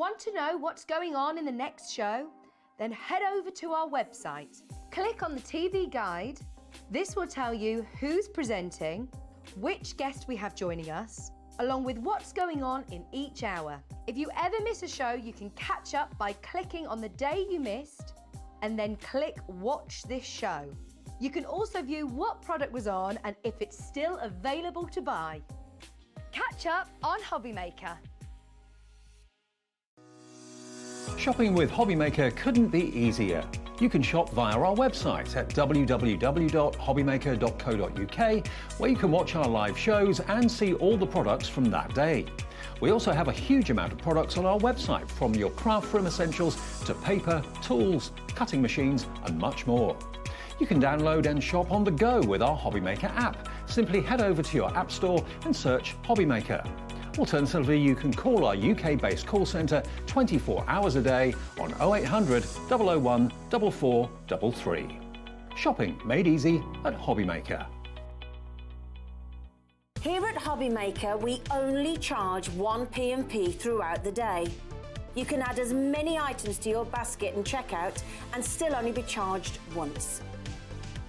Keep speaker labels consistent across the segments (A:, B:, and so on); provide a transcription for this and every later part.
A: Want to know what's going on in the next show? Then head over to our website. Click on the TV guide. This will tell you who's presenting, which guest we have joining us, along with what's going on in each hour. If you ever miss a show, you can catch up by clicking on the day you missed and then click Watch This Show. You can also view what product was on and if it's still available to buy. Catch up on HobbyMaker.
B: Shopping with HobbyMaker couldn't be easier. You can shop via our website at www.hobbymaker.co.uk, where you can watch our live shows and see all the products from that day. We also have a huge amount of products on our website, from your craft room essentials to paper, tools, cutting machines and much more. You can download and shop on the go with our HobbyMaker app. Simply head over to your app store and search HobbyMaker. Alternatively, you can call our UK-based call centre 24 hours a day on 0800 001 4433. Shopping made easy at HobbyMaker.
C: Here at HobbyMaker, we only charge 1 P&P throughout the day. You can add as many items to your basket and checkout and still only be charged once.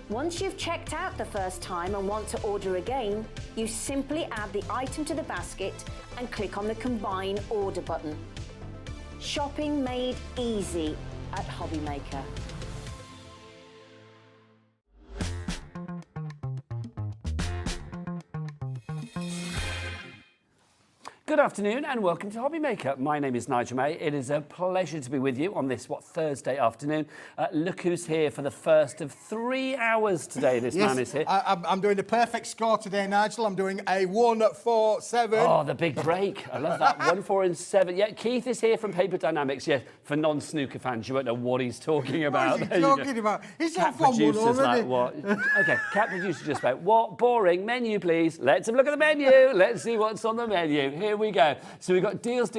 C: Once you've checked out the first time and want to order again, you simply add the item to the basket and click on the Combine Order button. Shopping made easy at HobbyMaker.
D: Good afternoon and welcome to HobbyMaker. My name is Nigel May. It is a pleasure to be with you on this, Thursday afternoon. Look who's here for the first of 3 hours today. This man is here.
E: I'm doing the perfect score today, Nigel. I'm doing a 1-4-7.
D: Oh, the big break. I love that. 1, 4 and 7. Yeah, Keith is here from Paper Dynamics. Yeah, for non-snooker fans, you won't know what he's talking about.
E: What is he talking about? He's
D: Cat
E: not from one
D: producers
E: already.
D: like what? Okay, cat producer just about what? Boring. Menu, please. Let's have a look at the menu. Let's see what's on the menu. Here we go. So we've got deals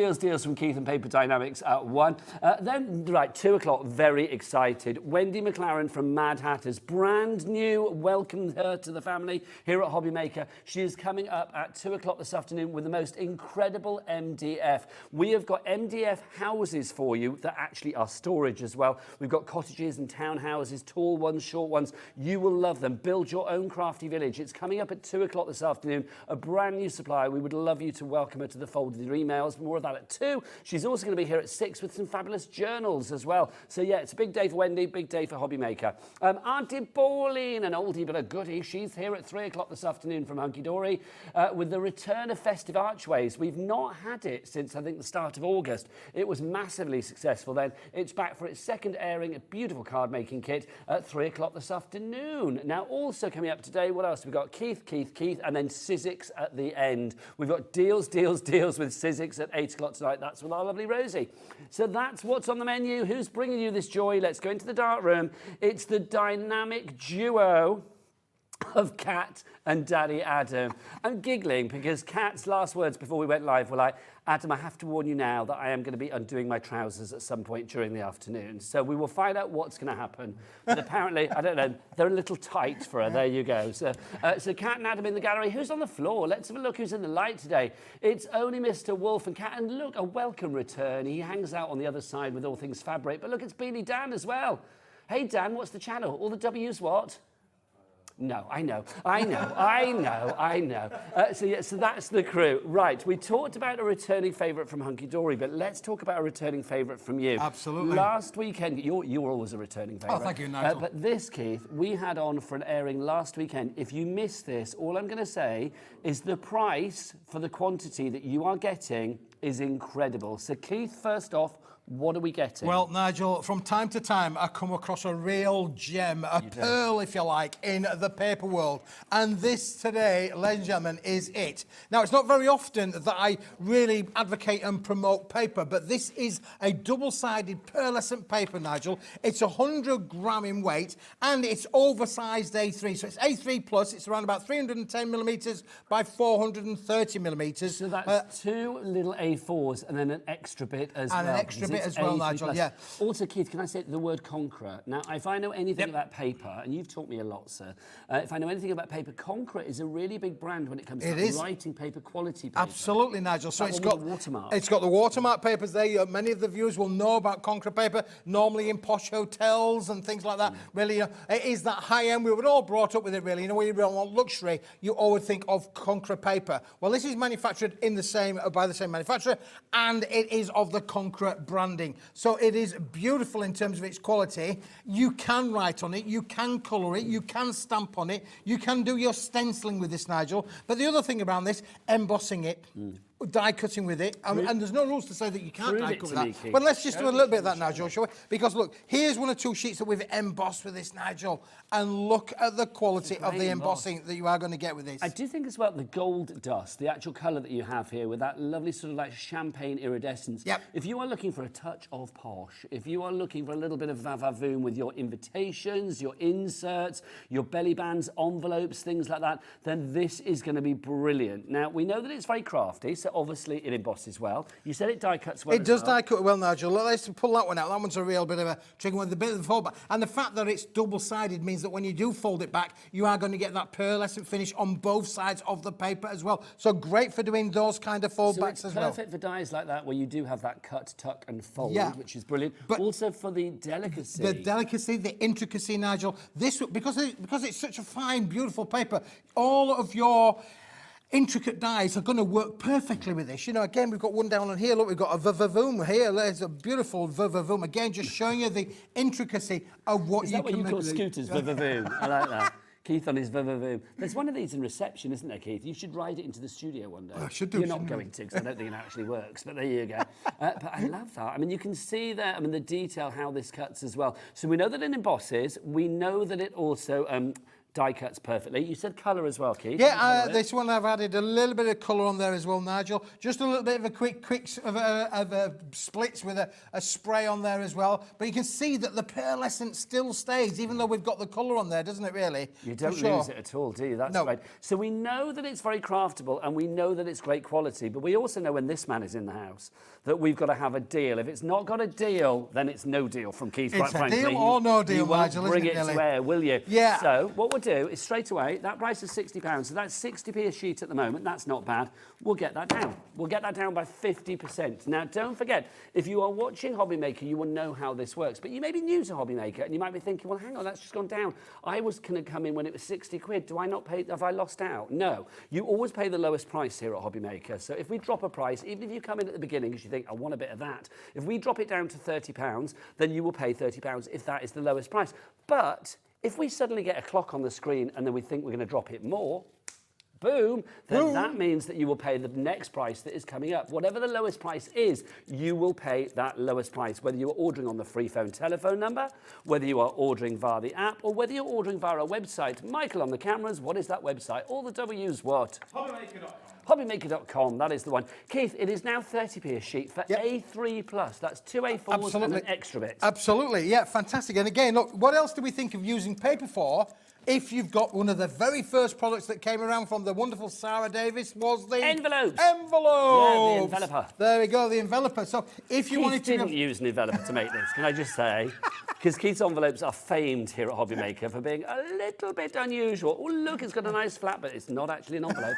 D: from Keith and Paper Dynamics at 1. Then, right, 2 o'clock, very excited. Wendy McLaren from Madhatters, brand new. Welcome her to the family here at HobbyMaker. She is coming up at 2 o'clock this afternoon with the most incredible MDF. We have got MDF houses for you that actually are storage as well. We've got cottages and townhouses, tall ones, short ones. You will love them. Build your own crafty village. It's coming up at 2 o'clock this afternoon. A brand new supplier. We would love you to welcome her to the fold with your emails. More of that at 2. She's also going to be here at 6 with some fabulous journals as well. So yeah, it's a big day for Wendy, big day for HobbyMaker. Auntie Pauline, an oldie but a goodie, she's here at 3 o'clock this afternoon from Hunkydory with the return of Festive Archways. We've not had it since, I think, the start of August. It was massively successful then. It's back for its second airing, a beautiful card-making kit at 3 o'clock this afternoon. Now, also coming up today, what else? We've got Keith, and then Sizzix at the end. We've got deals with Sizzix at 8 o'clock tonight. That's with our lovely Rosie. So that's what's on the menu. Who's bringing you this joy? Let's go into the dark room. It's the dynamic duo of Kat and Daddy Adam. I'm giggling because Kat's last words before we went live were like, Adam, I have to warn you now that I am going to be undoing my trousers at some point during the afternoon. So we will find out what's going to happen. But apparently, I don't know, they're a little tight for her. There you go. So Kat and Adam in the gallery. Who's on the floor? Let's have a look who's in the light today. It's only Mr. Wolf and Kat. And look, a welcome return. He hangs out on the other side with all things fabric. But look, it's Beanie Dan as well. Hey, Dan, what's the channel? All the W's what? No, I know. So that's the crew. Right, we talked about a returning favourite from Hunkydory, but let's talk about a returning favourite from you.
E: Absolutely.
D: Last weekend, you're always a returning favourite.
E: Oh, thank you, Nigel.
D: But this, Keith, we had on for an airing last weekend. If you missed this, all I'm going to say is the price for the quantity that you are getting is incredible. So, Keith, first off, what are we getting?
E: Well, Nigel, from time to time, I come across a real gem, a pearl, if you like, in the paper world. And this today, ladies and gentlemen, is it. Now, it's not very often that I really advocate and promote paper, but this is a double-sided pearlescent paper, Nigel. It's 100 gram in weight, and it's oversized A3. So it's A3 plus. It's around about 310 millimetres by 430 millimetres.
D: So that's 2 little A4s and then an extra bit as well.
E: And an extra bit it as well, Nigel, yeah.
D: Also, Keith, can I say the word conqueror? Now, if I know anything about paper, and you've taught me a lot, sir, if I know anything about paper, Conqueror is a really big brand when it comes to writing paper, quality paper.
E: Absolutely, Nigel. So it's got
D: the watermark.
E: It's got the watermark papers there. Many of the viewers will know about Conqueror paper, normally in posh hotels and things like that. Really, it is that high end. We were all brought up with it, really. You know, when you want luxury, you always think of Conqueror paper. Well, this is manufactured in the same by the same manufacturer, and it is of the Conqueror branding. So it is beautiful in terms of its quality. You can write on it, you can colour it, you can stamp on it, you can do your stenciling with this, Nigel. But the other thing around this, embossing it. Die cutting with it, and there's no rules to say that you can't die cut with that. But let's just do a little bit of that, Nigel, shall we? Because look, here's 1 or 2 sheets that we've embossed with this, Nigel, and look at the quality of the embossing that you are going to get with this.
D: I do think as well the gold dust, the actual colour that you have here with that lovely sort of like champagne iridescence.
E: Yep.
D: If you are looking for a touch of posh, if you are looking for a little bit of va-va-voom with your invitations, your inserts, your belly bands, envelopes, things like that, then this is going to be brilliant. Now, we know that it's very crafty, so obviously it embosses well. You said it die cuts well.
E: It does die cut well, Nigel. Let's pull that one out. That one's a real bit of a tricky one. The bit of the fold back. And the fact that it's double-sided means that when you do fold it back, you are going to get that pearlescent finish on both sides of the paper as well. So great for doing those kind of fold backs as well.
D: Perfect for dies like that where you do have that cut, tuck and fold, which is brilliant. But also for the delicacy.
E: The delicacy, the intricacy, Nigel. This, because it's such a fine, beautiful paper, all of your intricate dies are going to work perfectly with this. You know, again, we've got one down on here. Look, we've got a va-va-voom here. There's a beautiful va-va-voom. Again, just showing you the intricacy of what you can make.
D: Is that what you call scooters, va-va-voom? I like that. Keith on his va-va-voom. There's one of these in reception, isn't there, Keith? You should ride it into the studio one day.
E: I should do.
D: You're not going to, because I don't think it actually works, but there you go. But I love that. I mean, you can see there, I mean, the detail, how this cuts as well. So we know that it embosses. We know that it also die cuts perfectly. You said colour as well, Keith.
E: Yeah, this one I've added a little bit of colour on there as well, Nigel. Just a little bit of a quick splits with a spray on there as well. But you can see that the pearlescent still stays, even though we've got the colour on there, doesn't it, really?
D: You don't lose it at all, do you? That's right. So we know that it's very craftable and we know that it's great quality, but we also know when this man is in the house that we've got to have a deal. If it's not got a deal, then it's no deal from Keith, quite frankly.
E: It's a deal or no deal, Nigel,
D: isn't it? You won't bring it to air, will you?
E: Yeah.
D: So what we'll do is straight away, that price is £60, so that's 60p a sheet at the moment. That's not bad. We'll get that down. We'll get that down by 50%. Now, don't forget, if you are watching HobbyMaker, you will know how this works. But you may be new to HobbyMaker, and you might be thinking, well, hang on, that's just gone down. I was going to come in when it was 60 quid. Do I not pay? Have I lost out? No. You always pay the lowest price here at HobbyMaker. So if we drop a price, even if you come in at the beginning because you think, I want a bit of that, if we drop it down to £30, then you will pay £30 if that is the lowest price. But if we suddenly get a clock on the screen and then we think we're going to drop it more, boom, then that means that you will pay the next price that is coming up. Whatever the lowest price is, you will pay that lowest price, whether you're ordering on the free phone telephone number, whether you are ordering via the app, or whether you're ordering via our website. Michael on the cameras, what is that website? All the W's what?
F: HobbyMaker.com.
D: HobbyMaker.com, that is the one. Keith, it is now 30p a sheet for A3+. That's 2 A4s and an extra bit.
E: Absolutely, yeah, fantastic. And again, look, what else do we think of using paper for? If you've got one of the very first products that came around from the wonderful Sarah Davis was the...
D: Envelopes.
E: Envelopes.
D: Yeah, the enveloper.
E: There we go, the enveloper. So if you
D: Keith
E: wanted to...
D: didn't use an enveloper to make this, can I just say? Because Keith's envelopes are famed here at HobbyMaker for being a little bit unusual. Oh, look, it's got a nice flap, but it's not actually an envelope.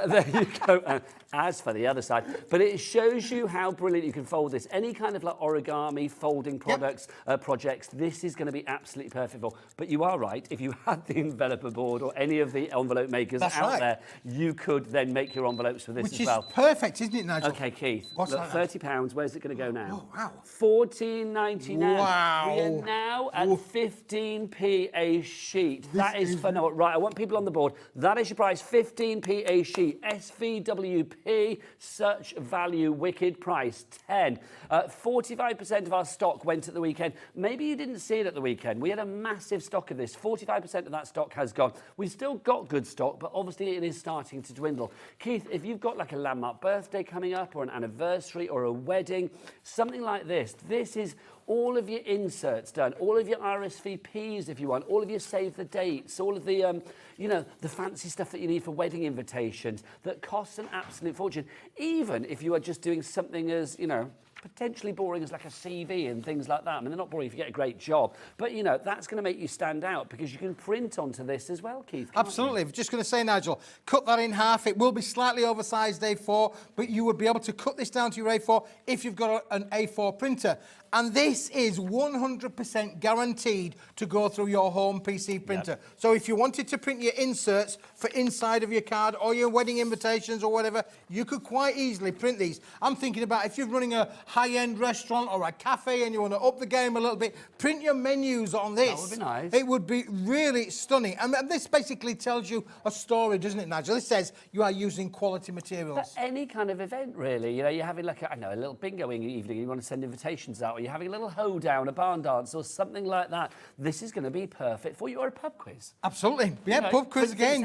D: There you go. As for the other side. But it shows you how brilliant you can fold this. Any kind of like origami folding products, projects, this is going to be absolutely perfect for. But you are right. If you had the enveloper board or any of the envelope makers there, you could then make your envelopes for this as well.
E: Which is perfect, isn't it, Nigel?
D: OK, Keith.
E: What's
D: look,
E: that?
D: £30. Where's it going to go now?
E: Oh, wow.
D: $14.99.
E: Wow.
D: We are now at 15p a sheet. That is phenomenal. Right, I want people on the board. That is your price, 15p a sheet. SVWP, such value, wicked price, 10. 45% of our stock went at the weekend. Maybe you didn't see it at the weekend. We had a massive stock of this. 45% of that stock has gone. We've still got good stock, but obviously it is starting to dwindle. Keith, if you've got like a landmark birthday coming up or an anniversary or a wedding, something like this, this is all of your inserts done, all of your RSVPs if you want, all of your save the dates, all of the, you know, the fancy stuff that you need for wedding invitations that costs an absolute fortune. Even if you are just doing something as, you know, potentially boring as like a CV and things like that. I mean, they're not boring if you get a great job, but you know, that's going to make you stand out because you can print onto this as well, Keith.
E: Absolutely. I'm just going to say, Nigel, cut that in half. It will be slightly oversized A4, but you would be able to cut this down to your A4 if you've got an A4 printer. And this is 100% guaranteed to go through your home PC printer. Yep. So if you wanted to print your inserts for inside of your card or your wedding invitations or whatever, you could quite easily print these. I'm thinking about if you're running a high-end restaurant or a cafe and you want to up the game a little bit, print your menus on this. That
D: would be nice.
E: It would be really stunning. And this basically tells you a story, doesn't it, Nigel? This says you are using quality materials.
D: For any kind of event, really. You know, you're having like, a little bingoing evening, you want to send invitations out, or you're having a little hoedown, a barn dance, or something like that. This is going to be perfect for you, or a pub quiz.
E: Absolutely. Yeah, you know, pub quiz again.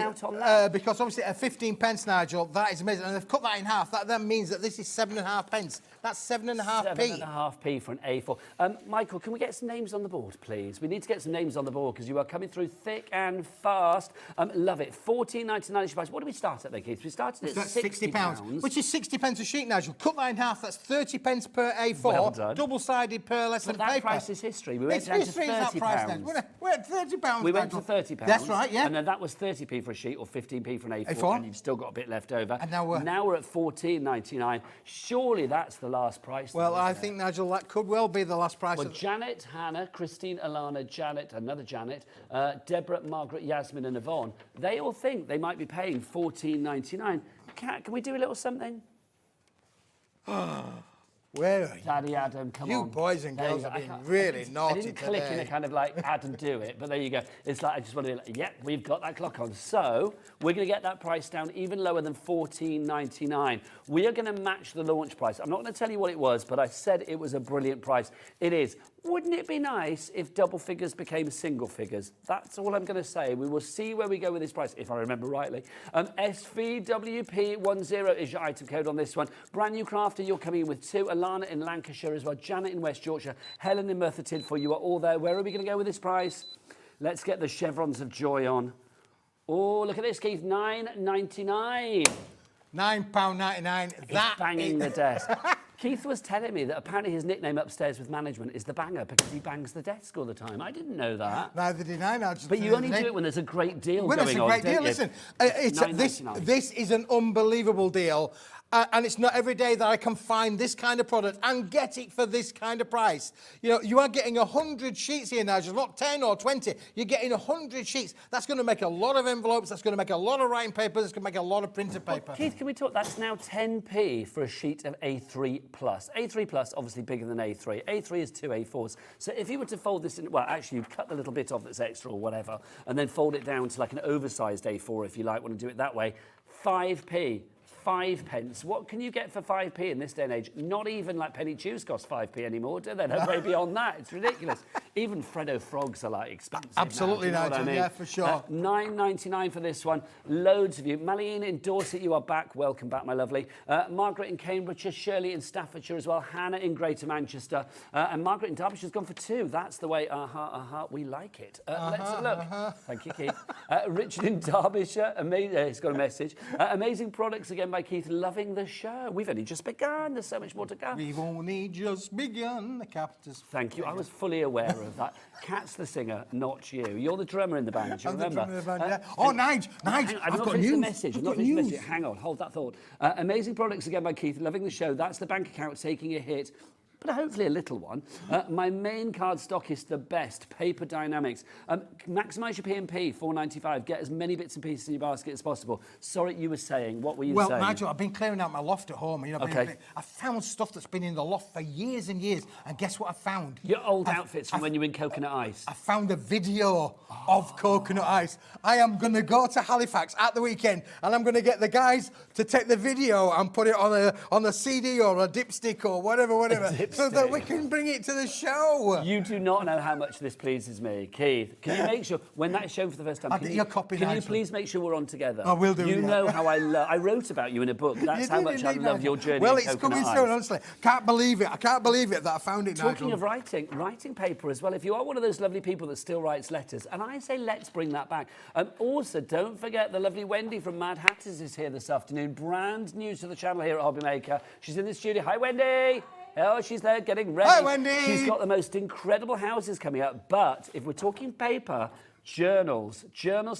E: Because obviously at 15 pence, Nigel, that is amazing. And they've cut that in half. That means that this is 7.5 pence. That's 7.5p.
D: 7.5p for an A4. Michael, can we get some names on the board, please? We need to get some names on the board because you are coming through thick and fast. Love it. £14.99 is your price. What do we start at then, Keith? We started at £60.
E: Which is 60 pence a sheet, Nigel. Cut that in half. That's 30 pence per A4.
D: Well done.
E: Double-sided per lesson
D: paper.
E: paper.
D: That price is history. We went down to £30.
E: We're at £30.
D: We went to £30.
E: That's right, yeah.
D: And then that was 30p for a sheet or 15p for an A4. And you've still got a bit left over.
E: And now
D: we're at £14.99. Surely that's the last price.
E: Well, I think, Nigel, that could well be the last price.
D: Well, Janet, Hannah, Christine, Alana, Janet, another Janet, Deborah, Margaret, Yasmin and Yvonne, they all think they might be paying £14.99. Can we do a little something?
E: Where are you?
D: Daddy Adam, come on.
E: You boys and girls have been really naughty today.
D: I didn't click in a kind of like Adam do it, but there you go. It's like I just want to be like, yeah, we've got that clock on. So we're going to get that price down even lower than £14.99. We are going to match the launch price. I'm not going to tell you what it was, but I said it was a brilliant price. It is. Wouldn't it be nice if double figures became single figures? That's all I'm going to say. We will see where we go with this price, if I remember rightly. SVWP10 is your item code on this one. Brand new crafter, you're coming in with 2. Alana in Lancashire as well. Janet in West Yorkshire. Helen in Merthyr Tydford. You are all there. Where are we going to go with this price? Let's get the chevrons of joy on. Oh, look at this, Keith. £9.99.
E: £9.99.
D: That's banging the desk. Keith was telling me that apparently his nickname upstairs with management is the banger because he bangs the desk all the time. I didn't know that.
E: Neither did I. Now,
D: but you only do it when there's a great deal going on.
E: When there's a great deal. Listen, this is an unbelievable deal. And it's not every day that I can find this kind of product and get it for this kind of price. You know, you are getting 100 sheets here, Nigel, not 10 or 20. You're getting 100 sheets. That's going to make a lot of envelopes. That's going to make a lot of writing paper. That's going to make a lot of printer paper.
D: Well, Keith, can we talk? That's now 10p for a sheet of A3+. A3+, obviously bigger than A3. A3 is 2 A4s. So if you were to fold this in, well, actually, you'd cut the little bit off that's extra or whatever, and then fold it down to like an oversized A4, if you like, want to do it that way. 5p. 5 pence. What can you get for 5p in this day and age? Not even like penny chews cost 5p anymore, do they? No way beyond that. It's ridiculous. Even Freddo frogs are like expensive.
E: Absolutely,
D: now,
E: Nigel. I mean? Yeah, for sure.
D: £9.99 for this one. Loads of you. Malene in Dorset, you are back. Welcome back, my lovely. Margaret in Cambridgeshire, Shirley in Staffordshire as well, Hannah in Greater Manchester, and Margaret in Derbyshire's gone for 2. That's the way. We like it. Let's have a look. Thank you, Keith. Richard in Derbyshire, amazing. He's got a message. Amazing products again by Keith. Loving the show. We've only just begun. There's so much more to go.
E: We've only just begun. The captain's.
D: Thank you. I was fully aware of that. Kat's the singer, not you. You're the drummer in the band. Do you remember?
E: The drummer in the band, yeah. Oh, Nige,
D: I've not finished the message. I've not finished the message. Hang on, hold that thought. Amazing products again by Keith. Loving the show. That's the bank account taking a hit, but hopefully a little one. My main card stock is the best, Paper Dienamics. Maximise your P&P, £4.95. Get as many bits and pieces in your basket as possible. Sorry, you were saying, what were you saying?
E: Well, Nigel, I've been clearing out my loft at home. You know, I found stuff that's been in the loft for years and years, and guess what I found?
D: Your old outfits from when you were in Coconut Ice.
E: I found a video of Coconut Ice. I am going to go to Halifax at the weekend, and I'm going to get the guys to take the video and put it on a CD or a dipstick or whatever. So that we can bring it to the show.
D: You do not know how much this pleases me. Keith, can you make sure, when that is shown for the first time,
E: I'll get your copy,
D: can you please make sure we're on together?
E: I will do.
D: You know how I wrote about you in a book. That's how much I love your journey.
E: Well, it's coming soon, honestly. Can't believe it. I can't believe it that I found it,
D: Talking of writing paper as well. If you are one of those lovely people that still writes letters, and I say let's bring that back. Also, don't forget the lovely Wendy from Madhatters is here this afternoon. Brand new to the channel here at HobbyMaker. She's in the studio. Hi, Wendy. Oh, she's there getting ready.
E: Hi, Wendy.
D: She's got the most incredible houses coming up. But if we're talking paper, journals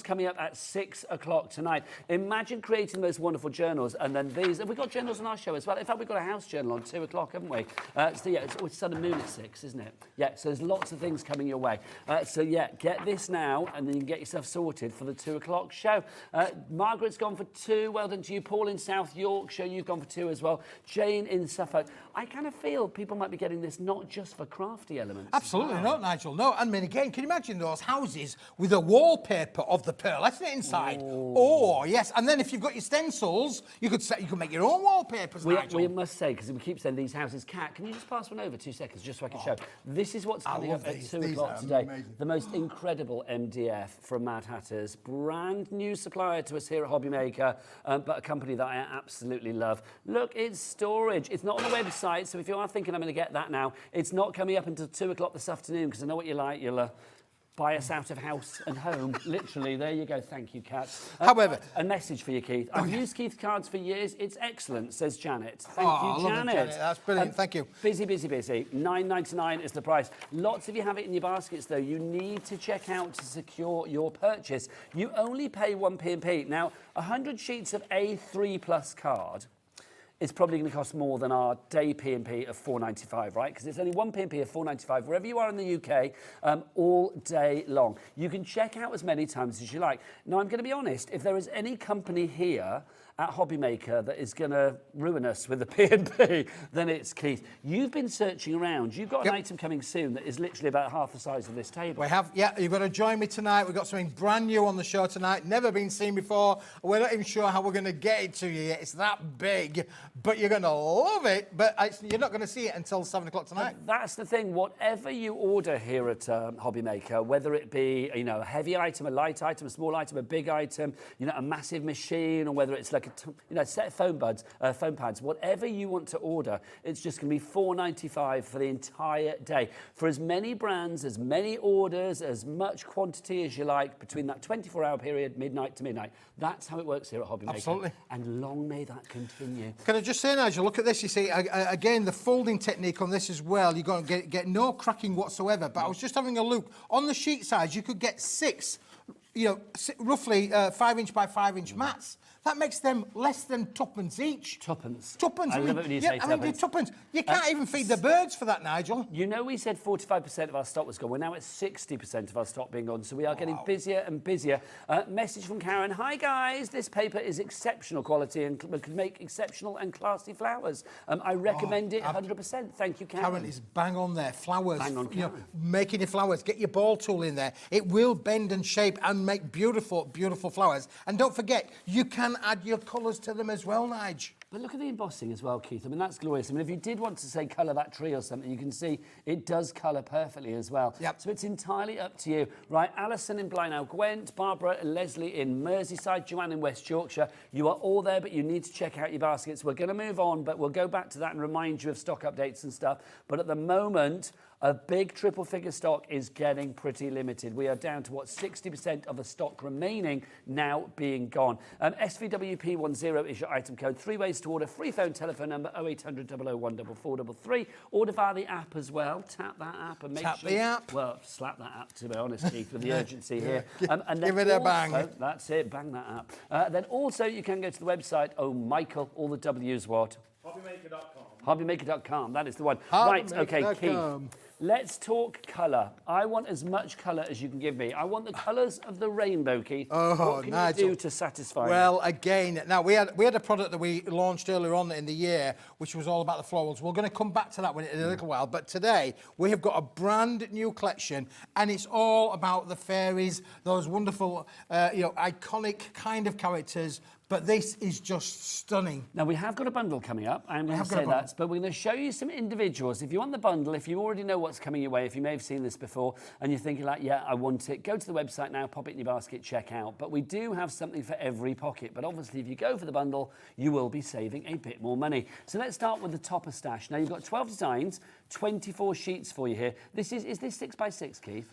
D: coming up at 6 o'clock tonight. Imagine creating those wonderful journals, and then these. Have we got journals on our show as well? In fact, we've got a house journal on 2 o'clock, haven't we? So yeah, it's always Sun and Moon at 6, isn't it? Yeah, so there's lots of things coming your way. So yeah, get this now, and then you can get yourself sorted for the 2 o'clock show. Margaret's gone for 2. Well done to you. Paul in South Yorkshire, you've gone for 2 as well. Jane in Suffolk. I kind of feel people might be getting this not just for crafty elements.
E: Absolutely not, Nigel. No, I mean, again, can you imagine those houses with a wallpaper of the pearlescent inside? Oh, yes. And then if you've got your stencils, you could make your own wallpapers, Nigel.
D: We must say, because we keep saying these houses, Kat, can you just pass one over 2 seconds, just so I can show? This is what's coming up at 2 o'clock today.
E: Amazing.
D: The most incredible MDF from Madhatters. Brand new supplier to us here at HobbyMaker, but a company that I absolutely love. Look, it's storage. It's not on the website, so if you are thinking I'm going to get that now, it's not coming up until 2 o'clock this afternoon, because I know what you like. You'll buy us out of house and home. Literally, there you go. Thank you, Kat.
E: However,
D: a message for you, Keith. I've used Keith's cards for years. It's excellent, says Janet. Thank you,
E: love it,
D: Janet.
E: That's brilliant. Thank you.
D: Busy, busy, busy. £9.99 is the price. Lots of you have it in your baskets, though. You need to check out to secure your purchase. You only pay 1p&p. Now, 100 sheets of A3 plus card is probably going to cost more than our day P&P of £4.95, right? Because it's only 1p&p of £4.95 wherever you are in the UK all day long. You can check out as many times as you like. Now, I'm going to be honest, if there is any company here at HobbyMaker that is going to ruin us with the P&P, then it's Keith. You've been searching around. You've got an item coming soon that is literally about half the size of this table.
E: We have, yeah, you've got to join me tonight. We've got something brand new on the show tonight, never been seen before. We're not even sure how we're going to get it to you yet. It's that big, but you're going to love it. But you're not going to see it until 7 o'clock tonight.
D: But that's the thing. Whatever you order here at HobbyMaker, whether it be, you know, a heavy item, a light item, a small item, a big item, you know, a massive machine, or whether it's like a set of phone pads, whatever you want to order, it's just going to be £4.95 for the entire day. For as many brands, as many orders, as much quantity as you like, between that 24-hour period, midnight to midnight. That's how it works here at HobbyMaker.
E: Absolutely.
D: And long may that continue.
E: Can I just say, Nigel, look at this. You see, again, the folding technique on this as well. You're going to get no cracking whatsoever. But I was just having a look. On the sheet size, you could get 6, you know, roughly 5-inch by 5-inch mats. That makes them less than twopence each.
D: Tuppence.
E: Tuppence.
D: I love it when you say tuppence.
E: Tuppence. You can't even feed the birds for that, Nigel.
D: You know, we said 45% of our stock was gone. We're now at 60% of our stock being gone. So we are getting busier and busier. Message from Karen. Hi, guys. This paper is exceptional quality and could make exceptional and classy flowers. I recommend it 100%. Thank you, Karen.
E: Karen is bang on there. Flowers.
D: Bang on,
E: you know,
D: Karen.
E: making your flowers. Get your ball tool in there. It will bend and shape and make beautiful, beautiful flowers. And don't forget, you can add your colours to them as well, Nige.
D: But look at the embossing as well, Keith. I mean, that's glorious. I mean, if you did want to, say, colour that tree or something, you can see it does colour perfectly as well.
E: Yep.
D: So it's entirely up to you. Right, Alison in Blaenau Gwent, Barbara and Leslie in Merseyside, Joanne in West Yorkshire. You are all there, but you need to check out your baskets. We're going to move on, but we'll go back to that and remind you of stock updates and stuff. But at the moment, a big triple figure stock is getting pretty limited. We are down to, 60% of the stock remaining now being gone. SVWP10 is your item code. 3 ways to order. Free phone, telephone number 0800 001 4433. Order via the app as well. Tap that app and make sure.
E: Tap the app.
D: Well, slap that app, to be honest, Keith, with the urgency here. And then
E: Give it a bang.
D: That's it, bang that app. Then also you can go to the website. Oh, Michael, all the W's what?
F: HobbyMaker.com.
D: HobbyMaker.com, that is the one. Right, okay,
E: HobbyMaker.com.
D: Keith. Let's talk colour. I want as much colour as you can give me. I want the colours of the rainbow, Keith.
E: Oh,
D: what can
E: Nigel.
D: you do to satisfy me?
E: Well, again, now we had a product that we launched earlier on in the year, which was all about the florals. We're going to come back to that in a little while. But today we have got a brand new collection, and it's all about the fairies, those wonderful, iconic kind of characters. But this is just stunning.
D: Now, we have got a bundle coming up. I'm going to say that, but we're going to show you some individuals. If you want the bundle, if you already know what's coming your way, if you may have seen this before, and you're thinking like, yeah, I want it, go to the website now, pop it in your basket, check out. But we do have something for every pocket. But obviously, if you go for the bundle, you will be saving a bit more money. So let's start with the topper stash. Now, you've got 12 designs, 24 sheets for you here. Is this 6x6, Keith?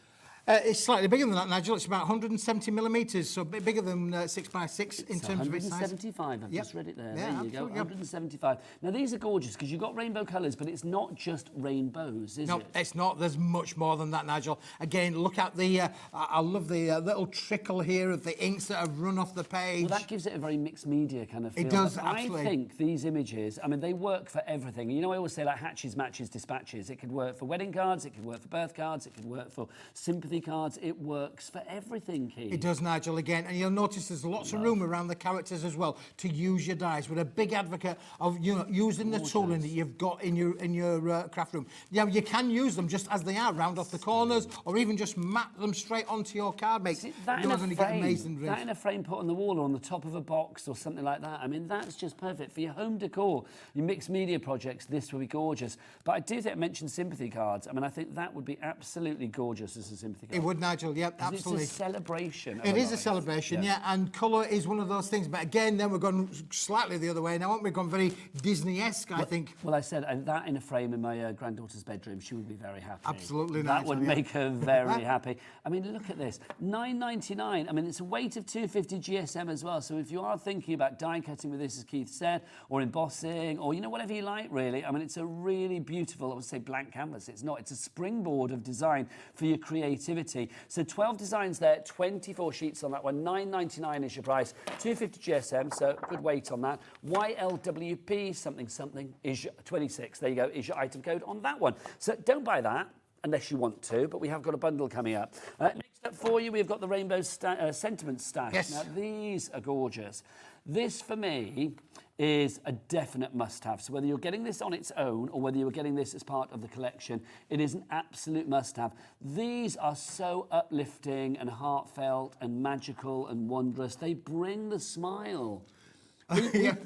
E: It's slightly bigger than that, Nigel. It's about 170 millimetres, so a bit bigger than 6x6 in terms of its size.
D: 175, I've just read it there.
E: Yeah,
D: there you go,
E: absolutely,
D: 175. Now, these are gorgeous because you've got rainbow colours, but it's not just rainbows, is it?
E: No, it's not. There's much more than that, Nigel. Again, look at the... I love the little trickle here of the inks that have run off the page.
D: Well, that gives it a very mixed media kind of feel.
E: It does,
D: But
E: absolutely.
D: I think these images, I mean, they work for everything. You know, I always say, like, hatches, matches, dispatches. It could work for wedding cards, it could work for birth cards, it could work for sympathy cards. It works for everything, Keith.
E: It does, Nigel, again. And you'll notice there's lots of room around the characters as well to use your dies. We're a big advocate of using the tooling that you've got in your craft room. Yeah, you can use them just as they are, round off the corners, or even just mat them straight onto your card mate.
D: That
E: You're
D: in
E: going
D: a
E: to get
D: frame,
E: amazing
D: that in a frame put on the wall or on the top of a box or something like that. I mean, that's just perfect for your home decor, your mixed media projects. This would be gorgeous. But I do think I mentioned sympathy cards. I mean, I think that would be absolutely gorgeous as a sympathy card.
E: It would, Nigel. Yep, absolutely.
D: It's a celebration.
E: It is a celebration, yeah, and colour is one of those things. But again, then we're going slightly the other way now, aren't we? Gone very Disney-esque, I think.
D: Well, I said that in a frame in my granddaughter's bedroom, she would be very happy.
E: Absolutely,
D: that
E: Nigel,
D: would
E: yeah.
D: make her very happy. I mean, look at this, $9.99. I mean, it's a weight of 250 GSM as well. So if you are thinking about die cutting with this, as Keith said, or embossing, or whatever you like, really. I mean, it's a really beautiful, I would say, blank canvas. It's not. It's a springboard of design for your creativity. So 12 designs there, 24 sheets on that one. $9.99 is your price. 250 GSM, so good weight on that. YLWP something is your 26. There you go. Is your item code on that one. So don't buy that unless you want to, but we have got a bundle coming up. Next up for you, we've got the Rainbow Sentiment Stash.
E: Yes.
D: Now, these are gorgeous. This, for me, is a definite must-have. So whether you're getting this on its own or whether you're getting this as part of the collection, it is an absolute must-have. These are so uplifting and heartfelt and magical and wondrous. They bring the smile.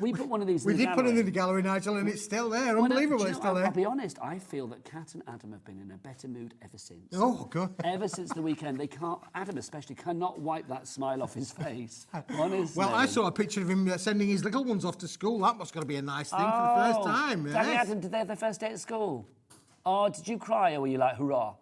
D: We put one of these in the gallery.
E: We did put it in the gallery, Nigel, and it's still there. Unbelievable, it's still there.
D: I'll be honest, I feel that Kat and Adam have been in a better mood ever since.
E: Oh, good.
D: Ever since the weekend. They can't, Adam especially, cannot wipe that smile off his face. Honestly.
E: Well, I saw a picture of him sending his little ones off to school. That was going to be a nice thing for the first time.
D: Daddy
E: Yes.
D: Adam, did they have their first day at school? Oh, did you cry or were you like, hurrah?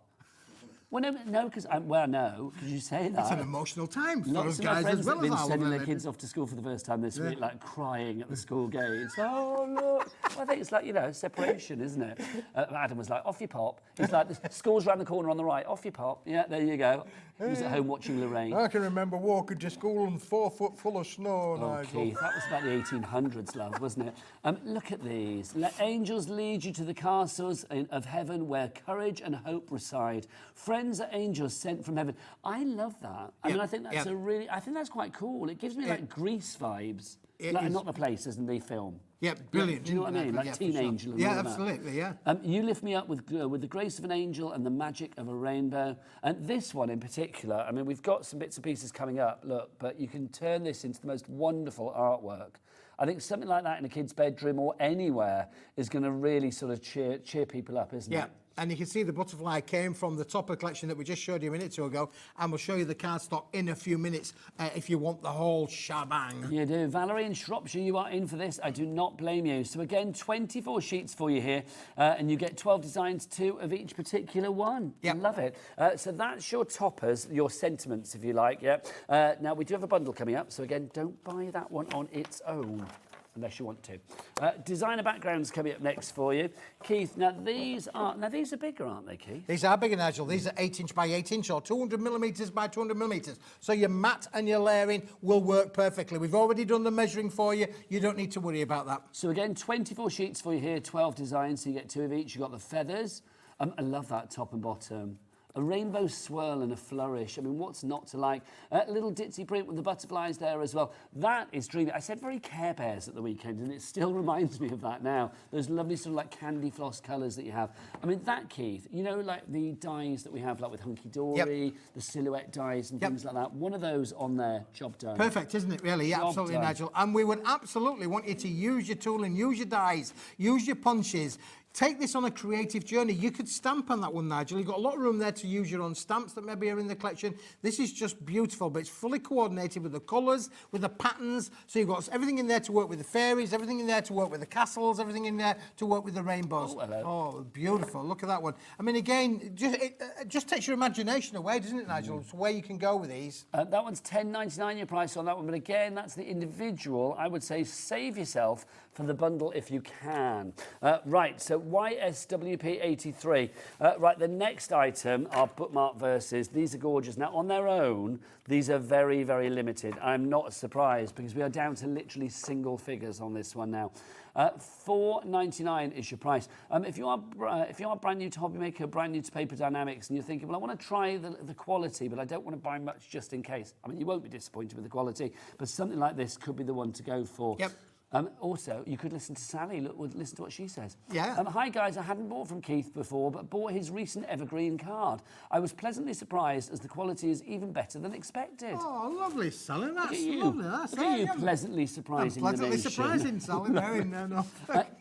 D: Well, no, because no, because you say that.
E: It's an emotional time for
D: Lots
E: us
D: of my
E: guys
D: friends
E: as well
D: have
E: as
D: been
E: our
D: sending their
E: women.
D: kids off to school for the first time this week, like crying at the school gates. Oh, look. Well, I think it's like, separation, isn't it? Adam was like, off you pop. He's like, the school's round the corner on the right. Off you pop. Yeah, there you go. He was at home watching Lorraine.
E: Oh,
F: I can remember walking to school and 4 foot full of snow,
D: Oh,
F: Nigel.
D: Keith, that was about the 1800s, love, wasn't it? Look at these. Let angels lead you to the castles of heaven where courage and hope reside. Friends are angels sent from heaven. I love that. I mean, I think that's I think that's quite cool. It gives me like Grease vibes. Like, not the place, as in the film.
E: Yeah, brilliant.
D: Do you know what I mean? Like Teen Angel and all of that.
E: absolutely, yeah.
D: You lift me up with the grace of an angel and the magic of a rainbow. And this one in particular, I mean, we've got some bits and pieces coming up, look, but you can turn this into the most wonderful artwork. I think something like that in a kid's bedroom or anywhere is going to really sort of cheer people up, isn't it?
E: Yeah. And you can see the butterfly came from the Topper collection that we just showed you a minute or ago, and we'll show you the cardstock in a few minutes if you want the whole shebang.
D: You do. Valerie in Shropshire, you are in for this. I do not blame you. So again, 24 sheets for you here, and you get 12 designs, 2 of each particular one.
E: Yep.
D: Love it. So that's your toppers, your sentiments, if you like. Yeah. Now, we do have a bundle coming up, so again, don't buy that one on its own. Unless you want to. Designer backgrounds coming up next for you. Keith, now these are bigger, aren't they, Keith?
E: These are bigger, Nigel. These are 8-inch by 8-inch or 200 millimetres by 200 millimetres. So your mat and your layering will work perfectly. We've already done the measuring for you. You don't need to worry about that.
D: So again, 24 sheets for you here, 12 designs, so you get 2 of each. You've got the feathers. I love that top and bottom. A rainbow swirl and a flourish. I mean, what's not to like? A little ditzy print with the butterflies there as well. That is dreamy. I said very Care Bears at the weekend, and it still reminds me of that now. Those lovely sort of like candy floss colours that you have. I mean, that, Keith, like the dies that we have, like with Hunkydory, the silhouette dies and things like that. One of those on there, job done.
E: Perfect, isn't it, really? Yeah,
D: Job
E: absolutely,
D: done.
E: Nigel. And we would absolutely want you to use your tooling, use your dies, use your punches. take this on a creative journey. You could stamp on that one, Nigel. You've got a lot of room there to use your own stamps that maybe are in the collection. This is just beautiful, but it's fully coordinated with the colours, with the patterns. So you've got everything in there to work with the fairies, everything in there to work with the castles, everything in there to work with the rainbows.
D: Oh, hello.
E: Oh, beautiful. Look at that one. I mean, again, it just takes your imagination away, doesn't it, Nigel? It's where you can go with these.
D: That one's $10.99 your price on that one, but again, that's the individual. I would say save yourself for the bundle if you can. Right, so YSWP83. Right, the next item are bookmark verses. These are gorgeous. Now, on their own, these are very, very limited. I'm not surprised because we are down to literally single figures on this one now. $4.99 is your price. If you are brand new to HobbyMaker, brand new to Paper Dynamics, and you're thinking, well, I want to try the quality, but I don't want to buy much just in case. I mean, you won't be disappointed with the quality, but something like this could be the one to go for.
E: Yep.
D: Also, you could listen to Sally. Listen to what she says.
E: Yeah.
D: Hi, guys. I hadn't bought from Keith before, but bought his recent evergreen card. I was pleasantly surprised as the quality is even better than expected.
E: Oh, lovely, Sally. That's
D: Look at you.
E: lovely. That's
D: Look at you, pleasantly surprising the
E: pleasantly
D: nation.
E: surprising, Sally. No.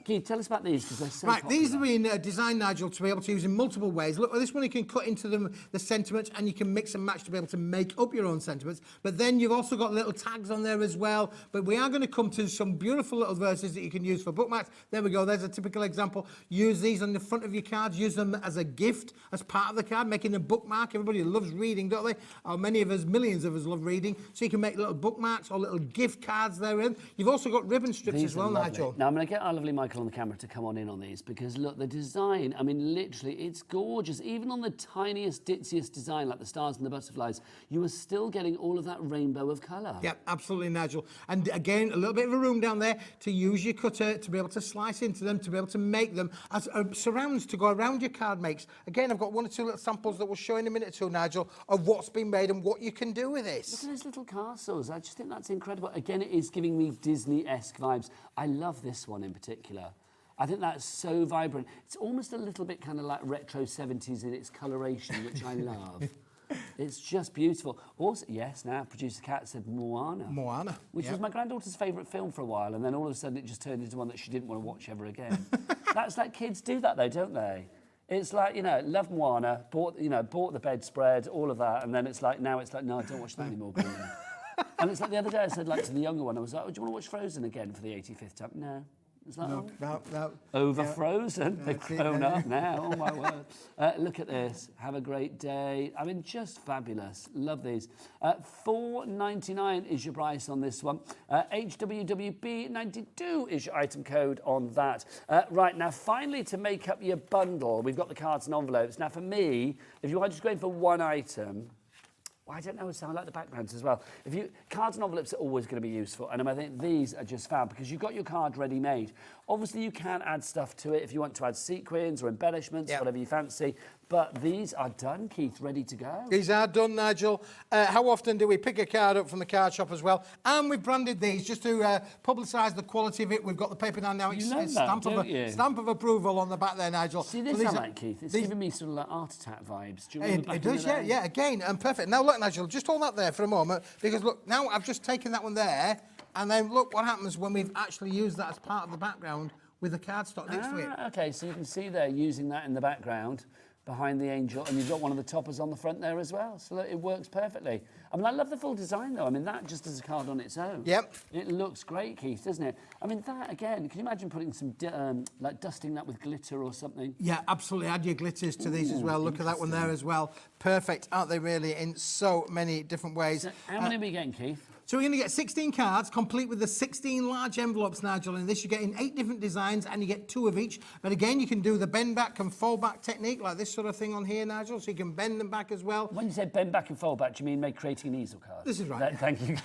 D: Keith, tell us about these because they're so
E: Right,
D: popular.
E: these have been designed, Nigel, to be able to use in multiple ways. Look, this one you can cut into the sentiments and you can mix and match to be able to make up your own sentiments. But then you've also got little tags on there as well. But we are going to come to some beautiful little verses that you can use for bookmarks. There we go. There's a typical example. Use these on the front of your cards. Use them as a gift, as part of the card, making a bookmark. Everybody loves reading, don't they? Many of us, millions of us love reading. So you can make little bookmarks or little gift cards therein. You've also got ribbon strips
D: These
E: as well,
D: are lovely.
E: Nigel.
D: Now, I'm going to get our lovely Michael on the camera to come on in on these because, look, the design, I mean, literally, it's gorgeous. Even on the tiniest, ditziest design, like the stars and the butterflies, you are still getting all of that rainbow of colour.
E: Yep, absolutely, Nigel. And again, a little bit of a room down there to use your cutter to be able to slice into them, to be able to make them as surrounds to go around your card makes. Again, I've got one or two little samples that we'll show in a minute or two, Nigel, of what's been made and what you can do with this.
D: Look at those little castles. I just think that's incredible. Again, it is giving me Disney-esque vibes. I love this one in particular. I think that's so vibrant. It's almost a little bit kind of like retro 70s in its coloration, which I love. It's just beautiful. Also, yes, now producer Kat said Moana.
E: Moana,
D: which was my granddaughter's favourite film for a while, and then all of a sudden it just turned into one that she didn't want to watch ever again. That's like kids do that though, don't they? It's like, you know, love Moana, bought the bedspread, all of that, and then it's like, now it's like, no, I don't watch that anymore. And it's like the other day I said, like, to the younger one, I was like, oh, do you want to watch Frozen again for the 85th time? No. It's like,
E: No.
D: Over Frozen. They've grown up now. Oh, my word. Look at this. Have a great day. I mean, just fabulous. Love these. $4.99 is your price on this one. HWWB92 is your item code on that. Right, now, finally, to make up your bundle, we've got the cards and envelopes. Now, for me, if you are just going for one item, well, I don't know, so I like the backgrounds as well. Cards and envelopes are always going to be useful, and I think these are just fab because you've got your card ready made. Obviously, you can add stuff to it if you want to add sequins or embellishments, whatever you fancy. But these are done, Keith, ready to go.
E: These are done, Nigel. How often do we pick a card up from the card shop as well? And we've branded these just to publicise the quality of it. We've got the Paper Dynamics stamp of approval on the back there, Nigel.
D: See, this I like, Keith. It's giving me sort of like Art Attack vibes. Do you remember back
E: It does, yeah, again, and perfect. Now, look, Nigel, just hold that there for a moment, because, look, now I've just taken that one there, and then look what happens when we've actually used that as part of the background with the cardstock next to it.
D: OK, so you can see there using that in the background behind the angel, and you've got one of the toppers on the front there as well, so it works perfectly. I mean, I love the full design, though. I mean, that just as a card on its own.
E: Yep.
D: It looks great, Keith, doesn't it? I mean, that, again, can you imagine putting some, like, dusting that with glitter or something?
E: Yeah, absolutely. Add your glitters to these as well. Look at that one there as well. Perfect, aren't they, really, in so many different ways.
D: So how many are we getting, Keith?
E: So we're going to get 16 cards, complete with the 16 large envelopes, Nigel. In this, you get in 8 different designs, and you get 2 of each. But again, you can do the bend back and fold back technique, like this sort of thing on here, Nigel. So you can bend them back as well.
D: When you say bend back and fold back, do you mean creating an easel card?
E: This is right.
D: Thank you.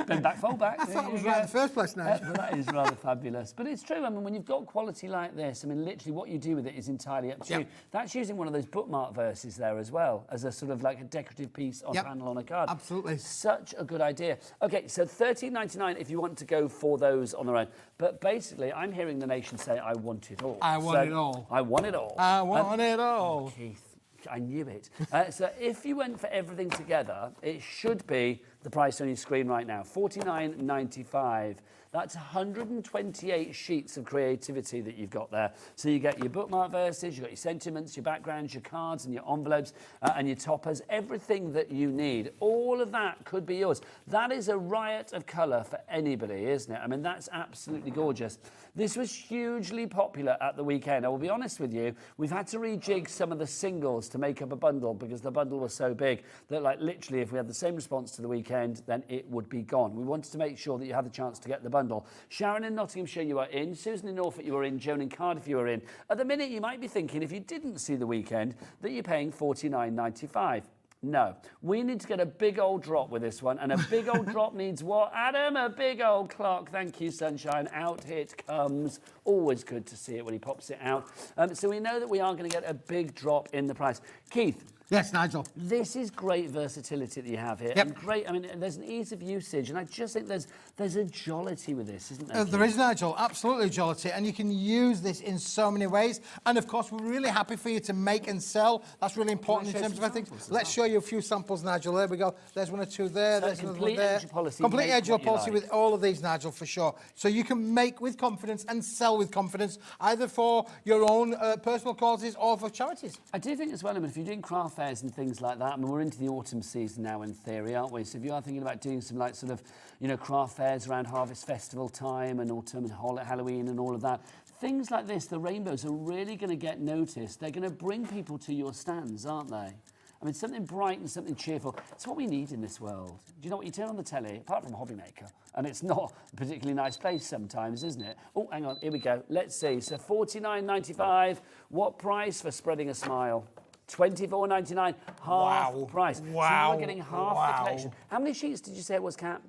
D: Bend back, fold back.
E: I thought it was right in the first place, Nigel.
D: That is rather fabulous. But it's true. I mean, when you've got quality like this, I mean, literally what you do with it is entirely up to you. That's using one of those bookmark verses there as well, as a sort of like a decorative piece on panel on a card.
E: Absolutely.
D: Such a good idea. OK, so $13.99 if you want to go for those on their own. But basically, I'm hearing the nation say, I want it all.
E: I want it all.
D: I want it all.
E: I want it all.
D: Keith, I knew it. So if you went for everything together, it should be the price on your screen right now, $49.95. That's 128 sheets of creativity that you've got there. So you get your bookmark verses, you've got your sentiments, your backgrounds, your cards and your envelopes and your toppers, everything that you need. All of that could be yours. That is a riot of colour for anybody, isn't it? I mean, that's absolutely gorgeous. This was hugely popular at the weekend. I will be honest with you, we've had to rejig some of the singles to make up a bundle because the bundle was so big that, like, literally if we had the same response to the weekend, then it would be gone. We wanted to make sure that you had the chance to get the bundle. Sharon in Nottinghamshire, you are in. Susan in Norfolk, you are in. Joan in Cardiff, you are in. At the minute, you might be thinking, if you didn't see the weekend, that you're paying $49.95. No, we need to get a big old drop with this one, and a big old drop needs what, Adam? A big old clock. Thank you, sunshine. Out it comes. Always good to see it when he pops it out. So we know that we are going to get a big drop in the price. Keith.
E: Yes, Nigel.
D: This is great versatility that you have here.
E: Yep.
D: And great, I mean, there's an ease of usage, and I just think there's a jollity with this, isn't there?
E: There is, Nigel, absolutely jollity, and you can use this in so many ways. And of course, we're really happy for you to make and sell. That's really important in terms of everything. Let's show you a few samples, Nigel. There we go. There's one or two there. There's another one there. Complete editorial policy with all of these, Nigel, for sure. So you can make with confidence and sell with confidence, either for your own personal causes or for charities.
D: I do think as well, I mean, if you're doing craft fairs and things like that, I mean, we're into the autumn season now in theory, aren't we? So if you are thinking about doing some, like, sort of, you know, craft fairs around Harvest Festival time and autumn and Halloween and all of that, things like this, the rainbows are really going to get noticed. They're going to bring people to your stands, aren't they? I mean, something bright and something cheerful. It's what we need in this world. Do you know what you turn on the telly, apart from HobbyMaker? And it's not a particularly nice place sometimes, isn't it? Oh, hang on, here we go. Let's see. So $49.95. What price for Spreading a Smile? $24.99, half price.
E: Wow.
D: So we're getting half the collection. How many sheets did you say it was, Kat?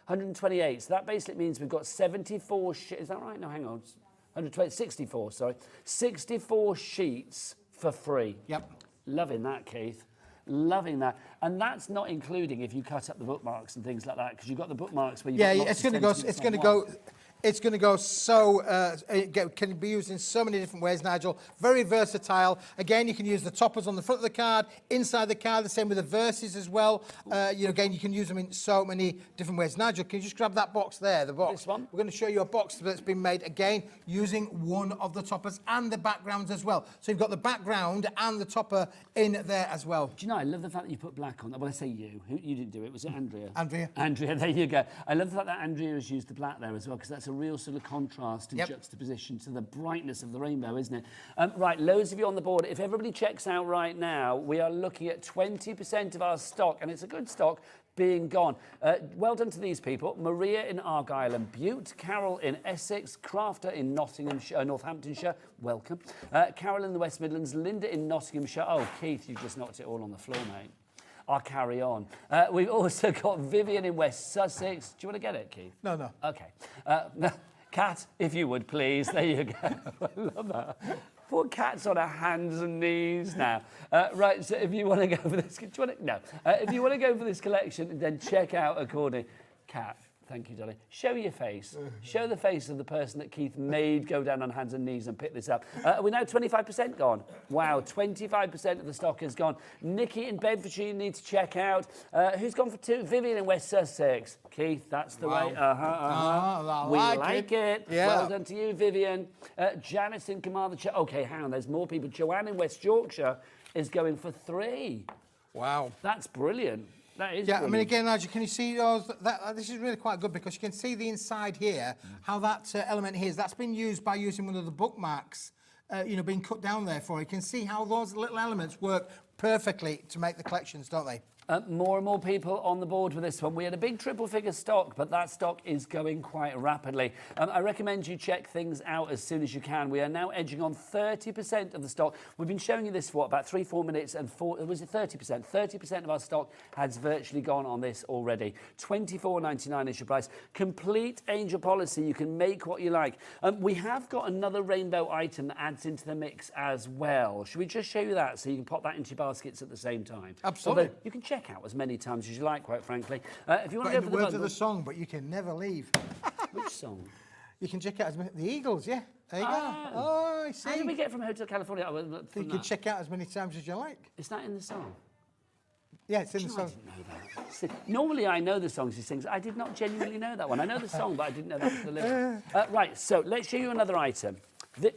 D: 128. So that basically means we've got 74 sheets. Is that right? No, hang on. 64, sorry. 64 sheets for free.
E: Yep.
D: Loving that, Keith. Loving that. And that's not including if you cut up the bookmarks and things like that, because you've got the bookmarks where you've got lots
E: it's going to go. It's going to go. It's going to go so, it can be used in so many different ways, Nigel. Very versatile. Again, you can use the toppers on the front of the card, inside the card, the same with the verses as well. You know, again, you can use them in so many different ways. Nigel, can you just grab that box there, the box?
D: This one?
E: We're going to show you a box that's been made, again, using one of the toppers and the backgrounds as well. So you've got the background and the topper in there as well.
D: Do you know, I love the fact that you put black on. Well, I say you. You didn't do it. Was it Andrea?
E: Andrea.
D: Andrea, there you go. I love the fact that Andrea has used the black there as well, because that's a real sort of contrast and juxtaposition to the brightness of the rainbow, isn't it? Right, loads of you on the board. If everybody checks out right now, we are looking at 20% of our stock, and it's a good stock, being gone. Well done to these people. Maria in Argyll and Bute, Carol in Essex, Crafter in Northamptonshire, welcome. Carol in the West Midlands, Linda in Nottinghamshire. Oh, Keith, you've just knocked it all on the floor, mate. I'll carry on. We've also got Vivian in West Sussex. Do you want to get it, Keith?
E: No.
D: Okay. Kat, if you would, please. There you go. I love that. Poor Kat's on her hands and knees now. Right, so if you want to go for this... if you want to go for this collection, then check out according... Kat, thank you, darling. Show your face. Show the face of the person that Keith made go down on hands and knees and pick this up. We're now 25% gone. Wow, 25% of the stock is gone. Nikki in Bedfordshire, you need to check out. Who's gone for two? Vivian in West Sussex. Keith, that's the way. We like it.
E: Yeah.
D: Well done to you, Vivian. Janice in Carmarthenshire. Okay, hang on, there's more people. Joanne in West Yorkshire is going for 3.
E: Wow.
D: That's brilliant. That is
E: Yeah,
D: brilliant.
E: I mean, again, Nigel, can you see those? This is really quite good because you can see the inside here, how that element here is. That's been used by using one of the bookmarks, you know, being cut down there for. You can see how those little elements work perfectly to make the collections, don't they?
D: More and more people on the board with this one. We had a big triple figure stock, but that stock is going quite rapidly. I recommend you check things out as soon as you can. We are now edging on 30% of the stock. We've been showing you this for about 3-4 minutes, and was it 30%? 30% of our stock has virtually gone on this already. $24.99 is your price. Complete angel policy. You can make what you like. We have got another rainbow item that adds into the mix as well. Should we just show you that so you can pop that into your baskets at the same time?
E: Absolutely.
D: Although you can check out as many times as you like, quite frankly. If you want to go for the
E: words
D: bundle,
E: of the song, but you can never leave.
D: which song?
E: You can check out as many, the Eagles, yeah. There you go. Oh, I see.
D: How did we get from Hotel California?
E: You can check out as many times as you like.
D: Is that in the song?
E: Yeah, it's in the
D: I
E: song.
D: didn't know that. See, normally I know the songs he sings. I did not genuinely know that one. I know the song, but I didn't know that was the lyric. Right, so let's show you another item.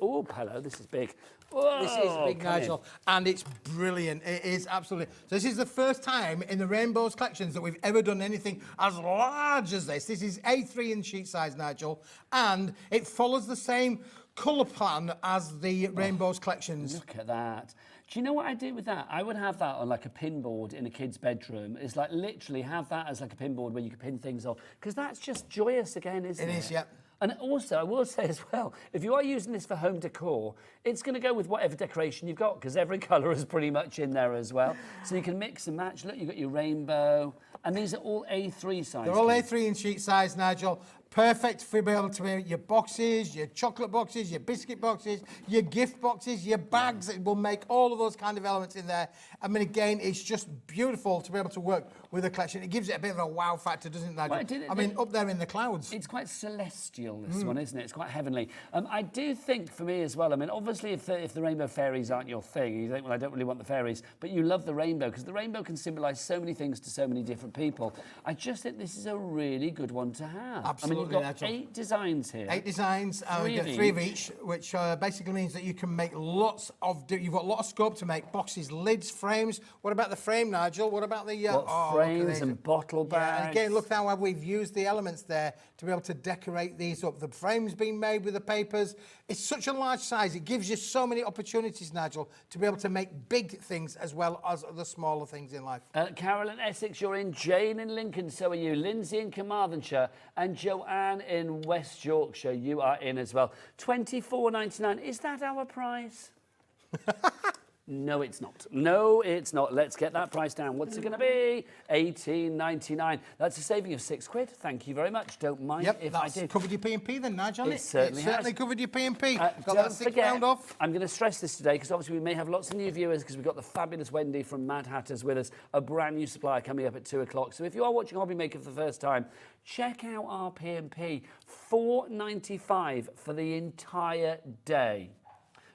D: Oh, hello, this is big. Whoa,
E: This is big,
D: come in.
E: Nigel, and it's brilliant. It is absolutely. So this is the first time in the Rainbows collections that we've ever done anything as large as this. This is A3 in sheet size, Nigel, and it follows the same colour plan as the Rainbows collections.
D: Look at that. Do you know what I do with that? I would have that on like a pin board in a kid's bedroom. It's like literally have that as like a pin board where you can pin things on. Because that's just joyous again, isn't it?
E: It is, yeah.
D: And also, I will say as well, if you are using this for home decor, it's going to go with whatever decoration you've got, because every colour is pretty much in there as well. So you can mix and match. Look, you've got your rainbow. And these are all A3 size.
E: They're all A3 in sheet size, Nigel. Perfect for being able to make your boxes, your chocolate boxes, your biscuit boxes, your gift boxes, your bags. It will make all of those kind of elements in there. I mean, again, it's just beautiful to be able to work with a collection. It gives it a bit of a wow factor, doesn't it, Nigel?
D: Well,
E: I mean, up there in the clouds.
D: It's quite celestial, this one, isn't it? It's quite heavenly. I do think, for me as well, I mean, obviously, if the rainbow fairies aren't your thing, you think, well, I don't really want the fairies, but you love the rainbow, because the rainbow can symbolise so many things to so many different people. I just think this is a really good one to have.
E: Absolutely,
D: I mean, you've got
E: Nigel.
D: 8 designs here.
E: 8 designs, we get 3 of each, which basically means that you can make lots of. You've got a lot of scope to make boxes, lids, frames. What about the frame, Nigel? What about the
D: frames and bottle bags?
E: Yeah, and again, look how we've used the elements there to be able to decorate these up. The frames being made with the papers. It's such a large size. It gives you so many opportunities, Nigel, to be able to make big things as well as the smaller things in life.
D: Carol in Essex, you're in. Jane in Lincoln, so are you. Lindsay in Carmarthenshire and Joanne in West Yorkshire, you are in as well. $24.99. Is that our price? No, it's not. No, it's not. Let's get that price down. What's it going to be? $18.99. That's a saving of £6. Thank you very much. Don't mind if I do.
E: Covered your P&P then, Nigel.
D: It certainly has.
E: Covered your P&P. Got
D: Don't
E: that
D: forget,
E: £6 off.
D: I'm going to stress this today because obviously we may have lots of new viewers because we've got the fabulous Wendy from Madhatters with us, a brand new supplier coming up at 2 o'clock. So if you are watching HobbyMaker for the first time, check out our P&P. $4.95 for the entire day.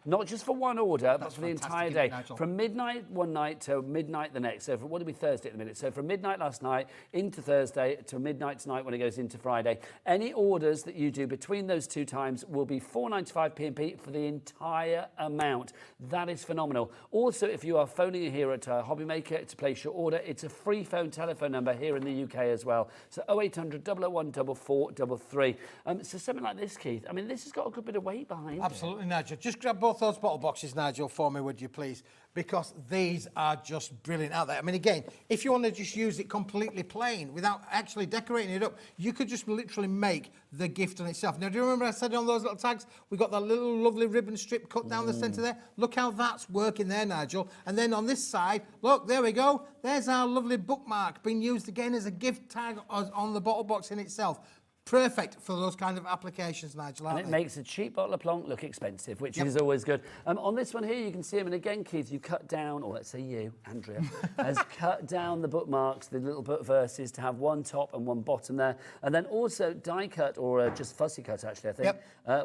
D: Not just for one order, but for the entire day. From midnight one night to midnight the next. So what did we Thursday at the minute? So from midnight last night into Thursday to midnight tonight when it goes into Friday. Any orders that you do between those 2 times will be $4.95 P&P for the entire amount. That is phenomenal. Also, if you are phoning here at HobbyMaker to place your order, it's a free phone telephone number here in the UK as well. So 0800 001 4433. So something like this, Keith. I mean, this has got a good bit of weight behind it.
E: Absolutely, Nigel. Just grab both those bottle boxes, Nigel, for me, would you please? Because these are just brilliant out there. I mean, again, if you want to just use it completely plain without actually decorating it up, you could just literally make the gift on itself. Now, do you remember I said on those little tags, we got that little lovely ribbon strip cut down the centre there? Look how that's working there, Nigel. And then on this side, look, there we go. There's our lovely bookmark being used again as a gift tag on the bottle box in itself. Perfect for those kind of applications, Nigel, aren't
D: And it
E: they?
D: makes a cheap bottle of Plonk look expensive, which is always good. On this one here, you can see them. And again, Keith, you cut down, or let's say you, Andrea, has cut down the bookmarks, the little book verses, to have one top and one bottom there. And then also die cut, or just fussy cut, actually, I think,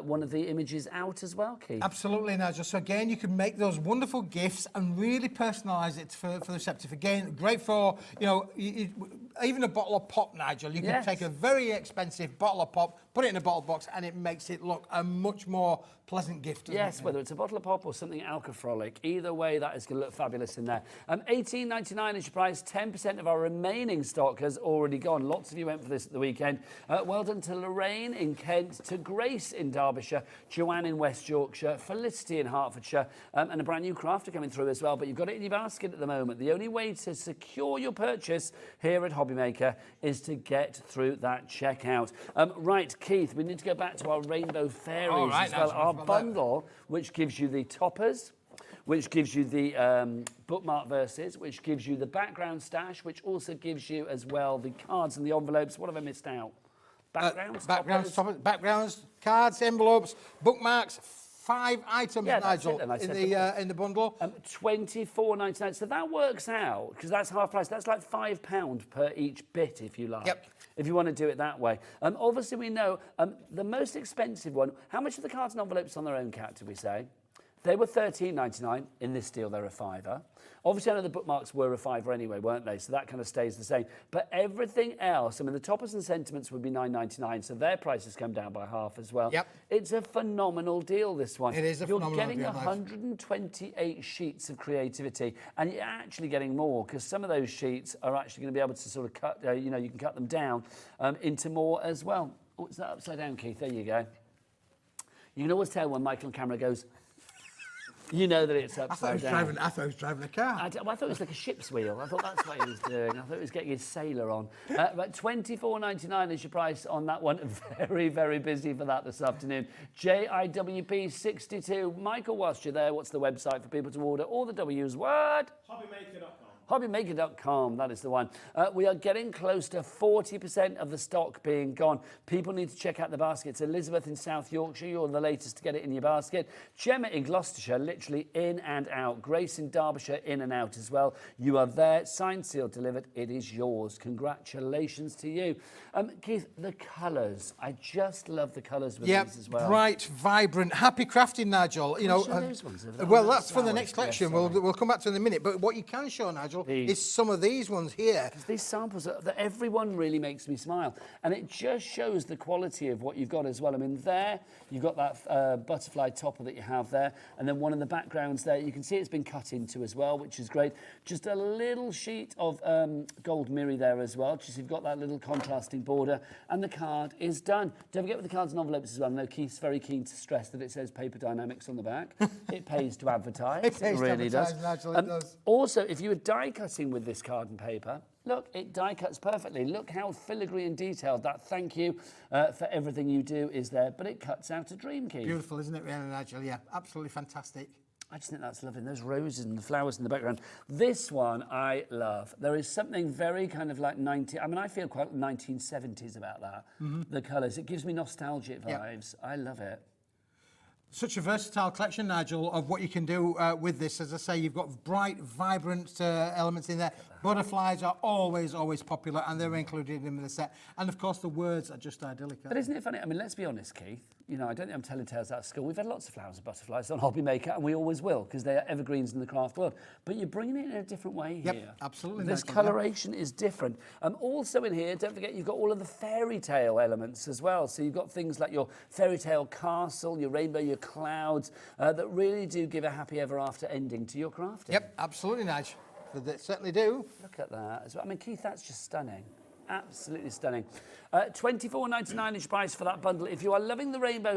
D: one of the images out as well, Keith.
E: Absolutely, Nigel. So again, you can make those wonderful gifts and really personalise it for the receptive. Again, great for, you know, even a bottle of pop, Nigel. You can take a very expensive bottle of pop, put it in a bottle box, and it makes it look a much more pleasant gift.
D: Yes, whether it's a bottle of pop or something alcoholic, either way, that is going to look fabulous in there. $18.99 is your price. 10% of our remaining stock has already gone. Lots of you went for this at the weekend. Well done to Lorraine in Kent, to Grace in Derbyshire, Joanne in West Yorkshire, Felicity in Hertfordshire, and a brand new crafter coming through as well. But you've got it in your basket at the moment. The only way to secure your purchase here at HobbyMaker is to get through that checkout. Right, Keith, we need to go back to our rainbow fairies as well. Our bundle, which gives you the toppers, which gives you the bookmark verses, which gives you the background stash, which also gives you as well the cards and the envelopes. What have I missed out? Backgrounds,
E: backgrounds, cards, envelopes, bookmarks. 5 items, Nigel, in the bundle.
D: $24.99. So that works out, because that's half price. That's like £5 per each bit, if you like. If you want to do it that way. Obviously, we know the most expensive one. How much are the cards and envelopes on their own, Kat, did we say? They were $13.99. In this deal, they're a £5. Obviously, I know the bookmarks were a £5 anyway, weren't they? So that kind of stays the same. But everything else, I mean, the toppers and sentiments would be $9.99, so their prices come down by half as well.
E: Yep.
D: It's a phenomenal deal, this one.
E: It is a phenomenal deal.
D: You're getting 128 sheets of creativity, and you're actually getting more, because some of those sheets are actually going to be able to sort of cut, you know, you can cut them down into more as well. Oh, is that upside down, Keith? There you go. You can always tell when Michael on camera goes, you know that it's upside down.
E: I thought he was driving a car.
D: I thought it was like a ship's wheel. I thought that's what he was doing. I thought he was getting his sailor on. But $24.99 is your price on that one. Very, very busy for that this afternoon. JIWP62. Michael, whilst you're there, what's the website for people to order all the W's? What?
G: HobbyMaker.com.
D: HobbyMaker.com, that is the one. We are getting close to 40% of the stock being gone. People need to check out the baskets. Elizabeth in South Yorkshire, you're the latest to get it in your basket. Gemma in Gloucestershire, literally in and out. Grace in Derbyshire, in and out as well. You are there, signed, sealed, delivered. It is yours. Congratulations to you. Keith, the colours. I just love the colours with these as well.
E: Bright, vibrant, happy crafting, Nigel. You know,
D: show those ones over there.
E: well,
D: Oh,
E: that's for the
D: flowers.
E: next collection.
D: Yes,
E: We'll come back to in a minute. But what you can show, Nigel, is some of these ones here.
D: These samples, that everyone really makes me smile. And it just shows the quality of what you've got as well. I mean, there, you've got that butterfly topper that you have there. And then one of the backgrounds there, you can see it's been cut into as well, which is great. Just a little sheet of gold mirror there as well. Just you've got that little contrasting border. And the card is done. Don't forget with the cards and envelopes as well. I know Keith's very keen to stress that it says Paper Dienamics on the back. It pays to advertise.
E: It
D: really does.
E: Nigel, it does.
D: Also, if you were die cutting with this card and paper, look, it die cuts perfectly. Look how filigree and detailed that thank you for everything you do is there, but it cuts out a dream, Keith.
E: Beautiful, isn't it, really, Nigel? Yeah, absolutely fantastic.
D: I just think that's lovely. Those roses and the flowers in the background. This one I love. There is something very kind of like I feel quite 1970s about that. The colours. It gives me nostalgic vibes. I love it.
E: Such a versatile collection, Nigel, of what you can do with this. As I say, you've got bright, vibrant elements in there. Butterflies are always, always popular, and they're included in the set. And, of course, the words are just idyllic.
D: But isn't it funny? I mean, let's be honest, Keith. You know, I don't think I'm telling tales out of school. We've had lots of flowers and butterflies on HobbyMaker, and we always will, because they are evergreens in the craft world. But you're bringing it in a different way here.
E: Yep, absolutely.
D: This
E: Nigel,
D: coloration is different. Also in here, don't forget, you've got all of the fairy tale elements as well. So you've got things like your fairy tale castle, your rainbow, your clouds, that really do give a happy ever after ending to your crafting.
E: Yep, absolutely, Nigel. They certainly do.
D: Look at that as well. I mean, Keith, that's just stunning. Absolutely stunning. $24.99 is your price for that bundle. If you are loving the rainbow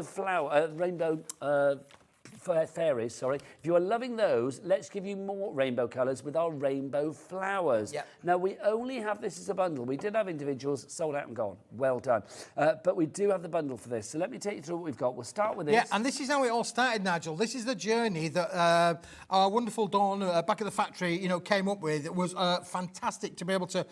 D: fairies, sorry. If you are loving those, let's give you more rainbow colours with our rainbow flowers.
E: Yep.
D: Now, we only have this as a bundle. We did have individuals sold out and gone. Well done. But we do have the bundle for this. So let me take you through what we've got. We'll start with this.
E: Yeah, and this is how it all started, Nigel. This is the journey that our wonderful Dawn back at the factory, you know, came up with. It was fantastic to be able to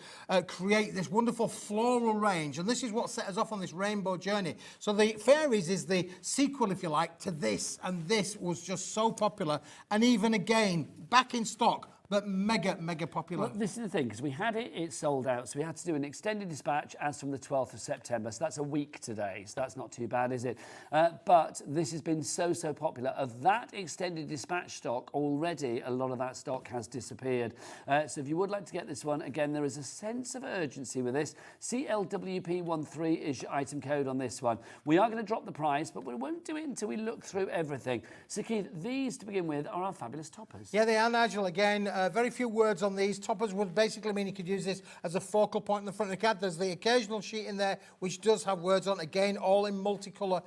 E: create this wonderful floral range, and this is what set us off on this rainbow journey. So the fairies is the sequel, if you like, to this, and this was just so popular, and even again back in stock, but mega popular.
D: Well, this is the thing, because we had it, it sold out, so we had to do an extended dispatch as from the 12th of September, so that's a week today, so that's not too bad, is it? But this has been so popular. Of that extended dispatch stock, already a lot of that stock has disappeared. So if you would like to get this one, again, there is a sense of urgency with this. CLWP13 is your item code on this one. We are going to drop the price, but we won't do it until we look through everything. So Keith, these to begin with are our fabulous toppers.
E: Yeah, they are, Nigel. Again, very few words on these. Toppers would basically mean you could use this as a focal point in the front of the card. There's the occasional sheet in there which does have words on. Again, all in multicolour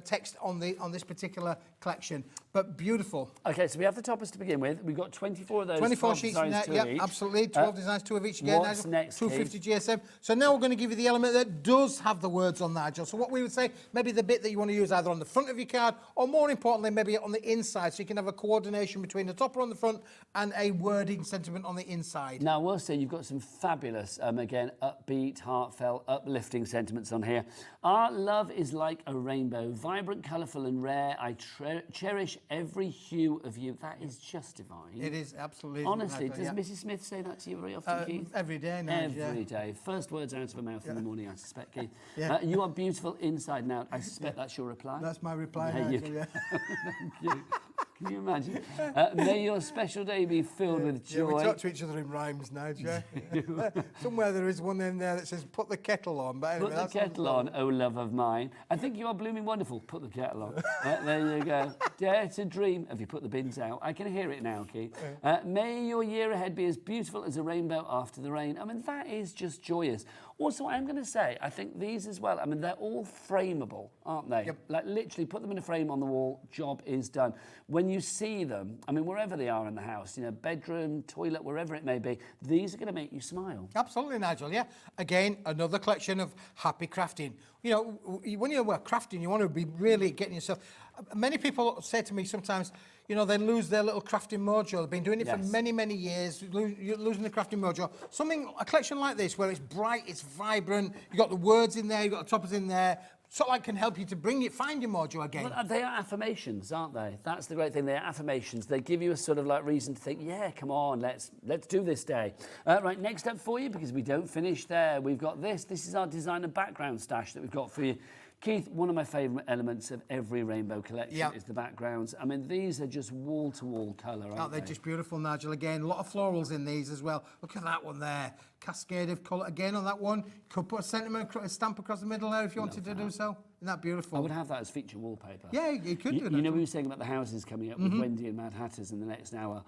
E: text on this particular collection. But beautiful.
D: Okay, so we have the toppers to begin with. We've got 24 of those.
E: 24 sheets in there. Yep, absolutely. 12 designs, 2 of each again,
D: what's
E: Nigel.
D: next,
E: 250 GSM. So now we're going to give you the element that does have the words on, Nigel. So what we would say, maybe the bit that you want to use either on the front of your card, or more importantly, maybe on the inside, so you can have a coordination between the topper on the front and a wording sentiment on the inside.
D: Now, I will say you've got some fabulous, again, upbeat, heartfelt, uplifting sentiments on here. Our love is like a rainbow, vibrant, colourful and rare. I cherish every hue of you. That is just divine.
E: It is, absolutely.
D: Honestly,
E: Nigel,
D: does Mrs. Smith say that to you very often, Keith?
E: Every day, Nigel.
D: Every day. First words out of her mouth in the morning, I suspect, Keith.
E: Yeah.
D: You are beautiful inside and out. I suspect that's your reply.
E: That's my reply,
D: There you
E: Nigel,
D: go.
E: yeah.
D: Thank you. Can you imagine? May your special day be filled with
E: Yeah, we
D: joy.
E: talk to each other in rhymes, Nigel. Somewhere there is one in there that says, put the kettle on. But anyway,
D: Put the kettle on, oh love of mine. I think you are blooming wonderful. Put the kettle on. There you go. Dare to dream. Have you put the bins out? I can hear it now, Keith. May your year ahead be as beautiful as a rainbow after the rain. I mean, that is just joyous. Also, I'm going to say, I think these as well, I mean, they're all frameable, aren't they?
E: Yep.
D: Like, literally, put them in a frame on the wall, job is done. When you see them, I mean, wherever they are in the house, you know, bedroom, toilet, wherever it may be, these are going to make you smile.
E: Absolutely, Nigel, yeah. Again, another collection of happy crafting. You know, when you're crafting, you want to be really getting yourself... Many people say to me sometimes, you know, they lose their little crafting mojo. They've been doing it for many, many years, you're losing the crafting mojo. A collection like this, where it's bright, it's vibrant, you've got the words in there, you've got the toppers in there, sort of like can help you to find your mojo again.
D: Well, they are affirmations, aren't they? That's the great thing. They're affirmations. They give you a sort of like reason to think, yeah, come on, let's do this day. Right, next up for you, because we don't finish there, we've got this. This is our designer background stash that we've got for you. Keith, one of my favourite elements of every rainbow collection is the backgrounds. I mean, these are just wall-to-wall colour, aren't they?
E: They're just beautiful, Nigel. Again, a lot of florals in these as well. Look at that one there. Cascade of colour again on that one. Could put a sentiment, a stamp across the middle there if you wanted to do so. Isn't that beautiful?
D: I would have that as feature wallpaper.
E: Yeah, you could do that.
D: You know, we were saying about the houses coming up with Wendy and Madhatters in the next hour.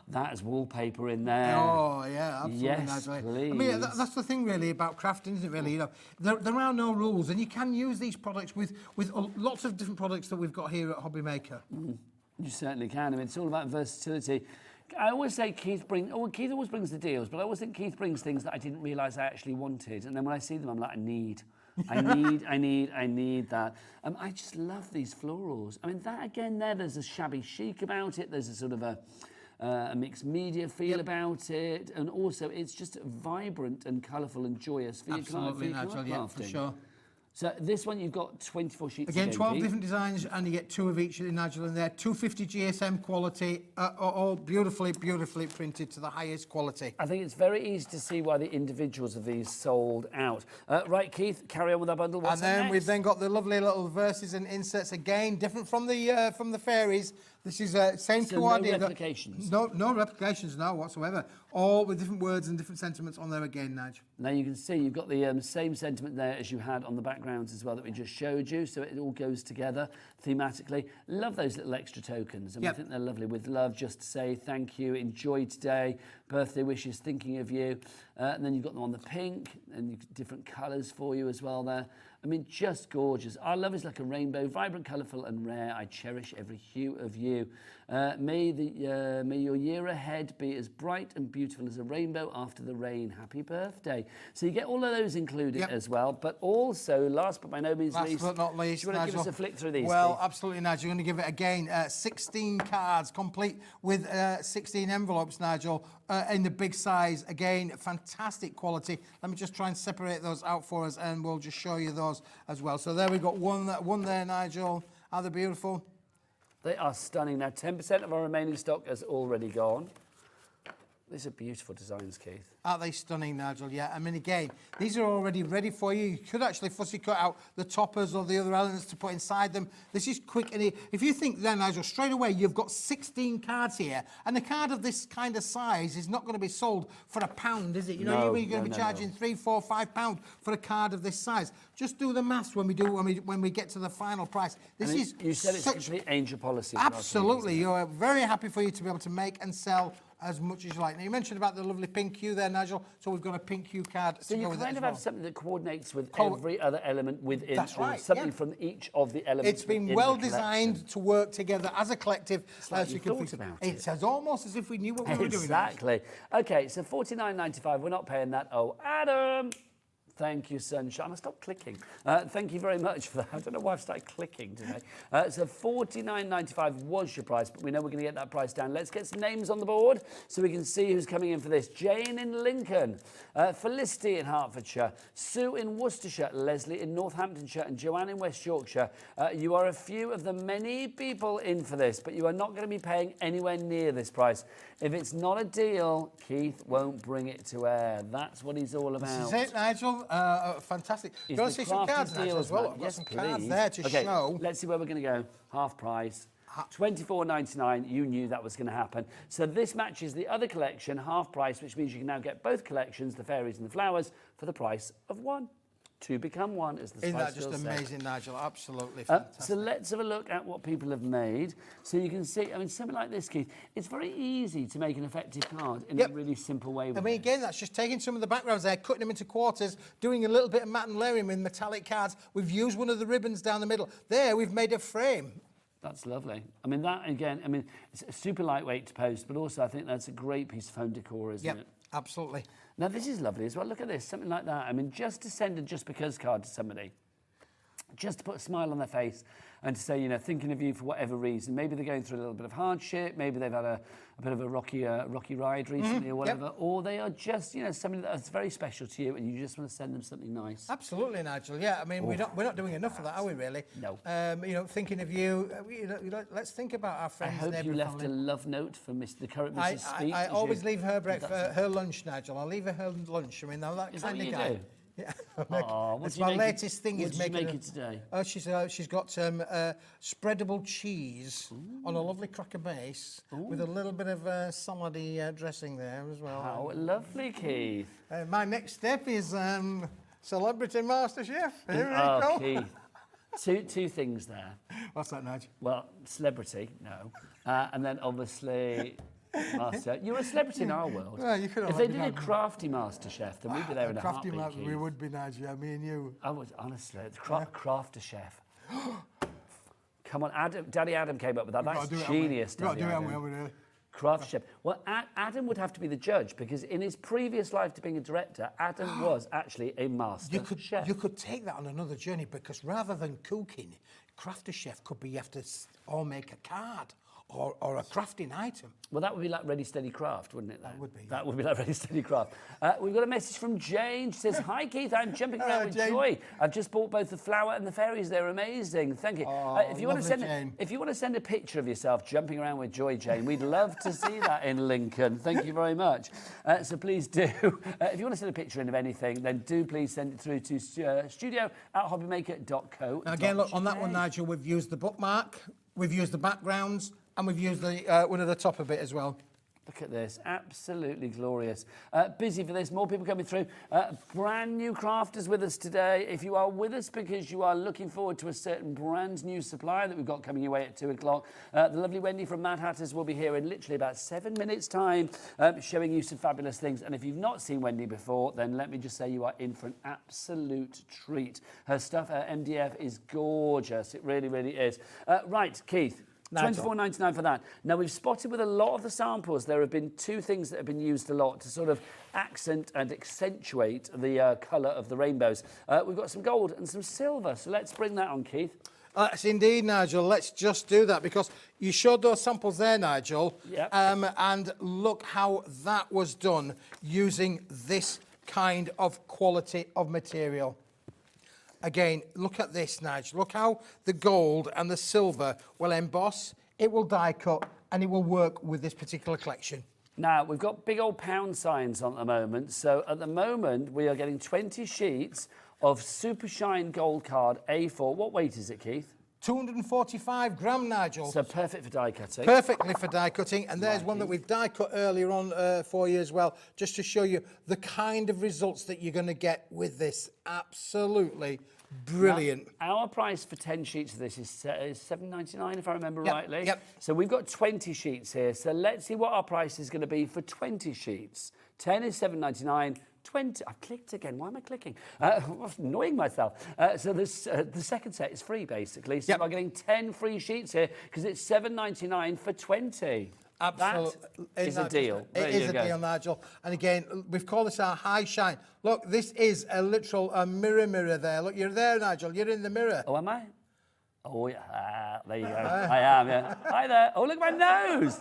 D: That is wallpaper in there.
E: Oh, yeah, absolutely,
D: yes,
E: Nigel.
D: please.
E: I mean, that's the thing really about crafting, isn't it, really? You know, there are no rules, and you can use these products with lots of different products that we've got here at HobbyMaker.
D: You certainly can. I mean, it's all about versatility. I always say Keith always brings the deals, but I always think Keith brings things that I didn't realise I actually wanted. And then when I see them, I'm like, I need that. I just love these florals. I mean, that again there's a shabby chic about it. There's a sort of a mixed media feel about it. And also, it's just vibrant and colourful and joyous for
E: Absolutely,
D: your
E: Nigel, yeah, for sure.
D: So this one, you've got 24 sheets.
E: Again,
D: again
E: 12
D: Keith.
E: different designs, and you get 2 of each, Nigel, in there. 250 GSM quality, all beautifully, beautifully printed to the highest quality.
D: I think it's very easy to see why the individuals of these sold out. Right, Keith, carry on with our bundle. What's
E: And then
D: next?
E: we've then got the lovely little verses and inserts again, different from the fairies. This is same
D: So
E: to
D: no
E: our idea.
D: replications?
E: No replications, no whatsoever. All with different words and different sentiments on there again, Nigel.
D: Now you can see you've got the same sentiment there as you had on the backgrounds as well that we just showed you, so it all goes together thematically. Love those little extra tokens. I think they're lovely, with love, just to say thank you, enjoy today, birthday wishes, thinking of you. And then you've got them on the pink, and different colours for you as well there. I mean, just gorgeous. Our love is like a rainbow, vibrant, colourful and rare. I cherish every hue of you. May your year ahead be as bright and beautiful as a rainbow after the rain. Happy birthday. So you get all of those included as well. But also, last but by no means least,
E: Last but not least,
D: do you want to give us a flick through these?
E: Well,
D: Keith?
E: absolutely, Nigel. You're going to give it again 16 cards, complete with 16 envelopes, Nigel, in the big size. Again, fantastic quality. Let me just try and separate those out for us, and we'll just show you those as well. So there we got one there, Nigel. Are they beautiful?
D: They are stunning. Now, 10% of our remaining stock has already gone. These are beautiful designs, Keith.
E: Aren't they stunning, Nigel? Yeah, I mean, again, these are already ready for you. You could actually fussy cut out the toppers or the other elements to put inside them. This is quick. And if you think then, Nigel, straight away, you've got 16 cards here. And a card of this kind of size is not going to be sold for £1, is it? You know,
D: No,
E: you're going to be charging £3, £4, £5 for a card of this size. Just do the maths when we get to the final price. This is
D: You said it's complete angel policy.
E: Absolutely. You're very happy for you to be able to make and sell as much as you like. Now, you mentioned about the lovely pink hue there, Nigel, so we've got a pink hue card
D: So
E: to
D: you
E: go with it
D: kind
E: as
D: of
E: well.
D: have something that coordinates with every other element within,
E: That's right,
D: something
E: yeah.
D: from each of the elements.
E: It's been
D: within
E: well
D: the collection.
E: designed to work together as a collective.
D: like
E: so
D: you
E: can
D: thought
E: fix
D: about
E: it. It's almost as if we knew what we were doing.
D: Exactly. Okay, so $49.95. We're not paying that. Oh, Adam. Thank you, Sunshine. I'm going to stop clicking. Thank you very much for that. I don't know why I've started clicking today. So $49.95 was your price, but we know we're going to get that price down. Let's get some names on the board so we can see who's coming in for this. Jane in Lincoln, Felicity in Hertfordshire, Sue in Worcestershire, Leslie in Northamptonshire, and Joanne in West Yorkshire. You are a few of the many people in for this, but you are not going to be paying anywhere near this price. If it's not a deal, Keith won't bring it to air. That's what he's all about.
E: This is it, Nigel. Fantastic. Do you want to see some cards, Nigel, as well? I've got some cards there to show.
D: Let's see where we're going to go. Half price. £24.99, you knew that was going to happen. So this matches the other collection, half price, which means you can now get both collections, the fairies and the flowers, for the price of one. Two become one, as the
E: Isn't that
D: Spice
E: just
D: Girls say.
E: amazing, Nigel? Absolutely fantastic.
D: So let's have a look at what people have made. So you can see, I mean, something like this, Keith, it's very easy to make an effective card in a really simple way.
E: I mean, again, that's just taking some of the backgrounds there, cutting them into quarters, doing a little bit of matte and layering with metallic cards. We've used one of the ribbons down the middle. There, we've made a frame.
D: That's lovely. I mean, that, again, I mean, it's super lightweight to post, but also I think that's a great piece of home decor, isn't it?
E: Absolutely.
D: Now, this is lovely as well. Look at this, something like that. I mean, just to send a just because card to somebody, just to put a smile on their face and to say, you know, thinking of you for whatever reason. Maybe they're going through a little bit of hardship. Maybe they've had a bit of a rocky ride recently or whatever. Or they are just, you know, somebody that's very special to you and you just want to send them something nice.
E: Absolutely, Nigel. Yeah, I mean, we're not doing enough of that, are we, really?
D: No.
E: You know, thinking of you, let's think about our friends.
D: I hope you left a love note for the current Mrs. Speak.
E: I always leave her her lunch, Nigel. I'll leave her lunch. I mean, I'm that kind of guy.
D: Do?
E: Yeah,
D: What's
E: my latest thing is making.
D: What did you make it today?
E: Oh, she's got spreadable cheese on a lovely cracker base with a little bit of salady dressing there as well.
D: How lovely, Keith.
E: My next step is Celebrity Master Chef. Here we go.
D: Keith. Two things there.
E: What's that, Nigel?
D: Well, celebrity, no, and then obviously. Master, you're a celebrity in our world.
E: Well, you could have
D: if they did a crafty Master Chef, then we'd be there in a
E: crafty
D: heartbeat.
E: We would be, Nigel. Me and you.
D: I was honestly, it's Crafter Chef. Come on, Daddy Adam came up with that. That's genius.
E: You've got to do it, haven't we, really?
D: Craft Chef. Well, Adam would have to be the judge because in his previous life to being a director, Adam was actually a master chef.
E: You could take that on another journey because rather than cooking, Crafter Chef could be you have to all make a card. Or a crafting item.
D: Well, that would be like Ready Steady Craft, wouldn't it?
E: That would be.
D: That would be like Ready Steady Craft. We've got a message from Jane. She says, "Hi Keith, I'm jumping around with
E: Jane.
D: joy. I've just bought both the flower and the fairies. They're amazing. Thank you. If you want to send a picture of yourself jumping around with joy, Jane, we'd love to see that in Lincoln. Thank you very much. So please do. If you want to send a picture in of anything, then do please send it through to studio@hobbymaker.co.
E: Now again, look on that one, Nigel. We've used the bookmark, we've used the backgrounds. And we've used the one of the top of it as well.
D: Look at this, absolutely glorious. Busy for this, more people coming through. Brand new crafters with us today. If you are with us because you are looking forward to a certain brand new supplier that we've got coming your way at 2 o'clock, the lovely Wendy from Madhatters will be here in literally about 7 minutes' time, showing you some fabulous things. And if you've not seen Wendy before, then let me just say you are in for an absolute treat. Her stuff, her MDF is gorgeous. It really, really is. Right, Keith. £24.99 for that. Now, we've spotted with a lot of the samples, there have been two things that have been used a lot to sort of accent and accentuate the colour of the rainbows. We've got some gold and some silver, so let's bring that on, Keith.
E: Yes, indeed, Nigel. Let's just do that because you showed those samples there, Nigel.
D: Yep.
E: And look how that was done using this kind of quality of material. Again, look at this, Nigel. Look how the gold and the silver will emboss, it will die cut, and it will work with this particular collection.
D: Now, we've got big old pound signs on at the moment. So at the moment, we are getting 20 sheets of Super Shine Gold Card A4. What weight is it, Keith?
E: 245 gram, Nigel.
D: So perfect for die cutting.
E: Perfectly for die cutting. And there's one that we've die cut earlier on for you as well, just to show you the kind of results that you're going to get with this. Absolutely brilliant.
D: Now, our price for 10 sheets of this is $7.99, if I remember rightly.
E: Yep.
D: So we've got 20 sheets here. So let's see what our price is going to be for 20 sheets. 10 is $7.99. 20. I've clicked again. Why am I clicking? I'm annoying myself. So this, the second set is free, basically. So I'm getting 10 free sheets here because it's $7.99 for 20.
E: Absolutely.
D: That is a deal.
E: It is a deal, Nigel. And again, we've called this our high shine. Look, this is a literal mirror there. Look, you're there, Nigel. You're in the mirror.
D: Oh, am I? Oh, yeah. There you go. I am, yeah. Hi there. Oh, look at my nose.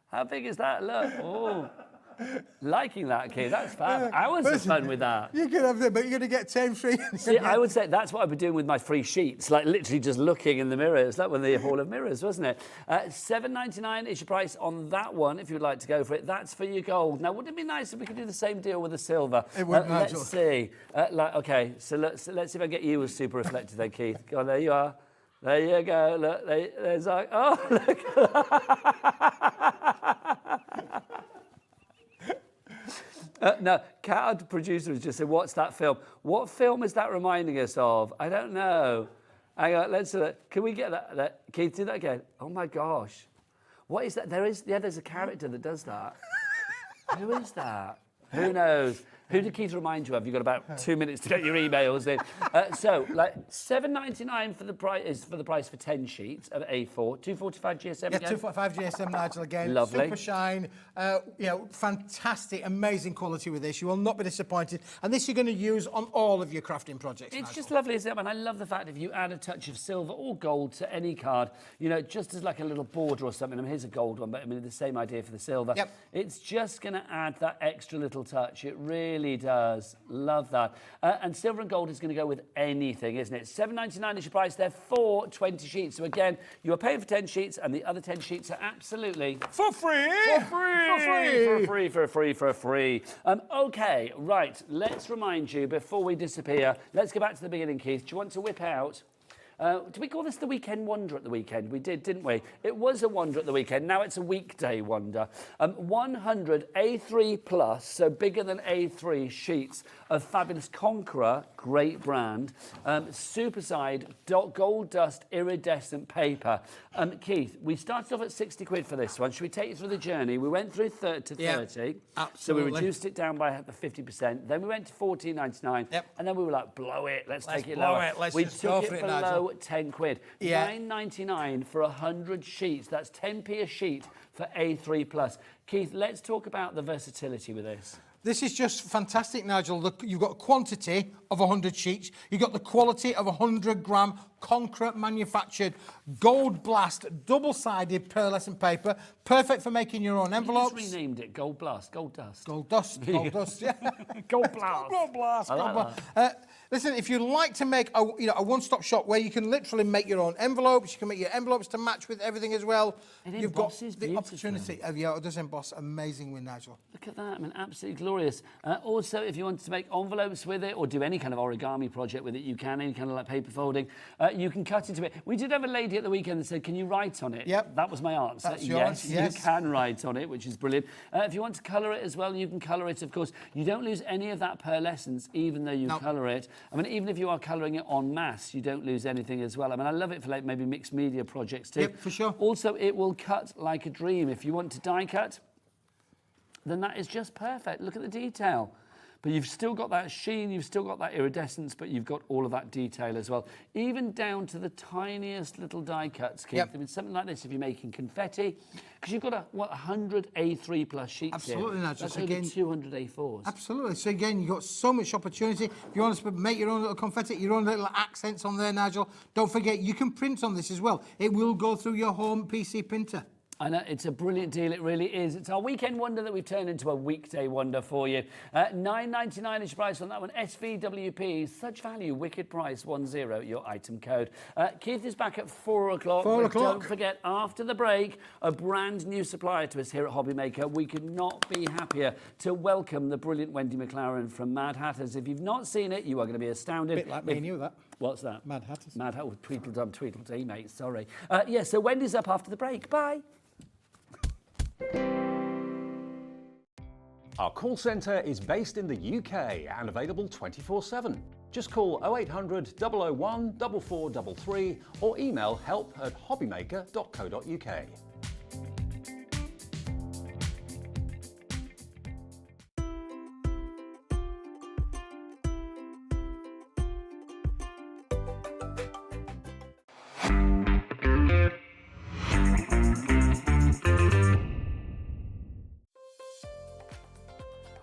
D: How big is that? Look. Oh. Liking that, kid. That's fab. Hours of fun with that.
E: You can have them, but you're going to get 10 free.
D: See, I would say that's what I've been doing with my free sheets, like literally just looking in the mirror. It's like when the Hall of Mirrors, wasn't it? $7.99 is your price on that one if you'd like to go for it. That's for your gold. Now, wouldn't it be nice if we could do the same deal with the silver?
E: It would, Nigel.
D: Let's see. Okay, so let's see if I get you as super reflective then, Keith. Go on, there you are. There you go. Look, there's like, oh, look. No, Cat, producer, has just said, what's that film? What film is that reminding us of? I don't know. Hang on, let's look. Can we get that? Keith, do that again. Oh my gosh. What is that? There's a character that does that. Who is that? Who knows? Who did Keith remind you of? You've got about 2 minutes to get your emails in. So, like, $7.99 for the price for 10 sheets of A4. 245 GSM
E: Yeah,
D: again?
E: 245 GSM, Nigel, again.
D: Lovely.
E: Super shine. You know, fantastic, amazing quality with this. You will not be disappointed. And this you're going to use on all of your crafting projects,
D: It's
E: Nigel.
D: just lovely, isn't it? And I love the fact if you add a touch of silver or gold to any card, you know, just as like a little border or something. I mean, here's a gold one, but I mean, the same idea for the silver.
E: Yep.
D: It's just going to add that extra little touch. It really does. Love that. And silver and gold is going to go with anything, isn't it? $7.99 is your price. They're for 20 sheets. So again, you are paying for 10 sheets, and the other 10 sheets are absolutely
E: For free!
D: For free. Okay, right. Let's remind you before we disappear. Let's go back to the beginning, Keith. Do you want to whip out? Did we call this the weekend wonder at the weekend? We did, didn't we? It was a wonder at the weekend. Now it's a weekday wonder. 100 A3 plus, so bigger than A3 sheets of fabulous Conqueror, great brand, superside gold dust iridescent paper. Keith, we started off at 60 quid for this one. Should we take you through the journey? We went through 30 to 30.
E: Absolutely.
D: So we reduced it down by the 50%. Then we went to $14.99.
E: Yep.
D: And then we were like, blow it. Let's take it
E: blow
D: lower.
E: it. Let's
D: we
E: just
D: took
E: go
D: it
E: for it,
D: below
E: Nigel.
D: 10 quid.
E: Yeah.
D: $9.99 for 100 sheets. That's 10p a sheet for A3 plus. Keith, let's talk about the versatility with this.
E: This is just fantastic, Nigel. Look, you've got a quantity of 100 sheets. You've got the quality of 100-gram Concrete manufactured gold blast double-sided pearlescent paper. Perfect for making your own envelopes.
D: You just renamed it Gold Blast, Gold Dust.
E: Gold dust, gold dust, yeah.
D: Gold Blast.
E: Gold blast,
D: I
E: gold
D: like
E: blast. Listen, if you like to make a one-stop shop where you can literally make your own envelopes, you can make your envelopes to match with everything as well. You've got
D: embosses
E: the
D: beautifully.
E: opportunity of it does emboss amazingly, Nigel.
D: Look at that, I mean, absolutely glorious. Also, if you want to make envelopes with it or do any kind of origami project with it, you can, any kind of like paper folding, you can cut into it. We did have a lady at the weekend that said, can you write on it?
E: Yep.
D: That was my answer.
E: That's yours, yes.
D: You can write on it, which is brilliant. If you want to colour it as well, you can colour it, of course. You don't lose any of that pearlescence, even though you colour it. I mean, even if you are colouring it en masse, you don't lose anything as well. I mean, I love it for like maybe mixed media projects too.
E: Yep, for sure.
D: Also, it will cut like a dream. If you want to die cut, then that is just perfect. Look at the detail. But you've still got that sheen, you've still got that iridescence, but you've got all of that detail as well. Even down to the tiniest little die cuts, Keith.
E: Yep.
D: I mean, something like this, if you're making confetti, because you've got 100 A3 plus sheets
E: Absolutely,
D: here.
E: Nigel.
D: That's
E: So
D: only
E: again-
D: 200 A4s.
E: Absolutely. So again, you've got so much opportunity. If you want to make your own little confetti, your own little accents on there, Nigel, don't forget, you can print on this as well. It will go through your home PC printer.
D: I know, it's a brilliant deal, it really is. It's our weekend wonder that we've turned into a weekday wonder for you. $9.99 is your price on that one. SVWP, such value, wicked price, 10, your item code. Keith is back at 4 o'clock.
E: 4
D: but
E: o'clock.
D: Don't forget, after the break, a brand new supplier to us here at HobbyMaker. We could not be happier to welcome the brilliant Wendy McLaren from Madhatters. If you've not seen it, you are going to be astounded.
E: Bit like me and you, that.
D: What's that?
E: Madhatters.
D: Madhatters, Tweedledum, Tweedledee, mate, sorry. Yeah, so Wendy's up after the break. Bye.
B: Our call centre is based in the UK and available 24/7. Just call 0800 001 4433 or email help@hobbymaker.co.uk.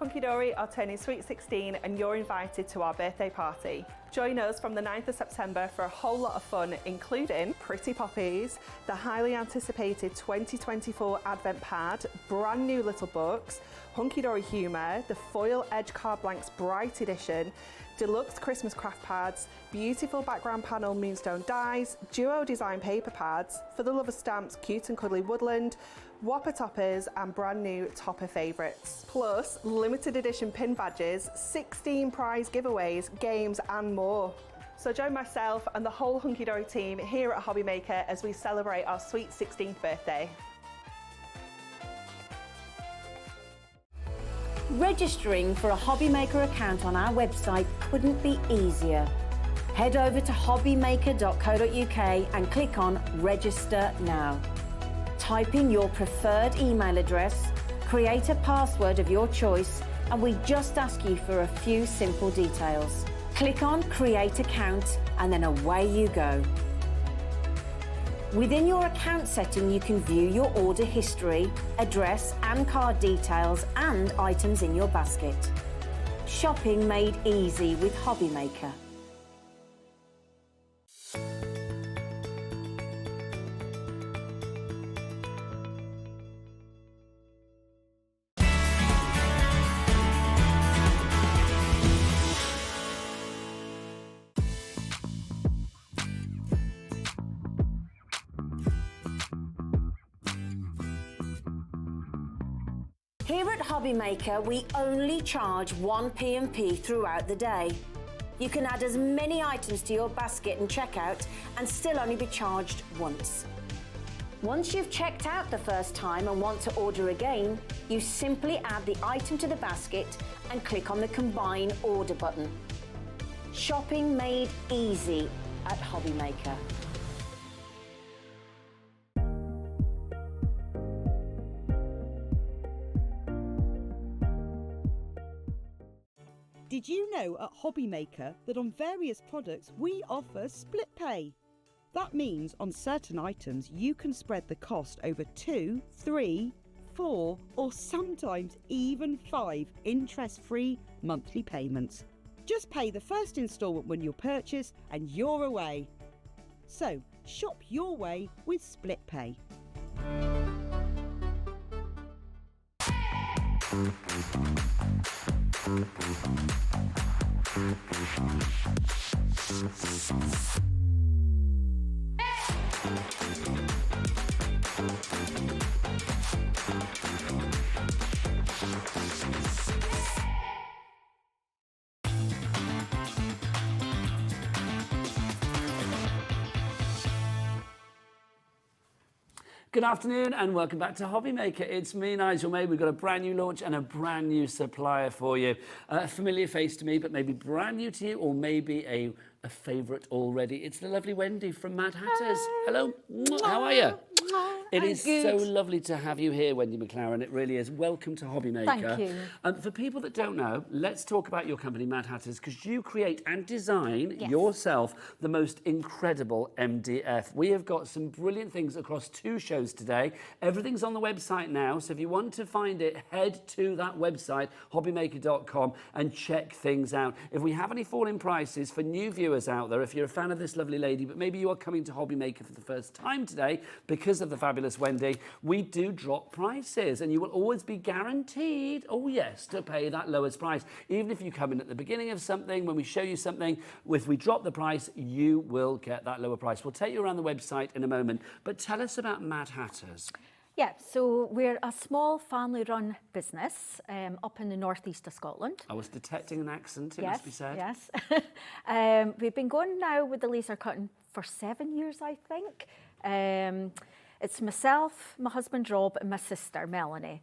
G: Hunkydory are turning sweet 16 and you're invited to our birthday party. Join us from the 9th of September for a whole lot of fun, including Pretty Poppies, the highly anticipated 2024 Advent Pad, brand new little books, Hunkydory Humour, the Foil Edge Card Blanks Bright Edition, deluxe Christmas craft pads, beautiful background panel moonstone dies, duo design paper pads, for the love of stamps, cute and cuddly woodland, Whopper toppers and brand new topper favourites. Plus limited edition pin badges, 16 prize giveaways, games and more. So join myself and the whole Hunkydory team here at HobbyMaker as we celebrate our sweet 16th birthday.
C: Registering for a HobbyMaker account on our website couldn't be easier. Head over to hobbymaker.co.uk and click on Register Now. Type in your preferred email address, create a password of your choice, and we just ask you for a few simple details. Click on Create Account and then away you go. Within your account setting, you can view your order history, address and card details and items in your basket. Shopping made easy with HobbyMaker. Here at HobbyMaker, we only charge 1 P&P throughout the day. You can add as many items to your basket and checkout and still only be charged once. Once you've checked out the first time and want to order again, you simply add the item to the basket and click on the Combine Order button. Shopping made easy at HobbyMaker.
H: Did you know at HobbyMaker that on various products we offer split pay? That means on certain items you can spread the cost over 2, 3, 4 or sometimes even 5 interest-free monthly payments. Just pay the first instalment when you purchase and you're away. So shop your way with split pay.
D: Good afternoon and welcome back to HobbyMaker. It's me, Nigel. We've got a brand new launch and a brand new supplier for you. A familiar face to me, but maybe brand new to you, or maybe a favourite already. It's the lovely Wendy from Madhatters. Hello. How are you? It is so lovely to have you here, Wendy McLaren. It really is. Welcome to HobbyMaker.
I: Thank you.
D: For people that don't know, let's talk about your company, Madhatters, because you create and design yourself the most incredible MDF. We have got some brilliant things across 2 shows today. Everything's on the website now, so if you want to find it, head to that website, hobbymaker.com, and check things out. If we have any falling prices for new viewers out there, if you're a fan of this lovely lady, but maybe you are coming to HobbyMaker for the first time today because of the fabulous Wendy, we do drop prices and you will always be guaranteed, oh yes, to pay that lowest price. Even if you come in at the beginning of something, when we show you something, if we drop the price, you will get that lower price. We'll take you around the website in a moment, but tell us about Madhatters.
I: Yeah, so we're a small family-run business up in the northeast of Scotland.
D: I was detecting an accent, it must be said.
I: Yes. We've been going now with the laser cutting for 7 years, I think. It's myself, my husband Rob, and my sister Melanie.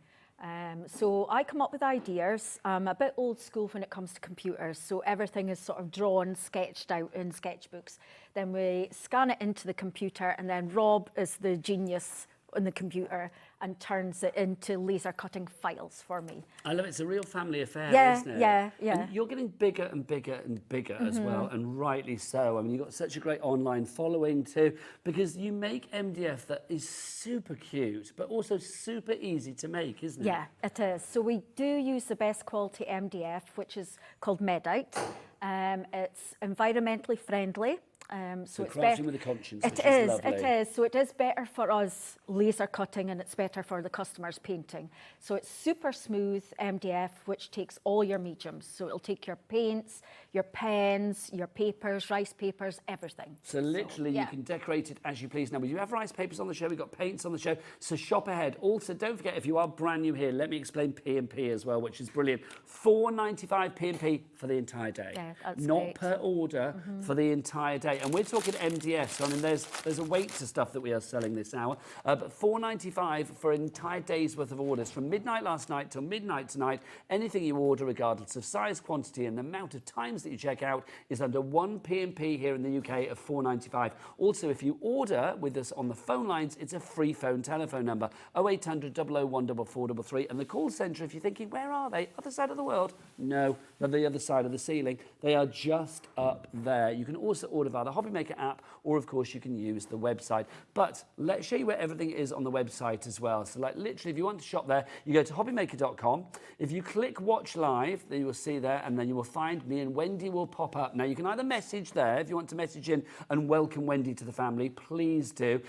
I: So I come up with ideas. I'm a bit old school when it comes to computers, so everything is sort of drawn, sketched out in sketchbooks. Then we scan it into the computer, and then Rob is the genius on the computer and turns it into laser cutting files for me.
D: I love it. It's a real family affair, isn't it?
I: Yeah.
D: And you're getting bigger and bigger and bigger as well, and rightly so. I mean, you've got such a great online following too, because you make MDF that is super cute, but also super easy to make, isn't it?
I: Yeah, it is. So we do use the best quality MDF, which is called Medite. It's environmentally friendly.
D: So
I: it's
D: crafting with a conscience, which
I: It
D: is
I: is,
D: lovely.
I: it is. So it is better for us laser cutting, and it's better for the customers painting. So it's super smooth MDF, which takes all your mediums. So it'll take your paints, your pens, your papers, rice papers, everything.
D: So literally you can decorate it as you please. Now, we do have rice papers on the show, we've got paints on the show, so shop ahead. Also, don't forget, if you are brand new here, let me explain P&P as well, which is brilliant. $4.95 P&P for the entire day.
I: Yeah, that's
D: Not
I: great.
D: per order, for the entire day. And we're talking MDF, so I mean, there's a weight to stuff that we are selling this hour. But $4.95 for an entire day's worth of orders. From midnight last night till midnight tonight, anything you order, regardless of size, quantity, and the amount of times that you check out, is under one P&P here in the UK of $4.95. Also, if you order with us on the phone lines, it's a free phone telephone number, 0800 001 4433. And the call centre, if you're thinking, where are they? Other side of the world? No, they're the other side of the ceiling. They are just up there. You can also order via the HobbyMaker app, or of course you can use the website. But let's show you where everything is on the website as well. So like literally, if you want to shop there, you go to hobbymaker.com. If you click watch live, then you will see there, and then you will find me and Wendy will pop up. Now you can either message there, if you want to message in and welcome Wendy to the family, please do.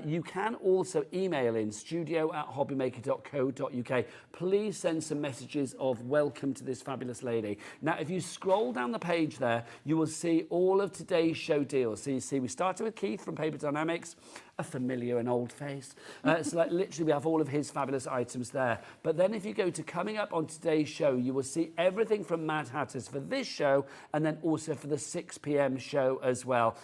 D: You can also email in studio@hobbymaker.co.uk. Please send some messages of welcome to this fabulous lady. Now, if you scroll down the page there, you will see all of today's show deals. So you see, we started with Keith from Paper Dynamics, a familiar and old face. So like literally we have all of his fabulous items there. But then if you go to coming up on today's show, you will see everything from Madhatters for this show, and then also for the 6 p.m. show as well.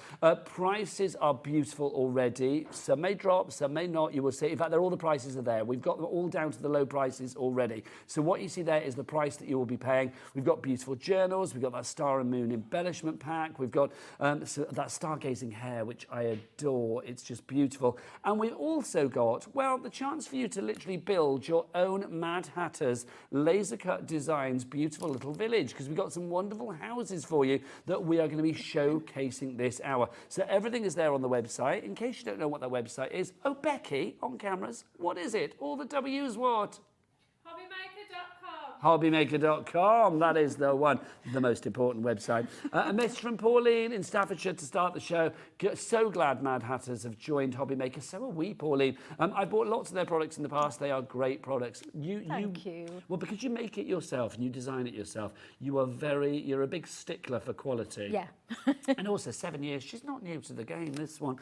D: Prices are beautiful already. Some may drop, some may not. You will see. In fact, all the prices are there. We've got them all down to the low prices already. So what you see there is the price that you will be paying. We've got beautiful journals. We've got that Star and Moon embellishment pack. We've got so that stargazing hair, which I adore. It's just beautiful. And we've also got, well, the chance for you to literally build your own Mad Hatters laser cut designs beautiful little village, because we've got some wonderful houses for you that we are going to be showcasing this hour. So everything is there on the website. In case you don't know what that website is, oh, Becky, on cameras, what is it? All the W's what? HobbyMaker.com, that is the one, the most important website. A message from Pauline in Staffordshire to start the show. So glad Mad Hatters have joined HobbyMaker. So are we, Pauline. I've bought lots of their products in the past. They are great products.
I: Thank you.
D: Well, because you make it yourself and you design it yourself, you're a big stickler for quality.
I: Yeah.
D: And also 7 years, she's not new to the game, this one.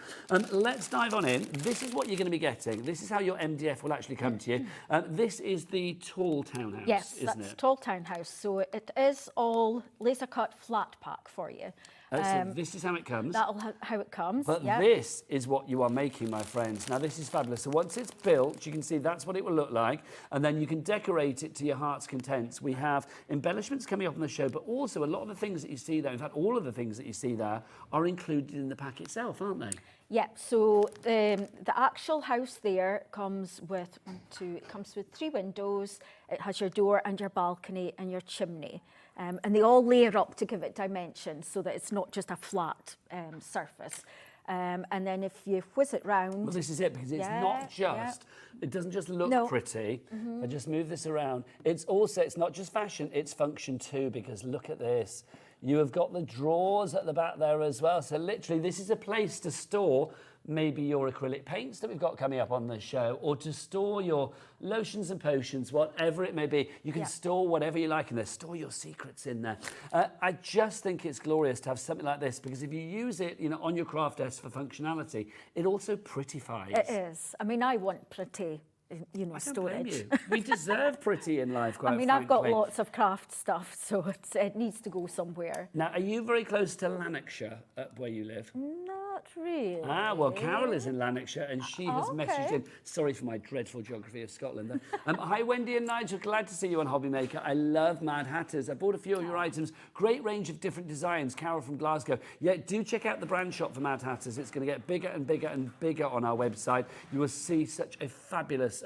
D: Let's dive on in. This is what you're going to be getting. This is how your MDF will actually come to you. This is the tall townhouse,
I: Yes,
D: isn't
I: that's
D: it?
I: Tall Townhouse. So it is all laser cut flat pack for you.
D: So this is how it comes.
I: That'll how it comes.
D: But
I: yeah.
D: this is what you are making, my friends. Now, this is fabulous. So once it's built, you can see that's what it will look like. And then you can decorate it to your heart's content. We have embellishments coming up on the show, but also a lot of the things that you see there, in fact, all of the things that you see there are included in the pack itself, aren't they?
I: Yeah, so the actual house there comes with it comes with 3 windows. It has your door and your balcony and your chimney. And they all layer up to give it dimension so that it's not just a flat surface. And then if you whiz it round...
D: Well, this is it, because it's not just... It doesn't just look pretty. I just move this around. It's also, it's not just fashion, it's function too, because look at this. You have got the drawers at the back there as well. So literally, this is a place to store maybe your acrylic paints that we've got coming up on the show, or to store your lotions and potions, whatever it may be. You can store whatever you like in there. Store your secrets in there. I just think it's glorious to have something like this, because if you use it, on your craft desk for functionality, it also prettifies.
I: It is. I mean, I want pretty,
D: I don't
I: storage.
D: blame you. We deserve pretty in life, quite frankly.
I: I've got lots of craft stuff, so it needs to go somewhere.
D: Now, are you very close to Lanarkshire, where you live?
I: Not really.
D: Well, Carol is in Lanarkshire, and she has messaged in. Sorry for my dreadful geography of Scotland. Hi, Wendy and Nigel. Glad to see you on HobbyMaker. I love Mad Hatters. I bought a few of your items. Great range of different designs. Carol from Glasgow. Yeah, do check out the brand shop for Mad Hatters. It's going to get bigger and bigger and bigger on our website. You will see such a fabulous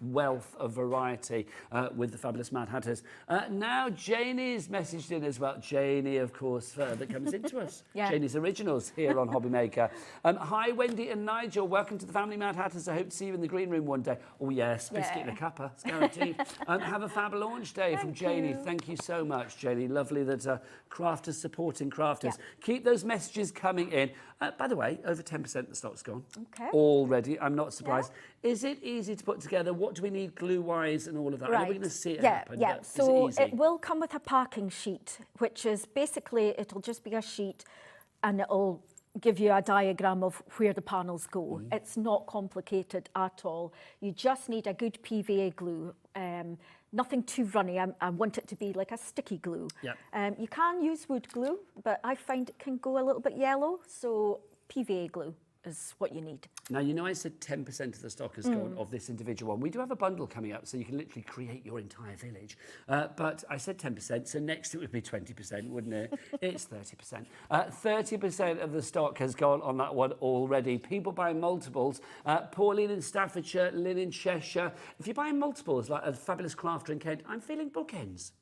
D: wealth of variety with the fabulous Mad Hatters. Now, Janie's messaged in as well. Janie, of course, that comes into us. Janie's Originals here on HobbyMaker. HobbyMaker. Hi, Wendy and Nigel. Welcome to the family Madhatters. I hope to see you in the green room one day. Oh, yes, biscuit and a cuppa. It's guaranteed. Have a fab launch day from Janie. Thank you so much, Janie. Lovely that crafters supporting crafters. Keep those messages coming in. By the way, over 10% of the stock's gone already. I'm not surprised. Is it easy to put together? What do we need glue-wise and all of that?
I: Right.
D: Are we going to see it
I: yeah,
D: happen?
I: Yeah,
D: Is
I: so
D: it easy?
I: it will come with a packing sheet, which is basically, it'll just be a sheet and it'll give you a diagram of where the panels go. It's not complicated at all. You just need a good PVA glue. Nothing too runny. I want it to be like a sticky glue.
D: Yep.
I: You can use wood glue, but I find it can go a little bit yellow, so PVA glue is what you need.
D: Now, you know I said 10% of the stock has gone of this individual one. We do have a bundle coming up, so you can literally create your entire village. But I said 10%, so next it would be 20%, wouldn't it? It's 30%. 30% of the stock has gone on that one already. People buying multiples. Pauline in Staffordshire, Lynn in Cheshire. If you're buying multiples, like a fabulous crafter in Kent, I'm feeling bookends.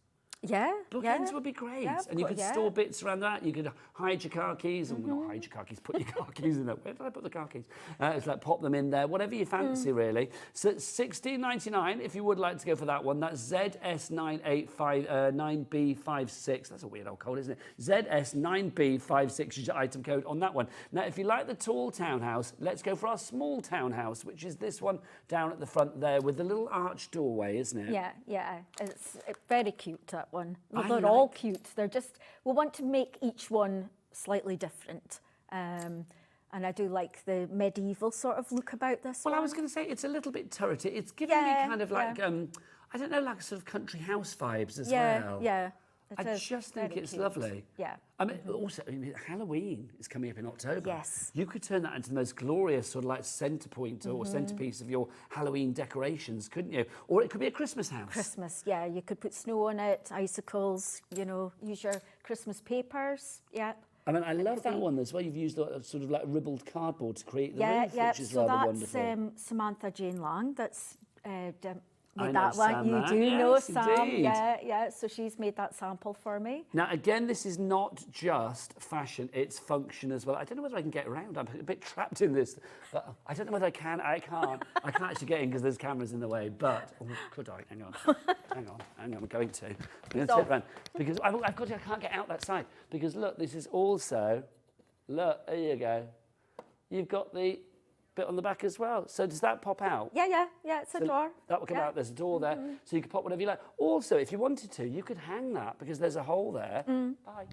I: Yeah,
D: Bookends would be great.
I: Yeah,
D: and you could store bits around that. You could hide your car keys, or not hide your car keys, put your car keys in there. Where did I put the car keys? It's like pop them in there, whatever you fancy, really. So it's $16.99 if you would like to go for that one. That's ZS9B56. That's a weird old code, isn't it? ZS9B56 is your item code on that one. Now, if you like the tall townhouse, let's go for our small townhouse, which is this one down at the front there with the little arched doorway, isn't it?
I: Yeah, yeah. It's very cute, that one. Well,
D: I
I: they're
D: like-
I: all cute. They're just, we want to make each one slightly different. And I do like the medieval sort of look about this
D: Well,
I: one.
D: I was going to say it's a little bit turrety. It's giving me kind of like, I don't know, like sort of country house vibes as well.
I: Yeah, it
D: I
I: is
D: just think
I: very
D: it's
I: cute.
D: lovely.
I: Yeah.
D: I mean, also, Halloween is coming up in October.
I: Yes.
D: You could turn that into the most glorious sort of like centre point or centrepiece of your Halloween decorations, couldn't you? Or it could be a Christmas house.
I: Christmas, yeah. You could put snow on it, icicles, you know, use your Christmas papers. Yeah.
D: I mean, I love that one as well. You've used a sort of like ribbled cardboard to create the roof,
I: Yeah,
D: which is
I: so
D: rather
I: that's
D: wonderful.
I: Samantha Jane Lang. That's
D: I
I: made
D: know
I: that one.
D: Sam
I: You
D: Lang.
I: do know
D: Yes,
I: Sam.
D: indeed.
I: Yeah. So she's made that sample for me.
D: Now, again, this is not just fashion, it's function as well. I don't know whether I can get around. I'm a bit trapped in this. But I don't know whether I can. I can't. I can't actually get in because there's cameras in the way. But, could I? Hang on. Hang on. I'm going to. I'm going to sit around. Because I can't get out that side. Because, look, this is also, look, there you go. You've got the bit on the back as well. So does that pop out?
I: Yeah. It's a door.
D: That will come out. There's a door there, so you can pop whatever you like. Also, if you wanted to, you could hang that because there's a hole there. Bye.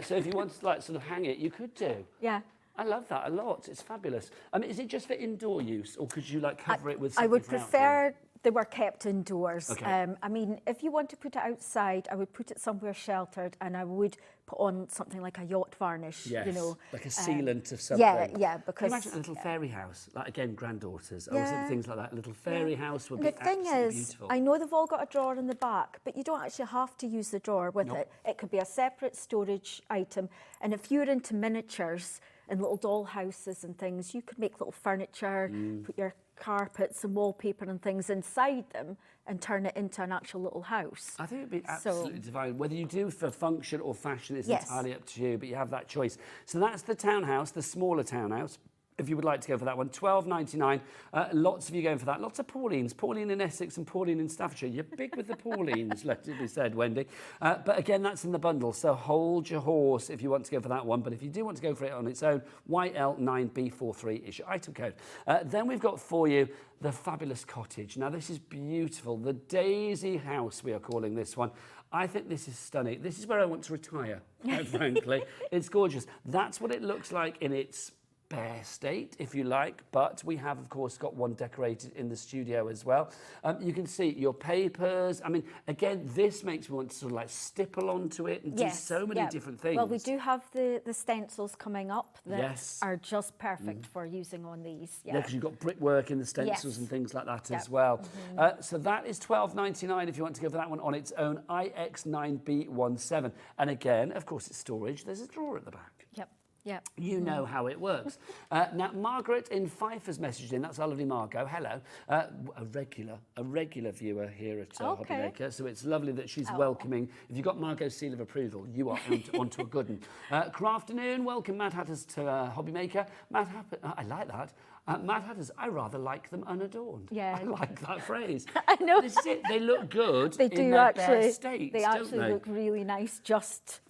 D: So if you wanted to like sort of hang it, you could do.
I: Yeah.
D: I love that a lot. It's fabulous. I mean, is it just for indoor use, or could you like cover it with
I: I
D: something
I: would
D: for outdoor?
I: prefer they were kept indoors.
D: Okay.
I: I mean, if you want to put it outside, I would put it somewhere sheltered, and I would put on something like a yacht varnish.
D: Yes,
I: You know,
D: like a sealant of something.
I: Yeah.
D: Can you
I: Because
D: imagine a little fairy house? Like, again, granddaughters. I always think of things like that. A little fairy house would
I: And
D: be
I: the thing
D: absolutely
I: is,
D: beautiful.
I: I know they've all got a drawer in the back, but you don't actually have to use the drawer with it. It could be a separate storage item. And if you're into miniatures and little doll houses and things, you could make little furniture, put your carpets and wallpaper and things inside them and turn it into an actual little house.
D: I think it'd be absolutely divine. Whether you do for function or fashion is entirely up to you, but you have that choice. So that's the townhouse, the smaller townhouse. If you would like to go for that one, $12.99. Lots of you going for that. Lots of Paulines. Pauline in Essex and Pauline in Staffordshire. You're big with the Paulines, let it be said, Wendy. But again, that's in the bundle, so hold your horse if you want to go for that one. But if you do want to go for it on its own, YL9B43 is your item code. Then we've got for you the fabulous cottage. Now, this is beautiful. The Daisy House, we are calling this one. I think this is stunning. This is where I want to retire, quite frankly. It's gorgeous. That's what it looks like in its bare state, if you like, but we have, of course, got one decorated in the studio as well. You can see your papers. I mean, again, this makes me want to sort of like stipple onto it and do so many different things.
I: Well, we do have the stencils coming up that
D: Yes.
I: are just perfect for using on these.
D: Yeah, because you've got brickwork in the stencils and things like that as well. So that is $12.99 if you want to go for that one on its own, IX9B17. And again, of course, it's storage. There's a drawer at the back.
I: Yeah.
D: You know how it works. Now, Margaret in Fife has messaged in. That's our lovely Margot. Hello. A regular viewer here at HobbyMaker. So it's lovely that she's welcoming. If you've got Margot's seal of approval, you are onto a good one. Crafternoon, welcome Madhatters to HobbyMaker. I like that. Madhatters, I rather like them unadorned.
I: Yeah.
D: I like that phrase.
I: I know.
D: This is it. They look good
I: They do
D: in their
I: actually.
D: bare state,
I: They
D: don't
I: actually look really nice just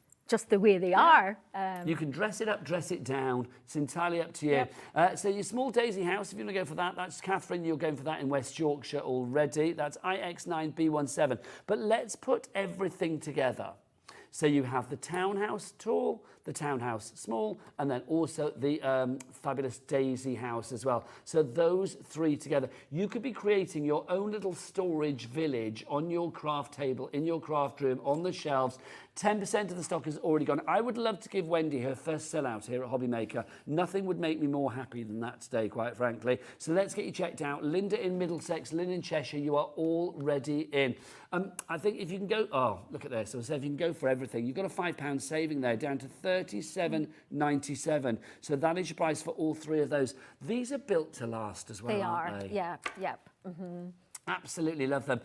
I: the way they are.
D: You can dress it up, dress it down. It's entirely up to you. So your small daisy house, if you want to go for that, that's Catherine. You're going for that in West Yorkshire already. That's IX9B17. But let's put everything together. So you have the townhouse tall, the townhouse small, and then also the fabulous daisy house as well. So those three together. You could be creating your own little storage village on your craft table, in your craft room, on the shelves. 10% of the stock is already gone. I would love to give Wendy her first sellout here at HobbyMaker. Nothing would make me more happy than that today, quite frankly. So let's get you checked out. Linda in Middlesex, Lynn in Cheshire, you are already in. I think if you can go, look at this. So if you can go for everything, you've got a £5 saving there, down to £37.97. So that is your price for all three of those. These are built to last as well, aren't they?
I: Yeah, yep.
D: Absolutely love them.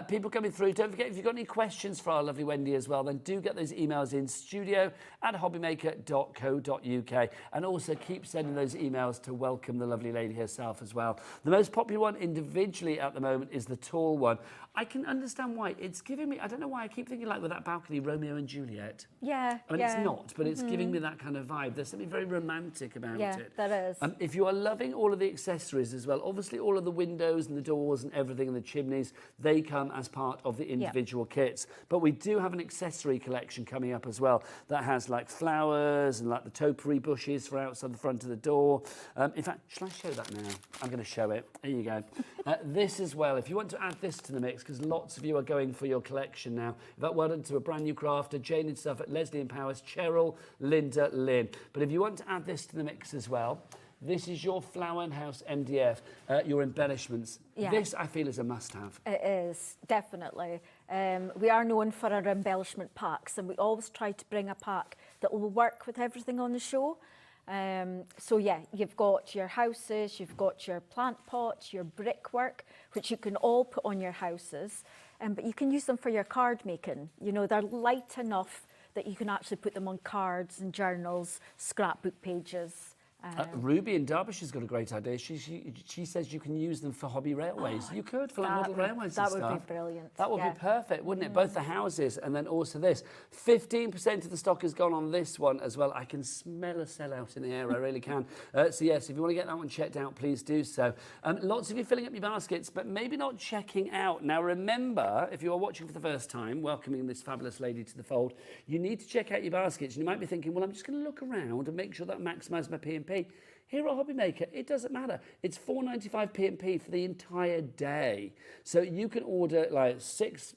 D: People coming through. Don't forget, if you've got any questions for our lovely Wendy as well, then do get those emails in studio@hobbymaker.co.uk. And also keep sending those emails to welcome the lovely lady herself as well. The most popular one individually at the moment is the tall one. I can understand why. It's giving me, I don't know why, I keep thinking like with that balcony, Romeo and Juliet.
I: Yeah,
D: I mean, it's not, but it's giving me that kind of vibe. There's something very romantic about it.
I: Yeah, there is.
D: If you are loving all of the accessories as well, obviously all of the windows and the doors and everything and the chimneys, they come as part of the individual kits. But we do have an accessory collection coming up as well that has like flowers and like the topiary bushes for outside the front of the door. In fact, shall I show that now? I'm going to show it. There you go. This as well, if you want to add this to the mix, because lots of you are going for your collection now. In fact, well done to a brand new crafter, Jane in Suffolk, Leslie in Powers, Cheryl, Linda, Lynn. But if you want to add this to the mix as well, this is your Flower and House MDF, your embellishments.
I: Yeah.
D: This, I feel, is a must-have.
I: It is, definitely. We are known for our embellishment packs, and we always try to bring a pack that will work with everything on the show. So yeah, you've got your houses, you've got your plant pots, your brickwork, which you can all put on your houses, but you can use them for your card making. You know, they're light enough that you can actually put them on cards and journals, scrapbook pages.
D: Ruby in Derbyshire's got a great idea. She says you can use them for hobby railways. You could for like model railways and stuff.
I: That would be brilliant.
D: That would be perfect, wouldn't it? Both the houses and then also this. 15% of the stock has gone on this one as well. I can smell a sellout in the air, I really can. So yes, if you want to get that one checked out, please do so. Lots of you filling up your baskets, but maybe not checking out. Now remember, if you are watching for the first time, welcoming this fabulous lady to the fold, you need to check out your baskets. And you might be thinking, well, I'm just going to look around and make sure that I maximise my P&P. Here at HobbyMaker, it doesn't matter. It's £4.95 P&P for the entire day. So you can order like six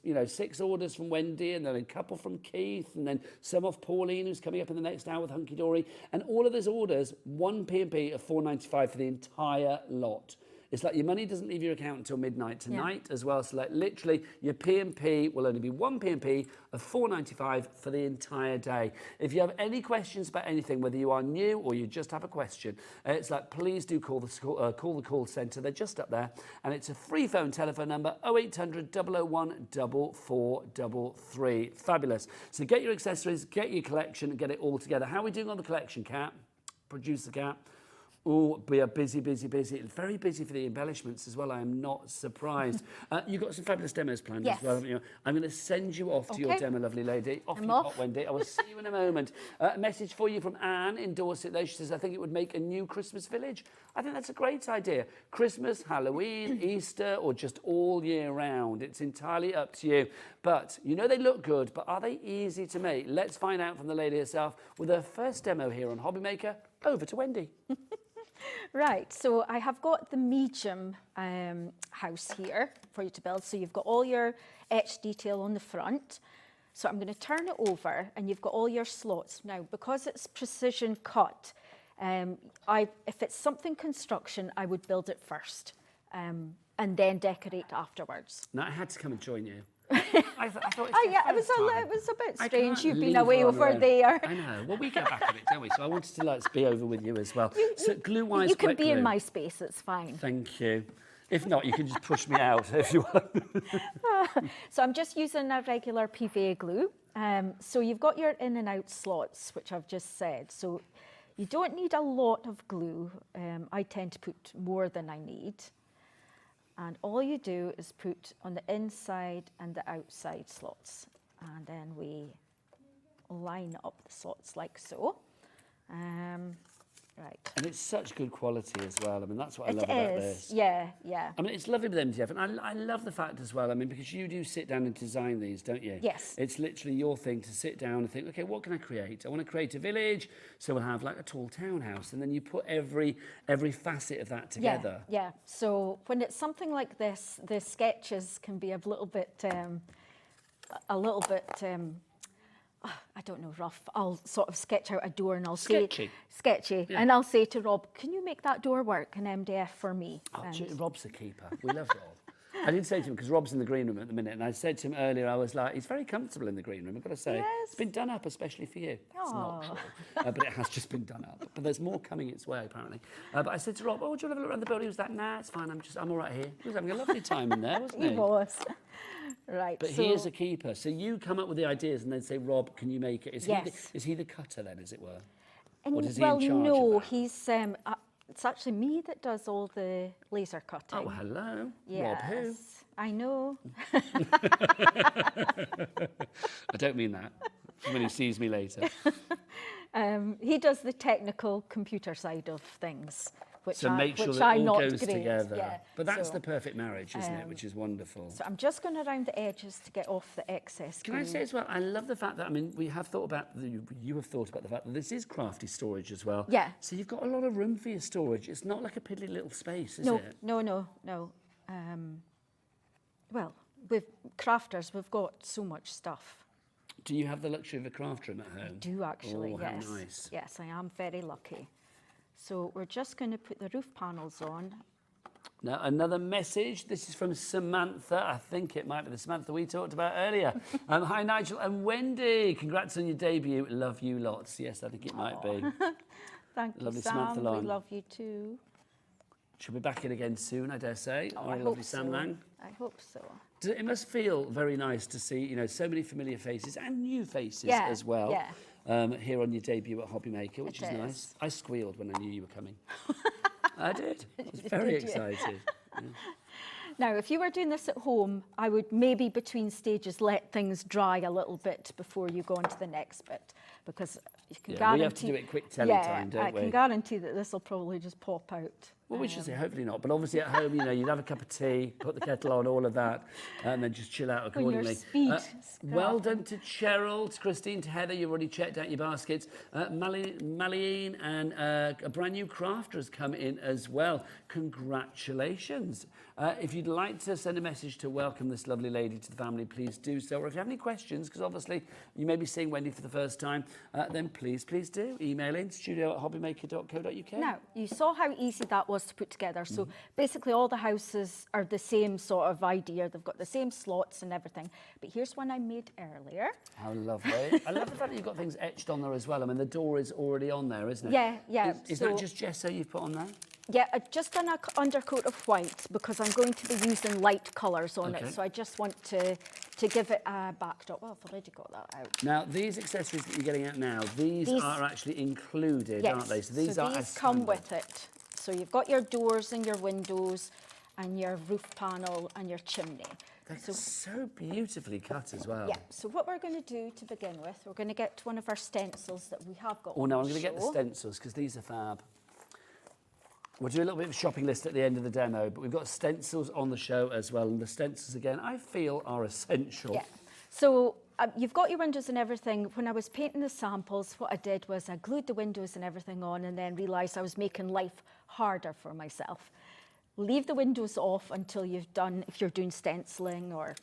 D: orders from Wendy, and then a couple from Keith, and then some off Pauline, who's coming up in the next hour with Hunkydory. And all of those orders, one P&P of £4.95 for the entire lot. It's like your money doesn't leave your account until midnight tonight as well. So like literally your P&P will only be one P&P of £4.95 for the entire day. If you have any questions about anything, whether you are new or you just have a question, it's like please do call the call centre. They're just up there, and it's a free phone telephone number 0800 001 4433. Fabulous. So get your accessories, get your collection, and get it all together. How are we doing on the collection, Kat? Producer Kat. Oh, we are busy. Very busy for the embellishments as well. I am not surprised. You've got some fabulous demos planned as well, haven't you? I'm going to send you off to your demo, lovely lady. Off you pop, Wendy. I will see you in a moment. A message for you from Anne in Dorset, though. She says, I think it would make a new Christmas village. I think that's a great idea. Christmas, Halloween, Easter, or just all year round. It's entirely up to you. But you know they look good, but are they easy to make? Let's find out from the lady herself with her first demo here on HobbyMaker. Over to Wendy.
I: Right, so I have got the medium house here for you to build. So you've got all your etched detail on the front. So I'm going to turn it over, and you've got all your slots. Now, because it's precision cut, if it's something construction, I would build it first and then decorate afterwards.
D: Now, I had to come and join you. I thought it's
I: Oh
D: the
I: yeah, it was
D: first time.
I: it was a bit
D: I
I: strange.
D: can't
I: You've been
D: leave
I: away
D: her on her
I: over
D: own.
I: there.
D: I know. Well, we get back a bit, don't we? So I wanted to like be over with you as well. So glue-wise,
I: You can
D: wet
I: be in
D: glue.
I: my space. It's fine.
D: Thank you. If not, you can just push me out if you want.
I: So I'm just using a regular PVA glue. So you've got your in and out slots, which I've just said. So you don't need a lot of glue. I tend to put more than I need. And all you do is put on the inside and the outside slots. And then we line up the slots like so. Right.
D: And it's such good quality as well. I mean, that's what I love about
I: It
D: this.
I: is, yeah, yeah.
D: I mean, it's lovely with MDF, and I love the fact as well, I mean, because you do sit down and design these, don't you?
I: Yes.
D: It's literally your thing to sit down and think, okay, what can I create? I want to create a village, so we'll have like a tall townhouse, and then you put every facet of that together.
I: Yeah, yeah. So when it's something like this, the sketches can be a little bit, I don't know, rough. I'll sort of sketch out a door and I'll
D: Sketchy.
I: say... Sketchy.
D: Yeah.
I: And I'll say to Rob, can you make that door work in MDF for me?
D: Oh,
I: And-
D: Rob's a keeper. We love Rob. I did say to him, because Rob's in the green room at the minute, and I said to him earlier, I was like, he's very comfortable in the green room, I've got to say.
I: Yes.
D: It's been done up especially for you. It's not
I: Aw.
D: true, but it has just been done up. But there's more coming its way, apparently. But I said to Rob, oh, do you want to have a look around the building? He was like, nah, it's fine, I'm all right here. He was having a lovely time in there, wasn't he?
I: He was. Right,
D: But
I: so...
D: he is a keeper. So you come up with the ideas and then say, Rob, can you make it?
I: Yes.
D: Is he the cutter then, as it were?
I: And
D: Or does he
I: well,
D: in charge
I: no,
D: of that?
I: he's... it's actually me that does all the laser cutting.
D: Oh, hello.
I: Yes,
D: Rob who?
I: I know.
D: I don't mean that. For when he sees me later.
I: He does the technical computer side of things, which
D: So make sure
I: which
D: that
I: I'm
D: all
I: not
D: goes
I: great.
D: together.
I: Yeah.
D: But that's
I: So,
D: the perfect marriage, isn't it? Which is wonderful.
I: So I'm just going around the edges to get off the excess
D: Can I
I: glue.
D: say as well, I love the fact that, I mean, we have thought about, you have thought about the fact that this is crafty storage as well.
I: Yeah.
D: So you've got a lot of room for your storage. It's not like a piddly little space, is
I: No,
D: it?
I: no. Well, with crafters, we've got so much stuff.
D: Do you have the luxury of a craft room at home?
I: Do actually,
D: Oh, how
I: yes.
D: nice.
I: Yes, I am very lucky. So we're just going to put the roof panels on.
D: Now, another message. This is from Samantha. I think it might be the Samantha we talked about earlier. Hi, Nigel and Wendy. Congrats on your debut. Love you lots. Yes, I think it might be.
I: Thank you,
D: Lovely
I: Sam.
D: Samantha
I: We
D: Long.
I: love you too.
D: She'll be back in again soon, I dare say.
I: Oh,
D: Our
I: I
D: lovely
I: hope
D: Sam
I: so.
D: Lang.
I: I hope so.
D: It must feel very nice to see, you know, so many familiar faces and new faces
I: Yeah,
D: as well.
I: yeah.
D: Here on your debut at HobbyMaker, which
I: It
D: is
I: is.
D: nice. I squealed when I knew you were coming. I did. I was very
I: Did you?
D: excited.
I: Now, if you were doing this at home, I would maybe between stages let things dry a little bit before you go on to the next bit, because you can
D: Yeah,
I: guarantee...
D: we have to do it quick telly time, don't
I: I
D: we?
I: can guarantee that this will probably just pop out.
D: Well, we should say hopefully not, but obviously at home, you know, you'd have a cup of tea, put the kettle on, all of that, and then just chill out
I: On your
D: accordingly.
I: speed,
D: Well
I: Scrap.
D: done to Cheryl, to Christine, to Heather. You've already checked out your baskets. Maline and a brand new crafter has come in as well. Congratulations. If you'd like to send a message to welcome this lovely lady to the family, please do so. Or if you have any questions, because obviously you may be seeing Wendy for the first time, then please do. Email in studio@hobbymaker.co.uk.
I: Now, you saw how easy that was to put together. So basically all the houses are the same sort of idea. They've got the same slots and everything. But here's one I made earlier.
D: How lovely. I love the fact that you've got things etched on there as well. I mean, the door is already on there, isn't it?
I: Yeah, yeah.
D: Is
I: So-
D: that just gesso you've put on there?
I: Yeah, I've just done an undercoat of white because I'm going to be using light colours on
D: Okay.
I: it. So I just want to give it a backdrop. Well, I've already got that out.
D: Now, these accessories that you're getting out now, these are actually included,
I: Yes,
D: aren't they? So these are as
I: come
D: standard.
I: with it. So you've got your doors and your windows and your roof panel and your chimney.
D: They're
I: So,
D: so beautifully cut as well.
I: yeah, so what we're going to do to begin with, we're going to get one of our stencils that we have got
D: Oh,
I: on
D: no,
I: the
D: I'm going to get the
I: show.
D: stencils because these are fab. We'll do a little bit of a shopping list at the end of the demo, but we've got stencils on the show as well. And the stencils, again, I feel are essential.
I: Yeah. So you've got your windows and everything. When I was painting the samples, what I did was I glued the windows and everything on and then realised I was making life harder for myself. Leave the windows off until you've done, if you're doing stenciling or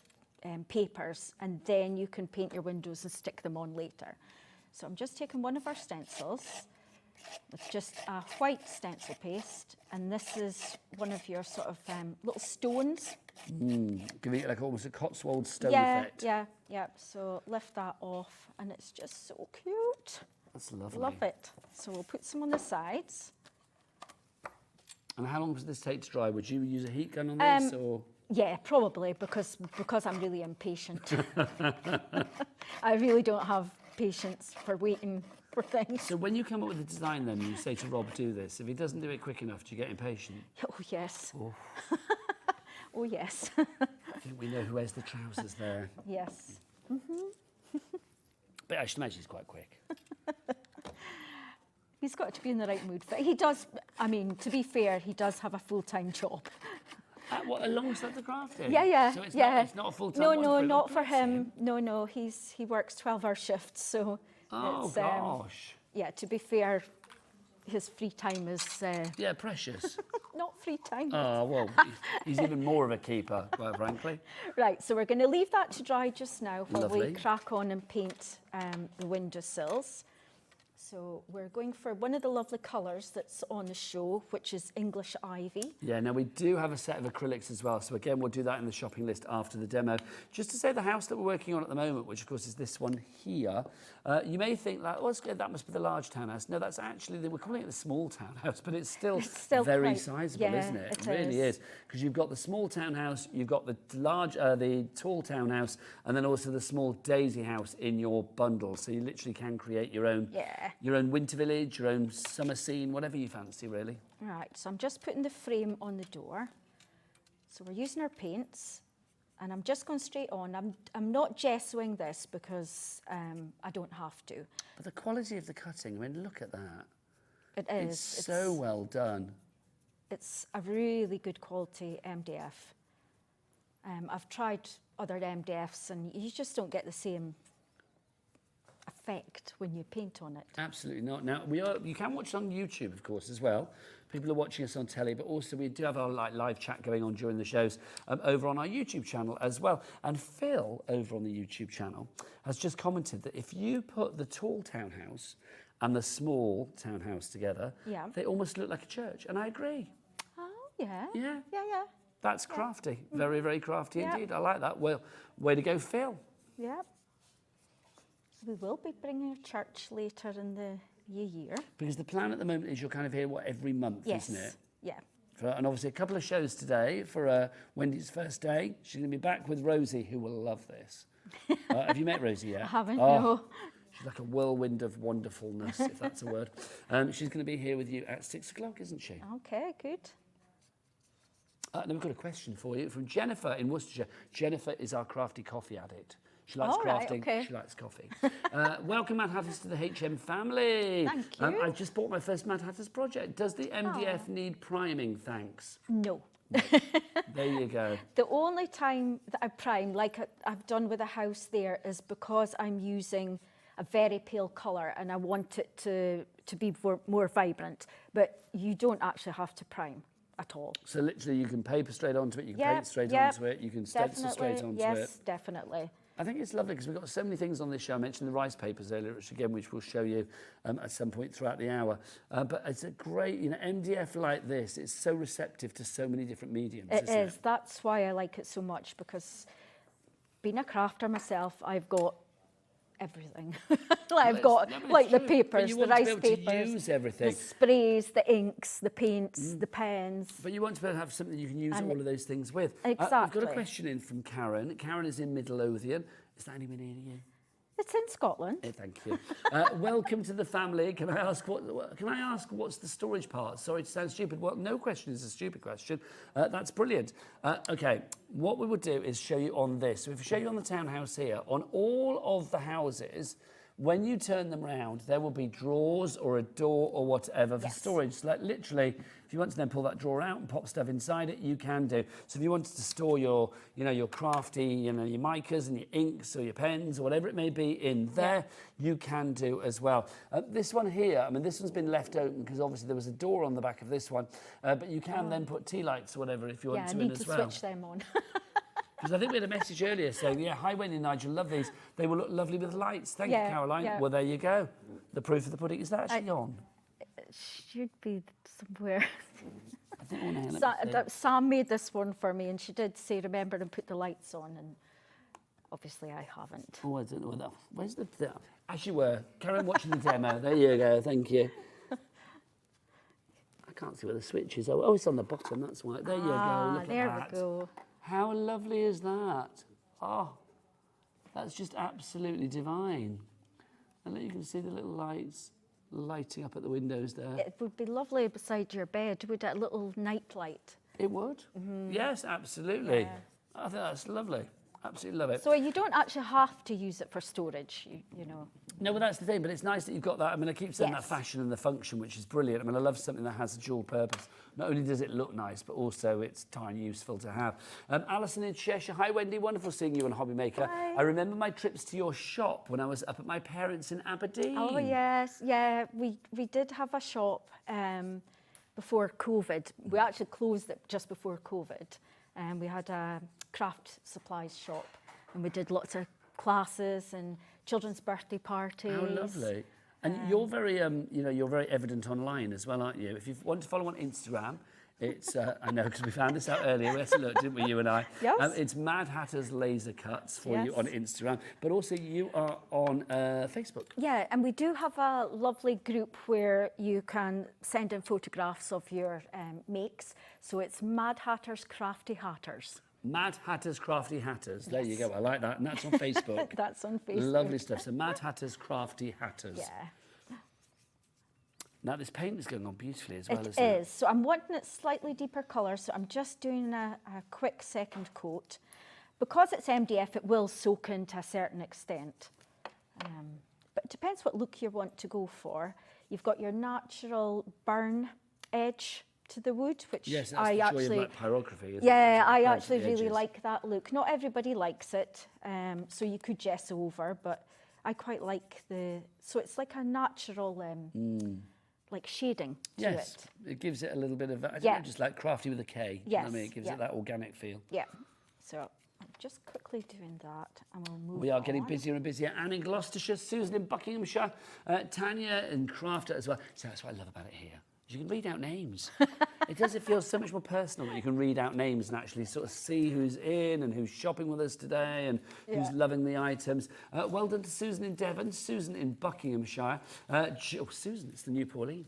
I: papers, and then you can paint your windows and stick them on later. So I'm just taking one of our stencils with just a white stencil paste, and this is one of your sort of little stones.
D: Giving it like almost a Cotswold stone
I: Yeah,
D: effect.
I: yeah. So lift that off, and it's just so cute.
D: That's lovely.
I: Love it. So we'll put some on the sides.
D: And how long does this take to dry? Would you use a heat gun on this, or?
I: Yeah, probably, because I'm really impatient. I really don't have patience for waiting for things.
D: So when you come up with a design then, you say to Rob, do this. If he doesn't do it quick enough, do you get impatient?
I: Oh, yes.
D: Oh,
I: Oh, yes.
D: I think we know who wears the trousers there.
I: Yes.
D: But I should imagine he's quite quick.
I: He's got to be in the right mood for it. He does, I mean, to be fair, he does have a full-time job.
D: What, alongside the crafting?
I: Yeah.
D: So it's
I: yeah.
D: not a full-time
I: No,
D: one
I: not for him. No, he works 12-hour shifts, so
D: Oh,
I: it's,
D: gosh.
I: yeah, to be fair, his free time is
D: Yeah, precious.
I: not free time.
D: Oh, well, he's even more of a keeper, quite frankly.
I: Right, so we're going to leave that to dry just now while we
D: Lovely.
I: crack on and paint the windowsills. So we're going for one of the lovely colours that's on the show, which is English Ivy.
D: Yeah, now we do have a set of acrylics as well. So again, we'll do that in the shopping list after the demo. Just to say the house that we're working on at the moment, which of course is this one here, you may think that, oh, that must be the large townhouse. No, that's actually, we're calling it the small townhouse, but it's still very
I: quite,
D: sizable,
I: yeah,
D: isn't it?
I: it
D: really is. Because you've got the small townhouse, you've got the the tall townhouse, and then also the small daisy house in your bundle. So you literally can create your own winter village, your own summer scene, whatever you fancy, really.
I: Right, so I'm just putting the frame on the door. So we're using our paints, and I'm just going straight on. I'm not gessoing this because I don't have to.
D: But the quality of the cutting, I mean, look at that.
I: It is.
D: It's so well done.
I: It's a really good quality MDF. I've tried other MDFs, and you just don't get the same effect when you paint on it.
D: Absolutely not. Now, you can watch on YouTube, of course, as well. People are watching us on telly, but also we do have our live chat going on during the shows over on our YouTube channel as well. And Phil, over on the YouTube channel, has just commented that if you put the tall townhouse and the small townhouse together, they almost look like a church. And I agree.
I: Oh, yeah.
D: Yeah.
I: Yeah.
D: That's crafty. Very, very crafty indeed. I like that. Well, way to go, Phil.
I: Yeah. We will be bringing a church later in the year.
D: Because the plan at the moment is you're kind of here, every month,
I: yes.
D: isn't it?
I: Yeah.
D: And obviously a couple of shows today for Wendy's first day. She's going to be back with Rosie, who will love this. Have you met Rosie yet?
I: I haven't, no.
D: She's like a whirlwind of wonderfulness, if that's a word. She's going to be here with you at 6 o'clock, isn't she?
I: Okay, good.
D: Now we've got a question for you from Jennifer in Worcestershire. Jennifer is our crafty coffee addict. She likes crafting,
I: okay.
D: She likes coffee. Welcome, Madhatters, to the HM family.
I: Thank you.
D: I've just bought my first Madhatters project. Does the MDF need priming? Thanks.
I: No.
D: There you go.
I: The only time that I prime, like I've done with a house there, is because I'm using a very pale colour and I want it to be more vibrant. But you don't actually have to prime at all.
D: So literally you can paper straight onto it, you can paint straight onto it, you can stencil straight onto it.
I: Yes, definitely.
D: I think it's lovely because we've got so many things on this show. I mentioned the rice papers earlier, which we'll show you at some point throughout the hour. But it's a great, MDF like this, it's so receptive to so many different mediums,
I: It is. That's why I like it so much, because being a crafter myself, I've got everything. I've got the papers, the rice papers,
D: use everything.
I: the sprays, the inks, the paints, the pens.
D: But you want to be able to have something you can use all of those things with.
I: Exactly.
D: We've got a question in from Karen. Karen is in Midlothian. Is that anywhere near you?
I: It's in Scotland.
D: Thank you. Welcome to the family. Can I ask what's the storage part? Sorry to sound stupid. Well, no question is a stupid question. That's brilliant. Okay, what we would do is show you on this. So if we show you on the townhouse here, on all of the houses, when you turn them round, there will be drawers or a door or whatever for storage. So like literally, if you want to then pull that drawer out and pop stuff inside it, you can do. So if you wanted to store your, your crafty, your micas and your inks or your pens or whatever it may be in there, you can do as well. This one here, I mean, this one's been left open because obviously there was a door on the back of this one, but you can then put tea lights or whatever if you want to in as well.
I: Yeah, I need to switch them on.
D: Because I think we had a message earlier saying, hi Wendy and Nigel, love these. They will look lovely with lights. Thank you, Caroline.
I: Yeah.
D: Well, there you go. The proof of the pudding. Is that actually on?
I: should be somewhere.
D: I think one here, let me see.
I: Sam made this one for me, and she did say, remember and put the lights on, and obviously I haven't.
D: Oh, I don't know where that. Where's the? As you were, carry on watching the demo. There you go. Thank you. I can't see where the switch is. Oh, it's on the bottom. That's why. There you go. Look
I: There
D: at that.
I: we go.
D: How lovely is that? Oh, that's just absolutely divine. And then you can see the little lights lighting up at the windows there.
I: It would be lovely beside your bed, would it? A little night light.
D: It would. Yes, absolutely.
I: Yeah.
D: I think that's lovely. Absolutely love it.
I: So you don't actually have to use it for storage, you know.
D: No, well, that's the thing, but it's nice that you've got that. I mean, I keep saying that fashion and the function, which is brilliant. I mean, I love something that has a dual purpose. Not only does it look nice, but also it's tiny, useful to have. Alison in Cheshire. Hi, Wendy. Wonderful seeing you on HobbyMaker.
I: Hi.
D: I remember my trips to your shop when I was up at my parents' in Aberdeen.
I: Oh, yes. Yeah, we did have a shop before COVID. We actually closed it just before COVID. We had a craft supplies shop, and we did lots of classes and children's birthday parties.
D: How lovely. And you're very, you know, you're very evident online as well, aren't you? If you want to follow on Instagram, it's, I know, because we found this out earlier. We had to look, didn't we, you and I?
I: Yes.
D: It's Madhatters Laser Cuts for you
I: Yes.
D: on Instagram, but also you are on Facebook.
I: Yeah, and we do have a lovely group where you can send in photographs of your makes. So it's Mad Hatters Crafty Hatters.
D: Mad Hatters Crafty Hatters. There you go. I like that. And that's on Facebook.
I: That's on Facebook.
D: Lovely stuff. So Mad Hatters Crafty Hatters.
I: Yeah.
D: Now this paint is going on beautifully as well,
I: It
D: isn't it?
I: is. So I'm wanting it slightly deeper colour, so I'm just doing a quick second coat. Because it's MDF, it will soak into a certain extent. But it depends what look you want to go for. You've got your natural burn edge to the wood, which
D: Yes, that's
I: I
D: the
I: actually...
D: joy of like pyrography, isn't
I: Yeah,
D: it?
I: I
D: Burnt
I: actually
D: at the
I: really
D: edges.
I: like that look. Not everybody likes it, so you could gesso over, but I quite like the... So it's like a natural, like shading to
D: Yes,
I: it.
D: it gives it a little bit of, I don't
I: Yeah.
D: know, just like crafty with a K. You know what I mean?
I: Yes,
D: It gives
I: yeah.
D: it that organic feel.
I: Yeah, so I'm just quickly doing that, and we'll move
D: We are getting
I: on.
D: busier and busier. Anne in Gloucestershire, Susan in Buckinghamshire, Tanya in Crafter as well. So that's what I love about it here. You can read out names. It does, it feels so much more personal when you can read out names and actually sort of see who's in and who's shopping with us today and who's loving the items. Well done to Susan in Devon, Susan in Buckinghamshire. Susan, it's the new Pauline.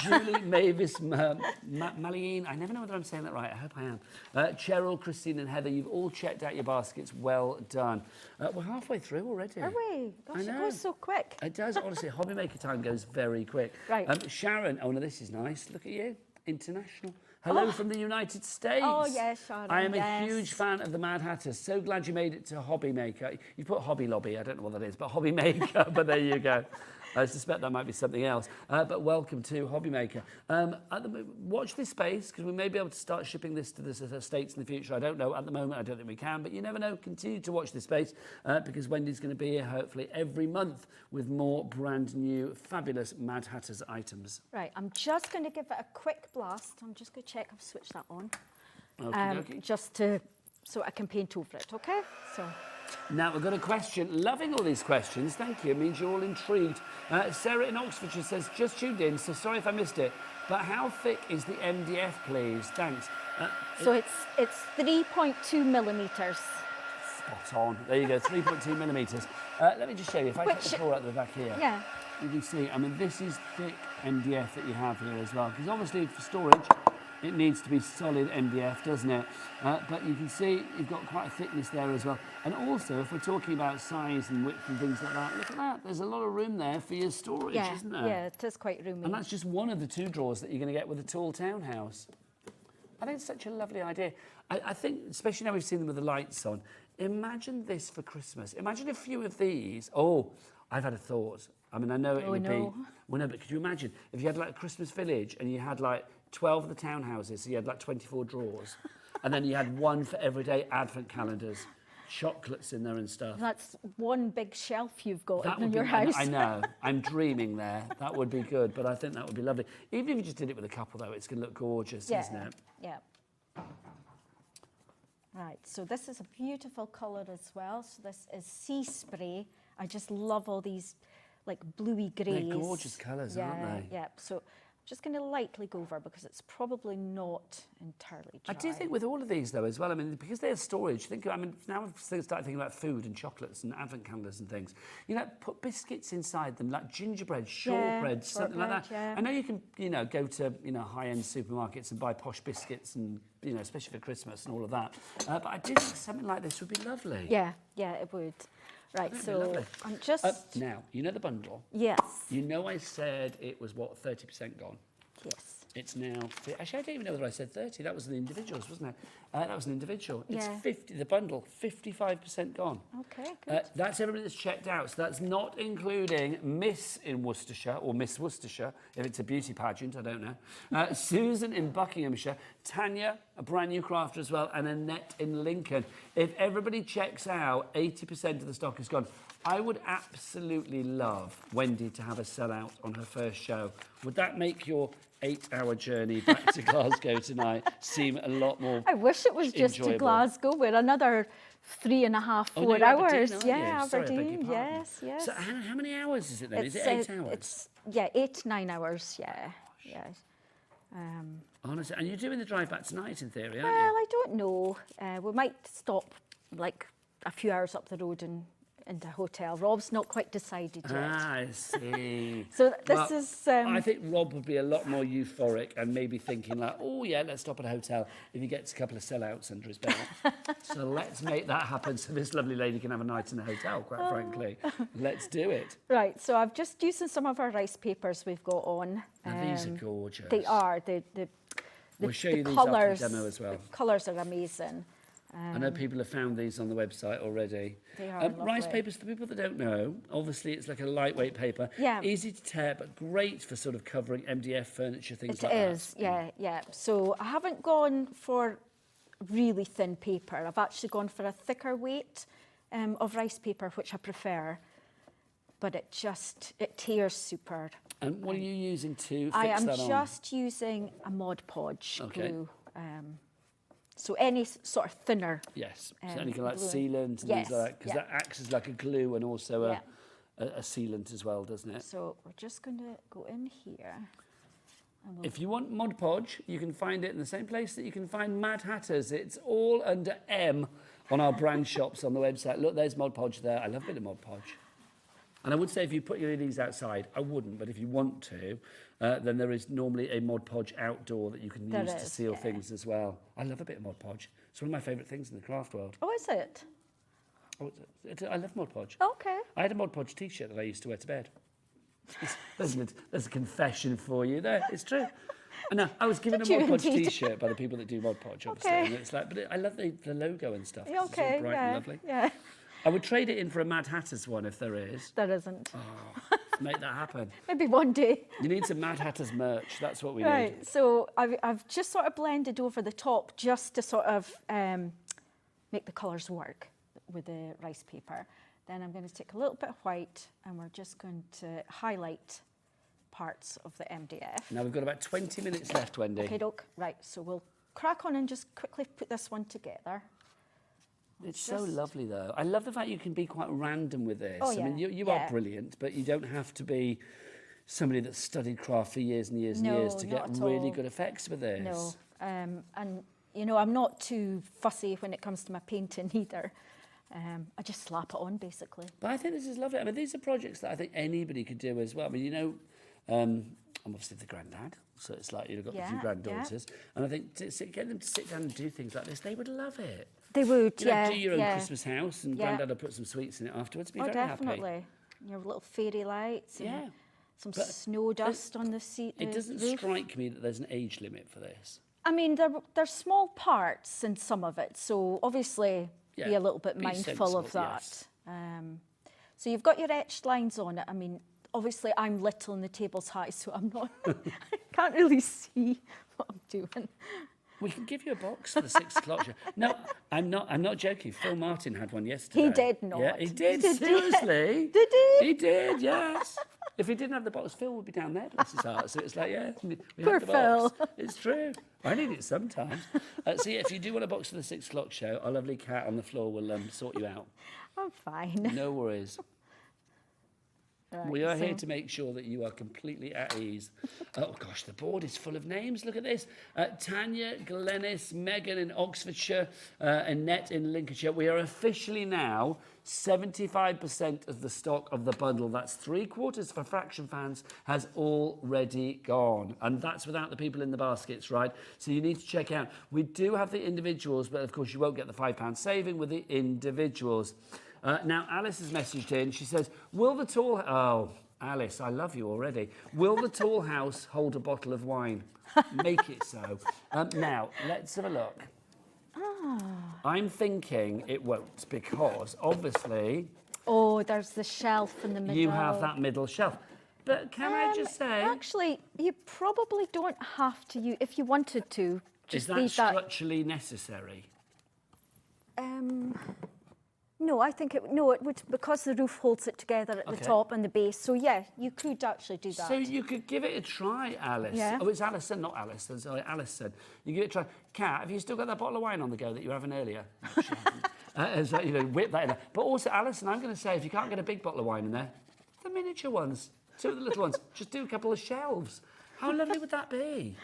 D: Julie, Mavis, Maline, I never know whether I'm saying that right, I hope I am. Cheryl, Christine and Heather, you've all checked out your baskets, well done. We're halfway through already.
I: Are we? Gosh,
D: I
I: it
D: know.
I: goes so quick.
D: It does, honestly. HobbyMaker time goes very quick.
I: Right.
D: Sharon, oh no, this is nice. Look at you, international. Hello from the United States.
I: Oh, yes, Sharon,
D: I am a
I: yes.
D: huge fan of the Mad Hatters. So glad you made it to HobbyMaker. You put Hobby Lobby, I don't know what that is, but HobbyMaker, but there you go. I suspect that might be something else. But welcome to HobbyMaker. Watch this space, because we may be able to start shipping this to the States in the future. I don't know. At the moment, I don't think we can, but you never know. Continue to watch this space, because Wendy's going to be here, hopefully, every month with more brand new, fabulous Mad Hatters items.
I: Right, I'm just going to give it a quick blast. I'm just going to check I've switched that on.
D: Okay.
I: Just to, so I can paint over it, okay? So.
D: Now, we've got a question. Loving all these questions. Thank you. It means you're all intrigued. Sarah in Oxfordshire says, just tuned in, so sorry if I missed it, but how thick is the MDF, please? Thanks.
I: So it's 3.2 millimetres.
D: Spot on. There you go, 3.2 millimetres. Let me just show you. If I take the floor out the back here,
I: Yeah.
D: you can see, I mean, this is thick MDF that you have here as well, because obviously for storage, it needs to be solid MDF, doesn't it? But you can see you've got quite a thickness there as well. And also, if we're talking about size and width and things like that, look at that. There's a lot of room there for your storage, isn't there?
I: Yeah, it is quite roomy.
D: And that's just one of the 2 drawers that you're going to get with a tall townhouse. I think it's such a lovely idea. I think, especially now we've seen them with the lights on, imagine this for Christmas. Imagine a few of these. Oh, I've had a thought. I mean, I know it would be... Well, no, but could you imagine if you had like a Christmas village and you had like 12 of the townhouses, so you had like 24 drawers, and then you had one for everyday advent calendars, chocolates in there and stuff.
I: That's one big shelf you've got
D: That
I: in
D: would
I: your
D: be,
I: house.
D: I know, I'm dreaming there. That would be good, but I think that would be lovely. Even if you just did it with a couple, though, it's going to look gorgeous, isn't it?
I: Yeah. Right, so this is a beautiful colour as well. So this is Sea Spray. I just love all these like bluey greys.
D: They're gorgeous colours, aren't they?
I: Yeah, so Just going to lightly go over because it's probably not entirely dry.
D: I do think with all of these, though, as well, I mean, because they're storage, now I've started thinking about food and chocolates and advent calendars and things. You know, put biscuits inside them, like gingerbread, shortbread, something like that.
I: Yeah.
D: I know you can, you know, go to, you know, high-end supermarkets and buy posh biscuits and, you know, especially for Christmas and all of that. But I do think something like this would be lovely.
I: Yeah, it would. Right,
D: That'd be lovely.
I: I'm just...
D: Now, you know the bundle?
I: Yes.
D: You know I said it was, what, 30% gone?
I: Yes.
D: It's now... Actually, I don't even know whether I said 30. That was the individuals, wasn't it? That was an individual. It's
I: Yeah.
D: 50, the bundle, 55% gone.
I: Okay, good.
D: That's everybody that's checked out. So that's not including Miss in Worcestershire, or Miss Worcestershire, if it's a beauty pageant, I don't know. Susan in Buckinghamshire, Tanya, a brand new crafter as well, and Annette in Lincoln. If everybody checks out, 80% of the stock is gone. I would absolutely love Wendy to have a sellout on her first show. Would that make your 8-hour journey back to Glasgow tonight seem a lot more
I: I wish it was just to
D: enjoyable?
I: Glasgow with another 3.5, 4
D: no, you're
I: hours.
D: Aberdeen, aren't
I: Yeah,
D: you? Sorry, I beg your
I: Aberdeen.
D: pardon.
I: Yes.
D: So how many hours is it then? Is it 8 hours?
I: It's 8-9 hours. Yeah.
D: Honestly, and you're doing the drive back tonight in theory, aren't
I: Well,
D: you?
I: I don't know. We might stop like a few hours up the road and into a hotel. Rob's not quite decided yet.
D: I see.
I: So this
D: Well,
I: is...
D: I think Rob would be a lot more euphoric and maybe thinking like, oh yeah, let's stop at a hotel if he gets a couple of sellouts under his belt. So let's make that happen so this lovely lady can have a night in the hotel, quite frankly. Let's do it.
I: Right, so I've just using some of our rice papers we've got on.
D: Now, these are gorgeous.
I: They are.
D: We'll show
I: the
D: you these after
I: colours,
D: the demo as well.
I: The colours are amazing.
D: I know people have found these on the website already.
I: They are
D: rice
I: lovely.
D: papers, for people that don't know, obviously it's like a lightweight paper.
I: Yeah.
D: Easy to tear, but great for sort of covering MDF furniture, things
I: It
D: like that.
I: is, yeah. So I haven't gone for really thin paper. I've actually gone for a thicker weight of rice paper, which I prefer. But it tears super.
D: And what are you using to fix
I: I am
D: that on?
I: just using a Mod Podge
D: Okay.
I: glue. So any sort of thinner.
D: Yes, so anything like
I: glue.
D: sealant and
I: Yes,
D: things like that, because
I: yeah.
D: that acts as like a glue and also
I: Yeah.
D: a sealant as well, doesn't it?
I: So we're just going to go in here.
D: If you want Mod Podge, you can find it in the same place that you can find Madhatters. It's all under M on our brand shops on the website. Look, there's Mod Podge there. I love a bit of Mod Podge. And I would say if you put your these outside, I wouldn't, but if you want to, then there is normally a Mod Podge outdoor that you can use to seal things as well. I love a bit of Mod Podge. It's one of my favourite things in the craft world.
I: Oh, is it?
D: Oh, I love Mod Podge.
I: Okay.
D: I had a Mod Podge t-shirt that I used to wear to bed. There's a confession for you there. It's true. And I was given
I: Did
D: a
I: you
D: Mod Podge
I: indeed?
D: t-shirt by the people that do Mod Podge, obviously.
I: Okay.
D: And it's like, but I love the logo and stuff. It's all
I: Okay,
D: bright
I: yeah,
D: and lovely.
I: yeah.
D: I would trade it in for a Mad Hatters one if there is.
I: There isn't.
D: Let's make that happen.
I: Maybe one day.
D: You need some Mad Hatters merch. That's what we
I: Right,
D: need.
I: so I've just sort of blended over the top just to sort of make the colours work with the rice paper. Then I'm going to take a little bit of white and we're just going to highlight parts of the MDF.
D: Now we've got about 20 minutes left, Wendy.
I: Okay, doke. Right, so we'll crack on and just quickly put this one together.
D: It's so lovely, though. I love the fact you can be quite random with this.
I: Oh,
D: I mean,
I: yeah,
D: you
I: yeah.
D: are brilliant, but you don't have to be somebody that's studied craft for years and years and years to get
I: not at
D: really
I: all.
D: good effects with this.
I: No, and you know, I'm not too fussy when it comes to my painting either. I just slap it on, basically.
D: But I think this is lovely. I mean, these are projects that I think anybody could do as well. I mean, you know, I'm obviously the granddad, so it's like you've got a few
I: Yeah,
D: granddaughters. And I think get them to sit down and do things like this, they would love it.
I: They would,
D: You know,
I: yeah.
D: do your own
I: yeah.
D: Christmas house and
I: Yeah.
D: granddad will put some sweets in it afterwards. Be
I: Oh,
D: very
I: definitely.
D: happy.
I: Your little fairy lights and
D: Yeah.
I: some
D: But
I: snow dust on the seat.
D: It doesn't
I: roof.
D: strike me that there's an age limit for this.
I: I mean, there's small parts in some of it, so obviously be
D: Yeah,
I: a little bit
D: be
I: mindful of
D: sensible,
I: that.
D: yes.
I: So you've got your etched lines on it. I mean, obviously I'm little and the table's high, so I'm not, I can't really see what I'm doing.
D: We can give you a box for the 6 o'clock show. No, I'm not joking. Phil Martin had one yesterday.
I: He did not.
D: Yeah, he did,
I: Did he?
D: seriously.
I: Did he?
D: He did, yes. If he didn't have the box, Phil would be down there, bless his heart. So it's like, yeah, we
I: Poor
D: have the box.
I: Phil.
D: It's true. I need it sometimes. So yeah, if you do want a box for the 6 o'clock show, our lovely cat on the floor will sort you out.
I: I'm fine.
D: No worries.
I: Right,
D: We are here
I: so-
D: to make sure that you are completely at ease. Oh gosh, the board is full of names. Look at this. Tanya, Glenys, Megan in Oxfordshire, Annette in Lincolnshire. We are officially now 75% of the stock of the bundle. That's 3/4 for Fraction fans has already gone. And that's without the people in the baskets, right? So you need to check out. We do have the individuals, but of course you won't get the £5 saving with the individuals. Now, Alice has messaged in. She says, will the tall... Oh, Alice, I love you already. Will the tall house hold a bottle of wine? Make it so. Now, let's have a look. I'm thinking it won't because, obviously...
I: Oh, there's the shelf in the middle.
D: You have that middle shelf. But can I just say...
I: Actually, you probably don't have to use... If you wanted to,
D: Is
I: just
D: that
I: leave that...
D: structurally necessary?
I: No, I think it... No, it would... Because the roof holds it together at the top and the base. So, yeah, you could actually do that.
D: So you could give it a try, Alice.
I: Yeah.
D: Oh, it's Alison, not Alice. Sorry, Alison. You give it a try. Kat, have you still got that bottle of wine on the go that you were having earlier? No, she hasn't. So, you know, whip that in there. But also, Alison, I'm going to say, if you can't get a big bottle of wine in there, the miniature ones, 2 of the little ones, just do a couple of shelves. How lovely would that be?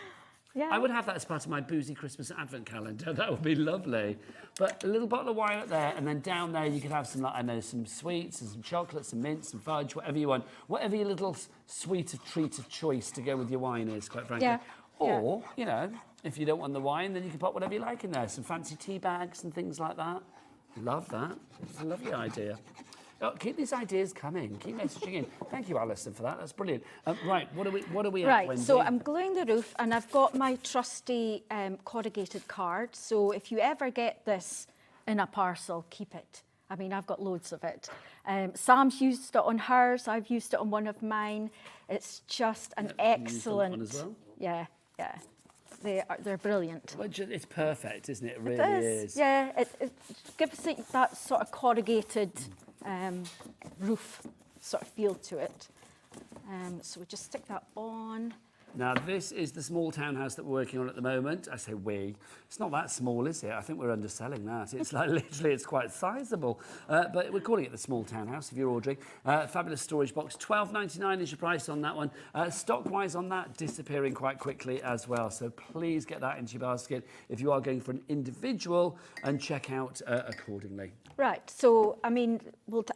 I: Yeah.
D: I would have that as part of my boozy Christmas advent calendar. That would be lovely. But a little bottle of wine up there, and then down there you could have some, like, I know, some sweets and some chocolates, some mints, some fudge, whatever you want. Whatever your little sweet treat of choice to go with your wine is, quite frankly.
I: Yeah.
D: Or, you know, if you don't want the wine, then you can put whatever you like in there. Some fancy tea bags and things like that. Love that. It's a lovely idea. Oh, keep these ideas coming. Keep messaging in. Thank you, Alison, for that. That's brilliant. Right, what are we at,
I: Right,
D: Wendy?
I: so I'm gluing the roof and I've got my trusty corrugated card. So if you ever get this in a parcel, keep it. I mean, I've got loads of it. Sam's used it on hers. I've used it on one of mine. It's just an excellent...
D: One as well?
I: Yeah, yeah. They're brilliant.
D: Well, it's perfect, isn't it? It really
I: It
D: is.
I: Yeah, it gives it that sort of corrugated roof sort of feel to it. So we just stick that on.
D: Now, this is the small townhouse that we're working on at the moment. I say we. It's not that small, is it? I think we're underselling that. It's like literally, it's quite sizable. But we're calling it the small townhouse if you're ordering. Fabulous storage box. £12.99 is your price on that one. Stock-wise on that, disappearing quite quickly as well. So please get that into your basket if you are going for an individual and check out accordingly.
I: Right, so, I mean,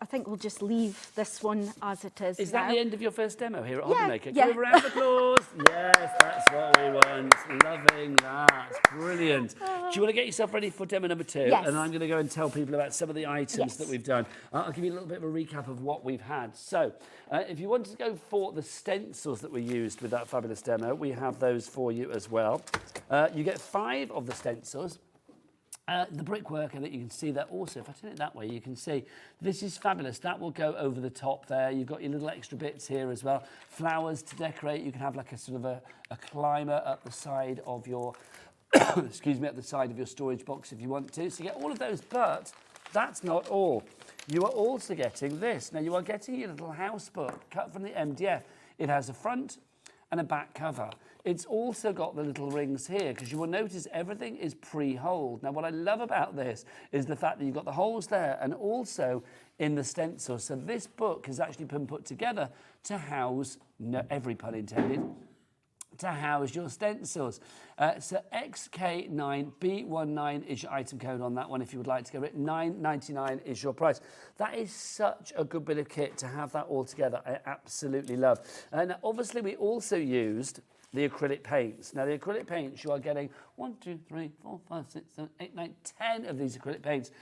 I: I think we'll just leave this one as it is.
D: Is
I: now.
D: that the end of your first demo here at
I: Yeah,
D: HobbyMaker?
I: yeah.
D: Give a round of applause. Yes, that's what we want. Loving that. Brilliant. Do you want to get yourself ready for demo number 2?
I: Yes.
D: And I'm going to go and tell people about some of the items
I: Yes.
D: that we've done. I'll give you a little bit of a recap of what we've had. So, if you wanted to go for the stencils that we used with that fabulous demo, we have those for you as well. You get 5 of the stencils. The brickwork, and that you can see that also, if I turn it that way, you can see this is fabulous. That will go over the top there. You've got your little extra bits here as well. Flowers to decorate. You can have like a sort of a climber up the side of your, excuse me, up the side of your storage box if you want to. So you get all of those, but that's not all. You are also getting this. Now you are getting your little house book cut from the MDF. It has a front and a back cover. It's also got the little rings here because you will notice everything is pre-holed. Now, what I love about this is the fact that you've got the holes there and also in the stencil. So this book has actually been put together to house, no, every pun intended, to house your stencils. So XK9B19 is your item code on that one if you would like to go it. $9.99 is your price. That is such a good bit of kit to have that all together. I absolutely love. And obviously we also used the acrylic paints. Now the acrylic paints, you are getting 1, 2, 3, 4, 5, 6, 7, 8, 9, 10 of these acrylic paints.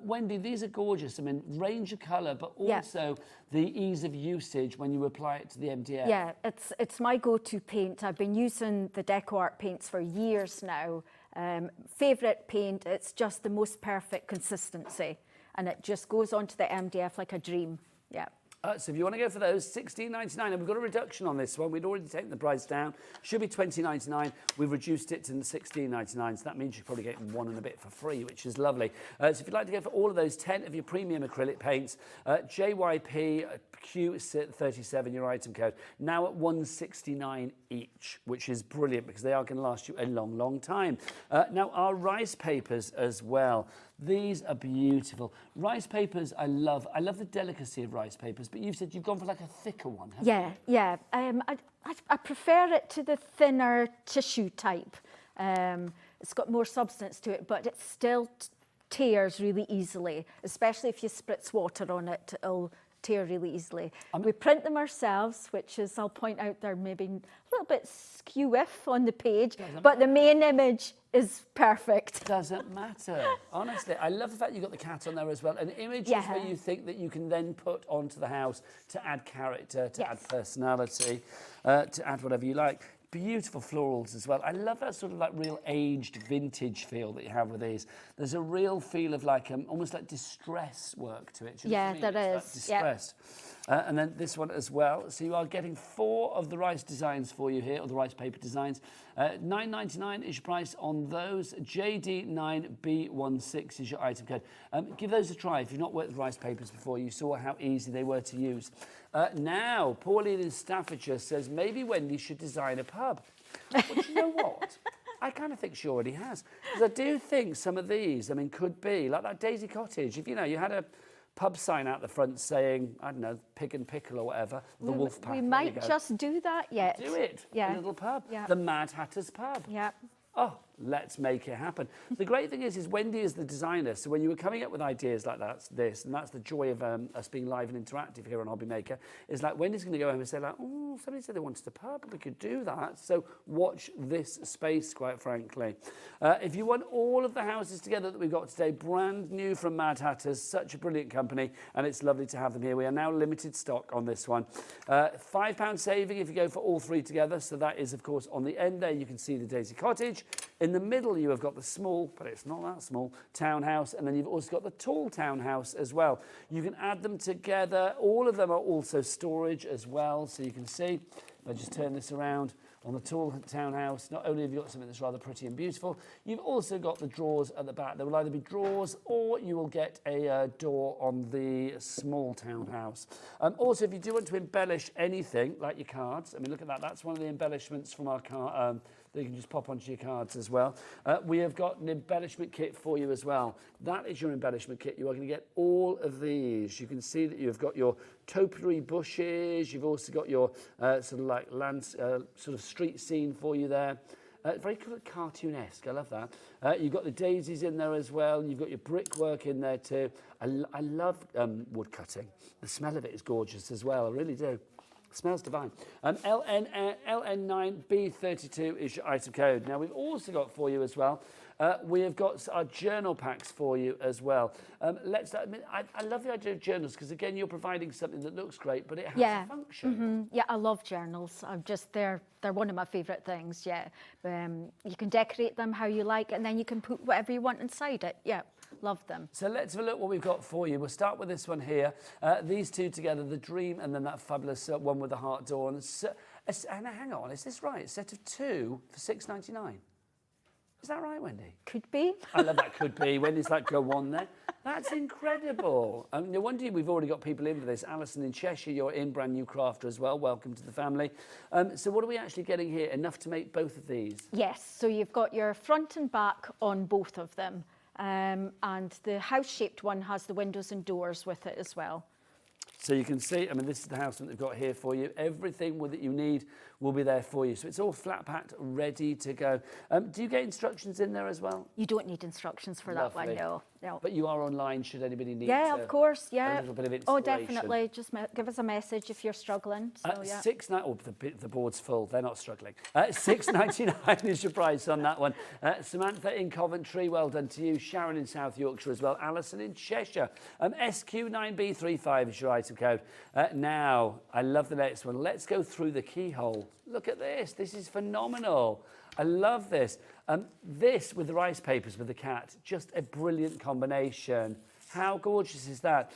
D: Wendy, these are gorgeous. I mean, range of colour, but also the ease of usage when you apply it to the MDF.
I: Yeah, it's my go-to paint. I've been using the Deco Art paints for years now. Favourite paint, it's just the most perfect consistency. And it just goes onto the MDF like a dream, yeah.
D: So if you want to go for those, $16.99, and we've got a reduction on this one. We'd already taken the price down. Should be $20.99. We've reduced it to $16.99, so that means you're probably getting 1 and a bit for free, which is lovely. So if you'd like to go for all of those 10 of your premium acrylic paints, JYPQ37, your item code, now at $169 each, which is brilliant because they are going to last you a long, long time. Now, our rice papers as well. These are beautiful. Rice papers, I love the delicacy of rice papers, but you've said you've gone for like a thicker one, haven't you?
I: Yeah. I prefer it to the thinner tissue type. It's got more substance to it, but it still tears really easily, especially if you spritz water on it, it'll tear really easily. We print them ourselves, which is, I'll point out, they're maybe a little bit skew-iff on the page, but the main image is perfect.
D: Doesn't matter. Honestly, I love the fact you got the cat on there as well. And images where you think that you can then put onto the house to add character, to add personality, to add whatever you like. Beautiful florals as well. I love that sort of like real aged vintage feel that you have with these. There's a real feel of like almost like distress work to it.
I: Yeah, there is.
D: Distressed. And then this one as well. So you are getting 4 of the rice designs for you here, or the rice paper designs. $9.99 is your price on those. JD9B16 is your item code. Give those a try. If you've not worked with rice papers before, you saw how easy they were to use. Now, Pauline in Staffordshire says maybe Wendy should design a pub. Well, do you know what? I kind of think she already has. Because I do think some of these, I mean, could be like that Daisy Cottage. If, you know, you had a pub sign out the front saying, I don't know, Pig and Pickle or whatever, the Wolf Pack.
I: We might just do that yet.
D: Do it.
I: Yeah.
D: A little pub.
I: Yeah.
D: The Madhatters pub.
I: Yeah.
D: Oh, let's make it happen. The great thing is Wendy is the designer, so when you were coming up with ideas like that's the joy of us being live and interactive here on HobbyMaker, is like Wendy's going to go home and say like, oh, somebody said they wanted a pub, we could do that. So watch this space, quite frankly. If you want all of the houses together that we've got today, brand new from Madhatters, such a brilliant company, and it's lovely to have them here. We are now limited stock on this one. £5 saving if you go for all 3 together, so that is, of course, on the end there, you can see the Daisy Cottage. In the middle, you have got the small, but it's not that small, townhouse, and then you've also got the tall townhouse as well. You can add them together. All of them are also storage as well, so you can see, if I just turn this around, on the tall townhouse, not only have you got something that's rather pretty and beautiful, you've also got the drawers at the back. There will either be drawers or you will get a door on the small townhouse. Also, if you do want to embellish anything, like your cards, I mean, look at that. That's one of the embellishments from our card. That you can just pop onto your cards as well. We have got an embellishment kit for you as well. That is your embellishment kit. You are going to get all of these. You can see that you've got your topiary bushes. You've also got your sort of like sort of street scene for you there. Very cartoonesque. I love that. You've got the daisies in there as well. You've got your brickwork in there too. I love wood cutting. The smell of it is gorgeous as well. I really do. Smells divine. LN9B32 is your item code. Now, we've also got for you as well, we have got our journal packs for you as well. I love the idea of journals because, again, you're providing something that looks great, but it has a function.
I: Mm-hmm. Yeah, I love journals. They're one of my favourite things, yeah. You can decorate them how you like, and then you can put whatever you want inside it. Yeah, love them.
D: So let's have a look what we've got for you. We'll start with this one here. These two together, the Dream and then that fabulous one with the heart door. And hang on, is this right? A set of 2 for $6.99. Is that right, Wendy?
I: Could be.
D: I love that could be. Wendy's like, go on there. That's incredible. No wonder we've already got people in for this. Alison in Cheshire, you're in, brand new crafter as well. Welcome to the family. So what are we actually getting here? Enough to make both of these?
I: Yes, so you've got your front and back on both of them. And the house-shaped one has the windows and doors with it as well.
D: So you can see, I mean, this is the house that they've got here for you. Everything that you need will be there for you. So it's all flat packed, ready to go. Do you get instructions in there as well?
I: You don't need instructions for that one, no.
D: But you are online should anybody need
I: of course, yeah.
D: A little bit of inspiration.
I: Oh, definitely. Just give us a message if you're struggling. So, yeah.
D: The board's full. They're not struggling. $6.99 is your price on that one. Samantha in Coventry, well done to you. Sharon in South Yorkshire as well. Alison in Cheshire. SQ9B35 is your item code. Now, I love the next one. Let's go through the keyhole. Look at this. This is phenomenal. I love this. This with the rice papers with the cat, just a brilliant combination. How gorgeous is that?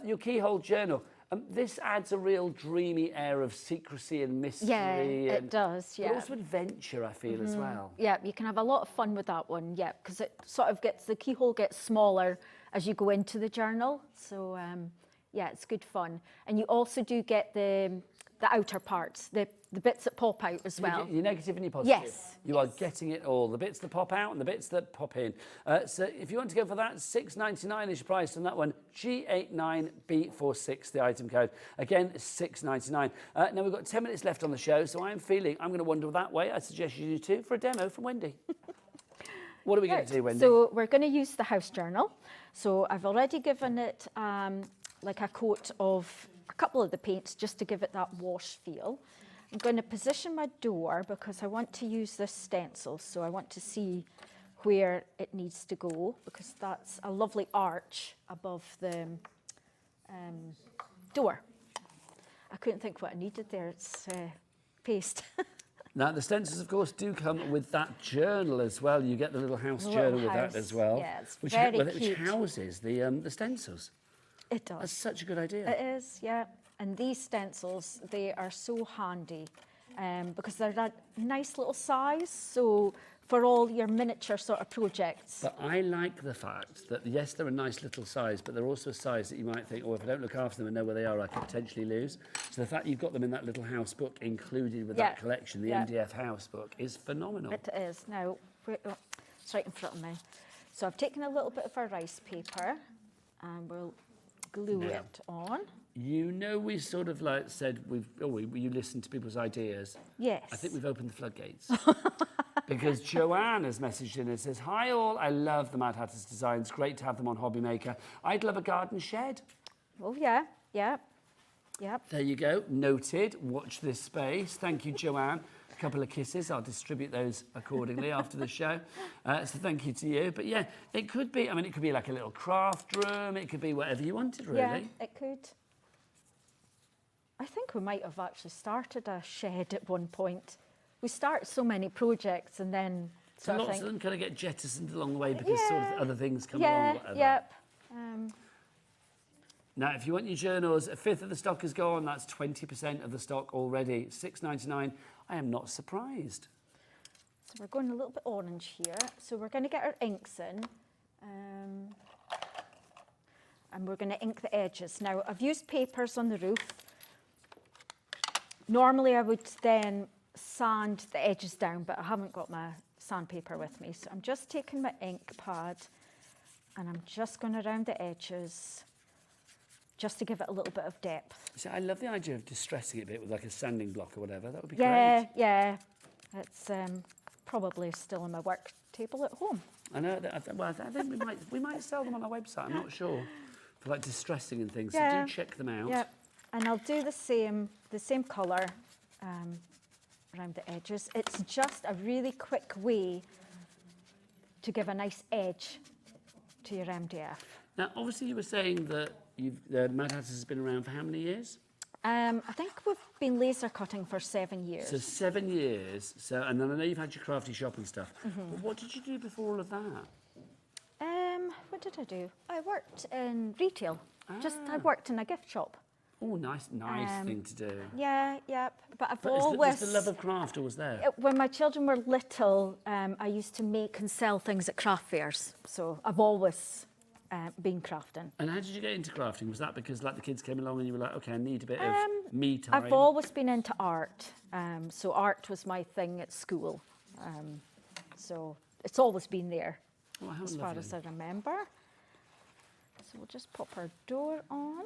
D: Your keyhole journal. This adds a real dreamy air of secrecy and mystery.
I: Yeah, it does, yeah.
D: But also adventure, I feel, as well.
I: Yeah, you can have a lot of fun with that one, yeah, because it sort of the keyhole gets smaller as you go into the journal. So, yeah, it's good fun. And you also do get the outer parts, the the bits that pop out as well.
D: You're negative and you're positive.
I: Yes.
D: You are getting it all. The bits that pop out and the bits that pop in. So if you want to go for that, $6.99 is your price on that one. G89B46, the item code. Again, $6.99. Now we've got 10 minutes left on the show, so I'm going to wander that way. I suggest you do too for a demo from Wendy. What are we going to do, Wendy?
I: So we're going to use the house journal. So I've already given it like a coat of a couple of the paints just to give it that wash feel. I'm going to position my door because I want to use this stencil, so I want to see where it needs to go because that's a lovely arch above the door. I couldn't think what I needed there. It's paste.
D: Now, the stencils, of course, do come with that journal as well. You get the little house journal with that as well.
I: Yeah, it's
D: which
I: very
D: which
I: cute.
D: houses the stencils.
I: It does.
D: That's such a good idea.
I: It is, yeah. And these stencils, they are so handy because they're that nice little size. So for all your miniature sort of projects.
D: But I like the fact that, yes, they're a nice little size, but they're also a size that you might think, oh, if I don't look after them and know where they are, I could potentially lose. So the fact you've got them in that little house book included with that collection, the MDF house book, is phenomenal.
I: It is. Now, it's right in front of me. So I've taken a little bit of our rice paper and we'll glue it on.
D: You know, we sort of like said, you listen to people's ideas.
I: Yes.
D: I think we've opened the floodgates. Because Joanne has messaged in and says, hi all, I love the Madhatters designs. Great to have them on HobbyMaker. I'd love a garden shed.
I: Oh, yeah, yeah, yeah.
D: There you go, noted. Watch this space. Thank you, Joanne. A couple of kisses. I'll distribute those accordingly after the show. So thank you to you. But yeah, it could be, I mean, it could be like a little craft room. It could be whatever you wanted, really.
I: Yeah, it could. I think we might have actually started a shed at one point. We start so many projects and then
D: So lots of them kind of get jettisoned along the way because sort of other things come along. Whatever.
I: Yep.
D: Now, if you want your journals, a fifth of the stock is gone. That's 20% of the stock already. $6.99. I am not surprised.
I: So we're going a little bit orange here. So we're going to get our inks in. And we're going to ink the edges. Now, I've used papers on the roof. Normally, I would then sand the edges down, but I haven't got my sandpaper with me. So I'm just taking my ink pad and I'm just going around the edges just to give it a little bit of depth.
D: See, I love the idea of distressing it a bit with like a sanding block or whatever. That would be
I: great.
D: great.
I: Yeah. It's probably still on my work table at home.
D: I know. I think we might sell them on our website. I'm not sure, for like distressing and things.
I: Yeah.
D: So do check them out.
I: Yeah, and I'll do the same colour around the edges. It's just a really quick way to give a nice edge to your MDF.
D: Now, obviously, you were saying that Madhatters has been around for how many years?
I: I think we've been laser cutting for 7 years.
D: So 7 years. So, and then I know you've had your crafty shop and stuff. But what did you do before all of that?
I: What did I do? I worked in retail. I worked in a gift shop.
D: Oh, nice thing to do.
I: Yeah. But I've
D: But
I: always...
D: was the love of craft always there?
I: When my children were little, I used to make and sell things at craft fairs. So I've always been crafting.
D: And how did you get into crafting? Was that because like the kids came along and you were like, okay, I need a bit of me time?
I: I've always been into art. So art was my thing at school. So it's always been there as far as I remember. So we'll just pop our door on.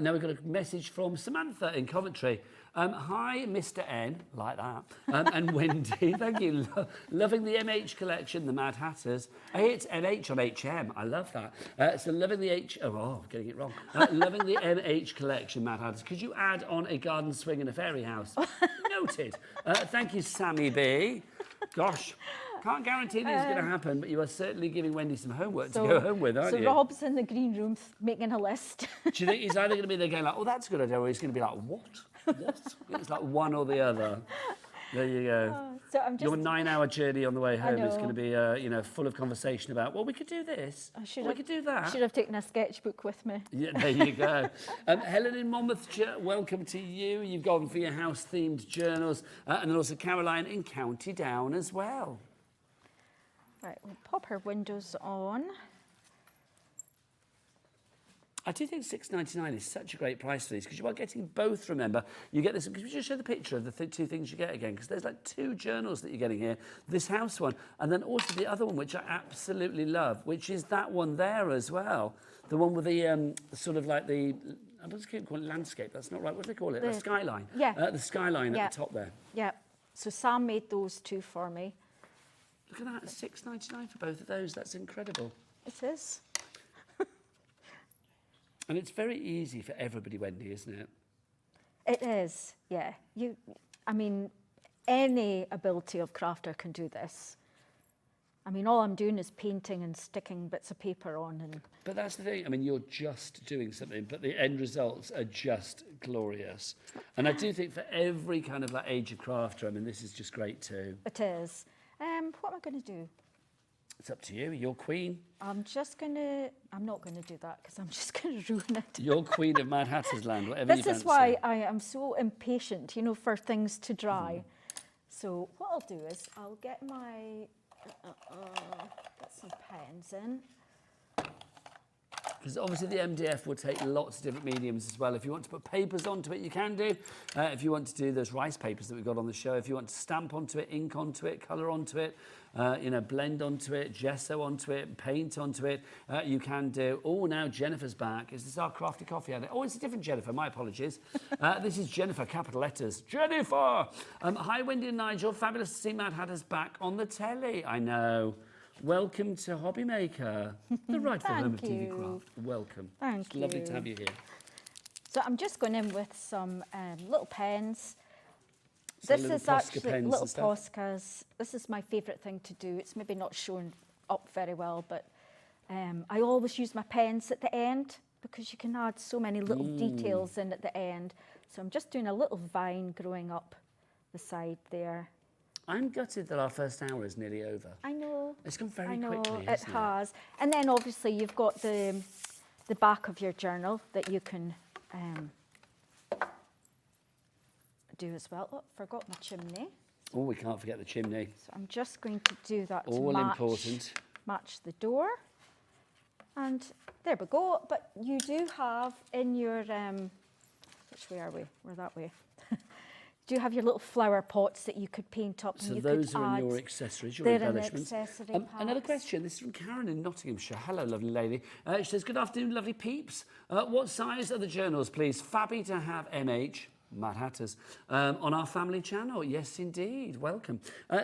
D: Now we've got a message from Samantha in Coventry. Hi, Mr. N, like that, and Wendy. Thank you. Loving the MH collection, the Madhatters. It's MH on HM. I love that. So loving the getting it wrong. Loving the MH collection, Madhatters. Could you add on a garden swing and a fairy house? Noted. Thank you, Sammy B. Gosh. Can't guarantee this is going to happen, but you are certainly giving Wendy some homework to go home with, aren't you?
I: So Rob's in the green room making a list.
D: Do you think he's either going to be there going like, oh, that's a good idea, or he's going to be like, what? It's like one or the other. There you go.
I: So I'm just...
D: Your 9-hour journey on the way home is going to be, full of conversation about, well, we could do this, we could do that.
I: Should have taken a sketchbook with me.
D: Yeah, there you go. Helen in Monmouthshire, welcome to you. You've gone for your house-themed journals, and then also Caroline in County Down as well.
I: Right, we'll pop our windows on.
D: I do think $6.99 is such a great price for these because you are getting both, remember. You get this, could you just show the picture of the two things you get again? Because there's like 2 journals that you're getting here. This house one, and then also the other one, which I absolutely love, which is that one there as well. The one with the sort of like the, I don't keep calling it landscape, that's not right. What do they call it? The skyline.
I: Yeah.
D: The skyline at the top there.
I: Yeah. So Sam made those 2 for me.
D: Look at that, $6.99 for both of those. That's incredible.
I: It is.
D: And it's very easy for everybody, Wendy, isn't it?
I: It is, yeah. I mean, any ability of crafter can do this. I mean, all I'm doing is painting and sticking bits of paper on.
D: But that's the thing. I mean, you're just doing something, but the end results are just glorious. And I do think for every kind of like age of crafter, I mean, this is just great too.
I: It is. What am I going to do?
D: It's up to you. You're queen.
I: I'm not going to do that because I'm just going to ruin it.
D: You're queen of Madhatters land, whatever you
I: This
D: fancy.
I: is why I am so impatient, you know, for things to dry. So what I'll do is I'll get my, get some pens in.
D: Because obviously the MDF will take lots of different mediums as well. If you want to put papers onto it, you can do. If you want to do those rice papers that we've got on the show, if you want to stamp onto it, ink onto it, colour onto it, you know, blend onto it, gesso onto it, paint onto it, you can do. Oh, now Jennifer's back. Is this our crafty coffee addict? Oh, it's a different Jennifer. My apologies. This is Jennifer, capital letters. Jennifer! Hi, Wendy and Nigel. Fabulous to see Madhatters back on the telly. I know. Welcome to HobbyMaker, the rightful home of TV craft. Welcome.
I: Thank
D: It's lovely to have you here.
I: So I'm just going in with some little pens.
D: So
I: This
D: little
I: is
D: Posca
I: actually
D: pens
I: little
D: and stuff?
I: Poscas. This is my favourite thing to do. It's maybe not shown up very well, but I always use my pens at the end because you can add so many little details in at the end. So I'm just doing a little vine growing up the side there.
D: I'm gutted that our first hour is nearly over.
I: I know.
D: It's gone very
I: I know,
D: quickly,
I: it
D: hasn't it?
I: has. And then obviously you've got the back of your journal that you can do as well. Oh, forgot my chimney.
D: Oh, we can't forget the chimney.
I: So I'm just going to do that
D: All
I: to
D: important.
I: match the door. And there we go. But you do have in your, which way are we? We're that way. Do you have your little flower pots that you could paint up?
D: So
I: and you
D: those
I: could
D: are
I: add,
D: in your accessories, your
I: they're in
D: embellishments.
I: accessory
D: Another
I: packs.
D: question. This is from Karen in Nottinghamshire. Hello, lovely lady. She says, good afternoon, lovely peeps. What size are the journals, please? Fabby to have MH, Madhatters, on our family channel. Yes, indeed. Welcome.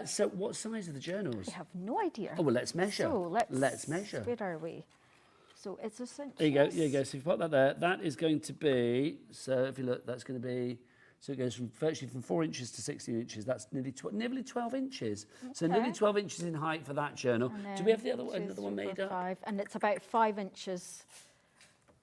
D: So what size are the journals?
I: I have no idea.
D: Oh, well, let's measure.
I: So
D: let's measure.
I: Where are we? So it's essentially.
D: There you go. There you go. So if you put that there, that is going to be, so if you look, that's going to be, so it goes from virtually from 4 inches to 16 inches. That's nearly 12 inches. So nearly 12 inches in height for that journal. Do we have the other one, another one made up?
I: 5, and it's about 5 inches.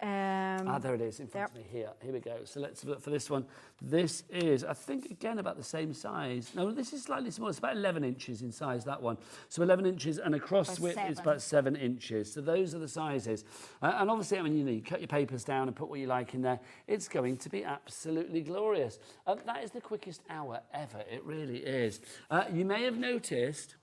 D: There it is in front of me here. Here we go. So let's look for this one. This is, I think, again, about the same size. No, this is slightly smaller. It's about 11 inches in size, that one. So 11 inches and across width is about 7 inches. So those are the sizes. And obviously, I mean, you know, you cut your papers down and put what you like in there. It's going to be absolutely glorious. That is the quickest hour ever. It really is. You may have noticed...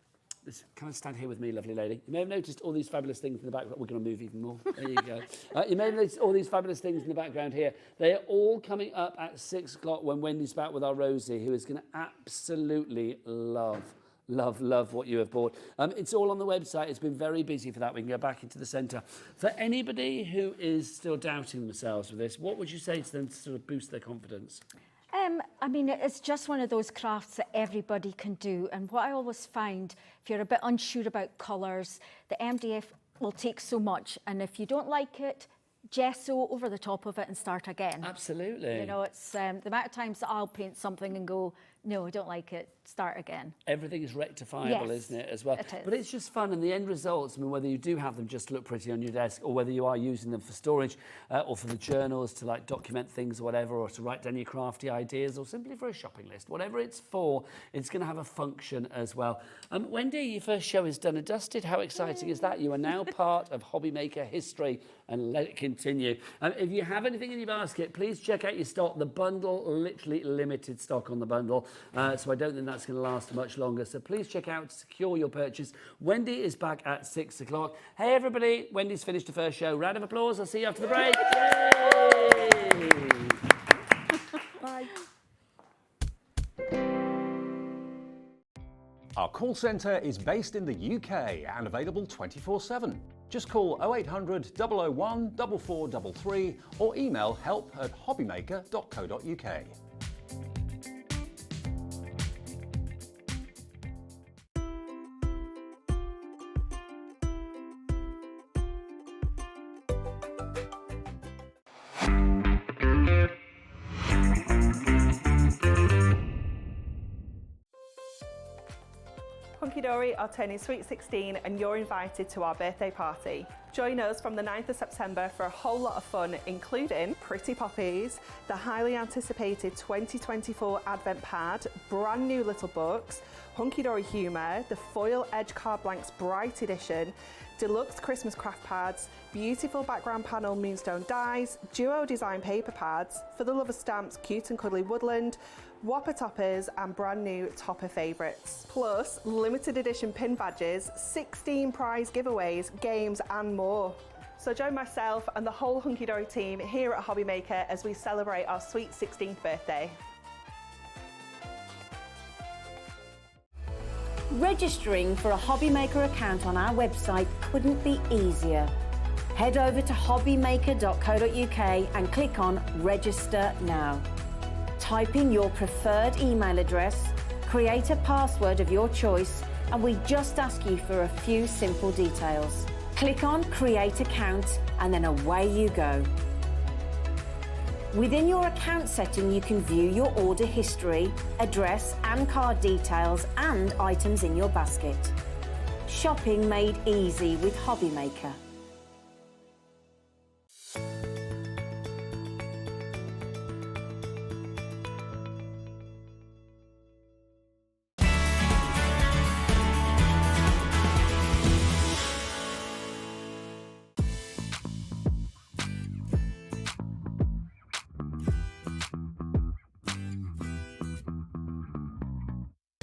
D: Can I stand here with me, lovely lady? You may have noticed all these fabulous things in the background. We're going to move even more. There you go. You may have noticed all these fabulous things in the background here. They are all coming up at 6 o'clock when Wendy's back with our Rosie, who is going to absolutely love what you have bought. It's all on the website. It's been very busy for that. We can go back into the centre. For anybody who is still doubting themselves with this, what would you say to them to sort of boost their confidence?
I: I mean, it's just one of those crafts that everybody can do. And what I always find, if you're a bit unsure about colours, the MDF will take so much. And if you don't like it, gesso over the top of it and start again.
D: Absolutely.
I: You know, it's the amount of times that I'll paint something and go, no, I don't like it, start again.
D: Everything is rectifiable,
I: Yes,
D: isn't it, as well?
I: it is.
D: But it's just fun, and the end results, I mean, whether you do have them just to look pretty on your desk, or whether you are using them for storage, or for the journals to like document things or whatever, or to write down your crafty ideas, or simply for a shopping list, whatever it's for, it's going to have a function as well. Wendy, your first show is done and dusted. How exciting is that? You are now part of HobbyMaker history, and let it continue. If you have anything in your basket, please check out your stock. The bundle, literally limited stock on the bundle. so I don't think that's going to last much longer. So please check out to secure your purchase. Wendy is back at 6 o'clock. Hey everybody, Wendy's finished the first show. Round of applause. I'll see you after the break. Yay!
H: Bye.
B: Our call centre is based in the UK and available 24/7. Just call 0800 001 4433 or email help@hobbymaker.co.uk.
G: Hunkydory are turning sweet 16 and you're invited to our birthday party. Join us from the 9th of September for a whole lot of fun, including Pretty Poppies, the highly anticipated 2024 Advent Pad, brand new little books, Hunkydory Humour, the Foil Edge Card Blanks Bright Edition, deluxe Christmas craft pads, beautiful background panel moonstone dies, duo design paper pads, for the lover stamps, cute and cuddly woodland, Whopper toppers and brand new topper favourites. Plus limited edition pin badges, 16 prize giveaways, games and more. So join myself and the whole Hunkydory team here at HobbyMaker as we celebrate our sweet 16th birthday.
C: Registering for a HobbyMaker account on our website couldn't be easier. Head over to hobbymaker.co.uk and click on Register Now. Type in your preferred email address, create a password of your choice, and we just ask you for a few simple details. Click on Create Account and then away you go. Within your account setting, you can view your order history, address and card details and items in your basket. Shopping made easy with HobbyMaker.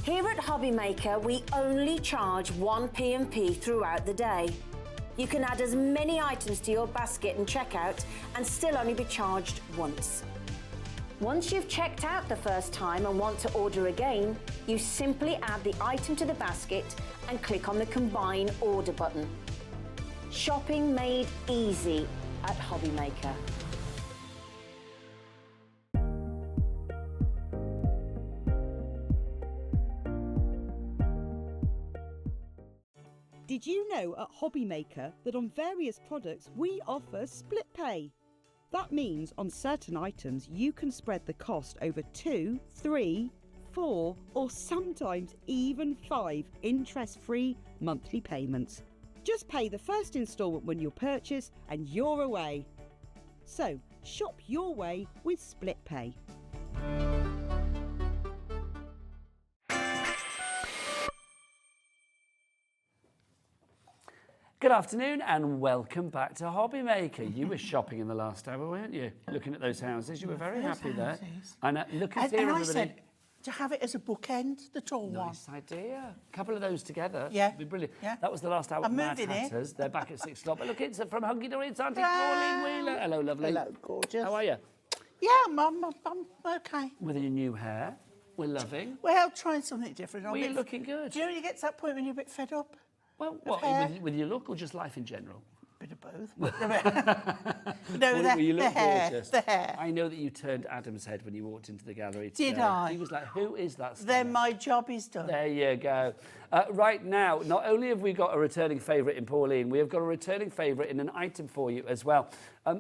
C: Here at HobbyMaker, we only charge 1 P&P throughout the day. You can add as many items to your basket and checkout and still only be charged once. Once you've checked out the first time and want to order again, you simply add the item to the basket and click on the Combine Order button. Shopping made easy at HobbyMaker.
H: Did you know at HobbyMaker that on various products we offer split pay? That means on certain items you can spread the cost over 2, 3, 4 or sometimes even 5 interest-free monthly payments. Just pay the first instalment when you purchase and you're away. So shop your way with split pay.
D: Good afternoon and welcome back to HobbyMaker. You were shopping in the last hour, weren't you? Looking at those houses. You were very happy there. And look at here,
J: and I
D: everybody.
J: said to have it as a bookend, the tall one.
D: Nice idea. A couple of those together.
J: Yeah.
D: Would be brilliant.
J: Yeah.
D: That was the last hour of
J: I'm moving it.
D: Madhatters. They're back at 6 o'clock. But look, it's from Hunkydory. It's Auntie Pauline Wheeler. Hello, lovely.
J: Hello, gorgeous.
D: How are you?
J: Yeah, I'm okay.
D: With your new hair. We're loving.
J: Well, trying something different.
D: Well, you're looking good.
J: Do you know when you get to that point when you're a bit fed up?
D: Well, what, with your look or just life in general?
J: Bit of both. No,
D: Well, you
J: the
D: look
J: hair.
D: gorgeous.
J: The hair.
D: I know that you turned Adam's head when you walked into the gallery today.
J: Did I?
D: He was like, who is that star?
J: Then my job is done.
D: There you go. Right now, not only have we got a returning favourite in Pauline, we have got a returning favourite in an item for you as well.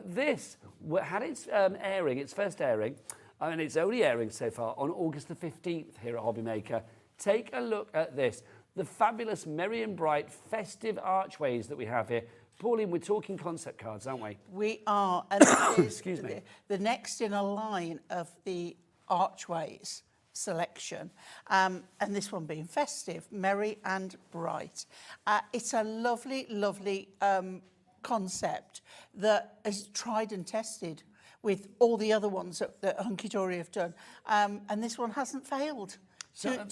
D: This had its airing, its first airing, and it's only airing so far on August the 15th here at HobbyMaker. Take a look at this. The fabulous merry and bright festive archways that we have here. Pauline, we're talking concept cards, aren't we?
J: We are, and this is
D: Excuse me.
J: the next in a line of the archways selection, and this one being festive, merry and bright. It's a lovely, lovely concept that is tried and tested. with all the other ones that Hunkydory have done. And this one hasn't failed.
D: So,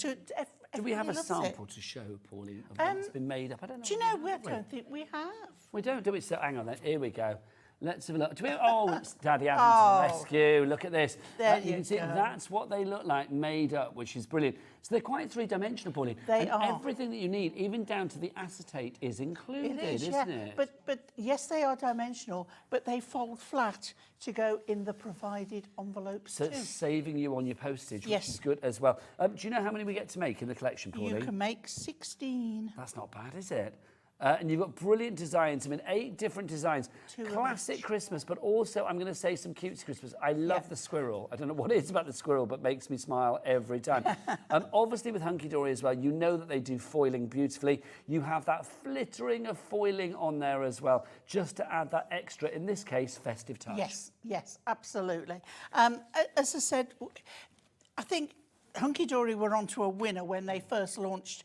D: do we have a sample to show, Pauline, of what's been made up? I don't know.
J: Do you know, I don't think we have.
D: We don't, do we? So hang on then, here we go. Let's have a look. It's Daddy Adam's rescue. Look at this.
J: There
D: you can see
J: go.
D: that's what they look like, made up, which is brilliant. So they're quite three-dimensional, Pauline.
J: They are.
D: Everything that you need, even down to the acetate, is included, isn't it?
J: But yes, they are dimensional, but they fold flat to go in the provided envelopes
D: So
J: too.
D: it's saving you on your postage,
J: Yes.
D: which is good as well. Do you know how many we get to make in the collection, Pauline?
J: You can make 16.
D: That's not bad, is it? And you've got brilliant designs. I mean, 8 different designs.
J: Two of
D: Classic
J: each.
D: Christmas, but also I'm going to say some cutesy Christmas. I love the squirrel. I don't know what it is about the squirrel, but makes me smile every time. Obviously, with Hunkydory as well, you know that they do foiling beautifully. You have that flittering of foiling on there as well, just to add that extra, in this case, festive touch.
J: Yes, absolutely. As I said, I think Hunkydory were onto a winner when they first launched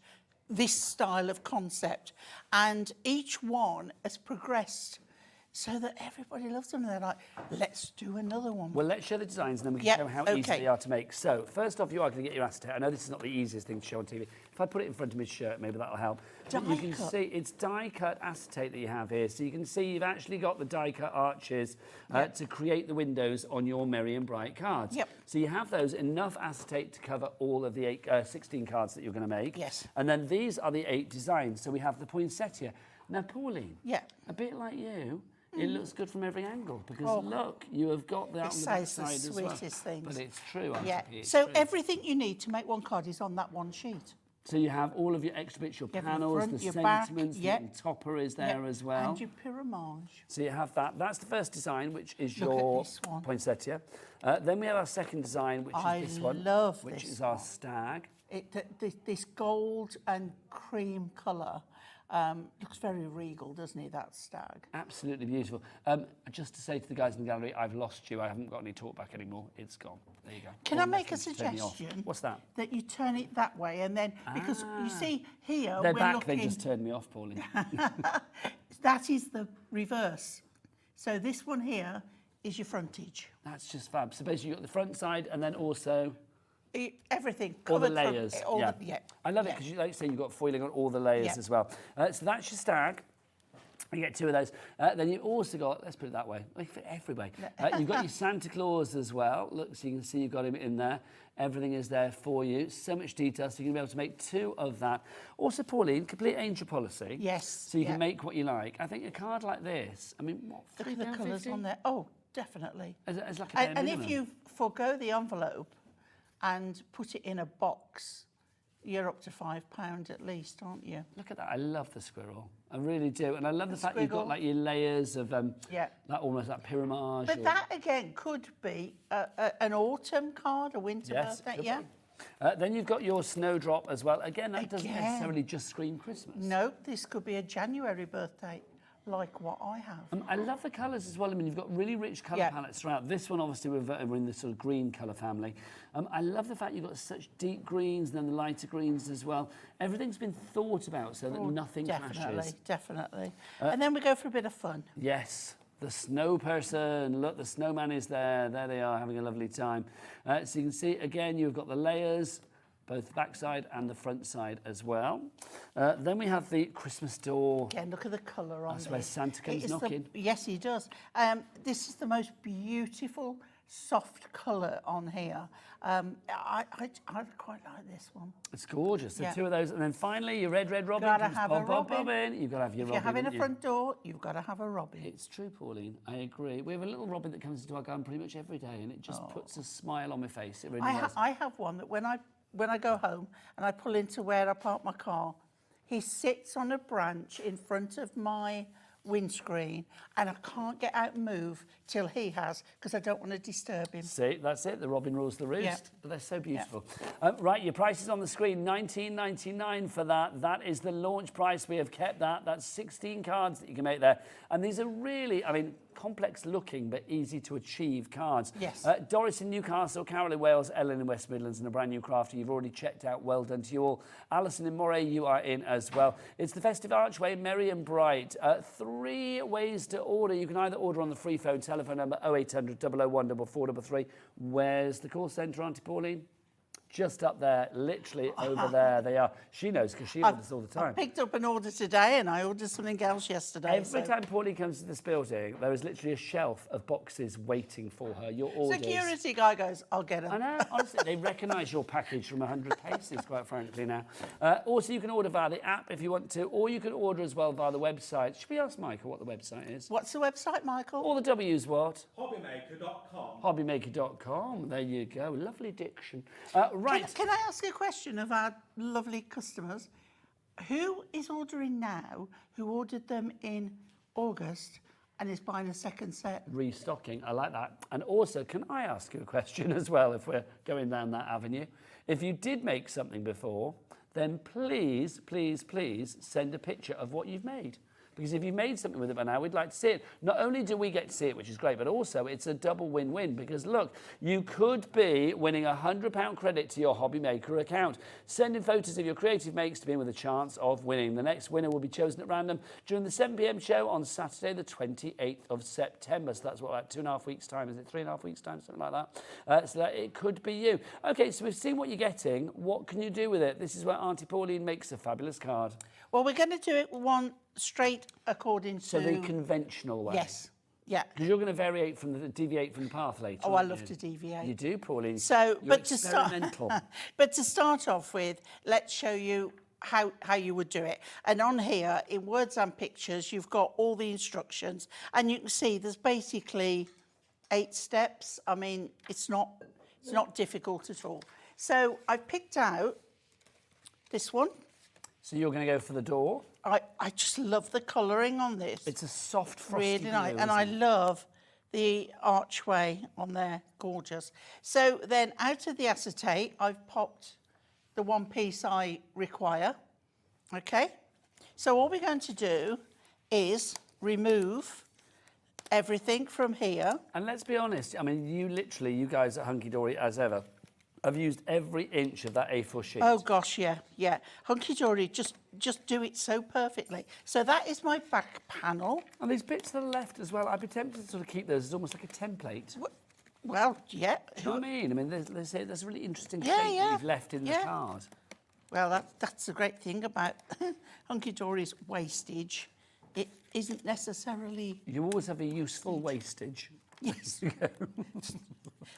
J: this style of concept, and each one has progressed so that everybody loves them. They're like, let's do another one.
D: Well, let's show the designs and then we can show how easy
J: okay.
D: they are to make. So, first off, you are going to get your acetate. I know this is not the easiest thing to show on TV. If I put it in front of my shirt, maybe that'll help. But you can see it's die-cut acetate that you have here. So you can see you've actually got the die-cut arches to create the windows on your Merry and Bright cards.
J: Yep.
D: So you have those, enough acetate to cover all of the 16 cards that you're going to make.
J: Yes.
D: And then these are the 8 designs. So we have the poinsettia. Now, Pauline,
J: Yeah.
D: a bit like you, it looks good from every angle because look, you have got that on the back side as well.
J: It's the sweetest things.
D: But it's true,
J: Yeah.
D: it's
J: So
D: true.
J: everything you need to make one card is on that one sheet.
D: So you have all of your extra bits, your
J: You have your
D: panels,
J: front,
D: the
J: your back,
D: sentiments,
J: yep.
D: the topper is there as well.
J: And your pyramage.
D: So you have that. That's the first design, which is
J: Look at
D: your
J: this one.
D: poinsettia. Then we have our second design, which
J: I
D: is this one,
J: love
D: which
J: this
D: is our
J: one.
D: stag.
J: This gold and cream colour looks very regal, doesn't it, that stag?
D: Absolutely beautiful. Just to say to the guys in the gallery, I've lost you. I haven't got any talkback anymore. It's gone. There you go.
J: Can
D: All
J: I
D: the
J: make a
D: messages turn me off.
J: suggestion?
D: What's that?
J: That you turn it that way, and then, because you see here,
D: They're
J: we're
D: back.
J: looking...
D: They just turned me off, Pauline.
J: That is the reverse. So this one here is your frontage.
D: That's just fab. So basically, you've got the front side and then also
J: Everything.
D: all the
J: covered from-
D: layers.
J: all
D: yeah.
J: the-
D: I love it because, like you say, you've got foiling on all the layers
J: Yeah.
D: as well. So that's your stag. You get 2 of those. Then you've also got, let's put it that way, they fit everywhere. You've got your Santa Claus as well. Look, so you can see you've got him in there. Everything is there for you. So much detail, so you're going to be able to make 2 of that. Also, Pauline, complete angel policy.
J: Yes.
D: So you can make what you like. I think a card like this, I mean, what,
J: Look at the colours
D: £3.50?
J: on there. Oh, definitely.
D: As like a bare
J: And
D: minimum.
J: if you forgo the envelope and put it in a box, you're up to £5 at least, aren't you?
D: Look at that. I love the squirrel. I really do. And I love the fact you've got
J: squiggle.
D: like your layers of
J: Yeah.
D: that almost that pyramage.
J: But
D: or-
J: that, again, could be an autumn card, a winter
D: Yes,
J: birthday,
D: could
J: yeah?
D: be. Then you've got your snowdrop as well. Again, that doesn't
J: Again.
D: necessarily just scream Christmas.
J: No, this could be a January birthday, like what I have.
D: I love the colours as well. I mean, you've got really rich colour
J: Yeah.
D: palettes throughout. This one, obviously, we're in the sort of green colour family. I love the fact you've got such deep greens and then the lighter greens as well. Everything's been thought about so that nothing clashes.
J: Definitely. And then we go for a bit of fun.
D: Yes, the snow person. Look, the snowman is there. There they are, having a lovely time. So you can see, again, you've got the layers, both the back side and the front side as well. Then we have the Christmas door.
J: Again, look at the colour on
D: That's
J: this.
D: where Santa comes
J: It is
D: knocking.
J: Yes, he does. This is the most beautiful, soft colour on here. I quite like this one.
D: It's gorgeous. So
J: Yeah.
D: 2 of those. And then finally, your red robin.
J: Gotta
D: comes
J: have a robin.
D: You've got to have your
J: If
D: robin.
J: you're having a
D: haven't you?
J: front door, you've got to have a robin.
D: It's true, Pauline. I agree. We have a little robin that comes into our garden pretty much every day, and it just puts a smile on my face. It really does.
J: I have one that when I go home and I pull into where I park my car, he sits on a branch in front of my windscreen, and I can't get out and move till he has, because I don't want to disturb him.
D: See, that's it. The robin rules the roost.
J: Yeah.
D: But they're so beautiful. Right, your price is on the screen. $19.99 for that. That is the launch price. We have kept that. That's 16 cards that you can make there. And these are really, I mean, complex looking but easy to achieve cards.
J: Yes.
D: Doris in Newcastle, Carol in Wales, Ellen in West Midlands, and a brand new crafter you've already checked out. Well done to you all. Alison in Moray, you are in as well. It's the Festive Archway, merry and bright. 3 ways to order. You can either order on the free phone telephone number 0800 001 4433. Where's the call centre, Auntie Pauline? Just up there, literally over there they are. She knows because she orders all the time.
J: I picked up an order today and I ordered something else yesterday.
D: Every time Pauline comes to this building, there is literally a shelf of boxes waiting for her. Your orders.
J: Security guy goes, I'll get them.
D: I know, honestly, they recognise your package from 100 paces, quite frankly, now. Also, you can order via the app if you want to, or you can order as well via the website. Should we ask Michael what the website is?
J: What's the website, Michael?
D: All the W's what?
K: HobbyMaker.com.
D: HobbyMaker.com. There you go. Lovely diction. Right.
J: Can I ask a question of our lovely customers? Who is ordering now who ordered them in August and is buying a second set?
D: Restocking, I like that. And also, can I ask you a question as well, if we're going down that avenue? If you did make something before, then please, please, please send a picture of what you've made. Because if you've made something with it by now, we'd like to see it. Not only do we get to see it, which is great, but also it's a double win-win. Because look, you could be winning a £100 credit to your HobbyMaker account. Send in photos of your creative makes to be in with a chance of winning. The next winner will be chosen at random during the 7 p.m. show on Saturday, the 28th of September. So that's what, about 2.5 weeks' time, is it? 3.5 weeks' time, something like that. So that it could be you. Okay, so we've seen what you're getting. What can you do with it? This is where Auntie Pauline makes a fabulous card.
J: Well, we're going to do it one straight according to...
D: So the conventional way?
J: Yes, yeah.
D: Because you're going to deviate from the path later.
J: Oh, I love to deviate.
D: You do, Pauline.
J: So,
D: you're
J: but to start off with, let's show you how you would do it. And on here, in words and pictures, you've got all the instructions, and you can see there's basically 8 steps. I mean, it's not difficult at all. So I picked out this one.
D: So you're going to go for the door?
J: I just love the colouring on this.
D: It's a soft, frosty
J: really nice,
D: blue,
J: and I love the archway on there, gorgeous. So then out of the acetate, I've popped the one piece I require, okay? So all we're going to do is remove everything from here.
D: And let's be honest, I mean, you guys at Hunkydory, as ever, have used every inch of that A4 sheet.
J: Oh gosh, yeah. Hunkydory, just do it so perfectly. So that is my back panel.
D: And these bits to the left as well, I'd be tempted to sort of keep those as almost like a template.
J: Well, yeah.
D: Do you know what I mean? I mean, there's a really interesting shape
J: Yeah,
D: that you've left in the card.
J: Well, that's the great thing about Hunkydory's wastage. It isn't necessarily...
D: You always have a useful wastage.
J: Yes.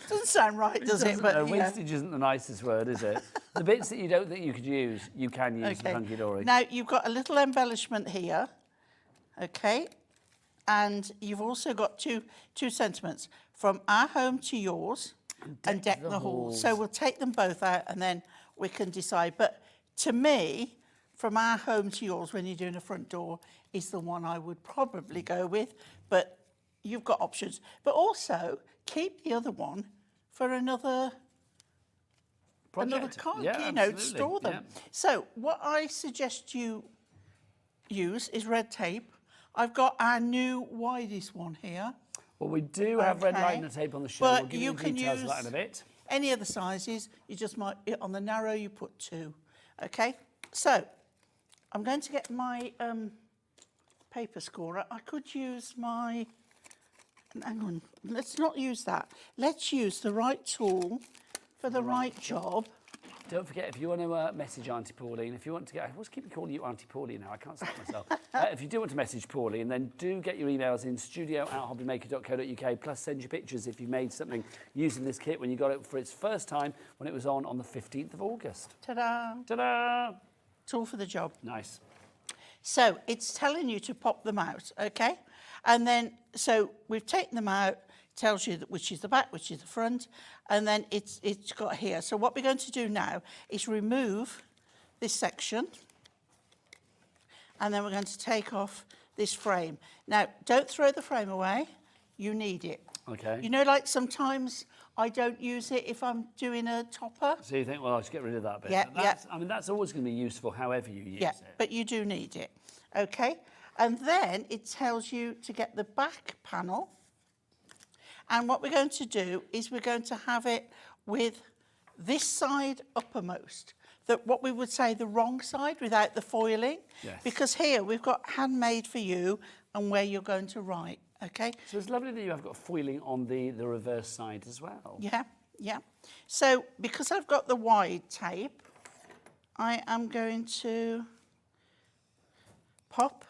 J: Doesn't sound right, does it? But
D: wastage isn't the nicest word, is it? The bits that you don't think you could use, you can use with Hunkydory.
J: Now, you've got a little embellishment here, okay? And you've also got two sentiments, from our home to yours and deck the halls. So we'll take them both out and then we can decide. But to me, from our home to yours, when you're doing a front door, is the one I would probably go with. But you've got options. But also, keep the other one for another card, store them.
D: Yeah.
J: So what I suggest you use is red tape. I've got our new widest one here.
D: Well, we do have red liner tape on the show. We'll give you the details of that in a bit.
J: Any other sizes, you just might, on the narrow, you put 2. Okay? So, I'm going to get my paper scorer. I could use my... Hang on, let's not use that. Let's use the right tool for the right job.
D: Don't forget, if you want to message Auntie Pauline, if you want to get... I always keep calling you Auntie Pauline now, I can't stop myself. If you do want to message Pauline, then do get your emails in studio@hobbymaker.co.uk, plus send your pictures if you made something using this kit when you got it for its first time, when it was on the 15th of August.
J: Ta-da!
D: Ta-da!
J: Tool for the job.
D: Nice.
J: So, it's telling you to pop them out, okay? And then, so we've taken them out, tells you which is the back, which is the front, and then it's got here. So what we're going to do now is remove this section, and then we're going to take off this frame. Now, don't throw the frame away. You need it.
D: Okay.
J: You know, like sometimes I don't use it if I'm doing a topper.
D: So you think, well, I'll just get rid of that bit.
J: Yeah,
D: I mean, that's always going to be useful however you use it.
J: But you do need it, okay? And then it tells you to get the back panel. And what we're going to do is we're going to have it with this side uppermost. What we would say the wrong side without the foiling.
D: Yes.
J: Because here we've got handmade for you and where you're going to write, okay?
D: So it's lovely that you have got foiling on the reverse side as well.
J: Yeah, yeah. So because I've got the wide tape, I am going to pop.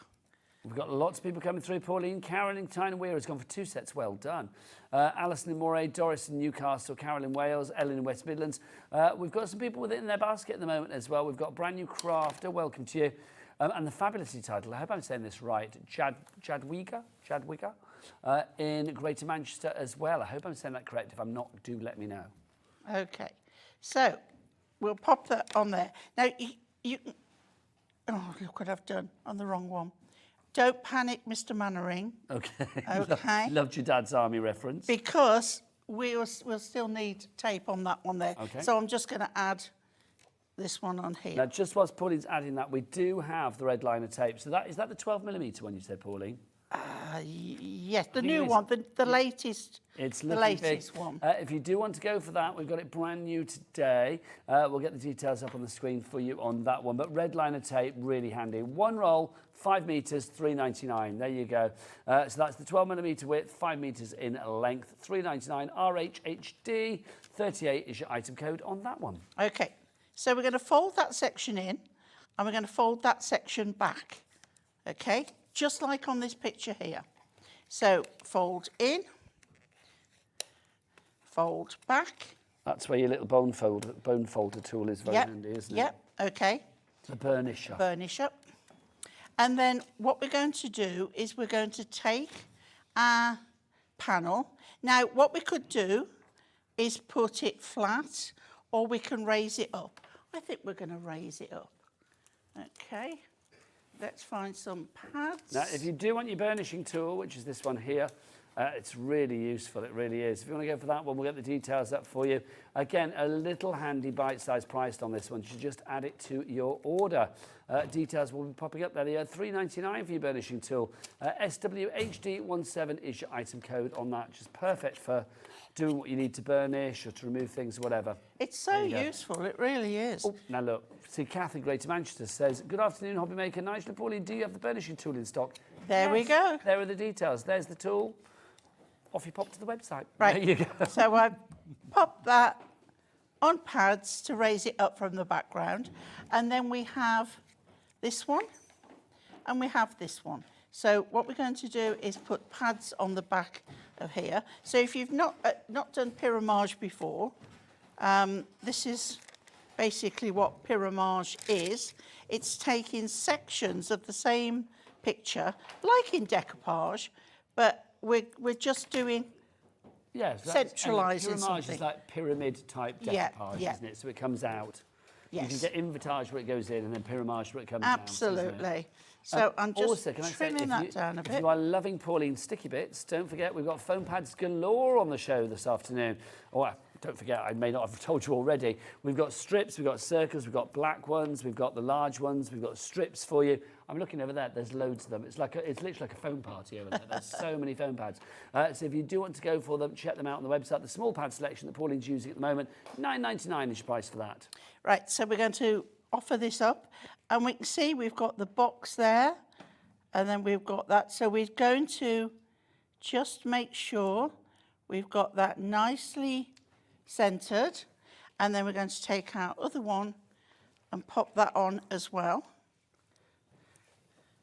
D: We've got lots of people coming through. Pauline, Carolyn, Tyne Weir has gone for 2 sets. Well done. Alison in Moray, Doris in Newcastle, Carol in Wales, Ellen in West Midlands. We've got some people with it in their basket at the moment as well. We've got brand new crafter. Welcome to you. And the fabulously title, I hope I'm saying this right, Jadwiga in Greater Manchester as well. I hope I'm saying that correct. If I'm not, do let me know.
J: Okay. So we'll pop that on there. Now, oh, look what I've done on the wrong one. Don't panic, Mr. Mannering.
D: Okay.
J: Okay.
D: Loved your Dad's Army reference.
J: Because we'll still need tape on that one there.
D: Okay.
J: So I'm just going to add this one on here.
D: Now, just whilst Pauline's adding that, we do have the red liner tape. So is that the 12mm one you said, Pauline?
J: Yes, the new one, the latest.
D: It's
J: the
D: looking
J: latest
D: big.
J: one.
D: If you do want to go for that, we've got it brand new today. We'll get the details up on the screen for you on that one. But red liner tape, really handy. One roll, 5 metres, $3.99. There you go. So that's the 12mm width, 5 metres in length, $3.99. RHHD 38 is your item code on that one.
J: Okay, so we're going to fold that section in, and we're going to fold that section back. Okay, just like on this picture here. So fold in, fold back.
D: That's where your little bone folder tool is very handy, isn't it?
J: Yep, okay.
D: The burnisher.
J: Burnisher. And then what we're going to do is we're going to take our panel. Now, what we could do is put it flat, or we can raise it up. I think we're going to raise it up. Okay. Let's find some pads.
D: Now, if you do want your burnishing tool, which is this one here, it's really useful, it really is. If you want to go for that one, we'll get the details up for you. Again, a little handy bite-sized price on this one. You just add it to your order. Details will be popping up there. They are $3.99 for your burnishing tool. SWHD17 is your item code on that, which is perfect for doing what you need to burnish or to remove things or whatever.
J: It's so useful, it really is.
D: Oh, now look, see, Kath in Greater Manchester says, good afternoon, HobbyMaker. Nigel and Pauline, do you have the burnishing tool in stock?
J: There we go.
D: There are the details. There's the tool. Off you pop to the website.
J: Right.
D: There you go.
J: So I pop that on pads to raise it up from the background. And then we have this one and we have this one. So what we're going to do is put pads on the back of here. So if you've not done pyramage before, this is basically what pyramage is. It's taking sections of the same picture, like in decoupage, but we're just doing centralising
D: something. Pyramage is like pyramid type decoupage, isn't it? So it comes out.
J: Yes.
D: You can get invitage where it goes in and then pyramage where it comes
J: Absolutely.
D: out.
J: So I'm just
D: also, can I say,
J: trimming that down a bit.
D: If you are loving Pauline's sticky bits, don't forget we've got foam pads galore on the show this afternoon. Oh, don't forget, I may not have told you already. We've got strips, we've got circles, we've got black ones, we've got the large ones, we've got strips for you. I'm looking over there, there's loads of them. It's literally like a foam party over there. There's so many foam pads. So if you do want to go for them, check them out on the website. The small pad selection that Pauline's using at the moment, $9.99 is your price for that.
J: Right, so we're going to offer this up, and we can see we've got the box there, and then we've got that. So we're going to just make sure we've got that nicely centered, and then we're going to take our other one and pop that on as well.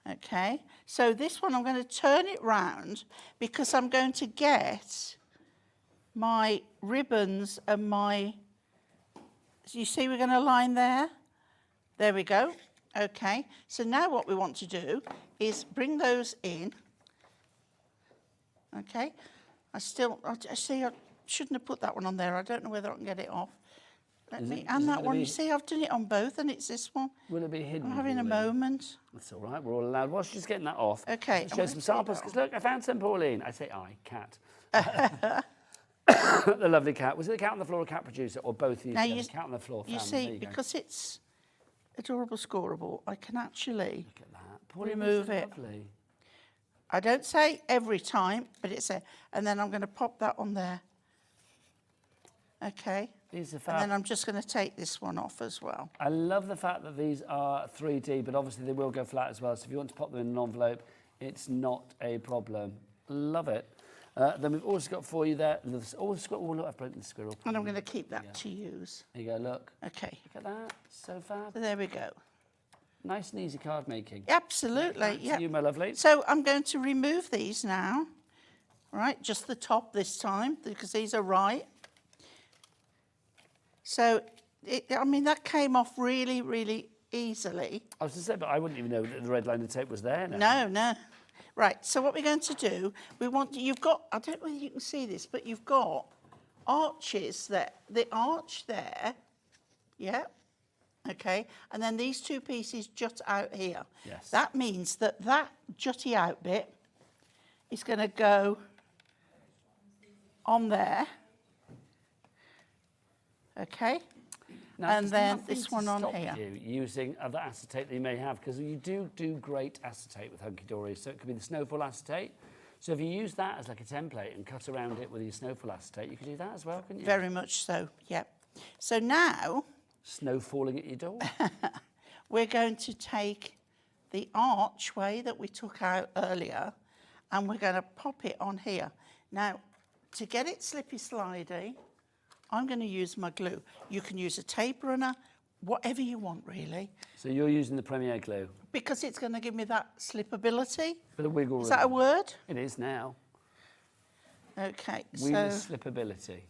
J: Okay, so this one I'm going to turn it round because I'm going to get my ribbons and my, you see we're going to line there. There we go. Okay, so now what we want to do is bring those in. Okay, I see I shouldn't have put that one on there. I don't know whether I can get it off. And that one, you see, I've done it on both, and it's this one.
D: Will it be hidden?
J: I'm having a moment.
D: That's all right, we're all allowed. Whilst she's getting that off,
J: okay,
D: show some samples, because look, I found some, Pauline. I say I, cat. The lovely cat. Was it the cat on the floor or cat producer, or both of you? The cat on the floor.
J: You see, because it's adorable scoreable, I can actually
D: look at that. Pauline,
J: remove it.
D: Lovely.
J: I don't say every time, but it's a, and then I'm going to pop that on there. Okay.
D: These are fab.
J: And then I'm just going to take this one off as well.
D: I love the fact that these are 3D, but obviously they will go flat as well. So if you want to pop them in an envelope, it's not a problem. Love it. Then we've also got for you there, look, I've broken the squirrel.
J: And I'm going to keep that to use.
D: There you go, look.
J: Okay.
D: Look at that, so fab.
J: So there we go.
D: Nice and easy card making.
J: Absolutely,
D: Yeah. You, my lovely.
J: So I'm going to remove these now. Right, just the top this time, because these are right. So, I mean, that came off really, really easily.
D: I was going to say, but I wouldn't even know that the red line of tape was there now.
J: No, no. Right, so what we're going to do, you've got, I don't know whether you can see this, but you've got arches there, the arch there, yeah, okay, and then these two pieces jut out here.
D: Yes.
J: That means that that jutty out bit is going to go on there, okay,
D: Now,
J: and
D: there's
J: then
D: nothing
J: this
D: to
J: one on
D: stop
J: here.
D: you using other acetate that you may have, because you do great acetate with Hunkydory. So it could be the snowfall acetate. So if you use that as like a template and cut around it with your snowfall acetate, you could do that as well, couldn't you?
J: Very much so, yeah. So now
D: Snow falling at your door.
J: we're going to take the archway that we took out earlier and we're going to pop it on here. Now, to get it slippy slidey, I'm going to use my glue. You can use a tape runner, whatever you want, really.
D: So you're using the Premier glue.
J: Because it's going to give me that slipability.
D: Bit of wiggle room.
J: Is that a word?
D: It is now.
J: Okay,
D: Wheel
J: so
D: slipability.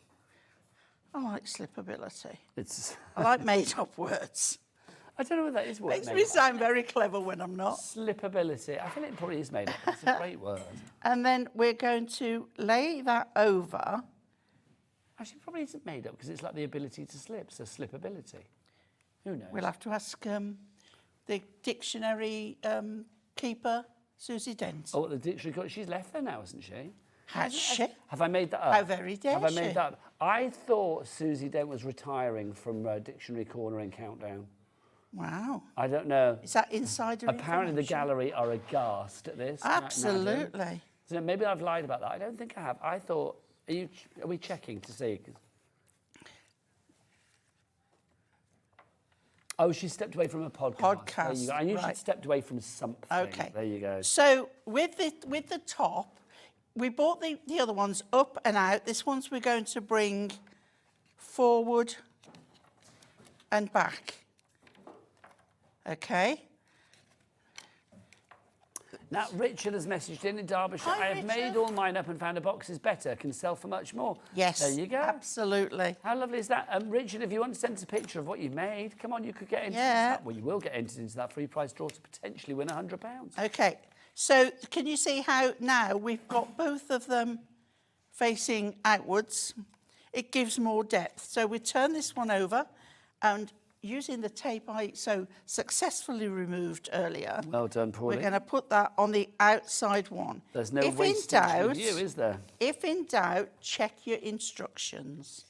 J: I like slipability.
D: It's.
J: I like made-up words.
D: I don't know what that is. What
J: Makes me sound very clever when I'm not.
D: Slipability. I think it probably is made up. It's a great word.
J: And then we're going to lay that over.
D: Actually, it probably isn't made up because it's like the ability to slip, so slipability. Who knows?
J: We'll have to ask the dictionary keeper, Susie Dent.
D: Oh, the dictionary. She's left there now, hasn't she?
J: Has she?
D: Have I made that up?
J: How very dare
D: Have I made
J: she?
D: that up? I thought Susie Dent was retiring from Dictionary Corner and Countdown.
J: Wow.
D: I don't know.
J: Is that insider
D: Apparently the
J: information?
D: gallery are aghast at this.
J: Absolutely.
D: So maybe I've lied about that. I don't think I have. I thought, are we checking to see? Oh, she stepped away from a podcast. There you go. I knew she'd stepped away from something.
J: Okay.
D: There you go.
J: So with the top, we brought the other ones up and out. This one's we're going to bring forward and back. Okay.
D: Now, Richard has messaged in Derbyshire.
J: Hi,
D: I have made
J: Richard.
D: all mine up and found a box is better. Can sell for much more.
J: Yes.
D: There you go.
J: Absolutely.
D: How lovely is that? Richard, if you want to send us a picture of what you've made, come on, you could get into that. Well, you will get entered into that free prize draw to potentially win £100.
J: Okay. So can you see how now we've got both of them facing outwards? It gives more depth. So we turn this one over and using the tape I so successfully removed earlier.
D: Well done, Pauline.
J: We're going to put that on the outside one.
D: There's no
J: if
D: wastage
J: in doubt,
D: with you, is there?
J: If in doubt, check your instructions,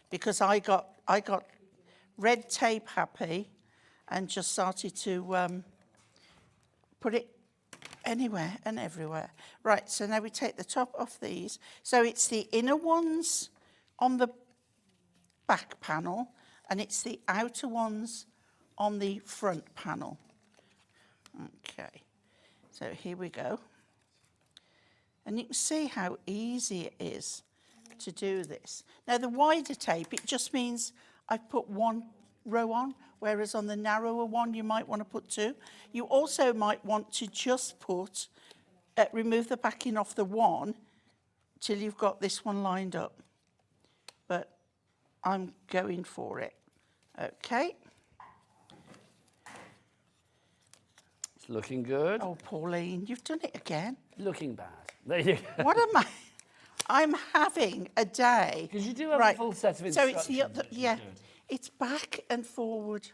J: because I got red tape happy, and just started to put it anywhere and everywhere. Right. So now we take the top off these. So it's the inner ones on the back panel, and it's the outer ones on the front panel. Okay, so here we go. And you can see how easy it is to do this. Now the wider tape, it just means I've put one row on, whereas on the narrower one you might want to put two. You also might want to just put, remove the backing off the one till you've got this one lined up. But I'm going for it. Okay.
D: It's looking good.
J: Oh, Pauline, you've done it again.
D: Looking bad. There you go.
J: What am I? I'm having a day.
D: Because you do have a full set of
J: So
D: instructions.
J: it's the it's back and forward.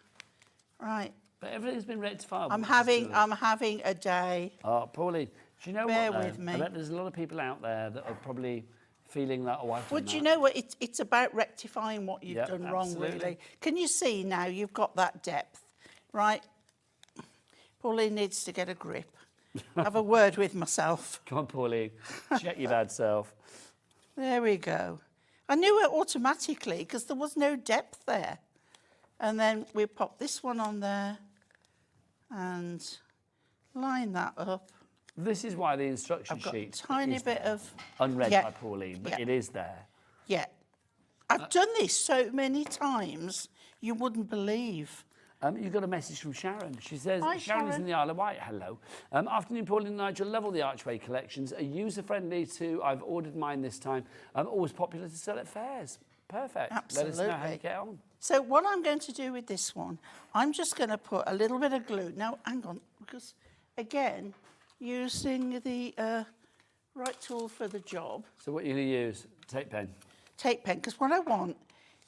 J: Right.
D: But everything's been rectified.
J: I'm having a day.
D: Oh, Pauline, do you know
J: Bear
D: what?
J: with me.
D: I bet there's a lot of people out there that are probably feeling that. Oh, I've done
J: Well, do you
D: that.
J: know what? It's about rectifying what you've
D: Yep,
J: done wrong,
D: absolutely.
J: really. Can you see now you've got that depth? Right. Pauline needs to get a grip. have a word with myself.
D: Come on, Pauline. Check your bad self.
J: There we go. I knew it automatically because there was no depth there. And then we pop this one on there and line that up.
D: This is why the instruction
J: I've got a
D: sheet
J: tiny
D: is
J: bit of...
D: unread
J: Yeah.
D: by Pauline, but
J: Yeah.
D: it is there.
J: Yeah. I've done this so many times, you wouldn't believe.
D: You got a message from Sharon. She says,
J: Hi,
D: Sharon is
J: Sharon.
D: in the Isle of Wight. Hello. Afternoon, Pauline and Nigel. Love all the Archway collections. Are user-friendly too. I've ordered mine this time. Always popular to sell at fairs. Perfect.
J: Absolutely.
D: Let us know how you get on.
J: So what I'm going to do with this one, I'm just going to put a little bit of glue. Now, hang on, because, again, using the right tool for the job.
D: So what are you going to use? Tape pen.
J: Tape pen, because what I want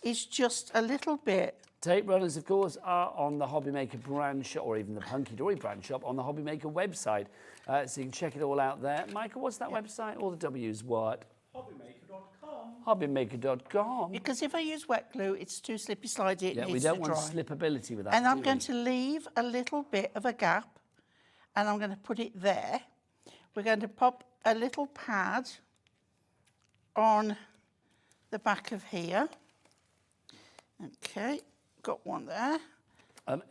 J: is just a little bit.
D: Tape runners, of course, are on the HobbyMaker brand shop, or even the Hunkydory brand shop on the HobbyMaker website. So you can check it all out there. Michael, what's that website? All the W's what?
J: HobbyMaker.com.
D: HobbyMaker.com.
J: Because if I use wet glue, it's too slippy slidey. It
D: Yeah, we
J: needs
D: don't
J: to
D: want
J: dry.
D: slippability with that.
J: And I'm
D: do
J: going
D: we?
J: to leave a little bit of a gap, and I'm going to put it there. We're going to pop a little pad on the back of here. Okay, got one there.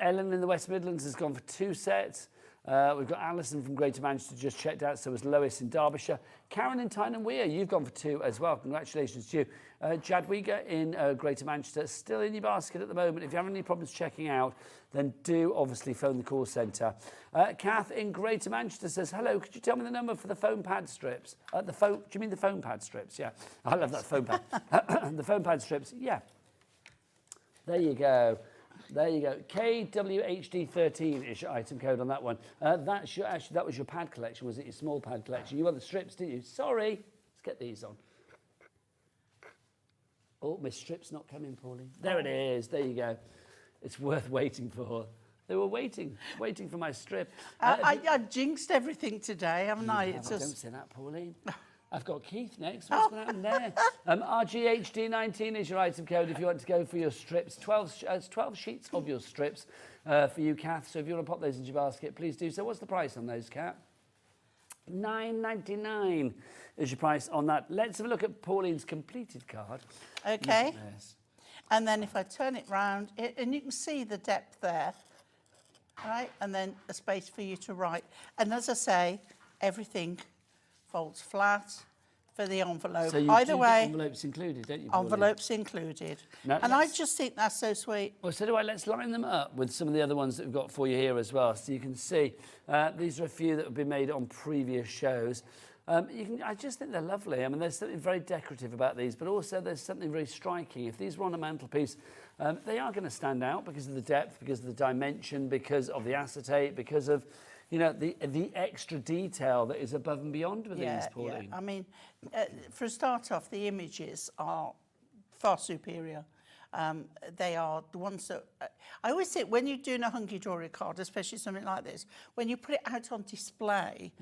D: Ellen in the West Midlands has gone for 2 sets. We've got Alison from Greater Manchester just checked out, so was Lois in Derbyshire. Karen in Tyne and Weir, you've gone for 2 as well. Congratulations to you. Jadwiga in Greater Manchester, still in your basket at the moment. If you have any problems checking out, then do obviously phone the call centre. Kath in Greater Manchester says, hello, could you tell me the number for the foam pad strips? Do you mean the foam pad strips? Yeah, I love that foam pad. The foam pad strips, yeah. There you go. There you go. KWHD13 is your item code on that one. That was your pad collection, was it? Your small pad collection. You want the strips, didn't you? Sorry. Let's get these on. Oh, my strip's not coming, Pauline. There it is. There you go. It's worth waiting for. They were waiting for my strip.
J: I jinxed everything today, haven't I?
D: Yeah,
J: It's
D: Don't
J: just...
D: say that, Pauline. I've got Keith next. What's going to happen there? RGHD19 is your item code if you want to go for your strips. 12 sheets of your strips for you, Kath. So if you want to pop those into your basket, please do so. What's the price on those, Kat? $9.99 is your price on that. Let's have a look at Pauline's completed card.
J: Okay. And then if I turn it round, and you can see the depth there, right? And then a space for you to write. And as I say, everything folds flat for the envelope.
D: So you
J: Either
D: do
J: way,
D: get envelopes included, don't you, Pauline?
J: envelopes included.
D: Now,
J: and I just think that's so sweet.
D: Well, so do I. Let's line them up with some of the other ones that we've got for you here as well, so you can see. These are a few that have been made on previous shows. I just think they're lovely. I mean, there's something very decorative about these, but also there's something very striking. If these were on a mantelpiece, they are going to stand out because of the depth, because of the dimension, because of the acetate, because of, you know, the extra detail that is above and beyond with these, Pauline.
J: Yeah. I mean, for a start off, the images are far superior. They are the ones that... I always think when you're doing a Hunkydory card, especially something like this, when you put it out on display,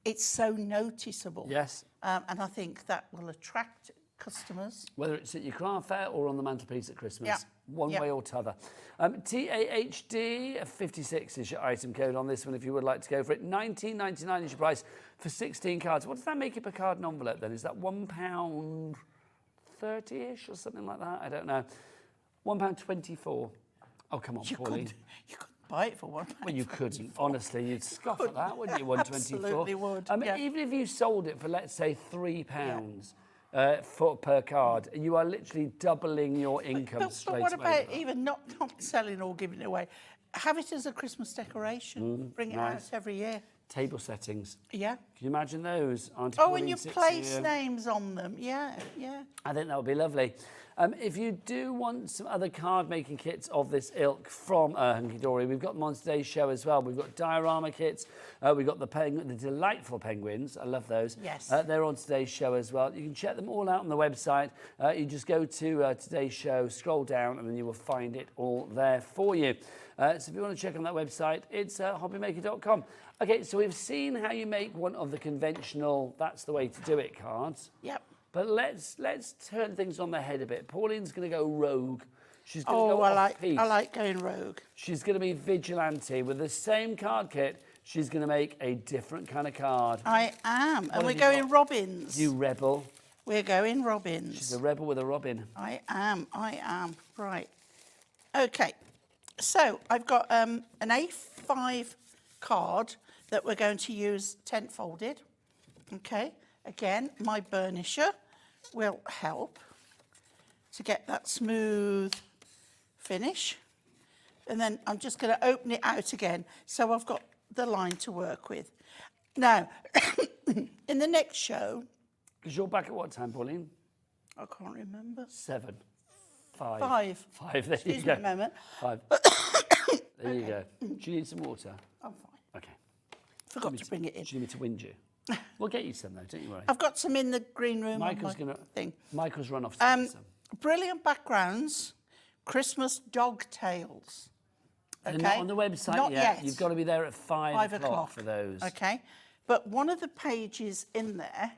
J: it's so noticeable.
D: Yes.
J: And I think that will attract customers.
D: Whether it's at your craft fair or on the mantelpiece at Christmas.
J: Yeah.
D: One way or t'other. TAHD 56 is your item code on this one if you would like to go for it. $19.99 is your price for 16 cards. What does that make it per card and envelope then? Is that £1.30-ish or something like that? I don't know. £1.24. Oh, come on, Pauline.
J: You couldn't buy it for £1.
D: Well, you couldn't. Honestly, you'd scoff at that, wouldn't you? $1.24.
J: Absolutely would.
D: Even if you sold it for, let's say, £3 per card, you are literally doubling your income straight away.
J: But what about even not selling or giving it away? Have it as a Christmas decoration. Bring it out every year.
D: Table settings.
J: Yeah.
D: Can you imagine those? Auntie
J: Oh,
D: Pauline
J: and you
D: sits
J: place
D: here.
J: names on them. Yeah, yeah.
D: I think that would be lovely. If you do want some other card-making kits of this ilk from Hunkydory, we've got them on today's show as well. We've got diorama kits. We've got the delightful penguins. I love those.
J: Yes.
D: They're on today's show as well. You can check them all out on the website. You just go to today's show, scroll down, and then you will find it all there for you. So if you want to check on that website, it's hobbymaker.com. Okay, so we've seen how you make one of the conventional, that's the way to do it cards.
J: Yep.
D: But let's turn things on their head a bit. Pauline's going to go rogue. She's going to go
J: I
D: off-piste.
J: like going rogue.
D: She's going to be vigilante. With the same card kit, She's going to make a different kind of card.
J: I am. And we're
D: have you
J: going
D: got?
J: robins.
D: You rebel.
J: We're going robins.
D: She's a rebel with a robin.
J: I am. Right. Okay. So I've got an A5 card that we're going to use tent folded. Okay. Again, my burnisher will help to get that smooth finish. And then I'm just going to open it out again so I've got the line to work with. Now, in the next show...
D: Because you're back at what time, Pauline?
J: I can't remember.
D: 7. 5.
J: 5.
D: 5, there
J: Excuse
D: you
J: me
D: go.
J: a moment.
D: 5. There you go. Do you need some water?
J: I'm fine.
D: Okay.
J: Forgot to bring it in.
D: Do you need me to wind you? We'll get you some though, don't you worry.
J: I've got some in the green room.
D: Michael's
J: on my
D: gonna
J: thing.
D: Michael's run off to get some.
J: Brilliant backgrounds. Christmas dog tails.
D: They're not on the website
J: Not yet.
D: You've got to be there at 5 o'clock for those.
J: Okay. But one of the pages in there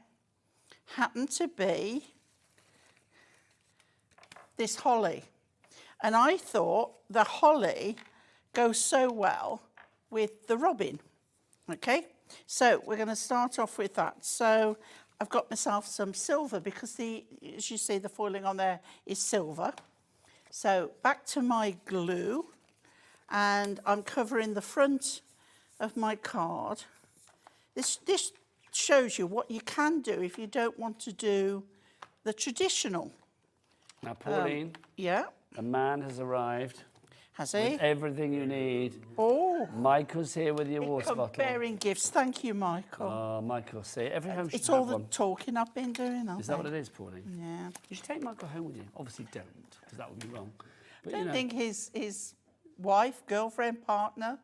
J: happened to be this holly. And I thought the holly goes so well with the robin. Okay. So we're going to start off with that. So I've got myself some silver because as you see, the foiling on there is silver. So back to my glue, and I'm covering the front of my card. This shows you what you can do if you don't want to do the traditional.
D: Now, Pauline,
J: Yeah,
D: a man has arrived
J: has he?
D: with everything you need.
J: Oh,
D: Michael's here with your water bottle.
J: bearing gifts. Thank you, Michael.
D: Oh, Michael, see, every home should
J: It's
D: have
J: all the
D: one.
J: talking I've been doing,
D: Is that what it is, Pauline?
J: Yeah.
D: You should take Michael home with you. Obviously don't, because that would be wrong. But,
J: I
D: you
J: don't
D: know,
J: think his wife, girlfriend, partner,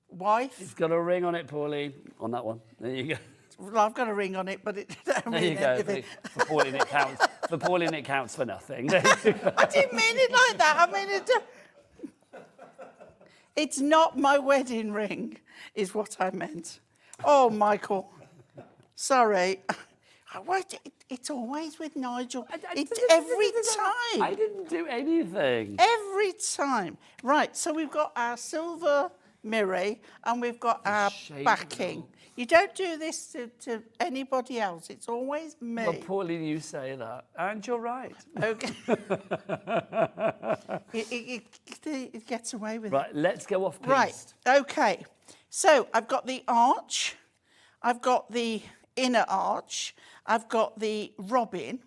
J: wife.
D: it's got a ring on it, Pauline. On that one. There you go.
J: Well, I've got a ring on it, but it don't
D: There
J: mean
D: you go.
J: anything.
D: For Pauline, it counts. For Pauline, it counts for nothing. There you go.
J: I didn't mean it like that. I mean it's not my wedding ring, is what I meant. Oh, Michael, sorry. It's always with Nigel. It's every time.
D: I didn't do anything.
J: Every time. Right, so we've got our silver mirror and we've got our
D: shade
J: backing. You don't do this to anybody else. It's always me.
D: Well, Pauline, you say that, and you're right.
J: Okay. it gets away with it.
D: Right, let's go off piste.
J: Right, okay. So I've got the arch, I've got the inner arch, I've got the robin,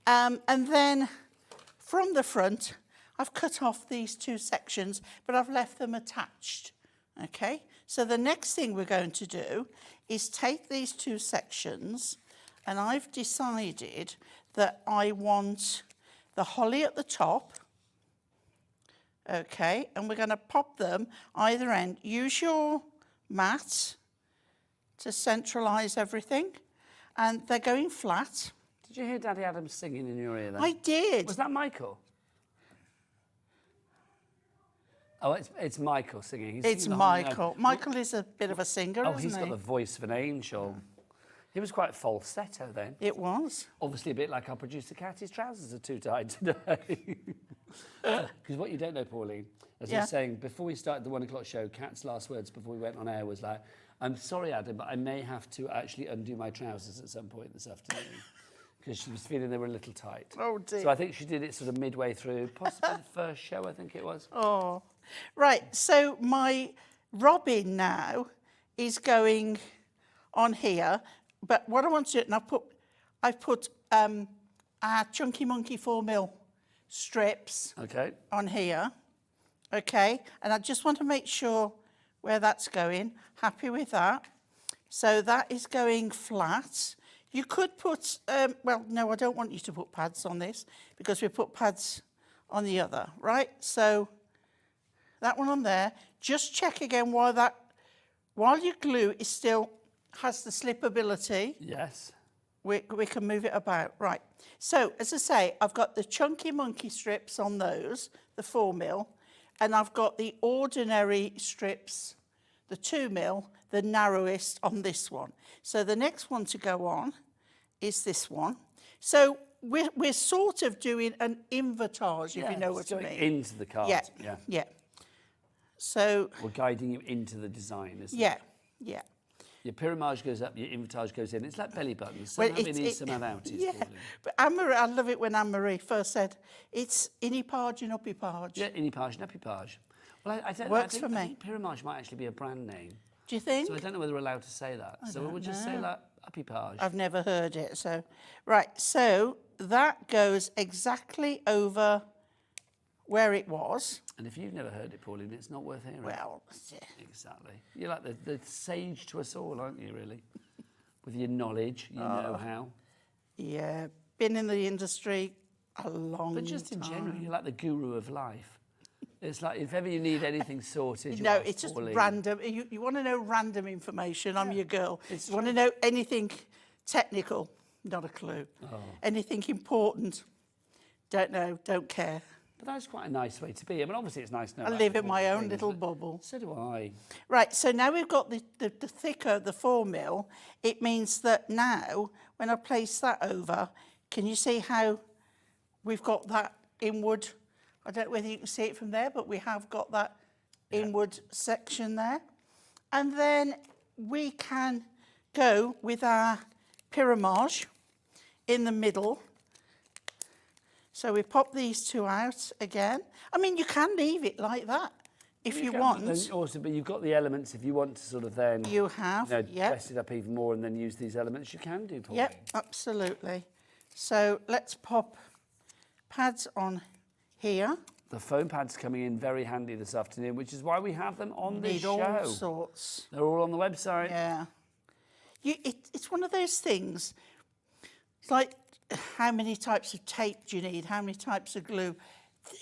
J: and then from the front, I've cut off these two sections, but I've left them attached, okay? So the next thing we're going to do is take these two sections, and I've decided that I want the holly at the top, okay, and we're going to pop them either end. Use your mat to centralise everything, and they're going flat.
D: Did you hear Daddy Adams singing in your ear then?
J: I did.
D: Was that Michael? Oh, it's Michael singing. He's
J: It's
D: singing the whole note.
J: Michael. Michael is a bit of a singer,
D: Oh,
J: isn't
D: he's
J: he?
D: got the voice of an angel. He was quite falsetto then.
J: It was.
D: Obviously a bit like our producer Kat, his trousers are too tight today. Because what you don't know, Pauline, as I was saying, before we started the 1 o'clock show, Kat's last words before we went on air was like, I'm sorry, Adam, but I may have to actually undo my trousers at some point this afternoon. Because she was feeling they were a little tight.
J: Oh, dear.
D: So I think she did it sort of midway through, possibly the first show, I think it was.
J: Oh. Right, so my robin now is going on here, but what I want to do, and I've put our Chunky Monkey 4mm strips on here, okay, and I just want to make sure where that's going. Happy with that. So that is going flat. You could put, well, no, I don't want you to put pads on this because we put pads on the other, right? So that one on there. Just check again while your glue is still has the slipability.
D: Yes.
J: We can move it about, right. So, as I say, I've got the Chunky Monkey strips on those, the 4mm, and I've got the ordinary strips, the 2mm, the narrowest on this one. So the next one to go on is this one. So we're sort of doing an invertage, if you know what I mean.
D: Into the card.
J: Yeah. So
D: we're guiding you into the design, isn't
J: yeah,
D: it?
J: Yeah.
D: Your pyramage goes up, your invitage goes in. It's like belly buttons. Some
J: Well,
D: have innies, some have outies.
J: Yeah,
D: Pauline.
J: but Anne-Marie, I love it when Anne-Marie first said, it's inny-page and uppy-page.
D: Yeah, inny-page and uppy-page. Well, I don't
J: Works
D: I think,
J: for me.
D: I think pyramage might actually be a brand name.
J: Do you think?
D: So I don't know whether we're allowed to say that. So we'll just say like uppy-page.
J: I've never heard it, so... Right, so that goes exactly over where it was.
D: And if you've never heard it, Pauline, it's not worth hearing.
J: Well,
D: Exactly. You're like the sage to us all, aren't you, really? With your knowledge, you know how.
J: yeah, been in the industry a long
D: But just in
J: time.
D: general, you're like the guru of life. It's like if ever you need anything sorted, you
J: No,
D: ask
J: it's just
D: Pauline.
J: random. You want to know random information, I'm your girl. You want to know anything technical, not a clue.
D: Oh.
J: Anything important, don't know, don't care.
D: But that's quite a nice way to be. I mean, obviously it's nice to know
J: I
D: about
J: live in my
D: important
J: own
D: things,
J: little
D: but
J: bubble.
D: So do I.
J: Right, so now we've got the thicker, the 4 mil. It means that now, when I place that over, can you see how we've got that inward? I don't know whether you can see it from there, but we have got that inward section there. And then we can go with our pyramage in the middle. So we pop these two out again. I mean, you can leave it like that if you want.
D: Then also, but you've got the elements if you want to sort of then...
J: You have,
D: dress it up even more and then use these elements. You can do, Pauline.
J: Yep, absolutely. So let's pop pads on here.
D: The foam pads coming in very handy this afternoon, which is why we have them on this
J: Need
D: show.
J: all sorts.
D: They're all on the website.
J: Yeah. It's one of those things. It's like, how many types of tape do you need? How many types of glue?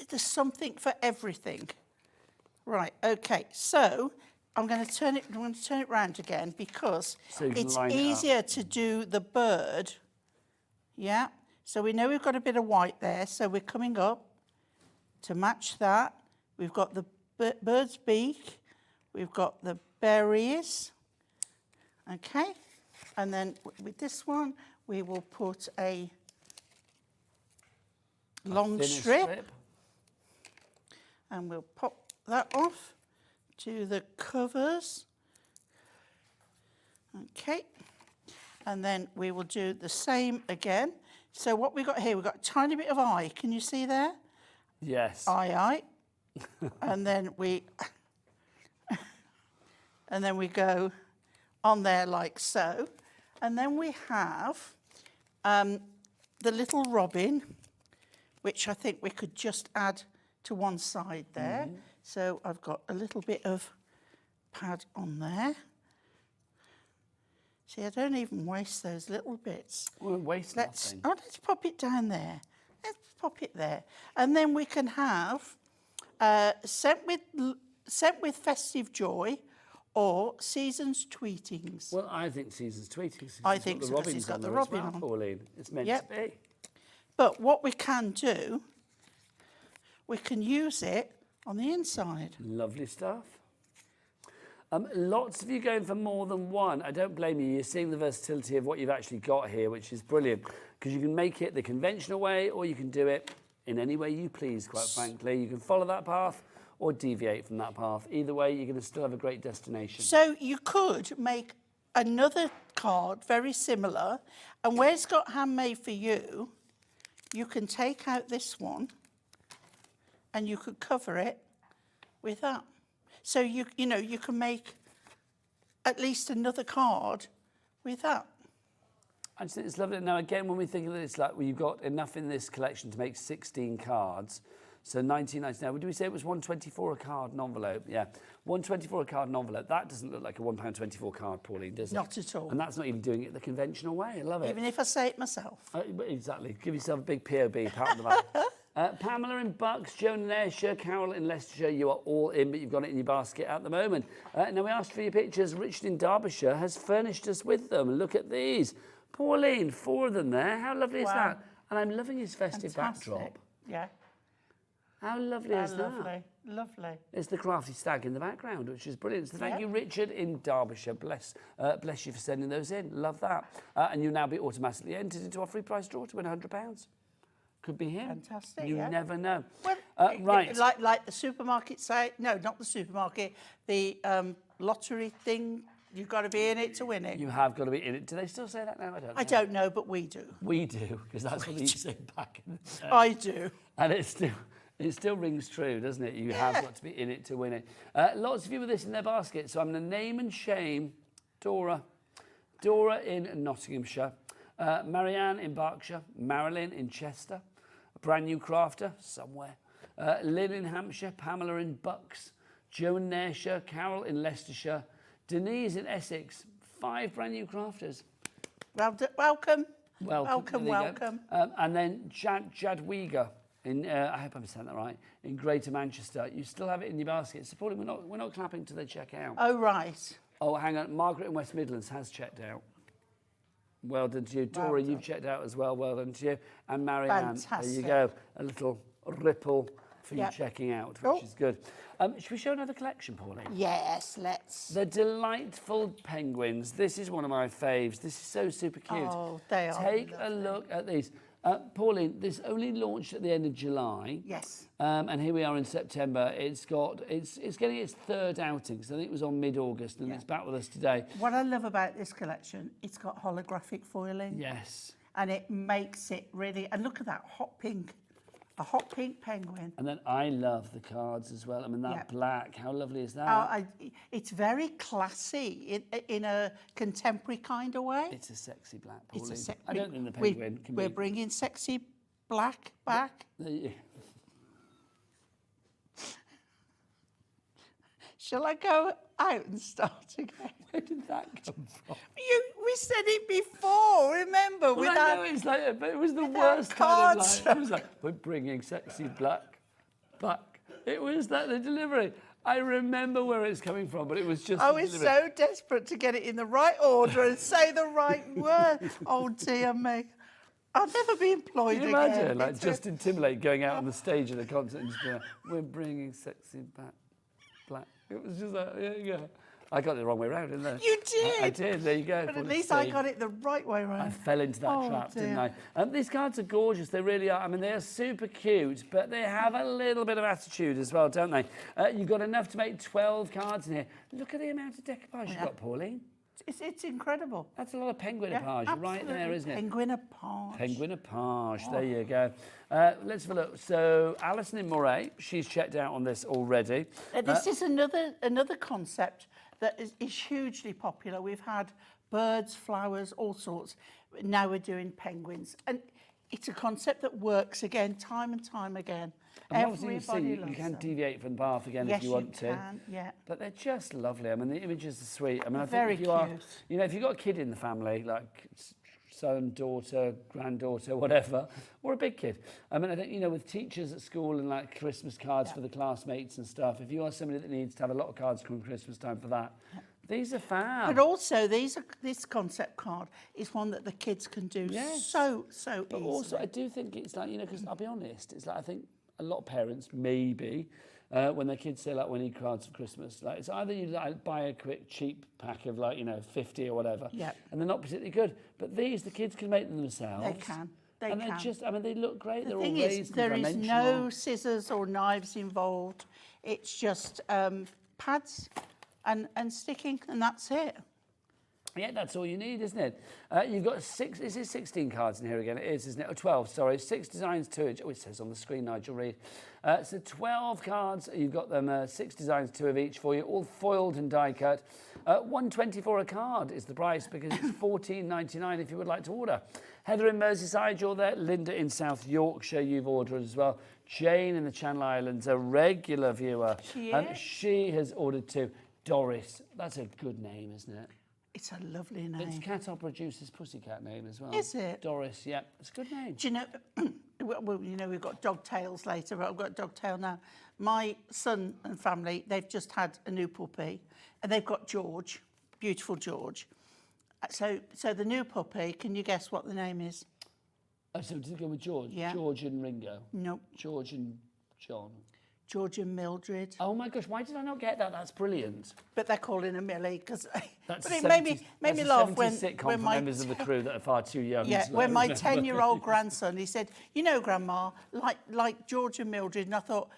J: There's something for everything. Right, okay. So I'm going to turn it round again because
D: So you can
J: it's
D: line it up.
J: easier to do the bird. Yeah. So we know we've got a bit of white there, so we're coming up to match that. We've got the bird's beak. We've got the berries. Okay. And then with this one, we will put a long
D: thinner
J: strip. And we'll pop that off to the covers. Okay. And then we will do the same again. So what we've got here, we've got a tiny bit of eye. Can you see there?
D: Yes.
J: Eye. And then we go on there like so. And then we have the little robin, which I think we could just add to one side there. So I've got a little bit of pad on there. See, I don't even waste those little bits.
D: Well, waste nothing.
J: Let's pop it down there. Let's pop it there. And then we can have Sent with Festive Joy or Season's Tweetings.
D: Well, I think Season's Tweetings.
J: I think
D: the
J: so, 'cause
D: robins
J: it's got
D: on
J: the
D: there as
J: robin
D: well,
J: on.
D: Pauline. It's meant
J: Yep.
D: to be.
J: But what we can do, we can use it on the inside.
D: Lovely stuff. Lots of you going for more than one. I don't blame you. You're seeing the versatility of what you've actually got here, which is brilliant. Because you can make it the conventional way, or you can do it in any way you please, quite frankly. You can follow that path or deviate from that path. Either way, you're going to still have a great destination.
J: So you could make another card very similar, and where it's got handmade for you, you can take out this one and you could cover it with that. So you know, you can make at least another card with that.
D: I just think it's lovely. Now, again, when we think of it, it's like, well, you've got enough in this collection to make 16 cards. So 19.99. Now, would we say it was $1.24 a card, an envelope? Yeah, $1.24 a card, an envelope. That doesn't look like a £1.24 card, Pauline, does it?
J: Not at all.
D: And that's not even doing it the conventional way. I love it.
J: Even if I say it myself.
D: Exactly. Give yourself a big POB, pat on the back. Pamela in Bucks, Joan in Ayrshire, Carol in Leicestershire, you are all in, but you've got it in your basket at the moment. Now, we asked for your pictures. Richard in Derbyshire has furnished us with them. Look at these. Pauline, 4 of them there. How lovely is that? And I'm loving his festive backdrop.
J: Yeah.
D: How lovely is that?
J: Lovely, lovely.
D: There's the crafty stag in the background, which is brilliant. So thank you, Richard in Derbyshire. Bless you for sending those in. Love that. And you'll now be automatically entered into our free prize draw to win £100. Could be him.
J: Fantastic,
D: You
J: yeah.
D: never know.
J: Well,
D: right.
J: Like the supermarket say, no, not the supermarket, the lottery thing You've got to be in it to win it.
D: You have got to be in it. Do they still say that now? I don't know.
J: I don't know, but we do.
D: We do, because that's what they used to say back in the day.
J: I do.
D: And it still rings true, doesn't it? You have got to be in it to win it. Lots of you with this in their basket. So I'm going to name and shame Dora. Dora in Nottinghamshire. Marianne in Berkshire. Marilyn in Chester. A brand new crafter somewhere. Lynn in Hampshire. Pamela in Bucks. Jo in Ayrshire. Carol in Leicestershire. Denise in Essex. 5 brand new crafters.
J: Welcome.
D: Welcome.
J: Welcome.
D: And then Jadwiga in, I hope I'm saying that right, in Greater Manchester. You still have it in your basket. So Pauline, we're not clapping till they check out.
J: Oh, right.
D: Oh, hang on. Margaret in West Midlands has checked out. Well done to you. Dora, you've checked out as well. Well done to you. And Marianne, there you go. A little ripple for you checking out, which is good. Should we show another collection, Pauline?
J: Yes, let's.
D: The delightful penguins. This is one of my faves. This is so super cute.
J: Oh, they are.
D: Take a look at these. Pauline, this only launched at the end of July.
J: Yes.
D: And here we are in September. It's getting its 3rd outing. So I think it was on mid-August, and it's back with us today.
J: What I love about this collection, it's got holographic foiling.
D: Yes.
J: And it makes it really. And look at that hot pink. A hot pink penguin.
D: And then I love the cards as well. I mean, that black, how lovely is that?
J: It's very classy in a contemporary kind of way.
D: It's a sexy black, Pauline.
J: It's
D: I don't think the penguin can be...
J: We're bringing sexy black back. Shall I go out and start again?
D: Where did that come from?
J: We said it before, remember?
D: Well, I know it's like, but it was the worst kind of like, it was like, we're bringing sexy black back. It was that, the delivery. I remember where it's coming from, but it was just...
J: I was so desperate to get it in the right order and say the right word. Oh, dear me. I'll never be employed
D: Can you
J: again.
D: imagine, like Justin Timberlake going out on the stage of the concert and just being like, we're bringing sexy back black. It was just like, there you go. I got it the wrong way round, didn't I?
J: You did.
D: I did. There you go.
J: But at least I got it the right way round.
D: I fell into that trap, didn't I? These cards are gorgeous. They really are. I mean, they are super cute, but they have a little bit of attitude as well, don't they? You've got enough to make 12 cards in here. Look at the amount of decoupage you've got, Pauline.
J: It's incredible.
D: That's a lot of penguinapage right there, isn't it?
J: Penguinapage.
D: Penguinapage. There you go. Let's have a look. So Alison in Moray, she's checked out on this already.
J: This is another concept that is hugely popular. We've had birds, flowers, all sorts. Now we're doing penguins. And it's a concept that works again, time and time again. Everybody loves
D: you can
J: them.
D: deviate from the path again if you want to.
J: Yes, you can, yeah.
D: But they're just lovely. I mean, the images are sweet. I mean, I
J: Very
D: think if you are,
J: cute.
D: you know, if you've got a kid in the family, like son, daughter, granddaughter, whatever, or a big kid. I mean, I think, you know, with teachers at school and like Christmas cards for the classmates and stuff, if you are somebody that needs to have a lot of cards come Christmas time for that, these are fab.
J: But also, this concept card is one that the kids can do so easily.
D: But also, I do think it's like, you know, because I'll be honest, it's like, I think a lot of parents, maybe, when their kids say, like, we need cards for Christmas, like, it's either you like, buy a quick, cheap pack of, like, you know, 50 or whatever, and they're not particularly good. But these, the kids can make them themselves.
J: They can. They
D: they're just, I mean, they look great. They're all
J: thing
D: raised
J: is, there is
D: dimensional.
J: no scissors or knives involved. It's just pads and sticking, and that's it.
D: Yeah, that's all you need, isn't it? You've got 16 cards in here again? It is, isn't it? Oh, 12, sorry. 6 designs, 2 each. Oh, it says on the screen, Nigel, read. So 12 cards. You've got them 6 designs, 2 of each for you, all foiled and die cut. $1.24 a card is the price because it's $14.99 if you would like to order. Heather in Merseyside, you're there. Linda in South Yorkshire, you've ordered as well. Jane in the Channel Islands, a regular viewer. She has ordered 2. Doris, that's a good name, isn't it?
J: It's a lovely name.
D: It's Cat Opera Juice's pussycat name as well.
J: Is it?
D: Doris, yeah. It's a good name.
J: Do you know, well, you know, we've got dog tails later, but I've got a dog tail now. My son and family, they've just had a new puppy, and they've got George, beautiful George. So the new puppy, can you guess what the name is?
D: Oh, so did it go with George?
J: Yeah.
D: George and Ringo?
J: Nope.
D: George and John?
J: George and Mildred.
D: Oh my gosh, why did I not get that? That's brilliant.
J: But they're calling her Millie because it made me
D: laugh
J: when
D: my members of the crew that are far too young.
J: Yeah, when my 10-year-old grandson, he said, you know, Grandma, like George and Mildred, and I thought,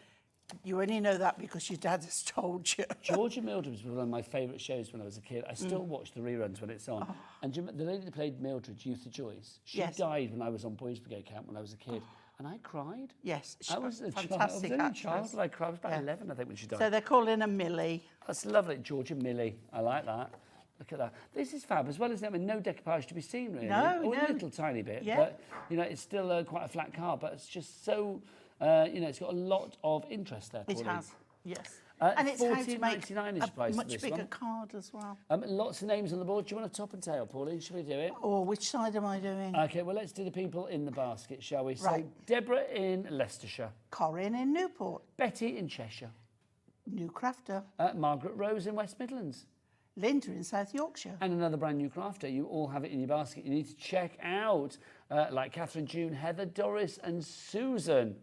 J: You only know that because your dad has told you.
D: George and Mildred was one of my favourite shows when I was a kid. I still watch the reruns when it's on. And do you remember the lady that played Mildred, Youth of Joyce? She died when I was on Boys Brigade camp when I was a kid. And I cried.
J: Yes,
D: I was a child. I was
J: fantastic
D: only a
J: actress.
D: child, and I cried. I was about 11, I think, when she died.
J: So they're calling her Millie.
D: That's lovely. George and Millie. I like that. Look at that. This is fab, as well as that. I mean, no decoupage to be seen, really.
J: No,
D: a
J: no.
D: little tiny bit.
J: Yeah.
D: But, you know, it's still quite a flat car, but it's just so, you know, it's got a lot of interest there.
J: It
D: Pauline.
J: has, yes.
D: And
J: it's how to make
D: $14.99 is the price
J: a
D: of
J: much
D: this
J: bigger
D: one.
J: card as well.
D: Lots of names on the board. Do you want a top and tail, Pauline? Should we do it?
J: Or which side am I doing?
D: Okay, well, let's do the people in the basket, shall we?
J: Right.
D: So, Deborah in Leicestershire.
J: Corinne in Newport.
D: Betty in Cheshire.
J: New crafter.
D: Margaret Rose in West Midlands.
J: Linda in South Yorkshire.
D: And another brand new crafter. You all have it in your basket. You need to check out, like Catherine, June, Heather, Doris and Susan.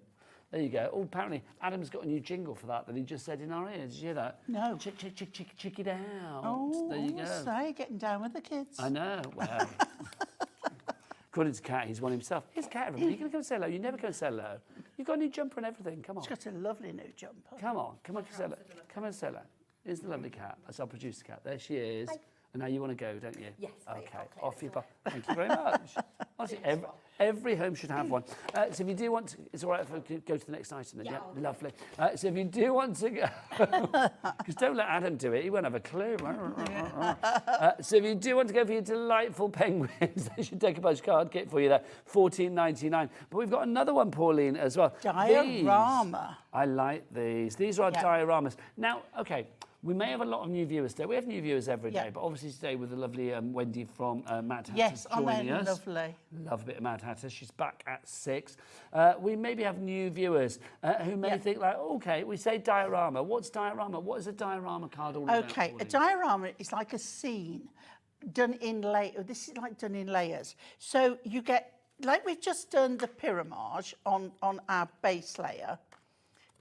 D: There you go. Oh, apparently Adam's got a new jingle for that he just said in our ears. Did you hear that?
J: No.
D: Check it out.
J: Oh,
D: there you go.
J: Say, getting down with the kids.
D: I know. Well, according to Kat, he's one himself. Here's Kat, everybody. You're going to come and say hello. You never go and say hello. You've got a new jumper and everything. Come on.
J: She's got a lovely new jumper.
D: Come on. Come on, say hello. Come and say hello. Here's the lovely Kat. That's our producer Kat. There she is. Hi. And now you want to go, don't you?
I: Yes.
D: Okay. Off you go. Thank you very much. Honestly, every home should have one. So if you do want to, it's all right if I go to the next item then. Yeah, lovely. So if you do want to go, because don't let Adam do it. He won't have a clue. So if you do want to go for your delightful penguins, there's your Decoupage card kit for you there, $14.99. But we've got another one, Pauline, as well.
J: Diorama.
D: I like these. These are our dioramas. Now, okay. We may have a lot of new viewers today. We have new viewers every day, but obviously today with the lovely Wendy from Madhatters joining us.
J: Lovely.
D: Love a bit of Madhatters. She's back at 6. We maybe have new viewers who may think like, okay, we say diorama. What's diorama? What is a diorama card all about?
J: Okay, a diorama is like a scene done in This is like done in layers. So you get, like we've just done the pyramage on our base layer.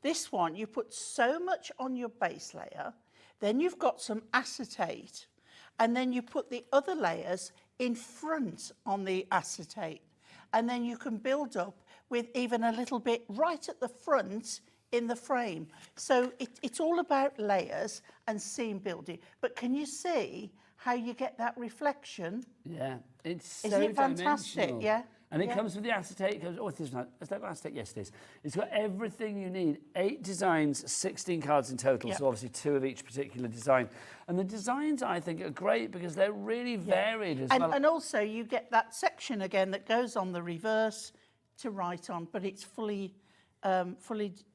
J: This one, you put so much on your base layer, then you've got some acetate, and then you put the other layers in front on the acetate. And then you can build up with even a little bit right at the front in the frame. So it's all about layers and scene building. But can you see how you get that reflection?
D: Yeah, it's
J: Isn't
D: so
J: it fantastic?
D: dimensional.
J: Yeah.
D: And it comes with the acetate. It comes, oh, this is not, is that acetate? Yes, it is. It's got everything you need. 8 designs, 16 cards in total, so obviously 2 of each particular design. And the designs, I think, are great because they're really varied as well.
J: And also you get that section again that goes on the reverse to write on, but it's fully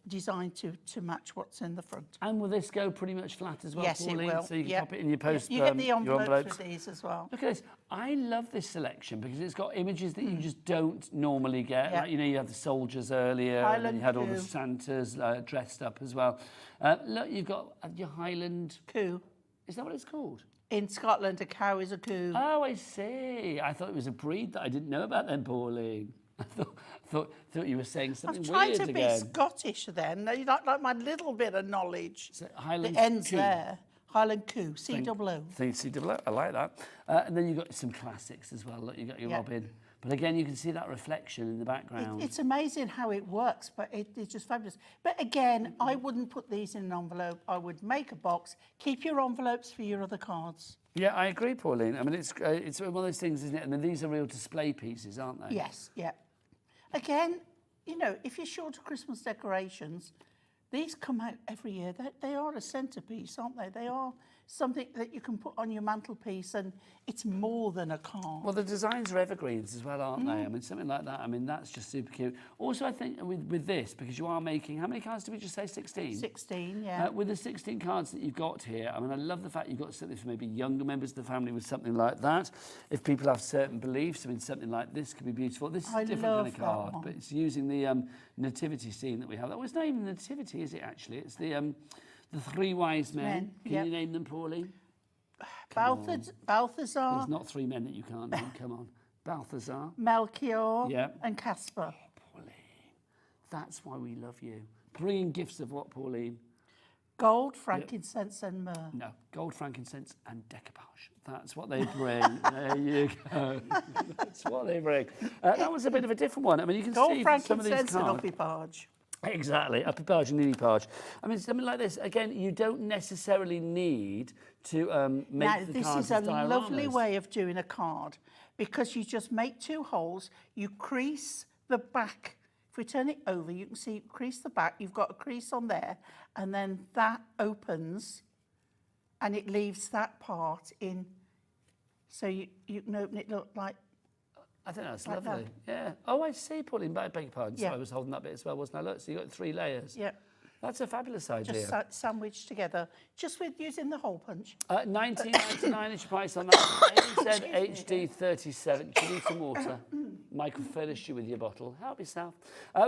J: designed to match what's in the front.
D: And will this go pretty much flat as well,
J: Yes,
D: Pauline?
J: it will.
D: So you can pop it in your post.
J: You get the
D: your
J: envelopes with these as well.
D: Look at this. I love this selection because it's got images that you just don't normally get.
J: Yeah.
D: Like, you know, you had the soldiers earlier, and then you had all the
J: Coo.
D: Santas dressed up as well. Look, you've got your Highland
J: Coo.
D: Is that what it's called?
J: In Scotland, a cow is a coo.
D: Oh, I see. I thought it was a breed that I didn't know about then, Pauline. I thought you were saying something
J: I've
D: weird
J: tried to
D: again.
J: be Scottish then. You like my little bit of knowledge.
D: So Highland
J: the ends
D: Coo.
J: there. Highland Coo, C-double-O.
D: C-double-O, I like that. And then you've got some classics as well. Look, you've got your Robin. But again, you can see that reflection in the background.
J: It's amazing how it works, but it's just fabulous. But again, I wouldn't put these in an envelope. I would make a box. Keep your envelopes for your other cards.
D: Yeah, I agree, Pauline. I mean, it's one of those things, isn't it? And then these are real display pieces, aren't they?
J: Yes, yeah. Again, you know, if you're short of Christmas decorations, these come out every year. They are a centrepiece, aren't they? They are something that you can put on your mantelpiece, and it's more than a card.
D: Well, the designs are evergreens as well, aren't they? I mean, something like that. I mean, that's just super cute. Also, I think with this, because you are making, how many cards did we just say? 16?
J: 16, yeah.
D: With the 16 cards that you've got here, I mean, I love the fact you've got something for maybe younger members of the family with something like that. If people have certain beliefs, I mean, something like this could be beautiful. This is a different kind of card, but it's using the nativity scene that we have. That was not even nativity, is it, actually? It's the 3 wise men. Can you name them, Pauline?
J: Balthazar.
D: There's not 3 men that you can't name. Come on. Balthazar.
J: Melchior. And Caspar.
D: Oh, Pauline. That's why we love you. Bringing gifts of what, Pauline?
J: Gold, frankincense and myrrh.
D: No, gold, frankincense and decoupage. That's what they bring. There you go. That's what they bring. That was a bit of a different one. I mean, you can
J: gold,
D: see some of these
J: frankincense
D: cards.
J: and uppipage.
D: Exactly, uppy parge and ninny parge. I mean, something like this, again, you don't necessarily need to make
J: Now,
D: the
J: this
D: cards
J: is a
D: as dioramas.
J: lovely way of doing a card because you just make 2 holes, you crease the back. If we turn it over, you can see crease the back, you've got a crease on there, and then that opens and it leaves that part in. So you can open it, look like.
D: I think that's
J: like
D: lovely.
J: that.
D: Yeah. Oh, I see, Pauline. Beg your pardon.
J: Yeah.
D: So I was holding that bit as well, wasn't I? Look, so you got 3 layers.
J: Yeah.
D: That's a fabulous idea.
J: Just sandwiched together, just with using the hole punch.
D: 19.99 is your price on that. AZ HD 37. Do you need some water? Michael furnished you with your bottle. Help yourself.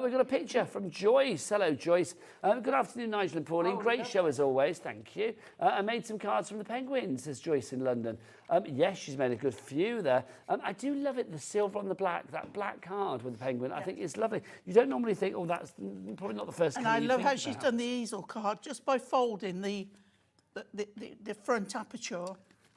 D: We've got a picture from Joyce. Hello, Joyce. Good afternoon, Nigel and Pauline. Great show as always. Thank you. I made some cards from the penguins, says Joyce in London. Yes, she's made a good few there. I do love it, the silver on the black, that black card with the penguin. I think it's lovely. You don't normally think, oh, that's probably not the first
J: And
D: colour
J: I
D: you
J: love
D: think
J: how she's
D: about.
J: done the easel card just by folding the front aperture.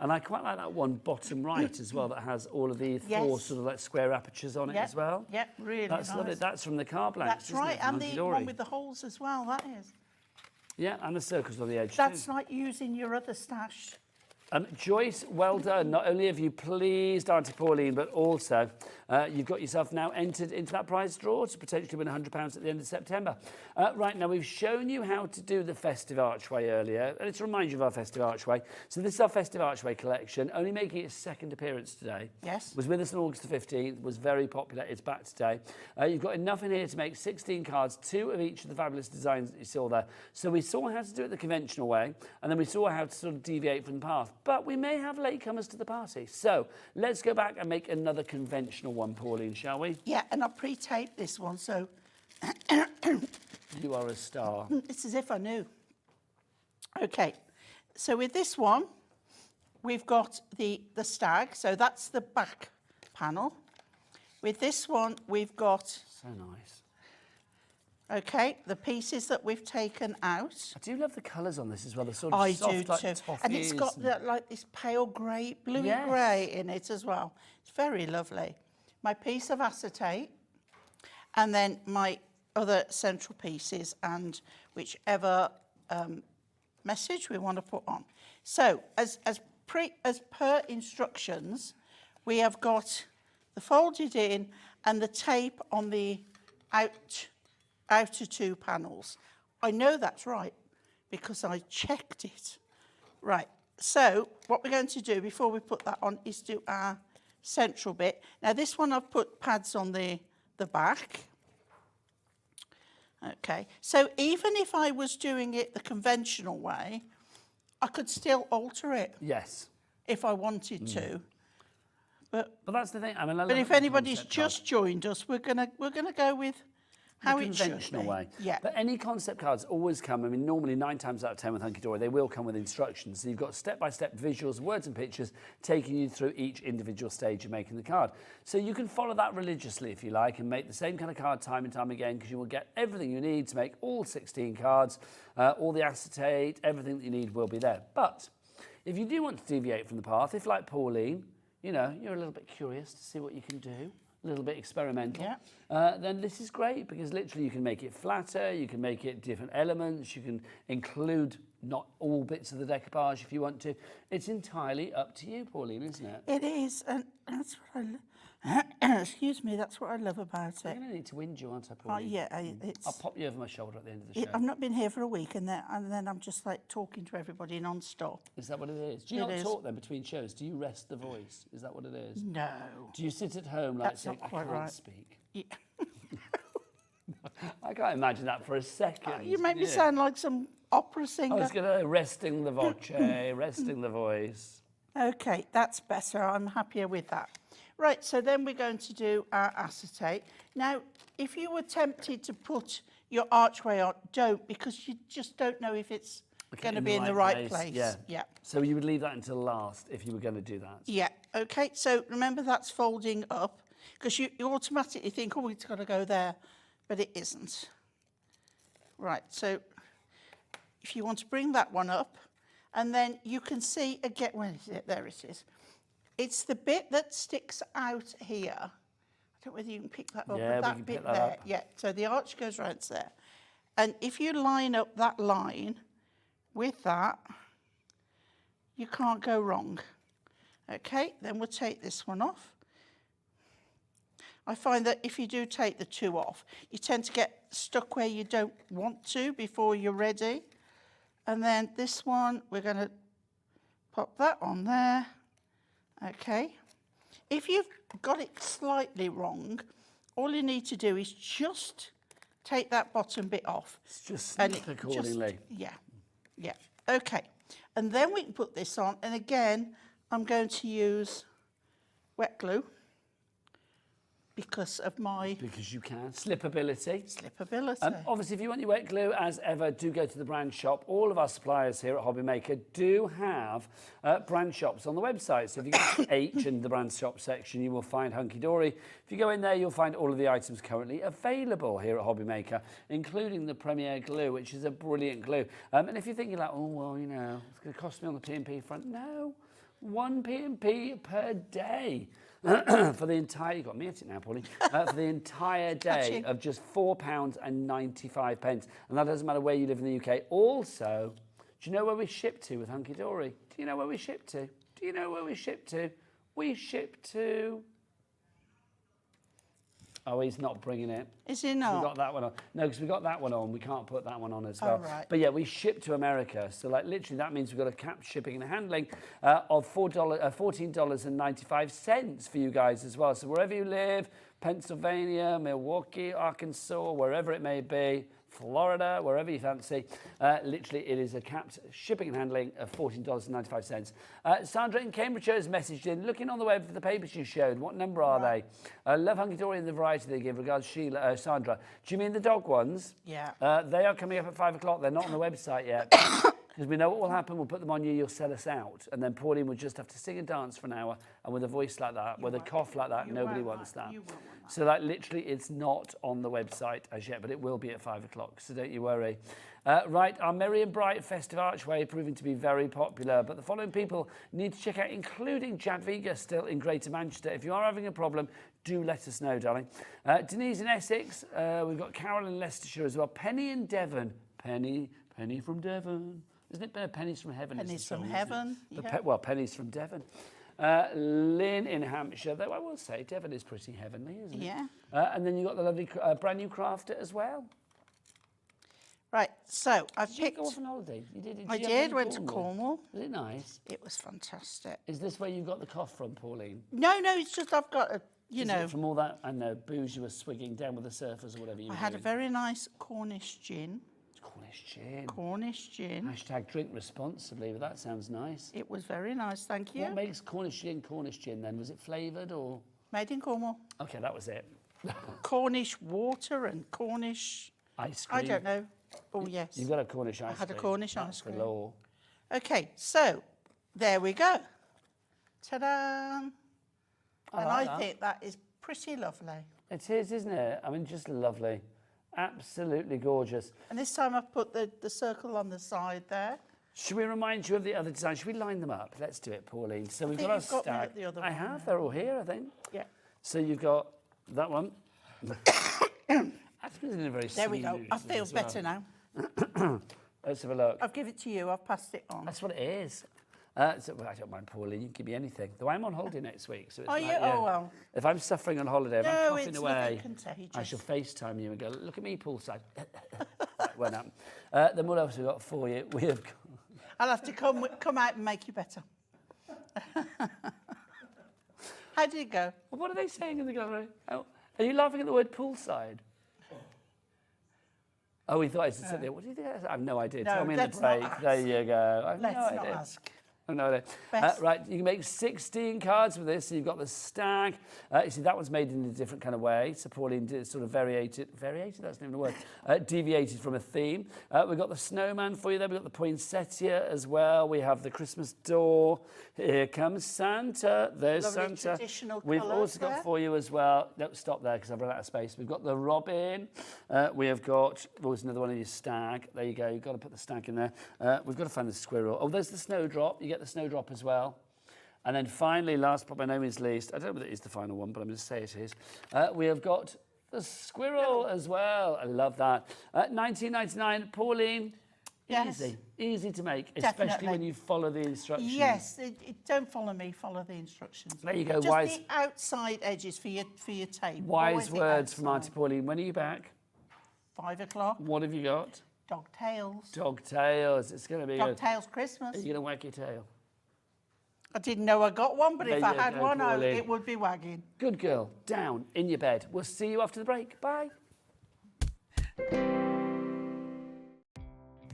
D: And I quite like that one bottom right as well that has all of the 4
J: Yes.
D: sort of like square apertures on it
J: Yep,
D: as well.
J: yep, really
D: That's
J: nice.
D: lovely. That's from the car blanks.
J: That's
D: isn't
J: right,
D: it, from
J: and the
D: Hunkydory?
J: one with the holes as well, that is.
D: Yeah, and the circles on the edge
J: That's
D: too.
J: like using your other stash.
D: Joyce, well done. Not only have you pleased Auntie Pauline, but also you've got yourself now entered into that prize draw to potentially win £100 at the end of September. Right, now we've shown you how to do the Festive Archway earlier. And to remind you of our Festive Archway. So this is our Festive Archway collection, only making its 2nd appearance today.
J: Yes.
D: Was with us on August the 15th, was very popular. It's back today. You've got enough in here to make 16 cards, 2 of each of the fabulous designs that you saw there. So we saw how to do it the conventional way, and then we saw how to sort of deviate from the path. But we may have latecomers to the party. So let's go back and make another conventional one, Pauline, shall we?
J: Yeah, and I pre-taped this one, so
D: You are a star.
J: it's as if I knew. Okay, so with this one, we've got the stag, so that's the back panel. With this one, we've got,
D: So nice.
J: okay, the pieces that we've taken out.
D: I do love the colours on this as well. The sort of
J: I
D: soft,
J: do
D: like,
J: too.
D: toffees
J: And it's got like this pale grey, bluey
D: Yes.
J: grey in it as well. It's very lovely. My piece of acetate, and then my other central pieces, and whichever message we want to put on. So, as per instructions, we have got the folded in and the tape on the outer 2 panels. I know that's right because I checked it. Right, so what we're going to do before we put that on is do our central bit. Now this one I've put pads on the back. Okay, so even if I was doing it the conventional way, I could still alter it
D: Yes.
J: if I wanted to. But
D: that's the thing. I mean, I love
J: but if
D: the
J: anybody's
D: concept card.
J: just joined us, we're gonna go with how
D: the
J: it should
D: conventional
J: be.
D: way.
J: Yeah.
D: But any concept cards always come, I mean, normally 9 times out of 10 with Hunkydory, they will come with instructions. So you've got step-by-step visuals, words and pictures taking you through each individual stage of making the card. So you can follow that religiously if you like and make the same kind of card time and time again because you will get everything you need to make all 16 cards, all the acetate, everything that you need will be there. But if you do want to deviate from the path, if like Pauline, you know, you're a little bit curious to see what you can do, a little bit experimental, then this is great because literally you can make it flatter, you can make it different elements, you can include not all bits of the decoupage if you want to. It's entirely up to you, Pauline, isn't it?
J: It is, and that's what excuse me, that's what I love about
D: I'm
J: it.
D: going to need to wind you, aren't I, Pauline?
J: Yeah, it's.
D: I'll pop you over my shoulder at the end of the show.
J: I've not been here for a week, and then I'm just like talking to everybody non-stop.
D: Is that what it is? Do you
J: It
D: not
J: is.
D: talk then between shows? Do you rest the voice? Is that what it is?
J: No.
D: Do you sit at home like
J: That's
D: saying,
J: not
D: I
J: quite
D: can't
J: right.
D: speak?
J: Yeah.
D: I can't imagine that for a second.
J: You make me
D: Yeah.
J: sound like some opera
D: I
J: singer.
D: was going to resting the voce, resting the voice.
J: Okay, that's better. I'm happier with that. Right, so then we're going to do our acetate. Now, if you were tempted to put your archway on, don't, because you just don't know if it's going to be in the right place.
D: Yeah.
J: Yeah.
D: So you would leave that until last if you were going to do that.
J: Yeah, okay, so remember that's folding up, because you automatically think, oh, it's got to go there, but it isn't. Right, so if you want to bring that one up, and then you can see again, where is it? There it is. It's the bit that sticks out here. I don't know whether you can pick that up,
D: Yeah,
J: but
D: we
J: that
D: can
J: bit
D: pick that
J: there.
D: up.
J: Yeah, so the arch goes right there. And if you line up that line with that, you can't go wrong. Okay, then we'll take this one off. I find that if you do take the two off, you tend to get stuck where you don't want to before you're ready. And then this one, we're going to pop that on there. Okay. If you've got it slightly wrong, all you need to do is just take that bottom bit off.
D: It's just snip accordingly.
J: Yeah. Okay. And then we can put this on. And again, I'm going to use wet glue. Because of my...
D: Because you can. Slipability.
J: Slipability.
D: Obviously, if you want your wet glue, as ever, do go to the brand shop. All of our suppliers here at HobbyMaker do have brand shops on the website. So if you go to H in the brand shop section, you will find Hunkydory. If you go in there, you'll find all of the items currently available here at HobbyMaker, including the Premier Glue, which is a brilliant glue. And if you're thinking like, oh, well, you know, it's going to cost me on the P&P front. No, 1 P&P per day. For the entire, you've got me at it now, Pauline, for the entire day of just £4.95. And that doesn't matter where you live in the UK. Also, do you know where we ship to with Hunkydory? Do you know where we ship to? Do you know where we ship to? We ship to... Oh, he's not bringing it.
J: Is he not?
D: We got that one on. No, because we got that one on. We can't put that one on as well.
J: Right.
D: But yeah, we ship to America. So like literally that means we've got a capped shipping and handling of $14.95 for you guys as well. So wherever you live, Pennsylvania, Milwaukee, Arkansas, wherever it may be, Florida, wherever you fancy. Literally, it is a capped shipping and handling of $14.95. Sandra in Cambridgeshire has messaged in, looking on the web for the papers you showed. What number are they? Love Hunkydory and the variety they give. Regards, Sheila, Sandra. Do you mean the dog ones?
J: Yeah.
D: They are coming up at 5 o'clock. They're not on the website yet. Because we know what will happen. We'll put them on you, you'll sell us out. And then Pauline would just have to sing and dance for an hour. And with a voice like that, with a cough like that, nobody wants that. So like literally it's not on the website as yet, but it will be at 5 o'clock. So don't you worry. Right, our Merry and Bright Festive Archway proving to be very popular. But the following people need to check out, including Jadviga still in Greater Manchester. If you are having a problem, do let us know, darling. Denise in Essex. We've got Carol in Leicestershire as well. Penny in Devon. Penny from Devon. Isn't it Pennies from Heaven?
J: Pennies from Heaven. Yeah.
D: Well, Pennies from Devon. Lynn in Hampshire, though I will say Devon is pretty heavenly, isn't it?
J: Yeah.
D: And then you've got the lovely brand new crafter as well.
J: Right, so I've
D: picked... Did you go off on holiday? You did?
J: I did, went to Cornwall.
D: Was it nice?
J: It was fantastic.
D: Is this where you got the cough from, Pauline?
J: No, it's just I've got a, you know...
D: It from all that, I know, booze you were swigging down with the surfers or whatever you were
J: I had a very nice Cornish gin.
D: Cornish gin. Hashtag drink responsibly, but that sounds nice.
J: It was very nice, thank you.
D: What makes Cornish gin then? Was it flavoured or...?
J: Made in Cornwall.
D: Okay, that was it.
J: Cornish water and Cornish...
D: Ice cream.
J: I don't know. Oh, yes.
D: You've got a Cornish ice cream.
J: I had a Cornish ice cream.
D: That's the law.
J: Okay, so there we go. Ta-da! And I think that is pretty lovely.
D: It is, isn't it? I mean, just lovely. Absolutely gorgeous.
J: And this time I've put the circle on the side there.
D: Should we remind you of the other design? Should we line them up? Let's do it, Pauline. So we've got our stack. I have. They're all here, I think.
J: Yeah.
D: So you've got that one. That's in a very
J: there we go. I feel better now.
D: Let's have a look.
J: I've given it to you. I've passed it on.
D: That's what it is. So, well, I don't mind, Pauline. You can give me anything. Though I'm on holiday next week. So it's
J: Oh, well.
D: If I'm suffering on holiday, if I'm coughing
J: it's
D: away,
J: contagious.
D: I shall FaceTime you and go, look at me, poolside. Won't happen. Then what else have we got for you? We have got...
J: I'll have to come out and make you better. How did it go?
D: Well, what are they saying in the gallery? Oh, are you laughing at the word poolside? Oh, we thought I said something. What do you think? I have no idea.
J: No,
D: Tell me in the break. There you go.
J: Let's not ask.
D: No. Right, you can make 16 cards with this. So you've got the stack. You see, that one's made in a different kind of way. So Pauline did sort of variated, that's not even a word, deviated from a theme. We've got the snowman for you there. We've got the poinsettia as well. We have the Christmas door. Here comes Santa. There's
J: Lovely
D: Santa.
J: Traditional
D: We've
J: colours
D: also got for you as well, no, stop there because I've run out of space. We've got the robin. We have got, there's another one of your stag. There you go. You've got to put the stag in there. We've got to find the squirrel. Oh, there's the snowdrop. You get the snowdrop as well. And then finally, last but by no means least, I don't know whether it is the final one, but I'm going to say it is. We have got The squirrel as well. I love that. $19.99, Pauline.
J: Yes.
D: Easy to make, especially
J: Definitely.
D: when you follow the instructions.
J: Yes, don't follow me, follow the instructions.
D: There you go,
J: Just
D: wise.
J: the outside edges for your tape.
D: Wise
J: Always the
D: words from Auntie
J: outside.
D: Pauline. When are you back?
J: 5 o'clock.
D: What have you got?
J: Dog tails.
D: Dog tails. It's going to be
J: Dog
D: good.
J: tails Christmas.
D: Are you going to wag your tail?
J: I didn't know I got one, but if
D: There
J: I
D: you
J: had
D: go,
J: one,
D: Pauline.
J: it would be wagging.
D: Good girl. Down in your bed. We'll see you after the break. Bye.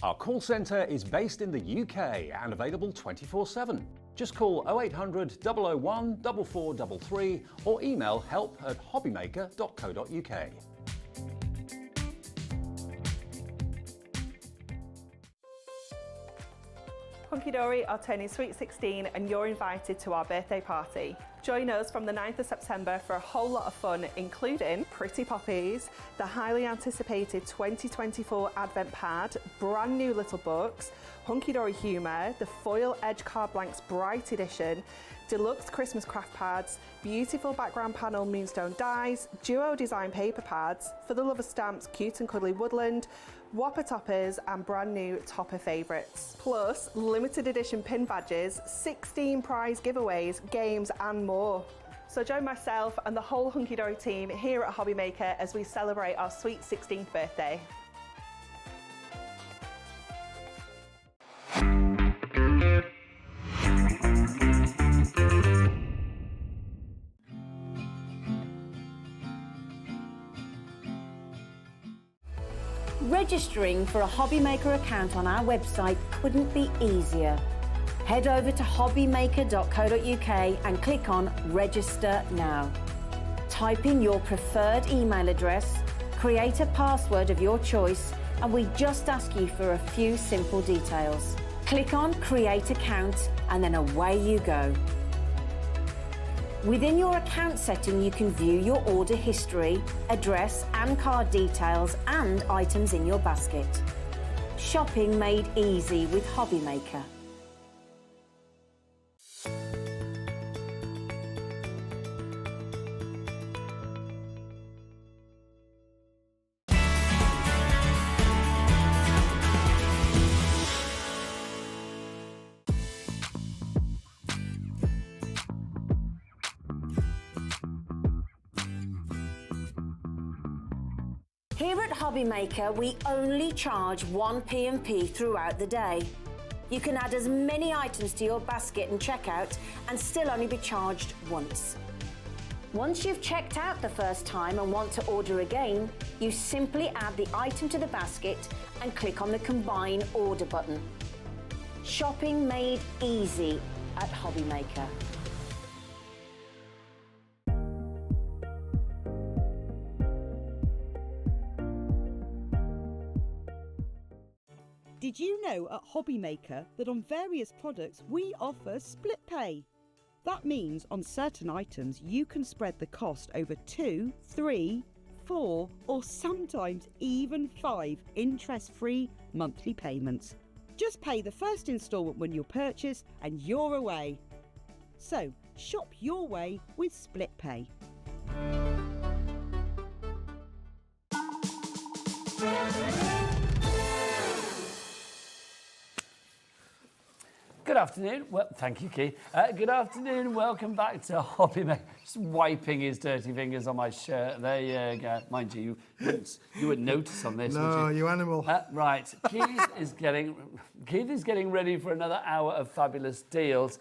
B: Our call centre is based in the UK and available 24/7. Just call 0800 001 4433 or email help@hobbymaker.co.uk.
G: Hunkydory are turning sweet 16 and you're invited to our birthday party. Join us from the 9th of September for a whole lot of fun, including Pretty Poppies, the highly anticipated 2024 Advent Pad, brand new little books, Hunkydory Humour, the Foil Edge Card Blanks Bright Edition, deluxe Christmas craft pads, beautiful background panel moonstone dies, duo design paper pads, for the lover stamps, cute and cuddly woodland, Whopper toppers and brand new topper favourites. Plus limited edition pin badges, 16 prize giveaways, games and more. So join myself and the whole Hunkydory team here at HobbyMaker as we celebrate our sweet 16th birthday.
C: Registering for a HobbyMaker account on our website couldn't be easier. Head over to hobbymaker.co.uk and click on Register Now. Type in your preferred email address, create a password of your choice, and we just ask you for a few simple details. Click on Create Account and then away you go. Within your account setting, you can view your order history, address and card details and items in your basket. Shopping made easy with HobbyMaker. Here at HobbyMaker, we only charge 1 P&P throughout the day. You can add as many items to your basket and checkout and still only be charged once. Once you've checked out the first time and want to order again, you simply add the item to the basket and click on the Combine Order button. Shopping made easy at HobbyMaker.
H: Did you know at HobbyMaker that on various products we offer split pay? That means on certain items you can spread the cost over 2, 3, 4 or sometimes even 5 interest-free monthly payments. Just pay the first instalment when you purchase and you're away. So shop your way with split pay.
D: Good afternoon. Well, thank you, Keith. Good afternoon. Welcome back to HobbyMaker. Just wiping his dirty fingers on my shirt. There you go. Mind you, you wouldn't notice on this, would
F: No,
D: you?
F: you animal.
D: Right. Keith is getting ready for another hour of fabulous deals.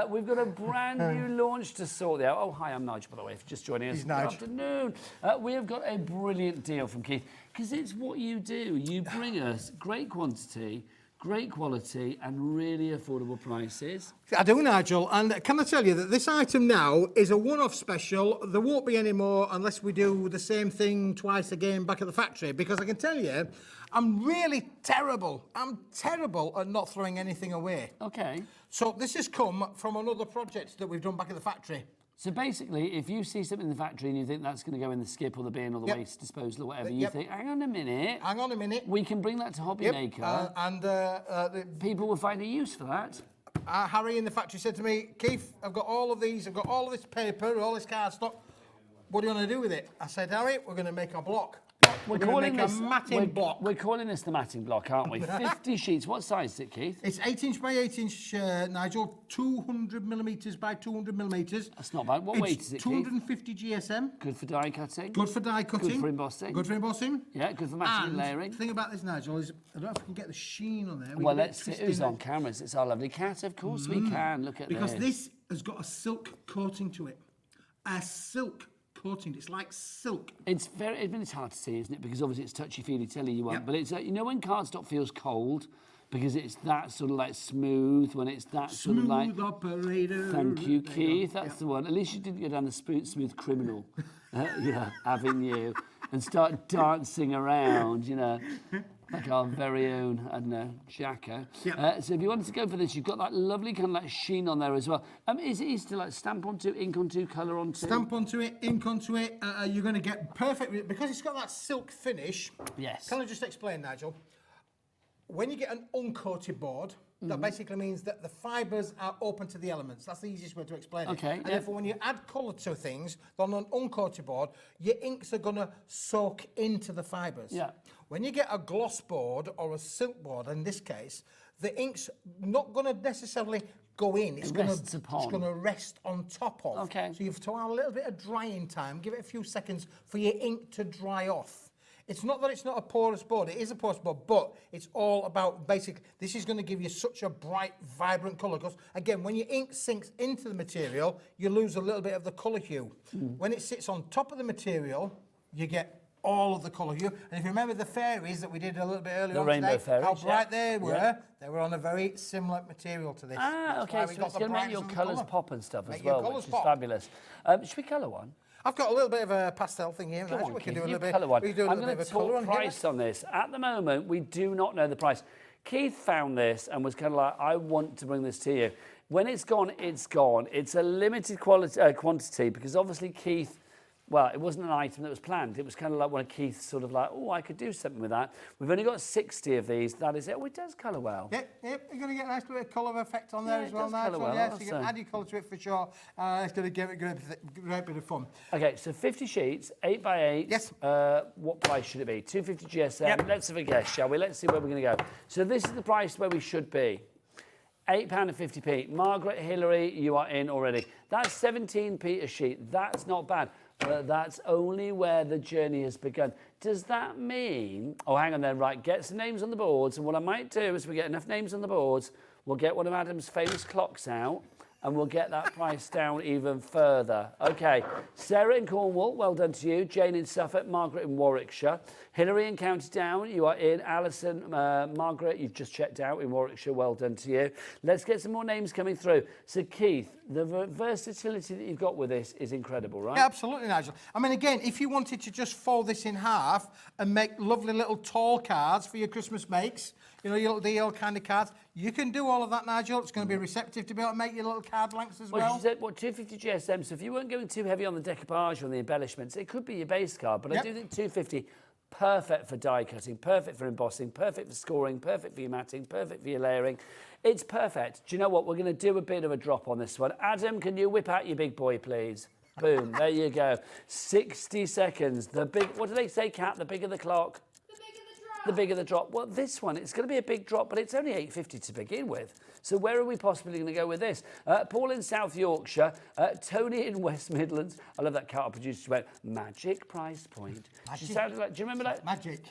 D: We've got a brand new launch to sort out. Oh, hi, I'm Nigel, by the way, if you're just joining us.
F: He's
D: Good
F: Nigel.
D: afternoon. We have got a brilliant deal from Keith because it's what you do. You bring us great quantity, great quality and really affordable prices.
E: I do, Nigel, and can I tell you that this item now is a one-off special. There won't be any more unless we do the same thing twice again back at the factory, because I can tell you, I'm really terrible. I'm terrible at not throwing anything away.
D: Okay.
E: So this has come from another project that we've done back at the factory.
D: So basically, if you see something in the factory and you think that's going to go in the skip or the bin or the
E: Yep.
D: waste disposal or whatever, you
E: Yep.
D: think, hang on a minute.
E: Hang on a minute.
D: We can bring that to HobbyMaker. People will find a use for that.
E: Yep. Harry in the factory said to me, Keith, I've got all of these, I've got all of this paper, all this cardstock. what do you want to do with it? I said, Harry, we're going to make a block.
D: We're
E: gonna
D: calling
E: make
D: this
E: a matting block.
D: We're calling this the matting block, aren't we? 50 sheets. What size is it, Keith?
E: It's 8-inch by 8-inch, Nigel. 200 millimetres by 200 millimetres.
D: That's not bad. What weight is it,
E: 250 GSM.
D: Good for die cutting.
E: Good for die cutting.
D: Good for embossing.
E: Good for embossing.
D: Yeah, good for matching and layering.
E: The thing about this, Nigel, is I don't know if we can get the sheen on there.
D: Well, let's see who's on cameras. It's our lovely cat. Of course we can. Look at
E: because this has got a silk coating to it. A silk coating. It's like silk.
D: It's hard to see, isn't it? Because obviously it's touchy-feely telling you what. But it's you know when cardstock feels cold because it's that sort of like smooth, when it's that sort of like...
E: Smooth operator.
D: Thank you, Keith. That's the one. At least you didn't go down the smooth criminal, avenue and start dancing around, you know, like our very own, I don't know, Jacko. So if you wanted to go for this, you've got that lovely kind of like sheen on there as well. Is it easy to like stamp onto, ink onto, colour onto?
E: Stamp onto it, ink onto it. You're going to get perfect, because it's got that silk finish.
D: Yes.
E: Can I just explain, Nigel? When you get an uncoated board, that basically means that the fibres are open to the elements. That's the easiest way to explain it. And therefore, when you add colour to things on an uncoated board, your inks are going to soak into the fibres. When you get a gloss board or a silk board, in this case, the ink's not going to necessarily go in. It's going to rest on top of. So you have to allow a little bit of drying time. Give it a few seconds for your ink to dry off. It's not that it's not a porous board. It is a porous board, but it's all about basically, this is going to give you such a bright, vibrant colour. Because, again, when your ink sinks into the material, you lose a little bit of the colour hue. When it sits on top of the material, you get all of the colour hue. And if you remember the fairies that we did a little bit earlier on
D: rainbow
E: today,
D: fairies,
E: how bright they were, they were on a very similar material to this.
D: Okay, so it's going to make your colours pop and stuff as well, which is fabulous. Should we colour one?
E: I've got a little bit of a pastel thing here.
D: Come on,
E: we can
D: Keith,
E: do a little bit.
D: Colour one.
E: We do a
D: I'm
E: little
D: going
E: bit
D: to
E: of colour
D: talk
E: on
D: price on this. At the moment, we do not know the price. Keith found this and was kind of like, I want to bring this to you. When it's gone, it's gone. It's a limited quantity because obviously Keith, well, it wasn't an item that was planned. It was kind of like one of Keith's sort of like, oh, I could do something with that. We've only got 60 of these. That is it. Oh, it does colour well.
E: Yep. You're going to get a nice bit of colour effect on there as well, Nigel.
D: Well,
E: so you can add your colour to it for sure. It's going to give it a great bit of fun.
D: Okay, so 50 sheets, 8 by 8.
E: Yes.
D: What price should it be? 250 GSM. Let's have a guess, shall we? Let's see where we're going to go. So this is the price where we should be. £8.50. Margaret, Hillary, you are in already. That's 17p a sheet. That's not bad. But that's only where the journey has begun. Does that mean... Oh, hang on then. Right, get some names on the boards. And what I might do is we get enough names on the boards, we'll get one of Adam's famous clocks out, and we'll get that price down even further. OK, Sarah in Cornwall, well done to you. Jane in Suffolk, Margaret in Warwickshire. Hillary in County Down, you are in. Alison, Margaret, you've just checked out in Warwickshire, well done to you. Let's get some more names coming through. So Keith, the versatility that you've got with this is incredible, right?
E: Yeah, absolutely, Nigel. I mean, again, if you wanted to just fold this in half and make lovely little tall cards for your Christmas makes, you know, your little DL kind of cards, you can do all of that, Nigel. It's going to be receptive to be able to make your little card lengths as well.
D: Well, she said, 250 GSM, so if you weren't going too heavy on the decoupage or the embellishments, it could be your base card, but I do think 250, perfect for die cutting, perfect for embossing, perfect for scoring, perfect for your matting, perfect for your layering. It's perfect. Do you know what? We're going to do a bit of a drop on this one. Adam, can you whip out your big boy, please? Boom, there you go. 60 seconds. The big, what do they say, Kat? The bigger the clock? The bigger the drop. Well, this one, it's going to be a big drop, but it's only £8.50 to begin with. So where are we possibly going to go with this? Paul in South Yorkshire, Tony in West Midlands. I love that car producer. She went, magic price point. Magic. She sounded like, do you remember that?
E: Magic.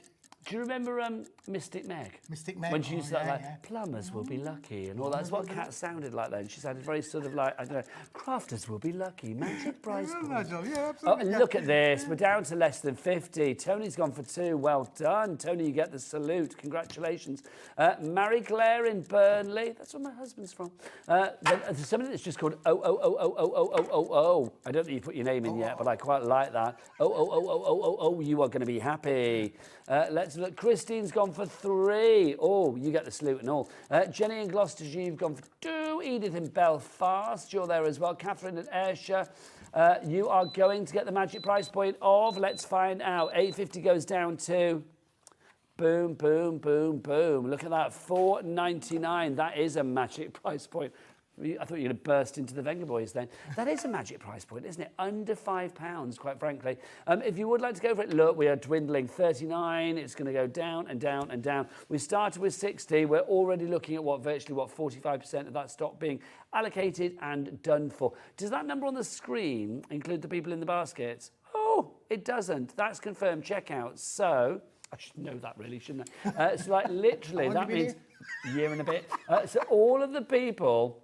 D: Do you remember Mystic Meg?
E: Mystic Meg.
D: When she used to like, plumbers will be lucky and all that. That's what Kat sounded like then. She sounded very sort of like, I don't know, crafters will be lucky, magic price point.
E: Yeah, absolutely.
D: Oh, and look at this. We're down to less than 50. Tony's gone for 2. Well done. Tony, you get the salute. Congratulations. Marie Claire in Burnley. That's where my husband's from. There's something that's just called oh. I don't think you put your name in yet, but I quite like that. Oh, you are going to be happy. Let's look. Christine's gone for 3. Oh, you get the salute and all. Jenny in Gloucestershire, you've gone for 2. Edith in Belfast, you're there as well. Catherine in Ayrshire, you are going to get the magic price point of, let's find out, £8.50 goes down to, boom, boom, boom, boom. Look at that, £4.99. That is a magic price point. I thought you were going to burst into the Venga Boys then. That is a magic price point, isn't it? Under £5, quite frankly. If you would like to go for it, look, we are dwindling. 39, it's going to go down and down and down. We started with 60. We're already looking at virtually 45% of that stock being allocated and done for. Does that number on the screen include the people in the baskets? Oh, it doesn't. That's confirmed checkout. So I should know that really, shouldn't I? So like literally, that means a year and a bit. So all of the people...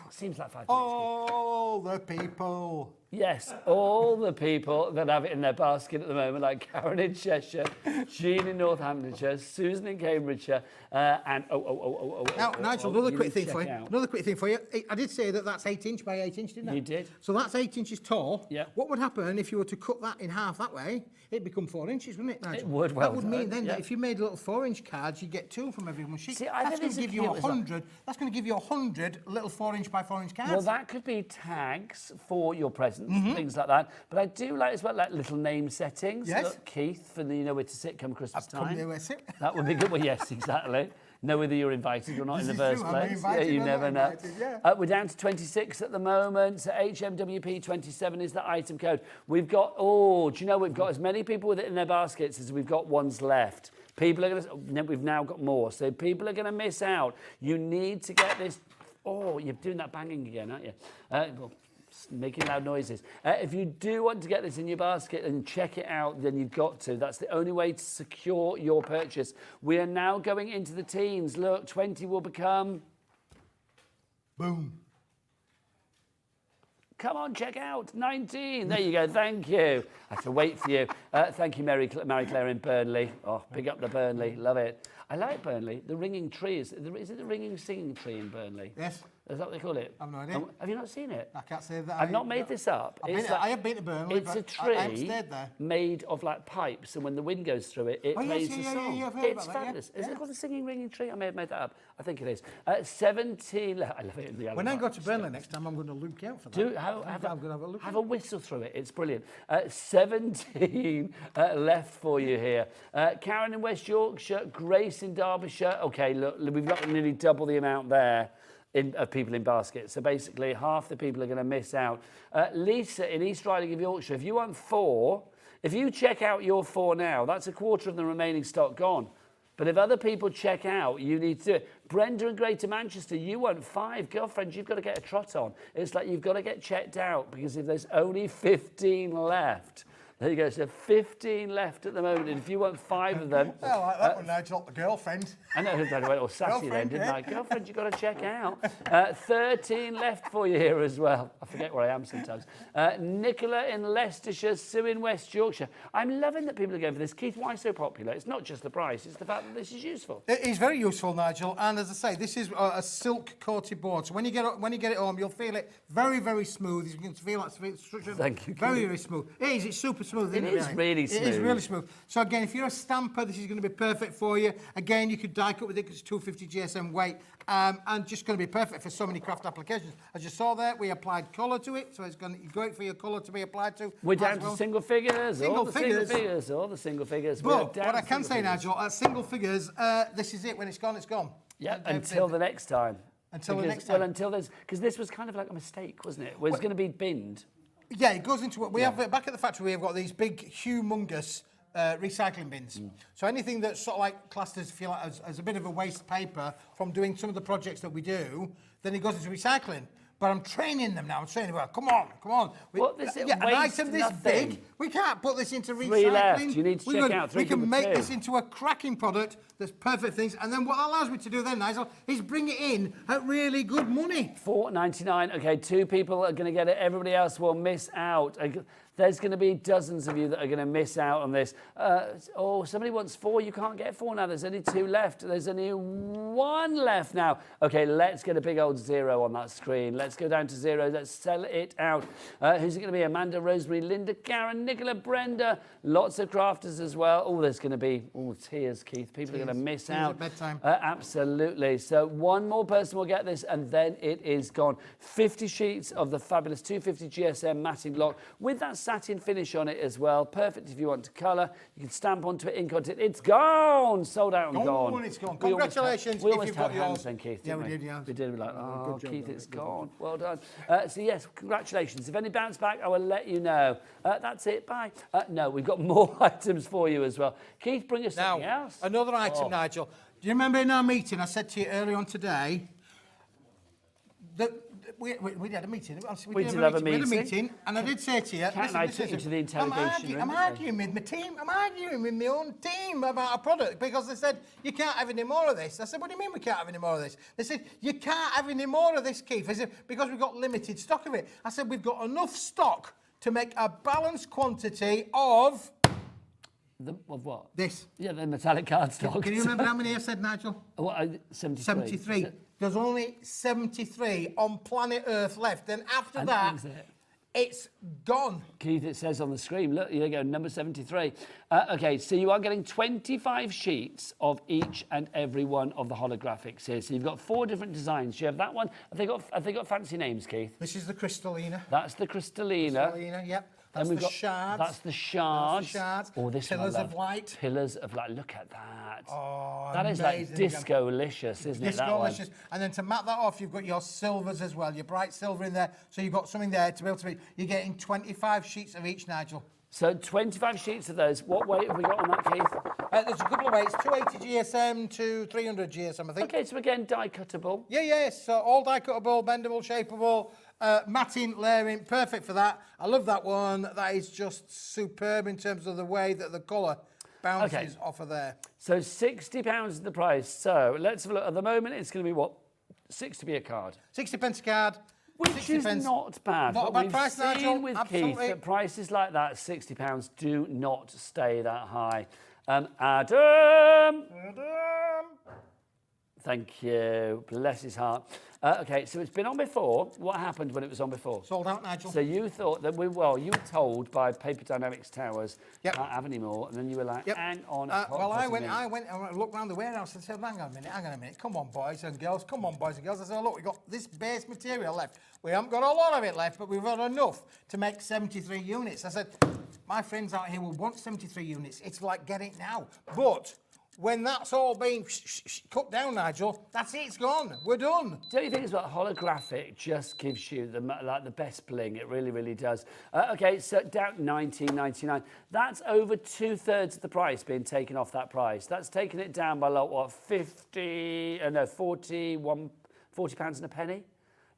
D: Seems like 5 minutes.
E: All the people.
D: Yes, all the people that have it in their basket at the moment, like Karen in Cheshire, Jean in Northamptonshire, Susan in Cambridgeshire, and
E: Now, Nigel, another quick thing for you. Another quick thing for you. I did say that that's 8 inch by 8 inch, didn't I?
D: You did.
E: So that's 8 inches tall.
D: Yeah.
E: What would happen if you were to cut that in half that way? It'd become 4 inches, wouldn't it, Nigel?
D: It would. Well,
E: that would mean then that if you made little 4-inch cards, you'd get 2 from every one sheet.
D: See, I
E: that's going to give you 100. That's going to give you 100 little 4-inch by 4-inch cards.
D: Well, that could be tags for your presents, things like that. But I do like as well, like little name settings.
E: Yes.
D: Look, Keith, for the you know where to sit come Christmas time.
E: Come there where to sit.
D: That would be good. Well, yes, exactly. Know whether you're invited or not in the first place.
E: Invited,
D: you never know.
E: Invited, yeah.
D: We're down to 26 at the moment. So HMWP 27 is the item code. We've got, do you know we've got as many people with it in their baskets as we've got ones left. People are going to, we've now got more. So people are going to miss out. You need to get this. Oh, you're doing that banging again, aren't you? Well, making loud noises. If you do want to get this in your basket and check it out, then you've got to. That's the only way to secure your purchase. We are now going into the teens. Look, 20 will become...
E: Boom.
D: Come on, check out. 19. There you go. Thank you. I have to wait for you. Thank you, Mary Claire in Burnley. Oh, pick up the Burnley. Love it. I like Burnley. The ringing tree. Is it the ringing singing tree in Burnley?
E: Yes.
D: Is that what they call it?
E: I've no idea.
D: Have you not seen it?
E: I can't say that.
D: I've not made this up.
E: I have been to Burnley,
D: It's a
E: but
D: tree
E: I haven't stayed there.
D: made of like pipes, and when the wind goes through it, it plays a song.
E: Yeah, I've heard
D: It's
E: about that,
D: fabulous.
E: yeah.
D: Is it called the singing ringing tree? I may have made that up. I think it is. 17. I love it in the
E: When I go to Burnley next time, I'm going to look out for that.
D: I'm
E: going to have a look.
D: Have a whistle through it. It's brilliant. 17 left for you here. Karen in West Yorkshire, Grace in Derbyshire. Okay, look, we've got nearly double the amount there of people in baskets. So basically, half the people are going to miss out. Lisa in East Riding of Yorkshire, if you want 4, if you check out your 4 now, that's a quarter of the remaining stock gone. But if other people check out, you need to do it. Brenda in Greater Manchester, you want 5. Girlfriends, you've got to get a trot on. It's like you've got to get checked out because if there's only 15 left, there you go. So 15 left at the moment. And if you want 5 of them...
E: I like that one, Nigel, the girlfriend.
D: I know, I went all sassy then, didn't I? Girlfriend, you've got to check out. 13 left for you here as well. I forget where I am sometimes. Nicola in Leicestershire, Sue in West Yorkshire. I'm loving that people are going for this. Keith, why so popular? It's not just the price, it's the fact that this is useful.
E: It is very useful, Nigel. And as I say, this is a silk-coated board. So when you get it home, you'll feel it very, very smooth. You can feel that structure.
D: Thank you, Keith.
E: Very, very smooth. It is. It's super smooth.
D: It is really smooth.
E: It is really smooth. So again, if you're a stamper, this is going to be perfect for you. Again, you could die cut with it because it's 250 GSM weight, and just going to be perfect for so many craft applications. As you saw there, we applied colour to it, so it's going to be great for your colour to be applied to.
D: We're down to single figures.
E: Single figures.
D: All the single figures.
E: But what I can say, Nigel, single figures, this is it. When it's gone, it's gone.
D: Yeah, until the next time.
E: Until the next time.
D: Well, until there's... Because this was kind of like a mistake, wasn't it? Well, it's going to be binned.
E: Yeah, it goes into what we have back at the factory. We have got these big, humongous recycling bins. So anything that's sort of like classed as, if you like, as a bit of a waste paper from doing some of the projects that we do, then it goes into recycling. But I'm training them now. I'm saying, well, come on. An item this big, we can't put this into recycling.
D: 3 left. You need to check out 3.
E: We can make this into a cracking product that's perfect things. And then what allows me to do then, Nigel, is bring it in at really good money.
D: $4.99. Okay, 2 people are going to get it. Everybody else will miss out. There's going to be dozens of you that are going to miss out on this. Somebody wants 4. You can't get 4 now. There's only 2 left. There's only 1 left now. Okay, let's get a big old 0 on that screen. Let's go down to 0. Let's sell it out. Who's it going to be? Amanda, Rosemary, Linda, Karen, Nicola, Brenda. Lots of crafters as well. Oh, there's going to be tears, Keith. People are going to miss out.
E: At bedtime.
D: Absolutely. So 1 more person will get this, and then it is gone. 50 sheets of the fabulous 250 GSM matting lock with that satin finish on it as well. Perfect if you want to colour. You can stamp onto it, ink onto it. It's gone! Sold out and gone.
E: It's gone.
D: We almost
E: Congratulations
D: we
E: if
D: almost
E: you've
D: had
E: got
D: hands
E: yours.
D: then, Keith,
E: Yeah,
D: didn't
E: we did, yeah.
D: We did. We're like, oh,
E: Good job,
D: Keith,
E: mate.
D: it's
E: Good
D: gone. Well done. So yes, congratulations. If any bounce back, I will let you know. That's it. Bye. No, we've got more items for you as well. Keith, bring us something
E: Now,
D: else.
E: another item, Nigel. Do you remember in our meeting, I said to you earlier on today, that we had a meeting.
D: We did have a
E: We had a
D: meeting.
E: meeting, and I did say to you,
D: Kat and I took you to the interrogation room,
E: I'm
D: didn't we?
E: arguing with my team. I'm arguing with my own team about a product because they said, you can't have any more of this. I said, what do you mean we can't have any more of this? They said, you can't have any more of this, Keith. I said, because we've got limited stock of it. I said, we've got enough stock to make a balanced quantity of...
D: Of what?
E: This.
D: Yeah, the metallic cardstock.
E: Can you remember how many I said, Nigel?
D: What, 73?
E: 73. There's only 73 on planet Earth left. And after that, it's gone.
D: Keith, it says on the screen, look, here you go, number 73. Okay, so you are getting 25 sheets of each and every one of the holographics here. So you've got 4 different designs. You have that one. Have they got fancy names, Keith?
E: This is the Crystallina.
D: That's the Crystallina.
E: Crystallina, yep.
D: Then
E: That's
D: we've
E: the
D: got
E: shards.
D: That's the shards.
E: That's the shards.
D: Oh, this
E: Pillars
D: one I love.
E: of light.
D: Pillars of light. Look at that.
E: Oh,
D: that is like
E: amazing.
D: disco-licious, isn't it? That one?
E: Disco-licious. And then to mat that off, you've got your silvers as well, your bright silver in there. So you've got something there to be able to be. You're getting 25 sheets of each, Nigel.
D: So 25 sheets of those. What weight have we got on that, Keith?
E: There's a couple of weights, 280 GSM to 300 GSM, I think.
D: Okay, so again, die-cuttable.
E: Yeah, so all die-cuttable, bendable, shapeable, matting, layering, perfect for that. I love that one. That is just superb in terms of the way that the colour bounces off of there.
D: So £60 is the price. So let's have a look. At the moment, it's going to be what? 60p a card.
E: 60p a card.
D: Which is not bad.
E: Not a bad price,
D: We've seen
E: Nigel.
D: with
E: Absolutely.
D: Keith that prices like that, £60, do not stay that high. Adam! Thank you. Bless his heart. Okay, so it's been on before. What happened when it was on before?
E: Sold out, Nigel.
D: So you thought that you were told by Paper Dynamics Towers, can't have any more, and then you were like, hang on.
E: Well, I went and looked around the warehouse and said, hang on a minute, come on, boys and girls. I said, look, we've got this base material left. We haven't got a lot of it left, but we've got enough to make 73 units. I said, my friends out here will want 73 units. It's like, get it now. But when that's all been cut down, Nigel, that's it, it's gone. We're done.
D: Don't you think as well, holographic just gives you the best bling? It really, really does. Okay, so down £19.99. That's over 2/3 of the price being taken off that price. That's taken it down by like, what, £40 and a penny?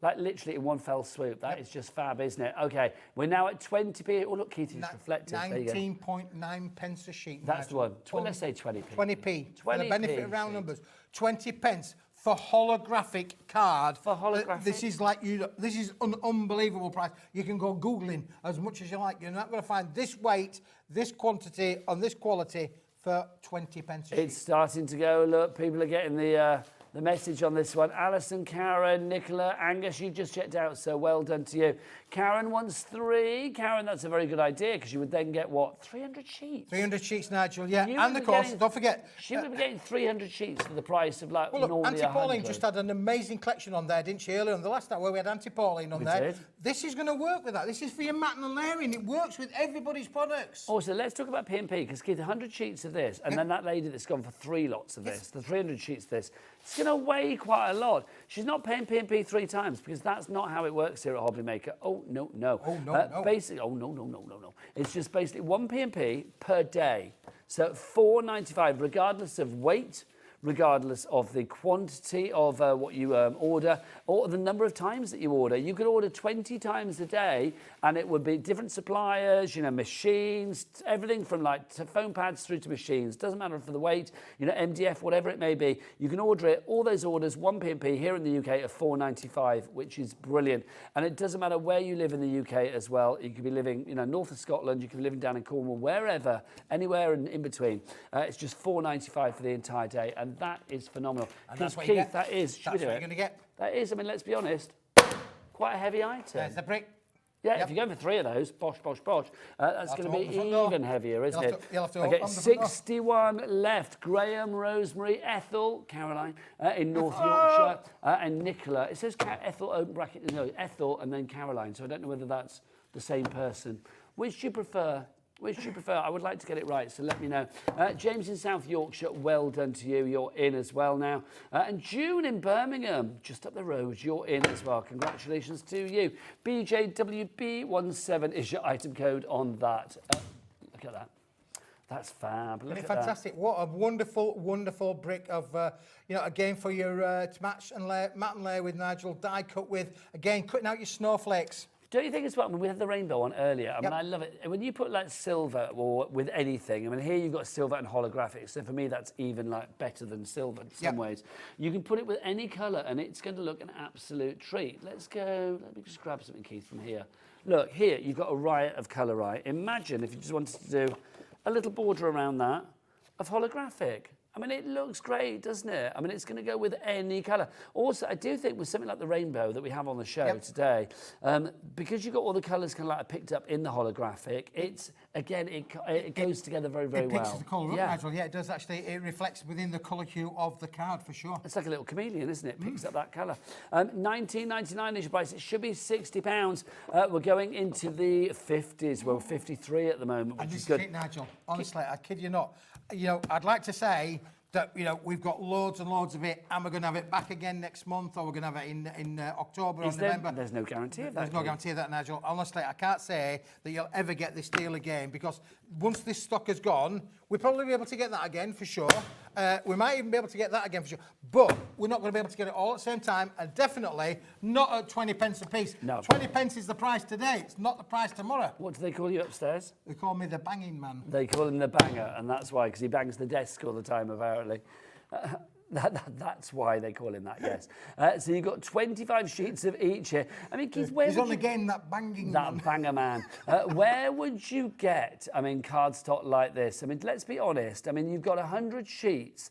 D: Like literally in one fell swoop. That is just fab, isn't it? Okay, we're now at 20p. Oh, look, Keith, it's reflective.
E: 19.9 pence a sheet.
D: That's the one. Let's say 20p.
E: 20p. For the benefit of round numbers. 20 pence for holographic card.
D: For holographic.
E: This is like this is an unbelievable price. You can go Googling as much as you like. You're not going to find this weight, this quantity, and this quality for 20 pence a sheet.
D: It's starting to go. Look, people are getting the message on this one. Alison, Karen, Nicola, Angus, you just checked out, so well done to you. Karen wants 3. Karen, that's a very good idea, because you would then get, what, 300 sheets? 300
E: sheets, Nigel, yeah. And of course, don't forget...
D: She would be getting 300 sheets for the price of, like,
E: well, look,
D: normally
E: Auntie Pauline
D: 100.
E: just had an amazing collection on there, didn't she, earlier on the last night where we had Auntie Pauline on
D: We
E: there.
D: did.
E: This is going to work with that. This is for your matting and layering. It works with everybody's products.
D: Also, let's talk about P&P, because Keith, 100 sheets of this, and then that lady that's gone for 3 lots of this, the 300 sheets of this, it's going to weigh quite a lot. She's not paying P&P 3 times, because that's not how it works here at HobbyMaker. Oh, no.
E: Oh, no.
D: Basically, no. It's just basically 1 P&P per day. So £4.95, regardless of weight, regardless of the quantity of what you order or the number of times that you order. You could order 20 times a day and it would be different suppliers, you know, machines, everything from like foam pads through to machines. Doesn't matter for the weight, you know, MDF, whatever it may be. You can order it, all those orders, 1 P&P here in the UK at £4.95, which is brilliant. And it doesn't matter where you live in the UK as well. You could be living, you know, north of Scotland, you could be living down in Cornwall, wherever, anywhere in between. It's just £4.95 for the entire day. And that is phenomenal.
E: And that's what
D: Keith,
E: you get.
D: that is,
E: That's what you're going to get.
D: That is, I mean, let's be honest, quite a heavy item.
E: There's the brick.
D: Yeah,
E: Yep.
D: if you're going for 3 of those, bosh, that's going to be even heavier, isn't it?
E: You'll have to
D: okay,
E: open the front door.
D: 61 left. Graham, Rosemary, Ethel, Caroline in North Yorkshire, and Nicola. It says Ethel, open bracket, no, Ethel and then Caroline, so I don't know whether that's the same person Which do you prefer? Which do you prefer? I would like to get it right, so let me know. James in South Yorkshire, well done to you. You're in as well now. And June in Birmingham, just up the road, you're in as well. Congratulations to you. BJWB17 is your item code on that. Look at that. That's fab. Look
E: Isn't
D: at
E: it fantastic? What a wonderful, wonderful brick of, you know, again for your to match and layer, matte and layer with Nigel, die cut with, again, cutting out your snowflakes.
D: Don't you think as well, I mean, we had the rainbow on earlier, I mean, I love it. When you put like silver or with anything, I mean, here you've got silver and holographic, so for me that's even like better than silver in some ways. You can put it with any colour and it's going to look an absolute treat. Let's go, let me just grab something, Keith, from here. Look, here you've got a riot of colour, right? Imagine if you just wanted to do a little border around that of holographic. I mean, it looks great, doesn't it? I mean, it's going to go with any colour. Also, I do think with something like the rainbow that we have on the show today, because you've got all the colours kind of like picked up in the holographic, it's, again, it goes together very, very well.
E: It picks the colour up, Nigel. Yeah, it does actually. It reflects within the colour hue of the card, for sure.
D: It's like a little chameleon, isn't it? Picks up that colour. $19.99 is your price. It should be £60. We're going into the 50s. We're 53 at the moment, which is good.
E: It, Nigel. Honestly, I kid you not. You know, I'd like to say that, you know, we've got loads and loads of it, and we're going to have it back again next month, or we're going to have it in October or November.
D: There's no guarantee of that.
E: There's no guarantee of that, Nigel. Honestly, I can't say that you'll ever get this deal again, because once this stock has gone, we'll probably be able to get that again for sure. We might even be able to get that again for sure. But we're not going to be able to get it all at the same time, and definitely not at 20 pence a piece.
D: No.
E: 20 pence is the price today. It's not the price tomorrow.
D: What do they call you upstairs?
E: They call me the banging man.
D: They call him the banger, and that's why, because he bangs the desk all the time, apparently. That's why they call him that, yes. So you've got 25 sheets of each here. I mean, Keith, where
E: He's
D: would
E: on
D: you...
E: again, that banging
D: That
E: man.
D: banger man. Where would you get, I mean, cardstock like this? I mean, let's be honest. I mean, you've got 100 sheets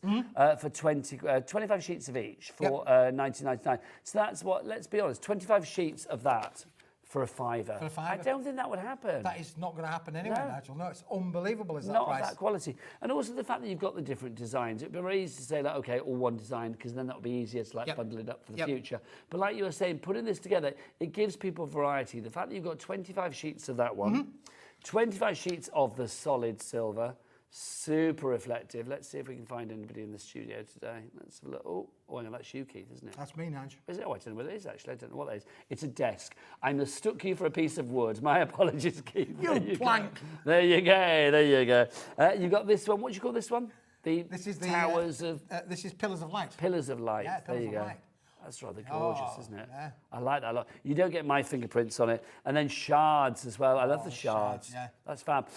D: for 25 sheets of each for $19.99. So that's what, let's be honest, 25 sheets of that for a fiver.
E: For a fiver.
D: I don't think that would happen.
E: That is not going to happen anyway, Nigel. No, it's unbelievable, is that
D: Not
E: price?
D: of that quality. And also the fact that you've got the different designs. It'd be very easy to say, like, okay, all one design, because then that would be easier to like bundle it up for the future. But like you were saying, putting this together, it gives people variety. The fact that you've got 25 sheets of that one, 25 sheets of the solid silver, super reflective. Let's see if we can find anybody in the studio today. Let's have a look. Oh, hang on, that's you, Keith, isn't it?
E: That's me, Nigel.
D: Is it? Oh, I don't know what it is, actually. I don't know what that is. It's a desk. I mistook you for a piece of wood. My apologies, Keith.
E: You plank.
D: There you go. There you go. You got this one. What do you call this one?
E: This is the
D: Towers of...
E: this is Pillars of Light.
D: Pillars of Light.
E: Yeah,
D: there
E: Pillars
D: you
E: of
D: go.
E: Light.
D: That's rather gorgeous, isn't it?
E: Yeah.
D: I like that a lot. You don't get my fingerprints on it. And then shards as well. I love the shards.
E: Yeah.
D: That's fab.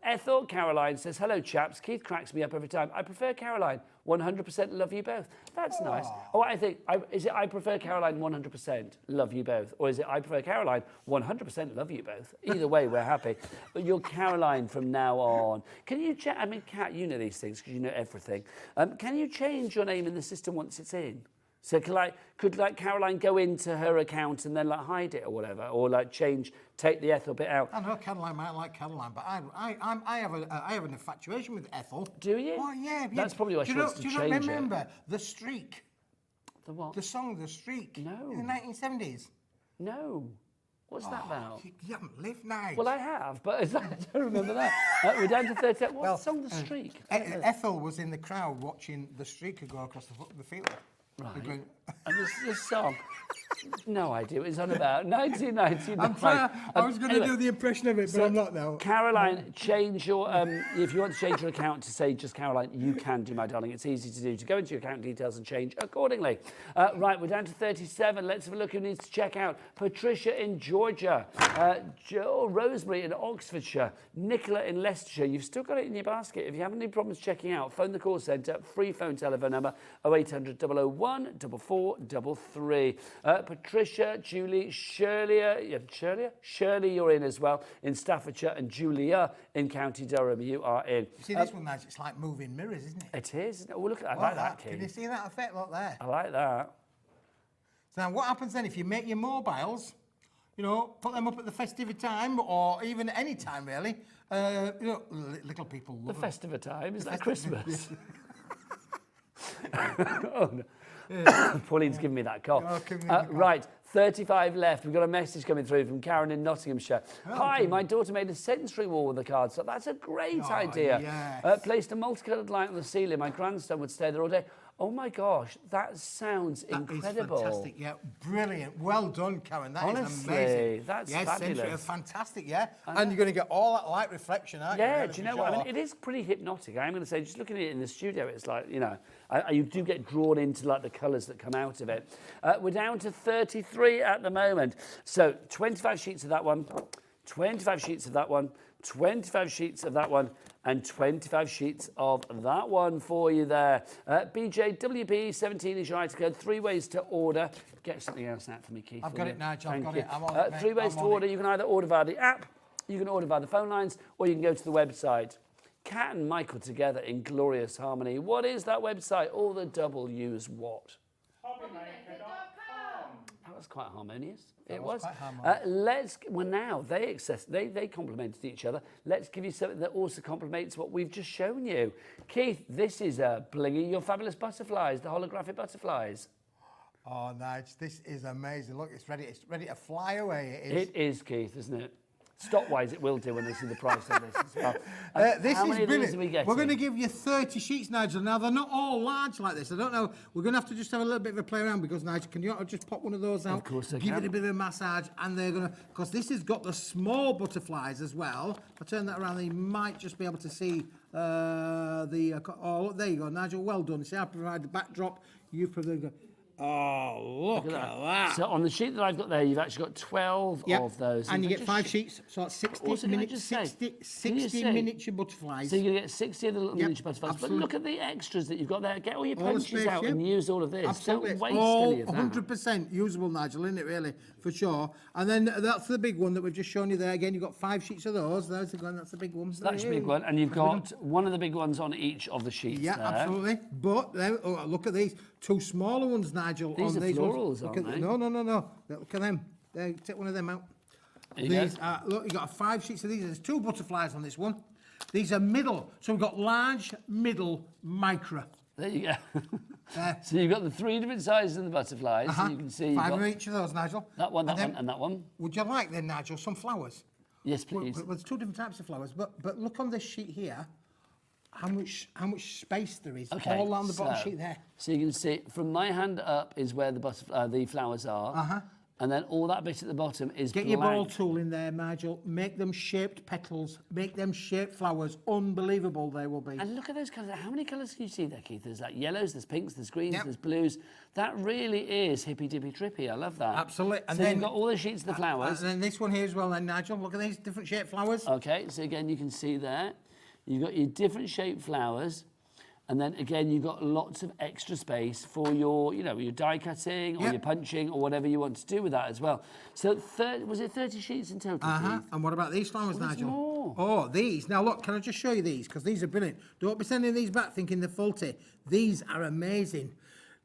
D: Ethel Caroline says, hello, chaps. Keith cracks me up every time. I prefer Caroline. 100% love you both. That's nice. Oh, I think, is it I prefer Caroline 100% love you both? Or is it I prefer Caroline 100% love you both? Either way, we're happy. But you're Caroline from now on. Can you check? I mean, Kat, you know these things because you know everything. Can you change your name in the system once it's in? So could Caroline go into her account and then like hide it or whatever, or like take the Ethel bit out?
E: I know Caroline might like Caroline, but I have an infatuation with Ethel.
D: Do you?
E: Oh yeah.
D: That's probably why she wants to change it.
E: Do you not remember The Streak?
D: The what?
E: The song The Streak.
D: No.
E: In the 1970s.
D: No. What's that about?
E: You haven't lived now.
D: Well, I have, but I don't remember that. We're down to 30. What's the song The Streak?
E: Ethel was in the crowd watching The Streak go across the field.
D: Right. And this song, no idea what it's on about. 1999.
E: I'm trying. I was going to do the impression of it, but I'm not now.
D: Caroline, change your, if you want to change your account to say just Caroline, you can do, my darling. It's easy to do. To go into your account details and change accordingly. Right, we're down to 37. Let's have a look who needs to check out. Patricia in Georgia. Joe Rosemary in Oxfordshire. Nicola in Leicestershire. You've still got it in your basket. If you have any problems checking out, phone the call centre. Free phone telephone number 0800 001 4433. Patricia, Julie, Shirley, Shirley, you're in as well in Staffordshire, and Julia in County Durham. You are in.
E: You see this one, Nigel? It's like moving mirrors, isn't it?
D: It is. Oh, look at that. I like that, Keith.
E: Can you see that effect? Look there.
D: I like that.
E: So now, what happens then if you make your mobiles? You know, put them up at the festive time, or even any time really. You know, little people love
D: the
E: them.
D: festive time. Is that Christmas? Oh no. Pauline's giving me that cough.
E: Oh,
D: Right, 35 left. We've got a message coming through from Karen in Nottinghamshire. Hi, my daughter made a sensory wall with the card. So that's a great idea.
E: Yes.
D: Placed a multicoloured light on the ceiling. My grandson would stay there all day. Oh my gosh, that sounds incredible.
E: That is fantastic, yeah. Brilliant. Well done, Karen. That is amazing.
D: Honestly, that's
E: yes,
D: fabulous.
E: Fantastic, yeah. And you're going to get all that light reflection, aren't you?
D: Yeah,
E: Really,
D: do you know
E: for
D: what? I
E: sure.
D: mean, it is pretty hypnotic. I'm going to say, just looking at it in the studio, it's like, you know, you do get drawn into like the colours that come out of it. We're down to 33 at the moment. So 25 sheets of that one, 25 sheets of that one, 25 sheets of that one, and 25 sheets of that one for you there. BJWB17 is your item code. 3 ways to order. Get something else out for me, Keith.
E: I've got it, Nigel.
D: Thank
E: I've got
D: you.
E: it. I'm on it, mate.
D: 3 ways to order. You can either order via the app, you can order via the phone lines, or you can go to the website. Kat and Michael together in glorious harmony. What is that website? All the W's what? That was quite harmonious. It was.
E: Quite harmonious.
D: Now they complemented each other. Let's give you something that also complements what we've just shown you. Keith, this is Blingy Your Fabulous Butterflies, the holographic butterflies.
E: Oh, Nige, this is amazing. Look, it's ready to fly away.
D: It is, Keith, isn't it? Stock-wise, it will do when they see the price of this as well.
E: This
D: how
E: is
D: many of
E: brilliant.
D: these are we getting?
E: We're going to give you 30 sheets, Nigel. Now, they're not all large like this. I don't know. We're going to have to just have a little bit of a play around because, Nigel, can you just pop one of those out?
D: Of course I
E: Give
D: can.
E: it a bit of a massage. And they're going to... Because this has got the small butterflies as well. If I turn that around, you might just be able to see oh, there you go, Nigel. Well done. See, I provide the backdrop. You provide... Oh, look at that.
D: So on the sheet that I've got there, you've actually got 12 of those.
E: And you get 5 sheets, so that's 60 minutes, 60 miniature butterflies.
D: So you're going to get 60 of the little miniature butterflies.
E: Absolutely.
D: But look at the extras that you've got there. Get all your
E: All the
D: punches
E: space,
D: out
E: yeah.
D: and use all of this.
E: Absolutely.
D: Don't waste
E: all
D: any of that.
E: 100% usable, Nigel, isn't it, really? For sure. And then that's the big one that we've just shown you there. Again, you've got 5 sheets of those. There's the one, that's the big one.
D: That's a big one. And you've got one of the big ones on each of the sheets
E: Yeah,
D: there.
E: absolutely. But look at these. 2 smaller ones, Nigel.
D: These are florals,
E: Look
D: aren't
E: at,
D: they?
E: No. Look at them. Take one of them out.
D: These
E: look, you've got 5 sheets of these. There's 2 butterflies on this one. These are middle. So we've got large, middle, micro.
D: There you go. So you've got the 3 different sizes of the butterflies. So you can see
E: 5 of each of those, Nigel.
D: that one, that one, and that one.
E: Would you like then, Nigel, some flowers?
D: Yes, please.
E: Well, there's 2 different types of flowers, but look on this sheet here. How much space there is all on the bottom sheet there.
D: So you can see from my hand up is where the flowers are. And then all that bit at the bottom is
E: Get
D: blank.
E: your ball tool in there, Nigel. Make them shaped petals. Make them shaped flowers. Unbelievable they will be.
D: And look at those colours. How many colours can you see there, Keith? There's like yellows, there's pinks, there's greens, there's blues. That really is hippy-dippy-trippy. I love that.
E: Absolutely. And
D: so
E: then
D: you've got all the sheets of the flowers.
E: And then this one here as well then, Nigel. Look at these different shaped flowers.
D: Okay, so again, you can see there. You've got your different shaped flowers. And then again, you've got lots of extra space for your, your die cutting or your punching or whatever you want to do with that as well. So was it 30 sheets in total, Keith?
E: And what about these flowers, Nigel?
D: More.
E: Oh, these. Now look, can I just show you these? Because these are brilliant. Don't be sending these back thinking they're faulty. These are amazing.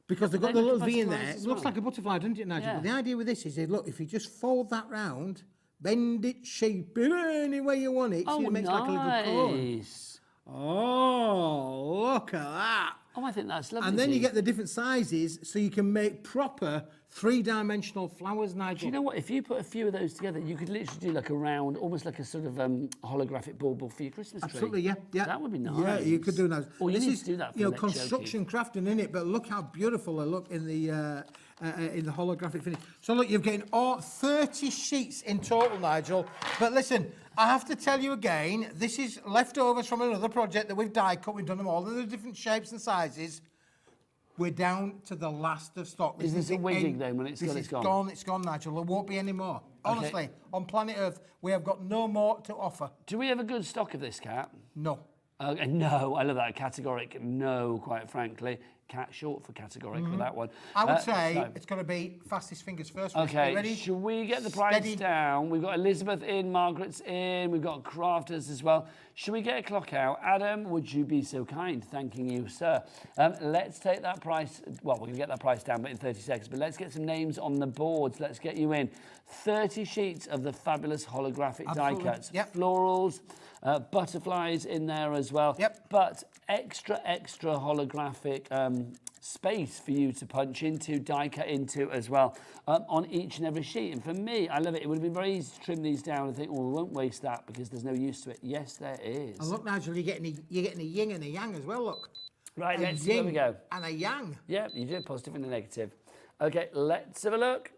E: Because they've got the little V in there. It looks like a butterfly, doesn't it, Nigel?
D: Yeah.
E: But the idea with this is, look, if you just fold that round, bend it, shape it any way you want it, so it makes like a little cone. Oh, look at that.
D: Oh, I think that's lovely.
E: And then you get the different sizes, so you can make proper 3-dimensional flowers, Nigel.
D: Do you know what? If you put a few of those together, you could literally do like a round, almost like a sort of holographic bauble for your Christmas tree.
E: Absolutely, yeah.
D: That would be nice.
E: Yeah, you could do those.
D: Or you
E: this
D: need
E: is,
D: to do that for the
E: construction crafting in it, but look how beautiful they look in the holographic finish. So look, you're getting all 30 sheets in total, Nigel. But listen, I have to tell you again, this is leftovers from another project that we've die cut. We've done them all in the different shapes and sizes. We're down to the last of stock.
D: Is this a wigging then when it's gone?
E: It's gone. It's gone, Nigel. There won't be any more. Honestly, on planet Earth, we have got no more to offer.
D: Do we have a good stock of this, Cat?
E: No.
D: No, I love that. Categoric, no, quite frankly. Cat short for categoric for that one.
E: I would say it's going to be fastest fingers first.
D: Okay,
E: ready?
D: should we get the price down? We've got Elizabeth in, Margaret's in, we've got Crafters as well. Should we get a clock out? Adam, would you be so kind? Thanking you, sir. Let's take that price, well, we're going to get that price down but in 30 seconds, but let's get some names on the boards. Let's get you in. 30 sheets of the fabulous holographic die cuts. Florals, butterflies in there as well. But extra holographic space for you to punch into, die cut into as well on each and every sheet. And for me, I love it. It would have been very easy to trim these down and think, well, we won't waste that because there's no use to it. Yes, there is.
E: And look, Nigel, you're getting a yin and a yang as well, look.
D: Right,
E: There
D: we go.
E: And a yang.
D: Yeah, you do a positive and a negative. Okay, let's have a look.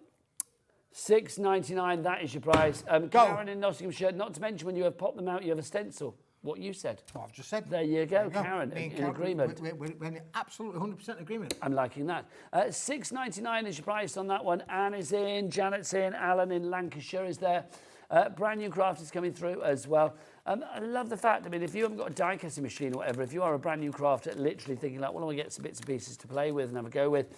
D: $6.99, that is your price. Karen in Nottinghamshire, not to mention when you have popped them out, you have a stencil. What you said.
E: What I've just said.
D: There you go, Karen, in agreement.
E: We're in absolutely 100% agreement.
D: I'm liking that. $6.99 is your price on that one. Anne is in, Janet's in, Alan in Lancashire is there. Brand new craft is coming through as well. I love the fact, I mean, if you haven't got a die casting machine or whatever, if you are a brand new crafter literally thinking like, well, I want to get some bits and pieces to play with and have a go with,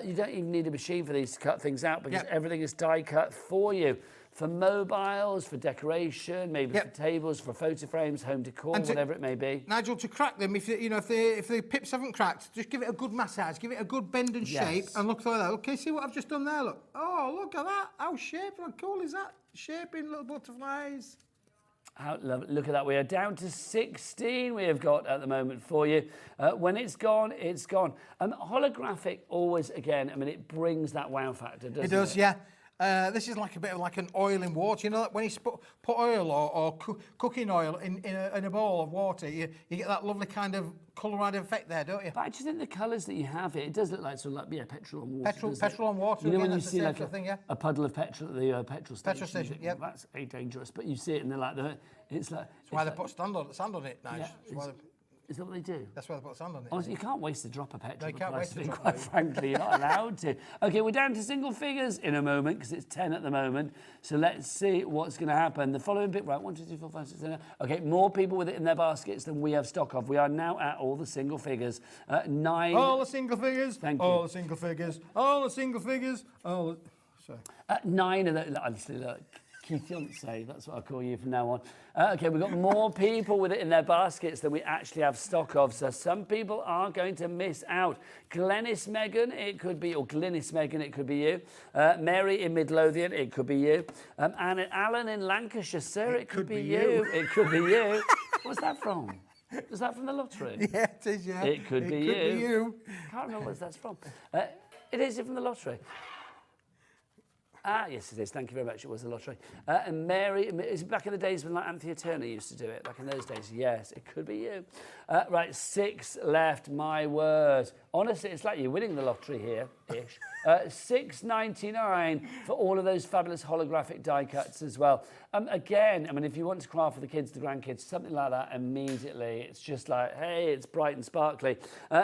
D: you don't even need a machine for these to cut things out because everything is die cut for you. For mobiles, for decoration, maybe for tables, for photo frames, home decor, whatever it may be.
E: Nigel, to crack them, if the pips haven't cracked, just give it a good massage, give it a good bend and shape, and look like that. Okay, see what I've just done there? Look. Oh, look at that. How shaped, how cool is that? Shaping little butterflies.
D: Look at that. We are down to 16 we have got at the moment for you. When it's gone, it's gone. Holographic always, again, I mean, it brings that wow factor, doesn't it?
E: It does, yeah. This is like a bit of like an oil in water. You know, when you put oil or cooking oil in a bowl of water, you get that lovely kind of colour-added effect there, don't you?
D: But I just think the colours that you have here, it does look like sort of like petrol on water.
E: Petrol on water.
D: You know
E: again,
D: when you see like
E: a
D: puddle of petrol at the petrol station.
E: Petrol station,
D: yeah. Well, that's dangerous. But you see it and they're like it's like.
E: That's why they put sand on it, Nigel.
D: Yeah, is that what they do?
E: That's why they put sand on it.
D: Honestly, you can't waste a drop of petrol.
E: No, you can't waste a drop.
D: Quite frankly, you're not allowed to. Okay, we're down to single figures in a moment because it's 10 at the moment. So let's see what's going to happen. The following bit, right, 1, 2, 3, 4, 5, 6, 7, 8. Okay, more people with it in their baskets than we have stock of. We are now at all the single figures. 9.
E: All the single figures.
D: Thank you.
E: All the single figures. All the single figures. Sorry.
D: 9 of those. Honestly, look. Fiancé, that's what I'll call you from now on. Okay, we've got more people with it in their baskets than we actually have stock of, so some people are going to miss out. Glenys Megan, it could be, or Glynis Megan, it could be you. Mary in Midlothian, it could be you. And Alan in Lancashire, sir, it could be you. It could be you. What's that from? Was that from the lottery?
E: Yeah, it is, yeah.
D: It could be you. Can't remember what that's from. It is from the lottery. Ah, yes, it is. Thank you very much. It was the lottery. And Mary, is it back in the days when like Anthea Turner used to do it? Back in those days? Yes, it could be you. Right, 6 left, my word. Honestly, it's like you're winning the lottery here-ish. $6.99 for all of those fabulous holographic die cuts as well. Again, I mean, if you want to craft for the kids, the grandkids, something like that immediately, it's just like, hey, it's bright and sparkly.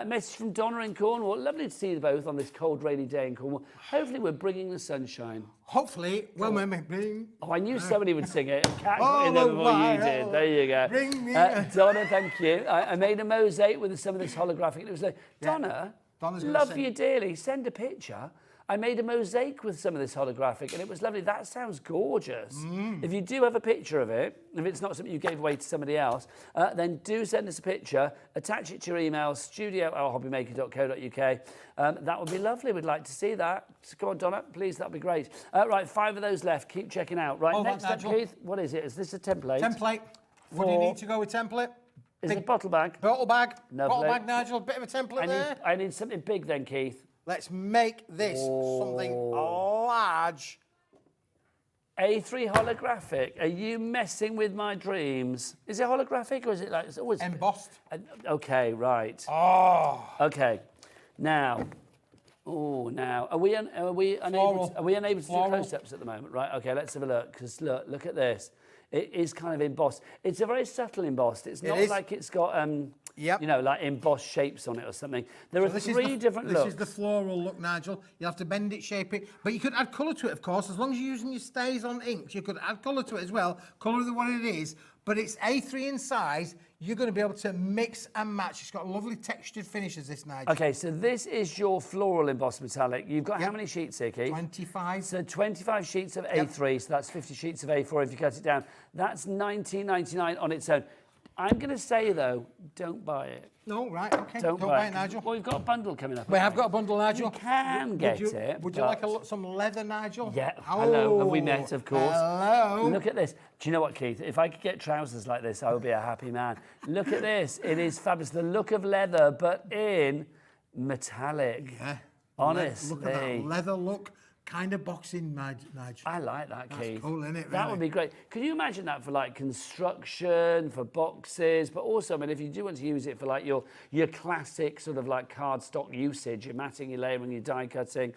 D: Message from Donna in Cornwall. Lovely to see you both on this cold, rainy day in Cornwall. Hopefully we're bringing the sunshine.
E: Hopefully, when we bring...
D: Oh, I knew somebody would sing it. Cat got in there before you did. There you go.
E: Bring me
D: Donna, thank you. I made a mosaic with some of this holographic. It was like, Donna, love you dearly. Send a picture. I made a mosaic with some of this holographic and it was lovely. That sounds gorgeous. If you do have a picture of it, if it's not something you gave away to somebody else, then do send us a picture, attach it to your email, studio@hobbymaker.co.uk. That would be lovely. We'd like to see that. So go on, Donna, please, that'd be great. Right, 5 of those left. Keep checking out. Right, next up, Keith, what is it? Is this a template?
E: Template. What do you need to go with template?
D: Is it a bottle bag?
E: Bottle bag.
D: Lovely.
E: Bottle bag, Nigel. Bit of a template there.
D: I need something big then, Keith.
E: Let's make this something large.
D: A3 holographic. Are you messing with my dreams? Is it holographic or is it like it's always
E: embossed?
D: Okay, right.
E: Oh.
D: Okay. Now. Oh, now are we unable to do close-ups at the moment? Right. Okay. Let's have a look. Because look at this. It is kind of embossed. It's a very subtle embossed. It's not like it's got you know, like embossed shapes on it or something. There are 3 different looks.
E: This is the floral look, Nigel. You have to bend it, shape it. But you could add colour to it, of course. As long as you're using your stays on inks, you could add colour to it as well. Colour of what it is. But it's A3 in size. You're going to be able to mix and match. It's got lovely textured finishes, this, Nigel.
D: Okay, so this is your floral embossed metallic. You've got how many sheets here, Keith?
E: 25.
D: So 25 sheets of A3, so that's 50 sheets of A4 if you cut it down. That's $19.99 on its own. I'm going to say, though, don't buy it.
E: No, right, OK.
D: Don't
E: buy it, Nigel.
D: Well, we've got a bundle coming up.
E: We have got a bundle, Nigel.
D: You can get it.
E: Would you like some leather, Nigel?
D: Yeah, hello. Have we met, of course?
E: Hello.
D: Look at this. Do you know what, Keith? If I could get trousers like this, I would be a happy man. Look at this. It is fabulous. The look of leather, but in metallic.
E: Yeah.
D: Honestly.
E: Look at that leather look. Kind of boxing, Nigel.
D: I like that, Keith.
E: That's cool, isn't it?
D: That
E: really?
D: would be great. Can you imagine that for like construction, for boxes, but also, I mean, if you do want to use it for like your classic sort of like cardstock usage, your matting, your layering, your die cutting,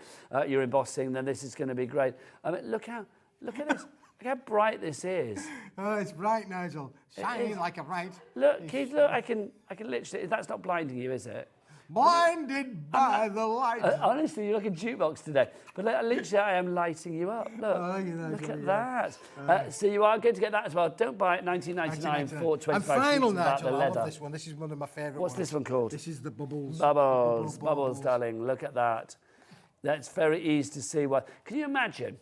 D: your embossing, then this is going to be great. I mean, look at this. Look how bright this is.
E: Oh, it's bright, Nigel. Shining like a bright.
D: Look, Keith, look, I can literally, that's not blinding you, is it?
E: Blinded by the light.
D: Honestly, you look a jukebox today. But literally, I am lighting you up. Look, look at that. So you are going to get that as well. Don't buy it, $19.99 for 25
E: And final,
D: sheets about
E: Nigel,
D: the
E: I
D: leather.
E: love this one. This is one of my favourite
D: What's
E: ones.
D: this one called?
E: This is the bubbles.
D: Bubbles, darling. Look at that. That's very easy to see. What can you imagine?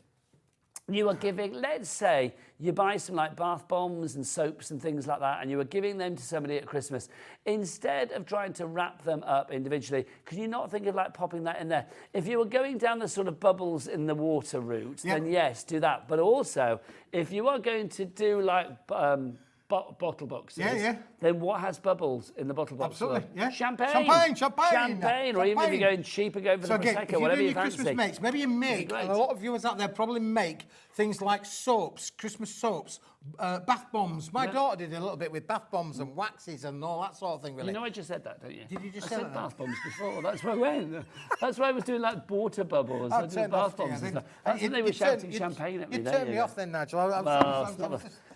D: You are giving, let's say, you buy some like bath bombs and soaps and things like that, and you are giving them to somebody at Christmas. Instead of trying to wrap them up individually, can you not think of like popping that in there? If you were going down the sort of bubbles in the water route, then yes, do that. But also, if you are going to do like bottle boxes, then what has bubbles in the bottle box?
E: Absolutely, yeah.
D: Champagne.
E: Champagne.
D: Or even if you're going cheaper, go for the Prosecco, whatever you fancy.
E: Christmas makes, maybe you make, and a lot of viewers out there probably make things like soaps, Christmas soaps, bath bombs. My daughter did a little bit with bath bombs and waxes and all that sort of thing, really.
D: You know, I just said that, don't you?
E: Did you just
D: say
E: say
D: that?
E: that?
D: Bath bombs before. That's where I went. That's why I was doing like water bubbles. I did bath bombs and stuff. That's when they were shouting champagne at me.
E: You turned me off then, Nigel.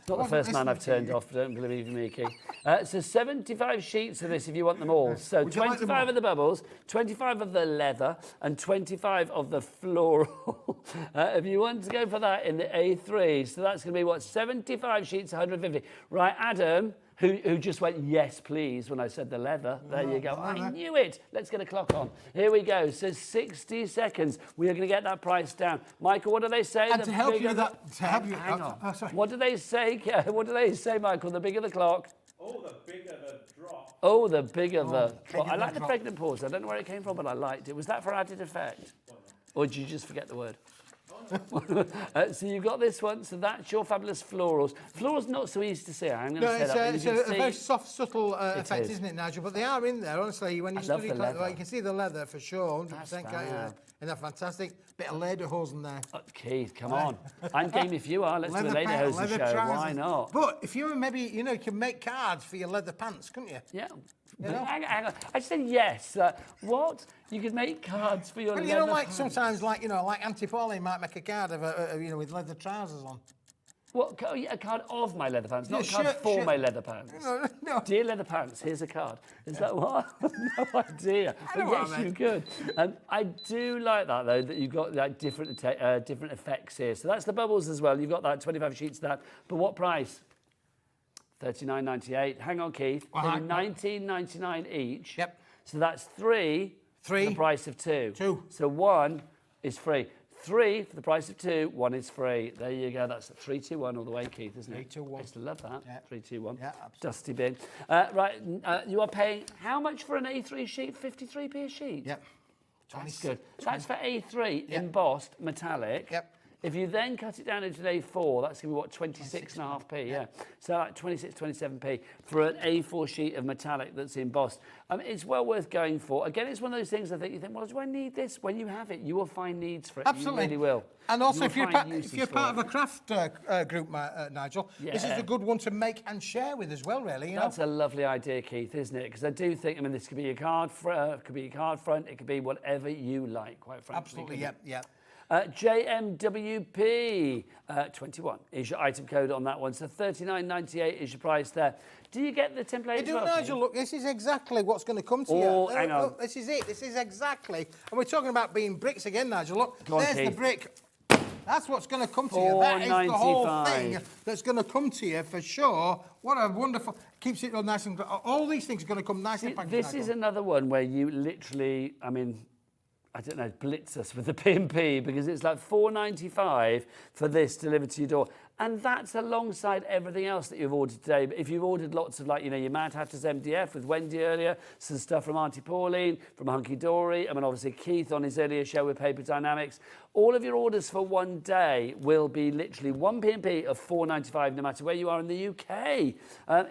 D: Not the first man I've turned off, don't believe me, Keith. So 75 sheets of this if you want them all. So 25 of the bubbles, 25 of the leather, and 25 of the floral. If you want to go for that in the A3, so that's going to be what, 75 sheets, 150. Right, Adam, who just went, yes, please, when I said the leather. There you go. I knew it. Let's get a clock on. Here we go. So 60 seconds. We are going to get that price down. Michael, what do they say?
E: And to help you with that,
D: hang on. What do they say? What do they say, Michael? The bigger the clock?
K: Oh, the bigger the drop.
D: Oh, the bigger the drop. I like the pregnant pause. I don't know where it came from, but I liked it. Was that for added effect? Or did you just forget the word? So you've got this one, so that's your fabulous florals. Florals not so easy to see. I'm going to say that.
E: It's a very soft, subtle effect, isn't it, Nigel? But they are in there, honestly. When you study it, you can see the leather for sure, 100%. Isn't that fantastic? Bit of lederhosen there.
D: Keith, come on. I'm game if you are. Let's do a lederhosen show.
E: Trousers.
D: Why not?
E: But if you were maybe, you can make cards for your leather pants, couldn't you?
D: Yeah. Hang on. I said yes. What? You could make cards for your leather pants.
E: Sometimes, like Auntie Pauline might make a card of, with leather trousers on.
D: What? A card of my leather pants, not a card for my leather pants.
E: No.
D: Dear leather pants, here's a card. Is that what? No idea. But yes, you could. I do like that though, that you've got like different effects here. So that's the bubbles as well. You've got that 25 sheets of that. But what price? $39.98. Hang on, Keith. $19.99 each.
E: Yep.
D: So that's three for the price of two. So one is free. 3 for the price of 2, 1 is free. There you go. That's 3, 2, 1 all the way, Keith, isn't it?
E: 3, 2, 1.
D: I used to love that.
E: Yeah.
D: 3, 2, 1.
E: Yeah, absolutely.
D: Dusty bin. Right, you are paying how much for an A3 sheet? 53p a sheet?
E: Yep.
D: That's good. That's for A3 embossed metallic.
E: Yep.
D: If you then cut it down into an A4, that's going to be what, 26.5p, yeah. So like 26, 27p for an A4 sheet of metallic that's embossed. It's well worth going for. Again, it's one of those things I think you think, well, do I need this? When you have it, you will find needs for it.
E: Absolutely.
D: You really will.
E: And also, if you're part
D: of
E: of a craft group, Nigel, this is a good one to make and share with as well, really.
D: That's a lovely idea, Keith, isn't it? Because I do think, this could be your card, could be your card front, it could be whatever you like, quite frankly.
E: Absolutely, yep.
D: JMWP 21 is your item code on that one. So $39.98 is your price there. Do you get the template as well?
E: Nigel, look, this is exactly what's going to come to
D: you. Hang on.
E: Look, this is it. This is exactly. And we're talking about being bricks again, Nigel. Look, there's the brick. That's what's going to come to you. That is the whole thing that's going to come to you for sure. What a wonderful... Keeps it all nice and... All these things are going to come nice and packaged.
D: This is another one where you literally, I don't know, blitz us with the P&P because it's like $4.95 for this delivered to your door. And that's alongside everything else that you've ordered today. But if you've ordered lots of your Madhatters MDF with Wendy earlier, some stuff from Auntie Pauline, from Hunkydory, obviously Keith on his earlier show with Paper Dynamics, all of your orders for one day will be literally one P&P of $4.95 no matter where you are in the UK.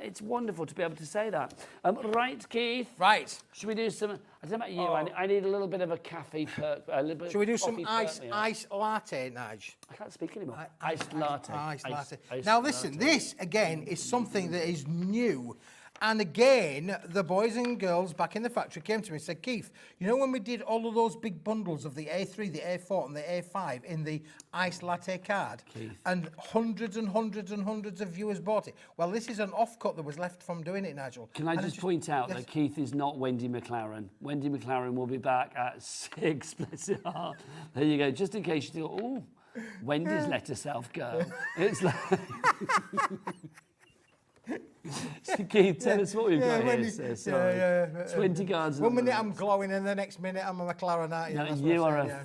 D: It's wonderful to be able to say that. Right, Keith?
E: Right.
D: Should we do some... I don't know about you, I need a little bit of a cafe perk. A little bit
E: Shall we do
D: of
E: some
D: coffee
E: ice latte, Nige?
D: I can't speak anymore. Iced latte.
E: Ice latte.
D: Iced
E: Now listen,
D: latte.
E: this again is something that is new. And again, the boys and girls back in the factory came to me and said, Keith, you know when we did all of those big bundles of the A3, the A4 and the A5 in the iced latte card?
D: Keith.
E: And hundreds and hundreds and hundreds of viewers bought it. Well, this is an offcut that was left from doing it, Nigel.
D: Can I just point out that Keith is not Wendy McLaren. Wendy McLaren will be back at 6, bless her heart. There you go, just in case you thought, oh, Wendy's let herself go. It's like... So Keith, tell us what we've got here. Sorry. 20 cards.
E: 1 minute I'm glowing and the next minute I'm a McLaren, aren't you?
D: No,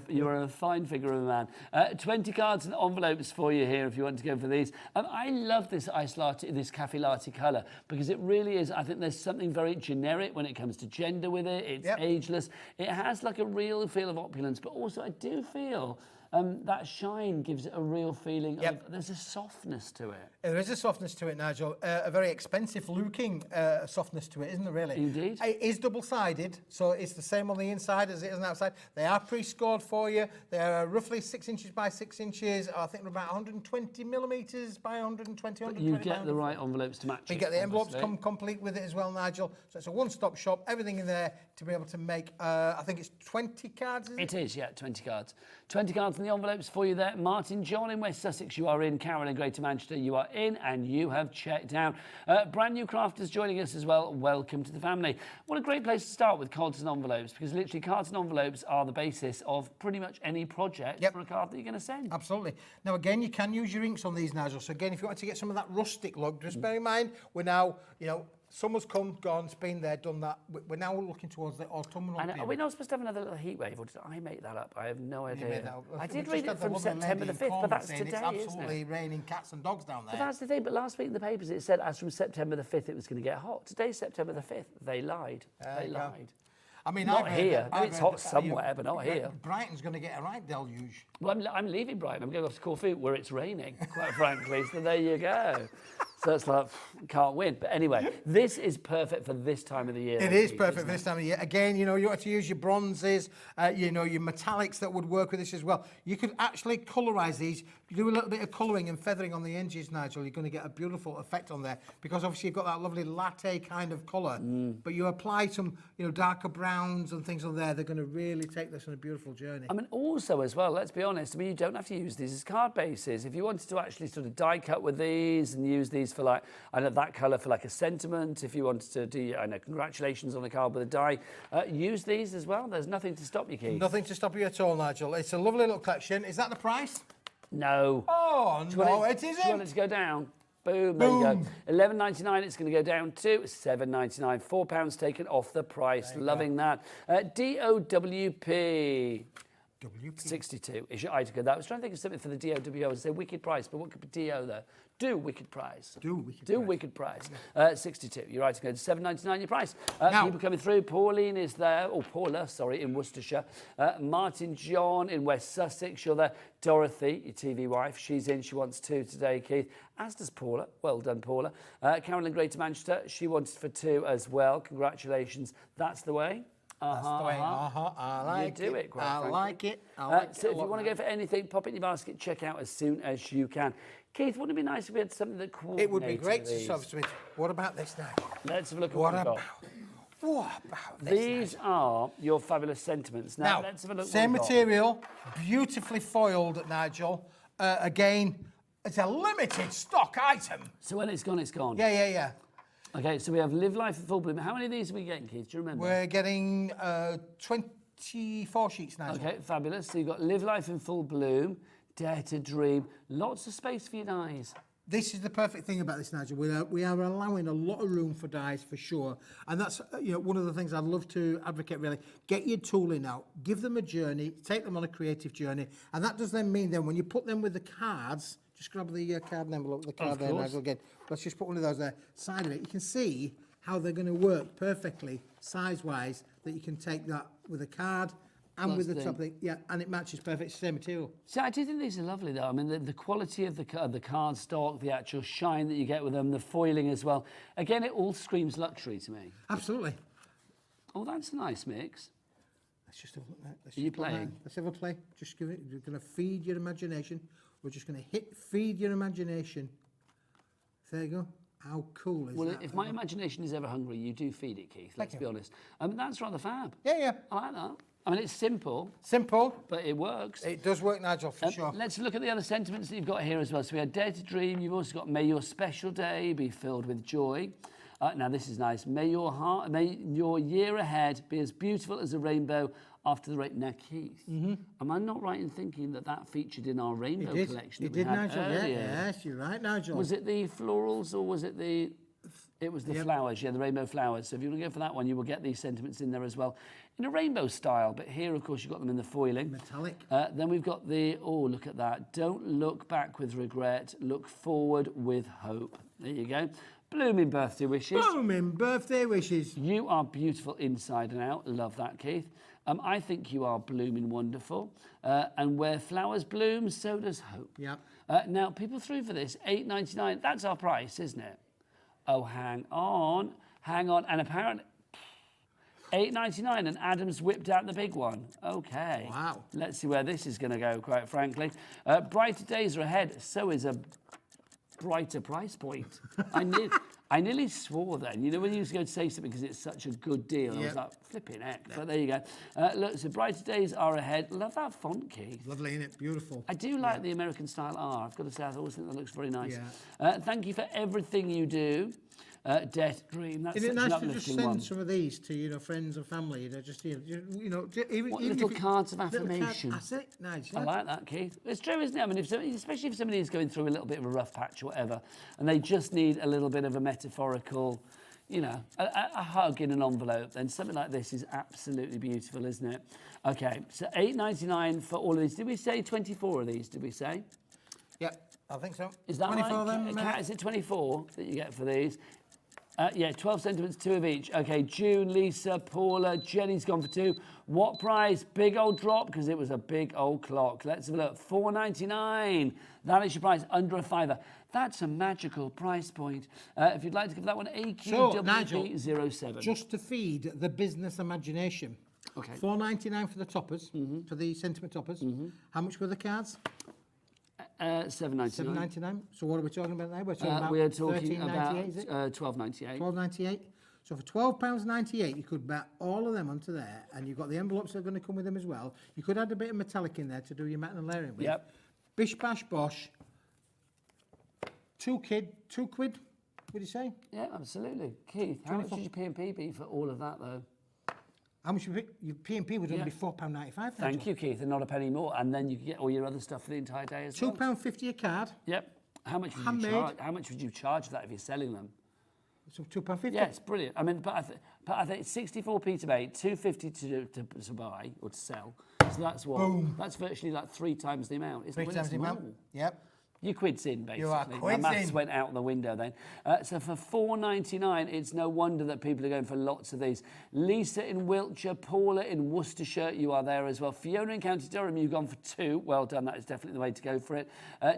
D: you are a fine figure of a man. 20 cards and envelopes for you here if you want to go for these. I love this iced latte, this cafe latte colour, because it really is, I think there's something very generic when it comes to gender with it. It's ageless. It has like a real feel of opulence, but also I do feel that shine gives it a real feeling of, there's a softness to it.
E: There is a softness to it, Nigel. A very expensive looking softness to it, isn't there really?
D: Indeed.
E: It is double-sided, so it's the same on the inside as it is on the outside. They are pre-scored for you. They are roughly 6 inches by 6 inches. I think they're about 120 millimetres by 120,
D: But you get the right envelopes to match it.
E: You get the envelopes
D: obviously.
E: come complete with it as well, Nigel. So it's a one-stop shop, everything in there to be able to make, I think it's 20 cards, is it?
D: It is, yeah, 20 cards. 20 cards in the envelopes for you there. Martin John in West Sussex, you are in. Carol in Greater Manchester, you are in, and you have checked out. Brand new crafters joining us as well. Welcome to the family. What a great place to start with cards and envelopes, because literally cards and envelopes are the basis of pretty much any project for a card that you're going to send.
E: Absolutely. Now, again, you can use your inks on these, Nigel. So, again, if you want to get some of that rustic look, just bear in mind, we're now, you know, summer's come, gone, it's been there, done that. We're now looking towards the autumnal period.
D: Are we not supposed to have another little heat wave, or did I make that up? I have no idea. I
E: We
D: did
E: just
D: read
E: had
D: it from
E: the lovely
D: September
E: lady
D: the
E: in
D: 5th, but
E: Cornwall
D: that's
E: saying
D: today,
E: it's
D: isn't
E: absolutely
D: it?
E: raining cats and dogs down there.
D: But that's the thing. But last week in the papers it said as from September the 5th it was going to get hot. Today's September the 5th. They lied. They lied.
E: I mean,
D: not here. Maybe it's hot somewhere, but not here.
E: Brighton's going to get a right deluge.
D: Well, I'm leaving Brighton. I'm going off to Corfu where it's raining, quite frankly. So there you go. So it's like, can't win. But anyway, this is perfect for this time of the year.
E: It is perfect for this time of year. Again, you know, you want to use your bronzes, you know, your metallics that would work with this as well. You could actually colorise these. You do a little bit of colouring and feathering on the edges, Nigel. You're going to get a beautiful effect on there because obviously you've got that lovely latte kind of colour. But you apply some, you know, darker browns and things on there. They're going to really take this on a beautiful journey.
D: I mean, also as well, let's be honest. I mean, you don't have to use these as card bases. If you wanted to actually sort of die cut with these and use these for like, I know that colour for like a sentiment. If you wanted to do, I know, congratulations on the card with a die, use these as well. There's nothing to stop you, Keith.
E: Nothing to stop you at all, Nigel. It's a lovely little collection. Is that the price?
D: No.
E: Oh, no, it isn't.
D: Do you want it to go down? Boom, there you go. $11.99, it's going to go down to $7.99. £4 taken off the price. Loving that. DOWP. 62 is your item code. I was trying to think of something for the DOW. I was say wicked price, but what could be DO there? Do wicked price.
E: Do wicked price.
D: 62. Your item code is $7.99 your price. People coming through. Pauline is there. Oh, Paula, sorry, in Worcestershire. Martin John in West Sussex. You're there. Dorothy, your TV wife. She's in. She wants 2 today, Keith. As does Paula. Well done, Paula. Carol in Greater Manchester. She wants for 2 as well. Congratulations. That's the way.
E: That's the way. I like
D: you do it, quite
E: I
D: frankly.
E: like it. I like
D: so
E: it.
D: if you want to go for anything, pop it in your basket, check out as soon as you can. Keith, wouldn't it be nice if we had something that coordinated
E: It would be great to
D: these?
E: substitute. What about this now?
D: Let's have a look at
E: What
D: what we've got.
E: about this?
D: These are your fabulous sentiments. Now, let's have a look.
E: Same
D: what we've got.
E: material, beautifully foiled, Nigel. Again, it's a limited stock item.
D: So when it's gone, it's gone.
E: Yeah.
D: Okay, so we have Live Life in Full Bloom. How many of these are we getting, Keith? Do you remember?
E: We're getting 24 sheets, Nigel.
D: Okay, fabulous. So you've got Live Life in Full Bloom, Dare to Dream, lots of space for your dies.
E: This is the perfect thing about this, Nigel. We are allowing a lot of room for dies for sure, and that's one of the things I'd love to advocate. Really, get your tooling out, give them a journey, take them on a creative journey, and that does then mean then when you put them with the cards, just grab the card envelope, the card there, Nigel. Again, let's just put one of those there, side of it. You can see how they're going to work perfectly size-wise. That you can take that with a card. And with the top thing, and it matches perfect, same material.
D: See, I do think these are lovely, though. I mean, the quality of the card stock, the actual shine that you get with them, the foiling as well. Again, it all screams luxury to me.
E: Absolutely.
D: Oh, that's a nice mix.
E: Let's just have a look at that.
D: Are you playing?
E: Let's have a play. Just give it. You're going to feed your imagination. We're just going to feed your imagination. There you go. How cool is that?
D: Well, if my imagination is ever hungry, you do feed it, Keith. Let's be honest. That's rather fab.
E: Yeah.
D: I like that. I mean, it's simple.
E: Simple.
D: But it works.
E: It does work, Nigel, for sure.
D: Let's look at the other sentiments that you've got here as well. So we had Dare to Dream. You've also got May your special day be filled with joy. Now this is nice. May your year ahead be as beautiful as a rainbow after the rain. Now, Keith, am I not right in thinking that featured in our rainbow collection?
E: It did, Nigel. Yes, you're right, Nigel.
D: Was it the florals or was it the? It was the flowers, the rainbow flowers. So if you want to go for that one, you will get these sentiments in there as well, in a rainbow style. But here, of course, you've got them in the foiling.
E: Metallic.
D: Then we've got look at that. Don't look back with regret. Look forward with hope. There you go. Blooming birthday wishes.
E: Blooming birthday wishes.
D: You are beautiful inside and out. Love that, Keith. I think you are blooming wonderful. And where flowers bloom, so does hope.
E: Yep.
D: Now, people threw for this, $8.99. That's our price, isn't it? Oh, hang on. And apparently, $8.99, and Adam's whipped out the big one. Okay.
E: Wow.
D: Let's see where this is going to go, quite frankly. Brighter days are ahead. So is a brighter price point. I nearly swore then. You know, when you used to go to say something because it's such a good deal, I was like, flipping heck. But there you go. Look, so brighter days are ahead. Love that font, Keith.
E: Lovely, isn't it? Beautiful.
D: I do like the American style R. I've got to say, I always think that looks very nice. Thank you for everything you do. Dare to Dream. That's
E: Isn't it
D: such
E: nice
D: an
E: to just
D: uplifting
E: send
D: one.
E: some of these to friends and family? Even
D: Little cards of affirmation.
E: That's it, nice.
D: I like that, Keith. It's true, isn't it? I mean, especially if somebody is going through a little bit of a rough patch or whatever, and they just need a little bit of a metaphorical, a hug in an envelope, then something like this is absolutely beautiful, isn't it? Okay, so $8.99 for all of these. Did we say 24 of these, did we say?
E: Yep, I think so.
D: Is that
E: 24
D: right?
E: of them,
D: Kat, is it 24 that you get for these? 12 sentiments, 2 of each. Okay, June, Lisa, Paula, Jenny's gone for 2. What price? Big old drop, because it was a big old clock. Let's have a look. $4.99. That is your price, under a $5. That's a magical price point. If you'd like to give that one AQWP07.
E: Just to feed the business imagination.
D: Okay.
E: $4.99 for the toppers, for the sentiment toppers. How much were the cards?
D: $7.99.
E: $7.99. So what are we talking about now? We're talking about
D: $12.98.
E: $12.98. So for £12.98, you could bet all of them onto there, and you've got the envelopes that are going to come with them as well. You could add a bit of metallic in there to do your matte and layering with.
D: Yep.
E: Bish bash bosh. $2 quid. Would you say?
D: Yeah, absolutely. Keith, how much did your P&P be for all of that, though?
E: How much your P&P would only be £4.95.
D: Thank you, Keith, and not a penny more. And then you can get all your other stuff for the entire day as well.
E: £2.50 a card.
D: Yep. How much would you charge? How much would you charge for that if you're selling them?
E: So £2.50.
D: Yeah, it's brilliant. I mean, but I think 64p to make, 2.50 to buy or to sell. So that's what?
E: Boom.
D: That's virtually like 3 times the amount. Isn't
E: 3 times the amount. Yep.
D: Your quid's in, basically.
E: You are quids
D: My maths
E: in.
D: went out the window then. So for $4.99, it's no wonder that people are going for lots of these. Lisa in Wiltshire, Paula in Worcestershire, you are there as well. Fiona in County Durham, you've gone for 2. Well done, that is definitely the way to go for it.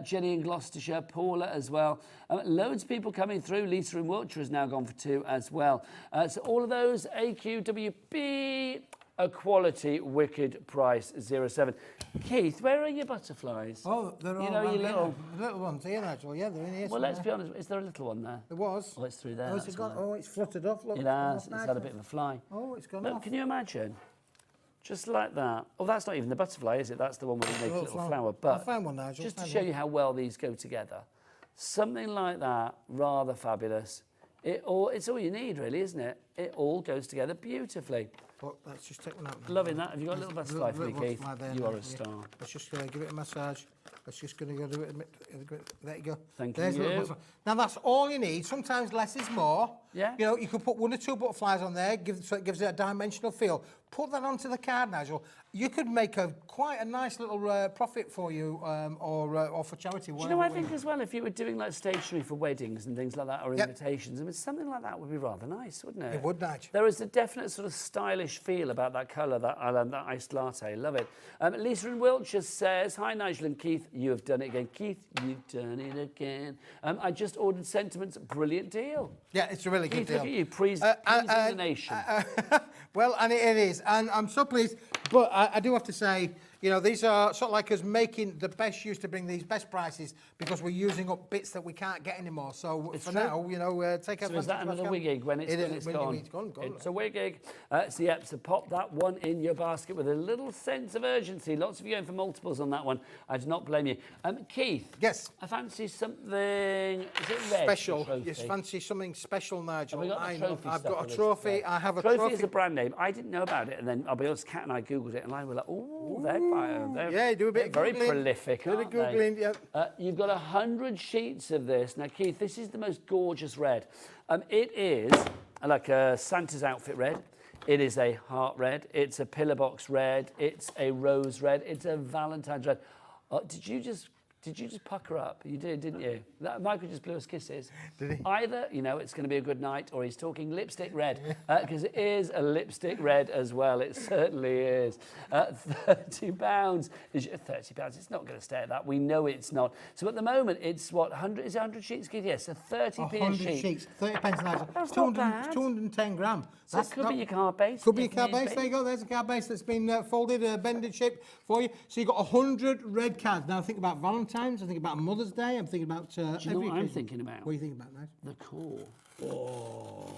D: Jenny in Gloucestershire, Paula as well. Loads of people coming through. Lisa in Wiltshire has now gone for 2 as well. So all of those, AQWP... a quality wicked price 07. Keith, where are your butterflies?
E: Oh, they're all
D: your
E: little ones here, Nigel. Yeah, they're in here.
D: Well, let's be honest. Is there a little one there?
E: There was.
D: Oh, it's through there.
E: Oh, it's gone. Oh, it's fluttered off. Look,
D: It has. It's had a bit of a fly.
E: Oh, it's gone
D: Look,
E: off.
D: can you imagine? Just like that. Oh, that's not even the butterfly, is it? That's the one where you make a little flower. But
E: I'll find one, Nigel.
D: just to show you how well these go together, something like that, rather fabulous. It's all you need, really, isn't it? It all goes together beautifully.
E: But let's just take one out now.
D: Loving that. Have you got a little butterfly for me, Keith? You are a
E: Yeah.
D: star.
E: Let's just give it a massage. Let's just going to go do it. There you go.
D: Thank
E: There's a little
D: you.
E: butterfly. Now that's all you need. Sometimes less is more.
D: Yeah.
E: You know, you could put 1 or 2 butterflies on there, so it gives it a dimensional feel. Put that onto the card, Nigel. You could make quite a nice little profit for you, or for charity.
D: Do you know, I think as well, if you were doing like stationery for weddings and things like that, or invitations, I mean, something like that would be rather nice, wouldn't it?
E: It would. good, Nigel.
D: There is a definite sort of stylish feel about that colour, that iced latte. Love it. Lisa in Wiltshire says, hi, Nigel and Keith. You have done it again. Keith, you've done it again. I just ordered Sentiments. Brilliant deal.
E: Yeah, it's a really
D: Keith,
E: good deal.
D: look at you, pleasing the nation.
E: Well, and it is. And I'm so pleased. But I do have to say, you know, these are sort of like us making the best use to bring these best prices because we're using up bits that we can't get anymore. So for now, you know, take
D: So is that another wig when it's gone?
E: It's gone.
D: It's a wig. So yep, so pop that one in your basket with a little sense of urgency. Lots of you going for multiples on that one. I do not blame you. Keith.
E: Yes.
D: I fancy something. Is it red?
E: Special. Yes, fancy something special, Nigel.
D: Have we got the trophy
E: I've
D: stuff
E: got
D: with
E: a
D: us
E: trophy.
D: today?
E: I have a
D: Trophy
E: trophy.
D: is a brand name. I didn't know about it, and then I'll be honest, Kat and I googled it, and I were like, oh, they're
E: do a bit of
D: very
E: Googling.
D: prolific.
E: Bit of
D: aren't they?
E: Googling, yeah.
D: You've got 100 sheets of this. Now, Keith, this is the most gorgeous red. It is like a Santa's outfit red. It is a heart red. It's a pillar box red. It's a rose red. It's a Valentine's red. Did you just pucker up? You did, didn't you? Michael just blew us kisses.
E: Did he?
D: Either, you know, it's going to be a good night, or he's talking lipstick red, because it is a lipstick red as well. It certainly is. £30. Is £30? It's not going to stay at that. We know it's not. So at the moment, it's what, 100? Is it 100 sheets? Yes, so 30p a
E: 100
D: sheet.
E: sheets, 30 pence, Nigel.
D: That's not bad.
E: 210 gram.
D: So that could be your card base.
E: Could be your card base. There you go. There's a card base that's been folded, bended shape for you. So you've got 100 red cards. Now think about Valentine's. I think about Mother's Day. I'm thinking about.
D: Do you know what I'm thinking about?
E: What are you thinking about, Nigel?
D: The core. Oh.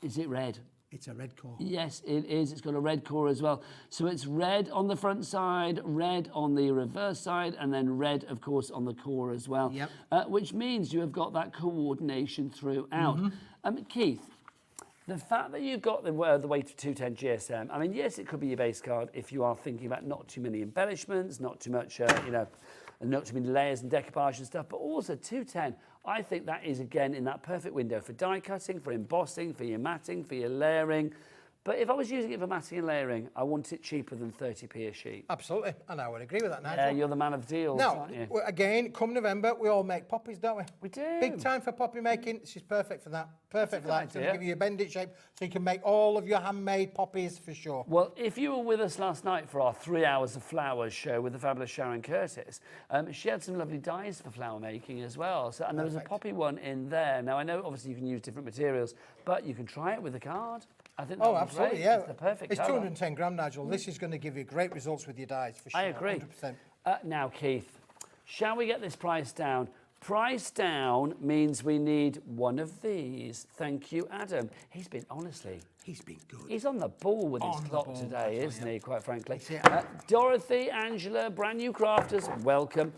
D: Is it red?
E: It's a red core.
D: Yes, it is. It's got a red core as well. So it's red on the front side, red on the reverse side, and then red, of course, on the core as well.
E: Yep.
D: Which means you have got that coordination throughout. Keith, the fact that you've got the weight of 210 GSM, I mean, yes, it could be your base card if you are thinking about not too many embellishments, not too much, not too many layers and decoupage and stuff, but also 210. I think that is, again, in that perfect window for die cutting, for embossing, for your matting, for your layering. But if I was using it for matting and layering, I want it cheaper than 30p a sheet.
E: Absolutely, and I would agree with that, Nigel.
D: Yeah, you're the man of the deals,
E: now,
D: aren't you?
E: Again, come November, we all make poppies, don't we?
D: We do.
E: Big time for poppy making. This is perfect for that. Perfect for that. It's going to
D: idea.
E: give you a bended shape so you can make all of your handmade poppies for sure.
D: Well, if you were with us last night for our 3 hours of flowers show with the fabulous Sharon Curtis, she had some lovely dies for flower making as well. So, and there was a poppy one in there. Now, I know obviously you can use different materials, but you can try it with a card. I think that would be
E: absolutely,
D: great.
E: yeah.
D: It's the perfect
E: It's
D: colour.
E: 210 gram, Nigel. This is going to give you great results with your dyes, for sure.
D: I agree.
E: 100%.
D: Now, Keith, shall we get this price down? Price down means we need one of these. Thank you, Adam. He's been, honestly...
E: He's been good.
D: He's on the ball with his clock today, isn't he, quite frankly?
E: Yeah.
D: Dorothy, Angela, brand new crafters, welcome.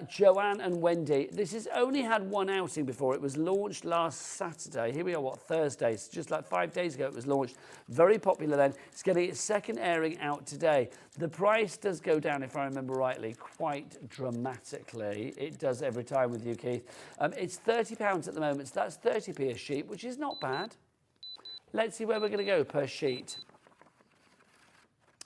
D: Joanne and Wendy. This has only had one outing before. It was launched last Saturday. Here we are, Thursday? So just like 5 days ago it was launched. Very popular then. It's getting its second airing out today. The price does go down, if I remember rightly, quite dramatically. It does every time with you, Keith. It's £30 at the moment, so that's 30p a sheet, which is not bad. Let's see where we're going to go per sheet.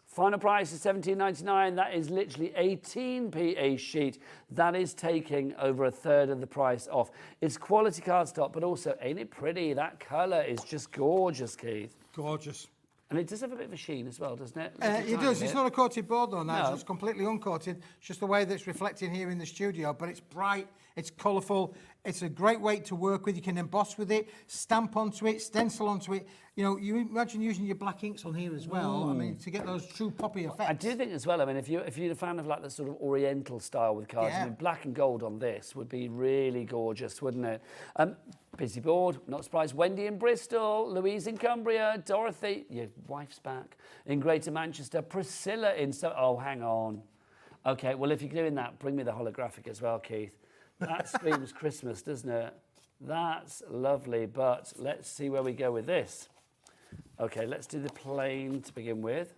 D: Final price is £17.99. That is literally 18p a sheet. That is taking over a third of the price off. It's quality cardstock, but also, ain't it pretty? That colour is just gorgeous, Keith.
E: Gorgeous.
D: And it does have a bit of a sheen as well, doesn't it?
E: It does. It's not a coated board though, Nigel.
D: No.
E: It's completely uncoated. It's just the way that's reflecting here in the studio, but it's bright, it's colourful, it's a great weight to work with. You can emboss with it, stamp onto it, stencil onto it. You know, you imagine using your black inks on here as well. I mean, to get those true poppy effects.
D: I do think as well, I mean, if you're a fan of like the sort of oriental style with cards, I mean, black and gold on this would be really gorgeous, wouldn't it? Busy board, not surprised. Wendy in Bristol, Louise in Cumbria, Dorothy, your wife's back, in Greater Manchester, Priscilla in... Oh, hang on. OK, well, if you're doing that, bring me the holographic as well, Keith. That screams Christmas, doesn't it? That's lovely, but let's see where we go with this. OK, let's do the plain to begin with.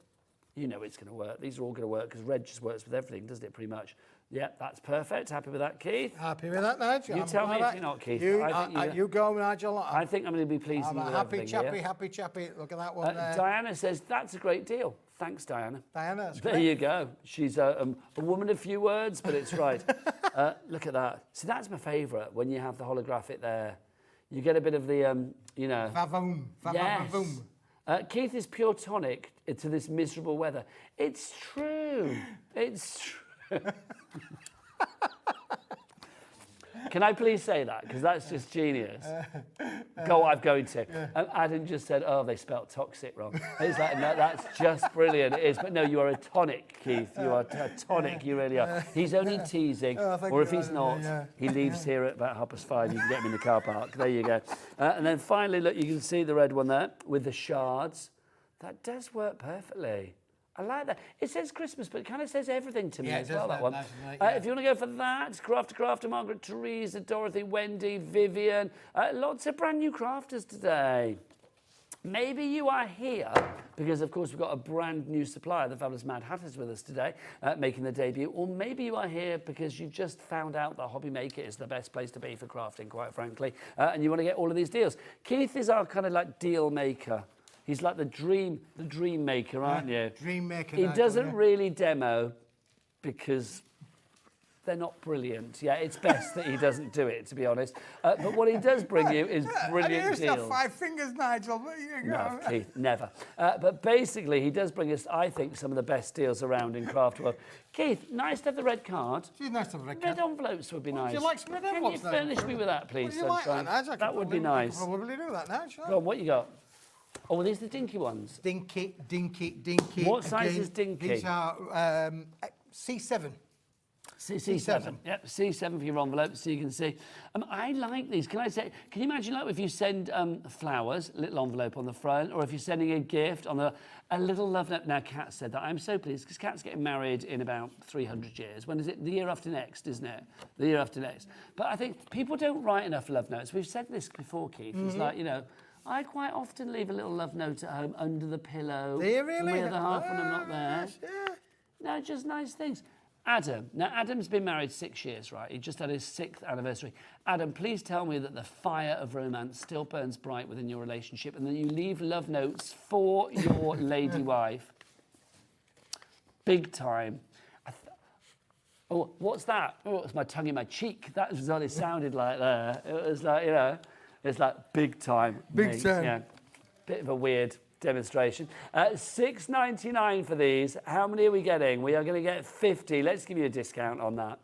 D: You know it's going to work. These are all going to work because red just works with everything, doesn't it, pretty much? Yeah, that's perfect. Happy with that, Keith?
E: Happy with that, Nigel.
D: You tell me if you're not, Keith.
E: You go, Nigel.
D: I think I'm going to be pleased with
E: happy
D: everything
E: chappy,
D: here.
E: happy chappy. Look at that one there.
D: Diana says, that's a great deal. Thanks, Diana.
E: Diana, that's
D: There
E: great.
D: you go. She's a woman of few words, but it's right. Look at that. So that's my favourite, when you have the holographic there. You get a bit of the, you know.
E: Vavoom.
D: Yes.
E: Vavoom.
D: Keith is pure tonic to this miserable weather. It's true. It's true. Can I please say that? Because that's just genius. I'm going to. Adam just said, oh, they spelt toxic wrong. It's like, no, that's just brilliant. It is. But no, you are a tonic, Keith. You are a tonic. You really are. He's only teasing. Or if he's not, he leaves here at about 5:30. You can get him in the car park. There you go. And then finally, look, you can see the red one there with the shards. That does work perfectly. I like that. It says Christmas, but it kind of says everything to me as well, that one. Nice, if you want to go for that, Crafter, Margaret, Teresa, Dorothy, Wendy, Vivian. Lots of brand new crafters today. Maybe you are here because, of course, we've got a brand new supplier, the fabulous Madhatters, with us today, making their debut. Or maybe you are here because you've just found out that HobbyMaker is the best place to be for crafting, quite frankly, and you want to get all of these deals. Keith is our kind of like deal maker. He's like the dream maker, aren't you?
E: Dream maker.
D: He doesn't really demo because they're not brilliant. Yeah, it's best that he doesn't do it, to be honest. But what he does bring you is brilliant
E: I used to
D: deals.
E: have 5 fingers, Nigel. There you go.
D: No, Keith, never. But basically, he does bring us, I think, some of the best deals around in craft world. Keith, nice to have the red card.
E: It's nice to have a red card.
D: Red envelopes would be nice.
E: Would you like some red envelopes?
D: Can you furnish me with that, please,
E: Would you like
D: sunshine?
E: that, Nigel?
D: That would be nice.
E: I could probably do that, Nigel.
D: Go on, what you got? Oh, these are the dinky ones.
E: Dinky.
D: What size is dinky?
E: These are C7.
D: C7. Yep, C7 for your envelope, so you can see. I like these. Can you imagine, like, if you send flowers, little envelope on the front, or if you're sending a gift on a little love note. Now, Kat said that. I'm so pleased because Kat's getting married in about 300 years. When is it? The year after next, isn't it? The year after next. But I think people don't write enough love notes. We've said this before, Keith. It's like, you know, I quite often leave a little love note at home under the pillow.
E: Do you really?
D: The other half when I'm not there.
E: Yeah.
D: No, just nice things. Adam. Now, Adam's been married 6 years, right? He just had his 6th anniversary. Adam, please tell me that the fire of romance still burns bright within your relationship and that you leave love notes for your lady wife. Big time. Oh, what's that? Oh, it's my tongue in my cheek. That was what it sounded like there. It was like, you know, it's like big time.
E: Big time.
D: Yeah. Bit of a weird demonstration. $6.99 for these. How many are we getting? We are going to get 50. Let's give you a discount on that.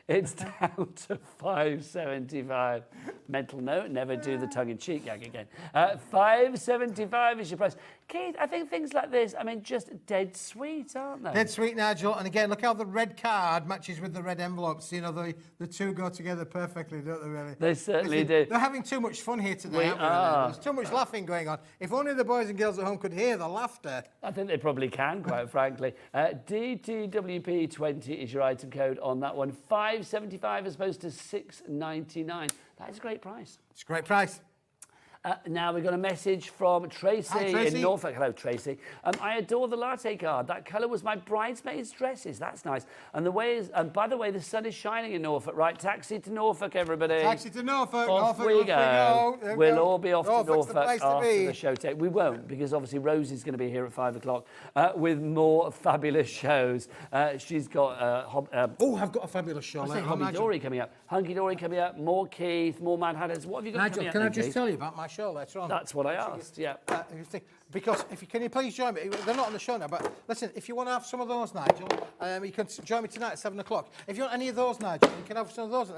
D: It's down to $5.75. Mental note, never do the tongue-in-cheek gag again. $5.75 is your price. Keith, I think things like this, I mean, just dead sweet, aren't they?
E: Dead sweet, Nigel. And again, look how the red card matches with the red envelopes. You know, the two go together perfectly, don't they, really?
D: They certainly do.
E: They're having too much fun here today,
D: We
E: aren't we?
D: are.
E: There's too much laughing going on. If only the boys and girls at home could hear the laughter.
D: I think they probably can, quite frankly. DTWP20 is your item code on that one. $5.75 as opposed to $6.99. That is a great price.
E: It's a great price.
D: Now we've got a message from Tracy,
E: Hi, Tracy.
D: in Norfolk. Hello, Tracy. I adore the latte card. That colour was my bridesmaid's dresses. That's nice. And the way is, by the way, the sun is shining in Norfolk, right? Taxi to Norfolk, everybody.
E: Taxi to Norfolk.
D: Off
E: Norfolk,
D: we go. We'll all be off to
E: Norfolk's the
D: Norfolk
E: place to
D: after
E: be.
D: the show take. We won't, because obviously Rosie's going to be here at 5 o'clock with more fabulous shows. She's got
E: Oh, I've got a fabulous show. later on, Nigel.
D: HobbyDory coming up. Hunkydory coming up. More Keith, more Madhatters. What have you got
E: Nigel,
D: coming up?
E: can I
D: then,
E: just
D: Keith?
E: tell you about my show later on?
D: That's what I asked, yeah.
E: Because can you please join me? They're not on the show now, but listen, if you want to have some of those, Nigel, you can join me tonight at 7 o'clock. If you want any of those, Nigel, you can have some of those.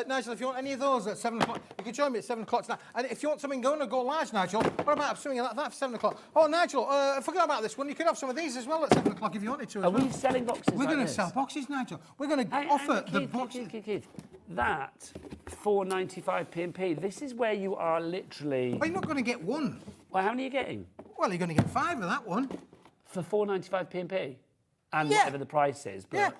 E: Nigel, if you want any of those at 7 o'clock, you can join me at 7 o'clock tonight. And if you want something going to go large, Nigel, what about something like that for 7 o'clock? Oh, Nigel, I forgot about this one. You can have some of these as well at 7 o'clock if you wanted to.
D: Are we selling boxes?
E: We're
D: like
E: going to
D: this?
E: sell boxes, Nigel. We're going to offer the boxes.
D: Keith, that $4.95 P&P. This is where you are literally.
E: Well, you're not going to get one.
D: Well, how many are you getting?
E: Well, you're going to get 5 of that one.
D: For $4.95 P&P? And
E: Yeah.
D: whatever the price is. But
E: Yeah.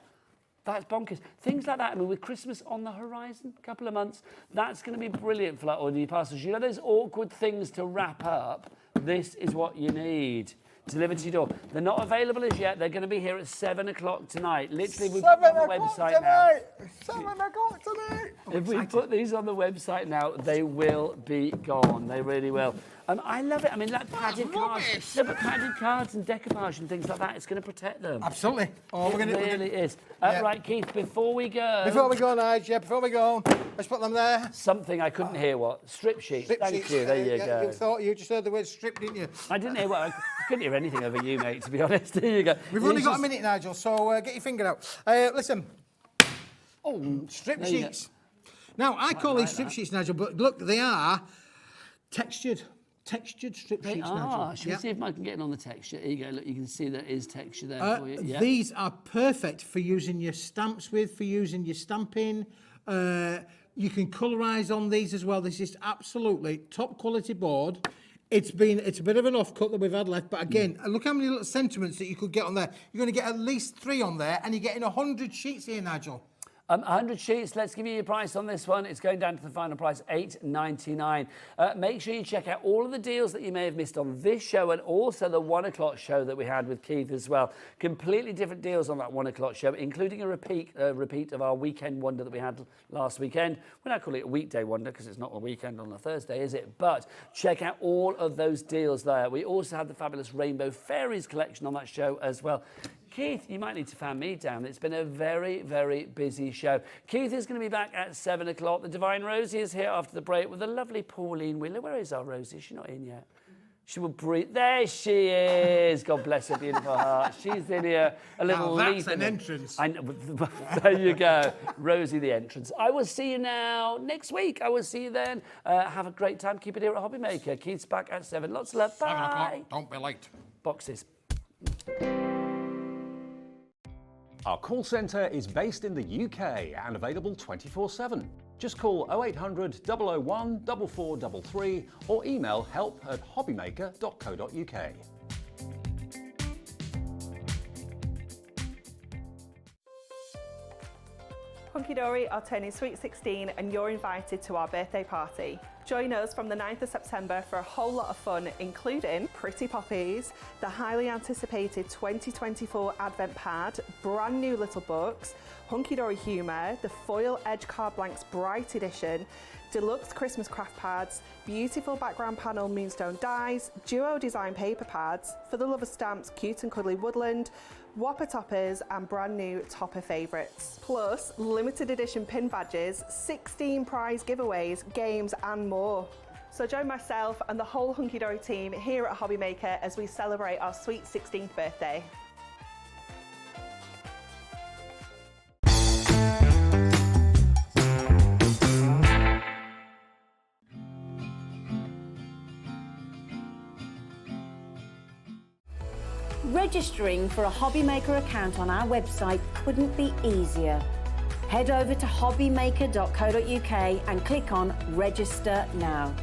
D: that's bonkers. Things like that, I mean, with Christmas on the horizon, a couple of months, that's going to be brilliant for like ordinary parcels. You know those awkward things to wrap up? This is what you need. Delivered to your door. They're not available as yet. They're going to be here at 7 o'clock tonight. Literally, we've put them on the website now.
E: 7 o'clock tonight.
D: If we put these on the website now, they will be gone. They really will. I love it. I mean, like padded cards. No, but padded cards and decoupage and things like that, it's going to protect them.
E: Absolutely. Oh,
D: It really is. Right, Keith, before we go...
E: Before we go, Nigel, before we go, let's put them there.
D: Something I couldn't hear what? Strip sheets. Thank you. There you go.
E: You just heard the word strip, didn't you?
D: I didn't hear what... I couldn't hear anything over you, mate, to be honest. Here you go.
E: We've only got a minute, Nigel, so get your finger out. Listen. Oh, strip sheets. Now, I call these strip sheets, Nigel, but look, they are textured strip sheets, Nigel.
D: Should we see if I can get on the texture? Here you go. Look, you can see there is texture there for you. Yeah.
E: These are perfect for using your stamps with, for using your stamping. You can colorise on these as well. This is absolutely top quality board. It's a bit of an off-cut that we've had left, but again, look how many little sentiments that you could get on there. You're going to get at least 3 on there, and you're getting 100 sheets here, Nigel.
D: 100 sheets. Let's give you your price on this one. It's going down to the final price, $8.99. Make sure you check out all of the deals that you may have missed on this show and also the 1 o'clock show that we had with Keith as well. Completely different deals on that 1 o'clock show, including a repeat of our weekend wonder that we had last weekend. We now call it a weekday wonder because it's not a weekend on a Thursday, is it? But check out all of those deals there. We also had the fabulous Rainbow Fairies collection on that show as well. Keith, you might need to fan me down. It's been a very, very busy show. Keith is going to be back at 7 o'clock. The divine Rosie is here after the break with the lovely Pauline Wheeler. Where is our Rosie? She's not in yet. She will breathe. There she is. God bless her beautiful heart. She's in here. A little
E: now
D: leaf.
E: that's an entrance.
D: There you go. Rosie the entrance. I will see you now next week. I will see you then. Have a great time. Keep it here at HobbyMaker. Keith's back at 7. Lots of love. Bye.
E: 7 o'clock. Don't be late.
D: Boxes.
B: Our call centre is based in the UK and available 24/7. Just call 0800 001 4433 or email help@hobbymaker.co.uk.
G: Hunkydory are turning sweet 16 and you're invited to our birthday party. Join us from the 9th of September for a whole lot of fun, including Pretty Poppies, the highly anticipated 2024 Advent Pad, brand new little books, Hunkydory Humour, the Foil Edge Card Blanks Bright Edition, deluxe Christmas craft pads, beautiful background panel moonstone dies, duo design paper pads, for the lover stamps, cute and cuddly woodland, Whopper toppers and brand new topper favourites. Plus limited edition pin badges, 16 prize giveaways, games and more. So join myself and the whole Hunkydory team here at HobbyMaker as we celebrate our sweet 16th birthday.
C: Registering for a HobbyMaker account on our website couldn't be easier. Head over to hobbymaker.co.uk and click on Register Now.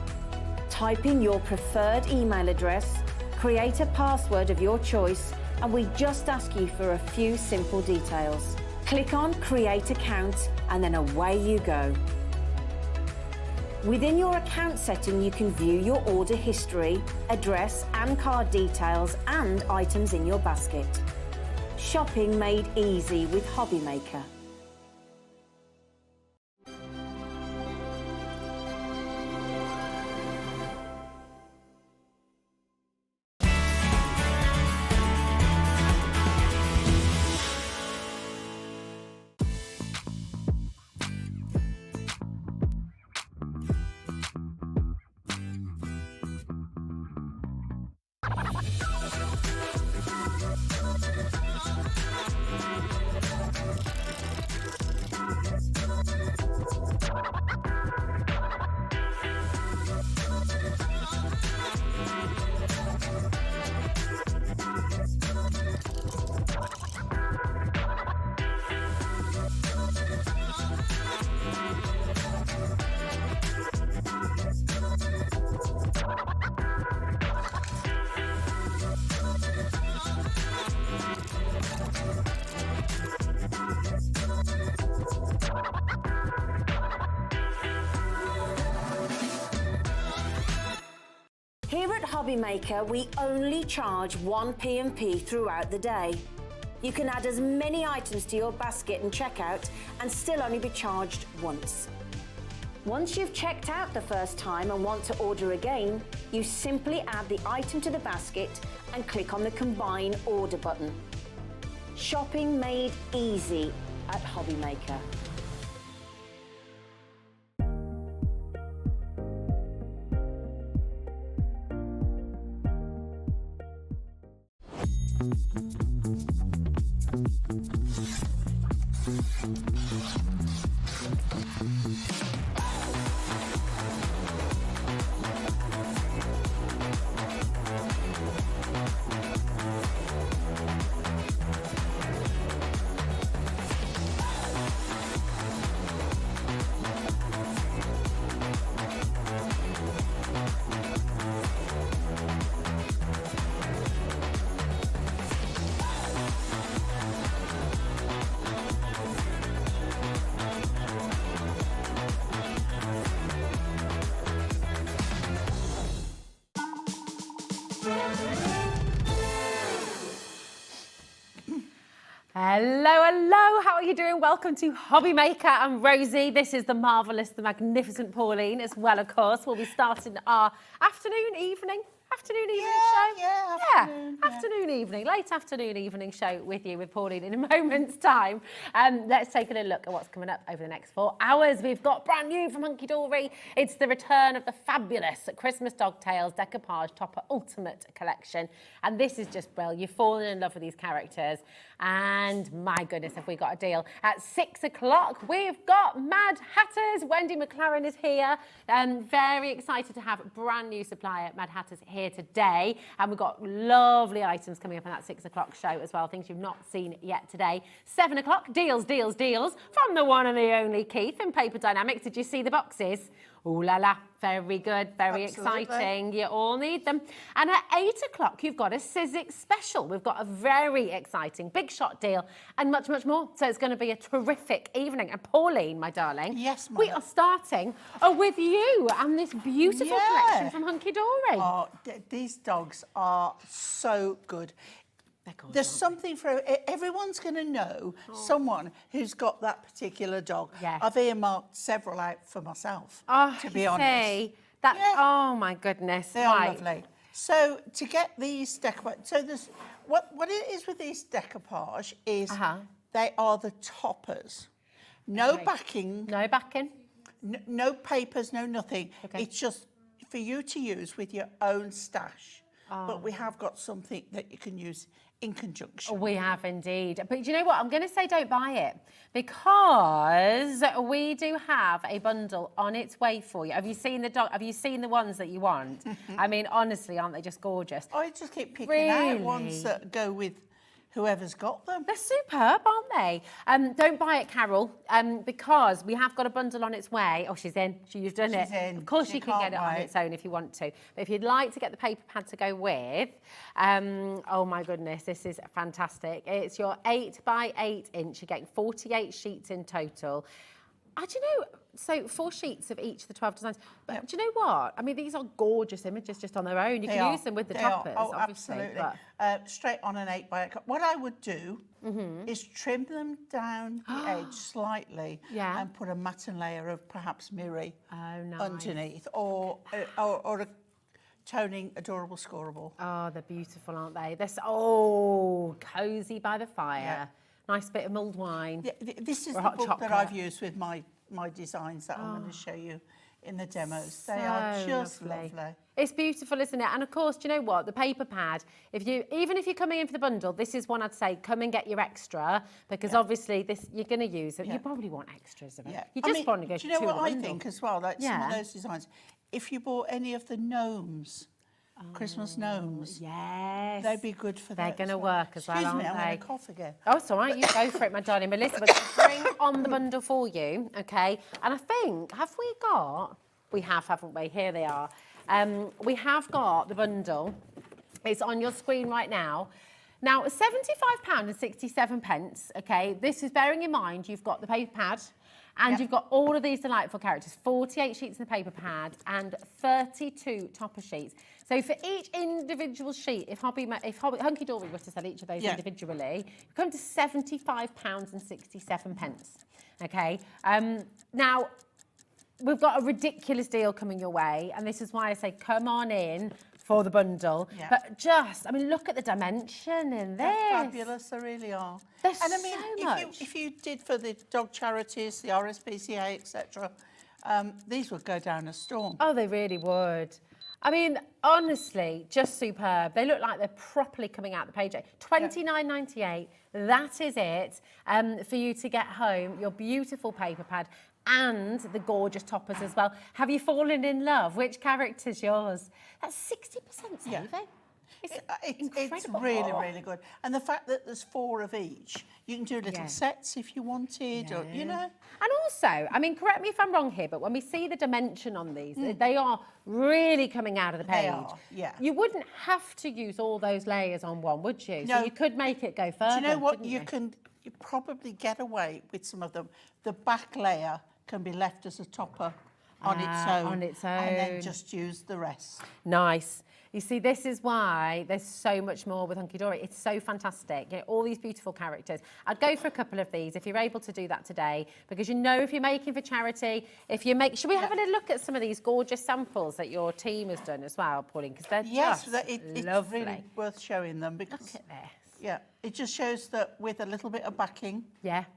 C: Type in your preferred email address, create a password of your choice, and we just ask you for a few simple details. Click on Create Account and then away you go. Within your account setting, you can view your order history, address and card details and items in your basket. Shopping made easy with HobbyMaker. Here at HobbyMaker, we only charge 1 P&P throughout the day. You can add as many items to your basket and checkout and still only be charged once. Once you've checked out the first time and want to order again, you simply add the item to the basket and click on the Combine Order button. Shopping made easy at HobbyMaker.
L: Hello, hello, how are you doing? Welcome to HobbyMaker. I'm Rosie. This is the marvellous, the magnificent Pauline as well, of course. We'll be starting our afternoon, evening show. Afternoon, evening, late afternoon, evening show with you, with Pauline in a moment's time. Let's take a little look at what's coming up over the next 4 hours. We've got brand new from Hunkydory. It's the return of the fabulous Christmas Dogtails Decoupage Topper Ultimate Collection. And this is just brilliant. You've fallen in love with these characters. And my goodness, have we got a deal. At 6 o'clock, we've got Madhatters. Wendy McLaren is here. Very excited to have a brand new supplier, Madhatters, here today. And we've got lovely items coming up in that 6 o'clock show as well, things you've not seen yet today. 7 o'clock, deals from the one and the only Keith in Paper Dynamics. Did you see the boxes? Ooh la la, very good, very exciting. You all need them. And at 8 o'clock, you've got a Sizzix special. We've got a very exciting big shot deal and much, much more. So it's going to be a terrific evening. And Pauline, my darling,
J: yes,
L: we are starting with you and this beautiful collection from Hunkydory.
J: Oh, these dogs are so good. There's something for everyone's going to know someone who's got that particular dog.
L: Yes.
J: I've earmarked several out for myself. To be honest,
L: oh my goodness,
J: they are lovely. So to get these decoupage, so there's what it is with these decoupage is they are the toppers. No backing.
L: No backing.
J: No papers. No nothing. Okay. It's just for you to use with your own stash. But we have got something that you can use in conjunction.
L: We have indeed. But do you know what? I'm going to say don't buy it because we do have a bundle on its way for you. Have you seen the dog? Have you seen the ones that you want? I mean, honestly, aren't they just gorgeous?
J: I just keep picking out ones that go with whoever's got them.
L: They're superb, aren't they? Don't buy it, Carol, because we have got a bundle on its way. Oh, she's in. You've done it.
J: She's in.
L: Of course, you can get it on
J: wait.
L: its own if you want to. But if you'd like to get the paper pad to go with, oh my goodness, this is fantastic. It's your 8 by 8 inch. You're getting 48 sheets in total. Do you know, so 4 sheets of each of the 12 designs. But do you know what? I mean, these are gorgeous images just on their own. You can use them with the toppers, obviously.
J: Absolutely. Straight on an 8 by 8. What I would do is trim them down the edge slightly and put a matten layer of perhaps mirror underneath or a toning adorable scoreable.
L: Oh, they're beautiful, aren't they? They're so cosy by the fire. Yeah. Nice bit of mulled wine.
J: This is the book that I've used with my designs that I'm going to show you in the demos. They are just lovely.
L: It's beautiful, isn't it? And of course, do you know what? The paper pad, even if you're coming in for the bundle, this is one I'd say, come and get your extra, because obviously this you're going to use it. You probably want extras of it. Yeah. You just want to go to
J: do you know what I think as well? Like some of those designs, if you bought any of the gnomes, Christmas gnomes.
L: Yes.
J: They'd be good for that.
L: They're going to work as well, aren't they?
J: Excuse me, I'm going to cough again.
L: Oh, it's all right. You go for it, my darling. Melissa, we're going to bring on the bundle for you, okay? And I think, have we got... We have, haven't we? Here they are. We have got the bundle. It's on your screen right now. Now, £75.67, okay? This is bearing in mind you've got the paper pad, and you've got all of these delightful characters, 48 sheets in the paper pad and 32 topper sheets. So for each individual sheet, if Hunkydory were to sell each of those individually, you come to £75.67, okay? Now, we've got a ridiculous deal coming your way, and this is why I say come on in for the bundle.
J: Yeah.
L: But just, I mean, look at the dimension in this.
J: They're fabulous, they really are.
L: There's
J: and I mean,
L: so
J: if
L: much.
J: if you did for the dog charities, the RSPCA, etc., these would go down a storm.
L: Oh, they really would. I mean, honestly, just superb. They look like they're properly coming out the page. $29.98, that is it, for you to get home your beautiful paper pad and the gorgeous toppers as well. Have you fallen in love? Which character's yours? That's 60% saving.
J: Yeah. It's really, really good. And the fact that there's 4 of each, you can do little sets if you wanted, or, you know.
L: And also, I mean, correct me if I'm wrong here, but when we see the dimension on these, they are really coming out of the page.
J: They are, yeah.
L: You wouldn't have to use all those layers on one, would you?
J: No.
L: So you could make it go further.
J: Do you know what?
L: couldn't
J: You can probably get away with some of them. The back layer can be left as a topper on its own.
L: On its
J: And then
L: own.
J: just use the rest.
L: Nice. You see, this is why there's so much more with Hunkydory. It's so fantastic. You know, all these beautiful characters. I'd go for a couple of these if you're able to do that today, because you know if you're making for charity, if you make... Should we have a little look at some of these gorgeous samples that your team has done as well, Pauline? Because they're
J: Yes,
L: just
J: it's
L: lovely.
J: really worth showing them because...
L: Look at this.
J: Yeah, it just shows that with a little bit of backing,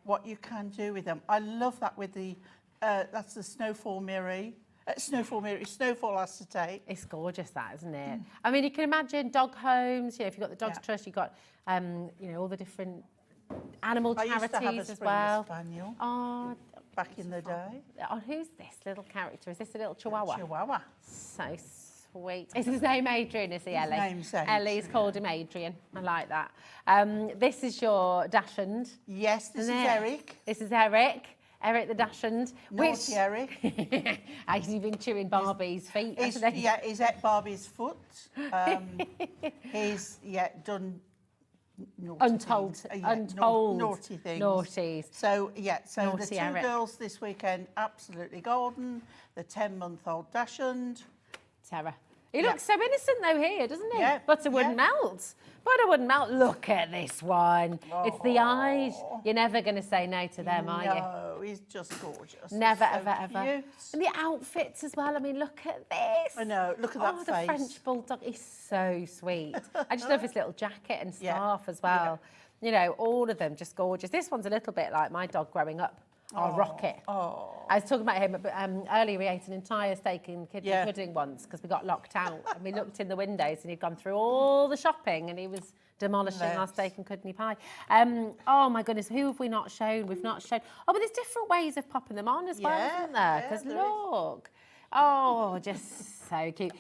J: what you can do with them. I love that with the... that's the Snowfall Mirror. Snowfall acetate.
L: It's gorgeous, that, isn't it? I mean, you can imagine dog homes. You know, if you've got the Dogs Trust, you've got, you know, all the different animal charities
J: used to have a
L: as
J: Springer
L: well.
J: Spaniel
L: Oh,
J: back in the day.
L: oh, who's this little character? Is this a little Chihuahua?
J: Chihuahua.
L: So sweet. Is his name Adrian? Is he, Ellie?
J: name's Adrian.
L: Ellie's called him Adrian. I like that. This is your Dachshund.
J: Yes, this is
L: isn't it?
J: Eric.
L: This is Eric. Eric the Dachshund.
J: Naughty Eric.
L: Has he been chewing Barbie's feet? hasn't he?
J: Yeah, he's at Barbie's foot. He's done naughty
L: Untold,
J: things.
L: untold
J: naughty things.
L: Naughties.
J: So so
L: Naughty
J: the 2
L: Eric.
J: girls this weekend, absolutely golden. The 10-month-old Dachshund.
L: Terror. He looks so innocent though here, doesn't he?
J: Yeah,
L: Butter wouldn't melt. Butter wouldn't melt. Look at this one. It's the eyes. You're never going to say no to them, are you?
J: No, he's just gorgeous.
L: Never,
J: He's so
L: ever, ever.
J: cute.
L: And the outfits as well. I mean, look at this.
J: I know, look at that
L: the
J: face.
L: French bulldog is so sweet. I just love his little jacket and
J: Yeah,
L: scarf as well. You know, all of them just gorgeous. This one's a little bit like my dog growing up. Our Rocket. I was talking about him earlier. We ate an entire steak and kidney pudding once because we got locked out. And we looked in the windows and he'd gone through all the shopping and he was demolishing our steak and kidney pie. Oh my goodness, who have we not shown? We've not shown. Oh, but there's different ways of popping them on as well, isn't there? Because look. Oh, just so cute.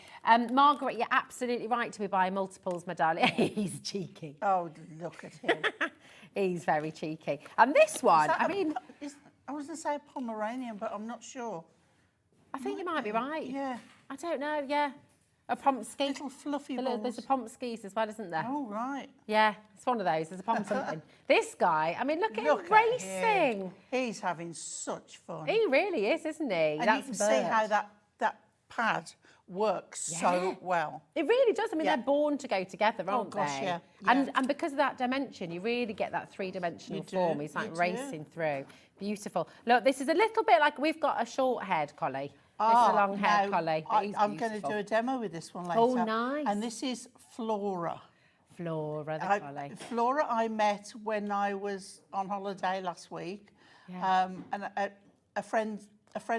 L: Margaret, you're absolutely right to be buying multiples, my darling. He's cheeky.
J: Oh, look at him.
L: He's very cheeky. And this one, I mean...
J: I was going to say Pomeranian, but I'm not sure.
L: I think you might be right.
J: Yeah.
L: I don't know, yeah. A Pomsky.
J: Little fluffy balls.
L: There's a Pomskys as well, isn't there?
J: Oh, right.
L: Yeah, it's one of those. There's a Pom something. This guy, I mean, look at him racing.
J: He's having such fun.
L: He really is, isn't he?
J: And you can see how that pad works so well.
L: It really does. I mean, they're born to go together, aren't
J: gosh,
L: they?
J: yeah.
L: And because of that dimension, you really get that three-dimensional form. He's like racing through. Beautiful. Look, this is a little bit like we've got a short-haired collie. This is a long-haired collie.
J: I'm going to do a demo with this one later.
L: Oh, nice.
J: And this is Flora.
L: Flora, the collie.
J: Flora I met when I was on holiday last week. Yeah. And a friend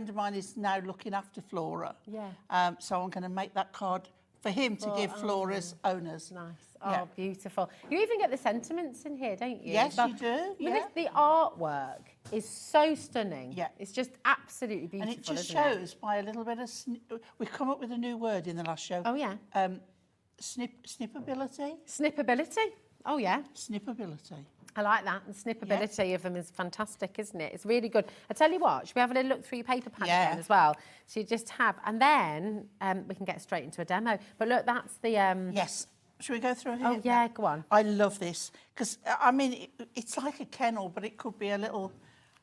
J: of mine is now looking after Flora.
L: Yeah.
J: So I'm going to make that card for him to give Flora's owners.
L: Nice. Oh, beautiful. You even get the sentiments in here, don't you?
J: Yes, you do.
L: Yeah. The artwork is so stunning.
J: Yeah.
L: It's just absolutely beautiful.
J: And it just shows by a little bit of... We've come up with a new word in the last show.
L: Oh, yeah.
J: Snippability.
L: Snippability. Oh, yeah.
J: Snippability.
L: I like that. The snippability of them is fantastic, isn't it? It's really good. I tell you what, should we have a little look through your paper pad again as well? So you just have, and then we can get straight into a demo. But look, that's the...
J: Yes. Should we go through here?
L: Oh, yeah, go on.
J: I love this because, I mean, it's like a kennel, but it could be a little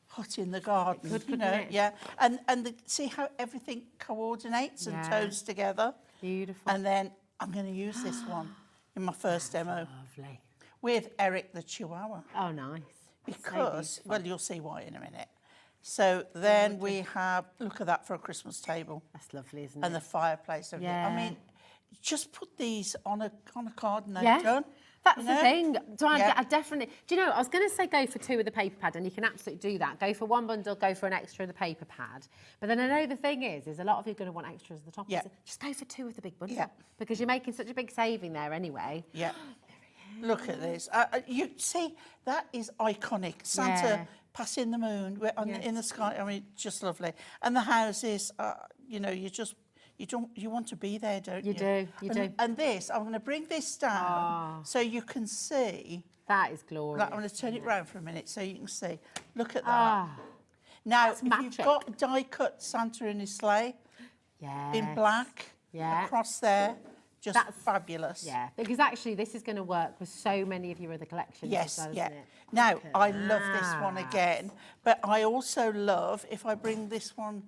J: hut in the garden,
L: couldn't it?
J: Yeah. And see how everything coordinates and toes together?
L: Beautiful.
J: And then I'm going to use this one in my first demo.
L: Lovely.
J: With Eric the Chihuahua.
L: Oh, nice.
J: Because, well, you'll see why in a minute. So then we have, look at that for a Christmas table.
L: That's lovely, isn't
J: And
L: it?
J: the fireplace. Everything.
L: Yeah.
J: I mean, just put these on a card and they're
L: Yeah.
J: done.
L: That's
J: you
L: the
J: know?
L: thing. So
J: Yeah.
L: I definitely, do you know, I was going to say go for 2 with the paper pad, and you can absolutely do that. Go for 1 bundle, go for an extra of the paper pad. But then I know the thing is a lot of you are going to want extras at the top.
J: Yeah.
L: So just go for 2 with the big bundle.
J: Yeah.
L: Because you're making such a big saving there anyway.
J: Yeah. Look at this. You see, that is iconic. Santa
L: Yeah.
J: passing the moon in the sky. I mean, just lovely. And the houses, you know, you want to be there, don't you?
L: You do.
J: And this, I'm going to bring this down so you can see.
L: That is glorious.
J: I'm going to turn it round for a minute so you can see. Look at that. Now, if
L: magic.
J: you've got die-cut Santa in his sleigh in black across there, just fabulous.
L: Yeah, because actually this is going to work with so many of your other collections
J: Yes,
L: as well,
J: yeah.
L: isn't it?
J: Now, I love this one again, but I also love, if I bring this one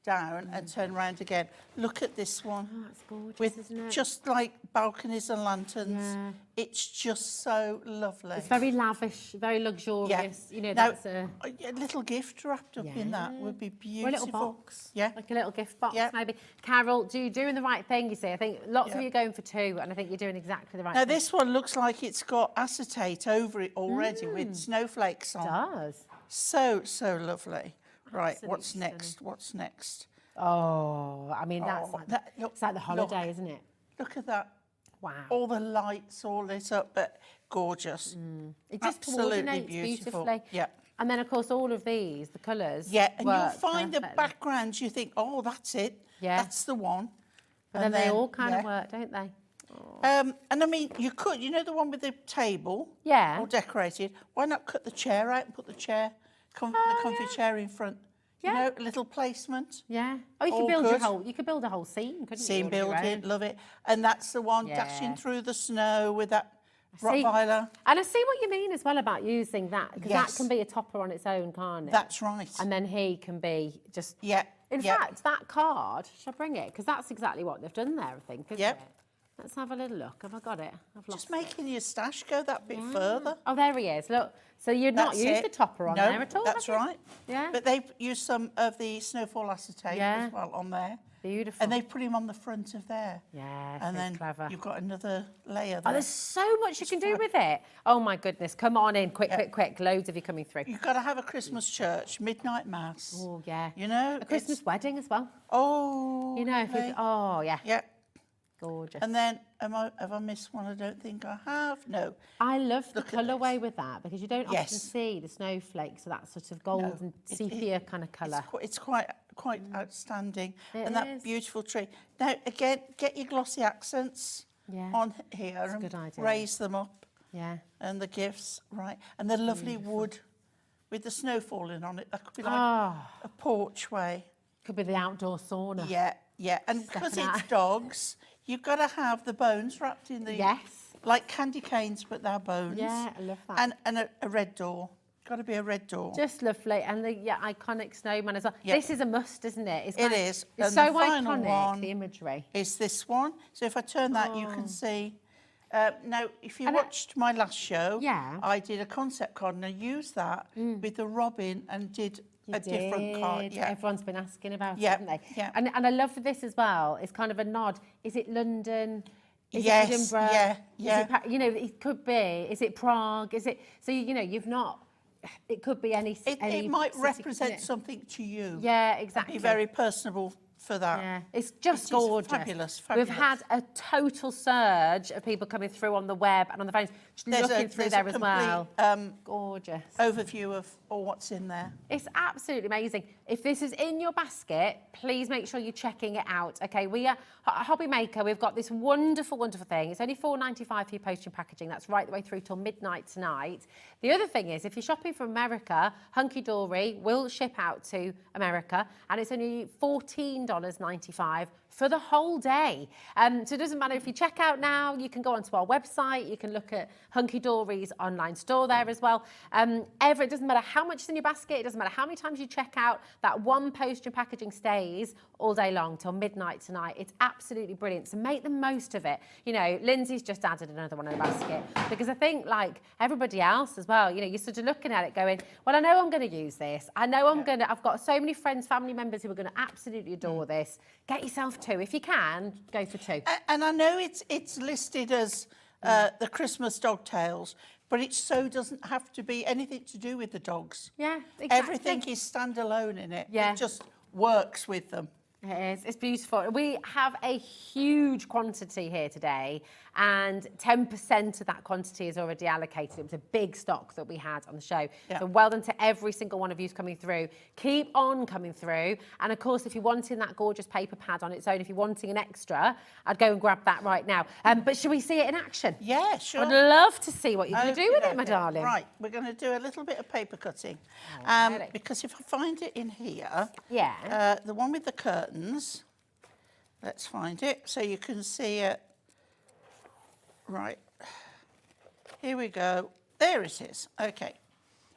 J: down and turn around again, look at this one.
L: Oh, it's gorgeous,
J: with
L: isn't it?
J: just like balconies and lanterns.
L: Yeah.
J: It's just so lovely.
L: It's very lavish, very luxurious. You know,
J: Now,
L: that's a
J: little gift wrapped up in that would be
L: or a
J: beautiful.
L: little box.
J: Yeah.
L: Like a little gift box,
J: Yeah.
L: maybe. Carol, you're doing the right thing, you see. I think lots of
J: Yeah.
L: you are going for 2, and I think you're doing exactly the right
J: Now,
L: thing.
J: this one looks like it's got acetate over it already with snowflakes on.
L: It does.
J: So lovely. Right,
L: Absolutely
J: what's
L: stunning.
J: next? What's next?
L: Oh, I mean, that's
J: Oh,
L: like,
J: look,
L: it's like the holiday,
J: look.
L: isn't it?
J: Look at that.
L: Wow.
J: All the lights all lit up, but gorgeous.
L: It just
J: Absolutely
L: coordinates
J: beautiful.
L: beautifully.
J: Yeah.
L: And then, of course, all of these, the colours.
J: Yeah, and you'll
L: work
J: find the
L: perfectly.
J: backgrounds, you think, oh, that's it.
L: Yeah.
J: That's the one.
L: But then they all kind of work, don't they?
J: And I mean, you could, you know the one with the table?
L: Yeah.
J: All decorated. Why not cut the chair out and put the chair, the comfy chair in front?
L: Yeah.
J: You know, a little placement.
L: Yeah. Oh, you
J: All
L: could build
J: good.
L: you could build a whole scene, couldn't you?
J: Scene
L: all of your
J: building,
L: own?
J: love it. And that's the one dashing
L: Yeah.
J: through the snow with that
L: See,
J: Rottweiler.
L: and I see what you mean as well about using that, because that
J: Yes.
L: can be a topper on its own, can't it?
J: That's right.
L: And then he can be just...
J: Yeah.
L: In
J: yeah.
L: fact, that card, shall I bring it? Because that's exactly what they've done there, I think, isn't
J: Yep.
L: it? Let's have a little look. Have I got it? I've lost
J: Just making your stash go that bit further.
L: Oh, there he is. Look. So you'd not
J: That's
L: used
J: it.
L: the topper on
J: No,
L: there at all,
J: that's
L: have you?
J: right.
L: Yeah.
J: But they've used some of the snowfall acetate
L: Yeah.
J: as well on there.
L: Beautiful.
J: And they've put him on the front of there.
L: Yeah,
J: And
L: so
J: then
L: clever.
J: you've got another layer
L: Oh,
J: there.
L: there's so much you can do with it. Oh, my goodness. Come on in. Quick, quick. Loads of you coming through.
J: You've got to have a Christmas church, midnight mass.
L: Oh, yeah.
J: You know?
L: A Christmas wedding as well.
J: Oh.
L: You know, if
J: lovely.
L: you... Oh, yeah.
J: Yeah.
L: Gorgeous.
J: And then, have I missed one? I don't think I have. No.
L: I love the
J: Look at
L: colourway with that, because you don't often
J: Yes.
L: see the snowflakes, so that sort of gold and sepia kind of colour.
J: It's quite outstanding.
L: It
J: and that
L: is.
J: beautiful tree. Now, again, get your glossy accents
L: Yeah.
J: on here
L: That's a
J: and
L: good idea.
J: raise them up.
L: Yeah.
J: And the gifts, right. And the lovely wood with the snow falling on it. That could be like
L: Ah.
J: a porchway.
L: Could be the outdoor sauna.
J: Yeah, yeah. And because
L: Stepping
J: it's
L: out.
J: dogs, you've got to have the bones wrapped in the...
L: Yes.
J: Like candy canes, but they're bones.
L: Yeah, I love that.
J: And a red door. Got to be a red door.
L: Just lovely. And the iconic snowman as well.
J: Yeah.
L: This is a must, isn't it? It's
J: It
L: kind of-
J: is.
L: It's
J: And
L: so
J: the final
L: iconic,
J: one
L: the imagery.
J: is this one. So if I turn that, you can see. Now, if you
L: And
J: watched my last show,
L: Yeah.
J: I did a concept card and I used that with the robin and did
L: You
J: a different card.
L: did.
J: Yeah.
L: Everyone's been asking about
J: Yeah,
L: it, haven't they?
J: yeah.
L: And I love this as well. It's kind of a nod. Is it London? Is
J: Yes,
L: it Edinburgh?
J: yeah,
L: Is
J: yeah.
L: it you know, it could be. Is it Prague? Is it? So you know, you've not. It could be any.
J: It might
L: city,
J: represent
L: couldn't it?
J: something to you.
L: Yeah, exactly.
J: Be very personable for that.
L: Yeah, it's just
J: It is
L: gorgeous.
J: fabulous,
L: We've
J: fabulous.
L: had a total surge of people coming through on the web and on the phones, just looking through there as well. Gorgeous.
J: Overview of all what's in there.
L: It's absolutely amazing. If this is in your basket, please make sure you're checking it out. Okay, we are at HobbyMaker. We've got this wonderful, wonderful thing. It's only $4.95 for your postage and packaging. That's right the way through till midnight tonight. The other thing is, if you're shopping from America, Hunkydory will ship out to America, and it's only $14.95 for the whole day. So it doesn't matter if you check out now, you can go onto our website, you can look at Hunkydory's online store there as well. It doesn't matter how much is in your basket, it doesn't matter how many times you check out, that one post and packaging stays all day long till midnight tonight. It's absolutely brilliant. So make the most of it. You know, Lindsay's just added another one in the basket because I think like everybody else as well, you know, you're sort of looking at it going, well, I know I'm going to use this. I know I've got so many friends, family members who are going to absolutely adore this. Get yourself 2. If you can, go for 2.
J: And I know it's listed as the Christmas dog tails, but it so doesn't have to be anything to do with the dogs.
L: Yeah, exactly.
J: Everything is standalone in it.
L: Yeah.
J: It just works with them.
L: It is. It's beautiful. We have a huge quantity here today, and 10% of that quantity is already allocated. It was a big stock that we had on the show.
J: Yeah.
L: So well done to every single one of you who's coming through. Keep on coming through. And of course, if you're wanting that gorgeous paper pad on its own, if you're wanting an extra, I'd go and grab that right now. But should we see it in action?
J: Yeah, sure.
L: I'd love to see what you're going to do with it, my darling.
J: Right, we're going to do a little bit of paper cutting.
L: Really?
J: Because if I find it in here,
L: Yeah.
J: the one with the curtains, let's find it so you can see it. Right, here we go. There it is. Okay,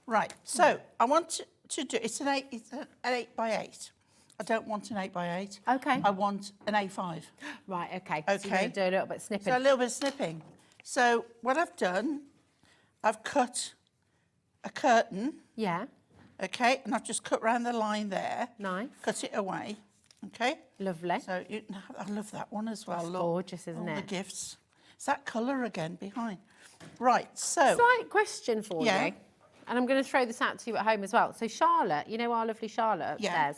J: right. So I want to do. It's an 8 by 8. I don't want an 8 by 8.
L: Okay.
J: I want an A5.
L: Right. Okay.
J: Okay.
L: So you're going to do a little bit of snipping.
J: So a little bit of snipping. So what I've done, I've cut a curtain.
L: Yeah.
J: Okay, and I've just cut round the line there.
L: Nice.
J: Cut it away. Okay.
L: Lovely.
J: So I love that one as well.
L: That's
J: Look,
L: gorgeous, isn't
J: all
L: it?
J: the gifts. It's that colour again behind. Right, so.
L: Slight question for
J: Yeah.
L: you, and I'm going to throw this out to you at home as well. So Charlotte, you know our lovely Charlotte upstairs,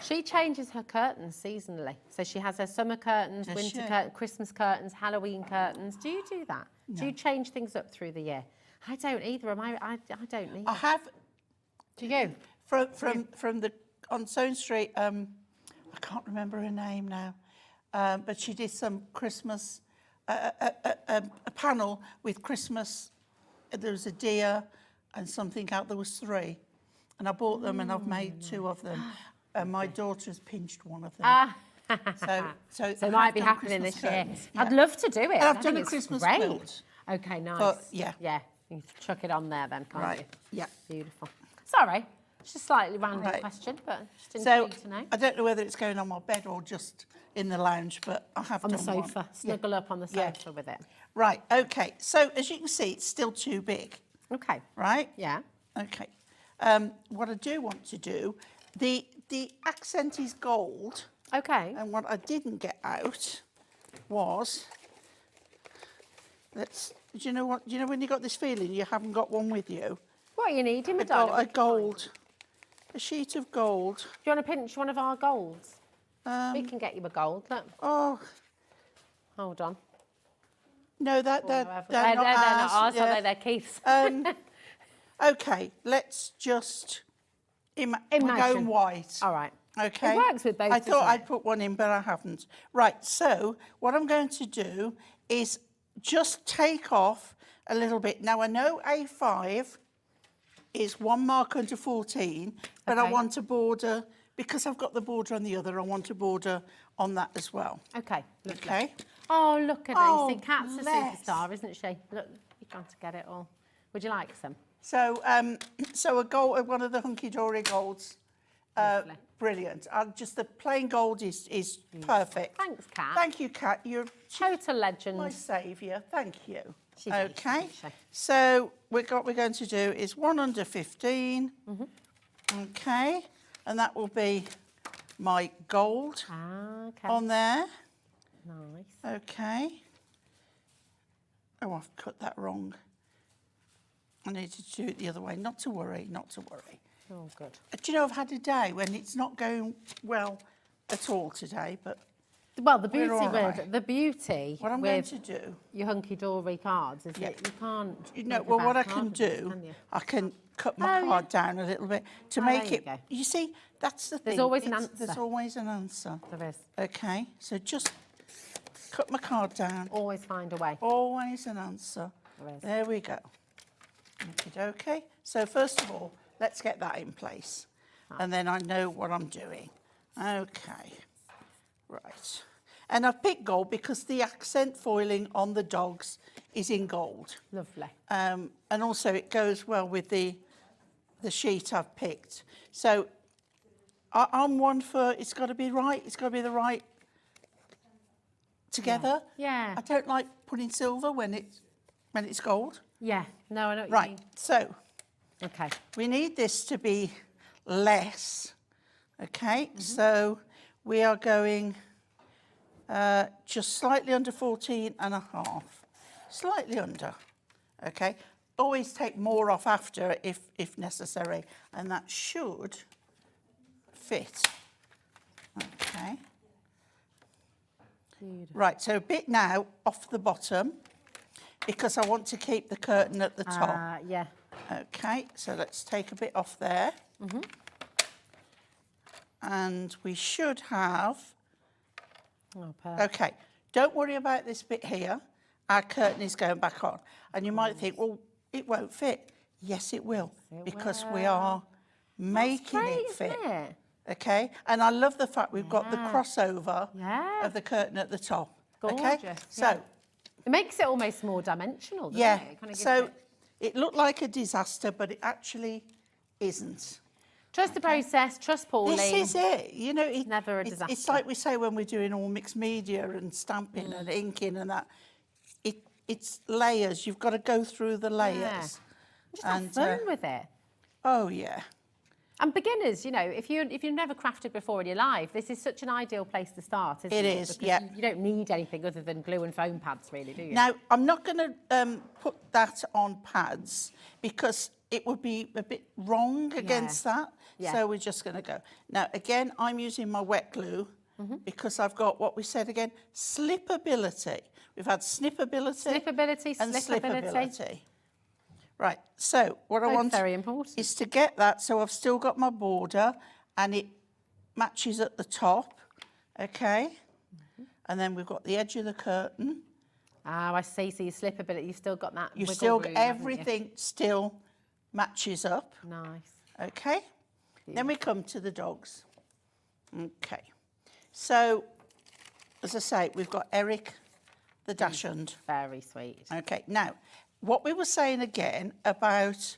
L: she changes her curtains seasonally. So she has her summer curtains,
J: Does
L: winter
J: she?
L: curtains, Christmas curtains, Halloween curtains. Do you do that?
J: No.
L: Do you change things up through the year? I don't either. I don't either.
J: I have.
L: Do you?
J: From the on Stone Street. I can't remember her name now, but she did some Christmas. A panel with Christmas. There was a deer and something out. There was 3, and I bought them and I've made 2 of them. And my daughter's pinched one of them. So
L: it might be happening this year.
J: Yeah.
L: I'd love to do it.
J: And I've
L: I
J: done
L: think
J: a
L: it's
J: Christmas
L: great.
J: quilt.
L: Okay, nice.
J: But, yeah.
L: Yeah, you can chuck it on there then, can't
J: Right.
L: you?
J: Yeah.
L: Beautiful. Sorry, it's a slightly random
J: Right.
L: question, but just
J: So
L: intrigued to know.
J: I don't know whether it's going on my bed or just in the lounge, but I have
L: On the
J: done one.
L: sofa, snuggle up on the
J: Yeah.
L: sofa with it.
J: Right. Okay. So as you can see, it's still too big.
L: Okay.
J: Right.
L: Yeah.
J: Okay. What I do want to do, the accent is gold.
L: Okay.
J: And what I didn't get out was, do you know what? Do you know when you got this feeling you haven't got one with you?
L: What are you needing,
J: A
L: madonna?
J: gold, a sheet of gold.
L: Do you want to pinch one of our golds? We can get you a gold. Look.
J: Oh,
L: Hold on.
J: no, they're not ours.
L: ours, are they? They're Keith's.
J: Okay, let's just we're going white.
L: All right.
J: Okay.
L: It works with both,
J: I thought
L: doesn't
J: I'd
L: it?
J: put one in, but I haven't. Right, so what I'm going to do is just take off a little bit. Now, I know A5 is 1 mark under 14, but I
L: Okay.
J: want a border, because I've got the border on the other, I want a border on that as well.
L: Okay. Lovely.
J: Okay?
L: Oh, look at
J: Oh,
L: these. Kat's a
J: bless.
L: superstar, isn't she? Look, you're trying to get it all. Would you like some?
J: So, so a gold, one of the Hunkydory golds.
L: Lovely.
J: Brilliant. Just the plain gold is perfect.
L: Thanks, Kat.
J: Thank you, Kat. You're
L: Total legend.
J: my saviour. Thank you.
L: She's
J: Okay.
L: nice, isn't she?
J: So what we're going to do is 1 under 15.
L: Mm-hmm.
J: Okay. And that will be my gold
L: Okay.
J: on there.
L: Nice.
J: Okay. Oh, I've cut that wrong. I need to do it the other way. Not to worry, not to worry.
L: Oh, good.
J: Do you know, I've had a day when it's not going well at all today, but
L: Well, the
J: We're
L: beauty
J: all
L: with
J: right.
L: the beauty
J: what I'm going
L: with
J: to do,
L: your Hunkydory cards is
J: Yeah.
L: that you can't.
J: you know,
L: make a
J: well,
L: bad
J: what I
L: card
J: can
L: with this,
J: do,
L: can you?
J: I can cut my
L: Oh,
J: card
L: yeah.
J: down a little bit to
L: Oh,
J: make
L: there you
J: it.
L: go.
J: You see, that's the thing.
L: There's always an
J: There's
L: answer.
J: always an answer.
L: There is.
J: Okay, so just cut my card down.
L: Always find a way.
J: Always an answer.
L: There is.
J: There we go. Okay. So first of all, let's get that in place, and then I know what I'm doing. Okay. Right. And I've picked gold because the accent foiling on the dogs is in gold.
L: Lovely.
J: And also it goes well with the sheet I've picked. So I'm one for, it's got to be right, it's got to be the right together.
L: Yeah.
J: I don't like putting silver when it's gold.
L: Yeah. No, I know what you
J: Right,
L: mean.
J: so
L: Okay.
J: we need this to be less, okay? So we are going just slightly under 14.5, slightly under, okay? Always take more off after if necessary, and that should fit, okay?
L: Beautiful.
J: Right, so a bit now off the bottom, because I want to keep the curtain at the top.
L: Yeah.
J: Okay, so let's take a bit off there. And we should have,
L: Oh, perfect.
J: okay, don't worry about this bit here. Our curtain is going back on. And you might think, well, it won't fit. Yes, it will, because we are making it fit.
L: Isn't it?
J: Okay, and I love the fact we've got the crossover
L: Yeah.
J: of the curtain at the top. Okay,
L: Gorgeous,
J: so
L: yeah. It makes it almost more dimensional, doesn't
J: yeah,
L: it? It kind of gives
J: so
L: it...
J: it looked like a disaster, but it actually isn't.
L: Trust the process, trust Pauline.
J: This is it. You know,
L: Never a
J: it's
L: disaster.
J: like we say when we're doing all mixed media and stamping and inking and that. It's layers. You've got to go through the layers.
L: Just have fun with it.
J: Oh yeah.
L: And beginners, you know, if you've never crafted before in your life, this is such an ideal place to start, isn't it?
J: It is,
L: Because
J: yeah.
L: You don't need anything other than glue and foam pads, really, do you?
J: Now I'm not going to put that on pads because it would be a bit wrong against that.
L: Yeah.
J: So we're just going to go. Now again, I'm using my wet glue because I've got what we said again, slipability. We've had snippability,
L: Snippability,
J: and
L: slippability.
J: slippability. Right, so what I
L: Both
J: want
L: very important.
J: is to get that, so I've still got my border and it matches at the top, okay? And then we've got the edge of the curtain.
L: Oh, I see. So you slippability, you've still got that
J: You've
L: wiggle
J: still,
L: room, haven't you?
J: everything still matches up,
L: Nice.
J: okay? Then we come to the dogs. Okay, so as I say, we've got Eric the Dachshund.
L: Very sweet.
J: Okay, now, what we were saying again about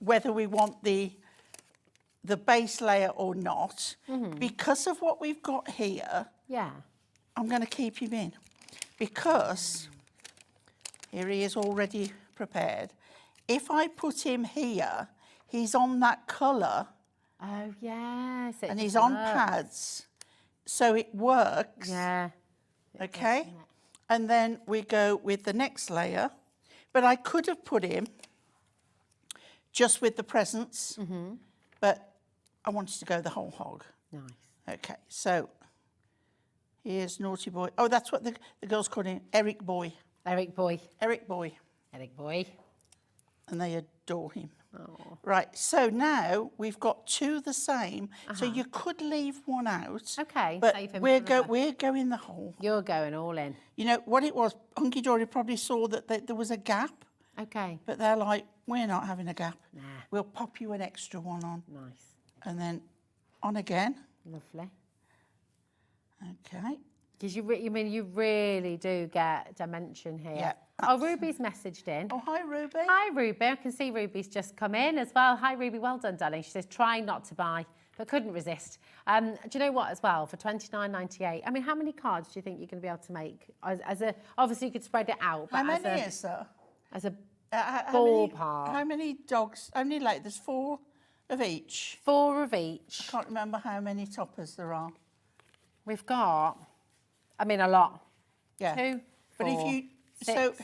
J: whether we want the base layer or not, because of what we've got here,
L: Yeah.
J: I'm going to keep him in. Because, here he is already prepared. If I put him here, he's on that colour.
L: Oh, yes.
J: And he's on pads. So it works.
L: Yeah.
J: Okay? And then we go with the next layer. But I could have put him just with the presents, but I wanted to go the whole hog.
L: Nice.
J: Okay, so here's Naughty Boy. Oh, that's what the girls call him, Eric Boy.
L: Eric Boy.
J: Eric Boy.
L: Eric Boy.
J: And they adore him.
L: Oh.
J: Right, so now we've got two the same, so you could leave one out.
L: Okay,
J: but
L: save him
J: we're
L: for another.
J: we're going the whole.
L: You're going all in.
J: You know what it was? Hunkydory probably saw that there was a gap,
L: Okay.
J: but they're like, we're not having a gap.
L: Nah.
J: We'll pop you an extra one on,
L: Nice.
J: and then on again.
L: Lovely.
J: Okay.
L: Because you really do get dimension here.
J: Yeah,
L: Oh, Ruby's messaged in.
J: Oh, hi, Ruby.
L: Hi, Ruby. I can see Ruby's just come in as well. Hi, Ruby. Well done, darling. She says, try not to buy, but couldn't resist. Do you know what, as well, for $29.98, I mean, how many cards do you think you're going to be able to make? Obviously, you could spread it out. But
J: How many is there?
L: As a
J: Ballpark.
L: ballpark.
J: How many dogs? How many, like, there's 4 of each.
L: 4 of each.
J: I can't remember how many toppers there are.
L: We've got, a lot.
J: Yeah.
L: 2, 4,
J: But if you,
L: 6,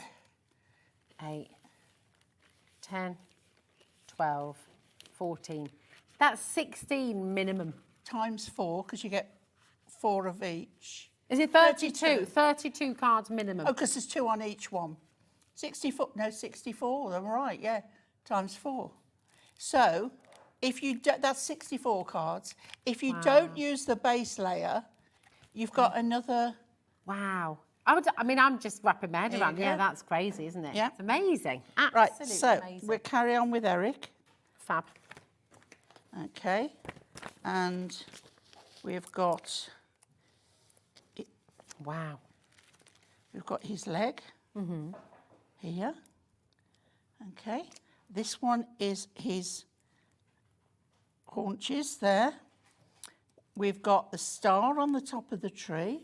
L: 8, 10, 12, 14. That's 16 minimum.
J: Times 4, because you get 4 of each.
L: Is it 32? 32 cards minimum.
J: Oh, because there's 2 on each one. 64, no, 64, I'm right, yeah, times 4. So, if you that's 64 cards. If you don't use the base layer, you've got another...
L: Wow. I'm just wrapping my head
J: There
L: around.
J: you
L: Yeah,
J: go.
L: that's crazy, isn't it?
J: Yeah.
L: It's amazing. Absolutely
J: Right, so
L: amazing.
J: we'll carry on with Eric.
L: Fab.
J: Okay, and we've got
L: Wow.
J: We've got his leg here. Okay. This one is his haunches there. We've got the star on the top of the tree.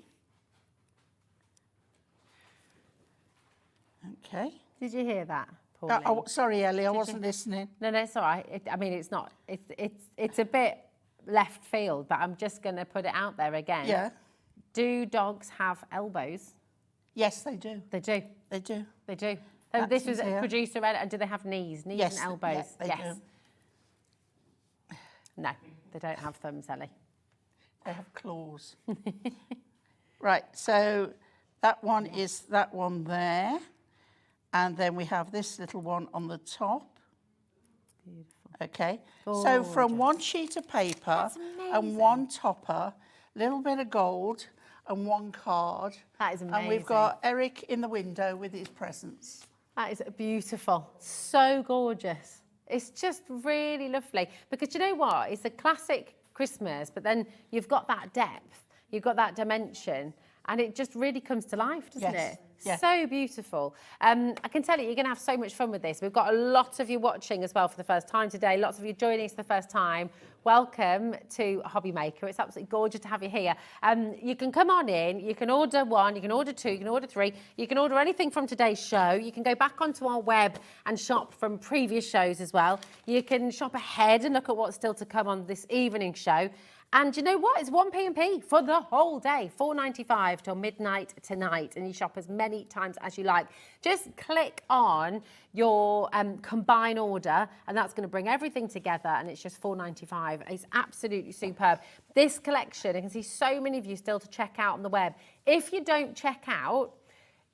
J: Okay.
L: Did you hear that, Pauline?
J: Oh, sorry, Ellie, I wasn't listening.
L: No, it's all right. I mean, it's not. It's a bit left field, but I'm just going to put it out there again.
J: Yeah.
L: Do dogs have elbows?
J: Yes, they do.
L: They do.
J: They do.
L: They do. So this was
J: here.
L: a producer read it, and do they have knees? Knees
J: Yes,
L: and elbows?
J: yeah, they do.
L: No, they don't have thumbs, Ellie.
J: They have claws. Right, so that one is that one there. And then we have this little one on the top.
L: Beautiful.
J: Okay, so from one sheet of paper and one topper, a little bit of gold and one card.
L: That is amazing.
J: And we've got Eric in the window with his presents.
L: That is beautiful. So gorgeous. It's just really lovely. Because you know what? It's a classic Christmas, but then you've got that depth, you've got that dimension, and it just really comes to life, doesn't it?
J: Yeah.
L: So beautiful. I can tell you, you're going to have so much fun with this. We've got a lot of you watching as well for the first time today. Lots of you joining us for the first time. Welcome to HobbyMaker. It's absolutely gorgeous to have you here. You can come on in. You can order one. You can order two. You can order three. You can order anything from today's show. You can go back onto our web and shop from previous shows as well. You can shop ahead and look at what's still to come on this evening show. And you know what? It's 1p&p for the whole day, £4.95 till midnight tonight. And you shop as many times as you like. Just click on your combine order, and that's going to bring everything together, and it's just £4.95. It's absolutely superb. This collection, I can see so many of you still to check out on the web. If you don't check out,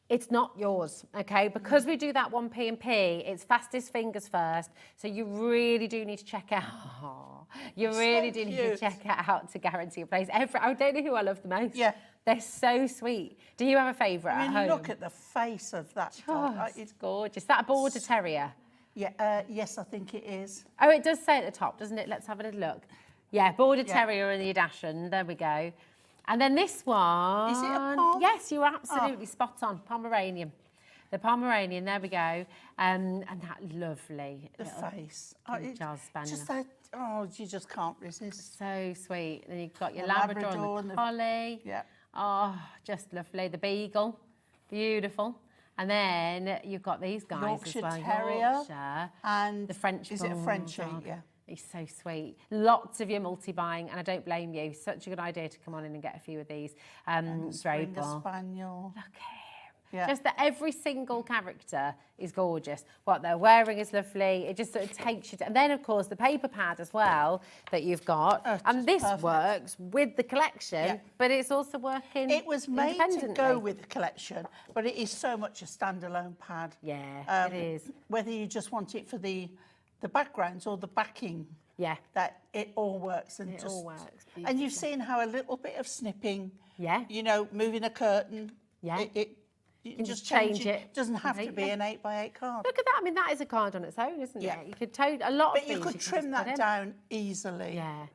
L: it's not yours, okay? Because we do that 1p&p, it's fastest fingers first, so you really do need to check out. You really do need to check it out to guarantee a place. I don't know who I love the most.
J: Yeah.
L: They're so sweet. Do you have a favourite at home?
J: Look at the face of that dog.
L: It's gorgeous. Is that a border terrier?
J: Yeah, yes, I think it is.
L: Oh, it does say at the top, doesn't it? Let's have a little look. Yeah, border terrier in the Yidashan. There we go. And then this one.
J: Is it a Pom?
L: Yes, you're absolutely spot on. Pomeranian. The Pomeranian, there we go. And that lovely
J: The face.
L: Jazz Spaniel.
J: Just that, you just can't resist.
L: So sweet. Then you've got your
J: The
L: Labrador and the collie.
J: Yeah.
L: Oh, just lovely. The Beagle. Beautiful. And then you've got these guys
J: Yorkshire
L: as well.
J: Terrier.
L: Yorkshire.
J: And
L: the French
J: is it a Frenchie?
L: Bulldog.
J: Yeah.
L: He's so sweet. Lots of you multi-buying, and I don't blame you. Such a good idea to come on in and get a few of these.
J: Springer Spaniel.
L: Look at him.
J: Yeah.
L: Just that every single character is gorgeous. What they're wearing is lovely. It just sort of takes you to... And then, of course, the paper pad as well that you've got. And this works with the collection, but it's also working
J: It was made to
L: independently.
J: go with the collection, but it is so much a standalone pad.
L: Yeah, it is.
J: Whether you just want it for the backgrounds or the backing.
L: Yeah.
J: That it all works. And
L: It all works
J: And you've seen how a little bit of snipping,
L: Yeah.
J: you know, moving a curtain,
L: Yeah.
J: you
L: can
J: just
L: just
J: change
L: change
J: it.
L: it
J: Doesn't have to be
L: completely.
J: an 8x8 card.
L: Look at that. I mean, that is a card on its own, isn't
J: Yeah.
L: it? You could a lot of
J: But you
L: things
J: could
L: just
J: trim
L: put
J: that
L: in.
J: down easily.
L: Yeah.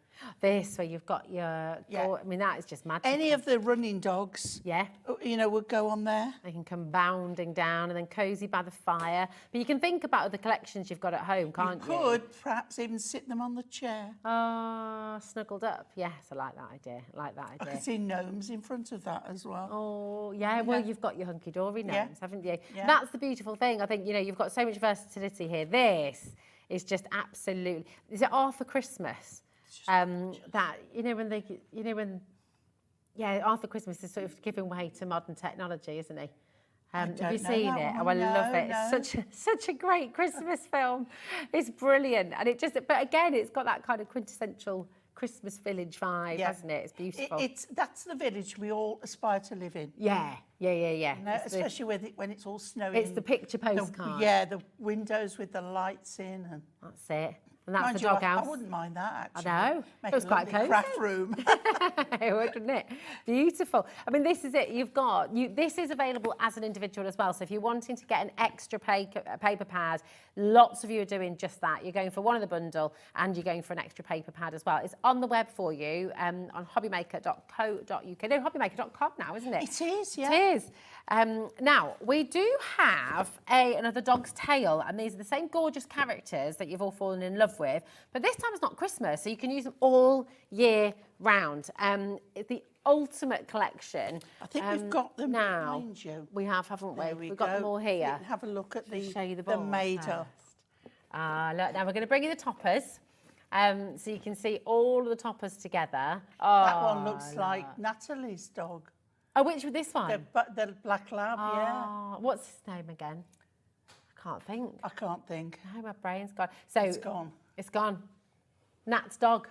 L: This, where you've got your... I mean, that is just magic.
J: Any of the running dogs,
L: Yeah.
J: you know, would go on there.
L: They can come bounding down and then cosy by the fire. But you can think about the collections you've got at home, can't you?
J: You could perhaps even sit them on the chair.
L: Snuggled up. Yes, I like that idea.
J: I can see gnomes in front of that as well.
L: Oh, yeah. Well, you've got your hunky-dory gnomes,
J: Yeah.
L: haven't you?
J: Yeah.
L: That's the beautiful thing. I think, you know, you've got so much versatility here. This is just absolutely... Is it Arthur Christmas? That, Arthur Christmas is sort of giving way to modern technology, isn't he? Have you seen it?
J: one.
L: Oh, I love it.
J: No.
L: It's such a great Christmas film. It's brilliant. And but again, it's got that kind of quintessential Christmas village vibe, hasn't it? It's beautiful.
J: That's the village we all aspire to live in.
L: Yeah.
J: You know, especially when it's all snowing.
L: It's the picture postcard.
J: The windows with the lights in. And
L: that's it. And that's
J: Mind
L: the
J: you,
L: doghouse.
J: I wouldn't mind that, actually.
L: I know.
J: Make
L: It was
J: a
L: quite
J: lovely
L: cosy.
J: craft room.
L: It would, wouldn't it? Beautiful. I mean, this is it. This is available as an individual as well. So if you're wanting to get an extra paper pad, lots of you are doing just that. You're going for one of the bundle and you're going for an extra paper pad as well. It's on the web for you on hobbymaker.co.uk. No, hobbymaker.com now, isn't it?
J: It is, yeah.
L: It is. Now, we do have another dog's tale, and these are the same gorgeous characters that you've all fallen in love with, but this time it's not Christmas, so you can use them all year round. It's the ultimate collection.
J: I think we've got them
L: now.
J: behind you.
L: We have, haven't we?
J: There
L: We've got them all here.
J: Have a look at the,
L: Show you the
J: the
L: balls
J: made
L: first.
J: up.
L: Look, now we're going to bring you the toppers. So you can see all of the toppers together. Oh,
J: That one looks like Natalie's dog.
L: Oh, which was this one?
J: The black lab, yeah.
L: What's his name again? I can't think.
J: I can't think.
L: No, my brain's gone. So
J: It's gone.
L: It's gone. Nat's dog.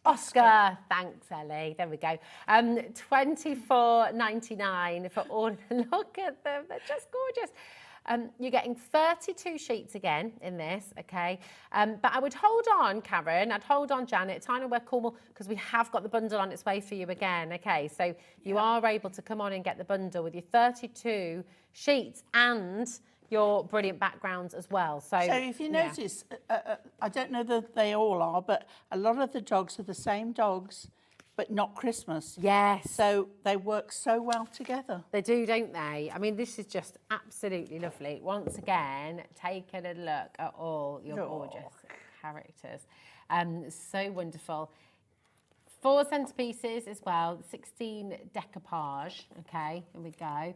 L: Oscar. Thanks, Ellie. There we go. $24.99 for all. Look at them. They're just gorgeous. You're getting 32 sheets again in this, okay? But I would hold on, Karen. I'd hold on, Janet, Tyne Ware Cornwall, because we have got the bundle on its way for you again, okay? So you are able to come on and get the bundle with your 32 sheets and your brilliant backgrounds as well. So
J: if you notice, I don't know that they all are, but a lot of the dogs are the same dogs, but not Christmas.
L: Yes.
J: So they work so well together.
L: They do, don't they? I mean, this is just absolutely lovely. Once again, take a little look at all your gorgeous characters. So wonderful. 4 centerpieces as well, 16 decoupage. Okay, here we go.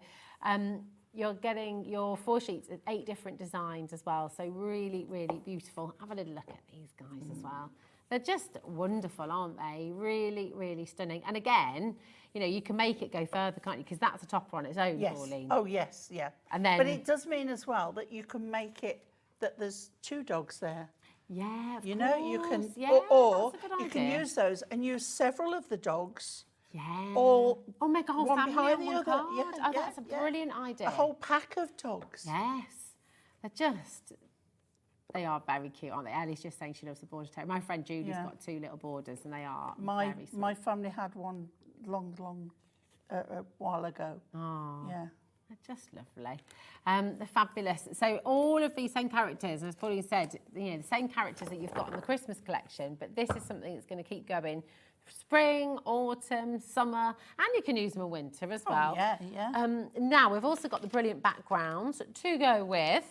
L: You're getting your 4 sheets at 8 different designs as well. So really, really beautiful. Have a little look at these guys as well. They're just wonderful, aren't they? Really, really stunning. And again, you know, you can make it go further, can't you? Because that's a topper on its own,
J: Yes.
L: Pauline.
J: Oh, yes, yeah.
L: And then,
J: but it does mean as well that you can make it that there's 2 dogs there.
L: Yeah, of
J: you know, you can,
L: course. Yeah,
J: or
L: that's a good
J: you can
L: idea.
J: use those and use several of the dogs.
L: Yeah.
J: All
L: make a whole
J: one
L: family
J: behind
L: on
J: the
L: one
J: other.
L: card.
J: Yeah,
L: Oh, that's a brilliant idea.
J: A whole pack of dogs.
L: Yes. They are very cute, aren't they? Ellie's just saying she loves the border terrier. My friend Julie's got 2 little borders and they are very sweet.
J: My family had one long a while ago.
L: Oh.
J: Yeah.
L: They're just lovely. They're fabulous. So all of these same characters, as Pauline said, you know, the same characters that you've got in the Christmas collection, but this is something that's going to keep going spring, autumn, summer, and you can use them in winter as well. Now, we've also got the brilliant backgrounds to go with,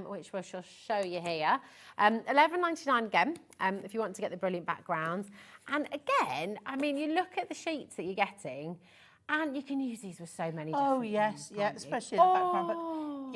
L: which we shall show you here. $11.99 again, if you want to get the brilliant backgrounds. And again, I mean, you look at the sheets that you're getting, and you can use these with so many different things, can't you?
J: Especially in the background. But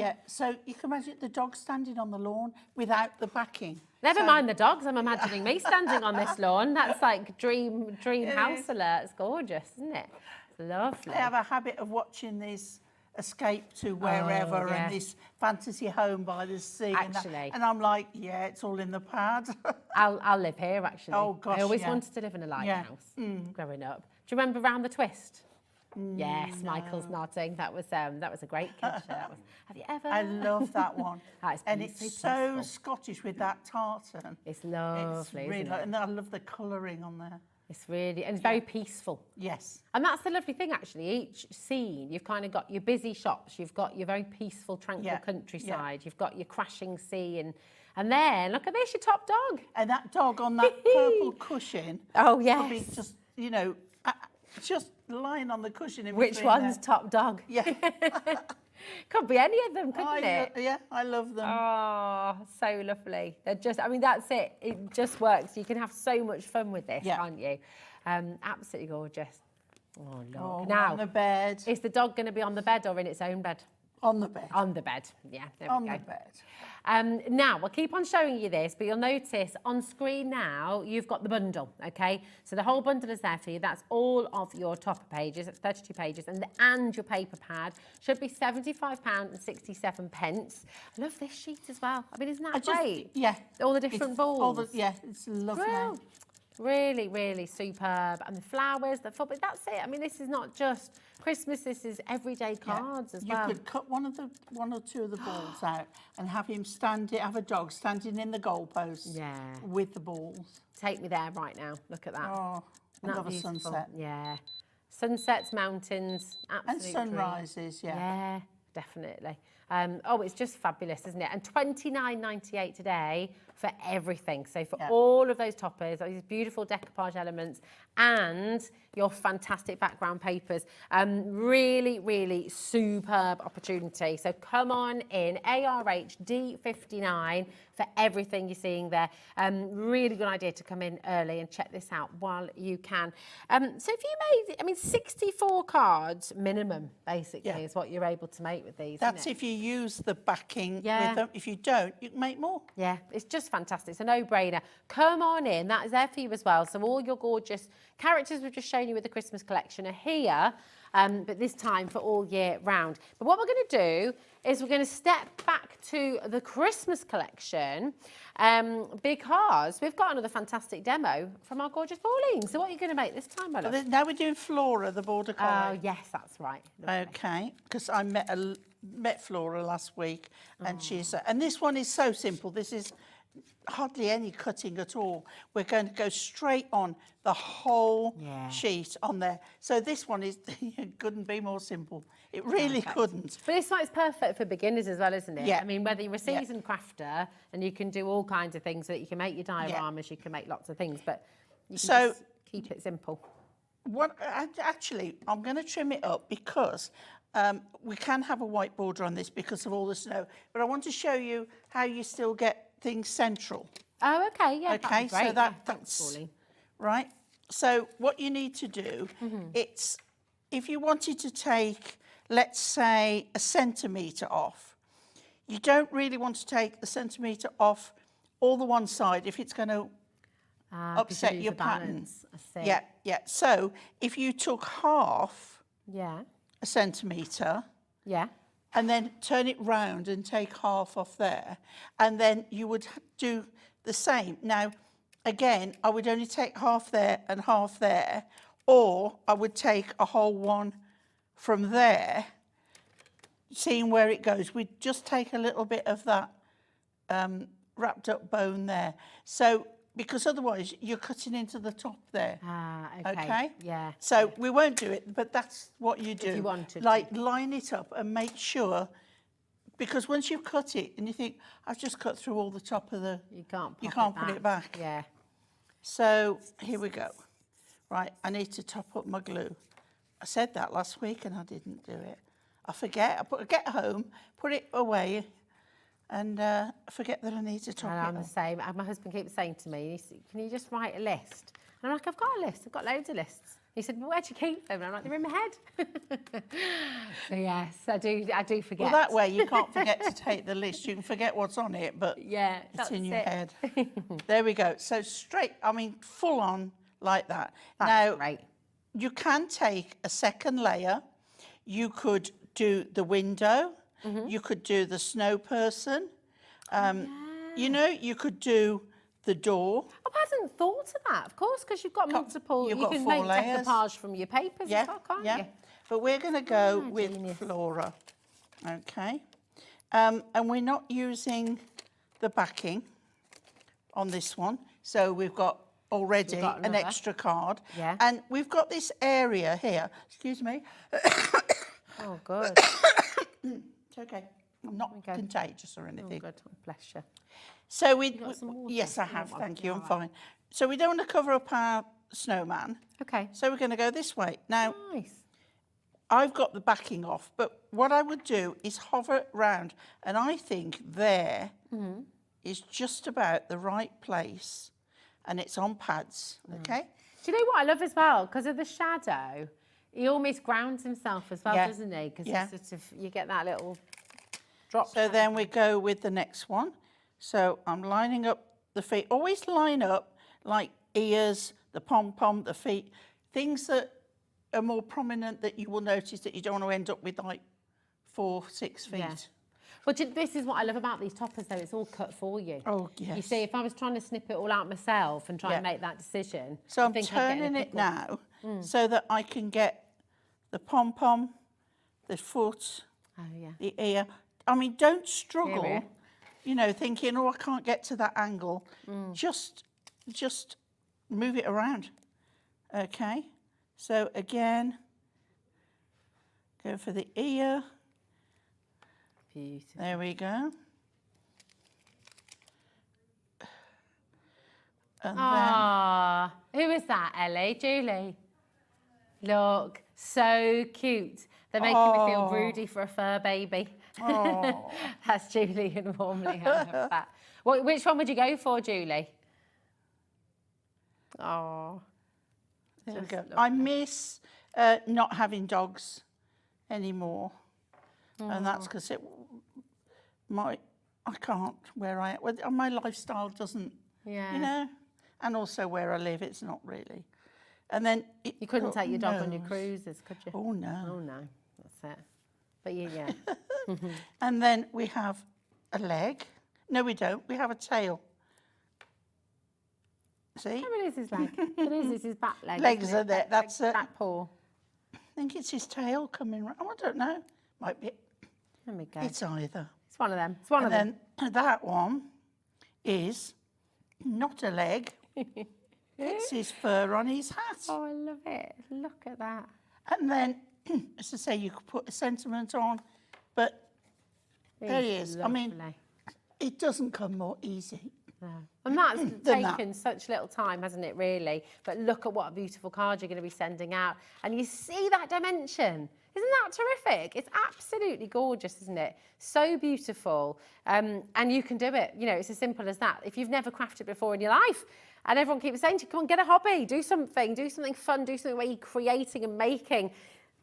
J: yeah, so you can imagine the dog standing on the lawn without the backing.
L: Never mind the dogs, I'm imagining me standing on this lawn. That's like dream house alert. It's gorgeous, isn't it? It's lovely.
J: They have a habit of watching this escape to wherever and this fantasy home by the sea.
L: Actually.
J: And I'm like, yeah, it's all in the pad.
L: I'll live here, actually.
J: Oh, gosh,
L: I always wanted to live in a lighthouse growing up. Do you remember Round the Twist? Yes,
J: No.
L: Michael's nodding. That was a great catch. Have you ever?
J: I love that one. And
L: it's
J: it's so Scottish with that tartan.
L: It's lovely,
J: It's really,
L: isn't it?
J: and I love the colouring on there.
L: It's really, and it's very peaceful.
J: Yes.
L: And that's the lovely thing, actually. Each scene, you've kind of got your busy shops, you've got your very peaceful, tranquil countryside, you've got your crashing sea, and then, look at this, your top dog.
J: And that dog on that purple cushion.
L: Oh, yes.
J: Probably just, you know, just lying on the cushion in
L: Which
J: between
L: one's
J: there.
L: top dog?
J: Yeah.
L: Could be any of them, couldn't it?
J: Yeah, I love them.
L: Oh, so lovely. They're just, I mean, that's it. It just works. You can have so much fun with this, can't you? Absolutely gorgeous. Oh, look.
J: Oh,
L: now,
J: on the bed.
L: Is the dog going to be on the bed or in its own bed?
J: On the bed.
L: On the bed, yeah, there
J: on
L: we go.
J: the bed.
L: Now, we'll keep on showing you this, but you'll notice on screen now, you've got the bundle, okay? So the whole bundle is there for you. That's all of your topper pages, it's 32 pages, and your paper pad. Should be £75.67. I love this sheet as well. I mean, isn't that great?
J: Yeah.
L: All the different balls.
J: It's lovely.
L: Well, Really, really superb. And the flowers, the football, that's it. I mean, this is not just Christmas, this is everyday cards as well.
J: You could cut one or two of the balls out and have him have a dog standing in the goalposts with the balls.
L: Take me there right now. Look at that.
J: Oh,
L: Isn't that
J: love a
L: beautiful?
J: sunset.
L: Yeah. Sunsets, mountains, absolutely.
J: And sunrises,
L: Yeah, definitely. Oh, it's just fabulous, isn't it? And $29.98 today for everything. So for all of those toppers, those beautiful decoupage elements, and your fantastic background papers. Really, really superb opportunity. So come on in, ARH D59 for everything you're seeing there. Really good idea to come in early and check this out while you can. So if you made, I mean, 64 cards minimum, basically, is what you're able to make with these.
J: That's if you use the backing with them. If you don't, you can make more.
L: Yeah, it's just fantastic. It's a no-brainer. Come on in. That is there for you as well. So all your gorgeous characters we've just shown you with the Christmas collection are here, but this time for all year round. But what we're going to do is we're going to step back to the Christmas collection because we've got another fantastic demo from our gorgeous Pauline. So what are you going to make this time, my love?
J: Now we're doing Flora, the border collie.
L: Oh, yes, that's right.
J: Okay, because I met Flora last week, and she's and this one is so simple. This is hardly any cutting at all. We're going to go straight on the whole sheet on there. So this one is couldn't be more simple. It really couldn't.
L: But this one is perfect for beginners as well, isn't it?
J: Yeah.
L: I mean, whether you're a seasoned crafter and you can do all kinds of things, so that you can make your dioramas, you can make lots of things, but you can just keep it simple.
J: Actually, I'm going to trim it up because we can have a white border on this because of all the snow. But I want to show you how you still get things central.
L: Oh, okay, yeah.
J: Okay, so that's right. So what you need to do, it's if you wanted to take, let's say, a centimetre off, you don't really want to take the centimetre off all the one side if it's going to upset your pattern. Yeah. So if you took half a centimetre, and then turn it round and take half off there, and then you would do the same. Now, again, I would only take half there and half there, or I would take a whole one from there, seeing where it goes. We'd just take a little bit of that wrapped up bone there. So, because otherwise you're cutting into the top there.
L: Ah, okay.
J: Okay?
L: Yeah.
J: So we won't do it, but that's what you do.
L: If you wanted
J: like line it up and make sure, because once you've cut it and you think, I've just cut through all the top of the...
L: You can't
J: put it back.
L: Yeah.
J: So here we go. Right, I need to top up my glue. I said that last week and I didn't do it. I forget. I get home, put it away, and forget that I need to top it
L: I'm the
J: up.
L: same. My husband keeps saying to me, can you just write a list? And I'm like, I've got a list. I've got loads of lists. He said, well, where'd you keep them? And I'm like, they're in my head. So yes, I do forget.
J: Well, that way you can't forget to take the list. You can forget what's on it, but it's in your head. There we go. So straight, I mean, full on like that.
L: That's great.
J: You can take a second layer. You could do the window. You could do the snow person. You know, you could do the door.
L: Oh, I hadn't thought of that, of course, because you've got multiple.
J: You've
L: you
J: got
L: can
J: 4
L: make
J: layers.
L: decoupage from your papers as well, can't you?
J: But we're going to go with Flora. Okay. And we're not using the backing on this one. So we've got already an extra card.
L: Yeah.
J: And we've got this area here. Excuse me.
L: Oh, good.
J: It's okay. I'm not contagious or anything.
L: Oh, good. Oh, bless you.
J: So yes, I
L: You
J: have.
L: want one?
J: Thank you.
L: All
J: I'm
L: right.
J: fine. So we don't want to cover up our snowman.
L: Okay.
J: So we're going to go this way. Now,
L: Nice.
J: I've got the backing off, but what I would do is hover round, and I think there is just about the right place, and it's on pads, okay?
L: Do you know what I love as well? Because of the shadow, he almost grounds himself as well, doesn't he? Because sort of, you get that little drop.
J: So then we go with the next one. So I'm lining up the feet. Always line up like ears, the pom-pom, the feet, things that are more prominent that you will notice that you don't want to end up with like 4, 6 feet.
L: Yeah. But this is what I love about these toppers, though. It's all cut for you.
J: Oh, yes.
L: You see, if I was trying to snip it all out myself and try and make that decision,
J: So
L: I
J: I'm
L: think I'd get in a
J: turning it
L: pickle.
J: now so that I can get the pom-pom, the foot, the ear. I mean, don't struggle,
L: Here.
J: you know, thinking, oh, I can't get to that angle. Just move it around. Okay. So again, go for the ear.
L: Beautiful.
J: There we go. And
L: Ah, who is that, Ellie? Julie? Look, so cute. They're making me feel broody for a fur baby. That's Julie and warmly her that. Which one would you go for, Julie? Oh,
J: there we go. I miss not having dogs anymore. And that's because I can't where I am. My lifestyle doesn't, you know, and also where I live, it's not really. And then
L: you couldn't take your dog on your cruises, could you?
J: Oh no.
L: Oh no, that's it. But yeah.
J: And then we have a leg. No, we don't. We have a tail. See?
L: Oh, it is his leg. It is his back leg.
J: Legs are there. That's it.
L: Back paw.
J: I think it's his tail coming round. Oh, I don't know. Might be.
L: There we go.
J: It's either.
L: It's one of them. It's one of them.
J: And then that one is not a leg. It's his fur on his hat.
L: Oh, I love it. Look at that.
J: And then, as I say, you could put a sentiment on, but there he is. I mean, it doesn't come more easy.
L: No. And that's taken such little time, hasn't it, really? But look at what a beautiful card you're going to be sending out. And you see that dimension. Isn't that terrific? It's absolutely gorgeous, isn't it? So beautiful. And you can do it. You know, it's as simple as that. If you've never crafted before in your life, and everyone keeps saying to you, come on, get a hobby, do something fun, do something where you're creating and making.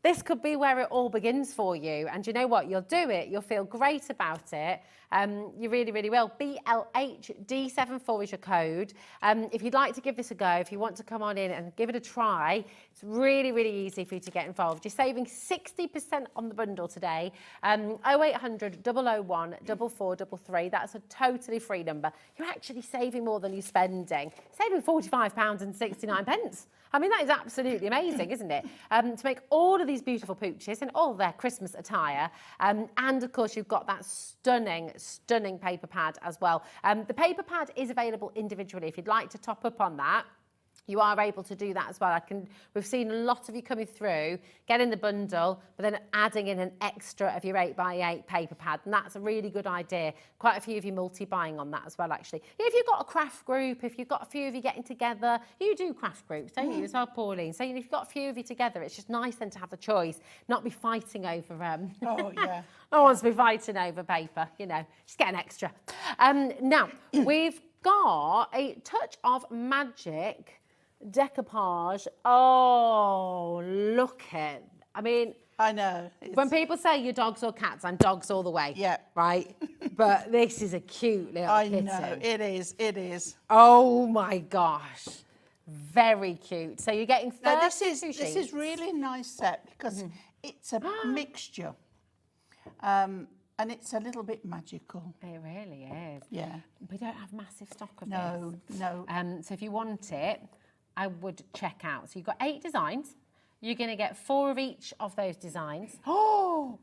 L: This could be where it all begins for you. And you know what? You'll do it. You'll feel great about it. You really, really will. BLHD74 is your code. If you'd like to give this a go, if you want to come on in and give it a try, it's really, really easy for you to get involved. You're saving 60% on the bundle today. 0800 001 4433. That's a totally free number. You're actually saving more than you're spending. Saving £45.69. I mean, that is absolutely amazing, isn't it? To make all of these beautiful pooches in all their Christmas attire. And of course, you've got that stunning paper pad as well. The paper pad is available individually. If you'd like to top up on that, you are able to do that as well. We've seen a lot of you coming through, getting the bundle, but then adding in an extra of your 8x8 paper pad. And that's a really good idea. Quite a few of you multi-buying on that as well, actually. If you've got a craft group, if you've got a few of you getting together, you do craft groups, don't you, as well, Pauline? So if you've got a few of you together, it's just nice then to have the choice, not be fighting over
J: Oh, yeah.
L: No one's be fighting over paper, you know, just get an extra. Now, we've got a touch of magic decoupage. Oh, look at, I mean,
J: I know.
L: When people say you're dogs or cats, I'm dogs all the way.
J: Yeah.
L: Right? But this is a cute little kitten.
J: I know, it is, it is.
L: Oh my gosh. Very cute. So you're getting 32
J: now,
L: sheets.
J: this is really nice set because it's a mixture. And it's a little bit magical.
L: It really is.
J: Yeah.
L: We don't have massive stock of
J: No,
L: this.
J: no.
L: So if you want it, I would check out. So you've got 8 designs. You're going to get 4 of each of those designs. Oh,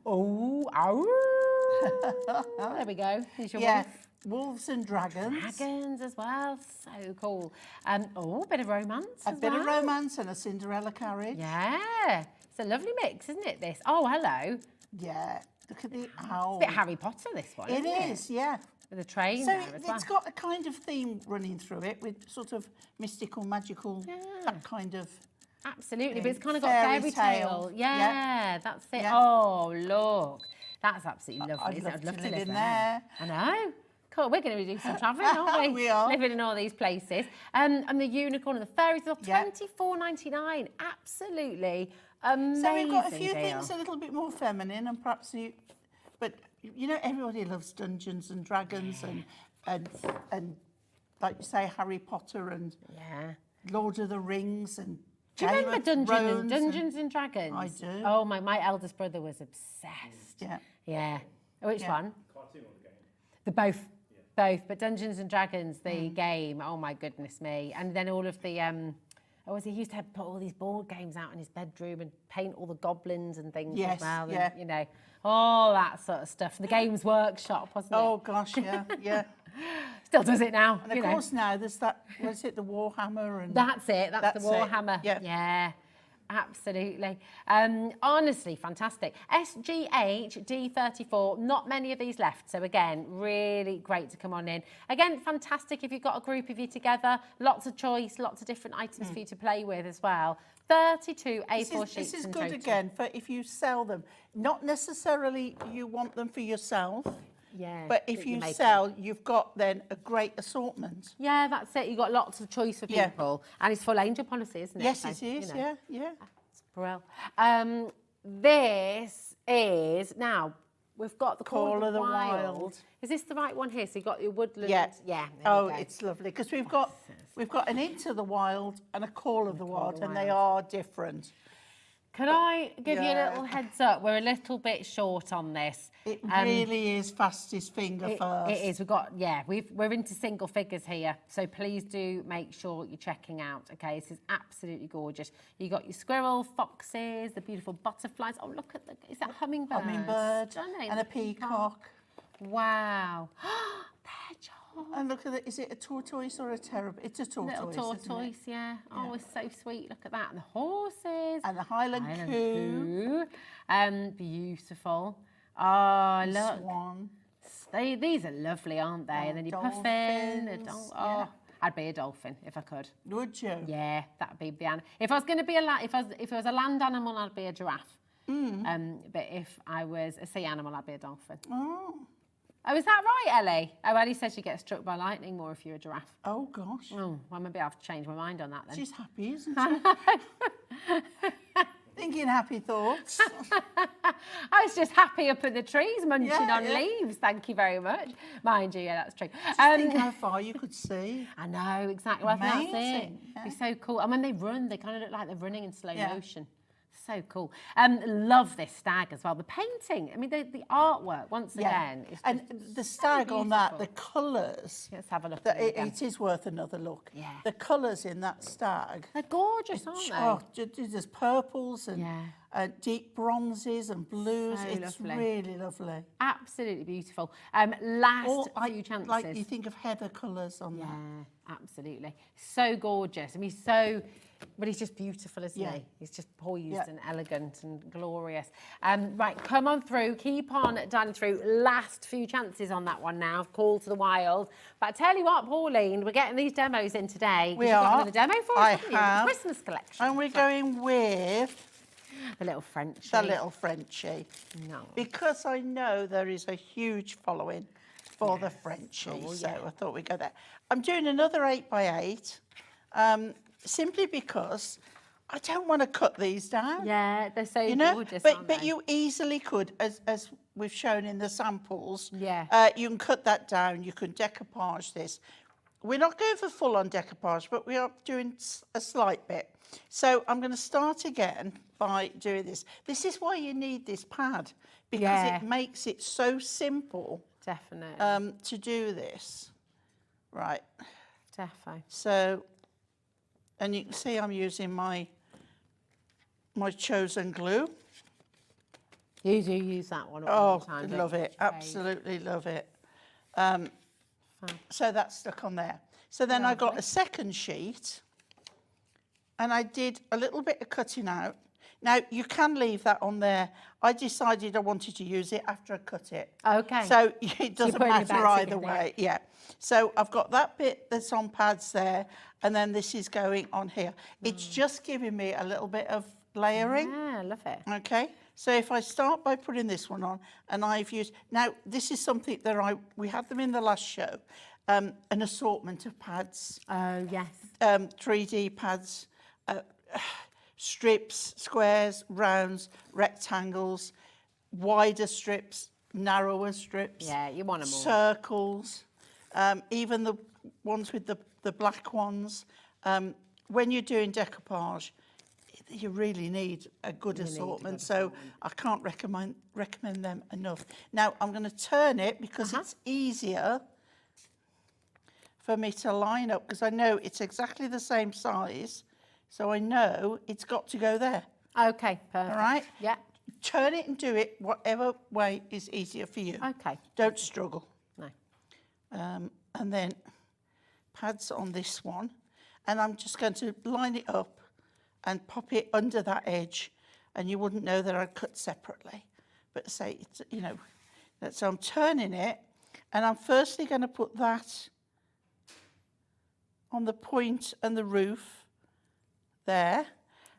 L: there we go. Here's your wolf.
J: Wolves and dragons.
L: Dragons as well. So cool. Oh, a bit of romance
J: A bit of romance and a Cinderella carriage.
L: Yeah. It's a lovely mix, isn't it, this? Oh, hello.
J: Yeah. Look at the owl.
L: It's a bit Harry Potter, this one,
J: It
L: isn't
J: is, yeah.
L: With a train
J: so
L: there as well.
J: it's got a kind of theme running through it with sort of mystical, magical, that kind of...
L: Absolutely, but it's kind of got fairy tale. Yeah, that's it.
J: Yeah.
L: Oh, look. That's absolutely lovely.
J: I'd love to live in
L: there.
J: there.
L: I know. Cool, we're going to do some travelling, aren't we?
J: We are.
L: Living in all these places. And the unicorn and the fairies, are $24.99. Absolutely amazing.
J: So we've got a few
L: deal.
J: things a little bit more feminine and perhaps but you know, everybody loves Dungeons and Dragons and like you say, Harry Potter and Lord of the Rings and
L: do you remember Dungeons and Dragons?
J: I do.
L: Oh, my eldest brother was obsessed.
J: Yeah.
L: Yeah. Which one?
K: Cartoon or the game?
L: The both. Both, but Dungeons and Dragons, the game, oh my goodness me. And then all of the, he used to put all these board games out in his bedroom and paint all the goblins and things as well.
J: Yeah.
L: And, you know, all that sort of stuff. The Games Workshop, wasn't it?
J: Oh gosh, yeah.
L: Still does it now.
J: And of course now there's that, was it the Warhammer? And
L: That's it, that's the Warhammer.
J: It.
L: Yeah. Absolutely. Honestly, fantastic. SGH D34, not many of these left. So again, really great to come on in. Again, fantastic if you've got a group of you together. Lots of choice, lots of different items for you to play with as well. 32 A4 sheets
J: This is
L: in
J: good
L: total.
J: again for if you sell them. Not necessarily you want them for yourself.
L: Yeah,
J: But if you sell, you've got then a great assortment.
L: Yeah, that's it. You've got lots of choice for people. And it's full angel policy, isn't it?
J: Yes,
L: So,
J: it is.
L: you know.
J: Yeah.
L: It's brilliant. This is, now, we've got the Call of the Wild. Is this the right one here? So you've got your woodland.
J: Yeah.
L: Yeah.
J: Oh, it's lovely because we've got an Into the Wild and a Call of the Wild, and they are different.
L: Can I give you a little heads up? We're a little bit short on this.
J: It really is fastest finger first.
L: It is. We've got, we're into single figures here. So please do make sure you're checking out. Okay, this is absolutely gorgeous. You got your squirrel, foxes, the beautiful butterflies. Oh, look at is that hummingbird?
J: Hummingbird
L: Stunning.
J: and a peacock.
L: Wow. Hedgehog.
J: And look at it. Is it a tortoise or a terrible? It's a tortoise.
L: Little tortoise, yeah. Oh, it's so sweet. Look at that. And the horses.
J: And the Highland coo.
L: Beautiful. Oh, look.
J: Swan.
L: These are lovely, aren't they? And then you puff in. I'd be a dolphin if I could.
J: Would you?
L: Yeah, that'd be the animal. If I was going to be if I was a land animal, I'd be a giraffe. But if I was a sea animal, I'd be a dolphin. Oh, is that right, Ellie? Oh, Ellie says you get struck by lightning more if you're a giraffe.
J: Oh, gosh.
L: Oh, well, maybe I'll have to change my mind on that then.
J: She's happy, isn't she? Thinking happy thoughts.
L: I was just happy up in the trees munching on
J: Yeah.
L: leaves. Thank you very much. Mind you, yeah, that's true.
J: Just think how far you could see.
L: I know, exactly. Well, that's it.
J: Amazing,
L: It'd be so cool. And when they run, they kind of look like they're running in slow motion. So cool. Love this stag as well. The painting, I mean, the artwork, once again. Is
J: and the stag on that, the colours.
L: Let's have a look
J: that
L: at it again.
J: it is worth another look.
L: Yeah.
J: The colours in that stag.
L: They're gorgeous, aren't they?
J: Oh, there's purples and deep bronzes and blues.
L: So
J: it's
L: lovely.
J: really lovely.
L: Absolutely beautiful. Last few chances.
J: Like you think of heather colours on that.
L: Yeah, absolutely. So gorgeous. I mean, but he's just beautiful, isn't he? He's just poised and elegant and glorious. Right, come on through. Keep on dialing through. Last few chances on that one now. Call to the Wild. But I tell you what, Pauline, we're getting these demos in today.
J: We
L: You've got
J: are.
L: another demo for us,
J: I
L: haven't you?
J: have.
L: The Christmas collection.
J: And we're going with
L: the little Frenchie.
J: The little Frenchie.
L: No.
J: Because I know there is a huge following for the Frenchie, so I thought we'd go there. I'm doing another 8x8, simply because I don't want to cut these down.
L: Yeah, they're so gorgeous,
J: but
L: aren't they?
J: you easily could, as we've shown in the samples.
L: Yeah.
J: You can cut that down. You can decoupage this. We're not going for full-on decoupage, but we are doing a slight bit. So I'm going to start again by doing this. This is why you need this pad, because it makes it so simple.
L: Definitely.
J: To do this. Right.
L: Defo.
J: So, and you can see I'm using my chosen glue.
L: You do use that one all the time.
J: Love it. Absolutely love it. So that's stuck on there. So then I got a second sheet and I did a little bit of cutting out. Now, you can leave that on there. I decided I wanted to use it after I cut it.
L: Okay.
J: So it doesn't
L: putting it
J: matter
L: back
J: either
L: together.
J: way. Yeah. So I've got that bit that's on pads there, and then this is going on here. It's just giving me a little bit of layering.
L: Yeah, love it.
J: Okay. So if I start by putting this one on, and I've used, now this is something that we had them in the last show, an assortment of pads.
L: Oh, yes.
J: 3D pads, strips, squares, rounds, rectangles, wider strips, narrower strips.
L: Yeah, you want them all.
J: Circles, even the ones with the black ones. When you're doing decoupage, you really need a good assortment, so I can't recommend them enough. Now I'm going to turn it because it's easier for me to line up, because I know it's exactly the same size, so I know it's got to go there.
L: Okay, perfect.
J: All right?
L: Yeah.
J: Turn it and do it whatever way is easier for you.
L: Okay.
J: Don't struggle.
L: No.
J: And then pads on this one, and I'm just going to line it up and pop it under that edge, and you wouldn't know that I'd cut separately. But say, it's, you know, so I'm turning it, and I'm firstly going to put that on the point and the roof there,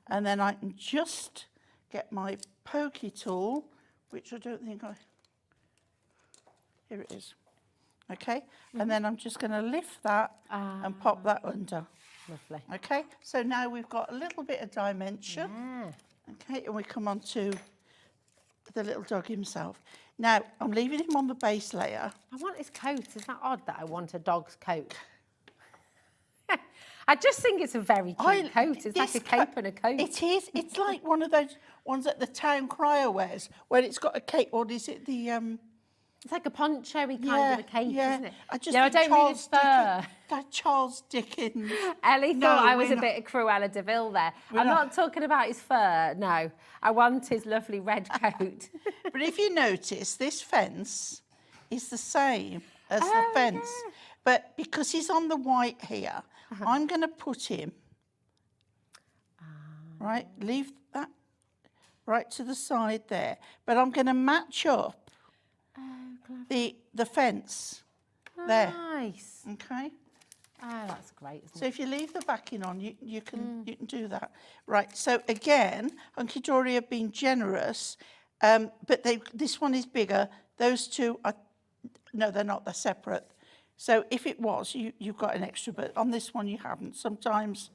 J: and then I can just get my pokey tool, which I don't think here it is. Okay, and then I'm just going to lift that and pop that under.
L: Lovely.
J: Okay, so now we've got a little bit of dimension.
L: Yeah.
J: Okay, and we come on to the little dog himself. Now, I'm leaving him on the base layer.
L: I want his coat. Is that odd that I want a dog's coat? I just think it's a very cute coat. It's like a cape and a coat.
J: It is. It's like one of those ones that the town crier wears, where it's got a cape, or is it the...
L: It's like a poncho-y kind of a cape, isn't it?
J: I just
L: I don't mean his fur.
J: That Charles Dickens.
L: Ellie thought I was a bit of Cruella de Vil there. I'm not talking about his fur, no. I want his lovely red coat.
J: But if you notice, this fence is the same as the fence. Yeah. But because he's on the white here, I'm going to put him, right, leave that right to the side there. But I'm going to match up the fence there.
L: Nice.
J: Okay.
L: Oh, that's great. Isn't
J: So
L: it?
J: if you leave the backing on, you can do that. Right. So again, Hunkydory have been generous, but this one is bigger. Those two are no, they're not. They're separate. So if it was, you've got an extra, but on this one you haven't. Sometimes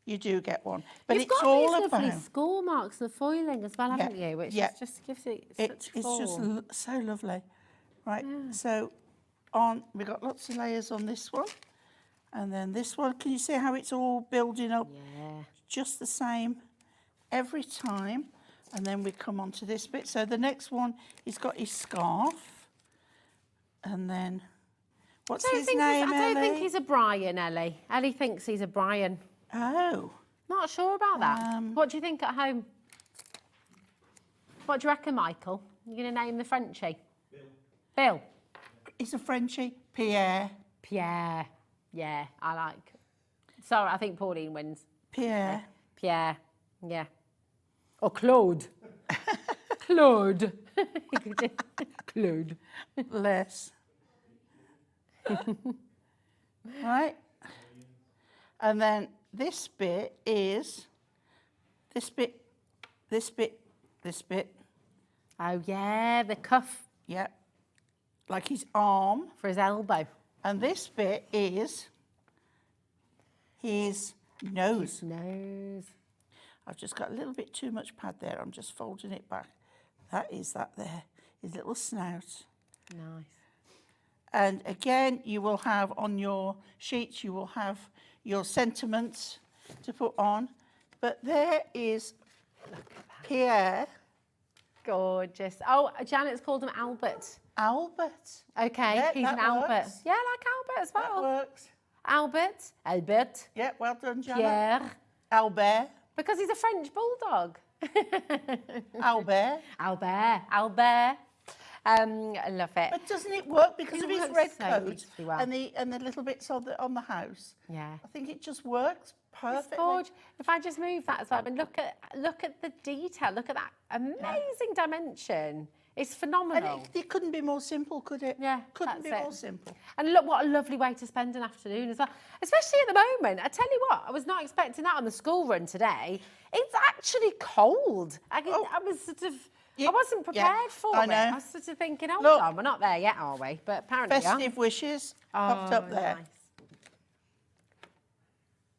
J: you do get one, but
L: You've
J: it's
L: got
J: all
L: these
J: about
L: lovely score marks and the foiling as well, haven't you? Which just gives it such
J: it's just
L: form.
J: so lovely. Right, so we've got lots of layers on this one, and then this one. Can you see how it's all building up?
L: Yeah.
J: Just the same every time, and then we come on to this bit. So the next one, he's got his scarf, and then what's his name,
L: I don't think
J: Ellie?
L: he's a Brian, Ellie. Ellie thinks he's a Brian.
J: Oh.
L: Not sure about that. What do you think at home? What do you reckon, Michael? You're going to name the Frenchie? Bill.
J: He's a Frenchie. Pierre.
L: Pierre. Yeah, I like. Sorry, I think Pauline wins.
J: Pierre.
L: Pierre. Yeah. Or Claude. Claude. Claude.
J: Less. Right. And then this bit is this bit, this bit, this bit.
L: Oh, yeah, the cuff.
J: Yeah. Like his arm.
L: For his elbow.
J: And this bit is his nose.
L: His nose.
J: I've just got a little bit too much pad there. I'm just folding it back. That is that there. His little snout.
L: Nice.
J: And again, you will have on your sheets, you will have your sentiments to put on. But there is Pierre.
L: Gorgeous. Oh, Janet's called him Albert.
J: Albert.
L: Okay,
J: Yeah,
L: he's
J: that
L: an Albert.
J: works.
L: Yeah, I like Albert as well.
J: That works.
L: Albert. Albert.
J: Yeah, well done, Janet.
L: Pierre.
J: Albert.
L: Because he's a French bulldog.
J: Albert.
L: Albert. Albert. I love it.
J: But doesn't it work because of his
L: works
J: red
L: so
J: coat
L: beautifully well.
J: and the little bits on the house?
L: Yeah.
J: I think it just works perfectly.
L: It's gorgeous. If I just move that as well, but look at the detail. Look at that amazing dimension. It's phenomenal.
J: And it couldn't be more simple, could it?
L: Yeah,
J: couldn't be
L: that's it.
J: more simple.
L: And look what a lovely way to spend an afternoon as well. Especially at the moment. I tell you what, I was not expecting that on the school run today. It's actually cold. I was sort of, I wasn't prepared for it. I was sort of thinking, hold on, we're not there yet, are we? But apparently
J: Festive wishes popped up there.
L: Nice.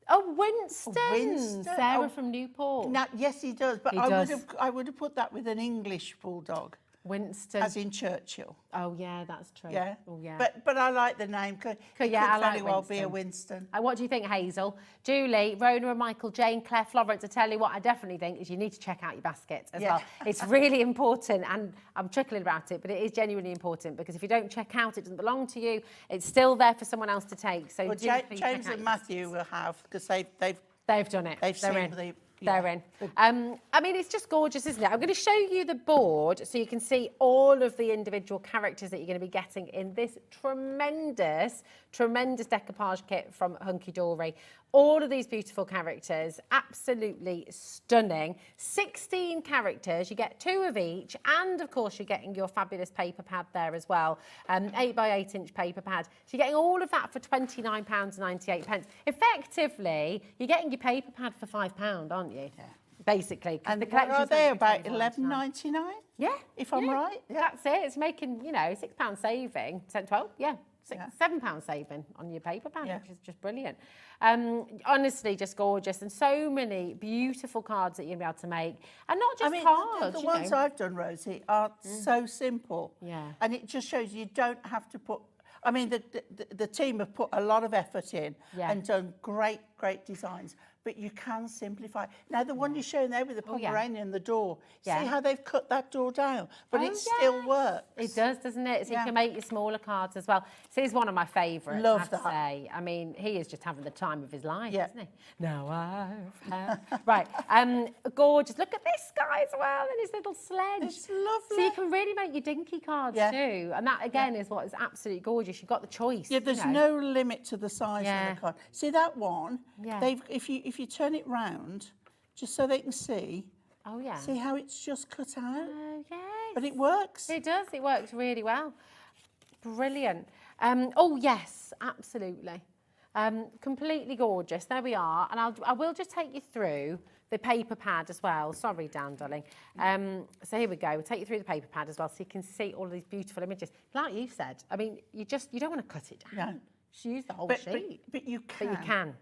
L: Oh, Winston.
J: Winston.
L: Sarah from Newport.
J: Now, yes, he does, but
L: He
J: I
L: does.
J: would have put that with an English bulldog.
L: Winston.
J: As in Churchill.
L: Oh, yeah, that's true.
J: Yeah.
L: Oh, yeah.
J: But I like the name. It
L: yeah, I
J: could
L: like
J: very well be a
L: Winston.
J: Winston.
L: What do you think, Hazel? Julie, Rona and Michael, Jane, Claire, Florence, I tell you what, I definitely think is you need to check out your basket as well. It's really important, and I'm chuckling about it, but it is genuinely important, because if you don't check out, it doesn't belong to you. It's still there for someone else to take. So
J: Well, James and Matthew will have, because they've
L: done it.
J: They've
L: They're
J: seen
L: in.
J: the...
L: They're in. I mean, it's just gorgeous, isn't it? I'm going to show you the board so you can see all of the individual characters that you're going to be getting in this tremendous decoupage kit from Hunkydory. All of these beautiful characters, absolutely stunning. 16 characters, you get 2 of each, and of course you're getting your fabulous paper pad there as well. 8 by 8 inch paper pad. So you're getting all of that for £29.98. Effectively, you're getting your paper pad for £5, aren't you? Yeah. Basically.
J: And
L: the
J: what are they, about $11.99?
L: Yeah.
J: If I'm right? Yeah.
L: That's it. It's making, you know, £6 saving. 12? Yeah. £7 saving on your paper pad, which is just brilliant. Honestly, just gorgeous, and so many beautiful cards that you're going to be able to make, and not just cards.
J: The ones I've done, Rosie, are so simple.
L: Yeah.
J: And it just shows you don't have to put. I mean, the team have put a lot of effort in and done great designs. But you can simplify. Now, the one you're showing there with the Pomeranian, the door, see how they've cut that door down? But it still works.
L: It does, doesn't it? So you can make your smaller cards as well. So he's one of my favourites, I have to say. I mean, he is just having the time of his life, isn't he? Now I've had... Right, gorgeous. Look at this guy as well, and his little sledge.
J: It's lovely.
L: So you can really make your dinky cards too. And that, again, is what is absolutely gorgeous. You've got the choice.
J: Yeah, there's no limit to the size of the card. See that one?
L: Yeah.
J: They've, if you turn it round, just so they can see.
L: Oh, yeah.
J: See how it's just cut out?
L: Oh, yes.
J: But it works.
L: It does. It works really well. Brilliant. Oh, yes, absolutely. Completely gorgeous. There we are. And I will just take you through the paper pad as well. Sorry, Dan, darling. So here we go. We'll take you through the paper pad as well so you can see all of these beautiful images. Like you said, I mean, you don't want to cut it down.
J: No.
L: Just use the whole sheet.
J: But you can.
L: But you can,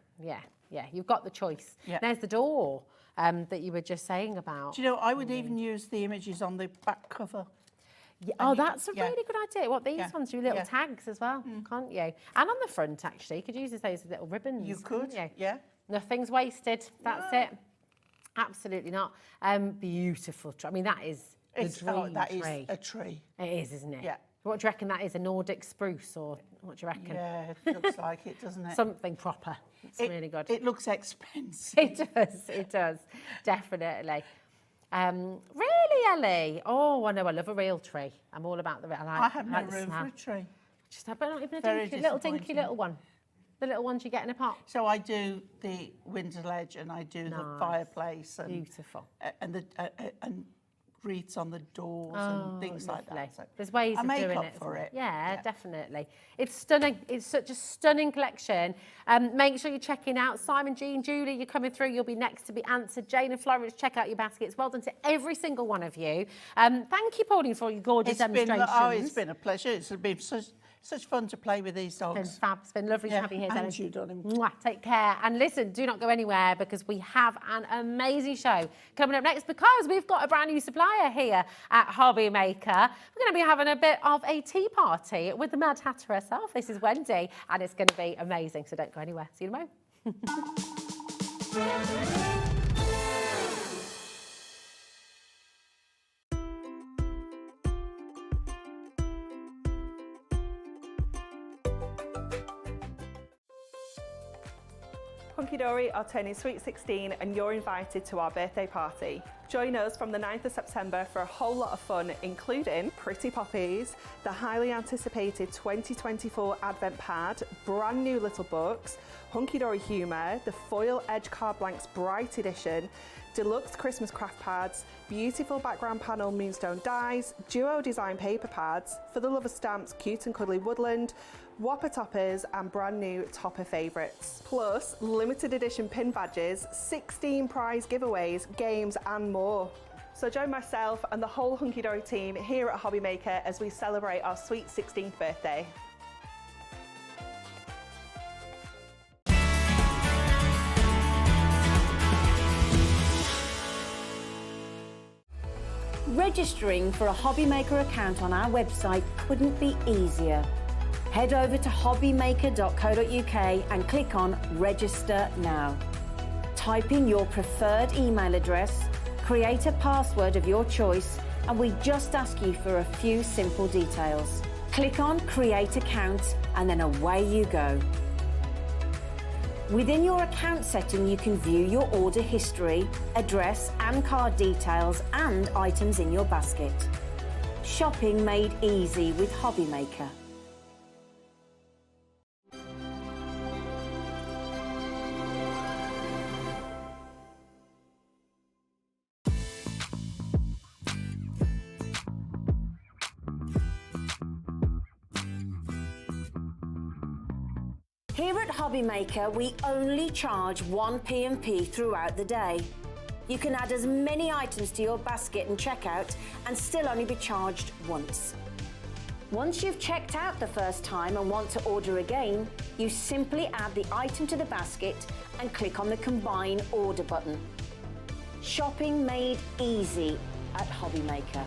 L: yeah, you've got the choice.
J: Yeah.
L: There's the door that you were just saying about.
J: Do you know, I would even use the images on the back cover.
L: Yeah. Oh, that's a really good idea. What, these ones do little
J: Yeah.
L: tags as well, can't you? And on the front, actually, you could use those little ribbons.
J: You could,
L: you?
J: yeah.
L: Nothing's wasted. That's it. Absolutely not. Beautiful. I mean, that is the dream
J: that
L: tree.
J: is a tree.
L: It is, isn't it?
J: Yeah.
L: What do you reckon that is? A Nordic spruce, or what do you reckon?
J: Yeah, it looks like it, doesn't it?
L: Something proper. It's really good.
J: It looks expensive.
L: It does, definitely. Really, Ellie? Oh, I know, I love a real tree. I'm all about the real.
J: I have no room for a tree.
L: Just have not even a
J: Very
L: little dinky
J: disappointing.
L: little one. The little ones you get in a pot.
J: So I do the window ledge and I do the fireplace and
L: beautiful
J: and the and wreaths on the doors and things like that. So
L: there's ways
J: I
L: of
J: make
L: doing
J: up
L: it.
J: for it.
L: Yeah, definitely. It's stunning. It's such a stunning collection. Make sure you're checking out Simon, Jean, Julie. You're coming through. You'll be next to be answered. Jane and Florence, check out your baskets. Well done to every single one of you. Thank you, Pauline, for your gorgeous demonstrations.
J: It's been a pleasure. It's been such fun to play with these dogs.
L: It's been fab. It's been lovely to have you here,
J: and you, darling.
L: Mwah, take care. And listen, do not go anywhere because we have an amazing show coming up next because we've got a brand new supplier here at HobbyMaker. We're going to be having a bit of a tea party with the Mad Hatter herself. This is Wendy and it's going to be amazing. So don't go anywhere. See you tomorrow.
G: Hunkydory are turning sweet 16 and you're invited to our birthday party. Join us from the 9th of September for a whole lot of fun, including Pretty Poppies, the highly anticipated 2024 Advent Pad, brand new little books, Hunkydory Humour, the Foil Edge Card Blanks Bright Edition, deluxe Christmas craft pads, beautiful background panel moonstone dies, duo design paper pads, For the Love of Stamps Cute and Cuddly Woodland, Whopper toppers and brand new topper favourites. Plus limited edition pin badges, 16 prize giveaways, games and more. So join myself and the whole Hunkydory team here at HobbyMaker as we celebrate our sweet 16th birthday.
C: Registering for a HobbyMaker account on our website couldn't be easier. Head over to hobbymaker.co.uk and click on Register Now. Type in your preferred email address, create a password of your choice, and we just ask you for a few simple details. Click on Create Account and then away you go. Within your account setting, you can view your order history, address and card details and items in your basket. Shopping made easy with HobbyMaker. Here at HobbyMaker, we only charge one P&P throughout the day. You can add as many items to your basket and checkout and still only be charged once. Once you've checked out the first time and want to order again, you simply add the item to the basket and click on the Combine Order button. Shopping made easy at HobbyMaker.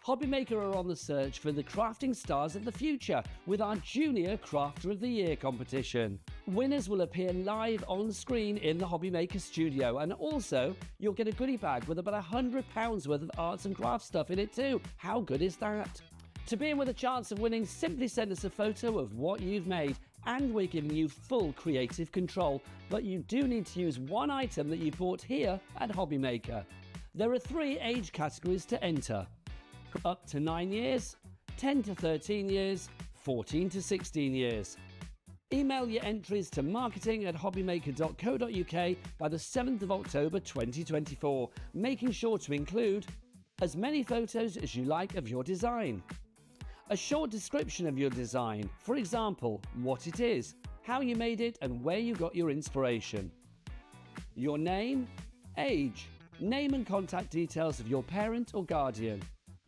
D: HobbyMaker are on the search for the crafting stars of the future with our Junior Crafter of the Year competition. Winners will appear live on screen in the HobbyMaker studio, and also you'll get a goodie bag with about £100 worth of arts and crafts stuff in it too. How good is that? To be in with a chance of winning, simply send us a photo of what you've made, and we're giving you full creative control, but you do need to use one item that you bought here at HobbyMaker. There are 3 age categories to enter: up to 9 years, 10 to 13 years, 14 to 16 years. Email your entries to marketing@hobbymaker.co.uk by the 7th of October 2024, making sure to include as many photos as you like of your design, a short description of your design, for example, what it is, how you made it and where you got your inspiration, your name, age, name and contact details of your parent or guardian.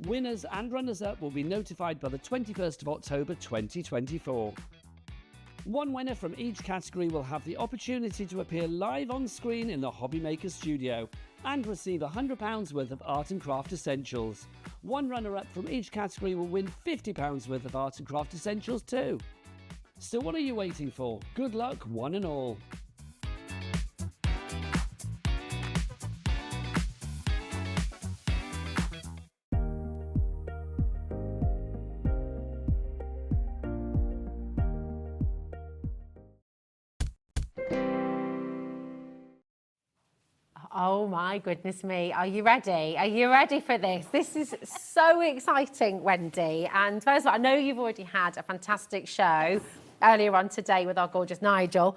D: Winners and runners-up will be notified by the 21st of October 2024. One winner from each category will have the opportunity to appear live on screen in the HobbyMaker studio and receive £100 worth of art and craft essentials. One runner-up from each category will win £50 worth of art and craft essentials too. So what are you waiting for? Good luck, one and all.
L: Oh my goodness me, are you ready? Are you ready for this? This is so exciting, Wendy. And first of all, I know you've already had a fantastic show earlier on today with our gorgeous Nigel.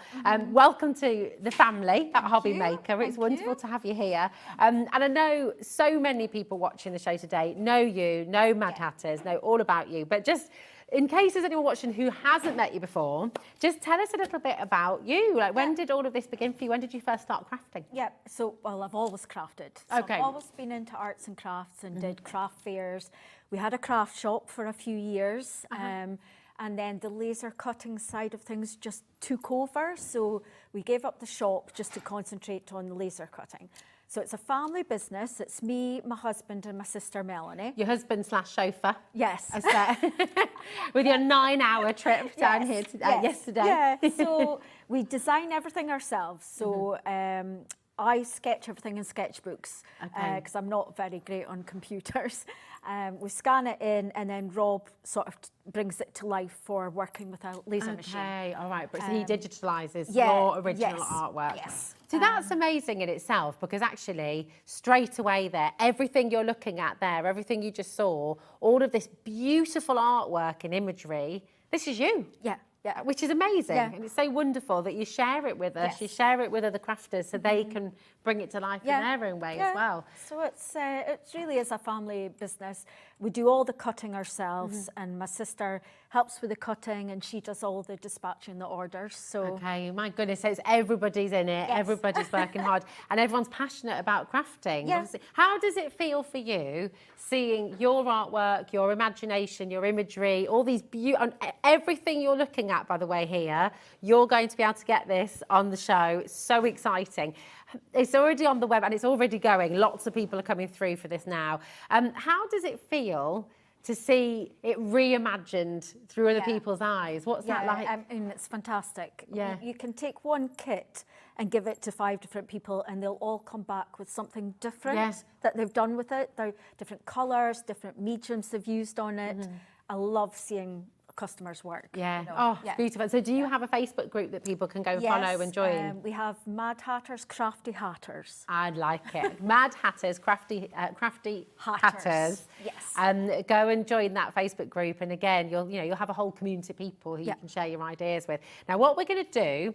L: Welcome to the family at HobbyMaker. It's wonderful to have you here. And I know so many people watching the show today know you, know Madhatters, know all about you, but just in case there's anyone watching who hasn't met you before, just tell us a little bit about you. Like, when did all of this begin for you? When did you first start crafting?
I: Yeah, so, well, I've always crafted. So
L: Okay.
I: I've always been into arts and crafts and did craft fairs. We had a craft shop for a few years. And then the laser cutting side of things just took over. So we gave up the shop just to concentrate on the laser cutting. So it's a family business. It's me, my husband and my sister Melanie.
L: Your husband / chauffeur.
I: Yes.
L: With your 9-hour trip down here yesterday.
I: Yeah, so we design everything ourselves. So I sketch everything in sketchbooks because I'm not very great on computers. We scan it in and then Rob sort of brings it to life for working with a laser machine.
L: Okay, all right. But so he digitalises your original artwork.
I: Yes.
L: So that's amazing in itself, because actually straight away there, everything you're looking at there, everything you just saw, all of this beautiful artwork and imagery, this is you.
I: Yeah. Yeah.
L: Which is amazing.
I: Yeah.
L: And it's so wonderful that you share it with us,
I: Yes.
L: you share it with other crafters so they can bring it to life in their own way as well.
I: So it really is a family business. We do all the cutting ourselves and my sister helps with the cutting and she does all the dispatching the orders. So
L: Okay, my goodness, so it's everybody's in it, everybody's working hard and everyone's passionate about crafting.
I: Yeah.
L: Obviously. How does it feel for you seeing your artwork, your imagination, your imagery, all these everything you're looking at, by the way, here, you're going to be able to get this on the show. It's so exciting. It's already on the web and it's already going. Lots of people are coming through for this now. How does it feel to see it reimagined through other people's eyes? What's that like?
I: I mean, it's fantastic.
L: Yeah.
I: You can take one kit and give it to 5 different people and they'll all come back with something different that they've done with it. They're different colours, different mediums they've used on it. I love seeing customers' work.
L: Yeah.
I: You know.
L: Oh, it's beautiful. So do you have a Facebook group that people can go follow and join?
I: We have Madhatters, Crafty Hatters.
L: I'd like it. Madhatters, crafty hatters.
I: Yes.
L: Go and join that Facebook group, and again, you'll have a whole community of people who you can share your ideas with. Now, what we're going to do,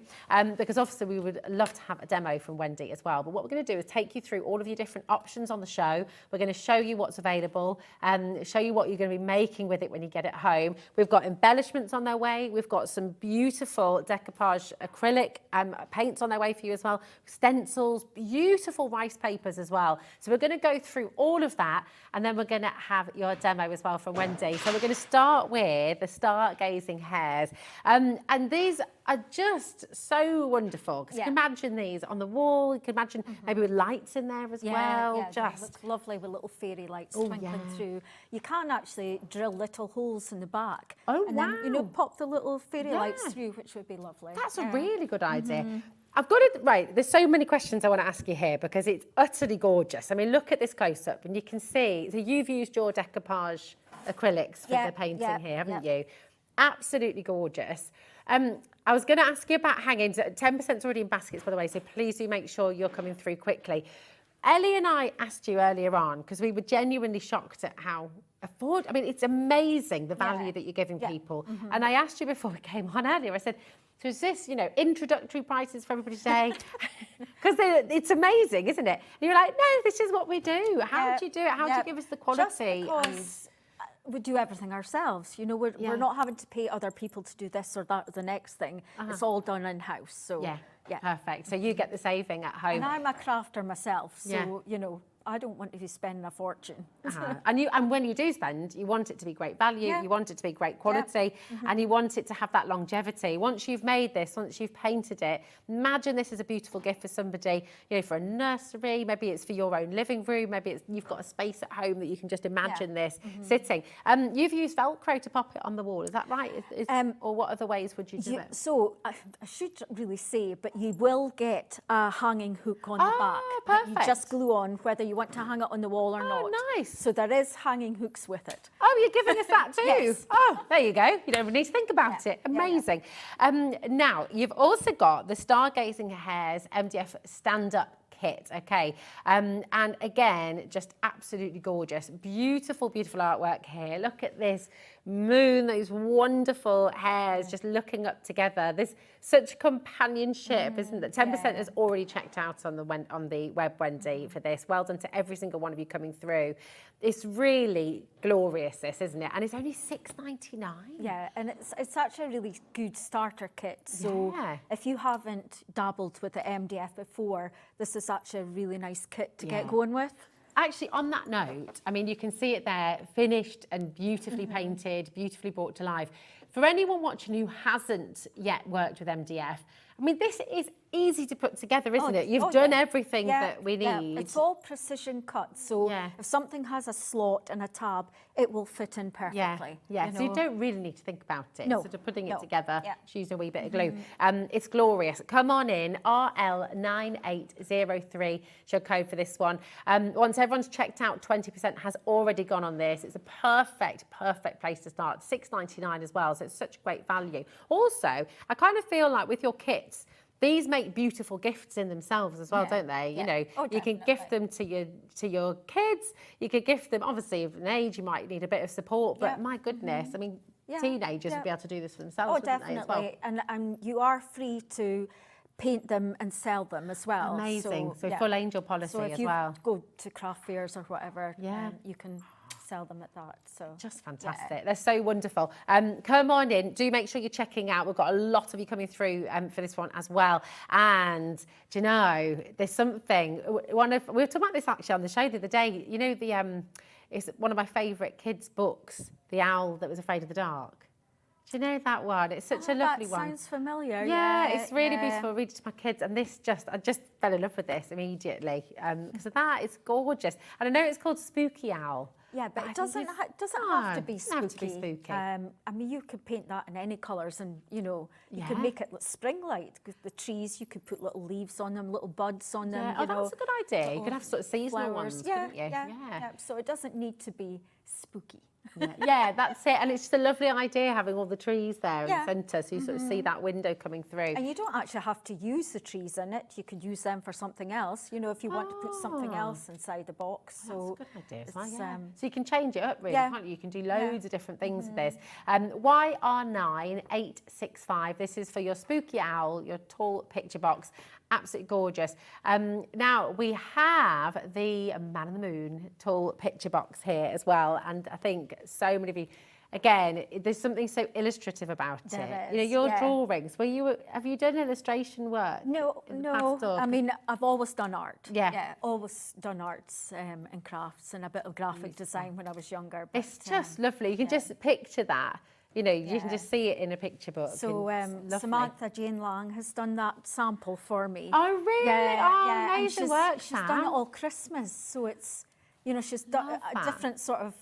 L: because obviously we would love to have a demo from Wendy as well, but what we're going to do is take you through all of your different options on the show. We're going to show you what's available and show you what you're going to be making with it when you get it home. We've got embellishments on their way. We've got some beautiful decoupage acrylic paints on their way for you as well. Stencils, beautiful rice papers as well. So we're going to go through all of that, and then we're going to have your demo as well from Wendy. So we're going to start with the stargazing hares. And these are just so wonderful, because you can imagine these on the wall. You can imagine maybe with lights in there as well.
I: Yeah,
L: just
I: they look lovely with little fairy lights twinkling through. You can actually drill little holes in the back.
L: Oh,
I: and then, pop the little fairy lights through, which would be lovely.
L: That's a really good idea. I've got it right. There's so many questions I want to ask you here because it's utterly gorgeous. I mean, look at this close up and you can see, so you've used your decoupage acrylics for the painting here, haven't you? Absolutely gorgeous. I was going to ask you about hangings. 10%'s already in baskets, by the way, so please do make sure you're coming through quickly. Ellie and I asked you earlier on because we were genuinely shocked at how I mean, it's amazing the value that you're giving people. And I asked you before we came on earlier, I said, so is this, introductory prices for everybody today? Because it's amazing, isn't it? And you're like, no, this is what we do. How do you do it? How do you give us the quality?
I: Just because we do everything ourselves. We're not having to pay other people to do this or that or the next thing. It's all done in-house. So
L: yeah, perfect. So you get the saving at home.
I: And I'm a crafter myself, so, I don't want to be spending a fortune.
L: And when you do spend, you want it to be great value, you want it to be great quality, and you want it to have that longevity. Once you've made this, once you've painted it, imagine this is a beautiful gift for somebody, for a nursery, maybe it's for your own living room, maybe you've got a space at home that you can just imagine this sitting. You've used Velcro to pop it on the wall, is that right? Or what other ways would you do it?
I: So I should really say, but you will get a hanging hook on the back.
L: Perfect.
I: You just glue on whether you want to hang it on the wall or not.
L: Oh, nice.
I: So there is hanging hooks with it.
L: Oh, you're giving us that too?
I: Yes.
L: Oh, there you go. You don't even need to think about it. Amazing. Now, you've also got the Stargazing Hares MDF stand-up kit, okay? And again, just absolutely gorgeous. Beautiful, beautiful artwork here. Look at this moon, those wonderful hares just looking up together. There's such companionship, isn't there? 10% has already checked out on the web, Wendy, for this. Well done to every single one of you coming through. It's really glorious, this, isn't it? And it's only $6.99.
I: Yeah, and it's such a really good starter kit. So if you haven't dabbled with the MDF before, this is such a really nice kit to get going with.
L: Actually, on that note, I mean, you can see it there, finished and beautifully painted, beautifully brought to life. For anyone watching who hasn't yet worked with MDF, I mean, this is easy to put together, isn't it? You've done everything that we need.
I: Yeah. It's all precision cut, so if something has a slot and a tab, it will fit in perfectly.
L: So you don't really need to think about it.
I: No.
L: Sort of putting it together, just using a wee bit of glue. It's glorious. Come on in, RL9803, show code for this one. Once everyone's checked out, 20% has already gone on this. It's a perfect place to start. $6.99 as well, so it's such great value. Also, I kind of feel like with your kits, these make beautiful gifts in themselves as well, don't they? You can gift them to your kids. You could gift them, obviously, of an age, you might need a bit of support, but my goodness, I mean, teenagers would be able to do this for themselves, wouldn't they, as well?
I: And you are free to paint them and sell them as well.
L: Amazing. So full angel policy as well.
I: If you go to craft fairs or whatever, you can sell them at that. So
L: just fantastic. They're so wonderful. Come on in. Do make sure you're checking out. We've got a lot of you coming through for this one as well. And do you know, there's something. We were talking about this actually on the show the other day. You know, it's one of my favourite kids' books, The Owl That Was Afraid of the Dark. Do you know that one? It's such a lovely
I: that
L: one.
I: Sounds familiar.
L: Yeah, it's really beautiful. I read it to my kids, and I just fell in love with this immediately because of that. It's gorgeous, and I know it's called Spooky Owl.
I: Yeah, but it doesn't have to be spooky.
L: Have to be spooky.
I: I mean, you could paint that in any colours, and you could make it spring-like. The trees, you could put little leaves on them, little buds on them.
L: Yeah. That's a good idea. You could have sort of seasonal ones, couldn't you?
I: Yeah. So it doesn't need to be spooky.
L: Yeah, that's it. And it's just a lovely idea having all the trees there in the centre, so you sort of see that window coming through.
I: And you don't actually have to use the trees in it. You could use them for something else, if you want to put something else inside the box. So
L: that's a good idea as well, So you can change it up really, can't you? You can do loads of different things with this. YR9865, this is for your spooky owl, your tall picture box. Absolutely gorgeous. Now we have the Man in the Moon tall picture box here as well, and I think so many of you, again, there's something so illustrative about it. Your drawings. Have you done illustration work?
I: No. I mean, I've always done art. Yeah, always done arts and crafts and a bit of graphic design when I was younger. But,
L: it's just lovely. You can just picture that. You can just see it in a picture book.
I: So Samantha Jane Lang has done that sample for me.
L: Oh, really?
I: Yeah.
L: Amazing work,
I: she's done it all Christmas. So it's, she's done a different sort of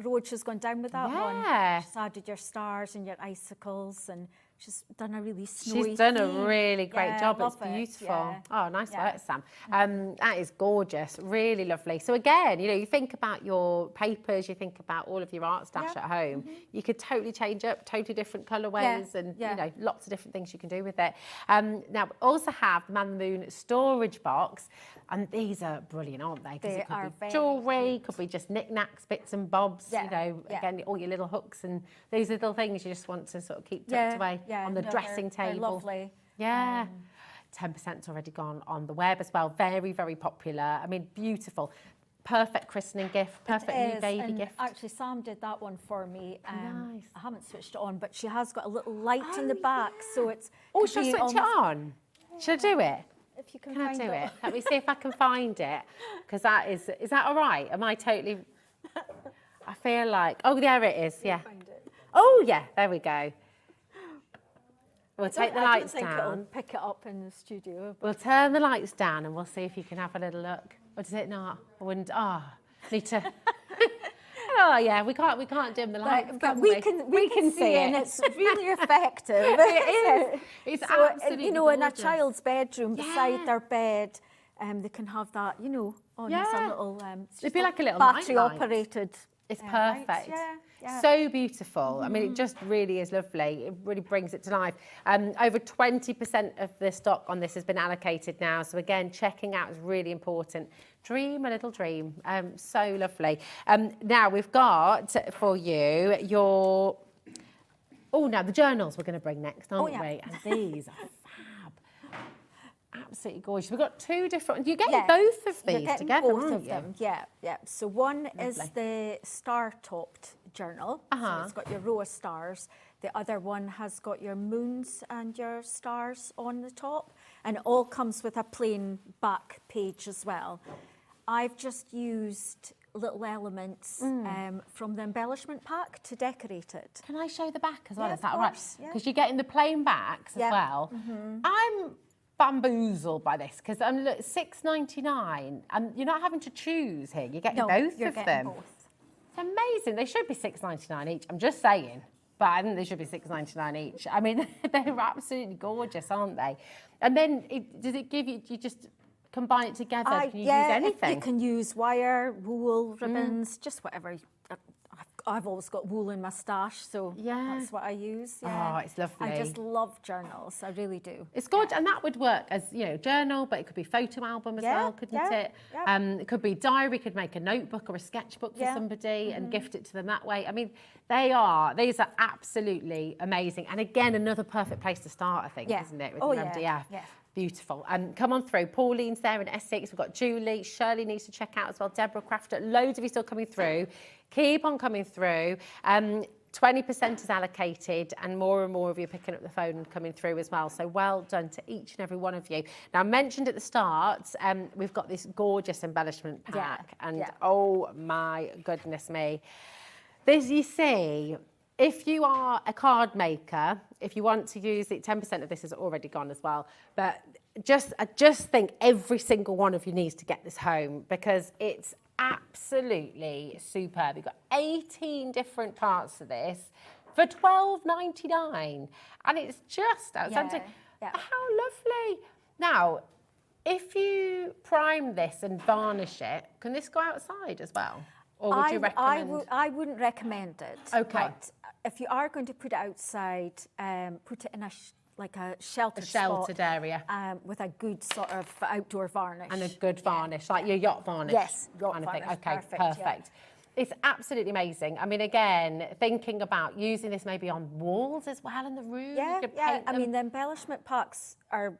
I: road she's gone down with that one. She's added your stars and your icicles, and she's done a really snowy
L: She's done a
I: theme.
L: really great job. It's
I: Love it.
L: beautiful. Oh, nice work, Sam. That is gorgeous. Really lovely. So again, you think about your papers, you think about all of your art stash at home. You could totally change up, totally different colourways and, lots of different things you can do with it. Now, we also have the Man in the Moon storage box. And these are brilliant, aren't they? Because it could be jewellery, could be just knickknacks, bits and bobs, again, all your little hooks and these little things you just want to sort of keep tucked away on the dressing table.
I: They're lovely.
L: Yeah. 10%'s already gone on the web as well. Very, very popular. I mean, beautiful. Perfect christening gift, perfect new baby gift.
I: Actually, Sam did that one for me. Nice. I haven't switched it on, but she has got a little light in the back, so it's...
L: Oh, should I switch it on? Should I do it?
I: If you can
L: I
I: find
L: do it? Let me see if I can find it. Because is that all right? Am I totally... I feel like... Oh, there it is, yeah. Oh, yeah, there we go. We'll take the lights down.
I: It'll pick it up in the studio.
L: We'll turn the lights down and we'll see if you can have a little look. Or does it not? I wouldn't... need to... Oh yeah, we can't dim the lights,
I: but we can see it, and it's really effective.
L: It is. It's
I: so,
L: absolutely
I: in a
L: gorgeous.
I: child's bedroom beside their bed, they can have that, on as a little.
L: It'd be like a little
I: battery
L: night light.
I: operated.
L: It's perfect.
I: Yeah.
L: So beautiful. I mean, it just really is lovely. It really brings it to life. Over 20% of the stock on this has been allocated now. So again, checking out is really important. Dream a little dream. So lovely. Now we've got for you your... Oh, now the journals we're going to bring next, aren't we? And these are fab. Absolutely gorgeous. We've got two different... You're getting both of these together,
I: both
L: aren't
I: of
L: you?
I: them. Yeah. So one is the star-topped journal. So it's got your row of stars. The other one has got your moons and your stars on the top. And it all comes with a plain back page as well. I've just used little elements from the embellishment pack to decorate it.
L: Can I show the back as well?
I: Yeah,
L: Is that
I: of
L: right?
I: course, yeah.
L: Because you're getting the plain backs as well. I'm bamboozled by this because I'm $6.99 and you're not having to choose here. You're getting both of them.
I: Both.
L: It's amazing. They should be $6.99 each. I'm just saying. But I think they should be $6.99 each. I mean, they're absolutely gorgeous, aren't they? And then does it give you just combine it together? Can you use anything?
I: You can use wire, wool, ribbons, just whatever. I've always got wool in my stash, so that's what I use. Yeah.
L: Oh, it's lovely.
I: I just love journals. I really do.
L: It's good, and that would work as journal, but it could be photo album as well, couldn't it?
I: Yeah.
L: It could be diary. Could make a notebook or a sketchbook for somebody and gift it to them that way. I mean, these are absolutely amazing, and again, another perfect place to start, I think, isn't it? With the MDF.
I: Yeah.
L: Beautiful. Come on through. Pauline's there in Essex. We've got Julie. Shirley needs to check out as well. Deborah Crafter. Loads of you still coming through. Keep on coming through. 20% is allocated and more of you are picking up the phone and coming through as well. So well done to each and every one of you. Now, I mentioned at the start, we've got this gorgeous embellishment pack. Oh, my goodness me. This, you see... if you are a card maker, if you want to use it, 10% of this is already gone as well. But I just think every single one of you needs to get this home because it's absolutely superb. You've got 18 different parts of this for $12.99, and it's just outstanding.
I: Yeah.
L: How lovely! Now, if you prime this and varnish it, can this go outside as well? Or would you recommend?
I: I wouldn't recommend it.
L: Okay.
I: But if you are going to put it outside, put it in like a sheltered
L: sheltered
I: spot,
L: area.
I: with a good sort of outdoor varnish.
L: And a good varnish, like your yacht varnish.
I: Yes, yacht
L: kind of thing.
I: varnish,
L: Okay,
I: perfect,
L: perfect. It's absolutely amazing. I mean, again, thinking about using this maybe on walls as well in the room.
I: Yeah,
L: you could
I: yeah.
L: paint
I: I
L: them.
I: mean, the embellishment packs are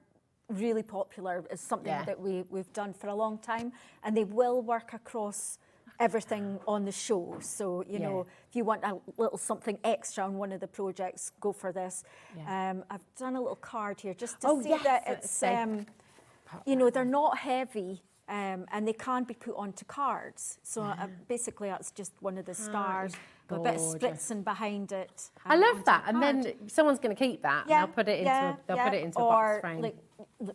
I: really popular. It's something that we've done for a long time, and they will work across everything on the show. So, you know, if you want a little something extra on one of the projects, go for this. I've done a little card here just to see that it's, you know, they're not heavy. And they can be put onto cards. So basically that's just one of the stars, with a bit of spritzing behind it.
L: I love that. And then someone's going to keep that and they'll put it into, put it into a box frame.
I: Like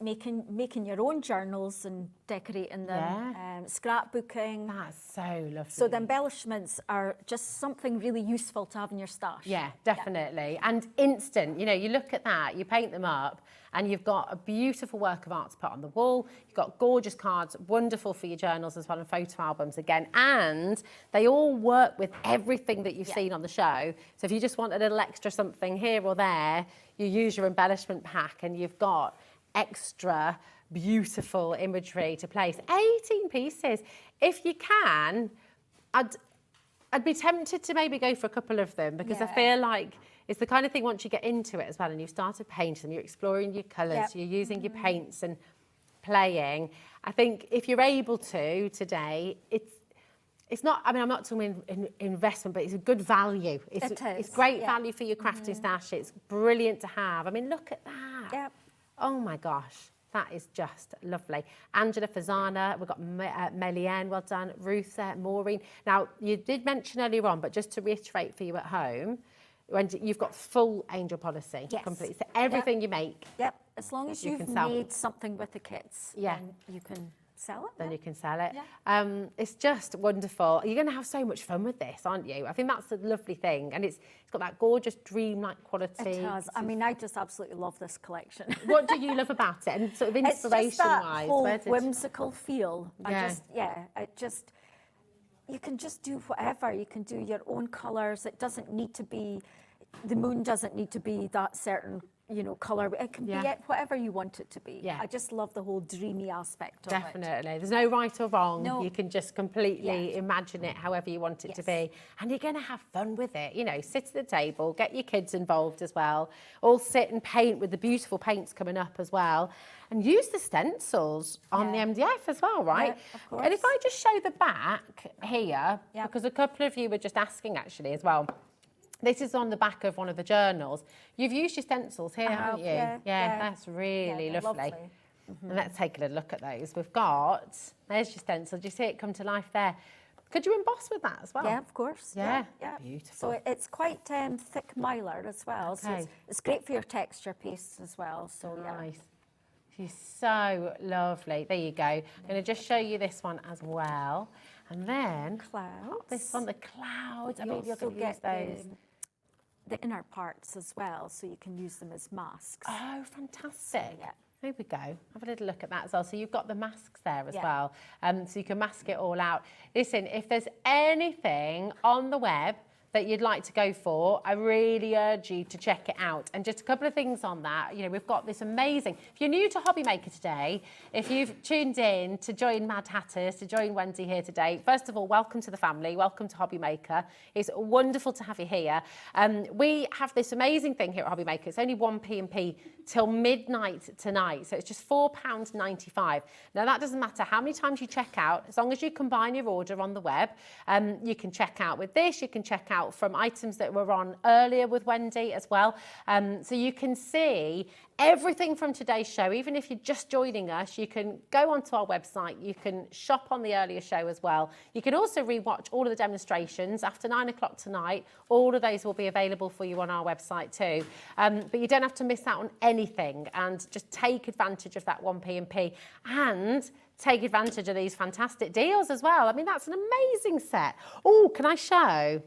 I: making your own journals and decorating them, scrapbooking.
L: That's so lovely.
I: So the embellishments are just something really useful to have in your stash.
L: Yeah, definitely. And instant, you know, you look at that, you paint them up, and you've got a beautiful work of art to put on the wall. You've got gorgeous cards, wonderful for your journals as well, and photo albums again. And they all work with everything that you've seen on the show. So if you just want a little extra something here or there, you use your embellishment pack and you've got extra beautiful imagery to place. 18 pieces. If you can, I'd be tempted to maybe go for a couple of them because I feel like it's the kind of thing once you get into it as well and you've started painting them, you're exploring your colours, you're using your paints and playing. I think if you're able to today, it's not, I mean, I'm not talking investment, but it's a good value. It's great value for your crafting stash. It's brilliant to have. I mean, look at that.
I: Yep.
L: Oh my gosh. That is just lovely. Angela Fazana, we've got Melianne, well done. Ruth, Maureen. Now, you did mention earlier on, but just to reiterate for you at home, when you've got full angel policy, complete. So everything you make.
I: Yep, as long as you've made something with the kits, then you can sell it.
L: Then you can sell it. It's just wonderful. You're going to have so much fun with this, aren't you? I think that's the lovely thing. And it's got that gorgeous dreamlike quality.
I: It has. I mean, I just absolutely love this collection.
L: What do you love about it? And sort of inspiration-wise?
I: It's just that whole whimsical feel. You can just do whatever. You can do your own colours. It doesn't need to be, the moon doesn't need to be that certain, you know, colour. It can be whatever you want it to be. I just love the whole dreamy aspect of it.
L: Definitely. There's no right or wrong. No. You can just completely imagine it however you want it to be. And you're going to have fun with it. You know, sit at the table, get your kids involved as well. All sit and paint with the beautiful paints coming up as well. And use the stencils on the MDF as well, right?
I: Yeah, of course.
L: And if I just show the back here, because a couple of you were just asking actually as well, this is on the back of one of the journals. You've used your stencils here, haven't you? Yeah, that's really lovely. And let's take a little look at those. We've got, there's your stencil. Do you see it come to life there? Could you emboss with that as well?
I: Yeah, of course.
L: Yeah.
I: So
L: Beautiful.
I: it's quite thick mylar as well. So it's great for your texture piece as well. So
L: nice. She's so lovely. There you go. I'm going to just show you this one as well. And then
I: clouds.
L: This on the clouds. I mean, you're
I: also
L: going to use those.
I: The inner parts as well, so you can use them as masks.
L: Oh, fantastic. There we go. Have a little look at that as well. So you've got the masks there as well. So you can mask it all out. Listen, if there's anything on the web that you'd like to go for, I really urge you to check it out. And just a couple of things on that. You know, we've got this amazing, if you're new to HobbyMaker today, if you've tuned in to join Madhatters, to join Wendy here today, first of all, welcome to the family, welcome to HobbyMaker. It's wonderful to have you here. We have this amazing thing here at HobbyMaker. It's only 1p&p till midnight tonight. So it's just £4.95. Now that doesn't matter how many times you check out, as long as you combine your order on the web, you can check out with this, you can check out out from items that were on earlier with Wendy as well. So you can see everything from today's show. Even if you're just joining us, you can go onto our website, you can shop on the earlier show as well. You can also rewatch all of the demonstrations after 9 o'clock tonight. All of those will be available for you on our website too. But you don't have to miss out on anything, and just take advantage of that 1p&p and take advantage of these fantastic deals as well. I mean, that's an amazing set. Oh, can I show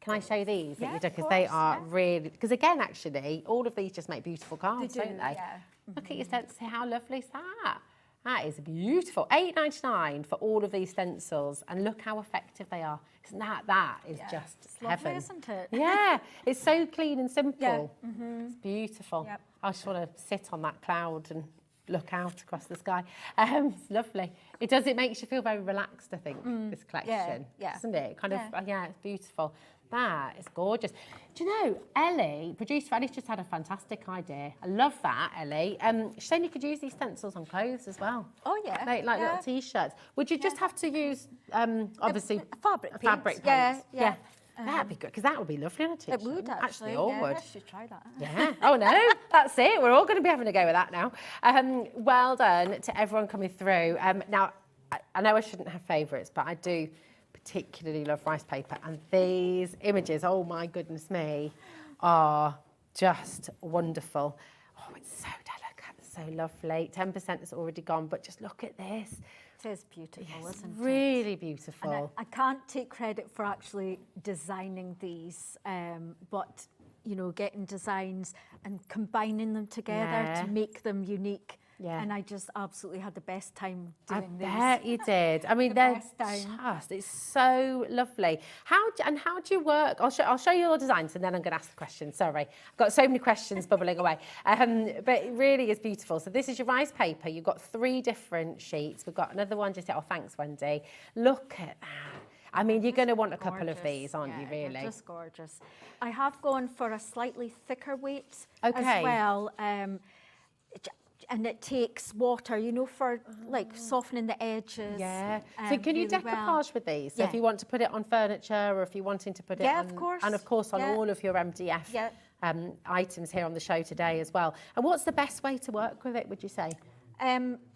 L: these that you do? Because they are really, because again, actually, all of these just make beautiful cards, don't they?
I: Yeah.
L: Look at your stencil, how lovely is that? That is beautiful. $8.99 for all of these stencils, and look how effective they are. Isn't that is just
I: It's
L: heaven.
I: lovely, isn't it?
L: Yeah, it's so clean and simple.
I: Yeah.
L: It's beautiful.
I: Yep.
L: I just want to sit on that cloud and look out across the sky. It's lovely. It makes you feel very relaxed, I think, this collection.
I: Yeah.
L: Doesn't it? Kind of, yeah, it's beautiful. That is gorgeous. Do you know, Ellie, producer Ellie's just had a fantastic idea. I love that, Ellie. She's saying you could use these stencils on clothes as well.
I: Oh, yeah.
L: Like little T-shirts. Would you just have to use, obviously,
I: fabric
L: paints?
I: Yeah.
L: That'd be good, because that would be lovely on a T-shirt.
I: It would actually.
L: all
I: yeah.
L: would.
I: I should try that.
L: Yeah. Oh no, that's it. We're all going to be having a go with that now. Well done to everyone coming through. Now, I know I shouldn't have favourites, but I do particularly love rice paper, and these images, oh my goodness me, are just wonderful. Oh, it's so delicate, so lovely. 10% is already gone, but just look at this.
I: It is beautiful,
L: It's
I: isn't it?
L: really beautiful.
I: And I can't take credit for actually designing these, but you know, getting designs and combining them together to make them unique.
L: Yeah.
I: And I just absolutely had the best time doing these.
L: I bet you did. I mean,
I: The
L: they're
I: best time.
L: it's so lovely. How do you work? I'll show you your designs, and then I'm going to ask the question. Sorry, I've got so many questions bubbling away. But it really is beautiful. So this is your rice paper. You've got 3 different sheets. We've got another one just here. Oh, thanks, Wendy. Look at that. I mean, you're going to want a couple of these, aren't you, really?
I: They're just gorgeous. I have gone for a slightly thicker weight
L: Okay.
I: as well. And it takes water, you know, for like softening the edges.
L: Yeah. So can you
I: really
L: decoupage
I: well.
L: with these? So if you want to put it on furniture, or if you're wanting to put it on...
I: Yeah, of course.
L: And of course on
I: Yeah.
L: all of your MDF
I: Yeah.
L: items here on the show today as well. And what's the best way to work with it, would you say?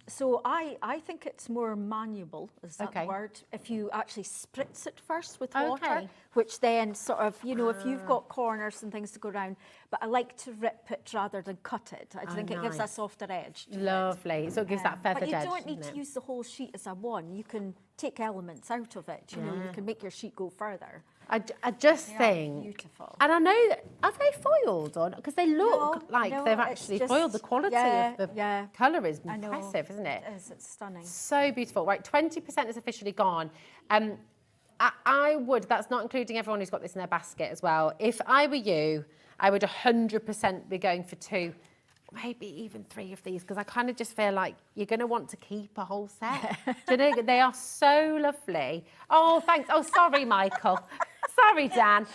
I: So I think it's more manual, is that the word? If you actually spritz it first with water, which then sort of, you know, if you've got corners and things to go around, but I like to rip it rather than cut it. I think it gives a softer edge to
L: Lovely. So it gives that feathered edge.
I: But you don't need
L: doesn't
I: to use the whole sheet as a one. You can take elements out of it, you know, you can make your sheet go further.
L: I just think,
I: beautiful.
L: And I know that, are they foiled or not? Because they look like
I: no,
L: they've
I: it's
L: actually
I: just-
L: foiled. The quality of the colour is
I: I know.
L: impressive, isn't it?
I: It is, it's stunning.
L: So beautiful. Right, 20% is officially gone. I would, that's not including everyone who's got this in their basket as well. If I were you, I would 100% be going for 2, maybe even 3 of these, because I kind of just feel like you're going to want to keep a whole set. Do you know, they are so lovely. Oh, thanks. Oh, sorry, Michael. Sorry, Dan.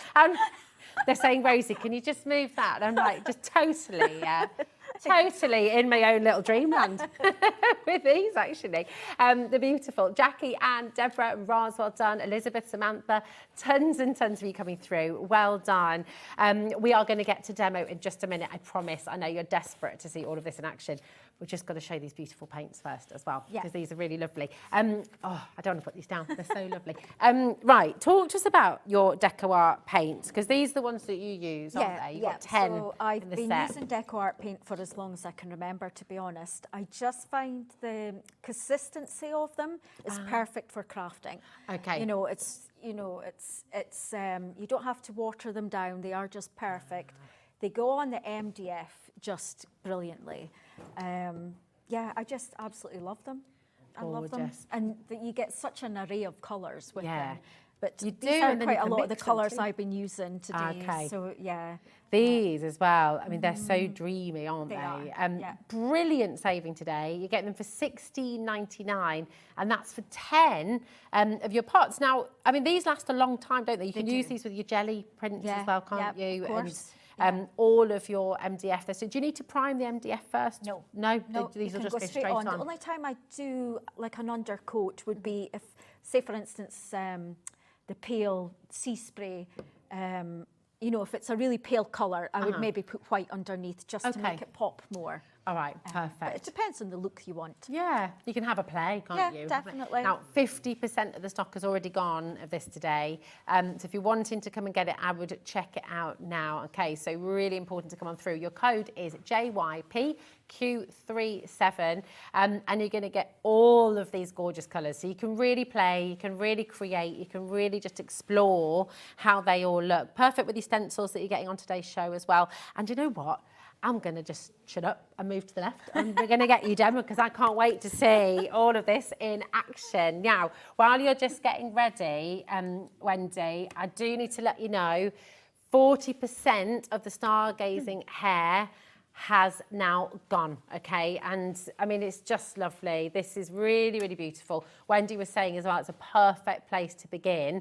L: They're saying, Rosie, can you just move that? And I'm like, just totally, totally in my own little dreamland with these, actually. They're beautiful. Jackie and Deborah and Roz, well done. Elizabeth, Samantha, tons and tons of you coming through. Well done. We are going to get to demo in just a minute, I promise. I know you're desperate to see all of this in action. We're just going to show these beautiful paints first as well, because these are really lovely. Oh, I don't want to put these down. They're so lovely. Right, talk to us about your Deco Art paints, because these are the ones that you use, aren't they? You've got 10
I: So I've
L: in the
I: been
L: set.
I: using Deco Art paint for as long as I can remember, to be honest. I just find the consistency of them is perfect for crafting.
L: Okay.
I: You know, you don't have to water them down. They are just perfect. They go on the MDF just brilliantly. Yeah, I just absolutely love them. I love them.
L: Gorgeous.
I: And you get such an array of colours with them. But
L: You
I: these
L: do,
I: are
L: and then you
I: quite a
L: can
I: lot of the
L: mix them
I: colours
L: too.
I: I've been using today.
L: Okay.
I: So, yeah.
L: These as well. I mean, they're so dreamy, aren't
I: They
L: they?
I: are,
L: Brilliant saving today. You're getting them for $16.99, and that's for 10 of your pots. Now, I mean, these last a long time, don't they? You can use these with your jelly prints as well, can't you?
I: Of course.
L: And all of your MDF there. So do you need to prime the MDF first?
I: No.
L: No?
I: you
L: These will
I: can
L: just
I: go
L: go
I: straight on. The only time I do like an undercoat would be if, say for instance, the pale sea spray. You know, if it's a really pale colour, I would maybe put white underneath just to make it pop more.
L: All right, perfect.
I: But it depends on the look you want.
L: Yeah, you can have a play, can't you?
I: Yeah, definitely.
L: Now, 50% of the stock has already gone of this today. So if you're wanting to come and get it, I would check it out now. Okay, so really important to come on through. Your code is JYPQ37, and you're going to get all of these gorgeous colours. So you can really play, you can really create, you can really just explore how they all look. Perfect with these stencils that you're getting on today's show as well. And you know what? I'm going to just shut up and move to the left, and we're going to get you demo because I can't wait to see all of this in action. Now, while you're just getting ready, Wendy, I do need to let you know 40% of the stargazing hair has now gone, okay? And I mean, it's just lovely. This is really, really beautiful. Wendy was saying as well, it's a perfect place to begin.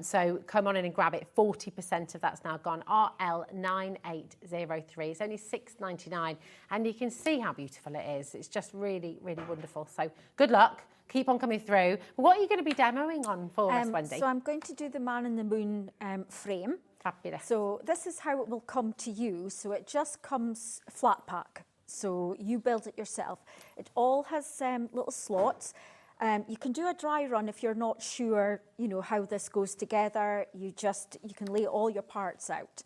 L: So come on in and grab it. 40% of that's now gone. RL9803. It's only $6.99. And you can see how beautiful it is. It's just really, really wonderful. So good luck. Keep on coming through. What are you going to be demoing on for us, Wendy?
I: So I'm going to do the Man in the Moon frame.
L: Fabulous.
I: So this is how it will come to you. So it just comes flat pack. So you build it yourself. It all has little slots. You can do a dry run if you're not sure, you know, how this goes together. You can lay all your parts out.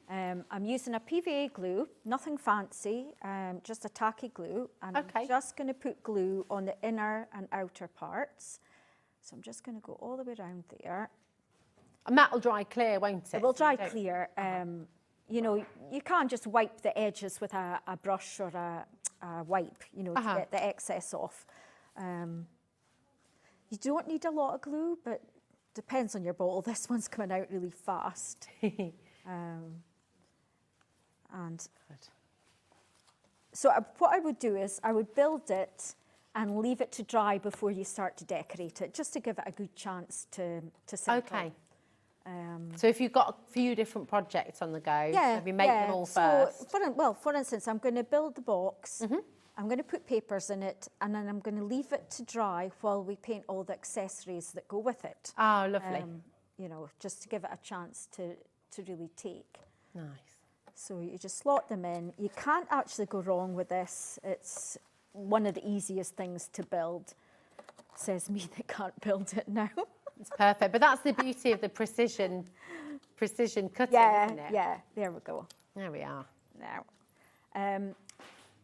I: I'm using a PVA glue, nothing fancy, just a tacky glue. And I'm just going to put glue on the inner and outer parts. So I'm just going to go all the way around there.
L: And that'll dry clear, won't it?
I: It will dry clear. You know, you can't just wipe the edges with a brush or a wipe, you know, to get the excess off. You don't need a lot of glue, but depends on your bottle. This one's coming out really fast. So what I would do is I would build it and leave it to dry before you start to decorate it, just to give it a good chance to settle.
L: Okay. So if you've got a few different projects on the go, maybe make them all first.
I: So, for instance, I'm going to build the box. I'm going to put papers in it, and then I'm going to leave it to dry while we paint all the accessories that go with it.
L: Oh, lovely.
I: You know, just to give it a chance to really take.
L: Nice.
I: So you just slot them in. You can't actually go wrong with this. It's one of the easiest things to build. Says me that can't build it now.
L: It's perfect, but that's the beauty of the precision cutting, isn't it?
I: Yeah, there we go.
L: There we are.
I: Now,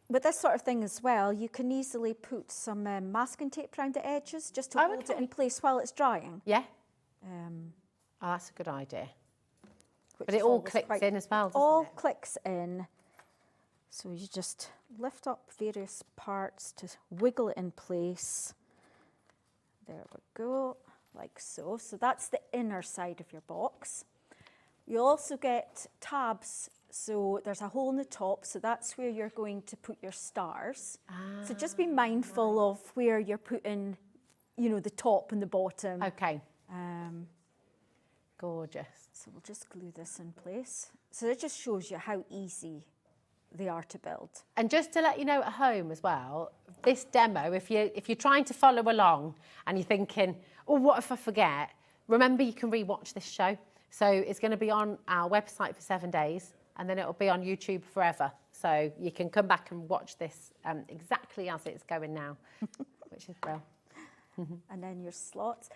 I: with this sort of thing as well, you can easily put some masking tape around the edges just to hold it in place while it's drying.
L: Yeah. Oh, that's a good idea. But it all clicks in as well, doesn't it?
I: All clicks in. So you just lift up various parts to wiggle it in place. There we go. Like so. So that's the inner side of your box. You also get tabs. So there's a hole in the top. So that's where you're going to put your stars. So just be mindful of where you're putting, you know, the top and the bottom.
L: Okay. Gorgeous.
I: So we'll just glue this in place. So it just shows you how easy they are to build.
L: And just to let you know at home as well, this demo, if you're trying to follow along and you're thinking, oh, what if I forget? Remember, you can re-watch this show. So it's going to be on our website for 7 days, and then it'll be on YouTube forever. So you can come back and watch this exactly as it's going now, which is brilliant.
I: And then your slots.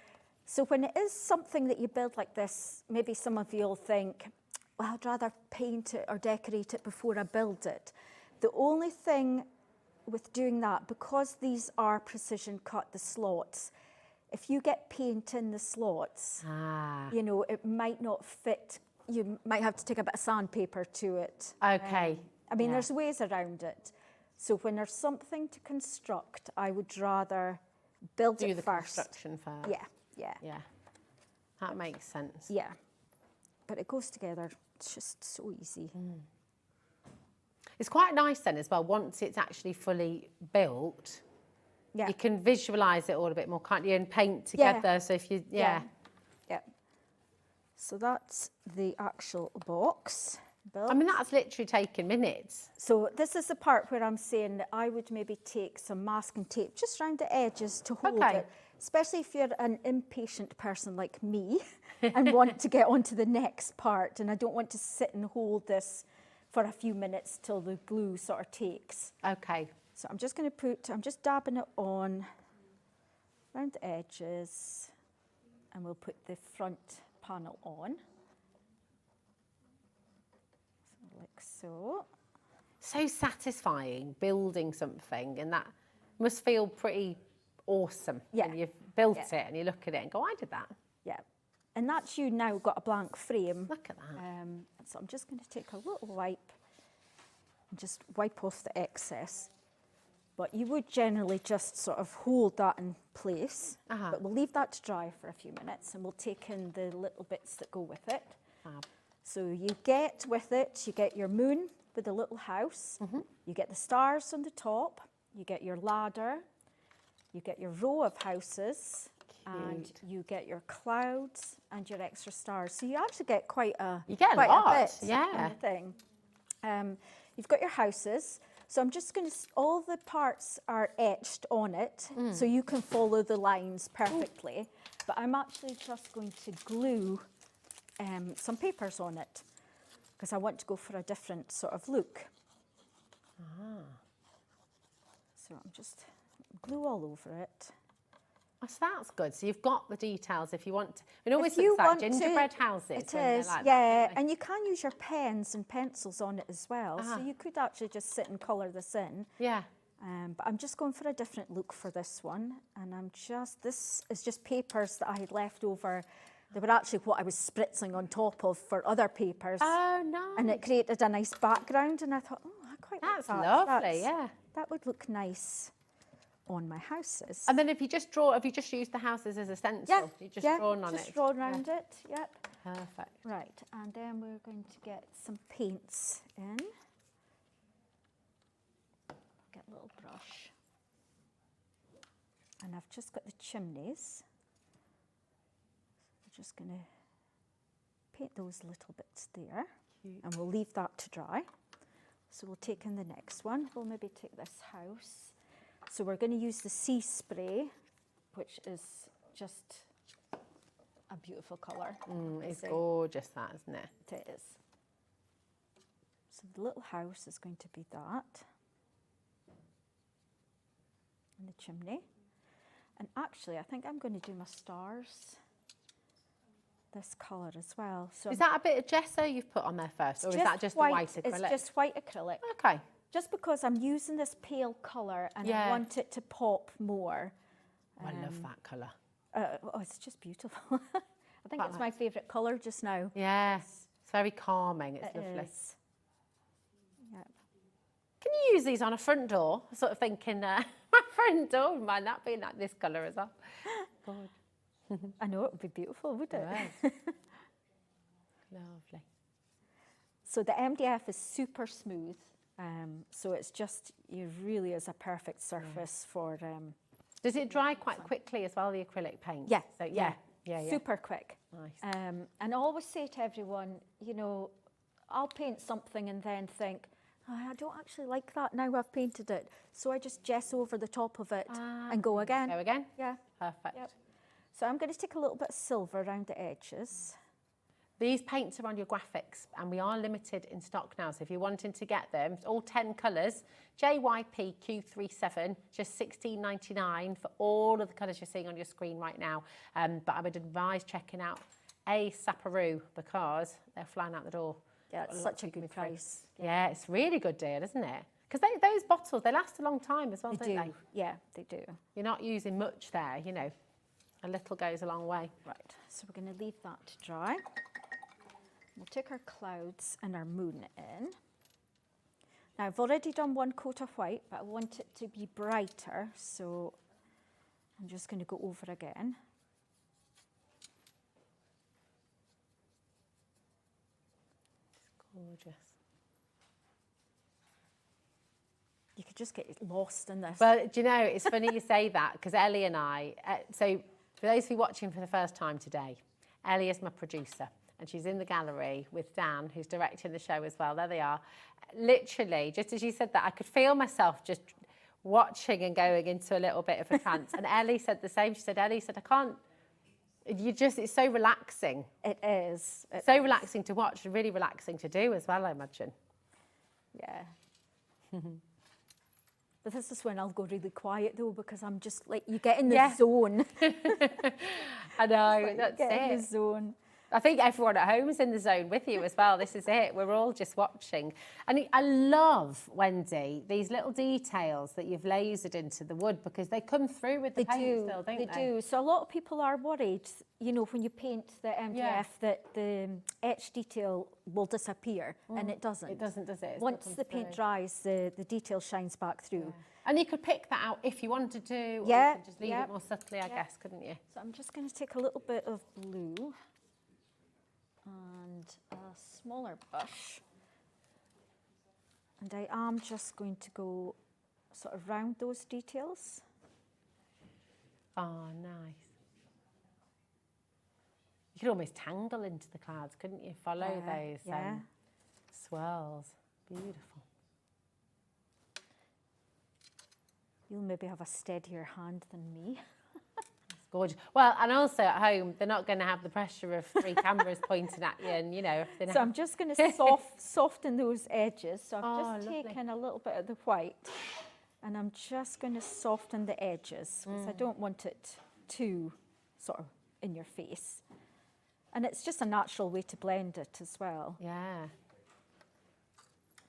I: So when it is something that you build like this, maybe some of you will think, well, I'd rather paint it or decorate it before I build it. The only thing with doing that, because these are precision cut, the slots, if you get paint in the slots, you know, it might not fit. You might have to take a bit of sandpaper to it.
L: Okay.
I: I mean, there's ways around it. So when there's something to construct, I would rather build it first. Do the
L: construction first.
I: Yeah.
L: That makes sense.
I: Yeah. But it goes together. It's just so easy.
L: It's quite nice then as well, once it's actually fully built, you can visualise it all a bit more, can't you, and paint together. So if you,
I: Yeah. So that's the actual box built.
L: I mean, that's literally taken minutes.
I: So this is the part where I'm saying that I would maybe take some masking tape just around the edges to hold it, especially if you're an impatient person like me. and want to get onto the next part, and I don't want to sit and hold this for a few minutes till the glue sort of takes.
L: Okay.
I: So I'm just going to I'm just dabbing it on around the edges, and we'll put the front panel on. So like so.
L: So satisfying building something, and that must feel pretty awesome when you've built it and you look at it and go, I did that.
I: Yeah. And that's you now got a blank frame.
L: Look at that.
I: So I'm just going to take a little wipe and just wipe off the excess. But you would generally just sort of hold that in place. But we'll leave that to dry for a few minutes, and we'll take in the little bits that go with it. So you get with it, you get your moon with the little house, you get the stars on the top, you get your ladder, you get your row of houses, and you get your clouds and your extra stars. So you actually get quite a
L: lot,
I: a bit
L: yeah.
I: of the thing. You've got your houses. So I'm just going to, all the parts are etched on it, so you can follow the lines perfectly. But I'm actually just going to glue some papers on it, because I want to go for a different sort of look. So I'm just glue all over it.
L: Oh, so that's good. So you've got the details if you want to. It always looks like gingerbread houses.
I: It is,
L: like
I: yeah. And you can use your pens and pencils on it as well. So you could actually just sit and colour this in.
L: Yeah.
I: But I'm just going for a different look for this one. And this is just papers that I had left over. They were actually what I was spritzing on top of for other papers.
L: Oh, nice.
I: And it created a nice background. And I thought, oh, I quite like that.
L: That's lovely, yeah.
I: That would look nice on my houses.
L: And then have you just used the houses as a stencil?
I: Yeah,
L: You just drawn on it?
I: just drawn around it, yep.
L: Perfect.
I: Right, and then we're going to get some paints in. Get a little brush. And I've just got the chimneys. I'm just going to paint those little bits there. Cute. And we'll leave that to dry. So we'll take in the next one. We'll maybe take this house. So we're going to use the sea spray, which is just a beautiful colour.
L: It's gorgeous, that, isn't it?
I: It is. So the little house is going to be that. And the chimney. And actually, I think I'm going to do my stars this colour as well. So
L: is that a bit of gesso you've put on there first, or is that just
I: white,
L: the white acrylic?
I: It's just white acrylic.
L: Okay.
I: Just because I'm using this pale colour and I want it to pop more.
L: I love that colour.
I: Oh, it's just beautiful. I think it's my favourite colour just now.
L: Yes, it's very calming. It's lovely.
I: Is. Yep.
L: Can you use these on a front door? Sort of thinking, my front door, would mind that being like this colour as well. God.
I: I know, it would be beautiful, would it?
L: Right. Lovely.
I: So the MDF is super smooth. So it's just, it really is a perfect surface for...
L: Does it dry quite quickly as well, the acrylic paint?
I: Yeah,
L: So,
I: yeah.
L: yeah.
I: Super quick.
L: Nice.
I: And I always say to everyone, you know, I'll paint something and then think, oh, I don't actually like that now I've painted it. So I just gesso over the top of it and go again.
L: Go again?
I: Yeah.
L: Perfect.
I: Yep. So I'm going to take a little bit of silver around the edges.
L: These paints are on your graphics, and we are limited in stock now. So if you're wanting to get them, it's all 10 colours. JYP Q37, just $16.99 for all of the colours you're seeing on your screen right now. But I would advise checking out Saparoo, because they're flying out the door.
I: Yeah, it's such a good price.
L: Yeah, it's a really good deal, isn't it? Because those bottles, they last a long time as well, don't they?
I: Yeah, they do.
L: You're not using much there, you know. A little goes a long way.
I: Right, so we're going to leave that to dry. We'll take our clouds and our moon in. Now I've already done one coat of white, but I want it to be brighter, so I'm just going to go over again.
L: It's gorgeous.
I: You could just get lost in this.
L: Well, do you know, it's funny you say that, because Ellie and I, so for those of you watching for the first time today, Ellie is my producer. And she's in the gallery with Dan, who's directing the show as well. There they are. Literally, just as you said that, I could feel myself just watching and going into a little bit of a trance. And Ellie said the same. She said, Ellie said, I can't, it's so relaxing.
I: It is. It
L: So
I: is.
L: relaxing to watch, and really relaxing to do as well, I imagine.
I: Yeah. But this is when I'll go really quiet though, because I'm just like, you get in the zone.
L: I know,
I: Like,
L: that's
I: get in
L: it.
I: the zone.
L: I think everyone at home is in the zone with you as well. This is it. We're all just watching. And I love, Wendy, these little details that you've lasered into the wood, because they come through with the paint still, don't they?
I: They do. So a lot of people are worried, you know, when you paint the MDF that the etch detail will disappear, and it doesn't.
L: It doesn't, does it? It still
I: Once
L: comes
I: the paint
L: through.
I: dries, the detail shines back through.
L: And you could pick that out if you wanted to, or
I: Yeah,
L: you could just leave
I: yeah.
L: it more subtly, I guess, couldn't you?
I: So I'm just going to take a little bit of blue and a smaller brush, and I am just going to go sort of round those details.
L: Oh, nice. You could almost tangle into the clouds, couldn't you? Follow those swirls. Beautiful.
I: You'll maybe have a steadier hand than me.
L: Gorgeous. Well, and also at home, they're not going to have the pressure of 3 cameras pointing at you, and you know. Everything
I: So I'm just going to soften those edges. So I've just
L: lovely.
I: taken a little bit of the white, and I'm just going to soften the edges, because I don't want it too sort of in your face. And it's just a natural way to blend it as well.
L: Yeah.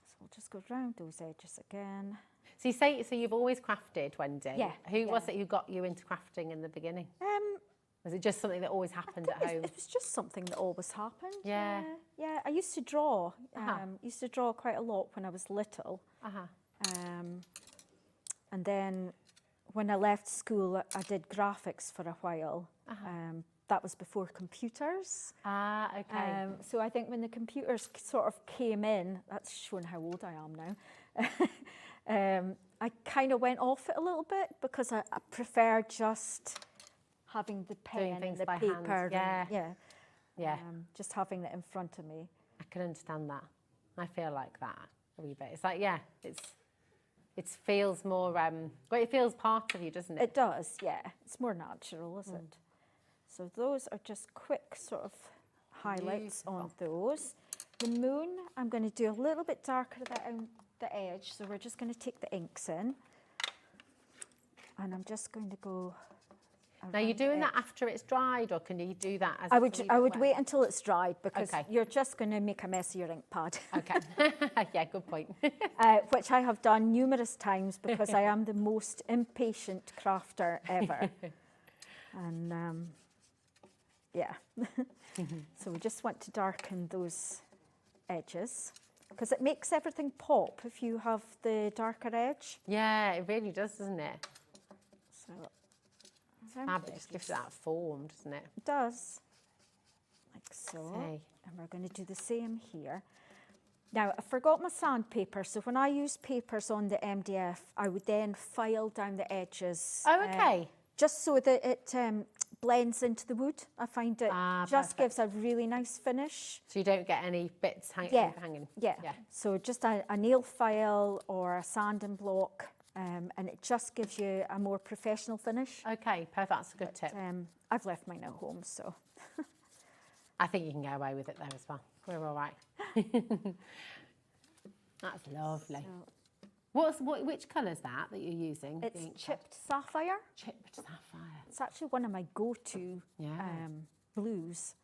I: So we'll just go round those edges again.
L: So you say, so you've always crafted, Wendy?
I: Yeah,
L: Who was it who got you into crafting in the beginning? Was it just something that always happened at home?
I: It was just something that always happened.
L: Yeah.
I: Yeah, I used to draw. Used to draw quite a lot when I was little. And then when I left school, I did graphics for a while. That was before computers.
L: Okay.
I: So I think when the computers sort of came in, that's showing how old I am now. I kind of went off it a little bit, because I prefer just having the pen and
L: things
I: the
L: by
I: paper.
L: hand. Yeah.
I: Just having it in front of me.
L: I can understand that. I feel like that a wee bit. It's like, it feels more, well, it feels part of you, doesn't it?
I: It does, yeah. It's more natural, isn't it? So those are just quick sort of highlights on those. The moon, I'm going to do a little bit darker on the edge. So we're just going to take the inks in. And I'm just going to go.
L: Now, you're doing that after it's dried, or can you do that as
I: I
L: wet?
I: would wait until it's dried, because you're just going to make a mess of your ink pad.
L: Okay. Yeah, good point.
I: Which I have done numerous times, because I am the most impatient crafter ever. And yeah. So we just want to darken those edges, because it makes everything pop if you have the darker edge.
L: Yeah, it really does, doesn't it?
I: So
L: It just gives it that form, doesn't it?
I: It does, like so.
L: See.
I: And we're going to do the same here. Now, I forgot my sandpaper, so when I use papers on the MDF, I would then file down the edges.
L: Oh, okay.
I: Just so that it blends into the wood. I find it just gives a really nice finish.
L: So you don't get any bits hanging?
I: Yeah. So just a nail file or a sanding block, and it just gives you a more professional finish.
L: Okay, perfect. That's a good tip.
I: I've left mine at home, so.
L: I think you can get away with it there as well. We're all right. That's lovely. Which colour is that you're using?
I: It's chipped sapphire.
L: Chipped sapphire.
I: It's actually one of my go-to blues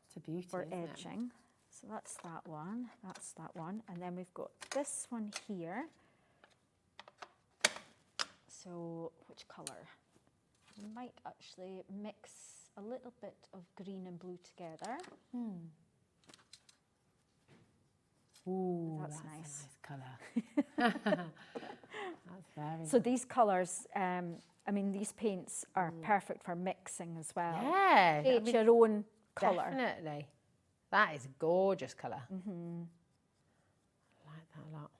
L: it's a beauty,
I: for
L: isn't it?
I: edging. So that's that one. That's that one. And then we've got this one here. So which colour? We might actually mix a little bit of green and blue together.
L: Ooh,
I: That's
L: nice.
I: nice.
L: A nice colour. That's very
I: So these colours, I mean, these paints are perfect for mixing as well.
L: Yeah.
I: Create your own colour.
L: Definitely. That is a gorgeous colour. I like that a lot.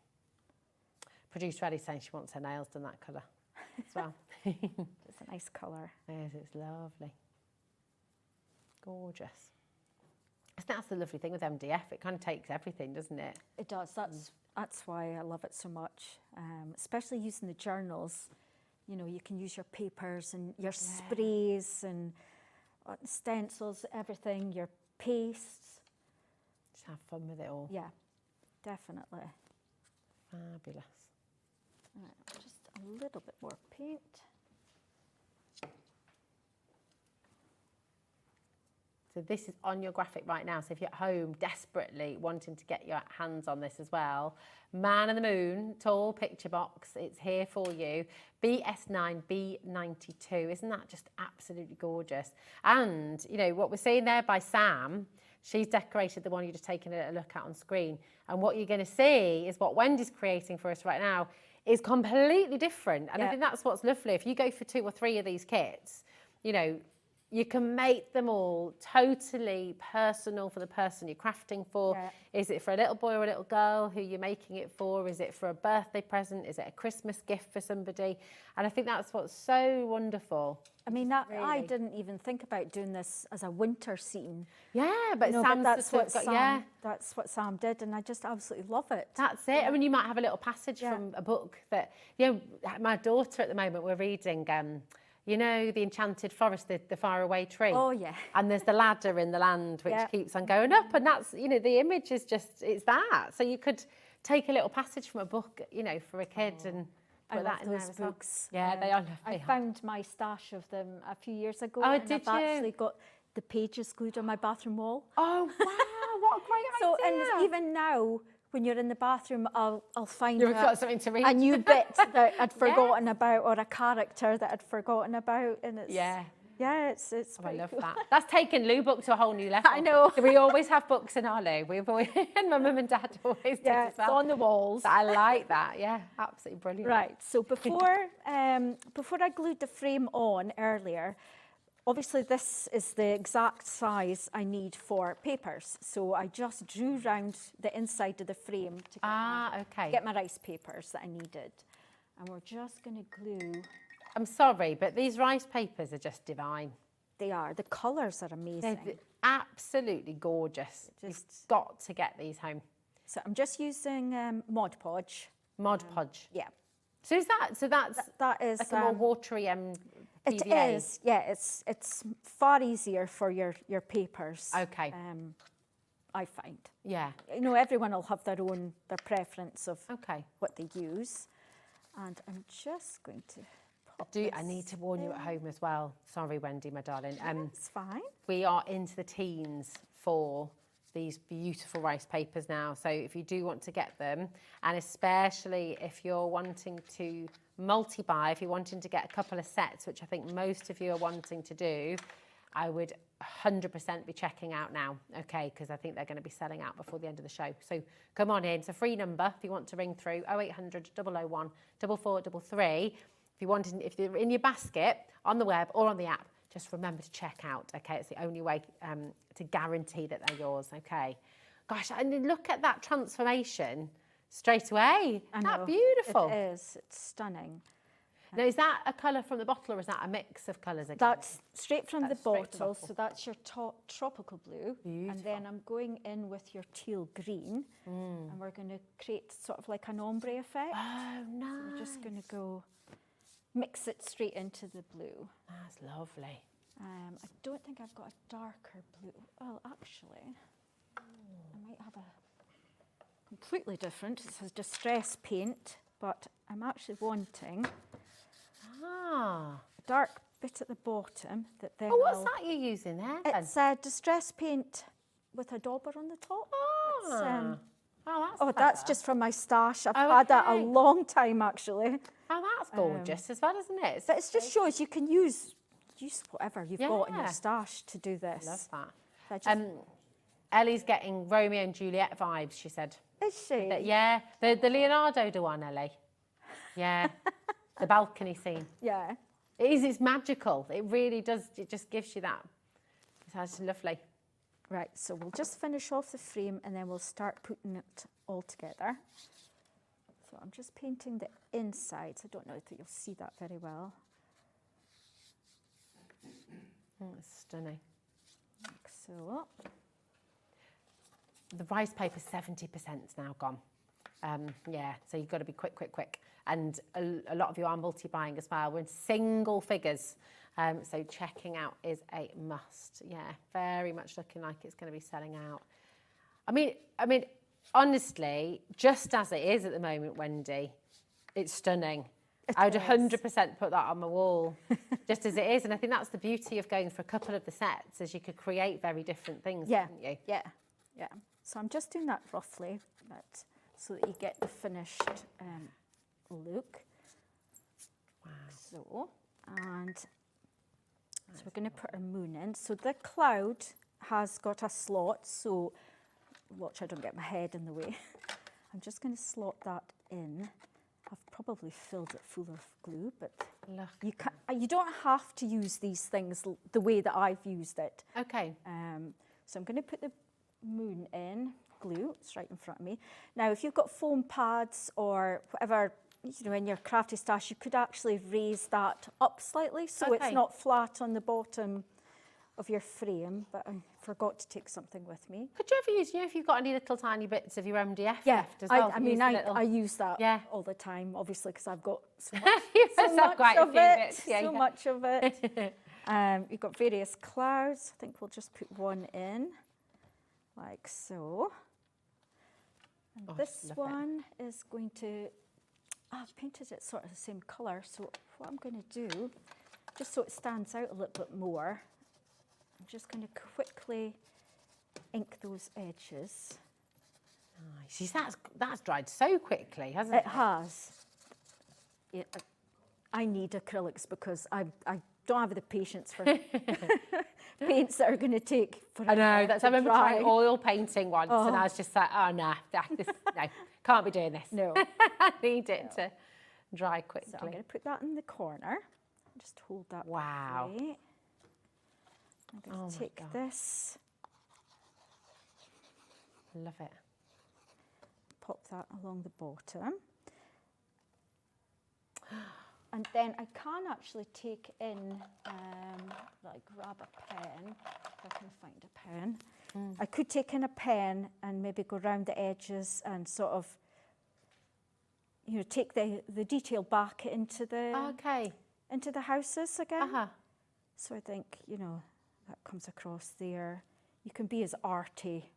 L: Producer Eddie's saying she wants her nails done that colour as well.
I: It's a nice colour.
L: Yes, it's lovely. Gorgeous. I think that's the lovely thing with MDF. It kind of takes everything, doesn't it?
I: It does. That's why I love it so much, especially using the journals. You know, you can use your papers and your sprays and stencils, everything, your pastes.
L: Just have fun with it all.
I: Yeah, definitely.
L: Fabulous.
I: Right, just a little bit more paint.
L: So this is on your graphic right now. So if you're at home desperately wanting to get your hands on this as well, Man in the Moon, tall picture box, it's here for you. BS9, B92, isn't that just absolutely gorgeous? And, you know, what we're seeing there by Sam, she's decorated the one you're just taking a look at on screen. And what you're going to see is what Wendy's creating for us right now is completely different. And I think that's what's lovely. If you go for 2 or 3 of these kits, you know, you can make them all totally personal for the person you're crafting for.
I: Yeah.
L: Is it for a little boy or a little girl who you're making it for? Is it for a birthday present? Is it a Christmas gift for somebody? And I think that's what's so wonderful.
I: I mean, that, I didn't even think about doing this as a winter scene.
L: Yeah, but Sam's
I: that's what
L: got,
I: Sam, that's what Sam did, and I just absolutely love it.
L: That's it. I mean, you might have a little passage from a book that, you know, my daughter at the moment, we're reading, you know, the Enchanted Forest, the faraway tree.
I: Oh, yeah.
L: And there's the ladder in the land which keeps on going up. And that's, you know, the image is just, it's that. So you could take a little passage from a book, you know, for a kid and put that in
I: those
L: there as well.
I: books.
L: Yeah, they are lovely.
I: I found my stash of them a few years ago.
L: Oh,
I: and
L: did
I: I've
L: you?
I: actually got the pages glued on my bathroom wall.
L: Oh, wow, what a great
I: So,
L: idea.
I: and even now, when you're in the bathroom, I'll find
L: You've got something to read.
I: a new bit that I'd forgotten about, or a character that I'd forgotten about, and it's it's
L: Oh, I love
I: cool.
L: that. That's taken Lou book to a whole new level.
I: I know.
L: We always have books in our Lou. We've always, and my mum and dad always did as
I: It's
L: well.
I: on the walls.
L: I like that. Yeah, absolutely brilliant.
I: Right. So before before I glued the frame on earlier, obviously this is the exact size I need for papers. So I just drew round the inside of the frame to get my rice papers that I needed. And we're just going to glue.
L: I'm sorry, but these rice papers are just divine.
I: They are. The colours are amazing.
L: They're absolutely gorgeous. You've got to get these home.
I: So I'm just using Mod Podge.
L: Mod Podge.
I: Yeah.
L: So is that,
I: that is
L: like a more watery
I: It
L: PVA?
I: is, yeah. It's far easier for your papers.
L: Okay.
I: I find.
L: Yeah.
I: You know, everyone will have their preference of
L: Okay.
I: what they use. And I'm just going to pop
L: I need to warn you at home as well. Sorry, Wendy, my darling.
I: It's fine.
L: We are into the teens for these beautiful rice papers now. So if you do want to get them, and especially if you're wanting to multi-buy, if you're wanting to get a couple of sets, which I think most of you are wanting to do, I would 100% be checking out now, okay? Because I think they're going to be selling out before the end of the show. So come on in. It's a free number if you want to ring through, 0800 001 4433. If they're in your basket, on the web or on the app, just remember to check out, okay? It's the only way to guarantee that they're yours, okay? Gosh, and then look at that transformation straight away. Isn't that beautiful?
I: It is. It's stunning.
L: Now, is that a colour from the bottle or is that a mix of colours again?
I: That's straight from the
L: Straight from the
I: bottle,
L: bottle.
I: so that's your tropical blue.
L: Beautiful.
I: And then I'm going in with your teal green, and we're going to create sort of like an ombre effect.
L: Oh, nice.
I: So we're just going to go mix it straight into the blue.
L: That's lovely.
I: I don't think I've got a darker blue. Well, actually, I might have a completely different. This is distress paint, but I'm actually wanting a dark bit at the bottom that then
L: what's that you're using there then?
I: It's distress paint with a dauber on the top. That's just from my stash. I've had that a long time actually.
L: Oh, that's gorgeous as well, isn't it?
I: But it just shows you can use whatever you've got in your
L: Yeah.
I: stash to do this.
L: Love that. Ellie's getting Romeo and Juliet vibes, she said.
I: Is she?
L: Yeah, the Leonardo one, Ellie. Yeah, the balcony scene.
I: Yeah.
L: It's magical. It really does, it just gives you that. It's lovely.
I: Right, so we'll just finish off the frame and then we'll start putting it all together. So I'm just painting the insides. I don't know if you'll see that very well.
L: Oh, it's stunning.
I: Like so.
L: The rice paper, 70% is now gone. Yeah, so you've got to be quick. And a lot of you are multi-buying as well. We're in single figures So checking out is a must. Yeah, very much looking like it's going to be selling out. I mean, honestly, just as it is at the moment, Wendy, it's stunning. I would 100% put that on my wall, just as it is. And I think that's the beauty of going for a couple of the sets, is you could create very different things, couldn't you?
I: Yeah. So I'm just doing that roughly, but so that you get the finished look.
L: Wow.
I: So we're going to put our moon in. So the cloud has got a slot, so watch I don't get my head in the way. I'm just going to slot that in. I've probably filled it full of glue, but you don't have to use these things the way that I've used it.
L: Okay.
I: So I'm going to put the moon in, glue, it's right in front of me. Now, if you've got foam pads or whatever, in your crafty stash, you could actually raise that up slightly so it's not flat on the bottom of your frame, but I forgot to take something with me.
L: Could you ever use, if you've got any little tiny bits of your MDF left as well?
I: I use that all the time, obviously, because I've got so much, so much of it. You've got various clouds. I think we'll just put one in, like so. And this one is going to, I've painted it sort of the same colour, so what I'm going to do, just so it stands out a little bit more, I'm just going to quickly ink those edges.
L: Nice. See, that's dried so quickly, hasn't it?
I: It has. Yeah, I need acrylics because I don't have the patience for paints that are going to take forever.
L: I know. I remember
I: dry.
L: trying oil painting once, and I was just like, oh no, can't be doing this.
I: No,
L: I need it to dry quickly.
I: So I'm going to put that in the corner. Just hold that.
L: Wow.
I: Way. I'm going to take this.
L: Love it.
I: Pop that along the bottom. And then I can actually take in, grab a pen, if I can find a pen. I could take in a pen and maybe go around the edges and sort of, take the detail back into the houses again. So I think, that comes across there. You can be as arty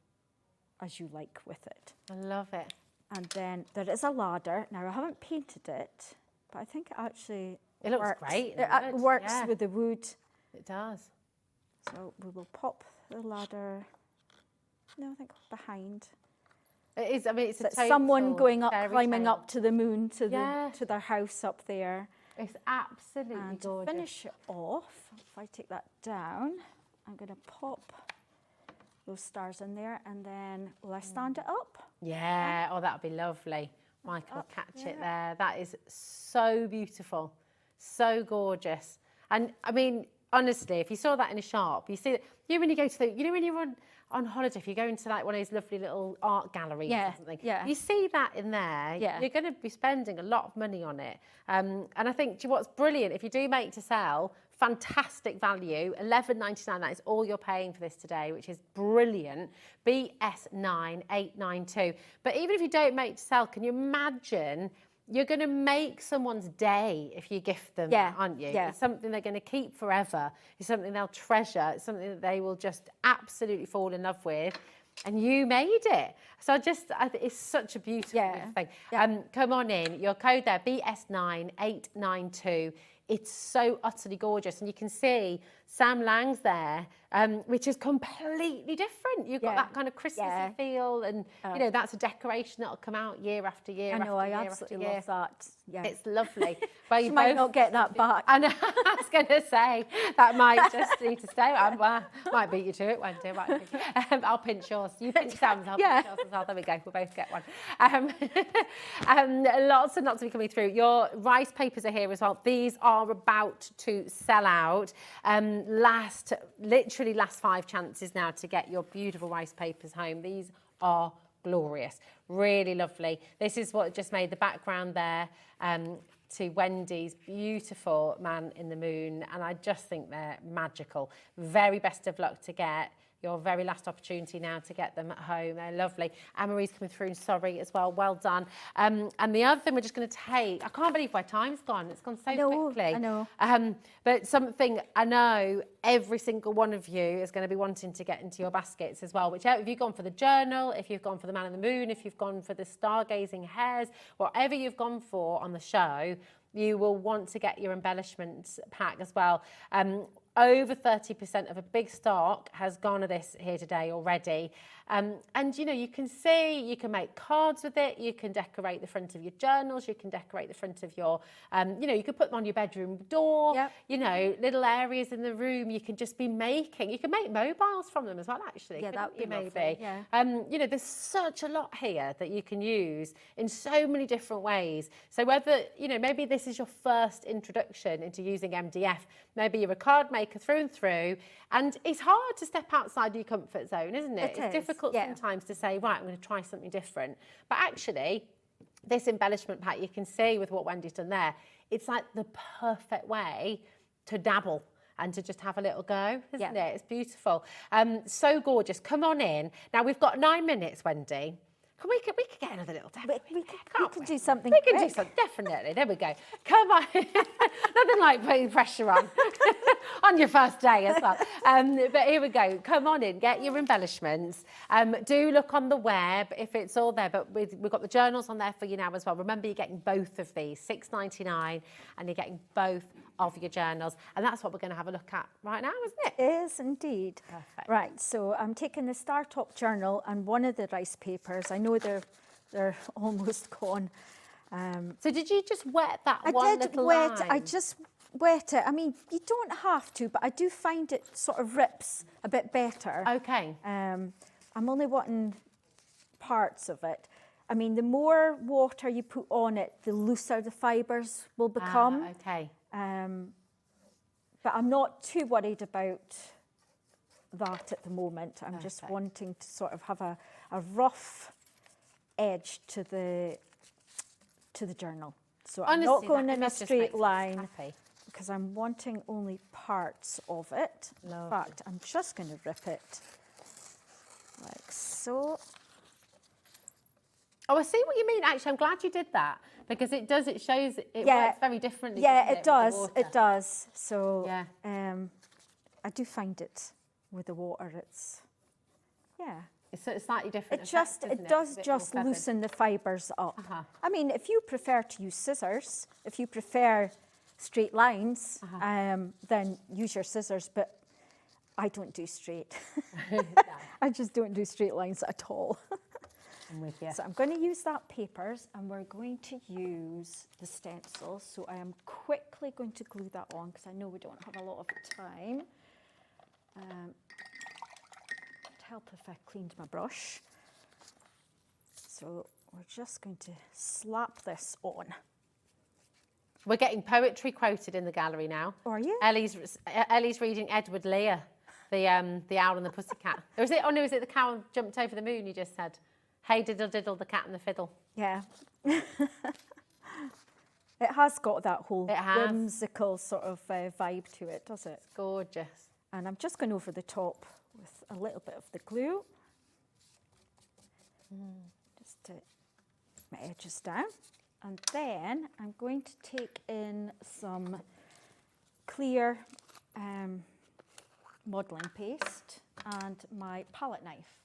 I: as you like with it.
L: I love it.
I: And then there is a ladder. Now, I haven't painted it, but I think it actually
L: looks great.
I: It works with the wood.
L: It does.
I: So we will pop the ladder, I think behind.
L: It is, it's a total
I: someone going up, climbing
L: tale.
I: up to the moon, to their house up there.
L: It's absolutely
I: and
L: gorgeous.
I: To finish it off, if I take that down, I'm going to pop those stars in there, and then will I stand it up?
L: Yeah, that would be lovely. Michael will catch it there. That is so beautiful, so gorgeous. And honestly, if you saw that in a shop, you see that, when you go to when you're on holiday, if you go into like one of those lovely little art galleries or something, you see that in there, you're going to be spending a lot of money on it. And I think, what's brilliant, if you do make to sell, fantastic value, $11.99, that is all you're paying for this today, which is brilliant, BS9892. But even if you don't make to sell, can you imagine, you're going to make someone's day if you gift them, aren't you? It's something they're going to keep forever. It's something they'll treasure. It's something that they will just absolutely fall in love with. And you made it. So it's such a beautiful thing. Come on in. Your code there, BS9892. It's so utterly gorgeous. And you can see Sam Lang's there, which is completely different. You've got that kind of Christmassy feel, and that's a decoration that'll come out year after year.
I: I know, I absolutely love that. Yeah,
L: it's lovely. Well, you
I: might not get that back.
L: I know. I was going to say that might just need to stay. Might beat you to it one day. I'll pinch yours. You pinch Sam's. I'll pinch yours as well. There we go. We'll both get one. Lots and lots of you coming through. Your rice papers are here as well. These are about to sell out. Literally last 5 chances now to get your beautiful rice papers home. These are glorious, really lovely. This is what just made the background there to Wendy's beautiful man in the moon, and I just think they're magical. Very best of luck to get your very last opportunity now to get them at home. They're lovely. Anne-Marie's coming through, sorry, as well. Well done. And the other thing we're just going to take, I can't believe where time's gone. It's gone so quickly.
I: I know.
L: But something I know every single one of you is going to be wanting to get into your baskets as well. Whichever, if you've gone for the journal, if you've gone for the man in the moon, if you've gone for the stargazing hares, whatever you've gone for on the show, you will want to get your embellishment pack as well. Over 30% of a big stock has gone of this here today already. And you know, you can see, you can make cards with it, you can decorate the front of your journals, you can decorate the front of your, you know, you could put them on your bedroom door, you know, little areas in the room you can just be making. You can make mobiles from them as well, actually.
I: Yeah, that would be
L: maybe.
I: lovely, yeah.
L: You know, there's such a lot here that you can use in so many different ways. So whether, you know, maybe this is your first introduction into using MDF, maybe you're a card maker through and through, and it's hard to step outside your comfort zone, isn't it? It's difficult sometimes to say, right, I'm going to try something different. But actually, this embellishment pack, you can see with what Wendy's done there, it's like the perfect way to dabble and to just have a little go, isn't it? It's beautiful. So gorgeous. Come on in. Now, we've got 9 minutes, Wendy. We could get another little dab.
I: We could do something
L: We can do
I: quick.
L: something, definitely. There we go. Come on. Nothing like putting pressure on. On your first day as well. But here we go. Come on in, get your embellishments. Do look on the web if it's all there, but we've got the journals on there for you now as well. Remember, you're getting both of these, $6.99, and you're getting both of your journals. And that's what we're going to have a look at right now, isn't it?
I: It is indeed.
L: Perfect.
I: Right, so I'm taking the Star Top journal and one of the rice papers. I know they're almost gone.
L: So did you just wet that
I: I
L: one
I: did
L: little
I: wet.
L: line?
I: I just wet it. I mean, you don't have to, but I do find it sort of rips a bit better.
L: Okay.
I: I'm only wanting parts of it. I mean, the more water you put on it, the looser the fibres will become.
L: Okay.
I: But I'm not too worried about that at the moment. I'm just wanting to sort of have a rough edge to the journal. So
L: Honestly,
I: I'm not going
L: that
I: in a
L: just
I: straight
L: makes us
I: line
L: happy.
I: because I'm wanting only parts of it. In fact, I'm just going to rip it like so.
L: Oh, I see what you mean. Actually, I'm glad you did that because it shows it works very differently.
I: Yeah,
L: doesn't
I: it does.
L: with the
I: It
L: water?
I: does. So
L: Yeah.
I: I do find it with the water. It's
L: It's a slightly different.
I: It
L: effect, isn't
I: does
L: A
I: just
L: bit more feathered.
I: loosen the fibres up. I mean, if you prefer to use scissors, if you prefer straight lines, then use your scissors. But I don't do straight. I just don't do straight lines at all.
L: I'm with you.
I: So I'm going to use that papers, and we're going to use the stencils. So I am quickly going to glue that on because I know we don't have a lot of time. Help if I cleaned my brush. So we're just going to slap this on.
L: We're getting poetry quoted in the gallery now.
I: Are you?
L: Ellie's reading Edward Lear, the Owl and the Pussycat. Or is it? Oh no, is it the cow jumped over the moon? You just said, "Hey diddle diddle, the cat and the fiddle."
I: Yeah. It has got that whole
L: It has.
I: whimsical sort of vibe to it, does it?
L: It's gorgeous.
I: And I'm just going over the top with a little bit of the glue. Just to my edges down. And then I'm going to take in some clear modelling paste and my palette knife.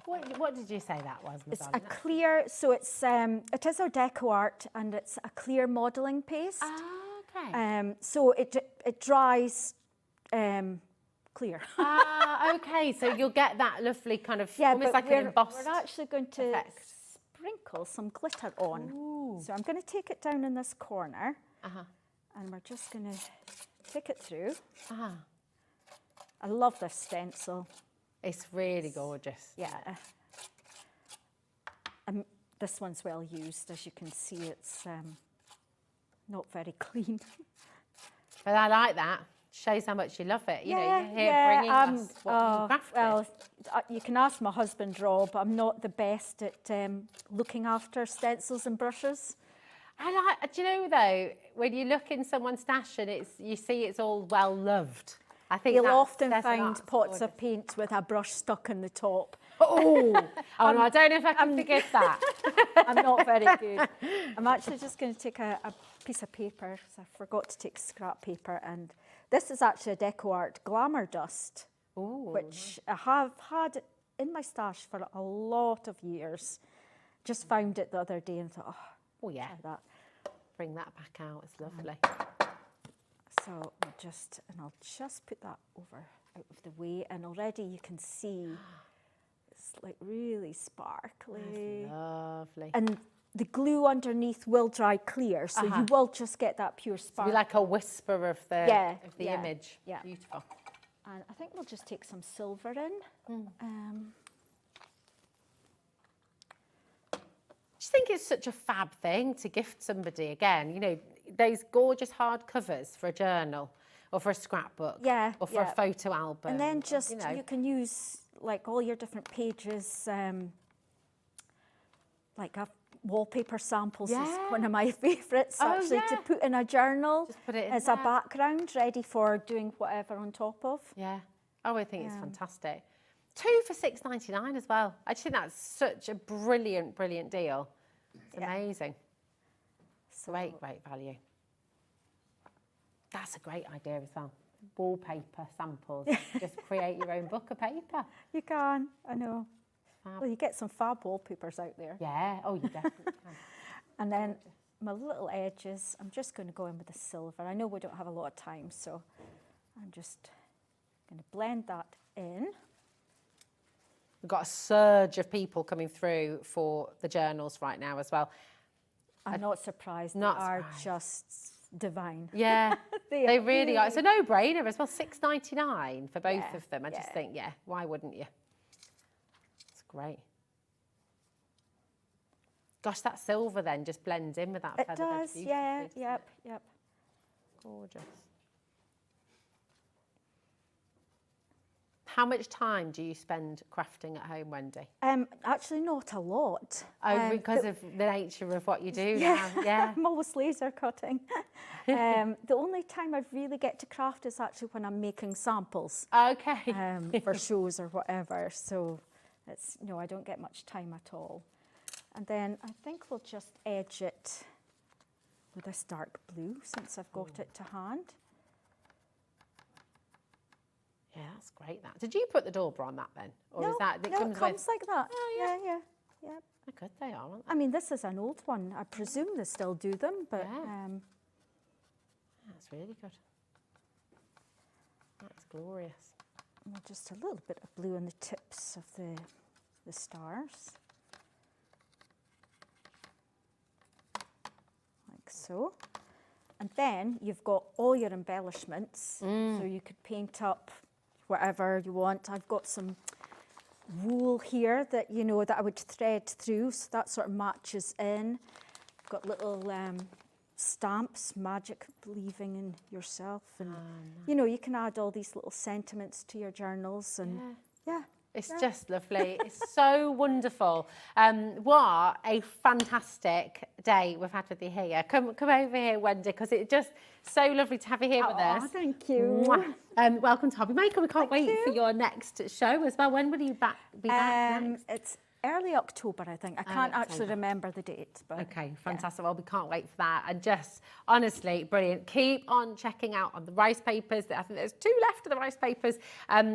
L: What did you say that was,
I: It's
L: Madonna?
I: a clear, so it is our deco art, and it's a clear modelling paste.
L: Okay.
I: So it dries clear.
L: Okay, so you'll get that lovely kind of,
I: Yeah,
L: almost
I: but
L: like an embossed
I: we're actually going to
L: effect.
I: sprinkle some glitter on.
L: Ooh.
I: So I'm going to take it down in this corner, and we're just going to take it through. I love this stencil.
L: It's really gorgeous.
I: Yeah. This one's well used. As you can see, it's not very clean.
L: But I like that. Shows how much you love it. You know, you're here bringing us what you crafted.
I: Well, you can ask my husband, Rob. I'm not the best at looking after stencils and brushes.
L: Do you know though, when you look in someone's stash and you see it's all well loved, I think
I: you'll
L: that's-
I: often
L: that's
I: find
L: gorgeous.
I: pots of paint with a brush stuck in the top.
L: Oh, no, I don't know if I can forgive that.
I: I'm not very good. I'm actually just going to take a piece of paper, because I forgot to take scrap paper, and this is actually a Deco Art Glamour Dust, which I have had in my stash for a lot of years. Just found it the other day and thought,
L: Oh yeah,
I: try that.
L: bring that back out. It's lovely.
I: So I'll just put that over out of the way, and already you can see it's like really sparkly.
L: That's lovely.
I: And the glue underneath will dry clear, so you will just get that pure
L: It'll
I: spark.
L: be like a whisper of the image.
I: Yeah.
L: Beautiful.
I: And I think we'll just take some silver in.
L: I just think it's such a fab thing to gift somebody again. You know, those gorgeous hard covers for a journal or for a scrapbook or for a photo album.
I: And then just,
L: you know.
I: you can use like all your different pages, like wallpaper samples is one of my favourites actually to put in a journal.
L: Just put it in
I: as a background ready for doing whatever on top of.
L: Yeah. Oh, I think it's fantastic. 2 for $6.99 as well. I just think that's such a brilliant, brilliant deal. It's amazing.
I: So,
L: great value. That's a great idea as well. Wallpaper samples. Just create your own book of paper.
I: You can, I know.
L: Fab.
I: Well, you get some fab wallpapers out there.
L: Yeah, oh, you definitely can.
I: And then my little edges, I'm just going to go in with the silver. I know we don't have a lot of time, so I'm just going to blend that in.
L: We've got a surge of people coming through for the journals right now as well.
I: I'm not surprised.
L: Not
I: they are
L: surprised.
I: just divine.
L: Yeah, they really are. It's a no-brainer as well. $6.99 for both of them. I just think, why wouldn't you? It's great. Gosh, that silver then just blends in with that
I: It
L: feather bed
I: does,
L: beautifully, doesn't it?
I: yep.
L: Gorgeous. How much time do you spend crafting at home, Wendy?
I: Actually, not a lot.
L: Oh, because of the nature of what you do now. Yeah.
I: I'm always laser cutting. The only time I really get to craft is actually when I'm making samples.
L: Okay.
I: For shows or whatever. So it's, I don't get much time at all. And then I think we'll just edge it with this dark blue since I've got it to hand.
L: Yeah, that's great. That. Did you put the Dauber on that then? Or
I: No,
L: is that
I: it comes like that.
L: Oh,
I: yeah.
L: How good they are, aren't they?
I: I mean, this is an old one. I presume they still do them, but
L: That's really good. That's glorious.
I: and just a little bit of blue on the tips of the stars. Like so. And then you've got all your embellishments. So you could paint up whatever you want. I've got some wool here that, that I would thread through, so that sort of matches in. I've got little stamps, magic, believing in yourself. And, you can add all these little sentiments to your journals. And
L: It's just lovely. It's so wonderful. What a fantastic day we've had with you here. Come over here, Wendy, because it's just so lovely to have you here with us.
I: Thank you.
L: Mwah. Welcome to HobbyMaker. We can't wait for your next show as well. When will you be back next?
I: It's early October, I think. I can't actually remember the date. But
L: Okay, fantastic. Well, we can't wait for that. And just, honestly, brilliant. Keep on checking out on the rice papers. I think there's 2 left of the rice papers.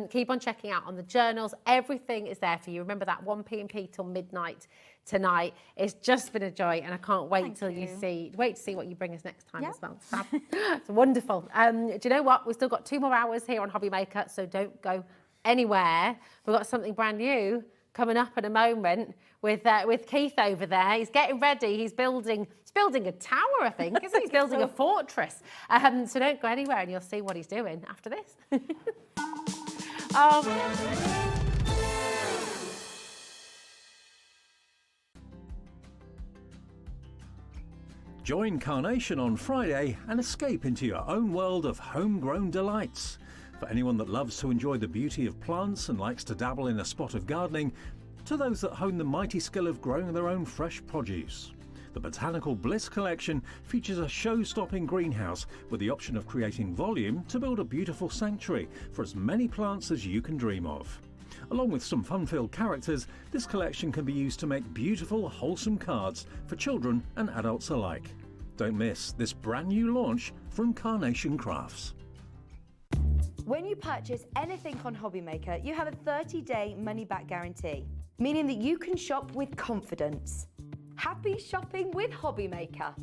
L: Keep on checking out on the journals. Everything is there for you. Remember that 1 p.m. till midnight tonight. It's just been a joy, and I can't wait till you see. Wait to see what you bring us next time as well. Fab. It's wonderful. Do you know what? We've still got 2 more hours here on HobbyMaker, so don't go anywhere. We've got something brand new coming up in a moment with Keith over there. He's getting ready. He's building a tower, I think, isn't he? He's building a fortress. So don't go anywhere, and you'll see what he's doing after this.
B: Join Carnation on Friday and escape into your own world of homegrown delights. For anyone that loves to enjoy the beauty of plants and likes to dabble in a spot of gardening, to those that hone the mighty skill of growing their own fresh produce. The Botanical Bliss collection features a show-stopping greenhouse with the option of creating volume to build a beautiful sanctuary for as many plants as you can dream of. Along with some fun-filled characters, this collection can be used to make beautiful, wholesome cards for children and adults alike. Don't miss this brand new launch from Carnation Crafts.
A: When you purchase anything on HobbyMaker, you have a 30-day money-back guarantee, meaning that you can shop with confidence. Happy shopping with HobbyMaker.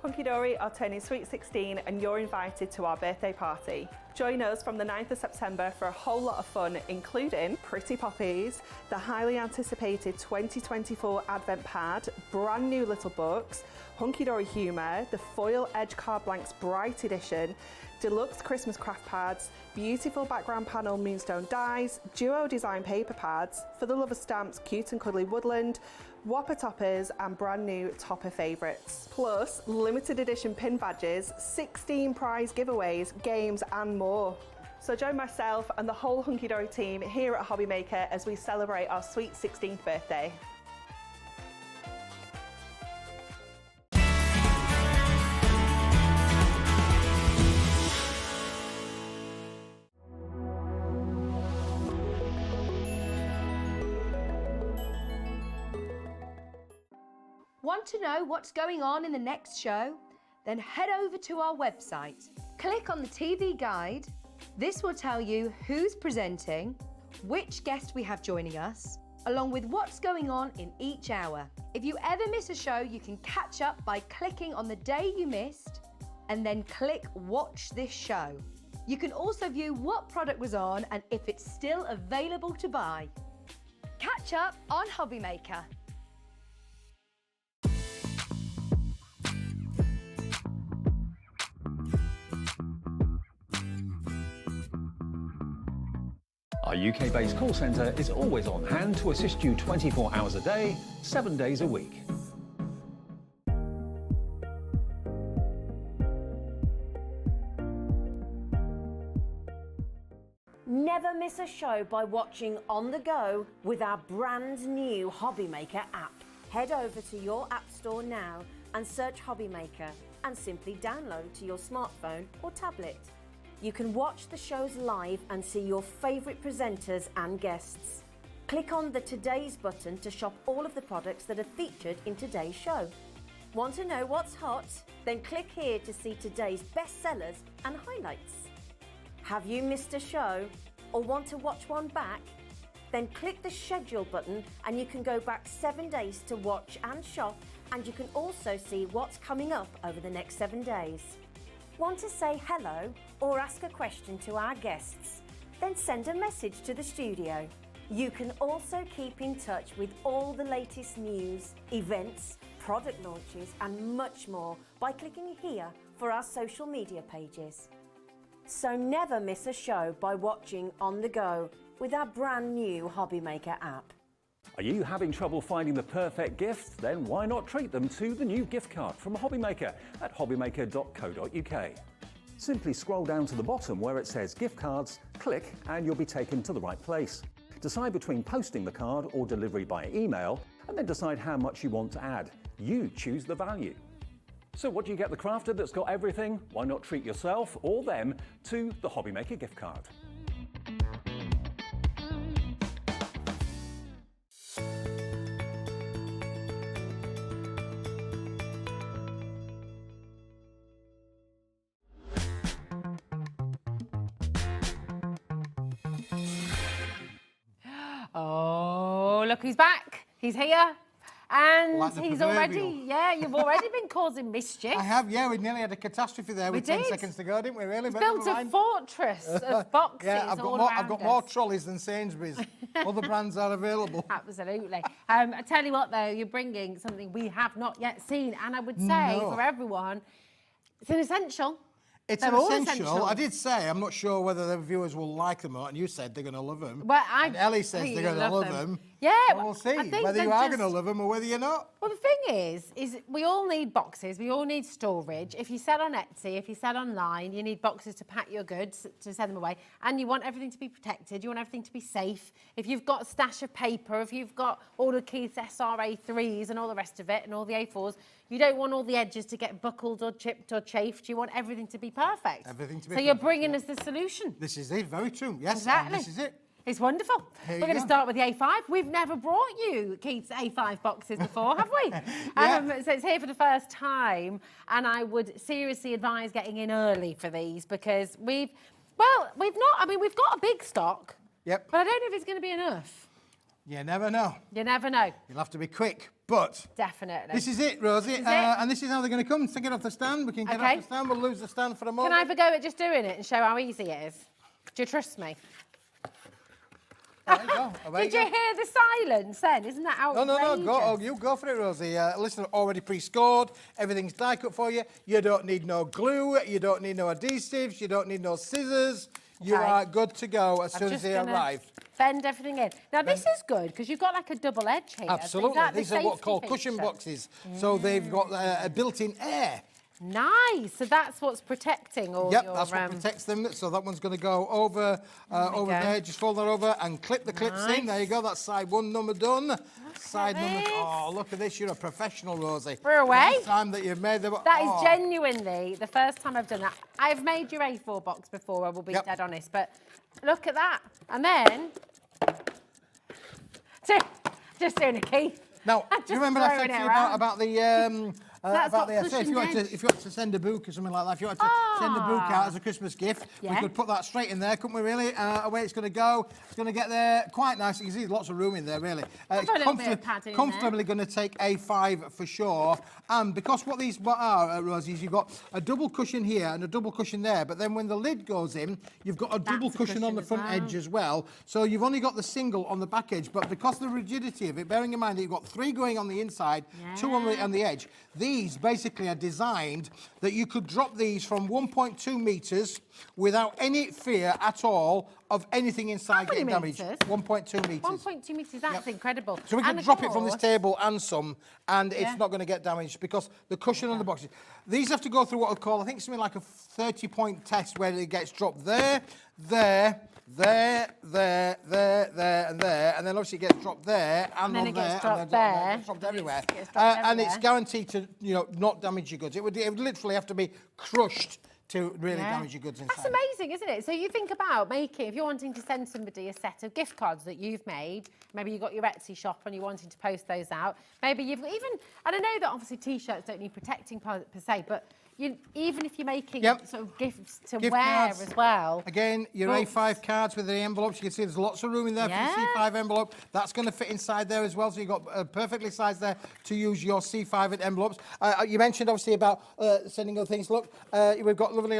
G: Hunkydory are turning sweet 16 and you're invited to our birthday party. Join us from the 9th of September for a whole lot of fun, including Pretty Poppies, the highly anticipated 2024 Advent Pad, brand new little books, Hunkydory Humour, the Foil Edge Card Blanks Bright Edition, deluxe Christmas craft pads, beautiful background panel moonstone dies, duo design paper pads, for the lover stamps Cute and Cuddly Woodland, Whopper toppers and brand new topper favourites. Plus limited edition pin badges, 16 prize giveaways, games and more. So join myself and the whole Hunkydory team here at HobbyMaker as we celebrate our sweet 16th birthday.
A: Want to know what's going on in the next show? Then head over to our website. Click on the TV guide. This will tell you who's presenting, which guest we have joining us, along with what's going on in each hour. If you ever miss a show, you can catch up by clicking on the day you missed and then click Watch This Show. You can also view what product was on and if it's still available to buy. Catch up on HobbyMaker.
B: Our UK-based call centre is always on hand to assist you 24 hours a day, 7 days a week.
C: Never miss a show by watching on the go with our brand new HobbyMaker app. Head over to your app store now and search HobbyMaker and simply download to your smartphone or tablet. You can watch the shows live and see your favourite presenters and guests. Click on the Today's button to shop all of the products that are featured in today's show. Want to know what's hot? Then click here to see today's bestsellers and highlights. Have you missed a show or want to watch one back? Then click the schedule button and you can go back 7 days to watch and shop, and you can also see what's coming up over the next 7 days. Want to say hello or ask a question to our guests? Then send a message to the studio. You can also keep in touch with all the latest news, events, product launches and much more by clicking here for our social media pages. So never miss a show by watching on the go with our brand new HobbyMaker app.
B: Are you having trouble finding the perfect gift? Then why not treat them to the new gift card from HobbyMaker at hobbymaker.co.uk. Simply scroll down to the bottom where it says gift cards, click and you'll be taken to the right place. Decide between posting the card or delivery by email and then decide how much you want to add. You choose the value. So what do you get the crafter that's got everything? Why not treat yourself or them to the HobbyMaker gift card?
L: Oh, look who's back. He's here. And
E: Like the
L: he's
E: proverbial.
L: already, yeah, you've already been causing mischief.
E: I have, yeah. We nearly had a catastrophe there with 10
L: did.
E: seconds to go, didn't we? Really?
L: He's
E: But
L: built
E: never
L: a
E: mind.
L: fortress of boxes
E: Yeah, I've
L: all
E: got
L: around
E: more
L: us.
E: trolleys than Sainsbury's. Other brands are available.
L: Absolutely. I tell you what, though, you're bringing something we have not yet seen, and I would say
E: No.
L: for everyone, it's an essential.
E: It's
L: They're
E: an
L: all
E: essential. I did say, I'm not sure whether the viewers will like them or not, and you said they're going to love them.
L: Well,
E: and Ellie says
L: think
E: they're
L: you're
E: going to
L: gonna
E: love them.
L: Yeah,
E: Well, we'll see
L: I think
E: whether
L: they're
E: you are
L: just-
E: going to love them or whether you're not.
L: Well, the thing is we all need boxes, we all need storage. If you sell on Etsy, if you sell online, you need boxes to pack your goods, to send them away. And you want everything to be protected, you want everything to be safe. If you've got a stash of paper, if you've got all the Keith's SRA3s and all the rest of it and all the A4s, you don't want all the edges to get buckled or chipped or chafed. You want everything to be perfect.
E: Everything to be
L: So you're
E: perfect,
L: bringing us the solution.
E: This is it, very true. Yes,
L: Exactly.
E: and this is it.
L: It's wonderful.
E: Here
L: We're
E: you
L: going to
E: go.
L: start with the A5. We've never brought you Keith's A5 boxes before, have we? So it's here for the first time, and I would seriously advise getting in early for these because we've got a big stock.
E: Yep.
L: But I don't know if it's going to be enough.
E: You never know.
L: You never know.
E: You'll have to be quick, but...
L: Definitely.
E: This is it, Rosie.
L: This is it.
E: And this is how they're going to come. Take it off the stand. We can get off the stand. We'll lose the stand for a
L: Can
E: moment.
L: I have a go at just doing it and show how easy it is? Do you trust me?
E: There you go. Away
L: Did you hear the silence then? Isn't that outrageous?
E: No. You go for it, Rosie. Listen, already pre-scored. Everything's die cut for you. You don't need no glue. You don't need no adhesives. You don't need no scissors. You are good to go as soon as they arrive.
L: Bend everything in. Now this is good because you've got like a double edge here.
E: Absolutely. These are what are called cushion boxes. So they've got a built-in air.
L: Nice. So that's what's protecting all your...
E: Yep, that's what protects them. So that one's going to go over there. Just fold that over and clip the clips in. There you go. That's side one number done. Side number... Oh, look at this. You're a professional, Rosie.
L: We're away.
E: The time that you've made them...
L: That is genuinely the first time I've done that. I've made your A4 box before, I will be dead honest, but look at that. And then... Just doing a key.
E: Now, do you remember I said to you about the... if you wanted to send a book or something like that, if you wanted to send a book out as a Christmas gift, we could put that straight in there, couldn't we, really? Away it's going to go. It's going to get there quite nice. You can see there's lots of room in there, really. It's comfortably going to take A5 for sure. And because what are, Rosie, is you've got a double cushion here and a double cushion there, but then when the lid goes in, you've got a double cushion on the front edge as well. So you've only got the single on the back edge, but because of the rigidity of it, bearing in mind that you've got 3 going on the inside, 2 on the edge, these basically are designed that you could drop these from 1.2 metres without any fear at all of anything inside getting damaged. 1.2 metres.
L: 1.2 metres, that's incredible.
E: So we can drop it from this table and some, and it's not going to get damaged because the cushion on the boxes. These have to go through what I call, I think, something like a 30-point test where it gets dropped there, and there, and then obviously it gets dropped there, and on there, and then it gets dropped everywhere. And it's guaranteed to, not damage your goods. It would literally have to be crushed to really damage your goods inside.
L: That's amazing, isn't it? So you think about making, if you're wanting to send somebody a set of gift cards that you've made, maybe you've got your Etsy shop and you're wanting to post those out, maybe you've even, and I know that obviously T-shirts don't need protecting per se, but even if you're making sort of gifts to wear cards as well.
E: Again, your A5 cards with the envelopes, you can see there's lots of room in there for your C5 envelope. That's going to fit inside there as well, so you've got perfectly sized there to use your C5 envelopes. You mentioned obviously about sending other things. Look, we've got lovely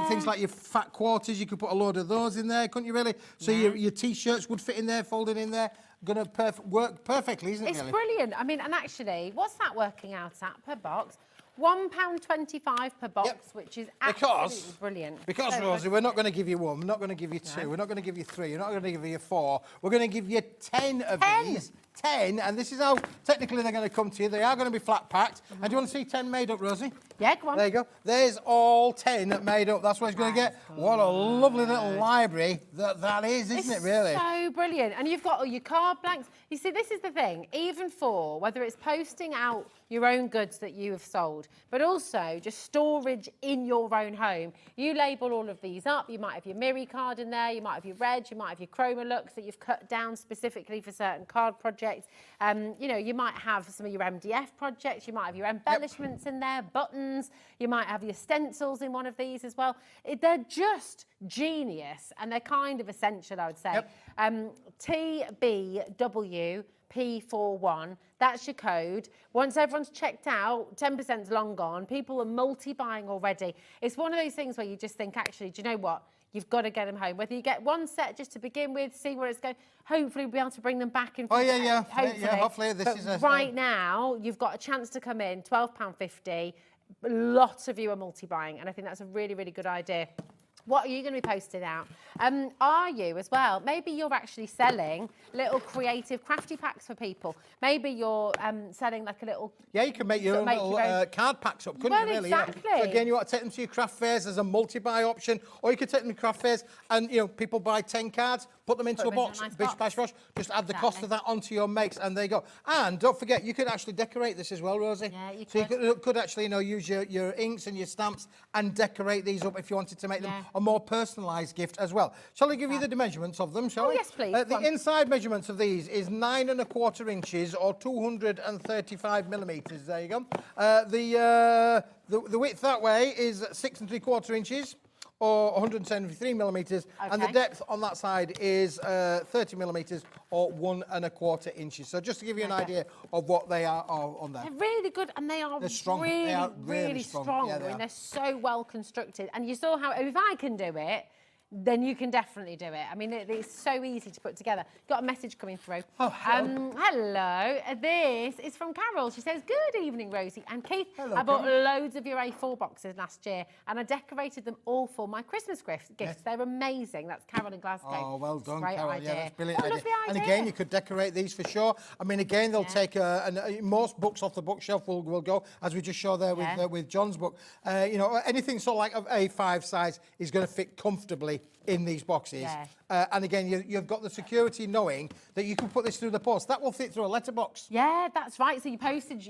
E: things like your fat quarters. You could put a load of those in there, couldn't you really? So your T-shirts would fit in there, folded in there. Going to work perfectly, isn't it?
L: It's brilliant. I mean, and actually, what's that working out at per box? £1.25 per box, which is absolutely brilliant.
E: Because, Rosie, we're not going to give you 1, we're not going to give you 2, we're not going to give you 3, we're not going to give you 4. We're going to give you 10 of these. 10, and this is how technically they're going to come to you. They are going to be flat packed. And do you want to see 10 made up, Rosie?
L: Yeah, come on.
E: There you go. There's all 10 made up. That's what it's going to get. What a lovely little library that is, isn't it, really?
L: So brilliant. And you've got all your card blanks. You see, this is the thing. Even for whether it's posting out your own goods that you have sold, but also just storage in your own home. You label all of these up. You might have your Miri card in there. You might have your Reg. You might have your Chroma Lux that you've cut down specifically for certain card projects. You might have some of your MDF projects. You might have your embellishments in there, buttons. You might have your stencils in one of these as well. They're just genius, and they're kind of essential, I would say. TBW P41, that's your code. Once everyone's checked out, 10%'s long gone. People are multi-buying already. It's one of those things where you just think, actually, do you know what? You've got to get them home. Whether you get one set just to begin with, see where it's going. Hopefully, we'll be able to bring them back in.
E: Hopefully, this is
L: right now, you've got a chance to come in, £12.50. Lots of you are multi-buying, and I think that's a really, really good idea. What are you going to be posting out? Are you as well? Maybe you're actually selling little creative crafty packs for people. Maybe you're selling like a little...
E: Yeah, you can make your own little card packs up, couldn't you, really?
L: Exactly.
E: Yeah. So again, you want to take them to your craft fairs as a multi-buy option, or you could take them to craft fairs and, you know, people buy 10 cards, put them into a box, bish, bash, bosh, just add the cost of that onto your makes, and there you go. And don't forget, you could actually decorate this as well, Rosie. Yeah, you could. So you could actually, you know, use your inks and your stamps and decorate these up if you wanted to make them a more personalised gift as well. Shall I give you the measurements of them, shall I?
L: Yes, please.
E: The inside measurements of these is 9 1/4 inches or 235 millimetres. There you go. The width that way is 6 3/4 inches or 173 millimetres, and the depth on that side is 30 millimetres or 1 1/4 inches. So just to give you an idea of what they are on there.
L: They're really good, and they're
E: strong.
L: Really,
E: They are
L: really strong.
E: Yeah,
L: They're so well constructed. And you saw how, if I can do it, then you can definitely do it. I mean, it's so easy to put together. Got a message coming through.
E: Oh, hello.
L: Hello. This is from Carol. She says, good evening, Rosie and Keith.
E: Hello,
L: I bought
E: Carol.
L: loads of your A4 boxes last year, and I decorated them all for my Christmas gifts. They're amazing. That's Carol in Glasgow.
E: Oh, well done,
L: Great
E: Carol.
L: idea.
E: Yeah, that's a brilliant idea.
L: Lovely
E: And
L: idea.
E: again, you could decorate these for sure. I mean, again, they'll take most books off the bookshelf will go, as we just showed there with John's book. You know, anything sort of like of A5 size is going to fit comfortably in these boxes. And again, you've got the security knowing that you can put this through the post. That will fit through a letterbox.
L: Yeah, that's right. So your postage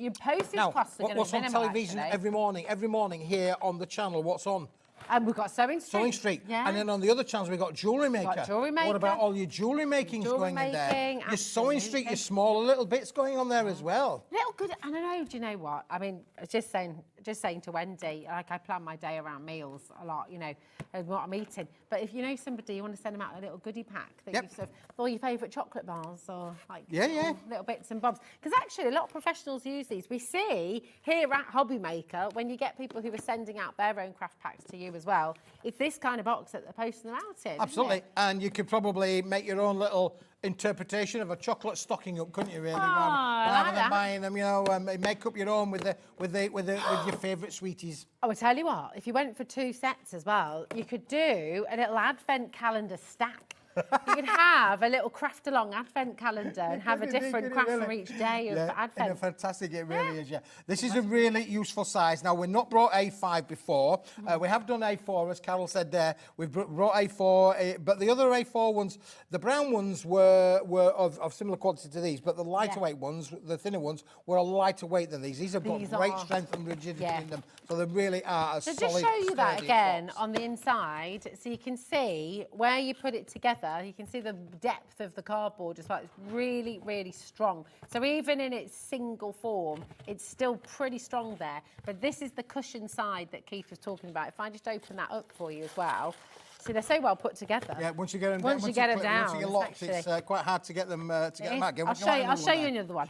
E: Now,
L: costs are going to be
E: what's on
L: minimal,
E: television
L: actually.
E: every morning here on the channel? What's on?
L: And we've got Sewing Street.
E: Sewing Street.
L: Yeah.
E: And then on the other channels, we've got Jewellery Maker.
L: Got Jewellery Maker.
E: What about all your jewellery makings
L: Jewellery
E: going in there?
L: making,
E: Your Sewing Street, your smaller little bits going on there as well.
L: Little good, and I know, do you know what? I mean, I was just saying to Wendy, like I plan my day around meals a lot, you know, and what I'm eating. But if you know somebody, you want to send them out a little goodie pack that you've sort of, all your favourite chocolate bars or like little bits and bobs. Because actually, a lot of professionals use these. We see here at HobbyMaker, when you get people who are sending out their own craft packs to you as well, it's this kind of box that they're posting them out in.
E: Absolutely. And you could probably make your own little interpretation of a chocolate stocking up, couldn't you, really? Rather than buying them, you know, make up your own with your favourite sweeties.
L: Oh, I tell you what, if you went for 2 sets as well, you could do a little advent calendar stack. You could have a little craft along advent calendar and have a different craft for each day of advent.
E: Fantastic, it really is, yeah. This is a really useful size. Now, we've not brought A5 before. We have done A4, as Carol said there. We've brought A4, but the other A4 ones, the brown ones were of similar quality to these, but the lighter weight ones, the thinner ones, were a lighter weight than these. These have got great strength and rigidity in them, so they really are a solid.
L: So just show you that again on the inside, so you can see where you put it together. You can see the depth of the cardboard as well. It's really, really strong. So even in its single form, it's still pretty strong there. But this is the cushion side that Keith was talking about. If I just open that up for you as well. See, they're so well put together.
E: Yeah, once you get them,
L: once you get them down,
E: once you get locked, it's quite hard to get them out again.
L: I'll show you another one.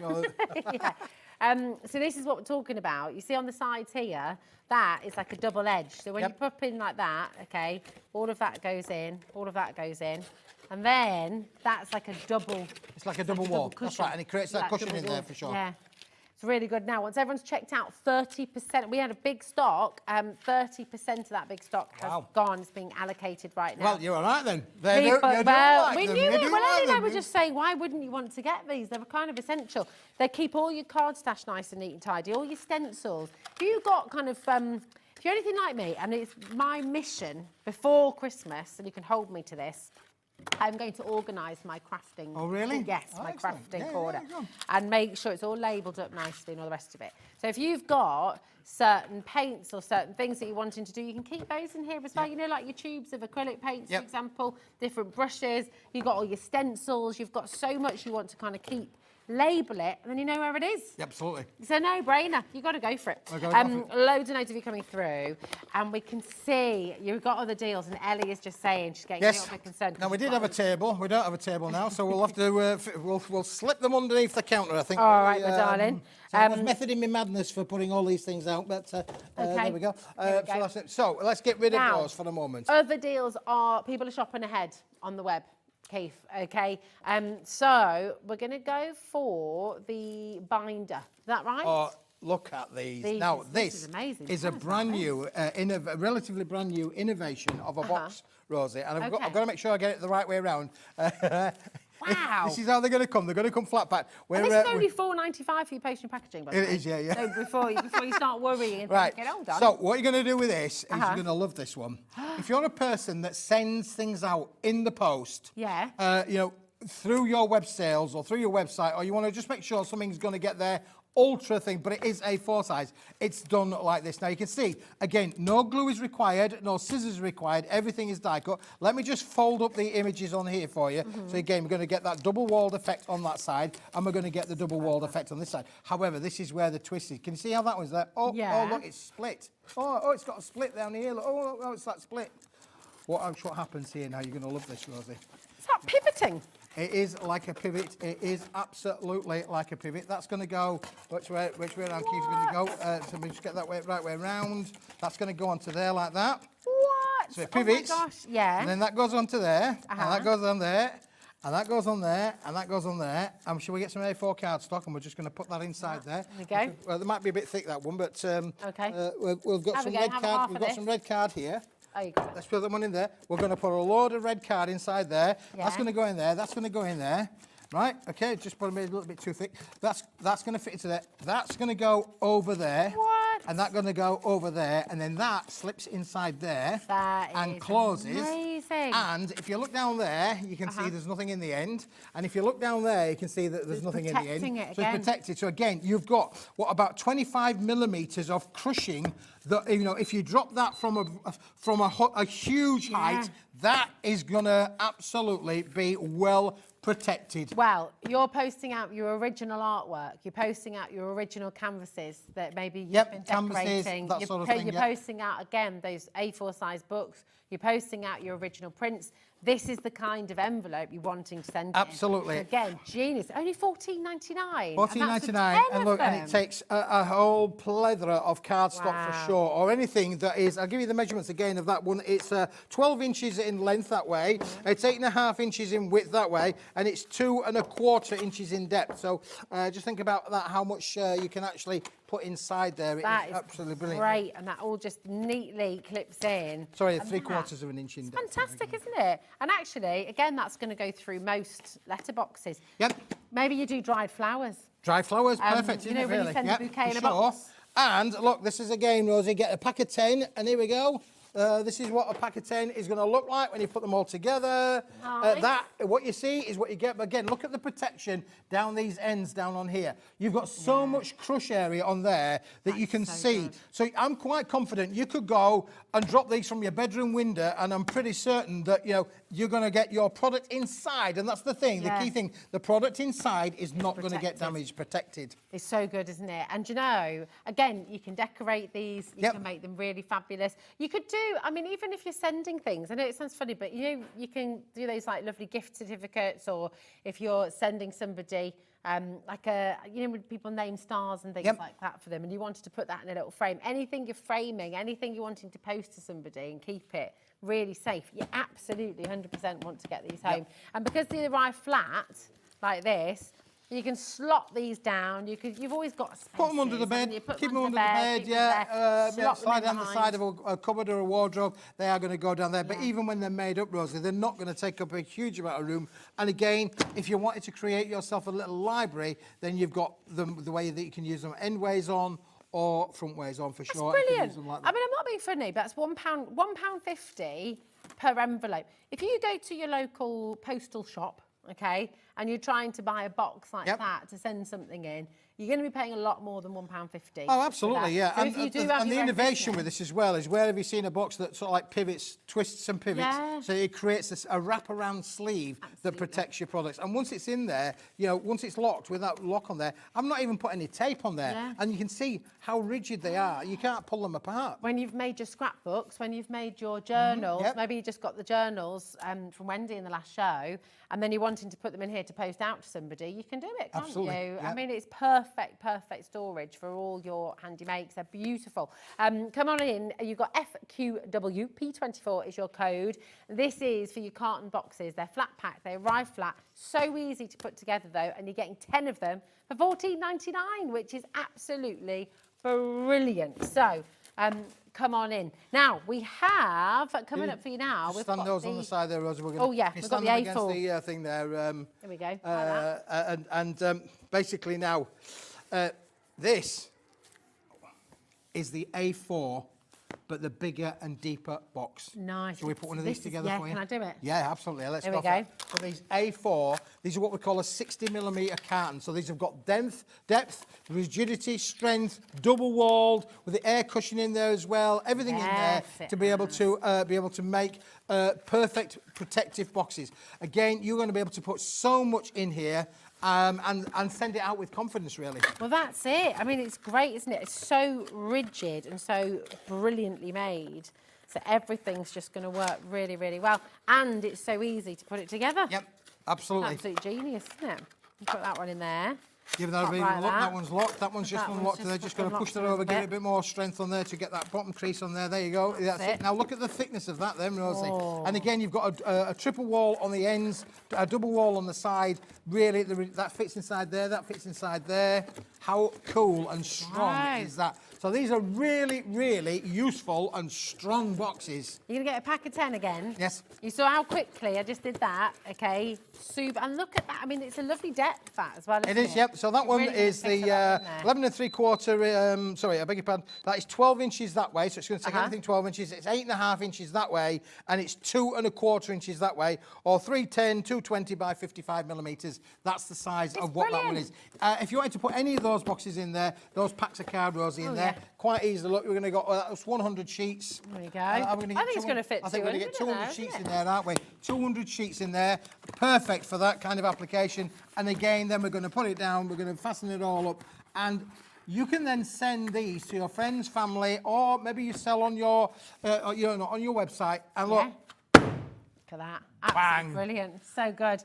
L: So this is what we're talking about. You see on the sides here, that is like a double edge. So when you pop in like that, okay, all of that goes in, all of that goes in. And then that's like a double.
E: It's like a double wall. That's right, and it creates that cushion in there for sure.
L: Yeah. It's really good. Now, once everyone's checked out, 30%, we had a big stock, 30% of that big stock has gone, it's being allocated right now.
E: Well, you're all right then.
L: We knew it. Well, Ellie and I were just saying, why wouldn't you want to get these? They were kind of essential. They keep all your card stash nice and neat and tidy, all your stencils. If you've got kind of, if you're anything like me, and it's my mission before Christmas, and you can hold me to this, I'm going to organise my crafting.
E: Oh, really?
L: Yes, my crafting corner. And make sure it's all labelled up nicely and all the rest of it. So if you've got certain paints or certain things that you're wanting to do, you can keep those in here as well. You know, like your tubes of acrylic paints, for example, different brushes. You've got all your stencils. You've got so much you want to kind of keep. Label it, and then you know where it is.
E: Absolutely.
L: It's a no-brainer. You've got to go for it. Loads and loads of you coming through, and we can see you've got other deals, and Ellie is just saying she's getting a little bit concerned.
E: Now, we did have a table. We don't have a table now, so we'll have to, we'll slip them underneath the counter, I think.
L: All right, my darling.
E: So I was method in my madness for putting all these things out, but there we go. So let's get rid of those for the moment.
L: Other deals are, people are shopping ahead on the web. Keith, okay? So we're going to go for the binder. Is that right?
E: look at these.
L: These
E: Now,
L: is-
E: this
L: is amazing.
E: is a
L: Tell us about
E: brand new, relatively brand new innovation of a box, Rosie. And I've got to make sure I get it the right way around.
L: Wow.
E: This is how they're going to come. They're going to come flat packed.
L: And this is only $4.95 for your postage and packaging, by the
E: It
L: way.
E: is, yeah.
L: So before you start worrying and
E: Right.
L: thinking, hold on.
E: So what you're going to do with this is you're going to love this one. If you're a person that sends things out in the post,
L: Yeah.
E: you know, through your web sales or through your website, or you want to just make sure something's going to get there, ultra thing, but it is A4 size. It's done like this. Now you can see, again, no glue is required, no scissors required, everything is die cut. Let me just fold up the images on here for you. So again, we're going to get that double-walled effect on that side, and we're going to get the double-walled effect on this side. However, this is where the twist is. Can you see how that one's there? Oh,
L: Yeah.
E: oh, look, it's split. Oh, it's got a split down here. Look. Oh, it's that split. What happens here now? You're going to love this, Rosie.
L: It's like pivoting.
E: It is like a pivot. It is absolutely like a pivot. That's going to go, which way around Keith's going to go. So we just get that right way round. That's going to go onto there like that.
L: What?
E: So it pivots.
L: Oh my gosh, yeah.
E: And then that goes onto there, and that goes on there, and that goes on there, and that goes on there. And shall we get some A4 cardstock, and we're just going to put that inside there.
L: There we go.
E: Well, it might be a bit thick, that one, but
L: Okay.
E: we've got
L: Have
E: some
L: a go,
E: red
L: have
E: card.
L: half
E: We've
L: of
E: got
L: this.
E: some red card here.
L: Oh, you got it.
E: Let's put that one in there. We're going to put a load of red card inside there.
L: Yeah.
E: That's going to go in there. That's going to go in there. Right? Okay, just put them in a little bit too thick. That's going to fit into there. That's going to go over there.
L: What?
E: And that's going to go over there. And then that slips inside there.
L: That
E: and
L: is
E: closes.
L: amazing.
E: And if you look down there, you can see there's nothing in the end. And if you look down there, you can see that there's
L: It's
E: nothing in the end.
L: protecting it
E: So
L: again.
E: it's protected. So again, you've got about 25 millimeters of crushing. That, you know, if you drop that from a huge height, that is gonna absolutely be well protected.
L: Well, you're posting out your original artwork. You're posting out your original canvases that maybe you've been
E: canvases,
L: decorating.
E: that sort of thing,
L: You're posting out, again, those A4 size books. You're posting out your original prints. This is the kind of envelope you're wanting to send in.
E: Absolutely.
L: So again, genius. Only $14.99.
E: $14.99, and look, and it takes a whole plethora of cardstock for sure, or anything that is. I'll give you the measurements again of that one. It's 12 inches in length that way. It's 8.5 inches in width that way, and it's 2 1/4 inches in depth. So just think about that. How much you can actually put inside there. It
L: That
E: is
L: is
E: absolutely brilliant.
L: great, and that all just neatly clips in.
E: Sorry,
L: And
E: 3/4 of an inch in depth.
L: Fantastic, isn't it? And actually, again, that's going to go through most letterboxes.
E: Yep.
L: Maybe you do dried flowers.
E: Dry flowers, perfect,
L: you
E: isn't
L: know,
E: it,
L: when you
E: really?
L: send a
E: Yep,
L: bouquet
E: for
L: in a
E: sure.
L: box.
E: And look, this is again, Rosie, get a pack of 10, and here we go. This is what a pack of 10 is going to look like when you put them all together.
L: Nice.
E: What you see is what you get. But again, look at the protection down these ends down on here. You've got so much crush area on there that you can see.
L: good.
E: So I'm quite confident you could go and drop these from your bedroom window, and I'm pretty certain that, you know, you're going to get your product inside. And that's the thing, the key thing. The product inside is not going to get damaged, protected.
L: It's so good, isn't it? And you know, again, you can decorate these. You can make them really fabulous. You could do, I mean, even if you're sending things, I know it sounds funny, but you know, you can do those like lovely gift certificates, or if you're sending somebody like you know, when people name stars and things like that for them, and you wanted to put that in a little frame. Anything you're framing, anything you're wanting to post to somebody and keep it really safe, you absolutely 100% want to get these home. And because they arrive flat like this, you can slot these down. You've always got spaces.
E: Put them under the bed.
L: You put
E: Keep them
L: them
E: under the bed.
L: slot them
E: Slide
L: in
E: down the
L: behind.
E: side of a cupboard or a wardrobe. They are going to go down there. But even when they're made up, Rosie, they're not going to take up a huge amount of room. And again, if you wanted to create yourself a little library, then you've got them the way that you can use them end ways on or front ways on for sure.
L: That's
E: You can
L: brilliant.
E: use them like
L: I mean, I'm not being funny, but that's £1.50 per envelope. If you go to your local postal shop, okay, and you're trying to buy a box like that to send something in, you're going to be paying a lot more than £1.50.
E: Oh, absolutely, yeah.
L: So
E: and
L: if you do
E: and
L: have
E: the
L: your own
E: innovation
L: business-
E: with this as well is, where have you seen a box that sort of like pivots, twists and pivots?
L: Yeah.
E: So it creates a wraparound sleeve that protects your products. And once it's in there, you know, once it's locked with that lock on there, I'm not even putting any tape on there.
L: Yeah.
E: And you can see how rigid they are. You can't pull them apart.
L: When you've made your scrapbooks, when you've made your journals,
E: Yep.
L: maybe you just got the journals from Wendy in the last show, and then you're wanting to put them in here to post out to somebody, you can do it, can't
E: Absolutely,
L: you? I
E: yep.
L: mean, it's perfect perfect storage for all your handy makes. They're beautiful. Come on in. You've got FQW, P24 is your code. This is for your carton boxes. They're flat packed. They arrive flat. So easy to put together though, and you're getting 10 of them for $14.99, which is absolutely brilliant. So come on in. Now, we have, coming up for you now, we've
E: stand
L: got
E: those on the side there, Rosie. We're gonna,
L: oh, yeah, we've got the
E: stand them
L: A4.
E: against the thing there.
L: There we go.
E: Basically now, this is the A4, but the bigger and deeper box.
L: Nice.
E: Shall we put one of these together for you?
L: Can I do it?
E: Yeah, absolutely. Let's
L: There
E: go
L: we go.
E: for these A4. These are what we call a 60mm carton. So these have got depth, rigidity, strength, double-walled, with the air cushion in there as well. Everything in there to be able to make perfect protective boxes. Again, you're going to be able to put so much in here. And send it out with confidence, really.
L: Well, that's it. I mean, it's great, isn't it? It's so rigid and so brilliantly made. So everything's just going to work really, really well. And it's so easy to put it together.
E: Yep, absolutely.
L: Absolute genius, isn't it? You put that one in there.
E: Give that a bit of a look. That one's locked. That one's just unlocked. They're just going to push that over, give it a bit more strength on there to get that bottom crease on there. There you go. That's it. Now look at the thickness of that then, Rosie.
L: Oh.
E: And again, you've got a triple wall on the ends, a double wall on the side. Really, that fits inside there. That fits inside there. How cool and strong is that? So these are really, really useful and strong boxes.
L: You're going to get a pack of 10 again?
E: Yes.
L: You saw how quickly I just did that, okay? Super. And look at that. I mean, it's a lovely depth, that, as well, isn't it?
E: It is, yep. So that one
L: Really
E: is the 11 3/4, sorry, I beg your pardon. That is 12 inches that way, so it's going to take anything 12 inches. It's 8.5 inches that way, and it's 2 1/4 inches that way, or 310, 220 by 55mm. That's the size of what that one is. If you wanted to put any of those boxes in there, those packs of card, Rosie, in there, quite easily. Look, we're going to go, that's 100 sheets.
L: There you go.
E: I
L: think it's going to fit 200,
E: I think we're going to get 200
L: isn't
E: sheets
L: it?
E: in there, aren't we? 200 sheets in there. Perfect for that kind of application. And again, then we're going to put it down. We're going to fasten it all up. And you can then send these to your friends, family, or maybe you sell on your, on your website. And look.
L: Look at that. Absolutely brilliant. So good.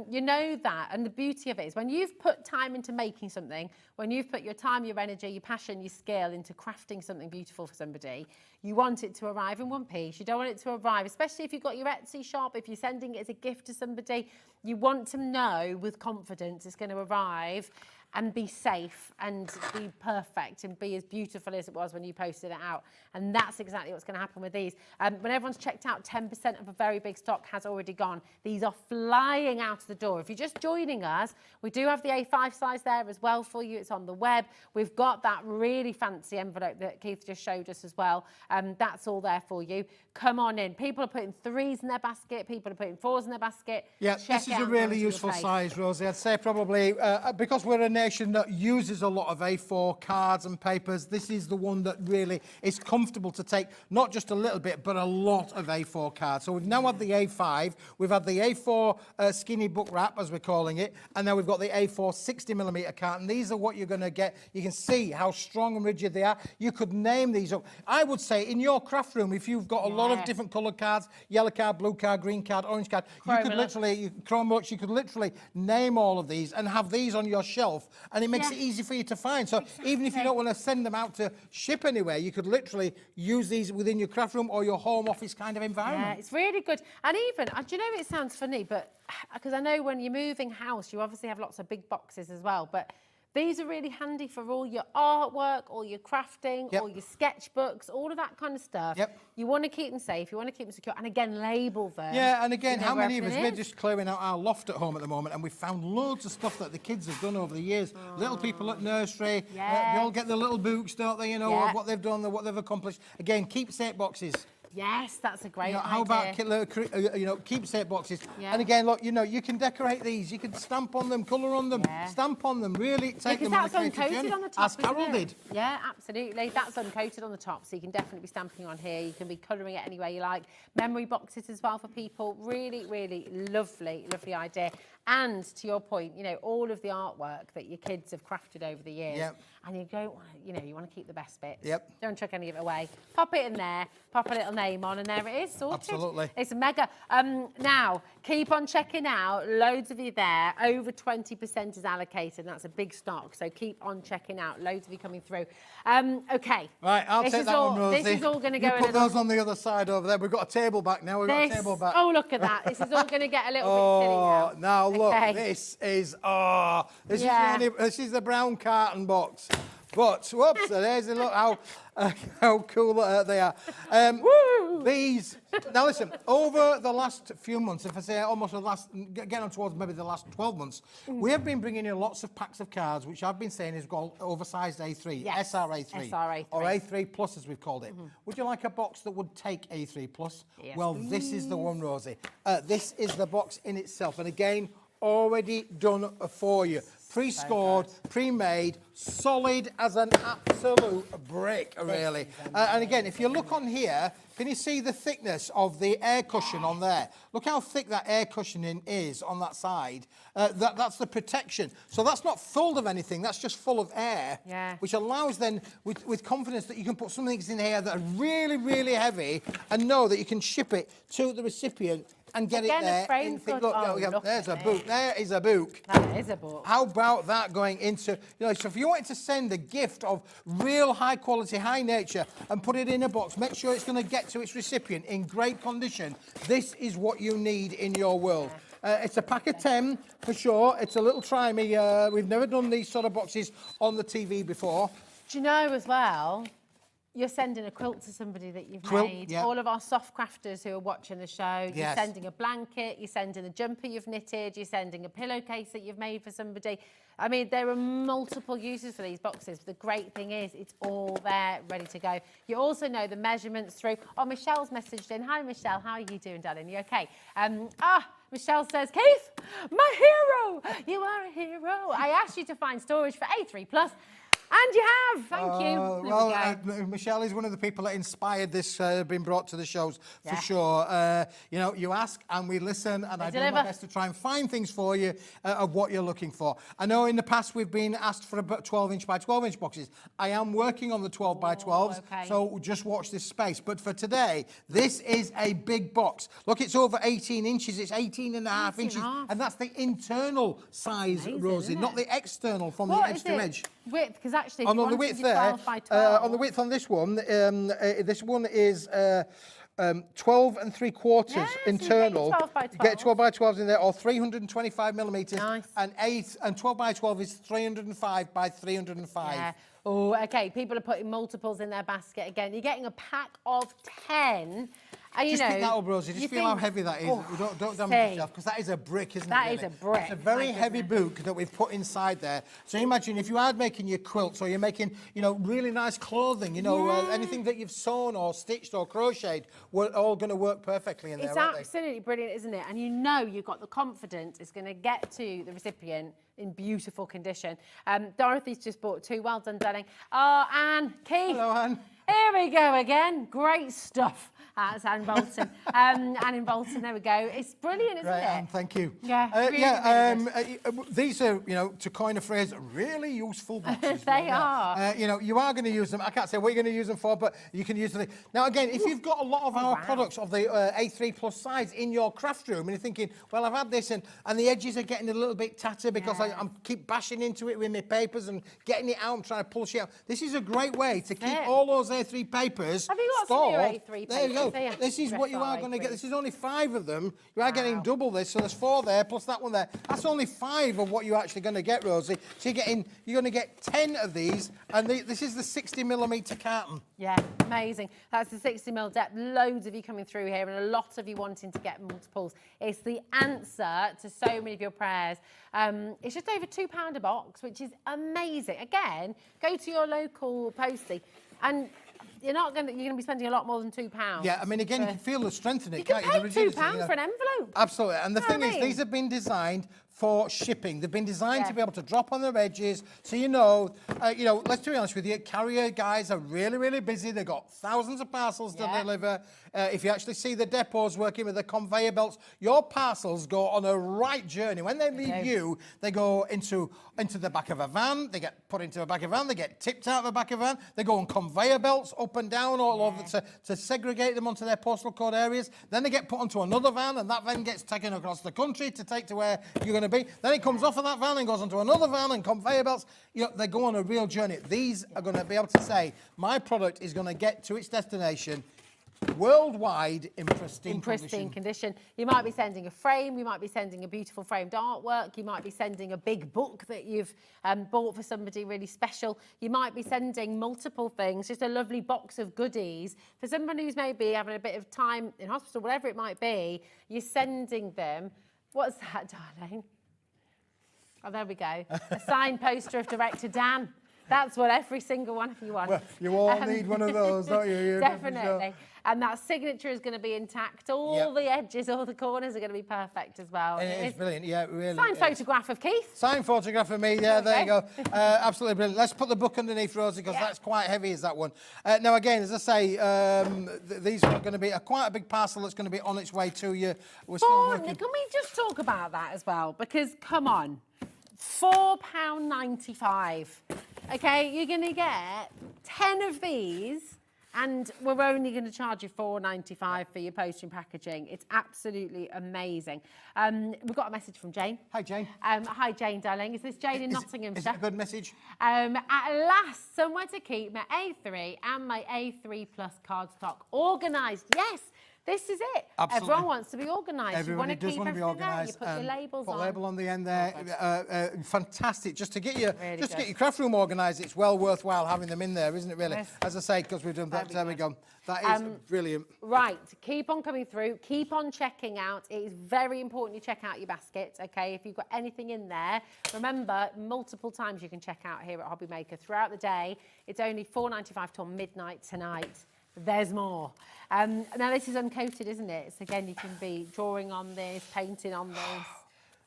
L: You know that, and the beauty of it is when you've put time into making something, when you've put your time, your energy, your passion, your skill into crafting something beautiful for somebody, you want it to arrive in one piece. You don't want it to arrive, especially if you've got your Etsy shop, if you're sending it as a gift to somebody, you want to know with confidence it's going to arrive and be safe and be perfect and be as beautiful as it was when you posted it out. And that's exactly what's going to happen with these. When everyone's checked out, 10% of a very big stock has already gone. These are flying out of the door. If you're just joining us, we do have the A5 size there as well for you. It's on the web. We've got that really fancy envelope that Keith just showed us as well. That's all there for you. Come on in. People are putting 3s in their basket. People are putting 4s in their basket.
E: Yeah, this is a really useful size, Rosie. I'd say probably, because we're a nation that uses a lot of A4 cards and papers, this is the one that really is comfortable to take, not just a little bit, but a lot of A4 cards. So we've now had the A5, we've had the A4 skinny book wrap, as we're calling it, and now we've got the A4 60mm carton. These are what you're going to get. You can see how strong and rigid they are. You could name these up. I would say in your craft room, if you've got a lot of different coloured cards, yellow card, blue card, green card, orange card, you could literally, Chromebooks, you could literally name all of these and have these on your shelf, and it makes it easy for you to find. So even if you don't want to send them out to ship anywhere, you could literally use these within your craft room or your home office kind of environment.
L: Yeah, it's really good. And even, do you know, it sounds funny, but because I know when you're moving house, you obviously have lots of big boxes as well, but these are really handy for all your artwork, all your crafting, all your sketchbooks, all of that kind of stuff. You want to keep them safe, you want to keep them secure, and again, label them.
E: Yeah, and again,
L: you know
E: how many of us,
L: is.
E: we're just clearing out our loft at home at the moment, and we've found loads of stuff that the kids have done over the years. Little people at nursery, they all get the little books, don't they, you know, of what they've done, what they've accomplished. Again, keepsake boxes.
L: Yes, that's a great idea.
E: How about keepsake boxes? And again, look, you can decorate these. You can stamp on them, colour on them, stamp on them. Really take them on a creative journey.
L: Uncoated on the top,
E: as Carol did.
L: Yeah, absolutely. That's uncoated on the top, so you can definitely be stamping on here. You can be colouring it any way you like. Memory boxes as well for people. Really, really lovely, lovely idea. And to your point, all of the artwork that your kids have crafted over the years. and you don't want to, you know, you want to keep the best bits.
E: Yep.
L: Don't chuck any of it away. Pop it in there, pop a little name on, and there it is, sorted.
E: Absolutely.
L: It's mega. Now, keep on checking out. Loads of you there. Over 20% is allocated, and that's a big stock. So keep on checking out. Loads of you coming through. Okay.
E: Right, I'll take that one, Rosie.
L: This is all going to go
E: You
L: in
E: put those on the other side over there. We've got a table back now. We've got a table back.
L: Oh, look at that. This is all going to get a little bit silly now.
E: Now look,
L: Okay.
E: this is this is the brown carton box. But whoops, there's a look how cool they are. These now listen, over the last few months, if I say almost the last, getting on towards maybe the last 12 months, we have been bringing in lots of packs of cards, which I've been saying is called oversized A3,
L: Yes,
E: SRA3,
L: SRA3.
E: or A3 Plus as we've called it. Would you like a box that would take A3 Plus?
L: Yes,
E: well, this is the one, Rosie. This is the box in itself, and again, already done for you. Pre-scored, pre-made, solid as an absolute brick, really. And again, if you look on here, can you see the thickness of the air cushion on there? Look how thick that air cushioning is on that side. That's the protection. So that's not full of anything, that's just full of air, which allows then, with confidence, that you can put some things in here that are really, really heavy and know that you can ship it to the recipient and get
L: Again,
E: it there.
L: the frame's good. Look
E: There's a
L: at
E: book. There is a book.
L: That is a book.
E: How about that going into, you know, so if you wanted to send a gift of real high quality, high nature and put it in a box, make sure it's going to get to its recipient in great condition. This is what you need in your world. It's a pack of 10 for sure. It's a little try me. We've never done these sort of boxes on the TV before.
L: Do you know as well, you're sending a quilt to somebody that you've made.
E: Yeah.
L: All of our soft crafters who are watching the show, you're
E: Yes.
L: sending a blanket, you're sending a jumper you've knitted, you're sending a pillowcase that you've made for somebody. I mean, there are multiple uses for these boxes. The great thing is it's all there, ready to go. You also know the measurements through. Oh, Michelle's messaged in. Hi, Michelle. How are you doing, darling? You okay? Michelle says, Keith, my hero. You are a hero. I asked you to find storage for A3 Plus. And you have, thank you.
E: Well, Michelle is one of the people that inspired this being brought to the shows, for sure. You know, you ask and we listen, and I do my best to try and find things for you of what you're looking for. I know in the past we've been asked for about 12-inch by 12-inch boxes. I am working on the 12 by 12s, so just watch this space. But for today, this is a big box. Look, it's over 18 inches. It's 18 and a half inches. And that's the internal size, Rosie, not the external from the edge to edge.
L: Width, because actually,
E: on the width there,
L: 12 by 12.
E: on the width on this one is 12 3/4 internal.
L: So 12 by 12.
E: Get 12 by 12s in there, or 325 millimetres.
L: Nice.
E: And 12 by 12 is 305 by 305.
L: Yeah. Oh, okay. People are putting multiples in their basket again. You're getting a pack of 10. And,
E: Just pick that up, Rosie. Just feel how heavy that is. Don't damage yourself, because that is a brick, isn't it?
L: That is a brick.
E: It's a very heavy book that we've put inside there. So imagine if you are making your quilts, or you're making, you know, really nice clothing, you know, anything that you've sewn or stitched or crocheted, we're all going to work perfectly in there,
L: It's
E: aren't they?
L: absolutely brilliant, isn't it? And you know you've got the confidence it's going to get to the recipient in beautiful condition. Dorothy's just bought 2. Well done, darling. Oh, Anne, Keith.
E: Hello, Anne.
L: Here we go again. Great stuff. That's Anne Bolton. Anne in Bolton, there we go. It's brilliant, isn't it?
E: Anne, thank you.
L: Yeah, really
E: these are, you know, to coin a phrase, really useful boxes.
L: They are.
E: You know, you are going to use them. I can't say what you're going to use them for, but you can use them. Now, again, if you've got a lot of our products of the A3 Plus size in your craft room, and you're thinking, well, I've had this, and the edges are getting a little bit tattered because I'm keep bashing into it with my papers and getting it out and trying to pull shit out. This is a great way to keep all those A3 papers
L: Have you got
E: stored.
L: some of your A3 papers?
E: There you go.
L: There.
E: This is what you are going to get. This is only 5 of them. You are getting double this, so there's 4 there plus that one there. That's only 5 of what you're actually going to get, Rosie. So you're going to get 10 of these, and this is the 60mm carton.
L: Yeah, amazing. That's the 60mm depth. Loads of you coming through here, and a lot of you wanting to get multiples. It's the answer to so many of your prayers. It's just over £2 a box, which is amazing. Again, go to your local postie, and you're going to be spending a lot more than £2.
E: Yeah, I mean, again, you can feel the strength in it,
L: you
E: can't
L: can
E: you?
L: pay £2 for an envelope.
E: Absolutely. And the thing is, these have been designed for shipping. They've been designed to be able to drop on their edges, so you know, let's be honest with you, carrier guys are really, really busy. They've got thousands of parcels to deliver. If you actually see the depots working with the conveyor belts, your parcels go on a right journey. When they leave you, they go into the back of a van, they get put into the back of a van, they get tipped out of the back of a van, they go on conveyor belts up and down all over to segregate them onto their postal code areas. Then they get put onto another van, and that van gets taken across the country to take to where you're going to be. Then it comes off of that van and goes onto another van and conveyor belts. They go on a real journey. These are going to be able to say, my product is going to get to its destination worldwide in pristine
L: condition. You might be sending a frame, you might be sending a beautiful framed artwork, you might be sending a big book that you've bought for somebody really special. You might be sending multiple things, just a lovely box of goodies. For someone who's maybe having a bit of time in hospital, whatever it might be, you're sending them. What's that, darling? Oh, there we go. A signed poster of director Dan. That's what every single one of you want.
E: Well, you all need one of those, don't you?
L: Definitely. And that signature is going to be intact. All the edges, all the corners are going to be perfect as well.
E: And it is brilliant, really.
L: Signed photograph of Keith.
E: Signed photograph of me, there you go. Absolutely brilliant. Let's put the book underneath, Rosie, because that's quite heavy, is that one. Now, again, as I say, these are going to be quite a big parcel that's going to be on its way to you. We're still working.
L: Can we just talk about that as well? Because, come on, £4.95. Okay, you're going to get 10 of these, and we're only going to charge you £4.95 for your postage and packaging. It's absolutely amazing. We've got a message from Jane.
E: Hi, Jane.
L: Hi, Jane, darling. Is this Jane in Nottinghamshire?
E: Is it a good message?
L: At last, somewhere to keep my A3 and my A3 Plus cardstock organised. Yes. This is it.
E: Absolutely.
L: Everyone wants to be organised.
E: Everybody does want to be organised.
L: You put your labels
E: put
L: on.
E: a label on the end there. Fantastic. Just to get your craft room organised, it's well worthwhile having them in there, isn't it? Really?
L: Yes.
E: As I say, because we've done that. There we go. That is brilliant.
L: Right. Keep on coming through. Keep on checking out. It is very important you check out your basket. Okay. If you've got anything in there, remember multiple times you can check out here at HobbyMaker throughout the day. It's only £4.95 till midnight tonight. There's more. Now, this is uncoated, isn't it? So, again, you can be drawing on this, painting on this.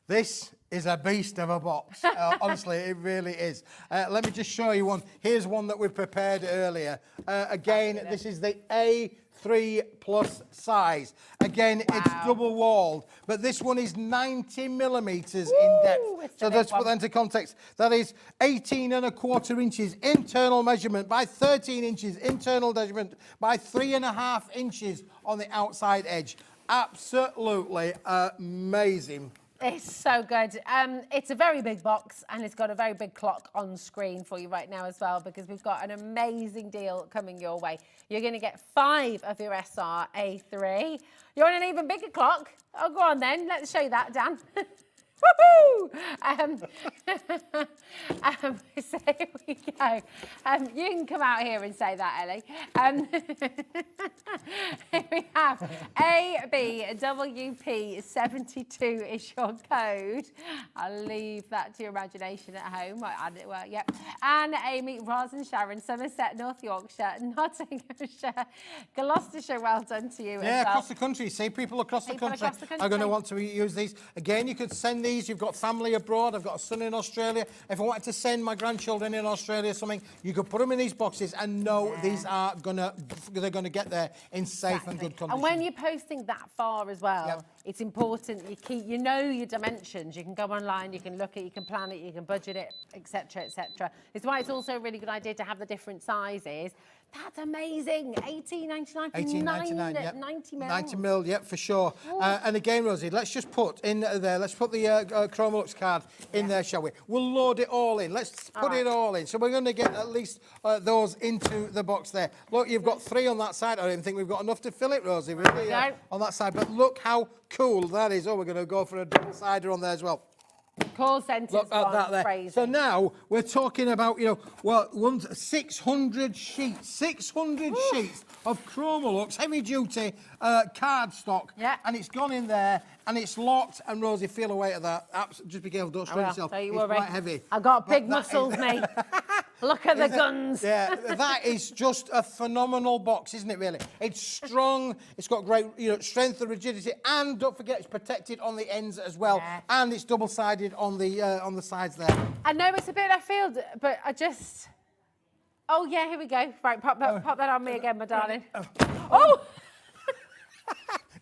E: This is a beast of a box. Honestly, it really is. Let me just show you one. Here's one that we prepared earlier. Again, this is the A3 Plus size. Again, it's double walled, but this one is 90 millimetres in depth. So let's put that into context. That is 18¼ inches internal measurement by 13 inches internal measurement by 3.5 inches on the outside edge. Absolutely amazing.
L: It's so good. It's a very big box, and it's got a very big clock on screen for you right now as well, because we've got an amazing deal coming your way. You're going to get 5 of your SR A3. You want an even bigger clock? Oh, go on then. Let's show you that, Dan. Woohoo! So here we go. You can come out here and say that, Ellie. Here we have ABWP72 is your code. I'll leave that to your imagination at home. Right, add it well, yep. And Amy, Roz and Sharon, Somerset, North Yorkshire, Nottinghamshire, Gloucestershire, well done to you.
E: Yeah, across the country. See, people across the country are going to want to use these. Again, you could send these. You've got family abroad. I've got a son in Australia. If I wanted to send my grandchildren in Australia something, you could put them in these boxes and know these are they're gonna get there in safe and good condition.
L: And when you're posting that far as well, it's important you know your dimensions. You can go online, you can look at, you can plan it, you can budget it, etc., etc. It's why it's also a really good idea to have the different sizes. That's amazing. $18.99 for 90 mil.
E: 90 mil, yep, for sure. And again, Rosie, let's just put in there, let's put the Chromolux card in there, shall we? We'll load it all in. Let's put it all in. So we're going to get at least those into the box there. Look, you've got 3 on that side. I don't even think we've got enough to fill it, Rosie, really, on that side. But look how cool that is. Oh, we're going to go for a double-sider on there as well.
L: Call centres.
E: Look at that there.
L: Crazy.
E: So now we're talking about, 600 sheets. 600 sheets of Chromolux heavy-duty cardstock.
L: Yeah.
E: And it's gone in there, and it's locked. And Rosie, feel the weight of that. Just be careful, don't strain yourself.
L: Don't you
E: worry. It's quite heavy.
L: I've got big muscles, mate. Look at the guns.
E: Yeah, that is just a phenomenal box, isn't it, really? It's strong, it's got great strength and rigidity, and don't forget it's protected on the ends as well, and it's double-sided on the sides there.
L: I know it's a bit left field, but I just... Oh, yeah, here we go. Right, pop that on me again, my darling. Oh!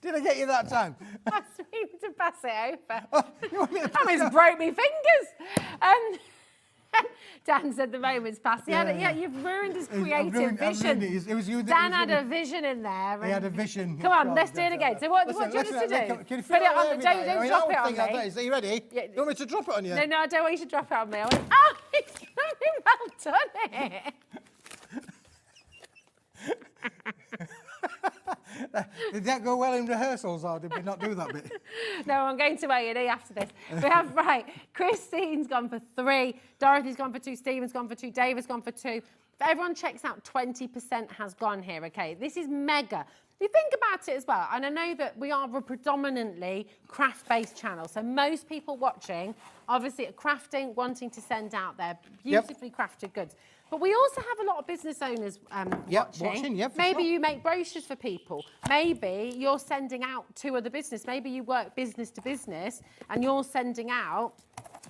E: Did I get you that time?
L: I was meaning to pass it over. That almost broke me fingers. Dan said the moment's passed. Yeah, you've ruined his creative vision.
E: It was you.
L: Dan had a vision in there.
E: He had a vision.
L: Come on, let's do it again. So what do you want us to do?
E: Can you
L: Put it on. Don't drop it on me.
E: Are you ready?
L: Yeah.
E: You want me to drop it on you?
L: No, I don't want you to drop it on me. Oh, he's well done it.
E: Did that go well in rehearsals, or did we not do that bit?
L: No, I'm going to A&E after this. We have, Christine's gone for 3, Dorothy's gone for 2, Stephen's gone for 2, David's gone for 2. If everyone checks out, 20% has gone here, okay? This is mega. If you think about it as well, and I know that we are a predominantly craft-based channel, so most people watching, obviously, are crafting, wanting to send out their beautifully crafted goods. But we also have a lot of business owners watching. Maybe you make brochures for people. Maybe you're sending out to other business. Maybe you work business to business and you're sending out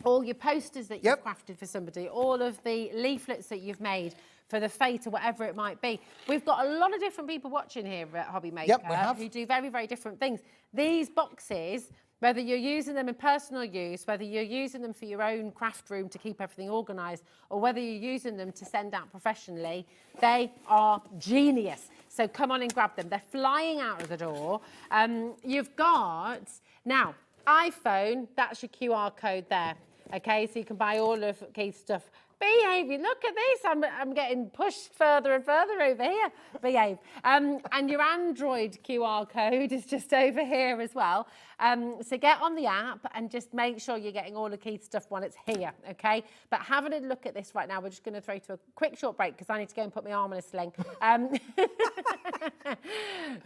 L: all your posters that you've crafted for somebody, all of the leaflets that you've made for the fete or whatever it might be. We've got a lot of different people watching here at HobbyMaker who do very, very different things. These boxes, whether you're using them in personal use, whether you're using them for your own craft room to keep everything organised, or whether you're using them to send out professionally, they are genius. So come on and grab them. They're flying out of the door. You've got, now, iPhone, that's your QR code there. Okay, so you can buy all of Keith's stuff. Behave, look at this, I'm getting pushed further and further over here. Behave. And your Android QR code is just over here as well. So get on the app and just make sure you're getting all of Keith's stuff when it's here, okay? But having a look at this right now, we're just going to throw to a quick short break because I need to go and put my arm in a sling.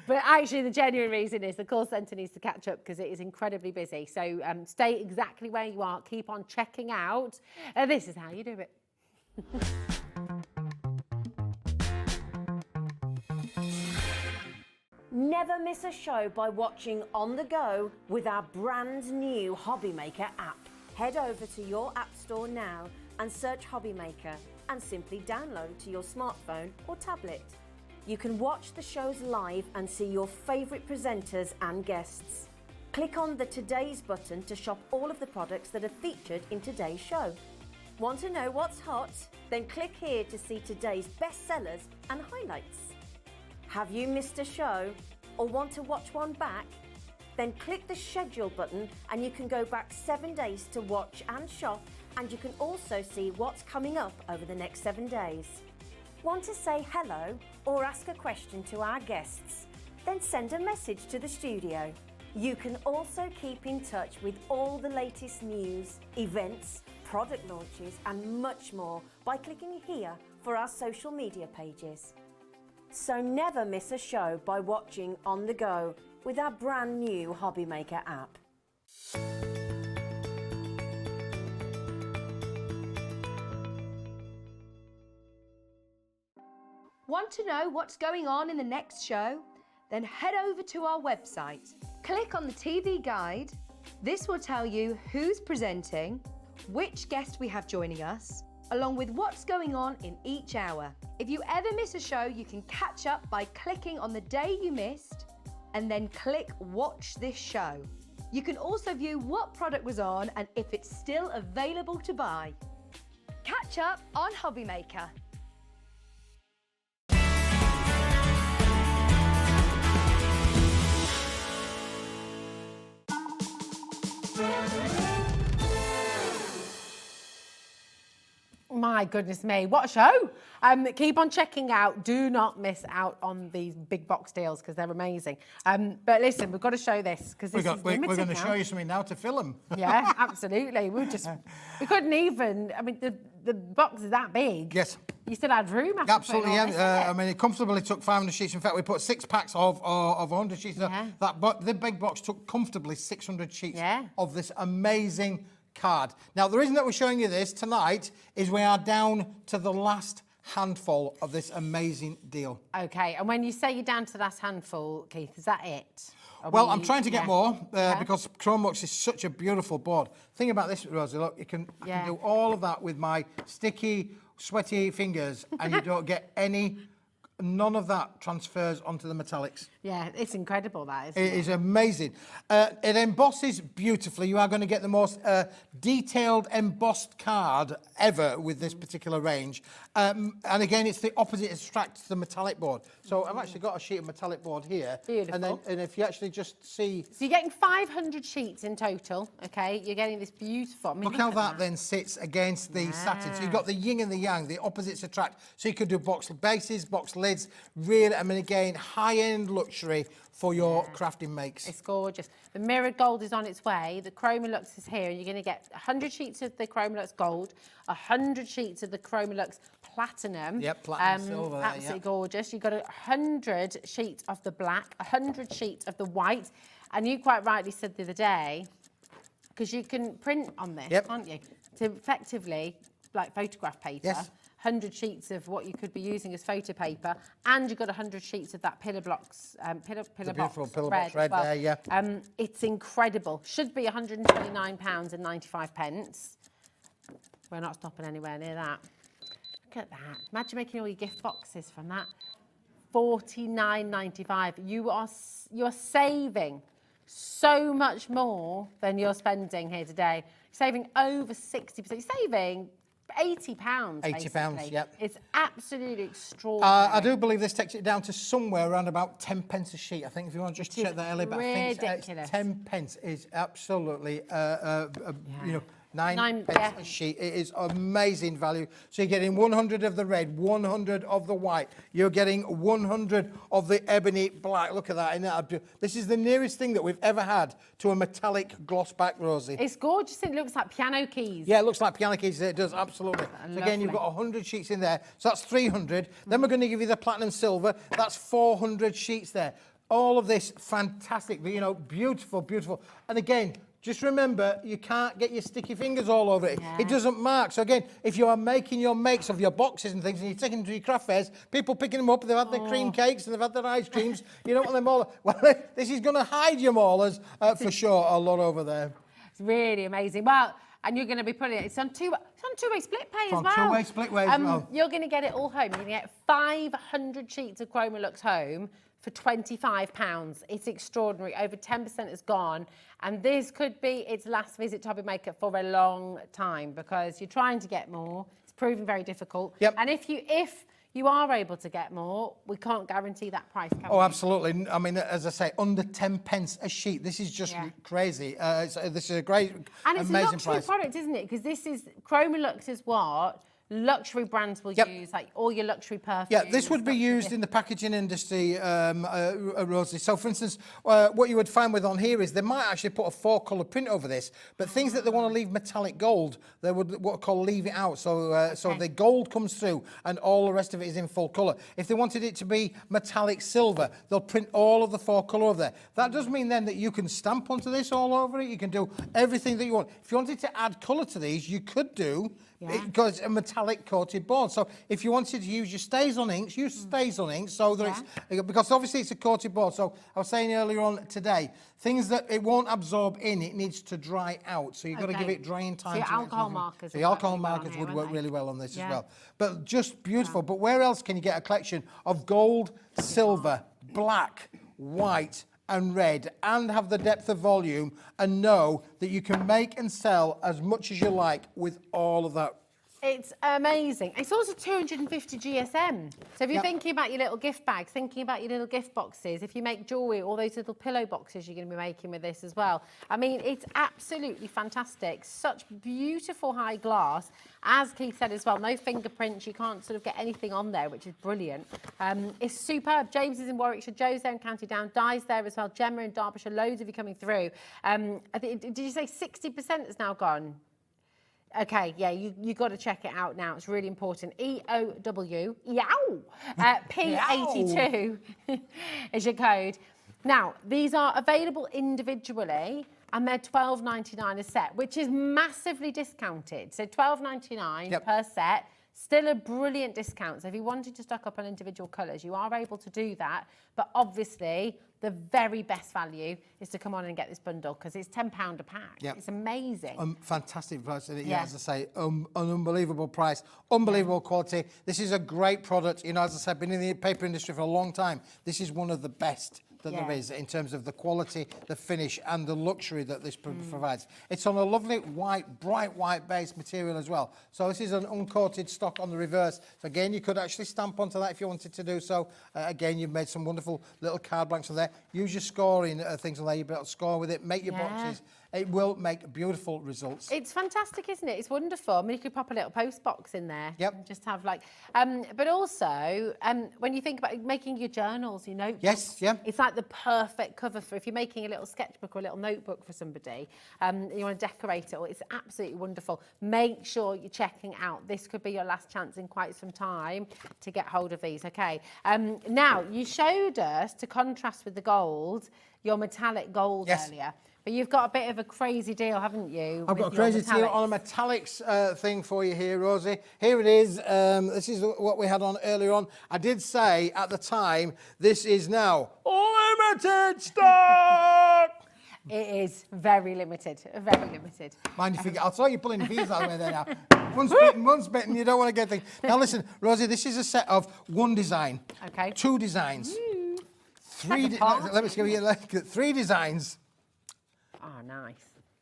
L: But actually the genuine reason is the call centre needs to catch up because it is incredibly busy. So stay exactly where you are, keep on checking out. This is how you do it.
C: Never miss a show by watching on the go with our brand new HobbyMaker app. Head over to your app store now and search HobbyMaker and simply download to your smartphone or tablet. You can watch the shows live and see your favourite presenters and guests. Click on the Today's button to shop all of the products that are featured in today's show. Want to know what's hot? Then click here to see today's bestsellers and highlights. Have you missed a show or want to watch one back? Then click the schedule button and you can go back 7 days to watch and shop, and you can also see what's coming up over the next 7 days. Want to say hello or ask a question to our guests? Then send a message to the studio. You can also keep in touch with all the latest news, events, product launches and much more by clicking here for our social media pages. So never miss a show by watching on the go with our brand new HobbyMaker app.
A: Want to know what's going on in the next show? Then head over to our website. Click on the TV guide. This will tell you who's presenting, which guest we have joining us, along with what's going on in each hour. If you ever miss a show, you can catch up by clicking on the day you missed and then click Watch This Show. You can also view what product was on and if it's still available to buy. Catch up on HobbyMaker.
L: My goodness me, what a show. Keep on checking out. Do not miss out on these big box deals because they're amazing. But listen, we've got to show this because this is limited.
E: We're going to show you something now to film.
L: Yeah, absolutely. We couldn't even, I mean, the box is that big.
E: Yes.
L: You still had room after
E: Absolutely, yeah. I mean, it comfortably took 500 sheets. In fact, we put 6 packs of 100 sheets. Yeah. The big box took comfortably 600 sheets of this amazing card. Now, the reason that we're showing you this tonight is we are down to the last handful of this amazing deal.
L: Okay, and when you say you're down to the last handful, Keith, is that it?
E: Well, I'm trying to get more because Chromebooks is such a beautiful board. Think about this, Rosie. Look, I can do all of that with my sticky, sweaty fingers, and you don't get none of that transfers onto the metallics.
L: Yeah, it's incredible, that, isn't it?
E: It is amazing. It embosses beautifully. You are going to get the most detailed embossed card ever with this particular range. And again, it's the opposite extract to the metallic board. So I've actually got a sheet of metallic board here.
L: Beautiful.
E: And if you actually just see...
L: So you're getting 500 sheets in total, okay? You're getting this beautiful... I mean,
E: Look how that then sits against the satin. So you've got the yin and the yang, the opposites attract. So you could do box bases, box lids, really, I mean, again, high-end luxury for your crafting makes.
L: It's gorgeous. The mirrored gold is on its way. The Chromolux is here. You're going to get 100 sheets of the Chromolux gold, 100 sheets of the Chromolux platinum.
E: Yep, platinum silver.
L: Absolutely gorgeous. You've got 100 sheets of the black, 100 sheets of the white. And you quite rightly said the other day, because you can print on this, can't you? To effectively, like photograph paper.
E: Yes.
L: 100 sheets of what you could be using as photo paper, and you've got 100 sheets of that pillar blocks, pillar box
E: box red
L: well.
E: there, yeah.
L: It's incredible. Should be £129.95. We're not stopping anywhere near that. Look at that. Imagine making all your gift boxes from that. £49.95. You're saving so much more than you're spending here today. You're saving over 60%. You're saving £80.
E: £80, yep.
L: It's absolutely extraordinary.
E: I do believe this takes it down to somewhere around about 10 pence a sheet. I think if you want to just check that, Ellie, but I think it's 10 pence is absolutely, you know, 9 pence a sheet. It is amazing value. So you're getting 100 of the red, 100 of the white. You're getting 100 of the ebony black. Look at that. Isn't that this is the nearest thing that we've ever had to a metallic gloss back, Rosie.
L: It's gorgeous. It looks like piano keys.
E: Yeah, it looks like piano keys. It does, absolutely. So again, you've got 100 sheets in there. So that's 300. Then we're going to give you the platinum silver. That's 400 sheets there. All of this fantastic, you know, beautiful, beautiful. And again, just remember, you can't get your sticky fingers all over it. It doesn't mark. So again, if you are making your makes of your boxes and things and you're taking them to your craft fairs, people picking them up, they've had their cream cakes and they've had their ice creams, you don't want them all. Well, this is going to hide your maulers for sure a lot over there.
L: It's really amazing. Well, and you're going to be putting it, it's on two-way split pay as well.
E: Two-way split way as well.
L: You're going to get it all home. You're going to get 500 sheets of Chromolux home for £25. It's extraordinary. Over 10% is gone. And this could be its last visit to HobbyMaker for a long time because you're trying to get more. It's proving very difficult.
E: Yep.
L: And if you are able to get more, we can't guarantee that price, can we?
E: Oh, absolutely. I mean, as I say, under 10 pence a sheet. This is just crazy. This is a great,
L: and it's
E: amazing
L: a luxury
E: price.
L: product, isn't it? Because this is, Chromolux is what luxury brands will use, like all your luxury perfumes.
E: Yeah, this would be used in the packaging industry, Rosie. So, for instance, what you would find with on here is they might actually put a 4-colour print over this, but things that they want to leave metallic gold, they would what call leave it out. So, so the gold comes through and all the rest of it is in full colour. If they wanted it to be metallic silver, they'll print all of the 4-colour over there. That does mean then that you can stamp onto this all over it. You can do everything that you want. If you wanted to add colour to these, you could do. Because it's a metallic coated board. So if you wanted to use your stays on inks, use stays on inks so that it's, because obviously it's a coated board. So I was saying earlier on today, things that it won't absorb in, it needs to dry out. So you've got to give it drying time.
L: So your alcohol markers.
E: The alcohol markers would work really well on this as well. But just beautiful. But where else can you get a collection of gold, silver, black, white, and red, and have the depth of volume and know that you can make and sell as much as you like with all of that?
L: It's amazing. It's also 250 GSM. So if you're thinking about your little gift bags, thinking about your little gift boxes, if you make jewellery, all those little pillow boxes you're going to be making with this as well. I mean, it's absolutely fantastic. Such beautiful high glass. As Keith said as well, no fingerprints. You can't sort of get anything on there, which is brilliant. It's superb. James is in Warwickshire. Joe's there in County Down. Di's there as well. Gemma in Derbyshire. Loads of you coming through. I think, did you say 60% is now gone? Okay, yeah, you got to check it out now. It's really important. EOW, P82 is your code. Now, these are available individually, and they're $12.99 a set, which is massively discounted. So $12.99 per set. Still a brilliant discount. So if you wanted to stock up on individual colours, you are able to do that. But obviously, the very best value is to come on and get this bundle because it's £10 a pack.
E: Yep.
L: It's amazing.
E: Fantastic price, isn't it? Yeah, as I say, an unbelievable price, unbelievable quality. This is a great product. You know, as I said, been in the paper industry for a long time. This is one of the best that there is in terms of the quality, the finish and the luxury that this provides. It's on a lovely white, bright white base material as well. So this is an uncoated stock on the reverse. So again, you could actually stamp onto that if you wanted to do so. Again, you've made some wonderful little card blanks on there. Use your scoring things on there. You'll be able to score with it, make your boxes. It will make beautiful results.
L: It's fantastic, isn't it? It's wonderful. I mean, you could pop a little post box in there.
E: Yep.
L: And just have like, but also, when you think about making your journals, your notebooks.
E: Yes, yeah.
L: It's like the perfect cover for if you're making a little sketchbook or a little notebook for somebody, you want to decorate it, or it's absolutely wonderful. Make sure you're checking out. This could be your last chance in quite some time to get hold of these, okay? Now, you showed us, to contrast with the gold, your metallic gold earlier. But you've got a bit of a crazy deal, haven't you?
E: I've got a crazy deal on a metallics thing for you here, Rosie. Here it is. This is what we had on earlier on. I did say at the time, this is now limited stock.
L: It is very limited, very limited.
E: Mind if you I'll saw you pulling your fingers out of there now. One's bitten, you don't want to get things. Now listen, Rosie, this is a set of one design.
L: Okay.
E: Two designs. Let me give you like 3 designs.
L: Oh, nice.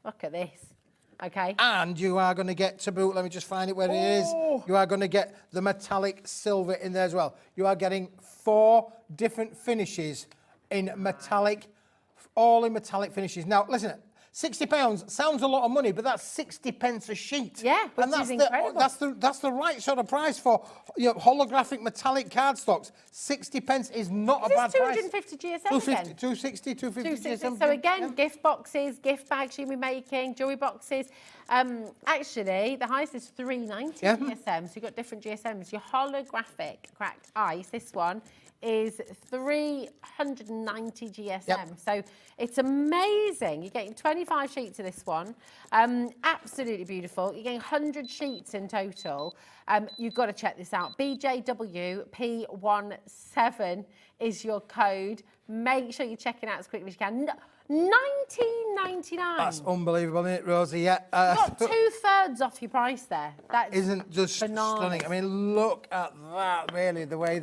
L: Look at this. Okay.
E: And you are going to get to boot, let me just find it where it is. You are going to get the metallic silver in there as well. You are getting 4 different finishes in metallic, all in metallic finishes. Now, listen, £60 sounds a lot of money, but that's 60 pence a sheet.
L: Yeah, which
E: and that's
L: is incredible.
E: That's the right sort of price for holographic metallic cardstocks. 60 pence is not a bad price.
L: 250 GSM
E: 250, 260, 250 GSM.
L: So again, gift boxes, gift bags you'll be making, jewellery boxes. Actually, the highest is 390 GSM, so you've got different GSMs. Your holographic cracked ice, this one, is 390 GSM. So it's amazing. You're getting 25 sheets of this one. Absolutely beautiful. You're getting 100 sheets in total. You've got to check this out. BJWP17 is your code. Make sure you check it out as quickly as you can. $19.99.
E: That's unbelievable, isn't it, Rosie? Yeah.
L: You got 2/3 off your price there. That
E: isn't just stunning. I mean, look at that, really, the way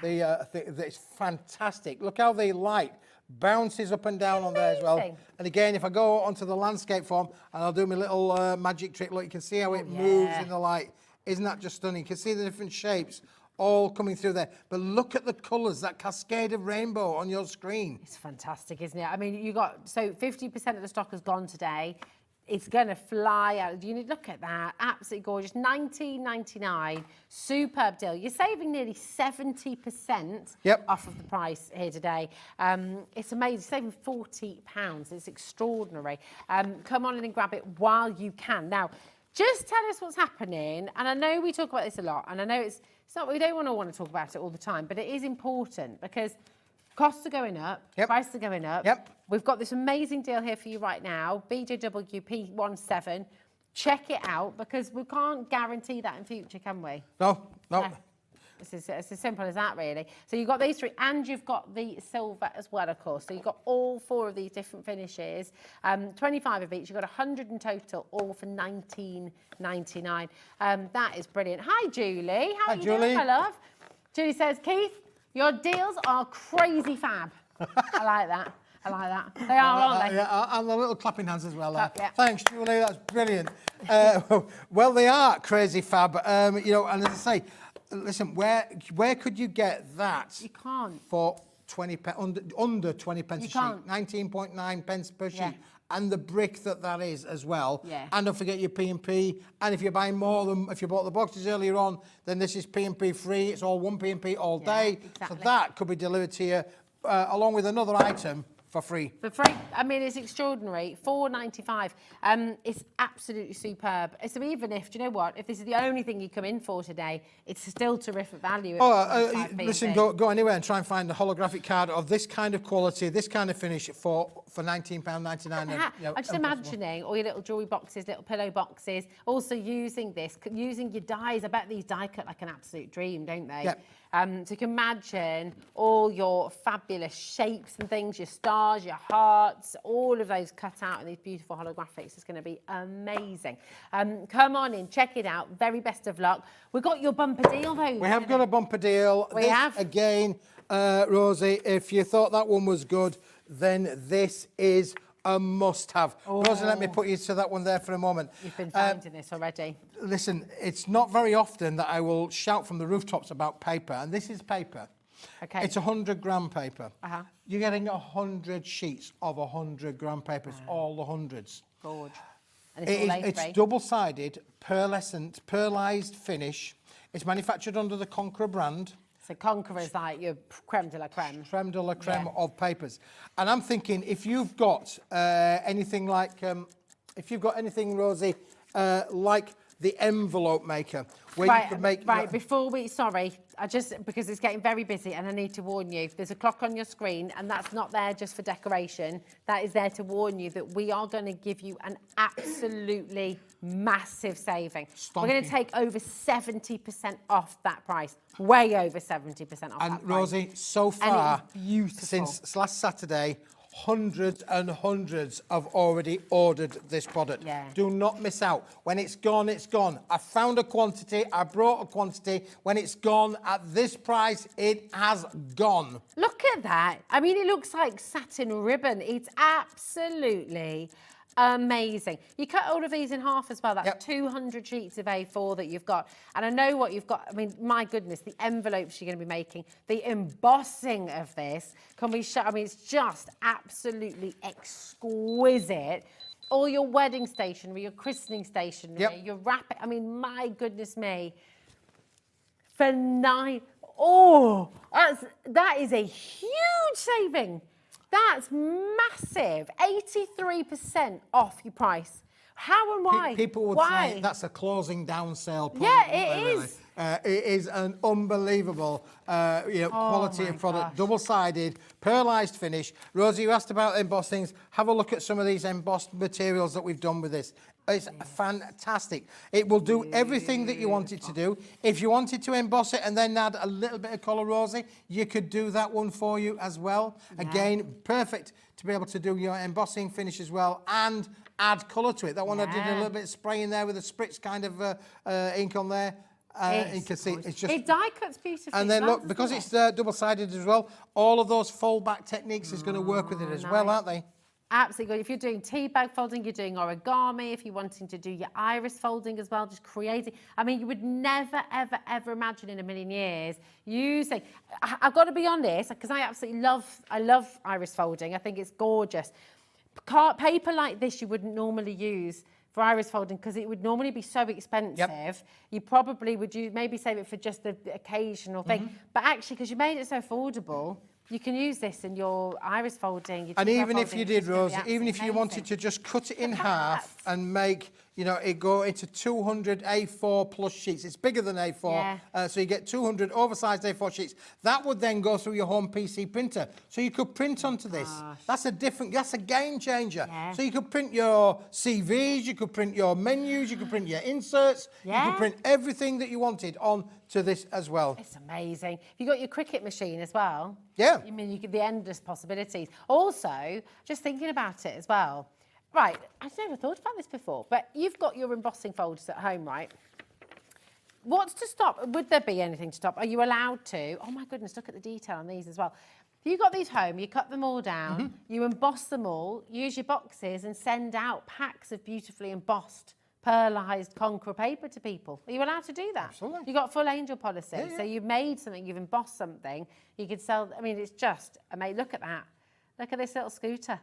E: it's fantastic. Look how the light bounces up and down on there as well. And again, if I go onto the landscape form and I'll do my little magic trick, look, you can see how it moves in the light. Isn't that just stunning? You can see the different shapes all coming through there. But look at the colours, that cascade of rainbow on your screen.
L: It's fantastic, isn't it? I mean, you got, so 50% of the stock has gone today. It's going to fly out. You need to look at that. Absolutely gorgeous. $19.99. Superb deal. You're saving nearly 70% off of the price here today. It's amazing. Saving £40. It's extraordinary. Come on in and grab it while you can. Now, just tell us what's happening. And I know we talk about this a lot. And I know it's not, we don't want to talk about it all the time. But it is important because costs are going up, prices are going up. We've got this amazing deal here for you right now, BJWP17. Check it out because we can't guarantee that in future, can we?
E: No.
L: It's as simple as that, really. So you've got these 3, and you've got the silver as well, of course. So you've got all 4 of these different finishes, 25 of each. You've got 100 in total, all for $19.99. That is brilliant. Hi, Julie. How are you doing, my love? Julie says, Keith, your deals are crazy fab. I like that. I like that. They are, aren't they?
E: Yeah, and the little clapping hands as well. Thanks, Julie. That's brilliant. Well, they are crazy fab. And as I say, listen, where could you get that?
L: You can't.
E: For 20 under 20 pence a sheet. 19.9 pence per sheet. And the brick that is as well. And don't forget your P&P. And if you're buying more than, if you bought the boxes earlier on, then this is P&P free. It's all one P&P all day. So that could be delivered to you along with another item for free.
L: For free. I mean, it's extraordinary. $4.95. It's absolutely superb. So even if, do you know what? If this is the only thing you come in for today, it's still terrific value.
E: Listen, go anywhere and try and find a holographic card of this kind of quality, this kind of finish for £19.99.
L: I'm just imagining all your little jewellery boxes, little pillow boxes, also using this, using your dies. I bet these die cut like an absolute dream, don't they?
E: Yep.
L: So you can imagine all your fabulous shapes and things, your stars, your hearts, all of those cut out in these beautiful holographics. It's going to be amazing. Come on in, check it out. Very best of luck. We've got your bumper deal, though.
E: We have got a bumper deal.
L: We have.
E: Again, Rosie, if you thought that one was good, then this is a must-have. Rosie, let me put you to that one there for a moment.
L: You've been finding this already.
E: Listen, it's not very often that I will shout from the rooftops about paper, and this is paper.
L: Okay.
E: It's 100-gram paper.
L: Uh-huh.
E: You're getting 100 sheets of 100-gram paper. It's all the hundreds.
L: Gorge. And it's
E: It's double-sided, pearlized finish. It's manufactured under the Conqueror brand.
L: So Conqueror is like your creme de la creme.
E: Creme de la creme of papers. And I'm thinking, if you've got anything like, Rosie, like the envelope maker, where you can make...
L: Before we, sorry, because it's getting very busy and I need to warn you, there's a clock on your screen and that's not there just for decoration. That is there to warn you that we are going to give you an absolutely massive saving. We're going to take over 70% off that price. Way over 70% off that price.
E: And Rosie, so far,
L: and it is beautiful.
E: Since last Saturday, hundreds and hundreds have already ordered this product.
L: Yeah.
E: Do not miss out. When it's gone, it's gone. I found a quantity, I brought a quantity. When it's gone at this price, it has gone.
L: Look at that. I mean, it looks like satin ribbon. It's absolutely amazing. You cut all of these in half as well. That's 200 sheets of A4 that you've got. And I know what you've got. I mean, my goodness, the envelopes you're going to be making, the embossing of this. Can we show? I mean, it's just absolutely exquisite. All your wedding stationery, your christening stationery, your wrapping. I mean, my goodness me. For that is a huge saving. That's massive. 83% off your price. How and why?
E: People would say that's a closing down sale.
L: Yeah, it is.
E: It is an unbelievable quality of product. Double-sided, pearlized finish. Rosie, you asked about embossings. Have a look at some of these embossed materials that we've done with this. It's fantastic. It will do everything that you want it to do. If you wanted to emboss it and then add a little bit of colour, Rosie, you could do that one for you as well. Yeah. Again, perfect to be able to do your embossing finish as well and add colour to it. That one I did a little bit of spray in there with a spritz kind of ink on there. You can see it's just...
L: It die cuts beautifully.
E: And then look, because it's double-sided as well, all of those fold-back techniques is going to work with it as well, aren't they?
L: Absolutely good. If you're doing tea bag folding, you're doing origami, if you're wanting to do your iris folding as well, just creating. I mean, you would never, ever, ever imagine in a million years using... I've got to be honest, because I absolutely love iris folding. I think it's gorgeous. Paper like this you wouldn't normally use for iris folding because it would normally be so expensive. Yep. You probably would maybe save it for just the occasional thing. But actually, because you made it so affordable, you can use this in your iris folding.
E: And even if you did, Rosie, even if you wanted to just cut it in half and make, it go into 200 A4 plus sheets. It's bigger than A4, so you get 200 oversized A4 sheets. That would then go through your home PC printer. So you could print onto this. That's a game changer. Yeah. So you could print your CVs, you could print your menus, you could print your inserts, you could print everything that you wanted on to this as well.
L: It's amazing. You got your Cricut machine as well.
E: Yeah.
L: I mean, you get the endless possibilities. Also, just thinking about it as well. Right, I've never thought about this before, but you've got your embossing folders at home, right? What's to stop? Would there be anything to stop? Are you allowed to? Oh my goodness, look at the detail on these as well. You got these home, you cut them all down, you emboss them all, use your boxes and send out packs of beautifully embossed pearlized Conqueror paper to people. Are you allowed to do that?
E: Absolutely.
L: You've got full angel policy. Yeah, yeah. So you've made something, you've embossed something, you could sell, I mean, it's just amazing. Look at that. Look at this little scooter.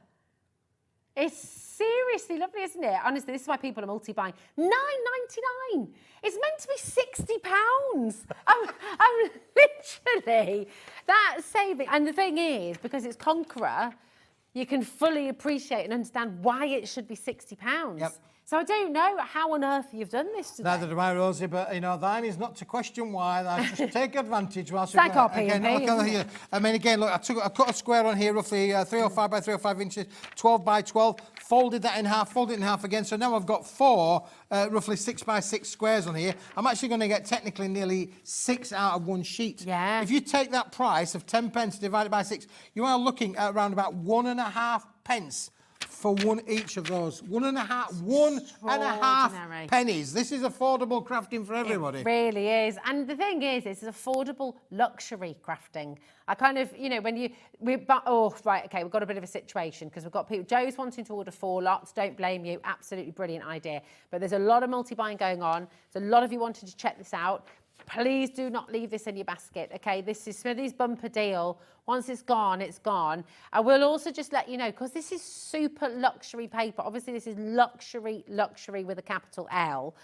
L: It's seriously lovely, isn't it? Honestly, this is why people are multi-buying. $9.99. It's meant to be £60. I'm literally, that saving. And the thing is, because it's Conqueror, you can fully appreciate and understand why it should be £60.
E: Yep.
L: So I don't know how on earth you've done this today.
E: Neither do I, Rosie, but you know, thine is not to question why. I just take advantage whilst
L: It's like our P&P,
E: again,
L: isn't it?
E: here. I mean, again, look, I cut a square on here, roughly 305 by 305 inches, 12 by 12, folded that in half, folded it in half again. So now I've got four, roughly 6 by 6 squares on here. I'm actually going to get technically nearly 6 out of one sheet.
L: Yeah.
E: If you take that price of 10 pence divided by 6, you are looking at around about 1.5 pence for one each of those. One and a half pennies. This is affordable crafting for everybody.
L: It really is. And the thing is, it's affordable luxury crafting. I kind of, you know, we've got a bit of a situation because we've got people, Joe's wanting to order 4 lots, don't blame you, absolutely brilliant idea. But there's a lot of multi-buying going on. There's a lot of you wanted to check this out. Please do not leave this in your basket, okay? This is Smithy's bumper deal. Once it's gone, it's gone. I will also just let you know, because this is super luxury paper. Obviously, this is luxury with a capital L.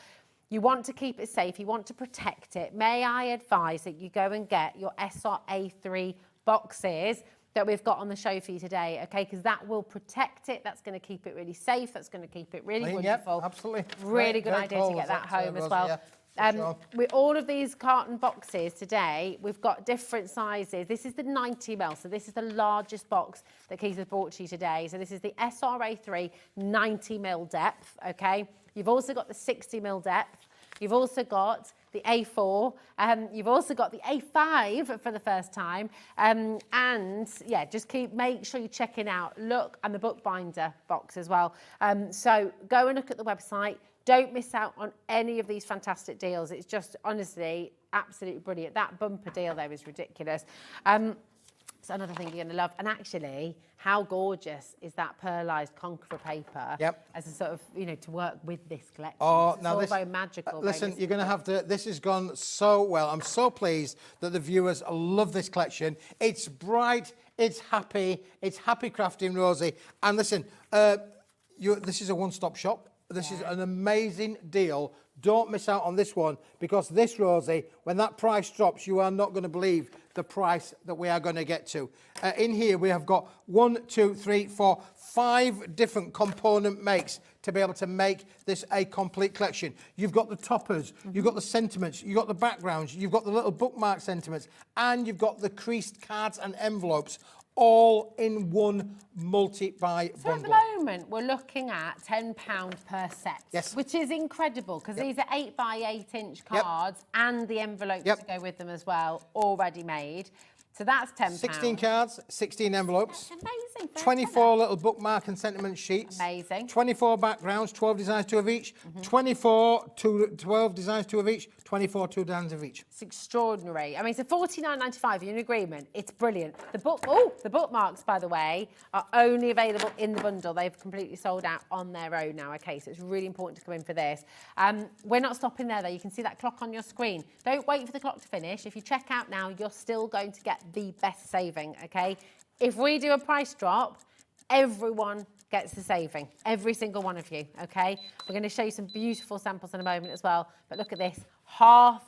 L: You want to keep it safe. You want to protect it. May I advise that you go and get your SRA3 boxes that we've got on the show for you today, okay? Because that will protect it. That's going to keep it really safe. That's going to keep it really wonderful.
E: Yep, absolutely.
L: Really good idea to get that home as well.
E: Sure.
L: With all of these carton boxes today, we've got different sizes. This is the 90ml, so this is the largest box that Keith has brought to you today. So this is the SRA3 90ml depth, okay? You've also got the 60ml depth. You've also got the A4. You've also got the A5 for the first time. And yeah, just make sure you're checking out. Look, and the bookbinder box as well. So go and look at the website. Don't miss out on any of these fantastic deals. It's just, honestly, absolutely brilliant. That bumper deal there is ridiculous. It's another thing you're going to love. And actually, how gorgeous is that pearlised conqueror paper?
E: Yep.
L: As a sort of, you know, to work with this collection.
E: Oh,
L: it's
E: now
L: all
E: this,
L: very magical.
E: listen, you're going to have to, this has gone so well. I'm so pleased that the viewers love this collection. It's bright, it's happy crafting, Rosie. And listen, this is a one-stop shop. This is an amazing deal. Don't miss out on this one, because this, Rosie, when that price drops, you are not going to believe the price that we are going to get to. In here, we have got 1, 2, 3, 4, 5 different component makes to be able to make this a complete collection. You've got the toppers, you've got the sentiments, you've got the backgrounds, you've got the little bookmark sentiments, and you've got the creased cards and envelopes, all in one multi-buy bundle.
L: So at the moment, we're looking at £10 per set,
E: yes,
L: which is incredible, because these are 8 by 8 inch cards and the envelopes to go with them as well, already made. So that's £10.
E: 16 cards, 16 envelopes.
L: That's amazing.
E: 24 little bookmark and sentiment sheets.
L: Amazing.
E: 24 backgrounds, 12 designs, 2 of each. 12 designs, 2 of each. 24 2 designs of each.
L: It's extraordinary. I mean, it's a £49.95. You're in agreement. It's brilliant. The bookmarks, by the way, are only available in the bundle. They've completely sold out on their own now. Okay, so it's really important to come in for this. We're not stopping there, though. You can see that clock on your screen. Don't wait for the clock to finish. If you check out now, you're still going to get the best saving. Okay, if we do a price drop, everyone gets the saving, every single one of you, okay? We're going to show you some beautiful samples in a moment as well, but look at this, half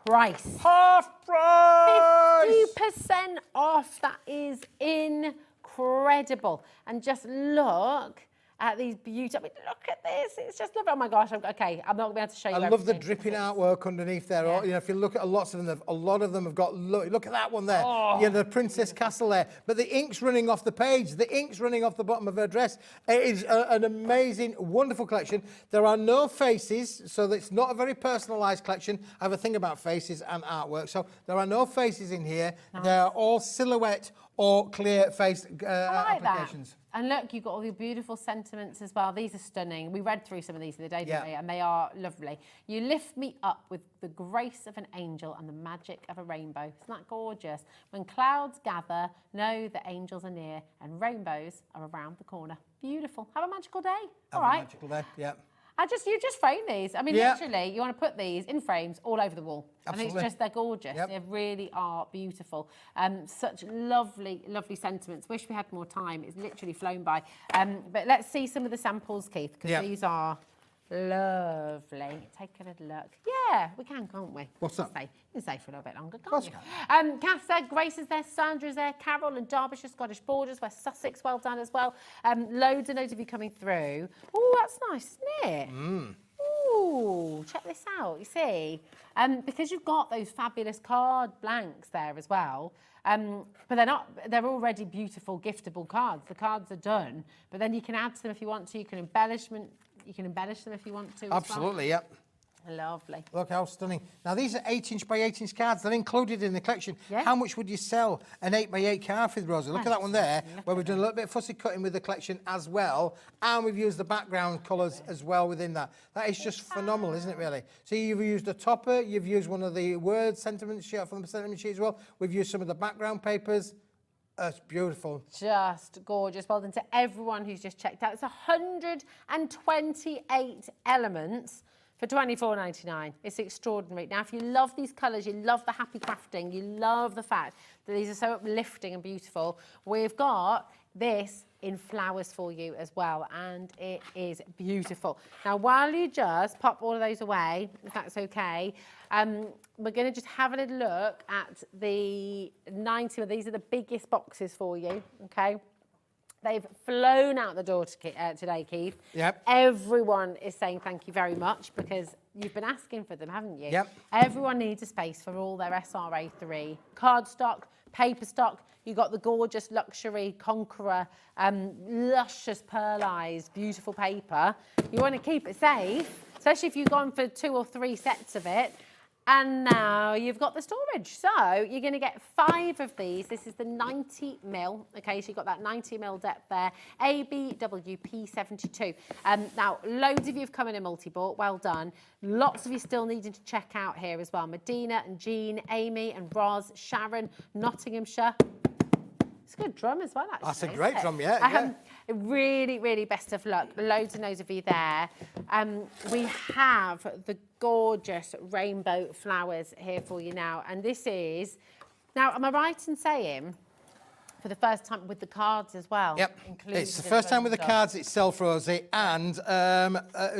L: price.
E: Half price!
L: 50% off, that is incredible. And just look at these beautiful, I mean, look at this, it's just lovely. Oh my gosh, okay, I'm not going to be able to show you
E: I love the dripping artwork underneath there.
L: Yeah.
E: You know, if you look at lots of them, a lot of them have got, look at that one there. You know, the Princess Castle there. But the ink's running off the page. The ink's running off the bottom of her dress. It is an amazing, wonderful collection. There are no faces, so it's not a very personalised collection. I have a thing about faces and artwork. So there are no faces in here. Nice. They're all silhouette or clear face applications.
L: That. And look, you've got all the beautiful sentiments as well. These are stunning. We read through some of these the other day, didn't we? And they are lovely. You lift me up with the grace of an angel and the magic of a rainbow. Isn't that gorgeous? When clouds gather, know that angels are near and rainbows are around the corner. Beautiful. Have a magical day.
E: Have a magical day, yeah.
L: You just frame these. I mean, literally, you want to put these in frames all over the wall.
E: Absolutely.
L: And it's just, they're gorgeous. They really are beautiful. Such lovely, lovely sentiments. Wish we had more time. It's literally flown by. But let's see some of the samples, Keith, because these are Lovely. Take a little look. Yeah, we can, can't we?
E: What's that?
L: You can stay for a little bit longer, can't you? Kath's there, Grace is there, Sandra's there, Carol and Derbyshire, Scottish Borders, West Sussex, well done as well. Loads and loads of you coming through. Oh, that's nice, isn't it? Ooh, check this out, you see. Because you've got those fabulous card blanks there as well, but they're already beautiful, giftable cards. The cards are done, but then you can add to them if you want to. You can embellish them if you want to.
E: Absolutely, yep.
L: Lovely.
E: Look how stunning. Now, these are 8-inch by 8-inch cards. They're included in the collection.
L: Yeah.
E: How much would you sell an 8x8 card for, Rosie? Look at that one there, where we've done a little bit of fussy cutting with the collection as well, and we've used the background colours as well within that. That is just phenomenal, isn't it, really? So you've used a topper, you've used one of the word sentiment sheet from the sentiment sheet as well. We've used some of the background papers. That's beautiful.
L: Just gorgeous. Well done to everyone who's just checked out. It's 128 elements for £24.99. It's extraordinary. Now, if you love these colours, you love the happy crafting, you love the fact that these are so uplifting and beautiful, we've got this in flowers for you as well, and it is beautiful. Now, while you just pop all of those away, if that's okay, we're going to just have a little look at the 90. These are the biggest boxes for you, okay? They've flown out the door today, Keith.
E: Yep.
L: Everyone is saying thank you very much because you've been asking for them, haven't you?
E: Yep.
L: Everyone needs a space for all their SRA3 cardstock, paper stock. You've got the gorgeous luxury Conqueror, luscious pearlized, beautiful paper. You want to keep it safe, especially if you've gone for 2 or 3 sets of it. And now you've got the storage. So you're going to get 5 of these. This is the 90mm. Okay, so you've got that 90mm depth there. ABWP72. Now, loads of you have come in a multi-bought. Well done. Lots of you still needing to check out here as well. Medina and Jean, Amy and Roz, Sharon, Nottinghamshire. It's a good drum as well, actually.
E: That's a great drum, yeah.
L: Really, really best of luck. Loads and loads of you there. We have the gorgeous rainbow flowers here for you now. And this is, now, am I right in saying, for the first time with the cards as well?
E: Yep. It's the first time with the cards itself, Rosie. And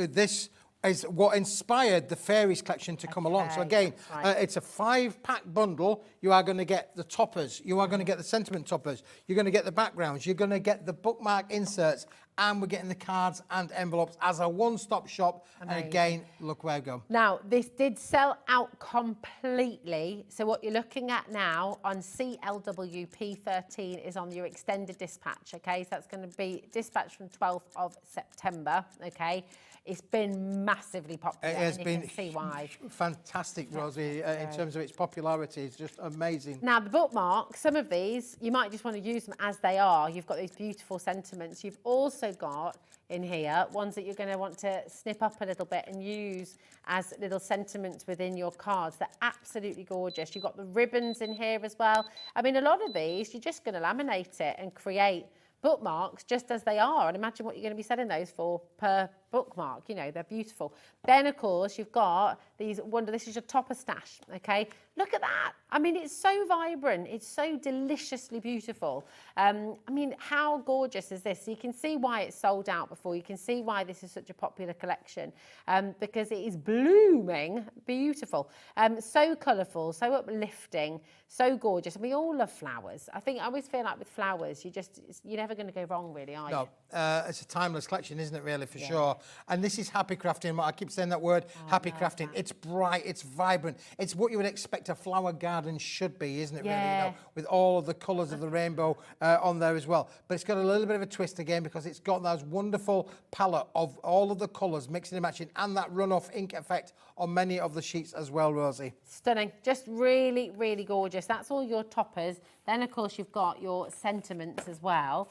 E: this is what inspired the fairies collection to come along. So again, it's a 5-pack bundle. You are going to get the toppers, you are going to get the sentiment toppers, you're going to get the backgrounds, you're going to get the bookmark inserts, and we're getting the cards and envelopes as a one-stop shop. Amazing. And again, look where I go.
L: Now, this did sell out completely. So what you're looking at now on CLWP13 is on your extended dispatch, okay? So that's going to be dispatched from 12th of September, okay? It's been massively popular.
E: It has
L: and
E: been
L: you can see why.
E: Fantastic, Rosie, in terms of its popularity. It's just amazing.
L: Now, the bookmarks, some of these, you might just want to use them as they are. You've got these beautiful sentiments. You've also got in here ones that you're going to want to snip up a little bit and use as little sentiments within your cards. They're absolutely gorgeous. You've got the ribbons in here as well. I mean, a lot of these, you're just going to laminate it and create bookmarks just as they are, and imagine what you're going to be selling those for per bookmark. You know, they're beautiful. Then, of course, you've got these this is your topper stash, okay? Look at that. I mean, it's so vibrant. It's so deliciously beautiful. I mean, how gorgeous is this? So you can see why it's sold out before. You can see why this is such a popular collection, because it is blooming beautiful. So colourful, so uplifting, so gorgeous. And we all love flowers. I always feel like with flowers, you're never going to go wrong, really, are you?
E: No, it's a timeless collection, isn't it, really, for sure. And this is happy crafting. I keep saying that word, happy crafting. It's bright, it's vibrant. It's what you would expect a flower garden should be, isn't it, really? You know, with all of the colours of the rainbow on there as well. But it's got a little bit of a twist again because it's got that wonderful palette of all of the colours mixing and matching, and that runoff ink effect on many of the sheets as well, Rosie.
L: Stunning. Just really, really gorgeous. That's all your toppers. Then, of course, you've got your sentiments as well,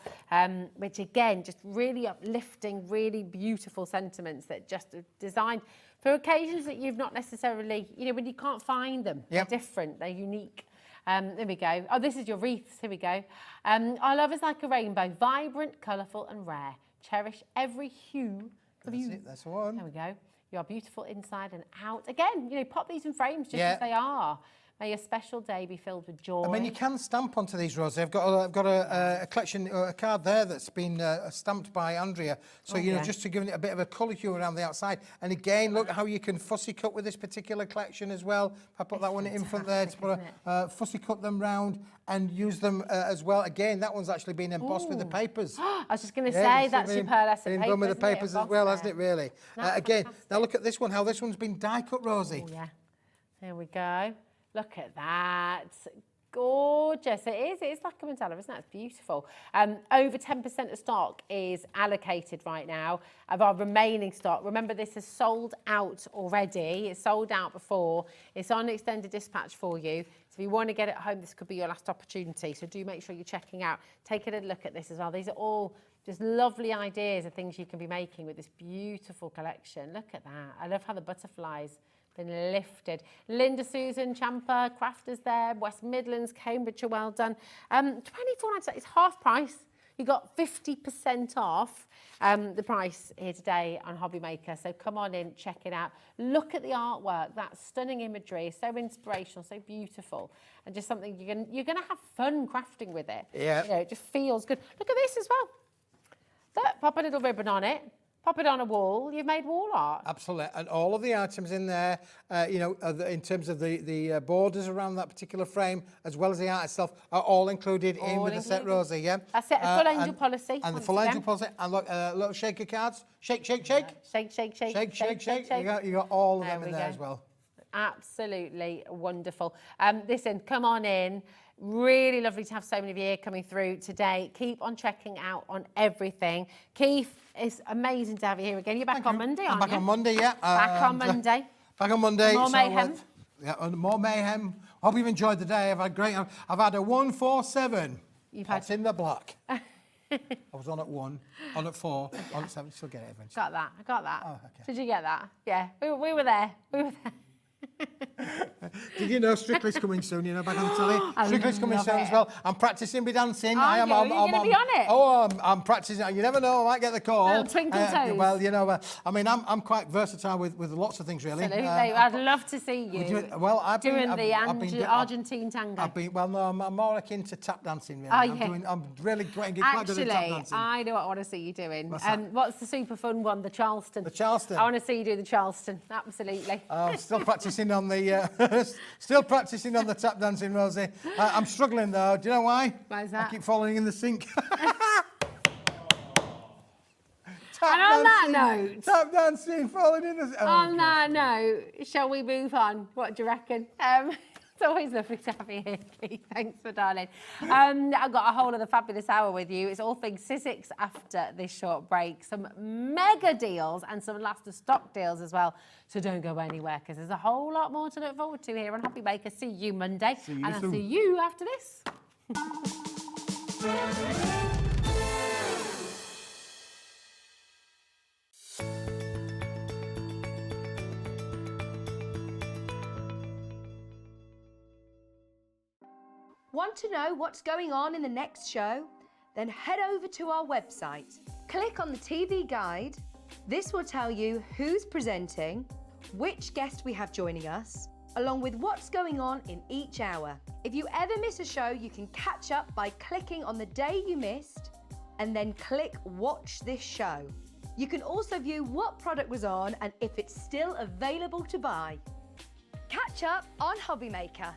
L: which, again, just really uplifting, really beautiful sentiments that just are designed for occasions that you've not necessarily, you know, when you can't find them. They're different. They're unique. There we go. Oh, this is your wreaths. Here we go. Our love is like a rainbow, vibrant, colourful and rare. Cherish every hue of you.
E: That's the one.
L: There we go. You are beautiful inside and out. Again, you know, pop these in frames just as they are. May your special day be filled with joy.
E: I mean, you can stamp onto these, Rosie. I've got a collection, a card there that's been stamped by Andrea. So, you know, just to give it a bit of a colour hue around the outside. And again, look how you can fussy cut with this particular collection as well. If I put that one in front there to put fussy cut them round and use them as well. Again, that one's actually been embossed with the papers.
L: I was just going to say, that's your pearlescent paper,
E: done with the papers as well, hasn't it, really? Again, now look at this one, how this one's been die cut, Rosie.
L: Oh, yeah. There we go. Look at that. Gorgeous. It is. It is like a mandala, isn't it? It's beautiful. Over 10% of stock is allocated right now of our remaining stock. Remember, this is sold out already. It's sold out before. It's on extended dispatch for you. So if you want to get it home, this could be your last opportunity. So do make sure you're checking out. Take a look at this as well. These are all just lovely ideas of things you can be making with this beautiful collection. Look at that. I love how the butterflies been lifted. Linda Susan Champa, crafters there, West Midlands, Cambridgeshire, well done. £24.97, it's half price. You got 50% off the price here today on HobbyMaker. So come on in, check it out. Look at the artwork, that stunning imagery, so inspirational, so beautiful. And just something you're gonna have fun crafting with it.
E: Yeah.
L: You know, it just feels good. Look at this as well. Look, pop a little ribbon on it. Pop it on a wall, you've made wall art.
E: Absolutely, and all of the items in there, you know, in terms of the borders around that particular frame, as well as the art itself, are all included in with the set, Rosie, yeah?
L: That's it, a full angel policy.
E: And the full angel policy, and look, little shaker cards. Shake, shake, shake.
L: Shake, shake, shake.
E: Shake, shake, shake. You got all of them in there as well.
L: Absolutely wonderful. Listen, come on in. Really lovely to have so many of you here coming through today. Keep on checking out on everything. Keith, it's amazing to have you here again. You're back on Monday, aren't you?
E: Back on Monday, yeah.
L: Back on Monday.
E: Back on Monday.
L: More mayhem.
E: Yeah, and more mayhem. Hope you've enjoyed the day. I've had great. I've had a 147. That's in the black. I was on at 1, on at 4, on at 7. Still get it eventually.
L: Got that. I got that.
E: Oh, okay.
L: Did you get that? Yeah, we were there. We were there.
E: Did you know Strictly's coming soon? You know, back on the telly. Strictly's coming soon as well. I'm practicing my dancing.
L: Are you going to be on it?
E: Oh, I'm practicing. You never know. I might get the call.
L: Little twinkle toes.
E: Well, you know, I mean, I'm quite versatile with lots of things, really.
L: Absolutely. I'd love to see you doing the Argentine tango.
E: I'm more akin to tap dancing, really.
L: Oh, yeah.
E: I'm really quite good at tap dancing.
L: Actually, I know what I want to see you doing. What's the super fun one? The Charleston.
E: The Charleston.
L: I want to see you do the Charleston. Absolutely.
E: I'm still practicing on the tap dancing, Rosie. I'm struggling though. Do you know why?
L: Why is that?
E: I keep falling in the sink.
L: And on that note,
E: tap dancing, falling in the sink.
L: On that note, shall we move on? What do you reckon? It's always lovely to have you here, Keith. Thanks for darling. I've got a whole other fabulous hour with you. It's all things Sizzix after this short break. Some mega deals and some last of stock deals as well. So don't go anywhere because there's a whole lot more to look forward to here on HobbyMaker. See you Monday. And I'll see you after this.
A: Want to know what's going on in the next show? Then head over to our website. Click on the TV guide. This will tell you who's presenting, which guest we have joining us, along with what's going on in each hour. If you ever miss a show, you can catch up by clicking on the day you missed and then click Watch This Show. You can also view what product was on and if it's still available to buy. Catch up on HobbyMaker.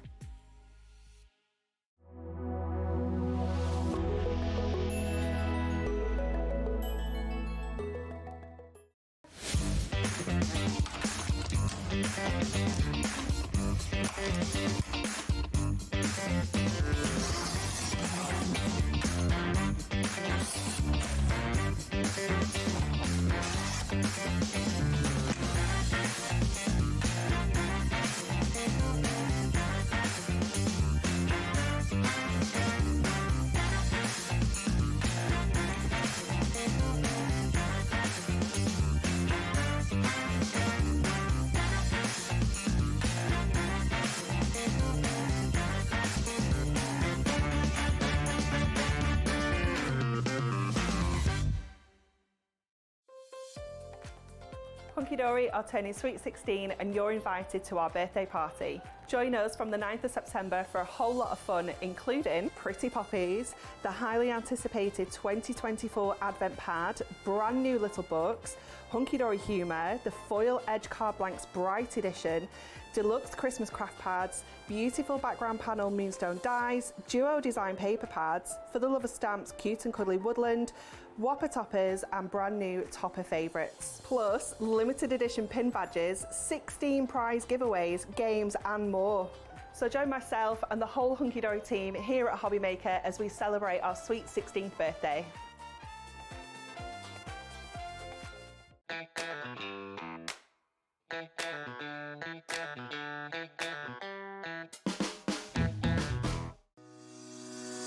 G: Hunkydory are turning sweet 16 and you're invited to our birthday party. Join us from the 9th of September for a whole lot of fun, including Pretty Poppies, the highly anticipated 2024 Advent Pad, brand new little books, Hunkydory Humour, the Foil Edge Card Blanks Bright Edition, deluxe Christmas craft pads, beautiful background panel moonstone dies, duo design paper pads, For the Love of Stamps Cute and Cuddly Woodland, Whopper toppers and brand new topper favourites. Plus limited edition pin badges, 16 prize giveaways, games and more. So join myself and the whole Hunkydory team here at HobbyMaker as we celebrate our sweet 16th birthday.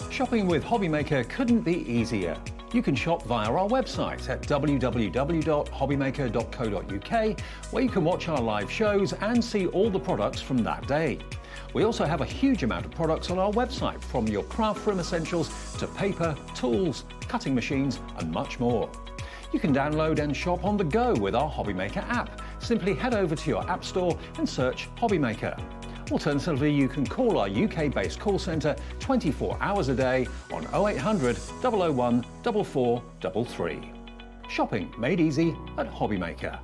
B: Shopping with HobbyMaker couldn't be easier. You can shop via our website at www.hobbymaker.co.uk, where you can watch our live shows and see all the products from that day. We also have a huge amount of products on our website, from your craft room essentials to paper, tools, cutting machines and much more. You can download and shop on the go with our HobbyMaker app. Simply head over to your app store and search HobbyMaker. Alternatively, you can call our UK-based call centre 24 hours a day on 0800 001 4433. Shopping made easy at HobbyMaker.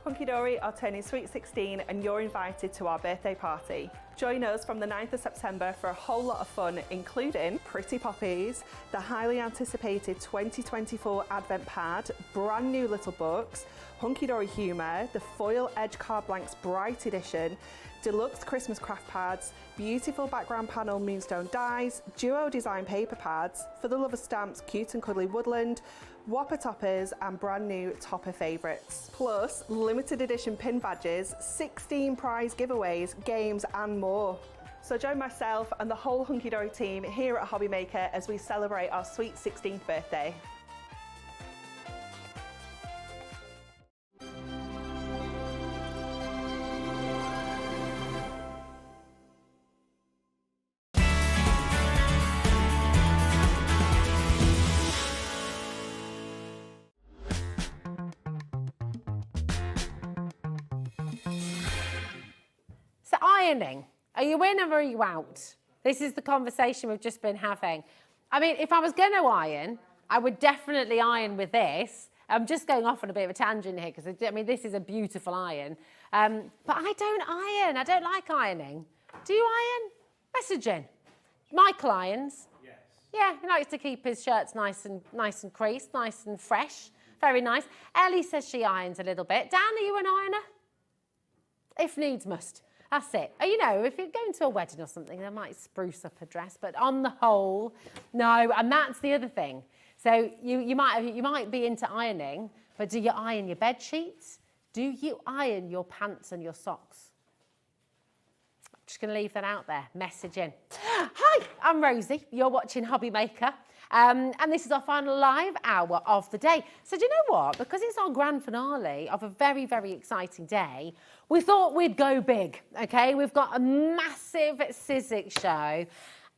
G: Hunkydory are turning sweet 16 and you're invited to our birthday party. Join us from the 9th of September for a whole lot of fun, including Pretty Poppies, the highly anticipated 2024 Advent Pad, brand new little books, Hunkydory Humour, the Foil Edge Card Blanks Bright Edition, deluxe Christmas craft pads, beautiful background panel moonstone dies, duo design paper pads, For the Love of Stamps Cute and Cuddly Woodland, Whopper toppers and brand new topper favourites. Plus limited edition pin badges, 16 prize giveaways, games and more. So join myself and the whole Hunkydory team here at HobbyMaker as we celebrate our sweet 16th birthday.
L: Ironing. Are you in or are you out? This is the conversation we've just been having. I mean, if I was going to iron, I would definitely iron with this. I'm just going off on a bit of a tangent here because, I mean, this is a beautiful iron. But I don't iron. I don't like ironing. Do you iron? Messaging. Michael irons. Yes. Yeah, he likes to keep his shirts nice and creased, nice and fresh. Very nice. Ellie says she irons a little bit. Dan, are you an ironer? If needs must. That's it. You know, if you're going to a wedding or something, they might spruce up a dress, but on the whole, no. And that's the other thing. So you might be into ironing, but do you iron your bed sheets? Do you iron your pants and your socks? I'm just going to leave that out there. Message in. Hi, I'm Rosie. You're watching HobbyMaker. And this is our final live hour of the day. So do you know what? Because it's our grand finale of a very, very exciting day, we thought we'd go big, okay? We've got a massive Sizzix show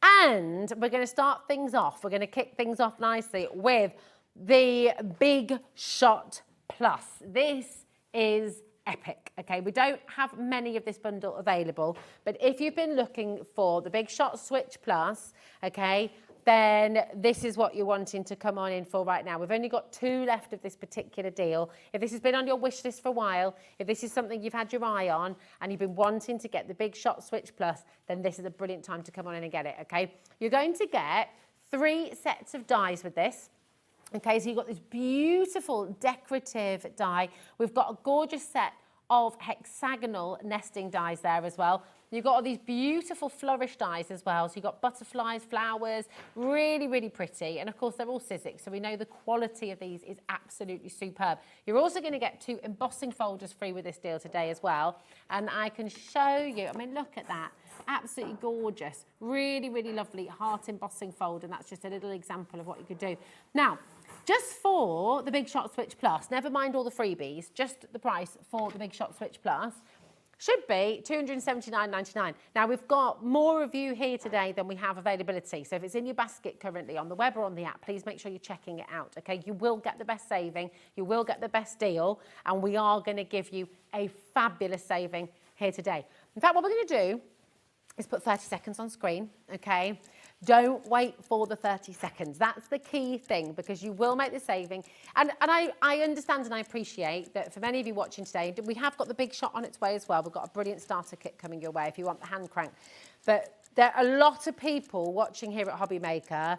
L: and we're going to start things off. We're going to kick things off nicely with the Big Shot Plus. This is epic, okay? We don't have many of this bundle available, but if you've been looking for the Big Shot Switch Plus, okay, then this is what you're wanting to come on in for right now. We've only got 2 left of this particular deal. If this has been on your wish list for a while, if this is something you've had your eye on and you've been wanting to get the Big Shot Switch Plus, then this is a brilliant time to come on in and get it, okay? You're going to get 3 sets of dies with this. Okay, so you've got this beautiful decorative die. We've got a gorgeous set of hexagonal nesting dies there as well. You've got all these beautiful flourish dies as well. So you've got butterflies, flowers, really, really pretty. And of course, they're all Sizzix, so we know the quality of these is absolutely superb. You're also going to get 2 embossing folders free with this deal today as well. And I can show you, I mean, look at that. Absolutely gorgeous. Really, really lovely heart embossing folder. And that's just a little example of what you could do. Now, just for the Big Shot Switch Plus, never mind all the freebies, just the price for the Big Shot Switch Plus, should be £279.99. Now, we've got more of you here today than we have availability. So if it's in your basket currently on the web or on the app, please make sure you're checking it out, okay? You will get the best saving, you will get the best deal, and we are going to give you a fabulous saving here today. In fact, what we're going to do is put 30 seconds on screen, okay? Don't wait for the 30 seconds. That's the key thing, because you will make the saving. And I understand and I appreciate that for many of you watching today, we have got the big shot on its way as well. We've got a brilliant starter kit coming your way if you want the hand crank. But there are a lot of people watching here at HobbyMaker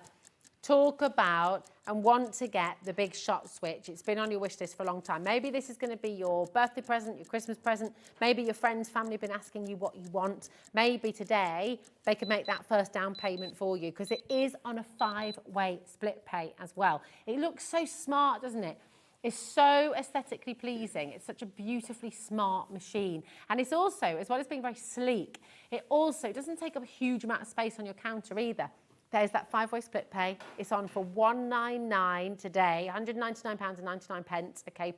L: talk about and want to get the big shot switch. It's been on your wish list for a long time. Maybe this is going to be your birthday present, your Christmas present. Maybe your friends, family have been asking you what you want. Maybe today they could make that first down payment for you, because it is on a 5-way split pay as well. It looks so smart, doesn't it? It's so aesthetically pleasing. It's such a beautifully smart machine. And it's also, as well as being very sleek, it also doesn't take up a huge amount of space on your counter either. There's that 5-way split pay. It's on for £199 today, £199.99. Okay,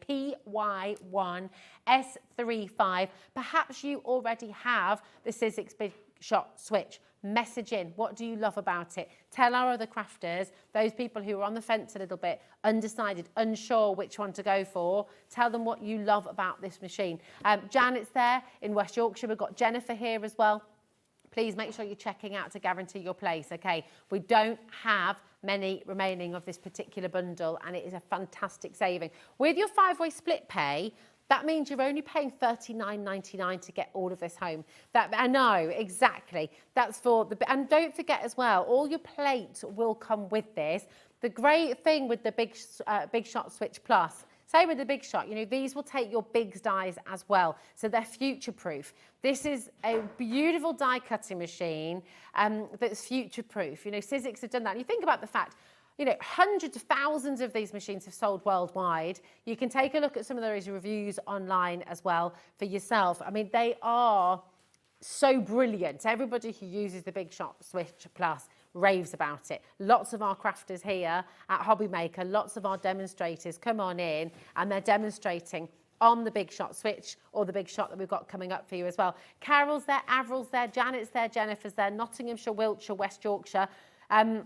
L: PY1 S35. Perhaps you already have the Sizzix Big Shot Switch. Message in. What do you love about it? Tell our other crafters, those people who are on the fence a little bit, undecided, unsure which one to go for, tell them what you love about this machine. Janet's there in West Yorkshire. We've got Jennifer here as well. Please make sure you're checking out to guarantee your place, okay? We don't have many remaining of this particular bundle, and it is a fantastic saving. With your 5-way split pay, that means you're only paying £39.99 to get all of this home. I know, exactly. That's for the... And don't forget as well, all your plates will come with this. The great thing with the Big Shot Switch Plus, same with the Big Shot, you know, these will take your big dies as well, so they're future-proof. This is a beautiful die cutting machine that's future-proof. You know, Sizzix have done that. And you think about the fact, you know, hundreds of thousands of these machines have sold worldwide. You can take a look at some of those reviews online as well for yourself. I mean, they are so brilliant. Everybody who uses the Big Shot Switch Plus raves about it. Lots of our crafters here at HobbyMaker, lots of our demonstrators come on in and they're demonstrating on the Big Shot Switch or the Big Shot that we've got coming up for you as well. Carol's there, Avril's there, Janet's there, Jennifer's there, Nottinghamshire, Wiltshire, West Yorkshire. Oh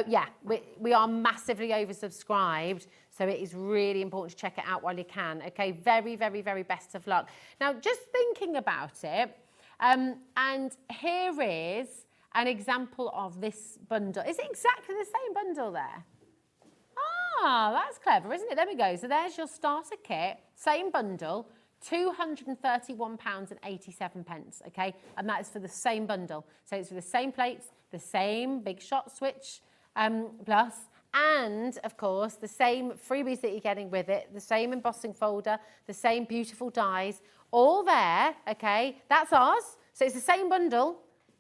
L: yeah, we are massively oversubscribed, so it is really important to check it out while you can. Okay, very, very, very best of luck. Now, just thinking about it, and here is an example of this bundle. Is it exactly the same bundle there? Ah, that's clever, isn't it? There we go. So there's your starter kit, same bundle, £231.87, okay? And that is for the same bundle. So it's for the same plates, the same Big Shot Switch Plus, and of course, the same freebies that you're getting with it, the same embossing folder, the same beautiful dies, all there, okay? That's ours. So it's the same bundle,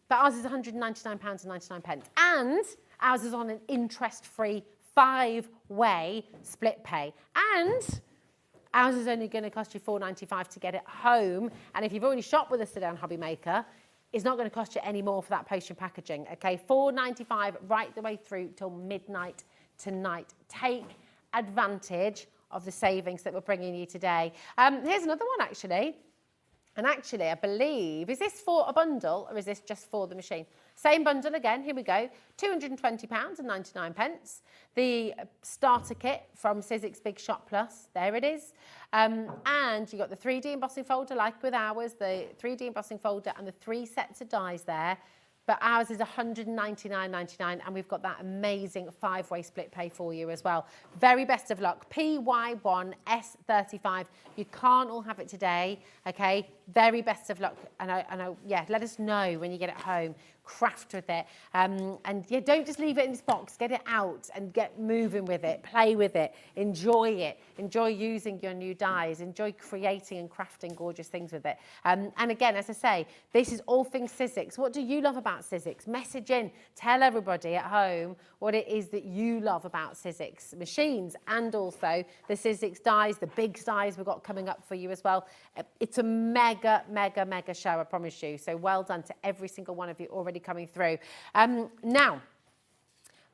L: but ours is £199.99. And ours is on an interest-free 5-way split pay. And ours is only going to cost you £4.95 to get it home. And if you've already shopped with us today on HobbyMaker, it's not going to cost you any more for that post and packaging, okay? £4.95 right the way through till midnight tonight. Take advantage of the savings that we're bringing you today. Here's another one, actually. And actually, I believe, is this for a bundle or is this just for the machine? Same bundle again, here we go, £220.99. The starter kit from Sizzix Big Shot Plus, there it is. And you've got the 3D embossing folder like with ours, the 3D embossing folder and the 3 sets of dies there. But ours is £199.99 and we've got that amazing 5-way split pay for you as well. Very best of luck. PY1S35. You can't all have it today, okay? Very best of luck. And yeah, let us know when you get it home. Craft with it. And yeah, don't just leave it in this box. Get it out and get moving with it. Play with it. Enjoy it. Enjoy using your new dies. Enjoy creating and crafting gorgeous things with it. And again, as I say, this is all things Sizzix. What do you love about Sizzix? Message in. Tell everybody at home what it is that you love about Sizzix machines and also the Sizzix dies, the big dies we've got coming up for you as well. It's a mega, mega, mega show, I promise you. So well done to every single one of you already coming through. Now,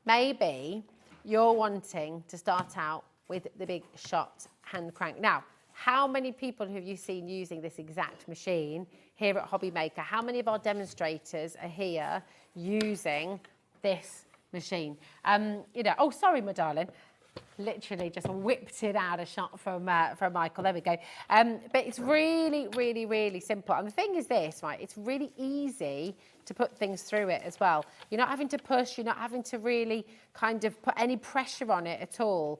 L: maybe you're wanting to start out with the Big Shot hand crank. Now, how many people have you seen using this exact machine here at HobbyMaker? How many of our demonstrators are here using this machine? You know, oh, sorry, my darling. Literally just whipped it out a shot from Michael. There we go. But it's really, really, really simple. And the thing is this, right? It's really easy to put things through it as well. You're not having to push. You're not having to really kind of put any pressure on it at all.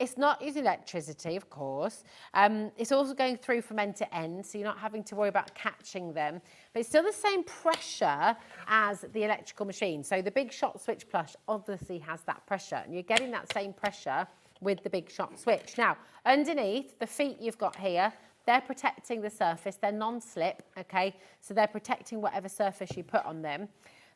L: It's not using electricity, of course. It's also going through from end to end, so you're not having to worry about catching them. But it's still the same pressure as the electrical machine. So the Big Shot Switch Plus obviously has that pressure, and you're getting that same pressure with the Big Shot Switch. Now, underneath, the feet you've got here, they're protecting the surface. They're non-slip, okay? So they're protecting whatever surface you put on them.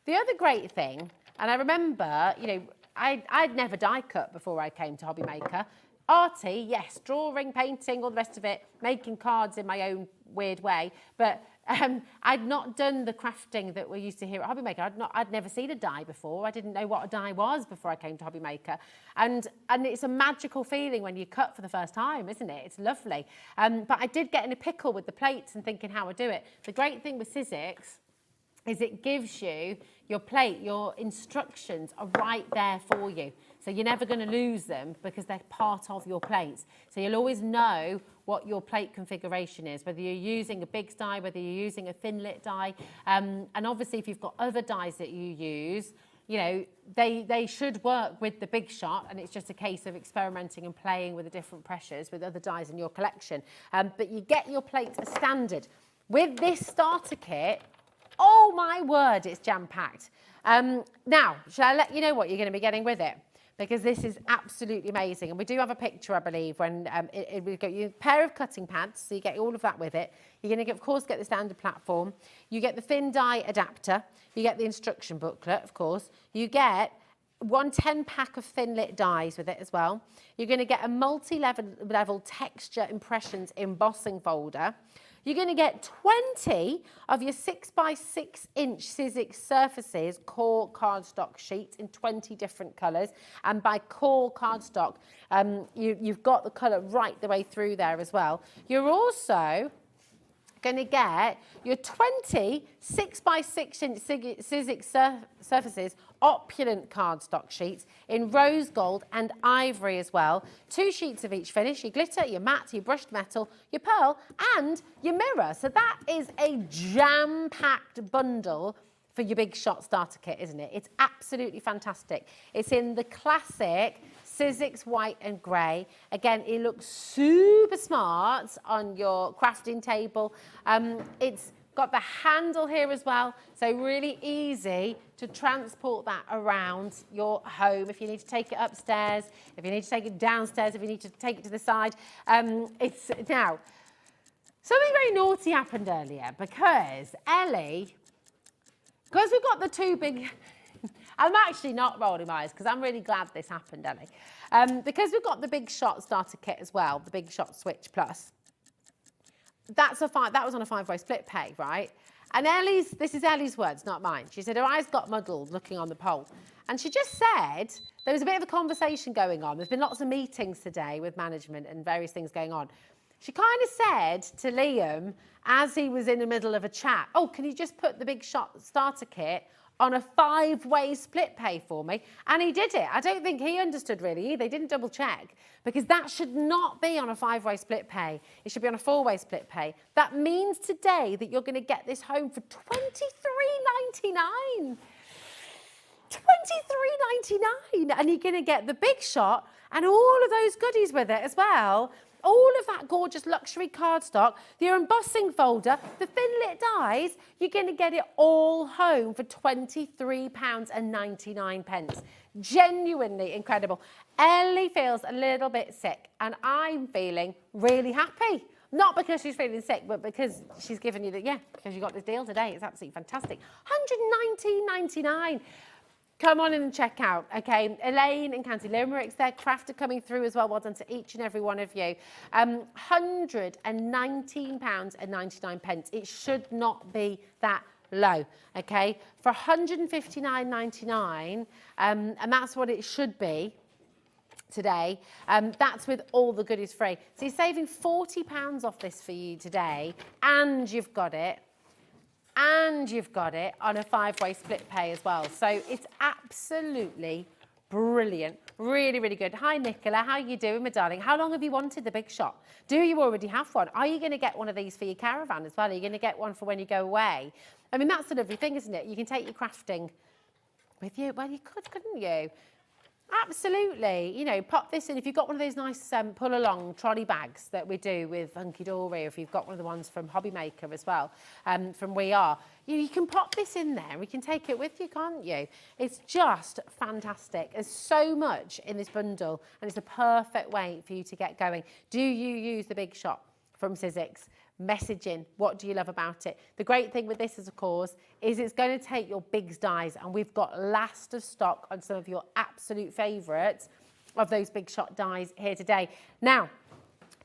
L: The other great thing, and I remember, you know, I'd never die cut before I came to HobbyMaker. Arty, yes, drawing, painting, all the rest of it, making cards in my own weird way. But I'd not done the crafting that we're used to here at HobbyMaker. I'd never seen a die before. I didn't know what a die was before I came to HobbyMaker. And it's a magical feeling when you cut for the first time, isn't it? It's lovely. But I did get in a pickle with the plates and thinking how I do it. The great thing with Sizzix is it gives you your plate, your instructions are right there for you. So you're never going to lose them because they're part of your plates. So you'll always know what your plate configuration is, whether you're using a big die, whether you're using a thin lit die. And obviously if you've got other dies that you use, you know, they should work with the Big Shot, and it's just a case of experimenting and playing with the different pressures with other dies in your collection. But you get your plate as standard. With this starter kit, oh my word, it's jam-packed. Now, shall I let you know what you're going to be getting with it? Because this is absolutely amazing. And we do have a picture, I believe, when we've got you a pair of cutting pads, so you get all of that with it. You're going to, of course, get the standard platform. You get the thin die adapter. You get the instruction booklet, of course. You get one 10-pack of thin lit dies with it as well. You're going to get a multi-level texture impressions embossing folder. You're going to get 20 of your 6x6-inch Sizzix surfaces core cardstock sheets in 20 different colours. And by core cardstock, you've got the colour right the way through there as well. You're also going to get your 20 6x6-inch Sizzix surfaces opulent cardstock sheets in rose gold and ivory as well. 2 sheets of each finish, your glitter, your matte, your brushed metal, your pearl and your mirror. So that is a jam-packed bundle for your Big Shot starter kit, isn't it? It's absolutely fantastic. It's in the classic Sizzix white and grey. Again, it looks super smart on your crafting table. It's got the handle here as well, so really easy to transport that around your home if you need to take it upstairs, if you need to take it downstairs, if you need to take it to the side. Now, something very naughty happened earlier because Ellie, because we've got the 2 big... I'm actually not rolling my eyes because I'm really glad this happened, Ellie. Because we've got the Big Shot starter kit as well, the Big Shot Switch Plus. That was on a 5-way split pay, right? And this is Ellie's words, not mine. She said her eyes got muddled looking on the poll. And she just said there was a bit of a conversation going on. There's been lots of meetings today with management and various things going on. She kind of said to Liam, as he was in the middle of a chat, oh, can you just put the Big Shot starter kit on a 5-way split pay for me? And he did it. I don't think he understood really either. He didn't double check because that should not be on a 5-way split pay. It should be on a 4-way split pay. That means today that you're going to get this home for $23.99. $23.99, and you're going to get the Big Shot and all of those goodies with it as well. All of that gorgeous luxury cardstock, your embossing folder, the thin lit dies, you're going to get it all home for £23.99. Genuinely incredible. Ellie feels a little bit sick and I'm feeling really happy. Not because she's feeling sick, but because she's given you because you got this deal today. It's absolutely fantastic. $119.99. Come on in and check out, okay? Elaine and County Limericks, their craft are coming through as well. Well done to each and every one of you. £119.99. It should not be that low, okay? For £159.99, and that's what it should be. today. That's with all the goodies free. So you're saving £40 off this for you today, and you've got it on a 5-way split pay as well. So it's absolutely brilliant. Really, really good. Hi, Nicola. How are you doing, my darling? How long have you wanted the big shot? Do you already have one? Are you going to get one of these for your caravan as well? Are you going to get one for when you go away? I mean, that's the lovely thing, isn't it? You can take your crafting with you. Well, you could, couldn't you? Absolutely. You know, pop this in. If you've got one of those nice pull-along trolley bags that we do with Hunkydory, or if you've got one of the ones from HobbyMaker as well, from We Are, you can pop this in there. We can take it with you, can't you? It's just fantastic. There's so much in this bundle, and it's a perfect way for you to get going. Do you use the Big Shot from Sizzix? Messaging, what do you love about it? The great thing with this, of course, is it's going to take your bigs dies, and we've got last of stock on some of your absolute favourites of those Big Shot dies here today. Now,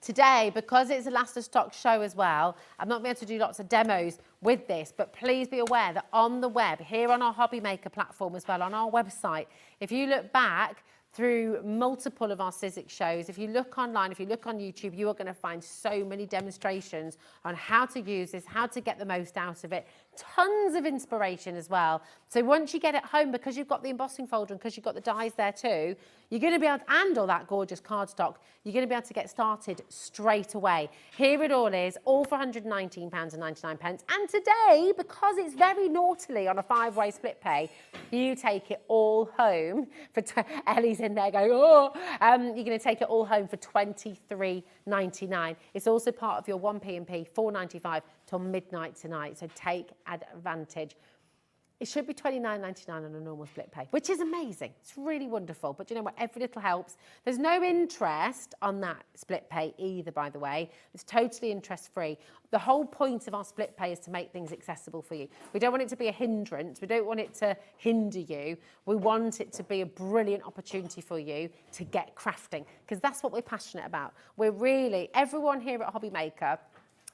L: today, because it's a last of stock show as well, I'm not going to be able to do lots of demos with this, but please be aware that on the web, here on our HobbyMaker platform as well, on our website, if you look back through multiple of our Sizzix shows, if you look online, if you look on YouTube, you are going to find so many demonstrations on how to use this, how to get the most out of it. Tons of inspiration as well. So once you get it home, because you've got the embossing folder and because you've got the dies there too, you're going to be able to, and all that gorgeous cardstock, you're going to be able to get started straight away. Here it all is, all for £119.99. And today, because it's very naughtily on a 5-way split pay, you take it all home for, Ellie's in there going, oh, you're going to take it all home for £23.99. It's also part of your 1P&P, £4.95 till midnight tonight, so take advantage. It should be £29.99 on a normal split pay, which is amazing. It's really wonderful. But you know what? Every little helps. There's no interest on that split pay either, by the way. It's totally interest-free. The whole point of our split pay is to make things accessible for you. We don't want it to be a hindrance. We don't want it to hinder you. We want it to be a brilliant opportunity for you to get crafting, because that's what we're passionate about. We're really, everyone here at HobbyMaker,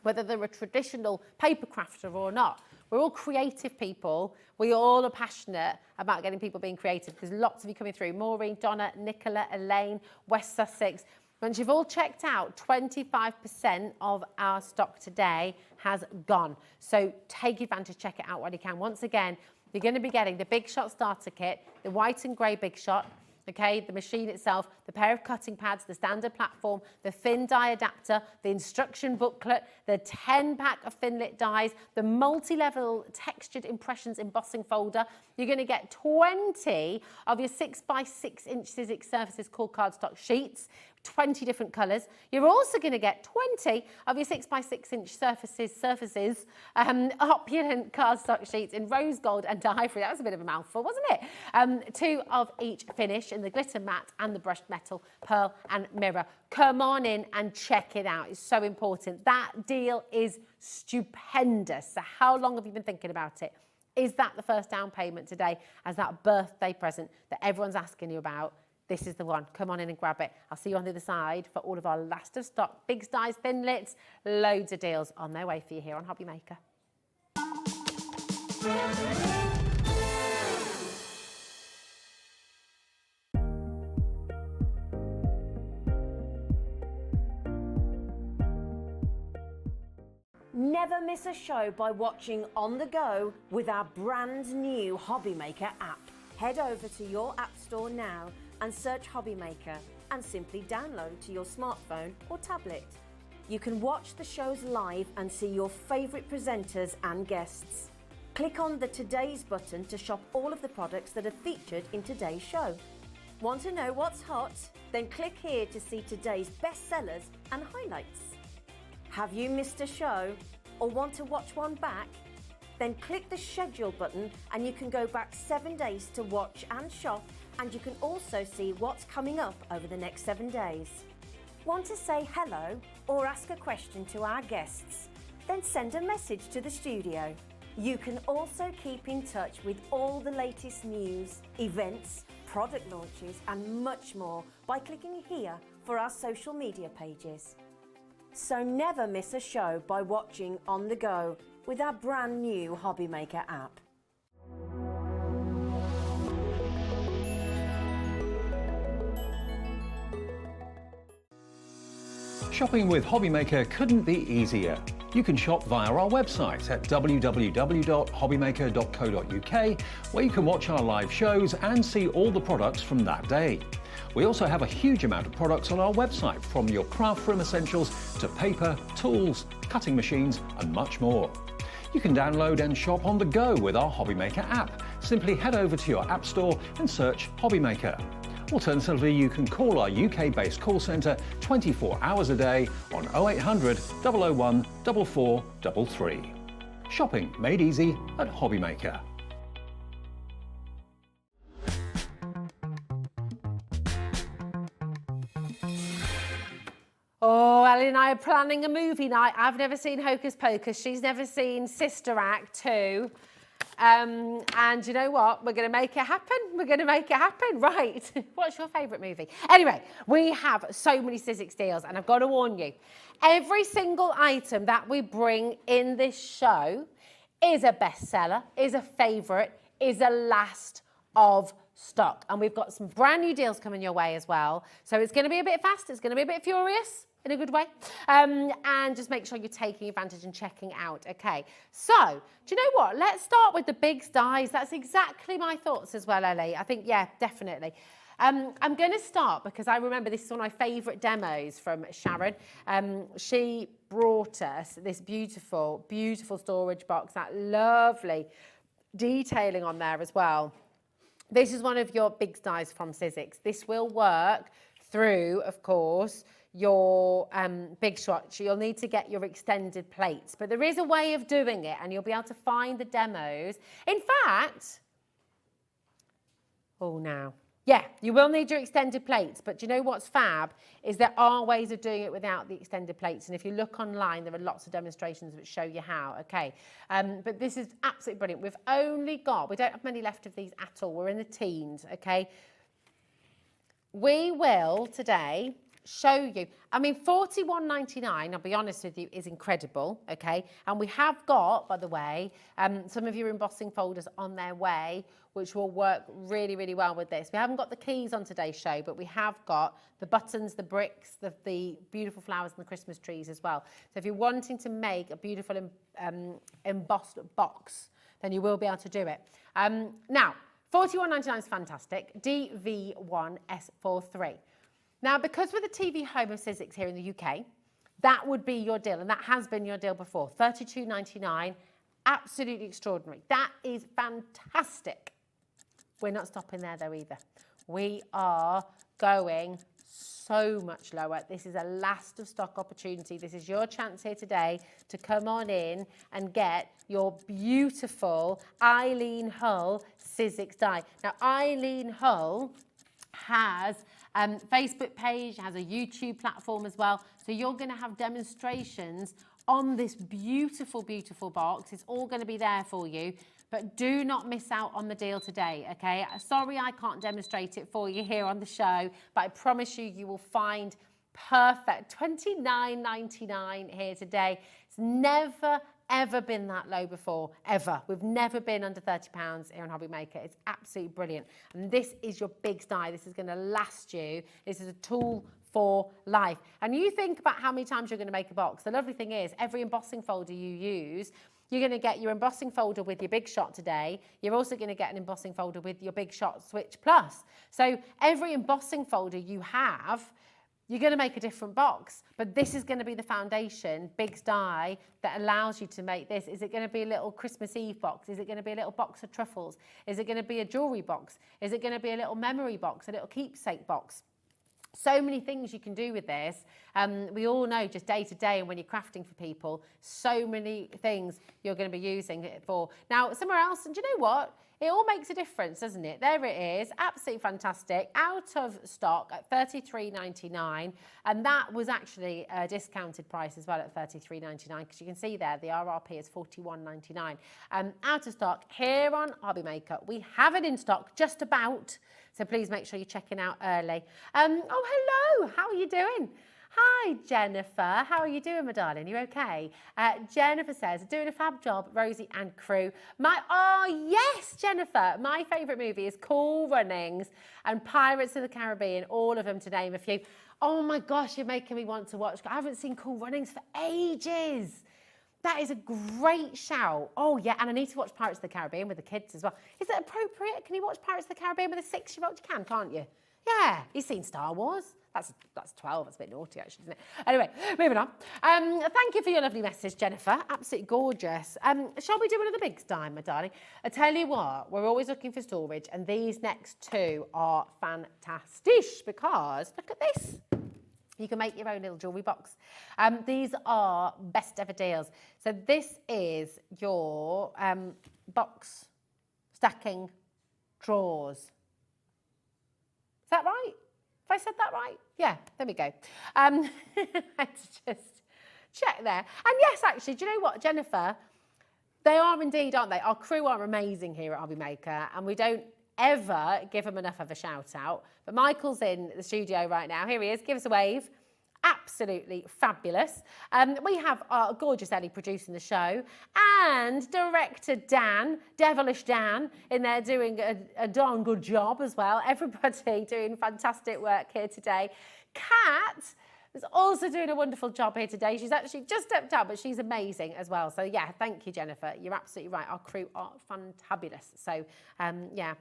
L: whether they're a traditional paper crafter or not, we're all creative people. We all are passionate about getting people being creative. There's lots of you coming through. Maureen, Donna, Nicola, Elaine, West Sussex. Once you've all checked out, 25% of our stock today has gone. So take advantage, check it out while you can. Once again, you're going to be getting the Big Shot starter kit, the white and grey Big Shot, okay, the machine itself, the pair of cutting pads, the standard platform, the thin die adapter, the instruction booklet, the 10-pack of Thinlit dies, the multi-level textured impressions embossing folder. You're going to get 20 of your 6x6 inch Sizzix surfaces core cardstock sheets, 20 different colours. You're also going to get 20 of your 6x6 inch surfaces, opulent cardstock sheets in rose gold and ivory. That was a bit of a mouthful, wasn't it? 2 of each finish in the glitter matte and the brushed metal, pearl and mirror. Come on in and check it out. It's so important. That deal is stupendous. So how long have you been thinking about it? Is that the first down payment today as that birthday present that everyone's asking you about? This is the one. Come on in and grab it. I'll see you on the other side for all of our last of stock, big dies, thin lits, loads of deals on their way for you here on HobbyMaker.
C: Never miss a show by watching on the go with our brand new HobbyMaker app. Head over to your app store now and search HobbyMaker and simply download to your smartphone or tablet. You can watch the shows live and see your favourite presenters and guests. Click on the Today's button to shop all of the products that are featured in today's show. Want to know what's hot? Then click here to see today's bestsellers and highlights. Have you missed a show or want to watch one back? Then click the schedule button and you can go back 7 days to watch and shop, and you can also see what's coming up over the next 7 days. Want to say hello or ask a question to our guests? Then send a message to the studio. You can also keep in touch with all the latest news, events, product launches and much more by clicking here for our social media pages. So never miss a show by watching on the go with our brand new HobbyMaker app.
B: Shopping with HobbyMaker couldn't be easier. You can shop via our website at www.hobbymaker.co.uk, where you can watch our live shows and see all the products from that day. We also have a huge amount of products on our website, from your craft room essentials to paper, tools, cutting machines and much more. You can download and shop on the go with our HobbyMaker app. Simply head over to your app store and search HobbyMaker. Alternatively, you can call our UK-based call centre 24 hours a day on 0800 001 4433. Shopping made easy at HobbyMaker.
L: Oh, Ellie and I are planning a movie night. I've never seen Hocus Pocus. She's never seen Sister Act 2. And you know what? We're going to make it happen. We're going to make it happen. Right. What's your favourite movie? Anyway, we have so many Sizzix deals, and I've got to warn you, every single item that we bring in this show is a bestseller, is a favourite, is a last of stock. And we've got some brand new deals coming your way as well. So it's going to be a bit fast. It's going to be a bit furious in a good way. And just make sure you're taking advantage and checking out. Okay, so do you know what? Let's start with the big dies. That's exactly my thoughts as well, Ellie. I think, yeah, definitely. I'm going to start because I remember this is one of my favourite demos from Sharon. She brought us this beautiful, beautiful storage box, that lovely detailing on there as well. This is one of your big dies from Sizzix. This will work through, of course, your big shots. You'll need to get your extended plates, but there is a way of doing it, and you'll be able to find the demos. In fact, yeah, you will need your extended plates, but do you know what's fab is there are ways of doing it without the extended plates, and if you look online, there are lots of demonstrations which show you how, okay? But this is absolutely brilliant. We don't have many left of these at all. We're in the teens, okay? We will today show you, I mean, $41.99, I'll be honest with you, is incredible, okay? And we have got, by the way, some of your embossing folders on their way, which will work really, really well with this. We haven't got the keys on today's show, but we have got the buttons, the bricks, the beautiful flowers and the Christmas trees as well. So if you're wanting to make a beautiful embossed box, then you will be able to do it. Now, $41.99 is fantastic. DV1S43. Now, because we're the TV home of Sizzix here in the UK, that would be your deal, and that has been your deal before. $32.99, absolutely extraordinary. That is fantastic. We're not stopping there though either. We are going so much lower. This is a last of stock opportunity. This is your chance here today to come on in and get your beautiful Eileen Hull Sizzix die. Now, Eileen Hull has Facebook page, has a YouTube platform as well. So you're going to have demonstrations on this beautiful, beautiful box. It's all going to be there for you. But do not miss out on the deal today, okay? Sorry I can't demonstrate it for you here on the show, but I promise you, you will find perfect $29.99 here today. It's never, ever been that low before, ever. We've never been under £30 here on HobbyMaker. It's absolutely brilliant. And this is your big die. This is going to last you. This is a tool for life. And you think about how many times you're going to make a box. The lovely thing is, every embossing folder you use, you're going to get your embossing folder with your Big Shot today. You're also going to get an embossing folder with your Big Shot Switch Plus. So every embossing folder you have, you're going to make a different box, but this is going to be the foundation, Big's die, that allows you to make this. Is it going to be a little Christmas Eve box? Is it going to be a little box of truffles? Is it going to be a jewellery box? Is it going to be a little memory box, a little keepsake box? So many things you can do with this. We all know just day to day, and when you're crafting for people, so many things you're going to be using it for. Now, somewhere else, and do you know what? It all makes a difference, doesn't it? There it is, absolutely fantastic. Out of stock at $33.99, and that was actually a discounted price as well at $33.99, because you can see there the RRP is $41.99. Out of stock here on HobbyMaker. We have it in stock just about, so please make sure you're checking out early. Oh, hello, how are you doing? Hi, Jennifer. How are you doing, my darling? You okay? Jennifer says, doing a fab job, Rosie and crew. Oh, yes, Jennifer. My favourite movie is Cool Runnings and Pirates of the Caribbean, all of them to name a few. Oh my gosh, you're making me want to watch. I haven't seen Cool Runnings for ages. That is a great shout. Oh yeah, and I need to watch Pirates of the Caribbean with the kids as well. Is it appropriate? Can you watch Pirates of the Caribbean with a 6-year-old? You can, can't you? Yeah, you've seen Star Wars. That's 12, that's a bit naughty actually, isn't it? Anyway, moving on. Thank you for your lovely message, Jennifer. Absolutely gorgeous. Shall we do another big stein, my darling? I tell you what, we're always looking for storage, and these next two are fantastic because, look at this. You can make your own little jewellery box. These are best ever deals. So this is your box stacking drawers. Is that right? Have I said that right? Yeah, there we go. Let's just check there. And yes, actually, do you know what, Jennifer? They are indeed, aren't they? Our crew are amazing here at HobbyMaker, and we don't ever give them enough of a shout out. But Michael's in the studio right now. Here he is. Give us a wave. Absolutely fabulous. We have our gorgeous Ellie producing the show, and director Dan, Devilish Dan, in there doing a darn good job as well. Everybody doing fantastic work here today. Kat is also doing a wonderful job here today. She's actually just stepped out, but she's amazing as well. So yeah, thank you, Jennifer. You're absolutely right. Our crew are fantabulous. So yeah.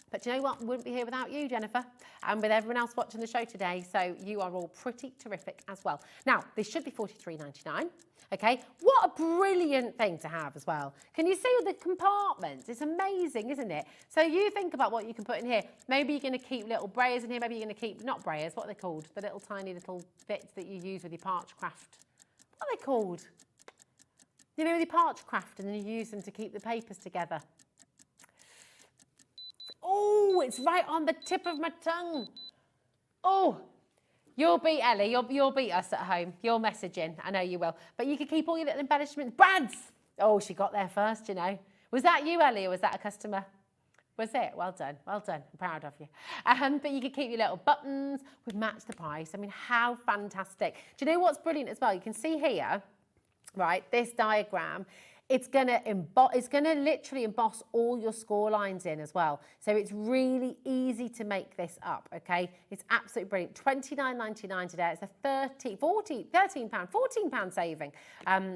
L: But you know what? We wouldn't be here without you, Jennifer, and with everyone else watching the show today. So you are all pretty terrific as well. Now, this should be $43.99. Okay, what a brilliant thing to have as well. Can you see all the compartments? It's amazing, isn't it? So you think about what you can put in here. Maybe you're going to keep little brayers in here. Maybe you're going to keep, not brayers, what are they called? The little tiny little bits that you use with your Parchcraft. What are they called? You know, with your Parchcraft, and then you use them to keep the papers together. Oh, it's right on the tip of my tongue. Oh, you'll beat Ellie. You'll beat us at home. You're messaging. I know you will. But you can keep all your little embellishments. Brads! Oh, she got there first, you know. Was that you, Ellie, or was that a customer? Was it? Well done. Well done. I'm proud of you. But you can keep your little buttons. We've matched the price. I mean, how fantastic. Do you know what's brilliant as well? You can see here, right, this diagram. It's gonna literally emboss all your score lines in as well. So it's really easy to make this up, okay? It's absolutely brilliant. $29.99 today. It's a £14 saving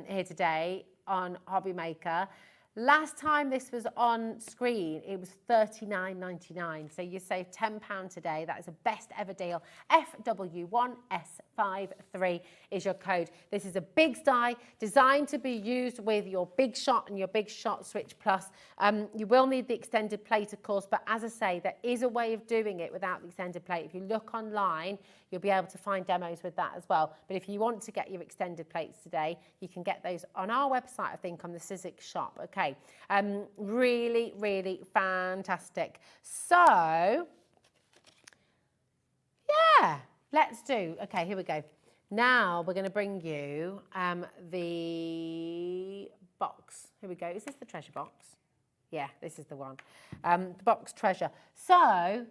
L: here today on HobbyMaker. Last time this was on screen, it was $39.99. So you save £10 today. That is a best ever deal. FW1S53 is your code. This is a big die designed to be used with your Big Shot and your Big Shot Switch Plus. You will need the extended plate, of course, but as I say, there is a way of doing it without the extended plate. If you look online, you'll be able to find demos with that as well. But if you want to get your extended plates today, you can get those on our website, I think, on the Sizzix shop. Okay, really, really fantastic. So, yeah, let's do. Okay, here we go. Now we're going to bring you the box. Here we go. Is this the treasure box? Yeah, this is the one. The box treasure. So,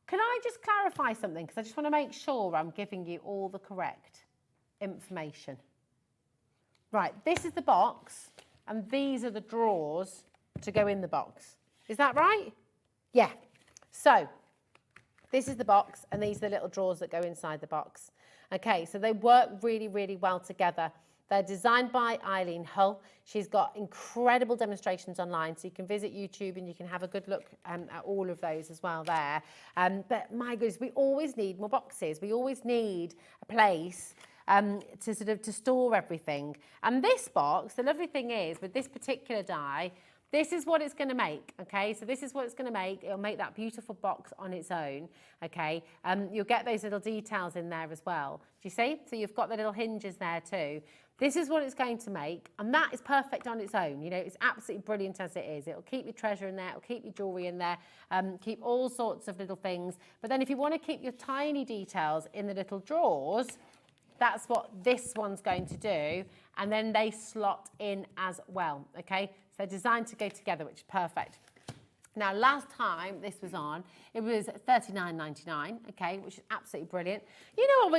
L: can I just clarify something? Because I just want to make sure I'm giving you all the correct information. Right, this is the box, and these are the drawers to go in the box. Is that right? Yeah. So, this is the box, and these are the little drawers that go inside the box. Okay, so they work really, really well together. They're designed by Eileen Hull. She's got incredible demonstrations online, so you can visit YouTube and you can have a good look at all of those as well there. But my goodness, we always need more boxes. We always need a place to store everything. And this box, the lovely thing is, with this particular die, this is what it's going to make, okay? So this is what it's going to make. It'll make that beautiful box on its own, okay? You'll get those little details in there as well. Do you see? So you've got the little hinges there too. This is what it's going to make, and that is perfect on its own. You know, it's absolutely brilliant as it is. It'll keep your treasure in there. It'll keep your jewellery in there. Keep all sorts of little things. But then if you want to keep your tiny details in the little drawers, that's what this one's going to do. And then they slot in as well, okay? So they're designed to go together, which is perfect. Now, last time this was on, it was $39.99, okay, which is absolutely brilliant. You know what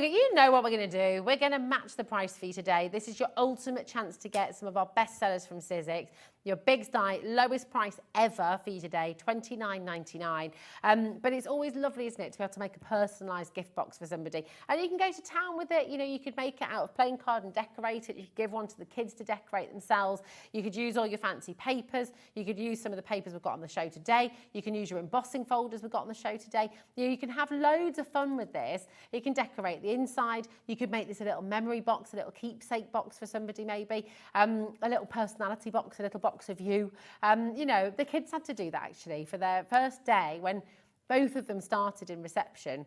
L: we're going to do. We're going to match the price for you today. This is your ultimate chance to get some of our best sellers from Sizzix. Your Bigs die, lowest price ever for you today, $29.99. But it's always lovely, isn't it, to be able to make a personalised gift box for somebody. And you can go to town with it. You know, you could make it out of playing card and decorate it. You could give one to the kids to decorate themselves. You could use all your fancy papers. You could use some of the papers we've got on the show today. You can use your embossing folders we've got on the show today. You know, you can have loads of fun with this. You can decorate the inside. You could make this a little memory box, a little keepsake box for somebody maybe, a little personality box, a little box of you. You know, the kids had to do that actually for their first day when both of them started in reception.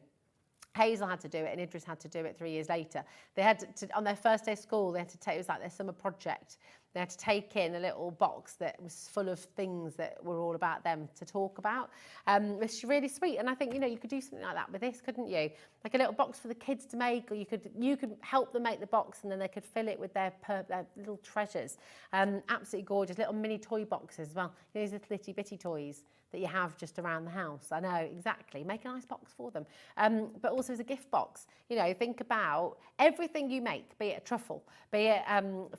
L: Hazel had to do it and Idris had to do it 3 years later. They had to, on their first day of school, they had to take, it was like their summer project. They had to take in a little box that was full of things that were all about them to talk about. It's really sweet. And I think, you know, you could do something like that with this, couldn't you? Like a little box for the kids to make, or you could help them make the box and then they could fill it with their little treasures. Absolutely gorgeous. Little mini toy boxes as well. You know, these little itty bitty toys that you have just around the house. I know, exactly. Make a nice box for them. But also as a gift box, you know, think about everything you make, be it a truffle, be it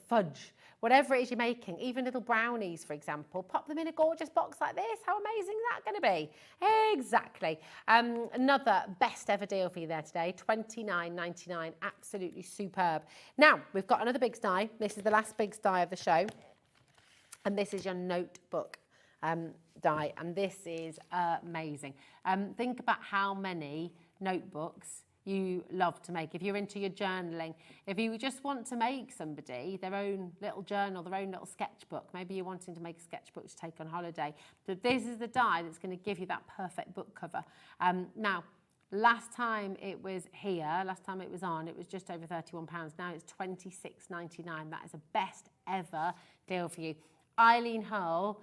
L: fudge, whatever it is you're making, even little brownies, for example, pop them in a gorgeous box like this. How amazing is that going to be? Exactly. Another best ever deal for you there today, $29.99, absolutely superb. Now, we've got another Bigs die. This is the last Bigs die of the show. And this is your notebook die, and this is amazing. Think about how many notebooks you love to make. If you're into your journaling, if you just want to make somebody their own little journal, their own little sketchbook, maybe you're wanting to make a sketchbook to take on holiday, but this is the die that's going to give you that perfect book cover. Now, last time it was here, last time it was on, it was just over £31. Now it's $26.99. That is a best ever deal for you. Eileen Hull,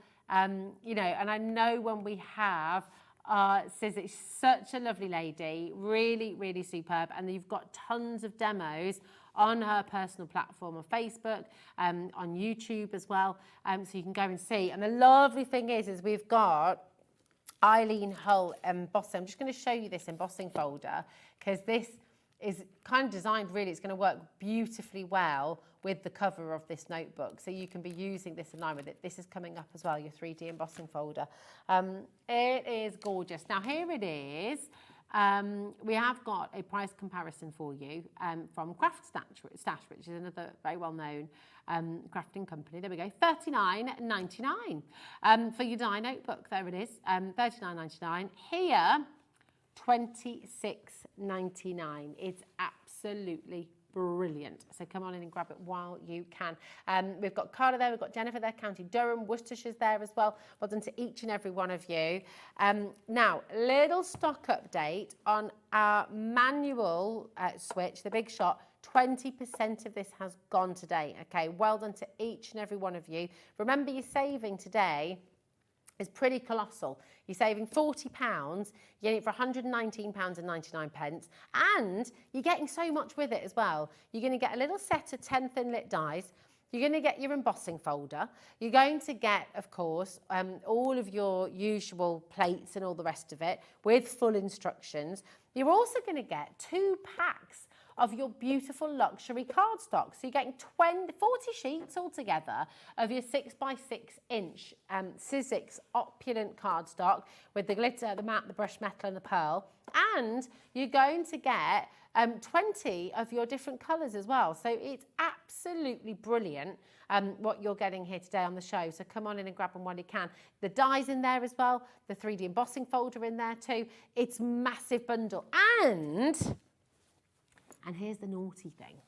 L: you know, and I know when we have Sizzix, such a lovely lady, really, really superb. And you've got tons of demos on her personal platform on Facebook, on YouTube as well. So you can go and see. And the lovely thing is we've got Eileen Hull embossing. I'm just going to show you this embossing folder because this is kind of designed really, it's going to work beautifully well with the cover of this notebook. So you can be using this in line with it. This is coming up as well, your 3D embossing folder. It is gorgeous. Now here it is. We have got a price comparison for you from Craft Stash, which is another very well-known crafting company. There we go, $39.99 for your die notebook. There it is, $39.99. Here, $26.99. It's absolutely brilliant. So come on in and grab it while you can. We've got Carla there, we've got Jennifer there, County Durham, Worcestershire's there as well. Well done to each and every one of you. Now, little stock update on our manual switch, the Big Shot. 20% of this has gone today. Okay, well done to each and every one of you. Remember, you're saving today is pretty colossal. You're saving £40, you're getting it for £119.99, and you're getting so much with it as well. You're going to get a little set of 10 thin lit dies. You're going to get your embossing folder. You're going to get, of course, all of your usual plates and all the rest of it with full instructions. You're also going to get 2 packs of your beautiful luxury cardstock. So you're getting 40 sheets altogether of your 6x6" Sizzix opulent cardstock with the glitter, the matte, the brushed metal and the pearl. And you're going to get 20 of your different colours as well. So it's absolutely brilliant what you're getting here today on the show. So come on in and grab them while you can. The dies in there as well, the 3D embossing folder in there too. It's a massive bundle. And here's the naughty thing.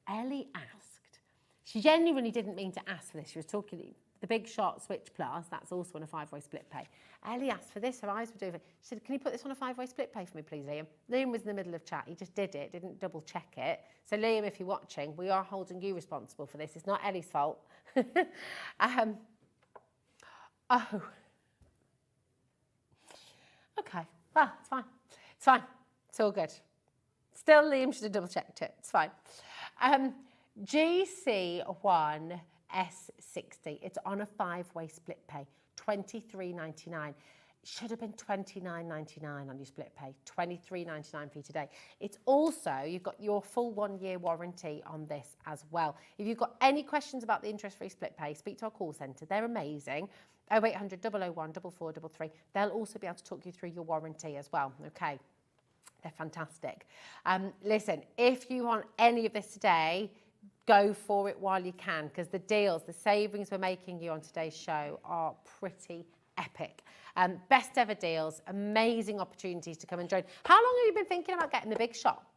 L: Ellie asked, she genuinely didn't mean to ask for this. She was talking the Big Shot Switch Plus, that's also on a 5-way split pay. Ellie asked for this, her eyes were doing it. She said, can you put this on a 5-way split pay for me, please, Liam? Liam was in the middle of chat, he just did it, didn't double check it. So Liam, if you're watching, we are holding you responsible for this. It's not Ellie's fault. Oh. Okay, well, it's fine. It's fine, it's all good. Still, Liam should have double-checked it. It's fine. GC1S60. It's on a 5-way split pay. $23.99. should have been $29.99 on your split pay, $23.99 for you today. It's also, you've got your full 1-year warranty on this as well. If you've got any questions about the interest-free split pay, speak to our call centre. They're amazing. 0800 001 4433. They'll also be able to talk you through your warranty as well. Okay, they're fantastic. Listen, if you want any of this today, go for it while you can, because the deals, the savings we're making you on today's show are pretty epic. Best ever deals, amazing opportunities to come and join. How long have you been thinking about getting the big shop?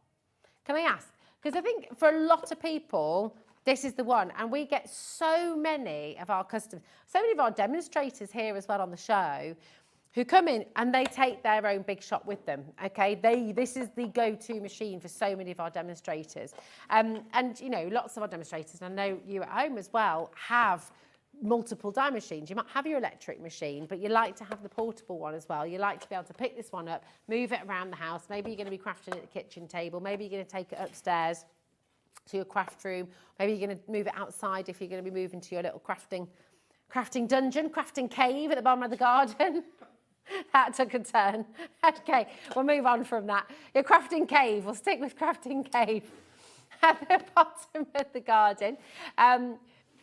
L: Can I ask? Because I think for a lot of people, this is the one. And we get so many of our customers, so many of our demonstrators here as well on the show, who come in and they take their own big shop with them, okay? This is the go-to machine for so many of our demonstrators. And, you know, lots of our demonstrators, and I know you at home as well, have multiple die machines. You might have your electric machine, but you like to have the portable one as well. You like to be able to pick this one up, move it around the house. Maybe you're going to be crafting at the kitchen table. Maybe you're going to take it upstairs to your craft room. Maybe you're going to move it outside if you're going to be moving to your little crafting dungeon, crafting cave at the bottom of the garden. That took a turn. Okay, we'll move on from that. Your crafting cave. We'll stick with crafting cave at the bottom of the garden.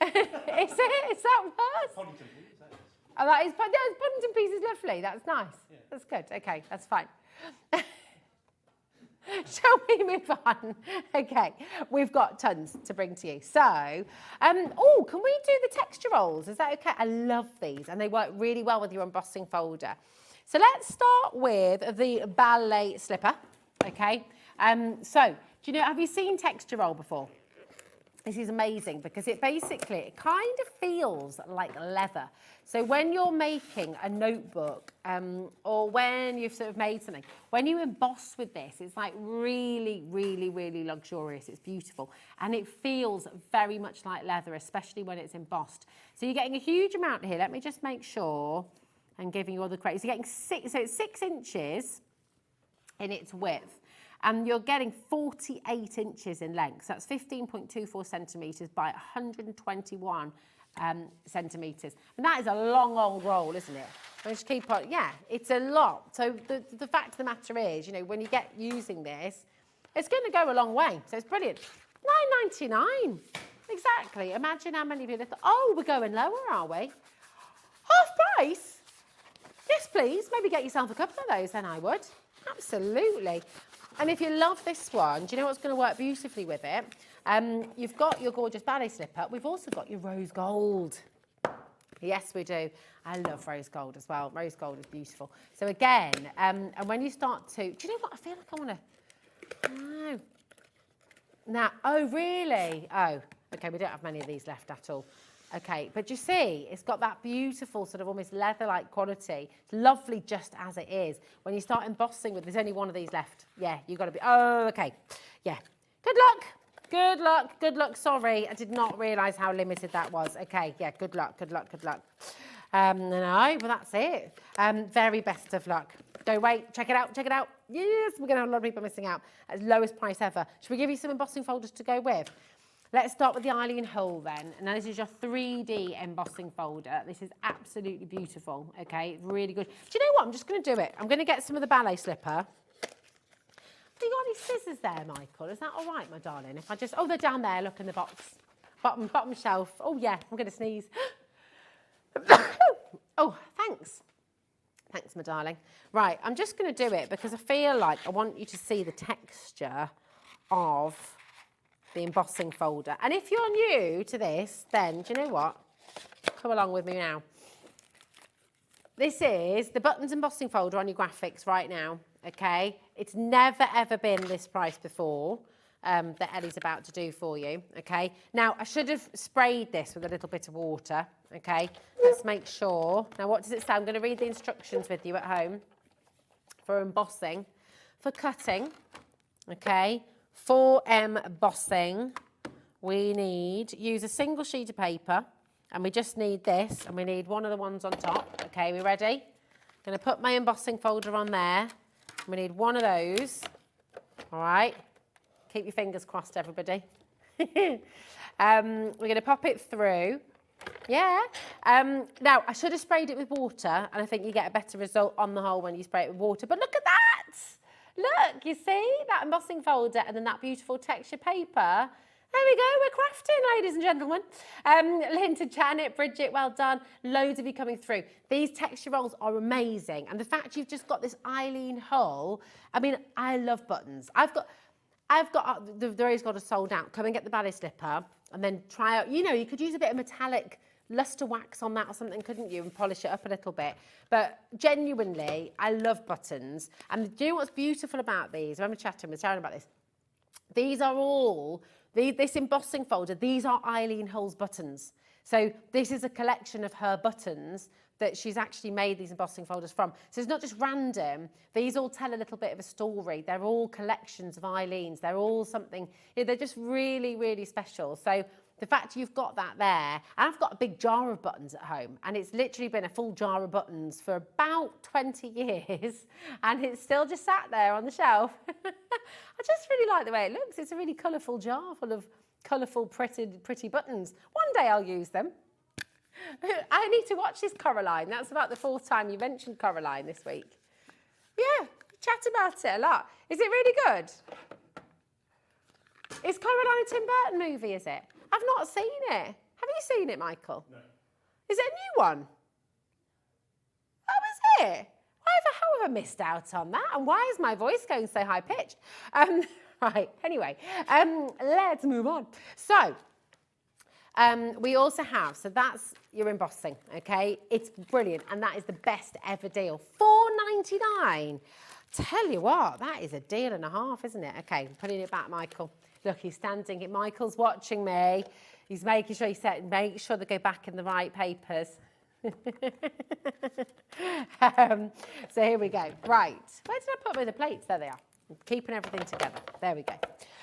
L: Is it? Is that worse?
K: Poddington Peas, that is.
L: Oh, that is. Poddington Peas is lovely. That's nice.
K: Yeah.
L: That's good. Okay, that's fine. Shall we move on? Okay, we've got tons to bring to you. So, can we do the texture rolls? Is that okay? I love these, and they work really well with your embossing folder. So let's start with the ballet slipper. Okay. So, do you know? Have you seen texture roll before? This is amazing because it kind of feels like leather. So when you're making a notebook or when you've sort of made something, when you emboss with this, it's like really, really, really luxurious. It's beautiful. And it feels very much like leather, especially when it's embossed. So you're getting a huge amount here. Let me just make sure I'm giving you all the credit. So you're getting it's 6 inches in its width. And you're getting 48 inches in length. So that's 15.24 centimetres by 121 centimetres. And that is a long old roll, isn't it? I just keep on, yeah, it's a lot. So the fact of the matter is, you know, when you get using this, it's going to go a long way. So it's brilliant. £9.99. Exactly. Imagine how many of you thought, oh, we're going lower, are we? Half price? Yes, please. Maybe get yourself a couple of those, then I would. Absolutely. And if you love this one, do you know what's going to work beautifully with it? You've got your gorgeous ballet slipper. We've also got your rose gold. Yes, we do. I love rose gold as well. Rose gold is beautiful. So again, and when you start to, do you know what? I feel like I want to, no. Now, oh, really? Oh, okay, we don't have many of these left at all. Okay, but you see, it's got that beautiful sort of almost leather-like quality. It's lovely just as it is. When you start embossing with, there's only one of these left. Yeah, you've got to be, oh, okay. Yeah, good luck. Good luck, good luck. Sorry, I did not realise how limited that was. Okay, yeah, good luck, good luck, good luck. No, well, that's it. Very best of luck. Don't wait, check it out, check it out. Yes, we're going to have a lot of people missing out. At lowest price ever. Should we give you some embossing folders to go with? Let's start with the Eileen Hull then. And this is your 3D embossing folder. This is absolutely beautiful, okay? Really good. Do you know what? I'm just going to do it. I'm going to get some of the ballet slipper. Have you got any scissors there, Michael? Is that all right, my darling? If I just... Oh, they're down there. Look in the box. Bottom shelf. Oh, yeah. I'm going to sneeze. Oh, thanks. Thanks, my darling. Right. I'm just going to do it because I feel like I want you to see the texture of the embossing folder. And if you're new to this, then do you know what? Come along with me now. This is the buttons embossing folder on your graphics right now, okay? It's never, ever been this price before that Ellie's about to do for you, okay? Now, I should have sprayed this with a little bit of water, okay? Let's make sure. Now, what does it say? I'm going to read the instructions with you at home for embossing. For cutting, okay? For embossing, we use a single sheet of paper, and we just need this, and we need one of the ones on top. Okay, we ready? I'm going to put my embossing folder on there. We need one of those. All right. Keep your fingers crossed, everybody. We're going to pop it through. Yeah. Now, I should have sprayed it with water, and I think you get a better result on the whole when you spray it with water. But look at that! Look, you see? That embossing folder and then that beautiful texture paper. There we go, we're crafting, ladies and gentlemen. Linda, Janet, Bridget, well done. Loads of you coming through. These texture rolls are amazing. And the fact you've just got this Eileen hull, I mean, I love buttons. I've got those got a sold out. Come and get the ballet slipper and then try out, you know, you could use a bit of metallic luster wax on that or something, couldn't you? And polish it up a little bit. But genuinely, I love buttons. And do you know what's beautiful about these? I remember chatting with Sharon about this. These are all, this embossing folder, these are Eileen Hull's buttons. So this is a collection of her buttons that she's actually made these embossing folders from. So it's not just random. These all tell a little bit of a story. They're all collections of Eileen's. They're all something, they're just really, really special. So the fact you've got that there, and I've got a big jar of buttons at home, and it's literally been a full jar of buttons for about 20 years, and it's still just sat there on the shelf. I just really like the way it looks. It's a really colourful jar full of colourful, pretty buttons. One day I'll use them. I need to watch this Coraline. That's about the 4th time you mentioned Coraline this week. Yeah, chat about it a lot. Is it really good? Is Coraline a Tim Burton movie, is it? I've not seen it. Have you seen it, Michael? No. Is it a new one? That was it? How have I missed out on that? And why is my voice going so high pitched? Right, anyway, let's move on. So, we also have, so that's your embossing, okay? It's brilliant, and that is the best ever deal. $4.99. Tell you what, that is a deal and a half, isn't it? Okay, I'm putting it back, Michael. Look, he's standing. Michael's watching me. He's making sure make sure they go back in the right papers. So here we go. Right. Where did I put the plates? There they are. I'm keeping everything together. There we go.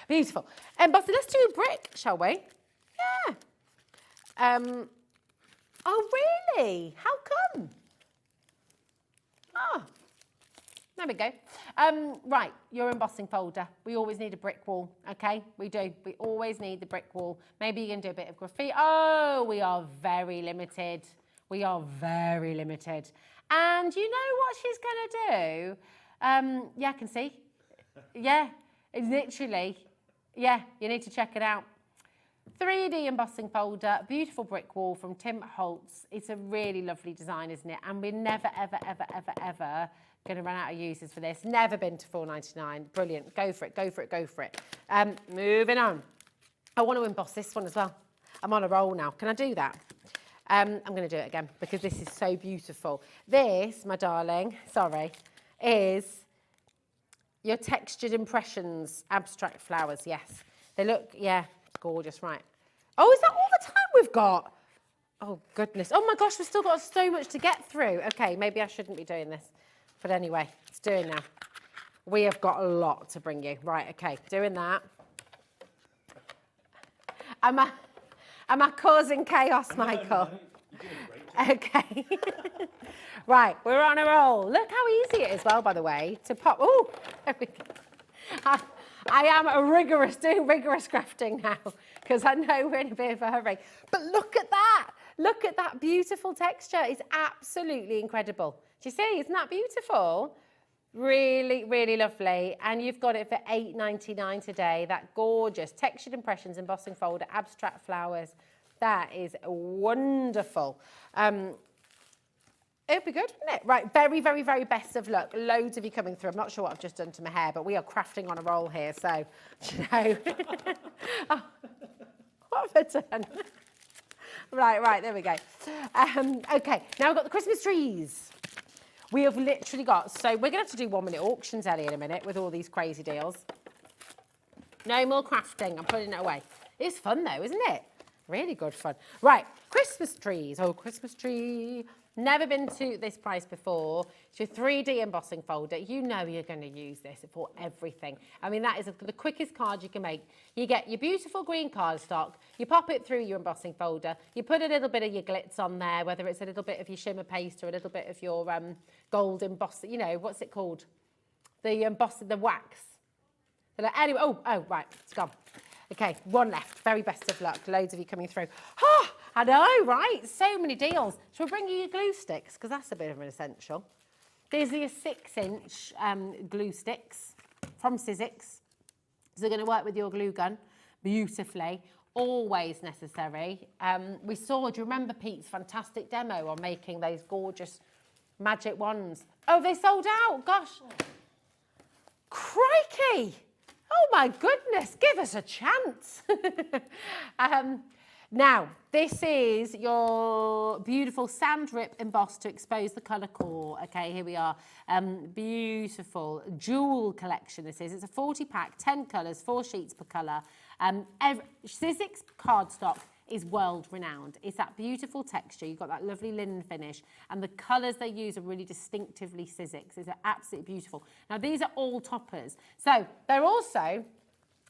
L: Beautiful. But let's do a brick, shall we? Yeah. Oh, really? How come? Oh. There we go. Right, your embossing folder. We always need a brick wall, okay? We do. We always need the brick wall. Maybe you can do a bit of graffiti. Oh, we are very limited. We are very limited. And you know what she's going to do? Yeah, I can see. Yeah, it's literally. Yeah, you need to check it out. 3D embossing folder, beautiful brick wall from Tim Holtz. It's a really lovely design, isn't it? And we're never, ever, ever, ever, ever going to run out of uses for this. Never been to $4.99. Brilliant. Go for it, go for it, go for it. Moving on. I want to emboss this one as well. I'm on a roll now. Can I do that? I'm going to do it again because this is so beautiful. This, my darling, sorry, is your textured impressions, abstract flowers. Yes. They look, yeah, gorgeous, right. Oh, is that all the time we've got? Oh, goodness. Oh, my gosh, we've still got so much to get through. Okay, maybe I shouldn't be doing this. But anyway, it's doing now. We have got a lot to bring you. Right, okay, doing that. Am I causing chaos, Michael? Okay. Right, we're on a roll. Look how easy it is, well, by the way, to pop. Oh, there we go. I am doing rigorous crafting now because I know we're in a bit of a hurry. But look at that. Look at that beautiful texture. It's absolutely incredible. Do you see? Isn't that beautiful? Really, really lovely. And you've got it for $8.99 today. That gorgeous textured impressions embossing folder, abstract flowers. That is wonderful. It'd be good, wouldn't it? Right, very, very, very best of luck. Loads of you coming through. I'm not sure what I've just done to my hair, but we are crafting on a roll here, so, you know. Oh, what have I done? Right, there we go. Okay, now we've got the Christmas trees. We have literally got, so we're going to have to do 1-minute auctions, Ellie, in a minute with all these crazy deals. No more crafting. I'm putting it away. It's fun, though, isn't it? Really good fun. Right, Christmas trees. Oh, Christmas tree. Never been to this price before. It's your 3D embossing folder. You know you're going to use this for everything. I mean, that is the quickest card you can make. You get your beautiful green cardstock. You pop it through your embossing folder. You put a little bit of your glitz on there, whether it's a little bit of your shimmer paste or a little bit of your gold embossing. You know, what's it called? The wax. Anyway, oh, right, it's gone. Okay, one left. Very best of luck. Loads of you coming through. Oh, I know, right? So many deals. Shall we bring you your glue sticks? Because that's a bit of an essential. These are your 6-inch glue sticks from Sizzix. So they're going to work with your glue gun beautifully. Always necessary. We saw, do you remember Pete's fantastic demo on making those gorgeous magic wands? Oh, they sold out. Gosh. Crikey. Oh my goodness, give us a chance. Now, this is your beautiful sand rip embossed to expose the colour core. Okay, here we are. Beautiful jewel collection this is. It's a 40 pack, 10 colours, 4 sheets per colour. Sizzix cardstock is world renowned. It's that beautiful texture. You've got that lovely linen finish, and the colours they use are really distinctively Sizzix. It's absolutely beautiful. Now, these are all toppers. So they're also,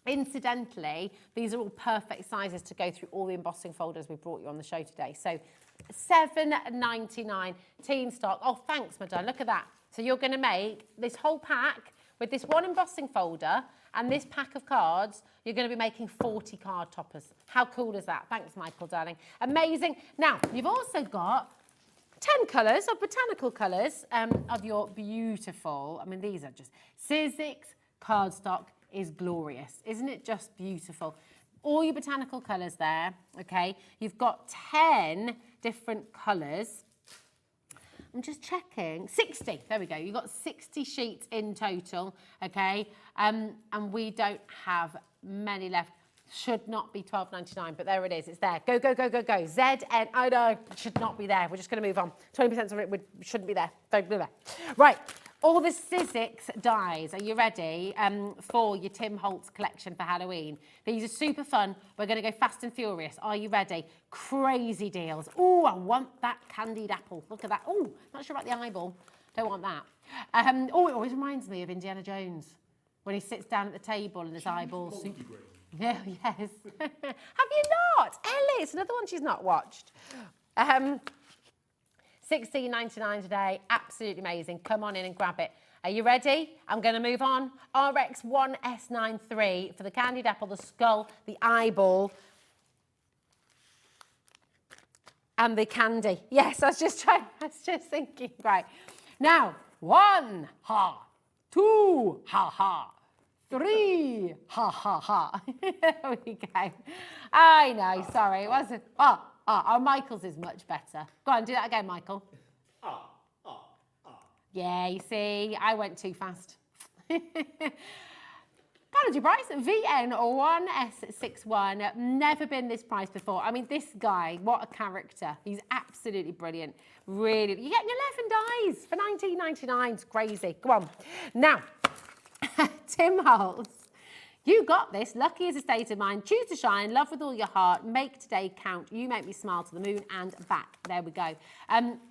L: incidentally, these are all perfect sizes to go through all the embossing folders we brought you on the show today. So £7.99 teen stock. Oh, thanks, Madonna. Look at that. So you're going to make this whole pack with this one embossing folder and this pack of cards. You're going to be making 40 card toppers. How cool is that? Thanks, Michael, darling. Amazing. Now, you've also got 10 colours of botanical colours of your beautiful, I mean, these are just, Sizzix cardstock is glorious. Isn't it just beautiful? All your botanical colours there, okay? You've got 10 different colours. I'm just checking. 60, there we go. You've got 60 sheets in total, okay? And we don't have many left. Should not be £12.99, but there it is. It's there. Go, go, go, go, go. ZN, I know, it should not be there. We're just going to move on. 20% of it shouldn't be there. Don't be there. Right. All the Sizzix dies. Are you ready for your Tim Holtz collection for Halloween? These are super fun. We're going to go fast and furious. Are you ready? Crazy deals. Oh, I want that candied apple. Look at that. Oh, not sure about the eyeball. Don't want that. Oh, it always reminds me of Indiana Jones when he sits down at the table and his eyeballs. Yeah, yes. Have you not? Ellie, it's another one she's not watched. $16.99 today, absolutely amazing. Come on in and grab it. Are you ready? I'm going to move on. RX1S93 for the candied apple, the skull, the eyeball, and the candy. Yes, I was just thinking. Right. Now, 1, ha, 2, ha, ha. 3, ha, ha, ha. There we go. I know, sorry, it wasn't. Oh, Michael's is much better. Go on, do that again, Michael. Yeah, you see, I went too fast. Apology price, VN1S61. Never been this price before. I mean, this guy, what a character. He's absolutely brilliant. Really, you're getting 11 dies for £19.99. It's crazy. Go on. Now, Tim Holtz, you got this. Lucky is a state of mind. Choose to shine. Love with all your heart. Make today count. You make me smile to the moon and back. There we go.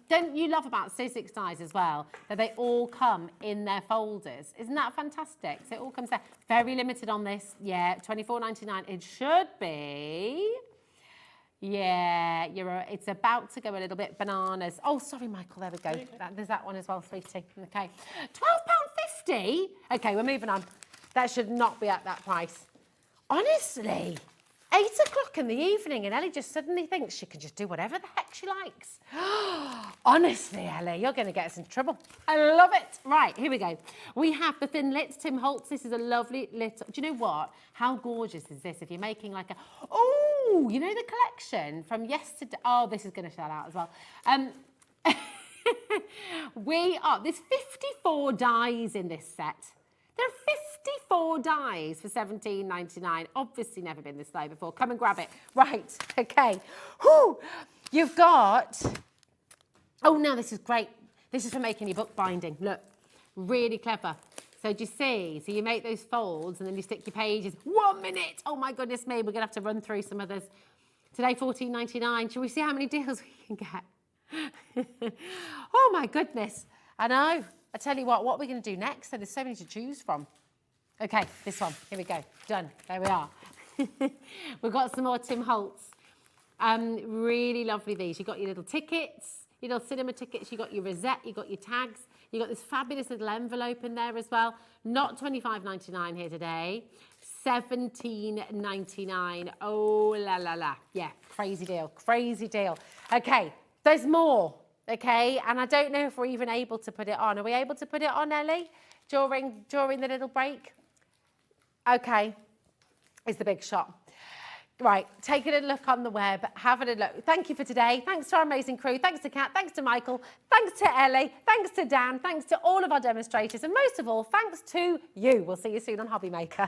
L: Don't you love about Sizzix dies as well that they all come in their folders? Isn't that fantastic? So it all comes there. Very limited on this. Yeah, $24.99. It should be. Yeah, it's about to go a little bit bananas. Oh, sorry, Michael. There we go. There's that one as well, sweetie. Okay. £12.50. Okay, we're moving on. That should not be at that price. Honestly, 8 o'clock in the evening and Ellie just suddenly thinks she can just do whatever the heck she likes. Honestly, Ellie, you're going to get us into trouble. I love it. Right, here we go. We have the thin lids, Tim Holtz. This is a lovely little... Do you know what? How gorgeous is this? If you're making like a... Oh, you know the collection from yesterday? Oh, this is going to sell out as well. There's 54 dies in this set. There are 54 dies for £17.99. Obviously never been this low before. Come and grab it. Right, okay. Whew. You've got... Oh, no, this is great. This is for making your book binding. Look, really clever. So do you see? So you make those folds and then you stick your pages. 1 minute. Oh, my goodness me. We're going to have to run through some others. Today, £14.99. Shall we see how many deals we can get? Oh, my goodness. I know. I tell you what are we going to do next? So there's so many to choose from. Okay, this one. Here we go. Done. There we are. We've got some more Tim Holtz. Really lovely these. You've got your little tickets, your little cinema tickets. You've got your rosette. You've got your tags. You've got this fabulous little envelope in there as well. Not £25.99 here today. 17.99. Oh la la la. Yeah, crazy deal, crazy deal. Okay, there's more. Okay, and I don't know if we're even able to put it on. Are we able to put it on, Ellie, during the little break? Okay, it's the big shot. Right, taking a look on the web, having a look. Thank you for today. Thanks to our amazing crew. Thanks to Kat, thanks to Michael, thanks to Ellie, thanks to Dan, thanks to all of our demonstrators, and most of all, thanks to you. We'll see you soon on HobbyMaker.